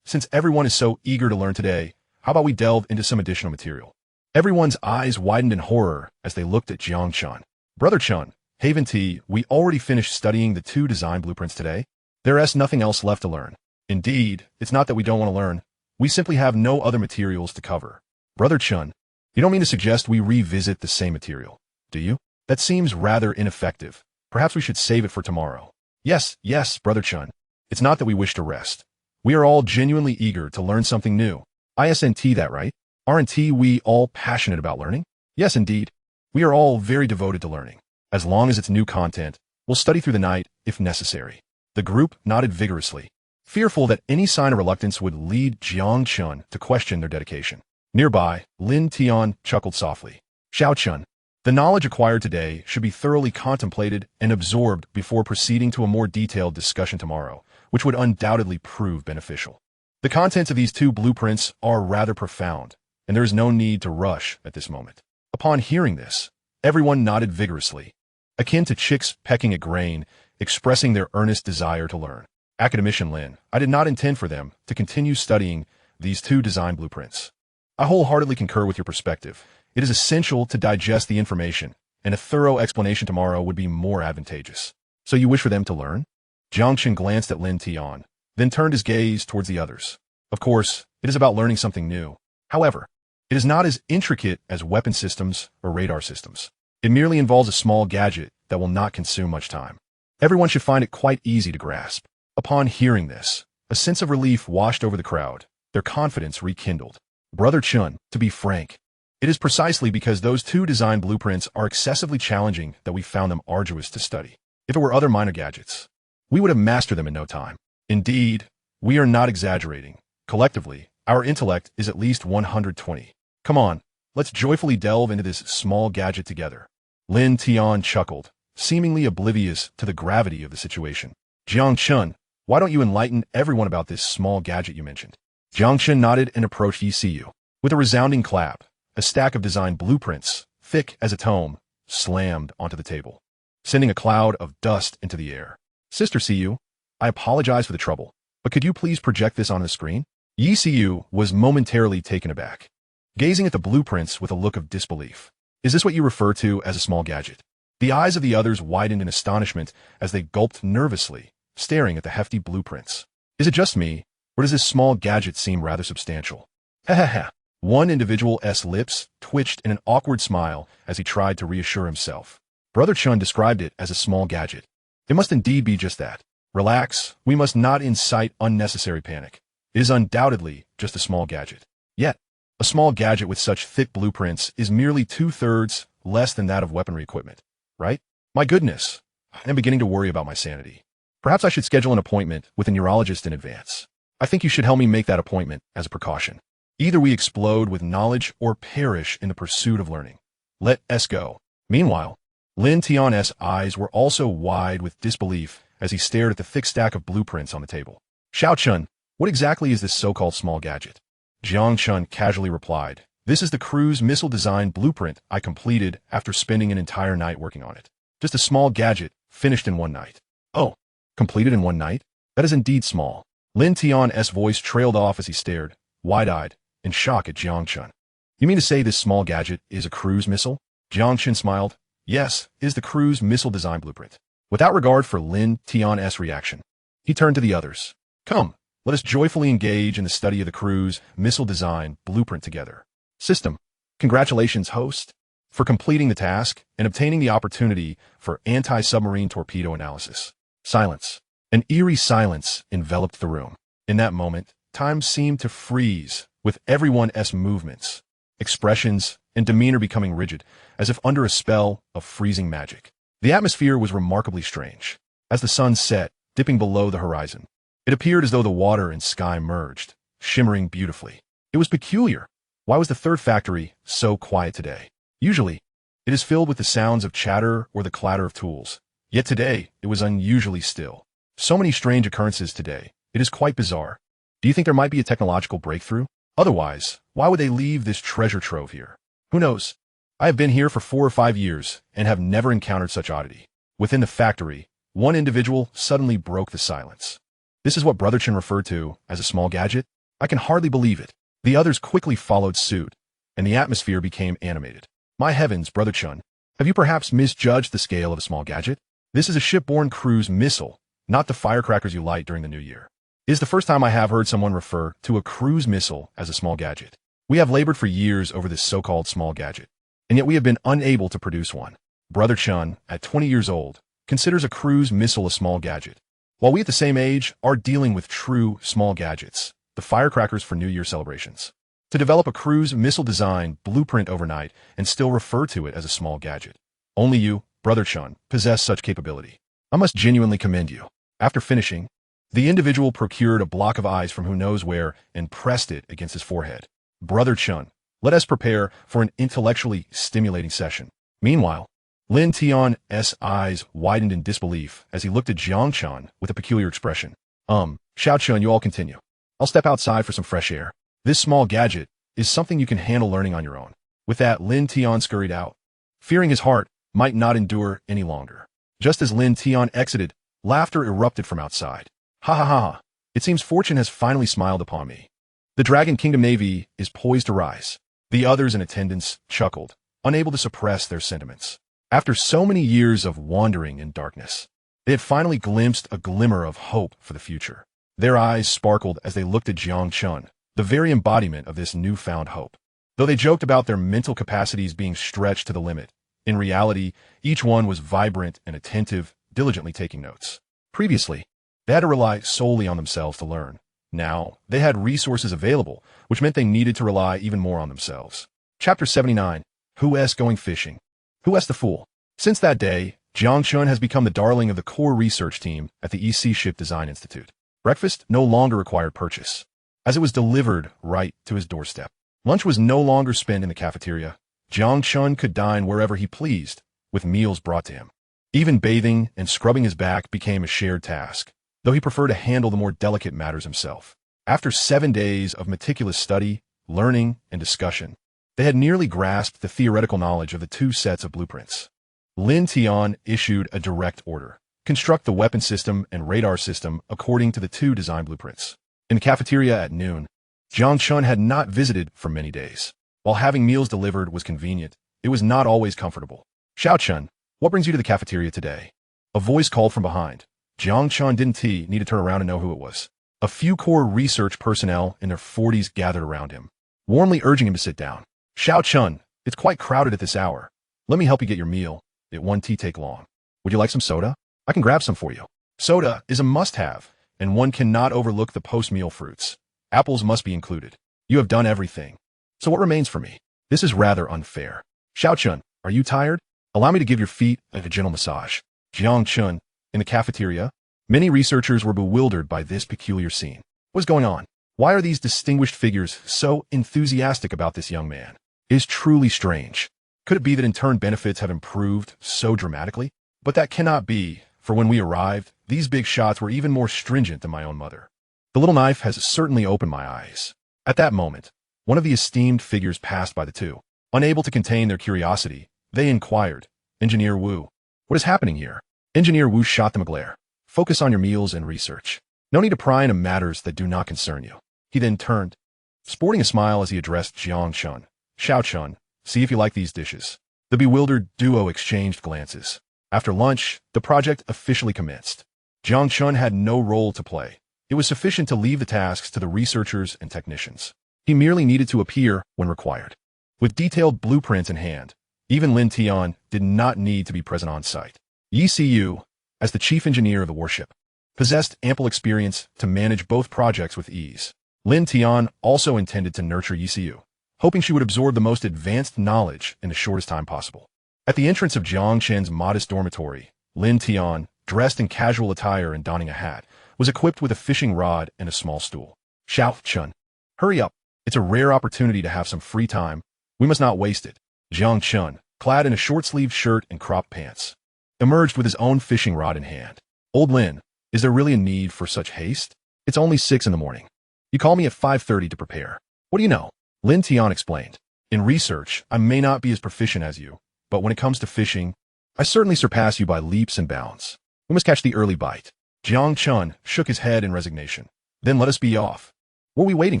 Since everyone is so eager to learn today, how about we delve into some additional material? Everyone's eyes widened in horror as they looked at Jiang Chen. Brother Chen, Haven T, we already finished studying the 2 design blueprints today. There is nothing else left to learn. Indeed, it's not that we don't want to learn. We simply have no other materials to cover. Brother Chen, you don't mean to suggest we revisit the same material, do you? That seems rather ineffective. Perhaps we should save it for tomorrow. Yes, Brother Chen. It's not that we wish to rest. We are all genuinely eager to learn something new. Isn't that right? Aren't we all passionate about learning? Yes, indeed. We are all very devoted to learning. As long as it's new content, we'll study through the night if necessary. The group nodded vigorously, fearful that any sign of reluctance would lead Jiang Chen to question their dedication. Nearby, Lin Tian chuckled softly. Xiao Chen, the knowledge acquired today should be thoroughly contemplated and absorbed before proceeding to a more detailed discussion tomorrow, which would undoubtedly prove beneficial. The contents of these 2 blueprints are rather profound, and there is no need to rush at this moment. Upon hearing this, everyone nodded vigorously, akin to chicks pecking a grain, expressing their earnest desire to learn. Academician Lin, I did not intend for them to continue studying these 2 design blueprints. I wholeheartedly concur with your perspective. It is essential to digest the information, and a thorough explanation tomorrow would be more advantageous. So you wish for them to learn? Jiang Chen glanced at Lin Tian, then turned his gaze towards the others. Of course, it is about learning something new. However, it is not as intricate as weapon systems or radar systems. It merely involves a small gadget that will not consume much time. Everyone should find it quite easy to grasp. Upon hearing this, a sense of relief washed over the crowd. Their confidence rekindled. Brother Chen, to be frank, it is precisely because those 2 design blueprints are excessively challenging that we found them arduous to study. If it were other minor gadgets, we would have mastered them in no time. Indeed, we are not exaggerating. Collectively, our intellect is at least 120. Come on, let's joyfully delve into this small gadget together. Lin Tian chuckled, seemingly oblivious to the gravity of the situation. Jiang Chen, why don't you enlighten everyone about this small gadget you mentioned? Jiang Chen nodded and approached ECU. With a resounding clap, a stack of design blueprints, thick as a tome, slammed onto the table, sending a cloud of dust into the air. Sister CU, I apologize for the trouble, but could you please project this on the screen? ECU was momentarily taken aback, gazing at the blueprints with a look of disbelief. Is this what you refer to as a small gadget? The eyes of the others widened in astonishment as they gulped nervously, staring at the hefty blueprints. Is it just me, or does this small gadget seem rather substantial? Ha ha ha. One individual's lips twitched in an awkward smile as he tried to reassure himself. Brother Chun described it as a small gadget. It must indeed be just that. Relax, we must not incite unnecessary panic. It is undoubtedly just a small gadget. Yet, a small gadget with such thick blueprints is merely 2/3 less than that of weaponry equipment, right? My goodness, I am beginning to worry about my sanity. Perhaps I should schedule an appointment with a neurologist in advance. I think you should help me make that appointment as a precaution. Either we explode with knowledge or perish in the pursuit of learning. Let us go. Meanwhile, Lin Tian's eyes were also wide with disbelief as he stared at the thick stack of blueprints on the table. Xiao Chun, what exactly is this so-called small gadget? Jiang Chen casually replied, this is the cruise missile design blueprint I completed after spending an entire night working on it. Just a small gadget, finished in one night. Oh, completed in one night? That is indeed small. Lin Tian's voice trailed off as he stared, wide-eyed, in shock at Jiang Chen. You mean to say this small gadget is a cruise missile? Jiang Chen smiled. Yes, it is the cruise missile design blueprint. Without regard for Lin Tian's reaction, he turned to the others. Come, let us joyfully engage in the study of the cruise missile design blueprint together. System, congratulations, host, for completing the task and obtaining the opportunity for anti-submarine torpedo analysis. Silence. An eerie silence enveloped the room. In that moment, time seemed to freeze, with everyone's movements, expressions, and demeanor becoming rigid, as if under a spell of freezing magic. The atmosphere was remarkably strange. As the sun set, dipping below the horizon, it appeared as though the water and sky merged, shimmering beautifully. It was peculiar. Why was the third factory so quiet today? Usually, it is filled with the sounds of chatter or the clatter of tools. Yet today, it was unusually still. So many strange occurrences today. It is quite bizarre. Do you think there might be a technological breakthrough? Otherwise, why would they leave this treasure trove here? Who knows? I have been here for 4 or 5 years and have never encountered such oddity. Within the factory, one individual suddenly broke the silence. This is what Brother Chen referred to as a small gadget? I can hardly believe it. The others quickly followed suit, and the atmosphere became animated. My heavens, Brother Chen, have you perhaps misjudged the scale of a small gadget? This is a shipborne cruise missile, not the firecrackers you light during the New Year. It is the first time I have heard someone refer to a cruise missile as a small gadget. We have labored for years over this so-called small gadget, and yet we have been unable to produce one. Brother Chun, at 20 years old, considers a cruise missile a small gadget, while we at the same age are dealing with true small gadgets, the firecrackers for New Year celebrations. To develop a cruise missile design blueprint overnight and still refer to it as a small gadget. Only you, Brother Chun, possess such capability. I must genuinely commend you. After finishing, the individual procured a block of ice from who knows where and pressed it against his forehead. Brother Chun, let us prepare for an intellectually stimulating session. Meanwhile, Lin Tian's eyes widened in disbelief as he looked at Jiang Chen with a peculiar expression. Xiao Chun, you all continue. I'll step outside for some fresh air. This small gadget is something you can handle learning on your own. With that, Lin Tian scurried out, fearing his heart might not endure any longer. Just as Lin Tian exited, laughter erupted from outside. Ha ha ha ha. It seems fortune has finally smiled upon me. The Dragon Kingdom Navy is poised to rise. The others in attendance chuckled, unable to suppress their sentiments. After so many years of wandering in darkness, they had finally glimpsed a glimmer of hope for the future. Their eyes sparkled as they looked at Jiang Chen, the very embodiment of this newfound hope. Though they joked about their mental capacities being stretched to the limit, in reality, each one was vibrant and attentive, diligently taking notes. Previously, they had to rely solely on themselves to learn. Now, they had resources available, which meant they needed to rely even more on themselves. Chapter 79. Who's going fishing? Who's the fool? Since that day, Jiang Chen has become the darling of the core research team at the EC Ship Design Institute. Breakfast no longer required purchase, as it was delivered right to his doorstep. Lunch was no longer spent in the cafeteria. Jiang Chen could dine wherever he pleased, with meals brought to him. Even bathing and scrubbing his back became a shared task, though he preferred to handle the more delicate matters himself. After 7 days of meticulous study, learning, and discussion, they had nearly grasped the theoretical knowledge of the 2 sets of blueprints. Lin Tian issued a direct order: construct the weapon system and radar system according to the 2 design blueprints. In the cafeteria at noon, Jiang Chen had not visited for many days. While having meals delivered was convenient, it was not always comfortable. Xiao Chen, what brings you to the cafeteria today? A voice called from behind. Jiang Chen didn't need to turn around and know who it was. A few core research personnel in their 40s gathered around him. warmly urging him to sit down. Xiao Chun, it's quite crowded at this hour. Let me help you get your meal. It won't take long. Would you like some soda? I can grab some for you. Soda is a must-have, and one cannot overlook the post-meal fruits. Apples must be included. You have done everything. So what remains for me? This is rather unfair. Xiao Chun, are you tired? Allow me to give your feet a gentle massage. Jiang Chen, in the cafeteria, many researchers were bewildered by this peculiar scene. What is going on? Why are these distinguished figures so enthusiastic about this young man? It is truly strange. Could it be that intern benefits have improved so dramatically? But that cannot be, for when we arrived, these big shots were even more stringent than my own mother. The little knife has certainly opened my eyes. At that moment, one of the esteemed figures passed by the two. Unable to contain their curiosity, they inquired, Engineer Wu, what is happening here? Engineer Wu shot them a glare. Focus on your meals and research. No need to pry into matters that do not concern you. He then turned, sporting a smile as he addressed Jiang Chen. Xiao Chun, see if you like these dishes. The bewildered duo exchanged glances. After lunch, the project officially commenced. Jiang Chen had no role to play. It was sufficient to leave the tasks to the researchers and technicians. He merely needed to appear when required. With detailed blueprints in hand, even Lin Tian did not need to be present on site. Yi Siyu, as the chief engineer of the warship, possessed ample experience to manage both projects with ease. Lin Tian also intended to nurture Yi Siyu, hoping she would absorb the most advanced knowledge in the shortest time possible. At the entrance of Jiang Chen's modest dormitory, Lin Tian, dressed in casual attire and donning a hat, was equipped with a fishing rod and a small stool. Xiao Chun, hurry up. It's a rare opportunity to have some free time. We must not waste it. Jiang Chen, clad in a short-sleeved shirt and cropped pants, emerged with his own fishing rod in hand. Old Lin, is there really a need for such haste? It's only 6 in the morning. You call me at 5:30 to prepare. What do you know? Lin Tian explained. In research, I may not be as proficient as you, but when it comes to fishing, I certainly surpass you by leaps and bounds. We must catch the early bite. Jiang Chen shook his head in resignation. Then let us be off. What are we waiting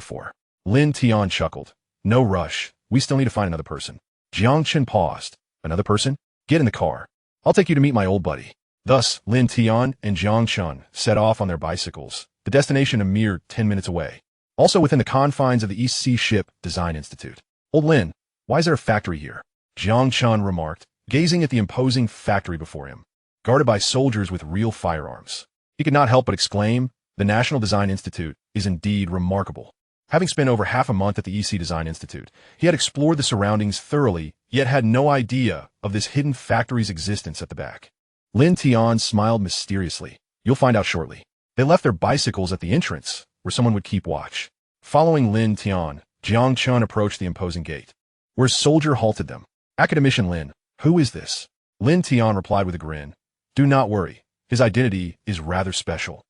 for? Lin Tian chuckled. No rush. We still need to find another person. Jiang Chen paused. Another person? Get in the car. I'll take you to meet my old buddy. Thus, Lin Tian and Jiang Chen set off on their bicycles, the destination a mere 10 minutes away. Also within the confines of the East Sea Ship Design Institute. Old Lin, why is there a factory here? Jiang Chen remarked, gazing at the imposing factory before him, guarded by soldiers with real firearms. He could not help but exclaim, the National Design Institute is indeed remarkable. Having spent over half a month at the EC Design Institute, he had explored the surroundings thoroughly, yet had no idea of this hidden factory's existence at the back. Lin Tian smiled mysteriously. You'll find out shortly. They left their bicycles at the entrance, where someone would keep watch. Following Lin Tian, Jiang Chen approached the imposing gate, where a soldier halted them. Academician Lin, who is this? Lin Tian replied with a grin. Do not worry. His identity is rather special,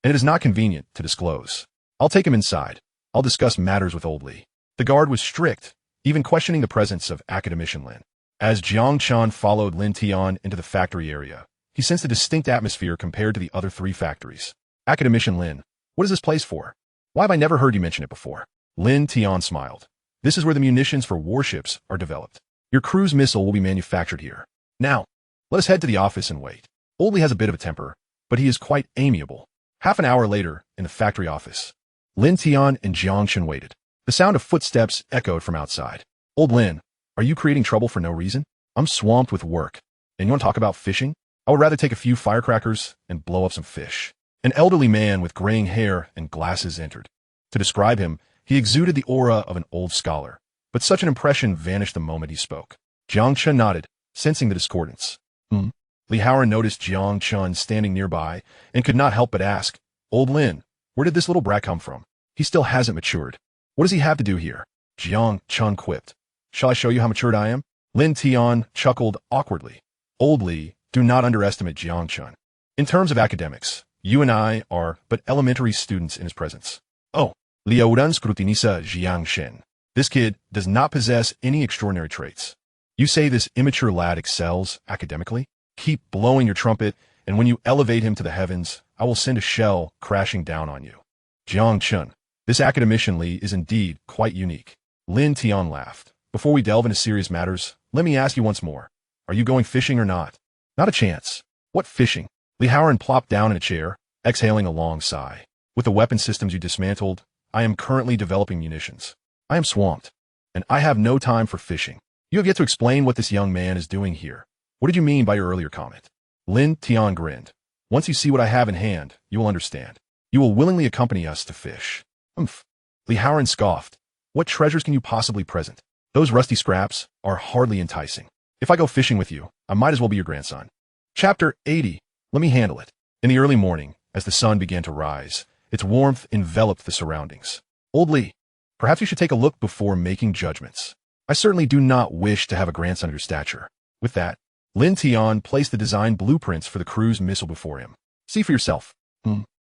and it is not convenient to disclose. I'll take him inside. I'll discuss matters with old Li. The guard was strict, even questioning the presence of Academician Lin. As Jiang Chen followed Lin Tian into the factory area, he sensed a distinct atmosphere compared to the other 3 factories. Academician Lin, what is this place for? Why have I never heard you mention it before? Lin Tian smiled. This is where the munitions for warships are developed. Your cruise missile will be manufactured here. Now, let us head to the office and wait. Old Li has a bit of a temper, but he is quite amiable. Half an hour later, in the factory office, Lin Tian and Jiang Chen waited. The sound of footsteps echoed from outside. Old Lin, are you creating trouble for no reason? I'm swamped with work. And you want to talk about fishing? I would rather take a few firecrackers and blow up some fish. An elderly man with graying hair and glasses entered. To describe him, he exuded the aura of an old scholar, but such an impression vanished the moment he spoke. Jiang Chen nodded, sensing the discordance. Li Haoran noticed Jiang Chen standing nearby and could not help but ask, Old Lin, where did this little brat come from? He still hasn't matured. What does he have to do here? Jiang Chen quipped. Shall I show you how matured I am? Lin Tian chuckled awkwardly. Old Li, do not underestimate Jiang Chen. In terms of academics, you and I are but elementary students in his presence. Oh, Li Haoran scrutinisa Jiang Chen. This kid does not possess any extraordinary traits. You say this immature lad excels academically? Keep blowing your trumpet, and when you elevate him to the heavens, I will send a shell crashing down on you. Jiang Chen, this academician Li is indeed quite unique. Lin Tian laughed. Before we delve into serious matters, let me ask you once more. Are you going fishing or not? Not a chance. What fishing? Li Haoran plopped down in a chair, exhaling a long sigh. With the weapon systems you dismantled, I am currently developing munitions. I am swamped, and I have no time for fishing. You have yet to explain what this young man is doing here. What did you mean by your earlier comment? Lin Tian grinned. Once you see what I have in hand, you will understand. You will willingly accompany us to fish. Umph. Li Haoran scoffed. What treasures can you possibly present? Those rusty scraps are hardly enticing. If I go fishing with you, I might as well be your grandson. Chapter 80. Let me handle it. In the early morning, as the sun began to rise, its warmth enveloped the surroundings. Old Li, perhaps you should take a look before making judgments. I certainly do not wish to have a grandson of your stature. With that, Lin Tian placed the design blueprints for the cruise missile before him. See for yourself.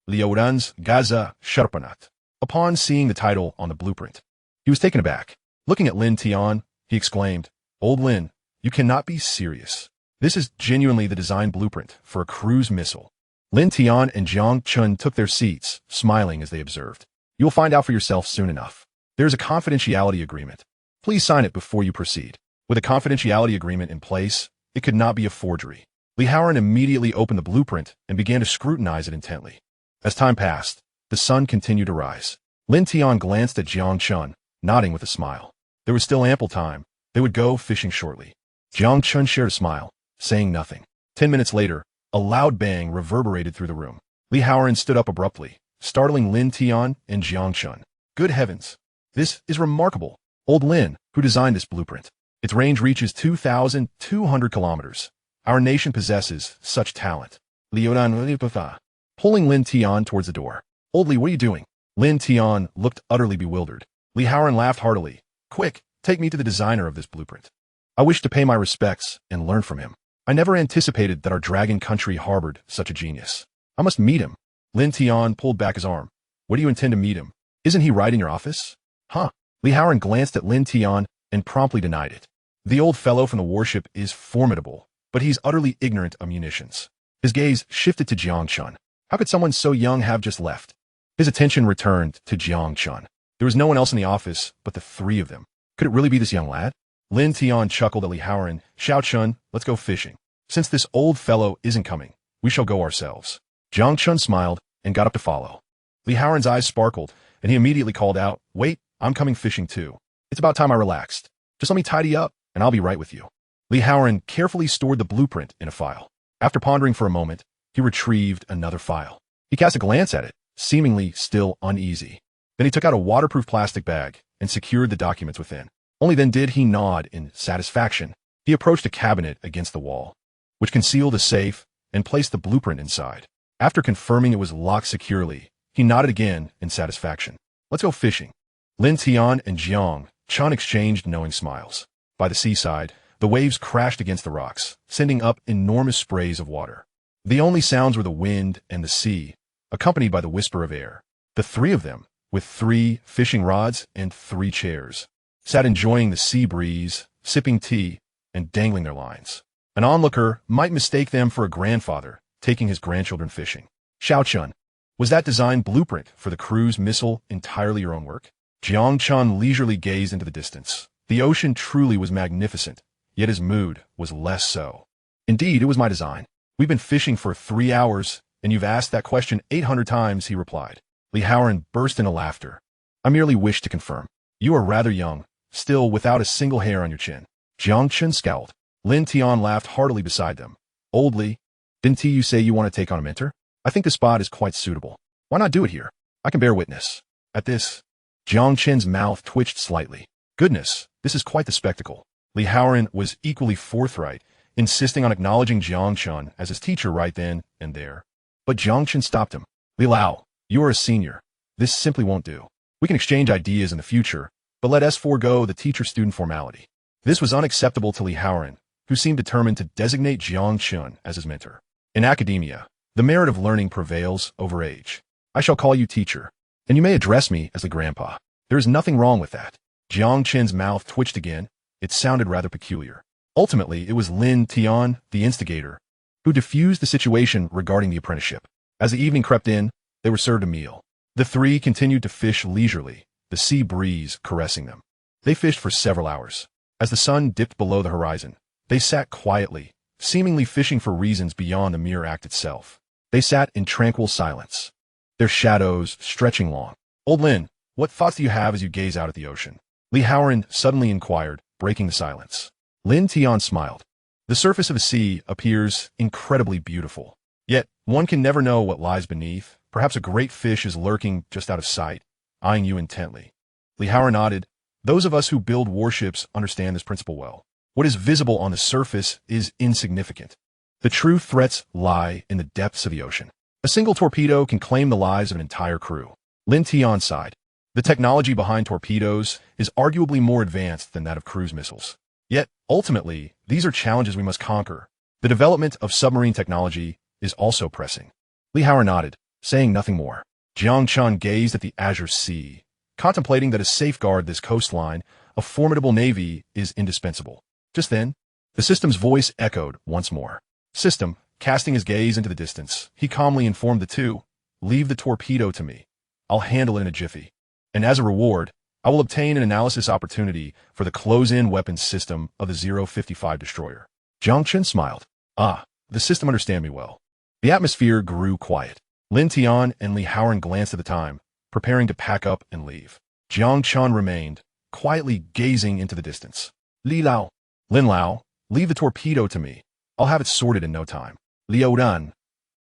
Liuran's Gaza Sharpanat. Upon seeing the title on the blueprint, he was taken aback. Looking at Lin Tian, he exclaimed, Old Lin, you cannot be serious. This is genuinely the design blueprint for a cruise missile. Lin Tian and Jiang Chen took their seats, smiling as they observed. You will find out for yourself soon enough. There is a confidentiality agreement. Please sign it before you proceed. With a confidentiality agreement in place, it could not be a forgery. Li Haoran immediately opened the blueprint and began to scrutinize it intently. As time passed, the sun continued to rise. Lin Tian glanced at Jiang Chen, nodding with a smile. There was still ample time. They would go fishing shortly. Jiang Chen shared a smile, saying nothing. 10 minutes later, a loud bang reverberated through the room. Li Haoran stood up abruptly, startling Lin Tian and Jiang Chen. Good heavens! This is remarkable. Old Lin, who designed this blueprint. Its range reaches 2,200 kilometers. Our nation possesses such talent. Pulling Lin Tian towards the door. Old Li, what are you doing? Lin Tian looked utterly bewildered. Li Haoran laughed heartily. Quick, take me to the designer of this blueprint. I wish to pay my respects and learn from him. I never anticipated that our dragon country harbored such a genius. I must meet him. Lin Tian pulled back his arm. What do you intend to meet him? Isn't he right in your office? Huh. Li Haoran glanced at Lin Tian and promptly denied it. The old fellow from the warship is formidable, but he's utterly ignorant of munitions. His gaze shifted to Jiang Chen. How could someone so young have just left? His attention returned to Jiang Chen. There was no one else in the office but the three of them. Could it really be this young lad? Lin Tian chuckled at Li Haoran. Xiao Chun, let's go fishing. Since this old fellow isn't coming, we shall go ourselves. Jiang Chen smiled and got up to follow. Li Haoran's eyes sparkled, and he immediately called out, Wait, I'm coming fishing too. It's about time I relaxed. Just let me tidy up, and I'll be right with you. Li Haoran carefully stored the blueprint in a file. After pondering for a moment, he retrieved another file. He cast a glance at it, seemingly still uneasy. Then he took out a waterproof plastic bag and secured the documents within. Only then did he nod in satisfaction. He approached a cabinet against the wall, which concealed a safe, and placed the blueprint inside. After confirming it was locked securely, he nodded again in satisfaction. Let's go fishing. Lin Tian and Jiang Chen exchanged knowing smiles. By the seaside, the waves crashed against the rocks, sending up enormous sprays of water. The only sounds were the wind and the sea, accompanied by the whisper of air. The three of them, with 3 fishing rods and 3 chairs, sat enjoying the sea breeze, sipping tea, and dangling their lines. An onlooker might mistake them for a grandfather taking his grandchildren fishing. Xiao Chun, was that design blueprint for the cruise missile entirely your own work? Jiang Chen leisurely gazed into the distance. The ocean truly was magnificent, yet his mood was less so. Indeed, it was my design. We've been fishing for 3 hours, and you've asked that question 800 times, he replied. Li Haoran burst into laughter. I merely wish to confirm. You are rather young, still without a single hair on your chin. Jiang Chen scowled. Lin Tian laughed heartily beside them. Old Li, didn't you say you want to take on a mentor? I think the spot is quite suitable. Why not do it here? I can bear witness. At this, Jiang Chen's mouth twitched slightly. Goodness, this is quite the spectacle. Li Haoran was equally forthright, insisting on acknowledging Jiang Chen as his teacher right then and there. But Jiang Chen stopped him. Li Lao, you are a senior. This simply won't do. We can exchange ideas in the future, but let us forego the teacher-student formality. This was unacceptable to Li Haoran, who seemed determined to designate Jiang Chen as his mentor. In academia, the merit of learning prevails over age. I shall call you teacher, and you may address me as the grandpa. There is nothing wrong with that. Jiang Chen's mouth twitched again. It sounded rather peculiar. Ultimately, it was Lin Tian, the instigator, who diffused the situation regarding the apprenticeship. As the evening crept in, they were served a meal. The three continued to fish leisurely, the sea breeze caressing them. They fished for several hours. As the sun dipped below the horizon, they sat quietly, seemingly fishing for reasons beyond the mere act itself. They sat in tranquil silence, their shadows stretching long. Old Lin, what thoughts do you have as you gaze out at the ocean? Li Haoran suddenly inquired, breaking the silence. Lin Tian smiled. The surface of the sea appears incredibly beautiful. Yet, one can never know what lies beneath. Perhaps a great fish is lurking just out of sight, eyeing you intently. Li Haoran nodded. Those of us who build warships understand this principle well. What is visible on the surface is insignificant. The true threats lie in the depths of the ocean. A single torpedo can claim the lives of an entire crew. Lin Tian sighed. The technology behind torpedoes is arguably more advanced than that of cruise missiles. Yet, ultimately, these are challenges we must conquer. The development of submarine technology is also pressing. Li Haoran nodded, saying nothing more. Jiang Chen gazed at the azure sea, contemplating that to safeguard this coastline, a formidable navy is indispensable. Just then, the system's voice echoed once more. System, casting his gaze into the distance, he calmly informed the two, leave the torpedo to me. I'll handle it in a jiffy. And as a reward, I will obtain an analysis opportunity for the close-in weapons system of the 055 destroyer. Jiang Chen smiled. Ah, the system understands me well. The atmosphere grew quiet. Lin Tian and Li Haoran glanced at the time, preparing to pack up and leave. Jiang Chen remained, quietly gazing into the distance. Li Lao. Lin Lao, leave the torpedo to me. I'll have it sorted in no time. Liu Dan.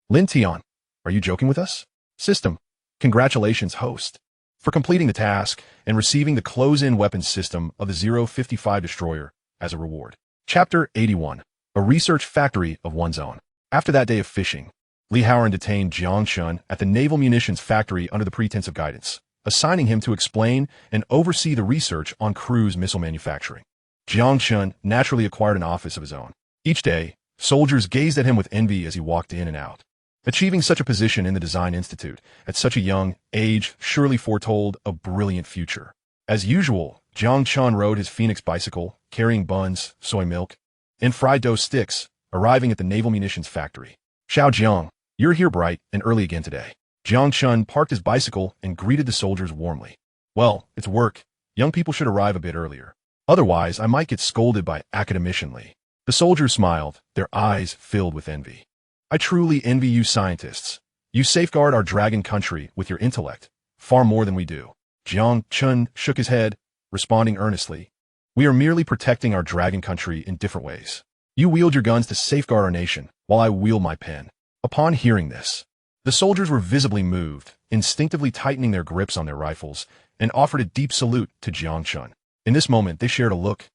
Lin Tian, are you joking with us? System, congratulations, host, for completing the task and receiving the close-in weapons system of the 055 destroyer as a reward. Chapter 81. A research factory of one's own. After that day of fishing, Li Haoran detained Jiang Chen at the naval munitions factory under the pretense of guidance, assigning him to explain and oversee the research on cruise missile manufacturing. Jiang Chen naturally acquired an office of his own. Each day, soldiers gazed at him with envy as he walked in and out. Achieving such a position in the Design Institute at such a young age surely foretold a brilliant future. As usual, Jiang Chen rode his Phoenix bicycle, carrying buns, soy milk, and fried dough sticks, arriving at the naval munitions factory. Xiao Jiang, you're here bright and early again today. Jiang Chen parked his bicycle and greeted the soldiers warmly. Well, it's work. Young people should arrive a bit earlier. Otherwise, I might get scolded by academician Li. The soldiers smiled, their eyes filled with envy. I truly envy you scientists. You safeguard our dragon country with your intellect, far more than we do. Jiang Chen shook his head, responding earnestly. We are merely protecting our dragon country in different ways. You wield your guns to safeguard our nation, while I wield my pen. Upon hearing this, the soldiers were visibly moved, instinctively tightening their grips on their rifles, and offered a deep salute to Jiang Chen. In this moment, they shared a look.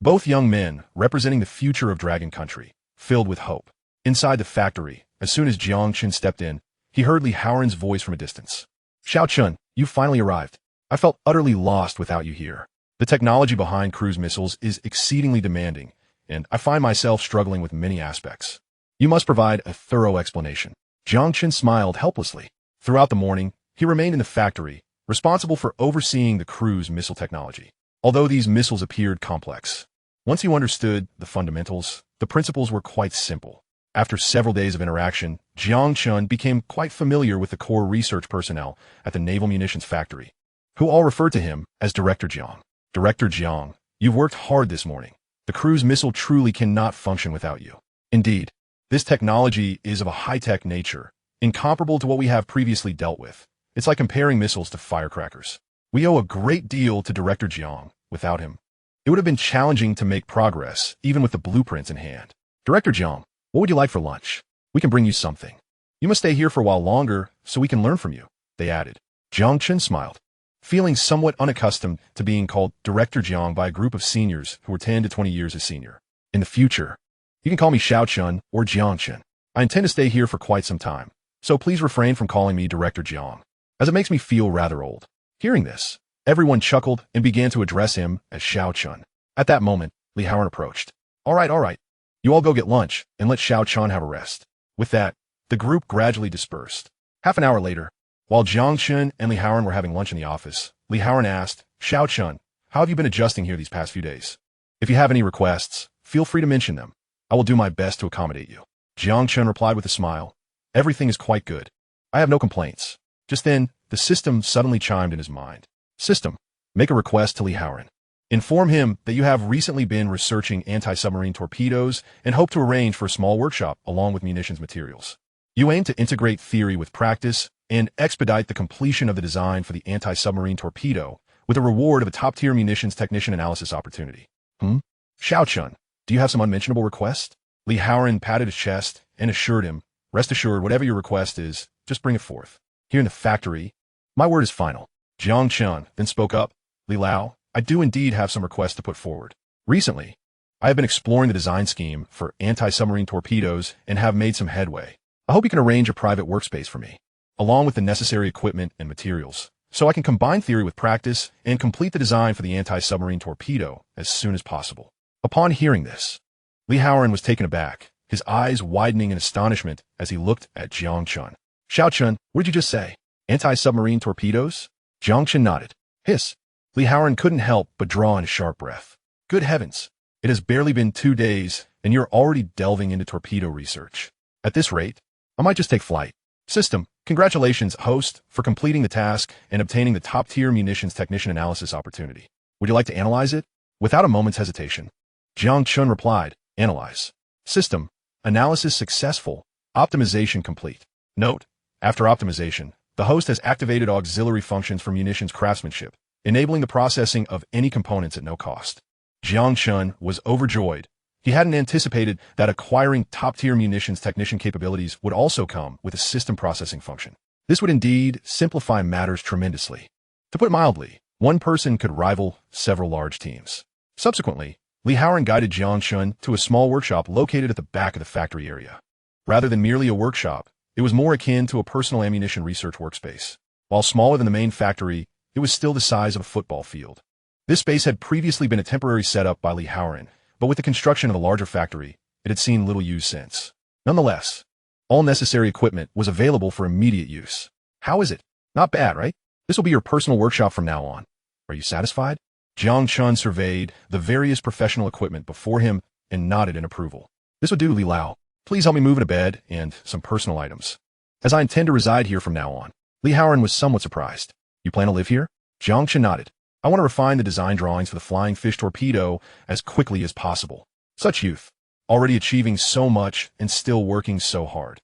Both young men, representing the future of dragon country, filled with hope. Inside the factory, as soon as Jiang Chen stepped in, he heard Li Haoran's voice from a distance. Xiao Chen, you finally arrived. I felt utterly lost without you here. The technology behind cruise missiles is exceedingly demanding, and I find myself struggling with many aspects. You must provide a thorough explanation. Jiang Chen smiled helplessly. Throughout the morning, he remained in the factory, responsible for overseeing the cruise missile technology. Although these missiles appeared complex, once you understood the fundamentals, the principles were quite simple. After several days of interaction, Jiang Chen became quite familiar with the core research personnel at the naval munitions factory, who all referred to him as Director Jiang. Director Jiang, you've worked hard this morning. The cruise missile truly cannot function without you. Indeed, this technology is of a high-tech nature, incomparable to what we have previously dealt with. It's like comparing missiles to firecrackers. We owe a great deal to Director Jiang. Without him, it would have been challenging to make progress, even with the blueprints in hand. Director Jiang, what would you like for lunch? We can bring you something. You must stay here for a while longer so we can learn from you, they added. Jiang Chen smiled, feeling somewhat unaccustomed to being called Director Jiang by a group of seniors who were 10 to 20 years his senior. In the future, you can call me Xiao Chen or Jiang Chen. I intend to stay here for quite some time, so please refrain from calling me Director Jiang, as it makes me feel rather old. Hearing this, everyone chuckled and began to address him as Xiao Chen. At that moment, Li Haoran approached. All right. You all go get lunch and let Xiao Chen have a rest. With that, the group gradually dispersed. Half an hour later, while Jiang Chen and Li Haoran were having lunch in the office, Li Haoran asked, Xiao Chen, how have you been adjusting here these past few days? If you have any requests, feel free to mention them. I will do my best to accommodate you. Jiang Chen replied with a smile. Everything is quite good. I have no complaints. Just then, the system suddenly chimed in his mind. System, make a request to Li Haoran. Inform him that you have recently been researching anti-submarine torpedoes and hope to arrange for a small workshop along with munitions materials. You aim to integrate theory with practice and expedite the completion of the design for the anti-submarine torpedo with a reward of a top-tier munitions technician analysis opportunity. Xiao Chun, do you have some unmentionable request? Li Haoran patted his chest and assured him, rest assured, whatever your request is, just bring it forth. Here in the factory, my word is final. Jiang Chen then spoke up, Li Lao, I do indeed have some requests to put forward. Recently, I have been exploring the design scheme for anti-submarine torpedoes and have made some headway. I hope you can arrange a private workspace for me, along with the necessary equipment and materials, so I can combine theory with practice and complete the design for the anti-submarine torpedo as soon as possible. Upon hearing this, Li Haoran was taken aback, his eyes widening in astonishment as he looked at Jiang Chen. Xiao Chun, what did you just say? Anti-submarine torpedoes? Jiang Chen nodded. Hiss. Li Haoran couldn't help but draw in a sharp breath. Good heavens. It has barely been 2 days, and you're already delving into torpedo research. At this rate, I might just take flight. System, congratulations, host, for completing the task and obtaining the top-tier munitions technician analysis opportunity. Would you like to analyze it? Without a moment's hesitation, Jiang Chen replied, Analyze. System, analysis successful, optimization complete. Note, after optimization, the host has activated auxiliary functions for munitions craftsmanship, enabling the processing of any components at no cost. Jiang Chen was overjoyed. He hadn't anticipated that acquiring top-tier munitions technician capabilities would also come with a system processing function. This would indeed simplify matters tremendously. To put it mildly, one person could rival several large teams. Subsequently, Li Haoran guided Jiang Chen to a small workshop located at the back of the factory area. Rather than merely a workshop, it was more akin to a personal ammunition research workspace. While smaller than the main factory, it was still the size of a football field. This space had previously been a temporary setup by Li Haoran, but with the construction of the larger factory, it had seen little use since. Nonetheless, all necessary equipment was available for immediate use. How is it? Not bad, right? This will be your personal workshop from now on. Are you satisfied? Jiang Chen surveyed the various professional equipment before him and nodded in approval. This would do, Li Lao. Please help me move in a bed and some personal items, as I intend to reside here from now on. Li Haoran was somewhat surprised. You plan to live here? Jiang Chen nodded. I want to refine the design drawings for the flying fish torpedo as quickly as possible. Such youth, already achieving so much and still working so hard.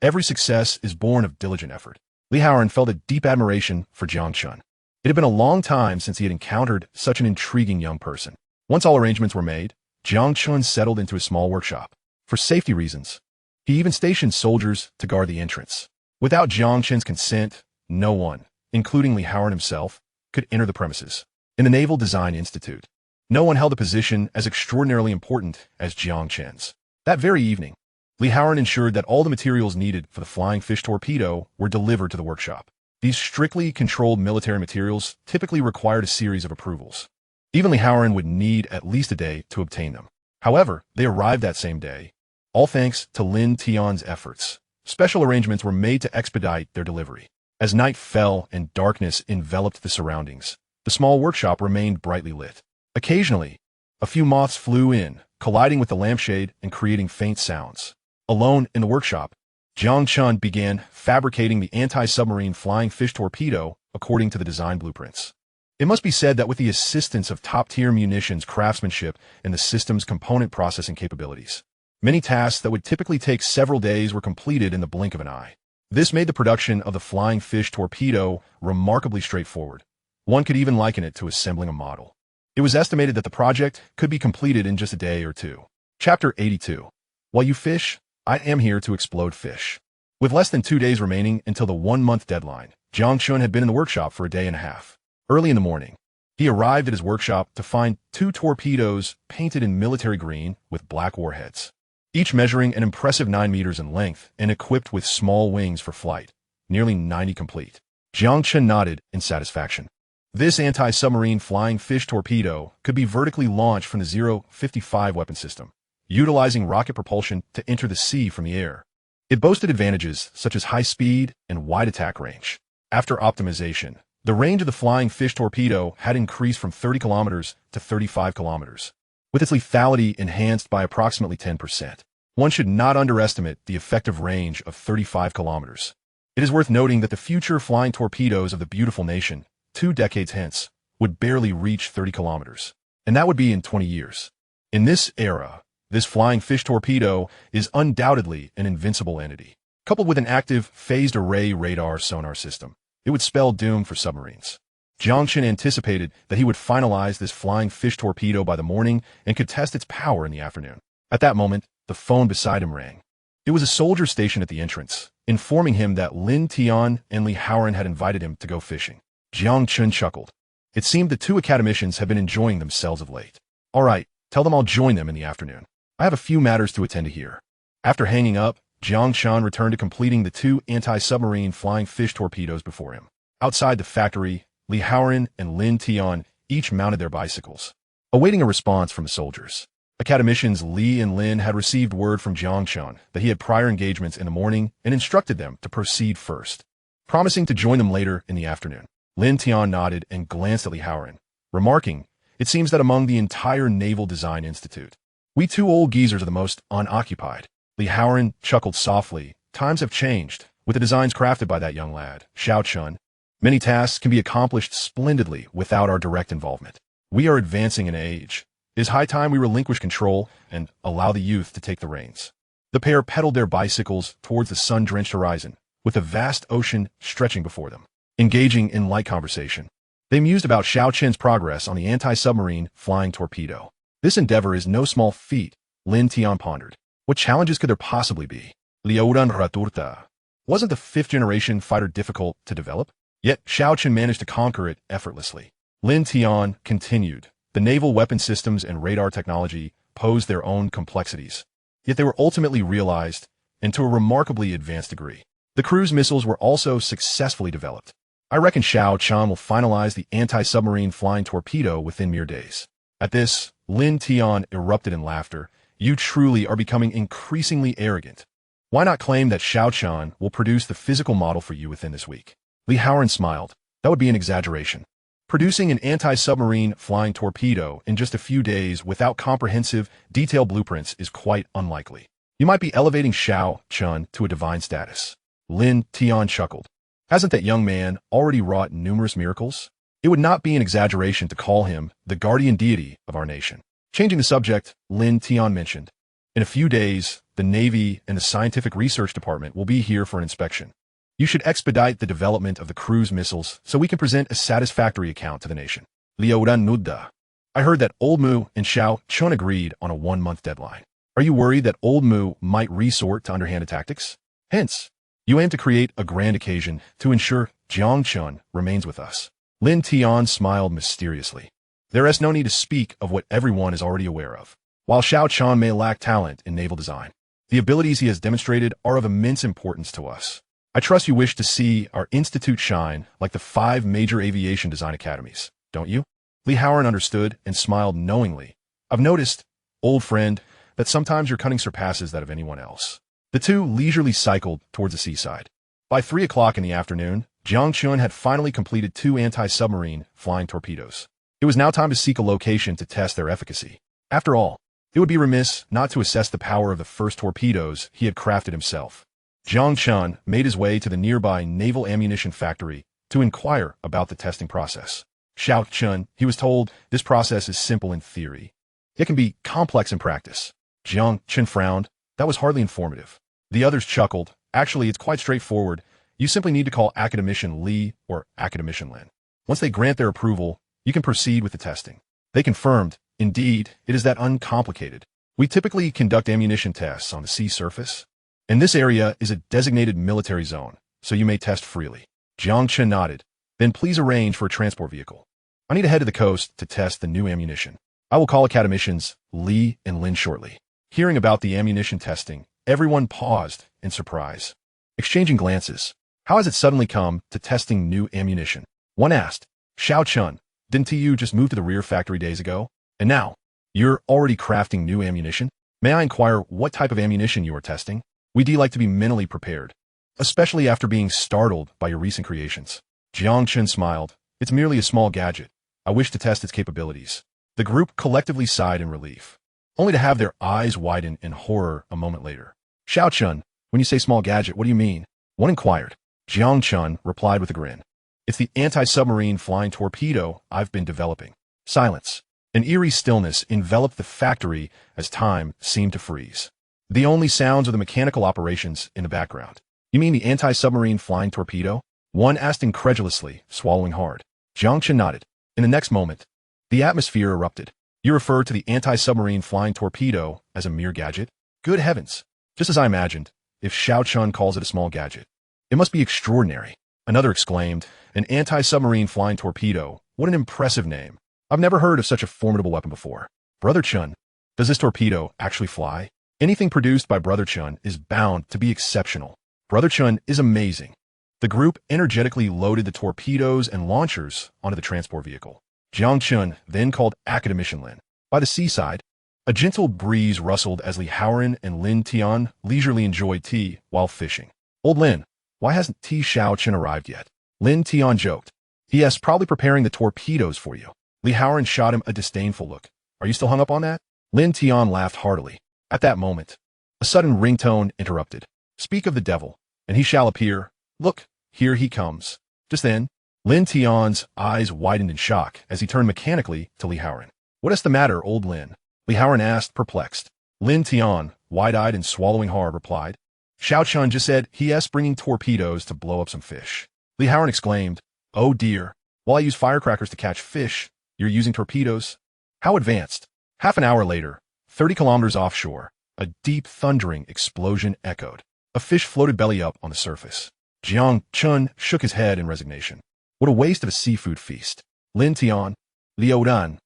Every success is born of diligent effort. Li Haoran felt a deep admiration for Jiang Chen. It had been a long time since he had encountered such an intriguing young person. Once all arrangements were made, Jiang Chen settled into a small workshop. For safety reasons, he even stationed soldiers to guard the entrance. Without Jiang Chen's consent, no one, including Li Haoran himself, could enter the premises. In the Naval Design Institute, no one held a position as extraordinarily important as Jiang Chen's. That very evening, Li Haoran ensured that all the materials needed for the flying fish torpedo were delivered to the workshop. These strictly controlled military materials typically required a series of approvals. Even Li Haoran would need at least a day to obtain them. However, they arrived that same day, all thanks to Lin Tian's efforts. Special arrangements were made to expedite their delivery. As night fell and darkness enveloped the surroundings, the small workshop remained brightly lit. Occasionally, a few moths flew in, colliding with the lampshade and creating faint sounds. Alone in the workshop, Jiang Chen began fabricating the anti-submarine flying fish torpedo according to the design blueprints. It must be said that with the assistance of top-tier munitions craftsmanship and the system's component processing capabilities, many tasks that would typically take several days were completed in the blink of an eye. This made the production of the flying fish torpedo remarkably straightforward. One could even liken it to assembling a model. It was estimated that the project could be completed in just a day or two. Chapter 82. While you fish, I am here to explode fish. With less than 2 days remaining until the 1-month deadline, Jiang Chen had been in the workshop for a day and a half. Early in the morning, he arrived at his workshop to find 2 torpedoes painted in military green with black warheads, each measuring an impressive 9 meters in length and equipped with small wings for flight, nearly 90 complete. Jiang Chen nodded in satisfaction. This anti-submarine flying fish torpedo could be vertically launched from the 055 weapon system, utilizing rocket propulsion to enter the sea from the air. It boasted advantages such as high speed and wide attack range. After optimization, the range of the flying fish torpedo had increased from 30 kilometers to 35 kilometers, with its lethality enhanced by approximately 10%. One should not underestimate the effective range of 35 kilometers. It is worth noting that the future flying torpedoes of the beautiful nation, 2 decades hence, would barely reach 30 kilometers, and that would be in 20 years. In this era, this flying fish torpedo is undoubtedly an invincible entity. Coupled with an active phased array radar sonar system, it would spell doom for submarines. Jiang Chen anticipated that he would finalize this flying fish torpedo by the morning and could test its power in the afternoon. At that moment, the phone beside him rang. It was a soldier stationed at the entrance, informing him that Lin Tian and Li Haoran had invited him to go fishing. Jiang Chen chuckled. It seemed the two academicians had been enjoying themselves of late. All right, tell them I'll join them in the afternoon. I have a few matters to attend to here. After hanging up, Jiang Chen returned to completing the two anti-submarine flying fish torpedoes before him. Outside the factory, Li Haoran and Lin Tian each mounted their bicycles, awaiting a response from the soldiers. Academicians Li and Lin had received word from Jiang Chen that he had prior engagements in the morning and instructed them to proceed first, promising to join them later in the afternoon. Lin Tian nodded and glanced at Li Haoran, remarking, "It seems that among the entire Naval Design Institute, we two old geezers are the most unoccupied." Li Haoran chuckled softly. Times have changed, with the designs crafted by that young lad, Xiao Chun. Many tasks can be accomplished splendidly without our direct involvement. We are advancing in age. It is high time we relinquish control and allow the youth to take the reins. The pair pedaled their bicycles towards the sun-drenched horizon, with a vast ocean stretching before them. Engaging in light conversation, they mused about Xiao Chen's progress on the anti-submarine flying torpedo. This endeavor is no small feat, Lin Tian pondered. What challenges could there possibly be? Liuran Raturta. Wasn't the fifth-generation fighter difficult to develop? Yet Xiao Chen managed to conquer it effortlessly. Lin Tian continued. The naval weapon systems and radar technology posed their own complexities. Yet they were ultimately realized, and to a remarkably advanced degree. The cruise missiles were also successfully developed. I reckon Xiao Chen will finalize the anti-submarine flying torpedo within mere days. At this, Lin Tian erupted in laughter. You truly are becoming increasingly arrogant. Why not claim that Xiao Chen will produce the physical model for you within this week? Li Haoran smiled. That would be an exaggeration. Producing an anti-submarine flying torpedo in just a few days without comprehensive, detailed blueprints is quite unlikely. You might be elevating Xiao Chen to a divine status. Lin Tian chuckled. Hasn't that young man already wrought numerous miracles? It would not be an exaggeration to call him the guardian deity of our nation. Changing the subject, Lin Tian mentioned, in a few days, the Navy and the Scientific Research Department will be here for an inspection. You should expedite the development of the cruise missiles so we can present a satisfactory account to the nation. Liuran Nudda. I heard that Old Mu and Xiao Chun agreed on a 1-month deadline. Are you worried that Old Mu might resort to underhanded tactics? Hence, you aim to create a grand occasion to ensure Jiang Chen remains with us. Lin Tian smiled mysteriously. There is no need to speak of what everyone is already aware of. While Xiao Chen may lack talent in naval design, the abilities he has demonstrated are of immense importance to us. I trust you wish to see our institute shine like the 5 major aviation design academies, don't you? Li Haoran understood and smiled knowingly. I've noticed, old friend, that sometimes your cunning surpasses that of anyone else. The two leisurely cycled towards the seaside. By 3 o'clock in the afternoon, Jiang Chen had finally completed 2 anti-submarine flying torpedoes. It was now time to seek a location to test their efficacy. After all, it would be remiss not to assess the power of the first torpedoes he had crafted himself. Jiang Chen made his way to the nearby naval ammunition factory to inquire about the testing process. Xiao Chen, he was told, this process is simple in theory. It can be complex in practice. Jiang Chen frowned. That was hardly informative. The others chuckled. Actually, it's quite straightforward. You simply need to call Academician Li or Academician Lin. Once they grant their approval, you can proceed with the testing. They confirmed, indeed, it is that uncomplicated. We typically conduct ammunition tests on the sea surface, and this area is a designated military zone, so you may test freely. Jiang Chen nodded. Then please arrange for a transport vehicle. I need to head to the coast to test the new ammunition. I will call Academicians Li and Lin shortly. Hearing about the ammunition testing, everyone paused in surprise, exchanging glances. How has it suddenly come to testing new ammunition? One asked. Xiao Chun, didn't you just move to the rear factory days ago? And now, you're already crafting new ammunition? May I inquire what type of ammunition you are testing? We do like to be mentally prepared, especially after being startled by your recent creations. Jiang Chen smiled. It's merely a small gadget. I wish to test its capabilities. The group collectively sighed in relief, only to have their eyes widen in horror a moment later. Xiao Chun, when you say small gadget, what do you mean? One inquired. Jiang Chen replied with a grin. It's the anti-submarine flying torpedo I've been developing. Silence. An eerie stillness enveloped the factory as time seemed to freeze. The only sounds are the mechanical operations in the background. You mean the anti-submarine flying torpedo? One asked incredulously, swallowing hard. Jiang Chen nodded. In the next moment, the atmosphere erupted. You refer to the anti-submarine flying torpedo as a mere gadget? Good heavens! Just as I imagined, if Xiao Chun calls it a small gadget. It must be extraordinary. Another exclaimed, an anti-submarine flying torpedo. What an impressive name. I've never heard of such a formidable weapon before. Brother Chun, does this torpedo actually fly? Anything produced by Brother Chun is bound to be exceptional. Brother Chun is amazing. The group energetically loaded the torpedoes and launchers onto the transport vehicle. Jiang Chen then called Academician Lin. By the seaside, a gentle breeze rustled as Li Haoran and Lin Tian leisurely enjoyed tea while fishing. Old Lin, why hasn't Ti Xiao Chen arrived yet? Lin Tian joked. Yes, probably preparing the torpedoes for you. Li Haoran shot him a disdainful look. Are you still hung up on that? Lin Tian laughed heartily. At that moment, a sudden ringtone interrupted. Speak of the devil, and he shall appear. Look, here he comes. Just then, Lin Tian's eyes widened in shock as he turned mechanically to Li Haoran. What is the matter, old Lin? Li Haoran asked, perplexed. Lin Tian, wide-eyed and swallowing hard, replied. Xiao Chun just said he is bringing torpedoes to blow up some fish. Li Haoran exclaimed, oh dear, while I use firecrackers to catch fish, you're using torpedoes? How advanced? Half an hour later, 30 kilometers offshore, a deep thundering explosion echoed. A fish floated belly up on the surface. Jiang Chen shook his head in resignation. What a waste of a seafood feast. Lin Tian, Liu Dan,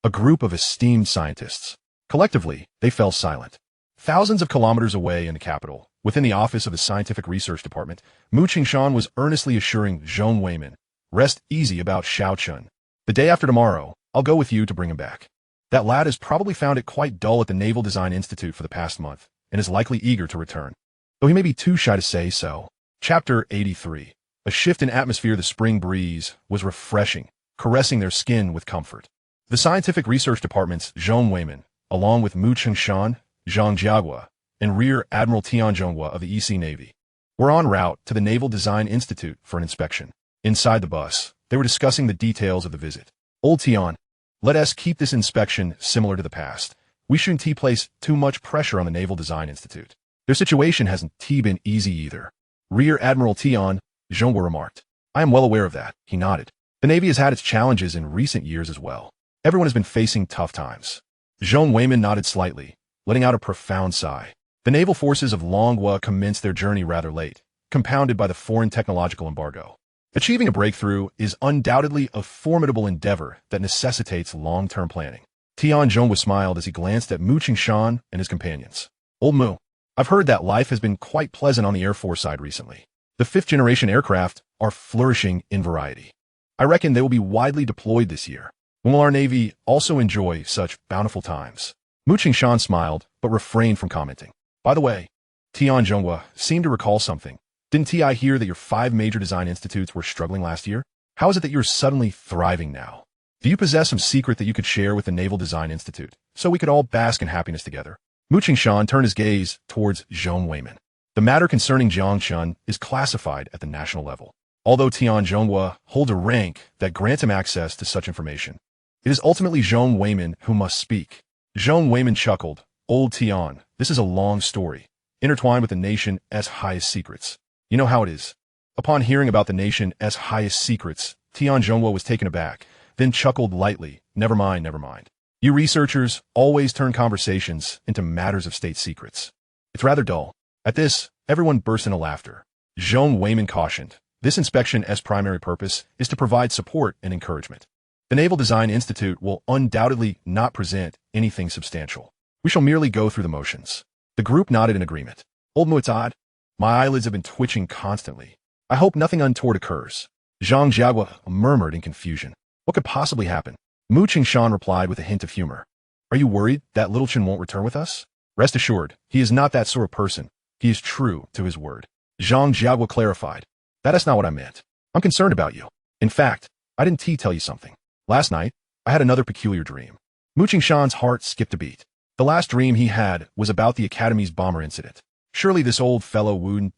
a group of esteemed scientists. Collectively, they fell silent. Thousands of kilometers away in the capital, within the office of the Scientific Research Department, Mu Qingshan was earnestly assuring Zhong Weiman, rest easy about Xiao Chun. The day after tomorrow, I'll go with you to bring him back. That lad has probably found it quite dull at the Naval Design Institute for the past month, and is likely eager to return. Though he may be too shy to say so. Chapter 83. A shift in atmosphere. The spring breeze was refreshing, caressing their skin with comfort. The Scientific Research Department's Zhong Weiman, along with Mu Qingshan, Zhang Jiagua, and Rear Admiral Tian Zhonghua of the EC Navy, were en route to the Naval Design Institute for an inspection. Inside the bus, they were discussing the details of the visit. Old Tian, let us keep this inspection similar to the past. We shouldn't place too much pressure on the Naval Design Institute. Their situation hasn't been easy either. Rear Admiral Tian Zhonghua remarked. I am well aware of that, he nodded. The Navy has had its challenges in recent years as well. Everyone has been facing tough times. Zhong Weiman nodded slightly, letting out a profound sigh. The naval forces of Longhua commenced their journey rather late, compounded by the foreign technological embargo. Achieving a breakthrough is undoubtedly a formidable endeavor that necessitates long-term planning. Tian Zhonghua smiled as he glanced at Mu Qingshan and his companions. Old Mu, I've heard that life has been quite pleasant on the Air Force side recently. The fifth-generation aircraft are flourishing in variety. I reckon they will be widely deployed this year. When will our Navy also enjoy such bountiful times? Mu Qingshan smiled, but refrained from commenting. By the way, Tian Zhonghua seemed to recall something. Didn't I hear that your 5 major design institutes were struggling last year? How is it that you're suddenly thriving now? Do you possess some secret that you could share with the Naval Design Institute, so we could all bask in happiness together? Mu Qingshan turned his gaze towards Zhong Weiman. The matter concerning Jiang Chen is classified at the national level. Although Tian Zhonghua holds a rank that grants him access to such information, it is ultimately Zhong Weiman who must speak. Zhong Weiman chuckled. Old Tian, this is a long story, intertwined with the nation's highest secrets. You know how it is. Upon hearing about the nation's highest secrets, Tian Zhonghua was taken aback, then chuckled lightly. Never mind, never mind. You researchers always turn conversations into matters of state secrets. It's rather dull. At this, everyone burst into laughter. Zhong Weiman cautioned. This inspection's primary purpose is to provide support and encouragement. The Naval Design Institute will undoubtedly not present anything substantial. We shall merely go through the motions. The group nodded in agreement. Old Mu'tad, my eyelids have been twitching constantly. I hope nothing untoward occurs. Zhang Jiagua murmured in confusion. What could possibly happen? Mu Qingshan replied with a hint of humor. Are you worried that Little Chen won't return with us? Rest assured, he is not that sort of person. He is true to his word. Zhang Jiagua clarified. That is not what I meant. I'm concerned about you. In fact, I didn't tell you something. Last night, I had another peculiar dream. Mu Qingshan's heart skipped a beat. The last dream he had was about the Academy's bomber incident. Surely this old fellow wouldn't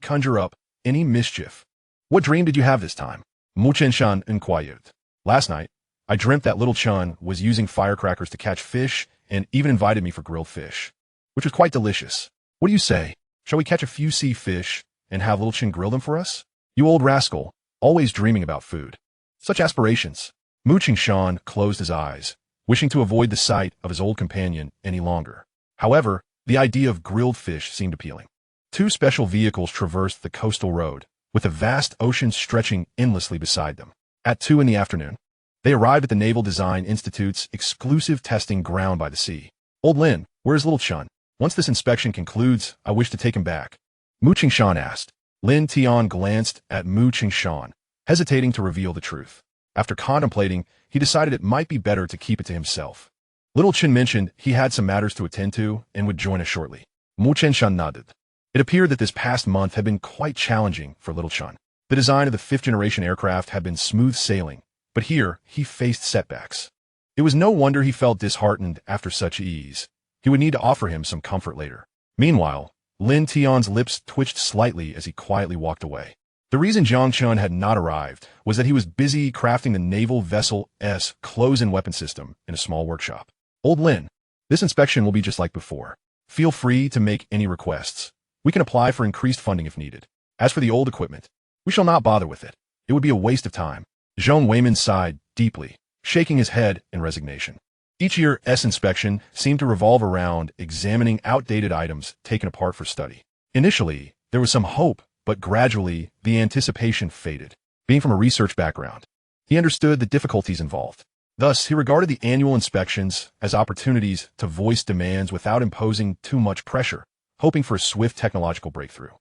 conjure up any mischief. What dream did you have this time? Mu Qingshan inquired. Last night, I dreamt that Little Chun was using firecrackers to catch fish and even invited me for grilled fish, which was quite delicious. What do you say? Shall we catch a few sea fish and have Little Chun grill them for us? You old rascal, always dreaming about food. Such aspirations. Mu Qingshan closed his eyes, wishing to avoid the sight of his old companion any longer. However, the idea of grilled fish seemed appealing. Two special vehicles traversed the coastal road, with a vast ocean stretching endlessly beside them. At 2 in the afternoon, they arrived at the Naval Design Institute's exclusive testing ground by the sea. Old Lin, where's little Chun? Once this inspection concludes, I wish to take him back. Mu Qingshan asked. Lin Tian glanced at Mu Qingshan, hesitating to reveal the truth. After contemplating, he decided it might be better to keep it to himself. Little Chen mentioned he had some matters to attend to and would join us shortly. Mu Qingshan nodded. It appeared that this past month had been quite challenging for Little Chun. The design of the fifth-generation aircraft had been smooth sailing, but here he faced setbacks. It was no wonder he felt disheartened after such ease. He would need to offer him some comfort later. Meanwhile, Lin Tian's lips twitched slightly as he quietly walked away. The reason Jiang Chen had not arrived was that he was busy crafting the naval vessel S close-in weapon system in a small workshop. Old Lin, this inspection will be just like before. Feel free to make any requests. We can apply for increased funding if needed. As for the old equipment, we shall not bother with it. It would be a waste of time. Zhong Weiman sighed deeply, shaking his head in resignation. Each year, S inspection seemed to revolve around examining outdated items taken apart for study. Initially, there was some hope, but gradually, the anticipation faded. Being from a research background, he understood the difficulties involved. Thus, he regarded the annual inspections as opportunities to voice demands without imposing too much pressure, hoping for a swift technological breakthrough.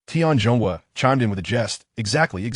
Tian Zhonghua chimed in with a jest. Exactly.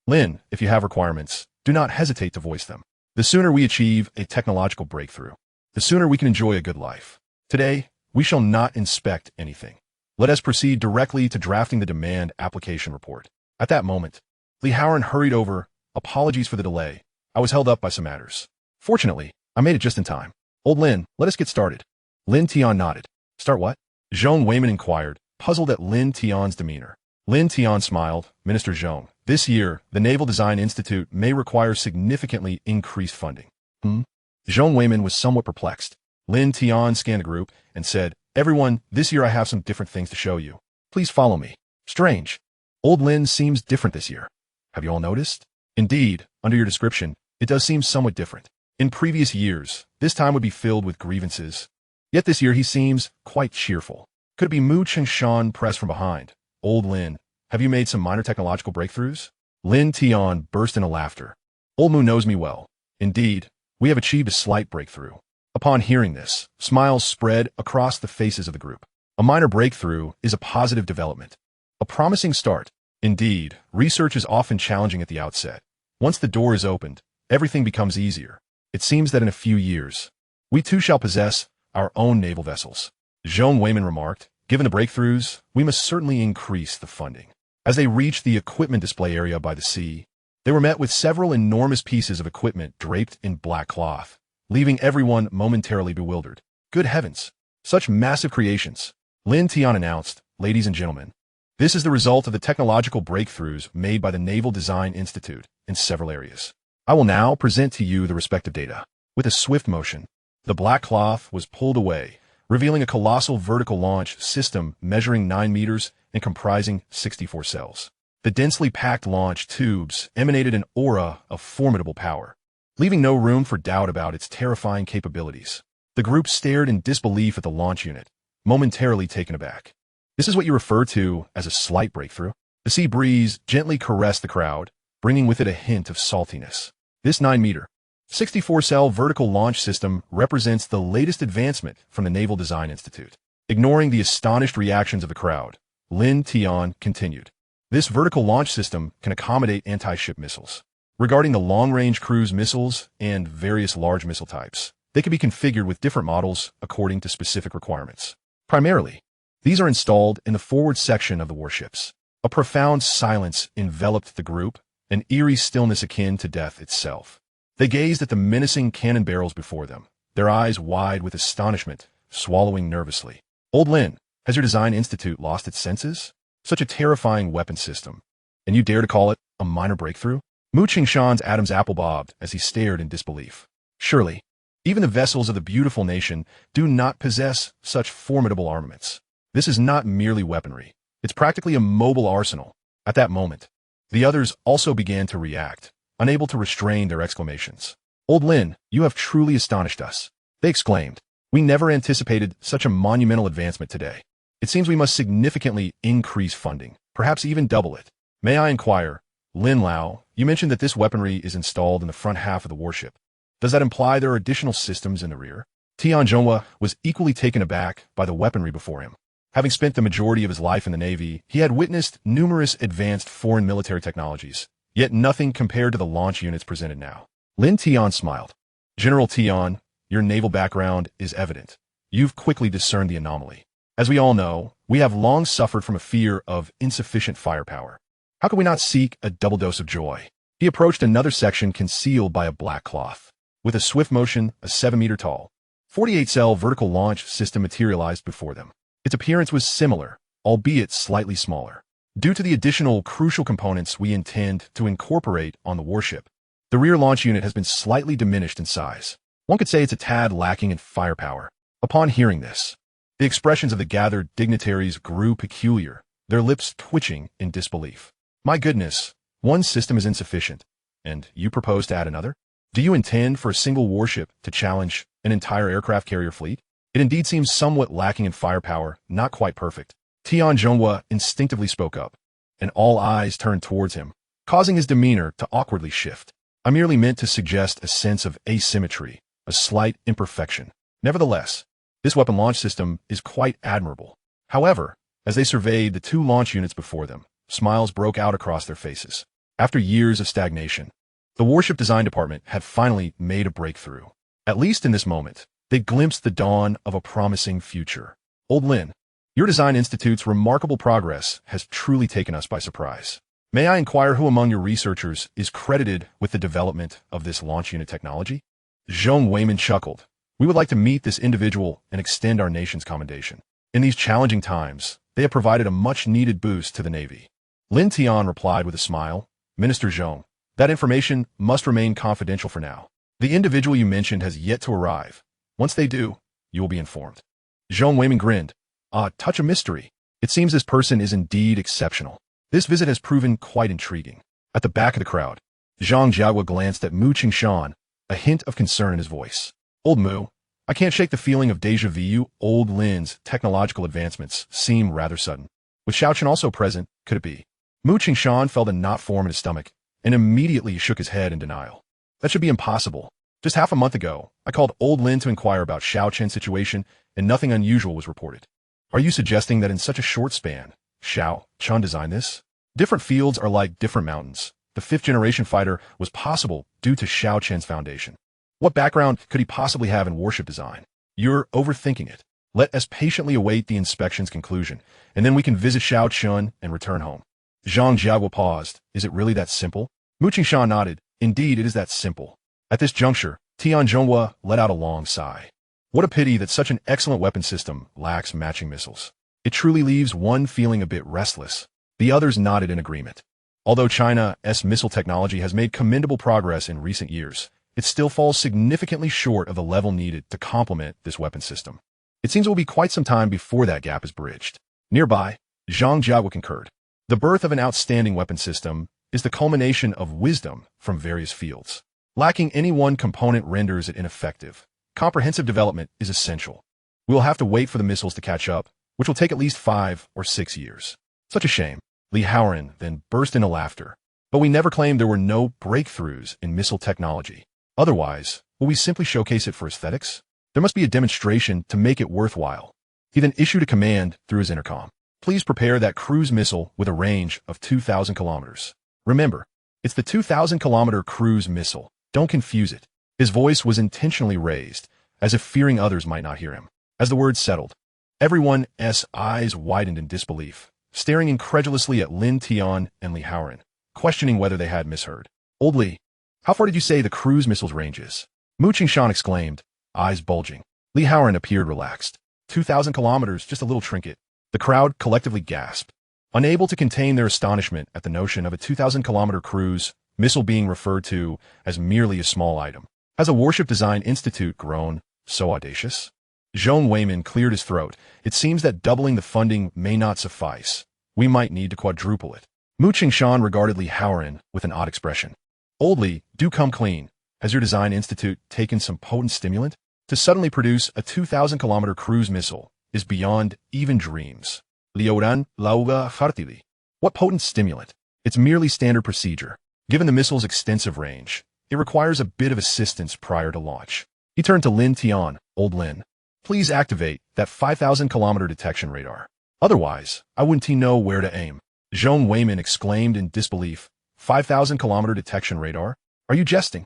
Lin, if you have requirements, do not hesitate to voice them. The sooner we achieve a technological breakthrough, the sooner we can enjoy a good life. Today, we shall not inspect anything. Let us proceed directly to drafting the demand application report. At that moment, Li Haoran hurried over. Apologies for the delay. I was held up by some matters. Fortunately, I made it just in time. Old Lin, let us get started. Lin Tian nodded. Start what? Zhong Weiman inquired, puzzled at Lin Tian's demeanor. Lin Tian smiled. Minister Zhong, this year, the Naval Design Institute may require significantly increased funding. Zhong Weiman was somewhat perplexed. Lin Tian scanned the group and said, Everyone, this year I have some different things to show you. Please follow me. Strange. Old Lin seems different this year. Have you all noticed? Indeed, under your description, it does seem somewhat different. In previous years, this time would be filled with grievances. Yet this year he seems quite cheerful. Could it be Mu Qingshan pressed from behind? Old Lin, have you made some minor technological breakthroughs? Lin Tian burst into laughter. Old Mu knows me well. Indeed, we have achieved a slight breakthrough. Upon hearing this, smiles spread across the faces of the group. A minor breakthrough is a positive development. A promising start. Indeed, research is often challenging at the outset. Once the door is opened, everything becomes easier. It seems that in a few years, we too shall possess our own naval vessels. Zhong Weiman remarked, given the breakthroughs, we must certainly increase the funding. As they reached the equipment display area by the sea, they were met with several enormous pieces of equipment draped in black cloth, leaving everyone momentarily bewildered. Good heavens! Such massive creations! Lin Tian announced, ladies and gentlemen, this is the result of the technological breakthroughs made by the Naval Design Institute in several areas. I will now present to you the respective data. With a swift motion, the black cloth was pulled away, revealing a colossal vertical launch system measuring 9 meters and comprising 64 cells. The densely packed launch tubes emanated an aura of formidable power, leaving no room for doubt about its terrifying capabilities. The group stared in disbelief at the launch unit, momentarily taken aback. This is what you refer to as a slight breakthrough? The sea breeze gently caressed the crowd, bringing with it a hint of saltiness. This 9-meter, 64-cell vertical launch system represents the latest advancement from the Naval Design Institute. Ignoring the astonished reactions of the crowd, Lin Tian continued. This vertical launch system can accommodate anti-ship missiles. Regarding the long-range cruise missiles and various large missile types, they can be configured with different models according to specific requirements. Primarily, these are installed in the forward section of the warships. A profound silence enveloped the group, an eerie stillness akin to death itself. They gazed at the menacing cannon barrels before them, their eyes wide with astonishment, swallowing nervously. Old Lin, has your design institute lost its senses? Such a terrifying weapon system, and you dare to call it a minor breakthrough? Mu Qingshan's Adam's apple bobbed as he stared in disbelief. Surely, even the vessels of the beautiful nation do not possess such formidable armaments. This is not merely weaponry. It's practically a mobile arsenal. At that moment, the others also began to react, unable to restrain their exclamations. "Old Lin, you have truly astonished us," they exclaimed. "We never anticipated such a monumental advancement today. It seems we must significantly increase funding, perhaps even double it. May I inquire, Lin Lao, you mentioned that this weaponry is installed in the front half of the warship. Does that imply there are additional systems in the rear?" Tian Zhonghua was equally taken aback by the weaponry before him. Having spent the majority of his life in the Navy, he had witnessed numerous advanced foreign military technologies, yet nothing compared to the launch units presented now. Lin Tian smiled. "General Tian, your naval background is evident. You've quickly discerned the anomaly. As we all know, we have long suffered from a fear of insufficient firepower. How could we not seek a double dose of joy?" He approached another section concealed by a black cloth. With a swift motion, a 7-meter-tall, 48-cell vertical launch system materialized before them. Its appearance was similar, albeit slightly smaller. Due to the additional crucial components we intend to incorporate on the warship, the rear launch unit has been slightly diminished in size. One could say it's a tad lacking in firepower. Upon hearing this, the expressions of the gathered dignitaries grew peculiar, their lips twitching in disbelief. "My goodness, one system is insufficient, and you propose to add another? Do you intend for a single warship to challenge an entire aircraft carrier fleet? It indeed seems somewhat lacking in firepower, not quite perfect." Tian Zhonghua instinctively spoke up, and all eyes turned towards him, causing his demeanor to awkwardly shift. "I merely meant to suggest a sense of asymmetry, a slight imperfection. Nevertheless, this weapon launch system is quite admirable." However, as they surveyed the two launch units before them, smiles broke out across their faces. After years of stagnation, the warship design department had finally made a breakthrough. At least in this moment, they glimpsed the dawn of a promising future. "Old Lin, your design institute's remarkable progress has truly taken us by surprise. May I inquire who among your researchers is credited with the development of this launch unit technology?" Zhong Weiman chuckled. "We would like to meet this individual and extend our nation's commendation. In these challenging times, they have provided a much-needed boost to the Navy." Lin Tian replied with a smile, "Minister Zhong, that information must remain confidential for now. The individual you mentioned has yet to arrive. Once they do, you will be informed." Zhong Weiman grinned. "A touch of mystery. It seems this person is indeed exceptional. This visit has proven quite intriguing." At the back of the crowd, Zhang Jiagua glanced at Mu Qingshan, a hint of concern in his voice. "Old Mu, I can't shake the feeling of déjà vu. Old Lin's technological advancements seem rather sudden. With Xiao Chen also present, could it be?" Mu Qingshan felt a knot form in his stomach and immediately shook his head in denial. "That should be impossible. Just half a month ago, I called Old Lin to inquire about Xiao Chen's situation, and nothing unusual was reported. Are you suggesting that in such a short span, Xiao Chen designed this? Different fields are like different mountains. The fifth-generation fighter was possible due to Xiao Chen's foundation. What background could he possibly have in warship design? You're overthinking it. Let us patiently await the inspection's conclusion, and then we can visit Xiao Chen and return home." Zhang Jiagua paused. "Is it really that simple?" Mu Qingshan nodded. "Indeed, it is that simple." At this juncture, Tian Zhonghua let out a long sigh. What a pity that such an excellent weapon system lacks matching missiles. It truly leaves one feeling a bit restless. The others nodded in agreement. Although China's missile technology has made commendable progress in recent years, it still falls significantly short of the level needed to complement this weapon system. It seems it will be quite some time before that gap is bridged. Nearby, Zhang Jiagua concurred. The birth of an outstanding weapon system is the culmination of wisdom from various fields. Lacking any one component renders it ineffective. Comprehensive development is essential. We will have to wait for the missiles to catch up, which will take at least 5 or 6 years. Such a shame. Li Haoran then burst into laughter. But we never claimed there were no breakthroughs in missile technology. Otherwise, will we simply showcase it for aesthetics? There must be a demonstration to make it worthwhile. He then issued a command through his intercom. "Please prepare that cruise missile with a range of 2,000 kilometers. Remember, it's the 2,000-kilometer cruise missile. Don't confuse it." His voice was intentionally raised, as if fearing others might not hear him. As the words settled, everyone's eyes widened in disbelief, staring incredulously at Lin Tian and Li Haoran, questioning whether they had misheard. "Old Li, how far did you say the cruise missile's range is?" Mu Qingshan exclaimed, eyes bulging. Li Haoran appeared relaxed. 2,000 kilometers, just a little trinket." The crowd collectively gasped, unable to contain their astonishment at the notion of a 2,000-kilometer cruise missile being referred to as merely a small item. Has a Warship Design Institute grown so audacious? Zhong Weiman cleared his throat. "It seems that doubling the funding may not suffice. We might need to quadruple it." Mu Qingshan regarded Li Haoran with an odd expression. Oldly, do come clean. Has your design institute taken some potent stimulant? To suddenly produce a 2,000-kilometer cruise missile is beyond even dreams. Lioran lauga fartili. What potent stimulant? It's merely standard procedure. Given the missile's extensive range, it requires a bit of assistance prior to launch. He turned to Lin Tian. Old Lin, please activate that 5,000-kilometer detection radar. Otherwise, I wouldn't know where to aim. Zhong Weimin exclaimed in disbelief. 5,000-kilometer detection radar? Are you jesting?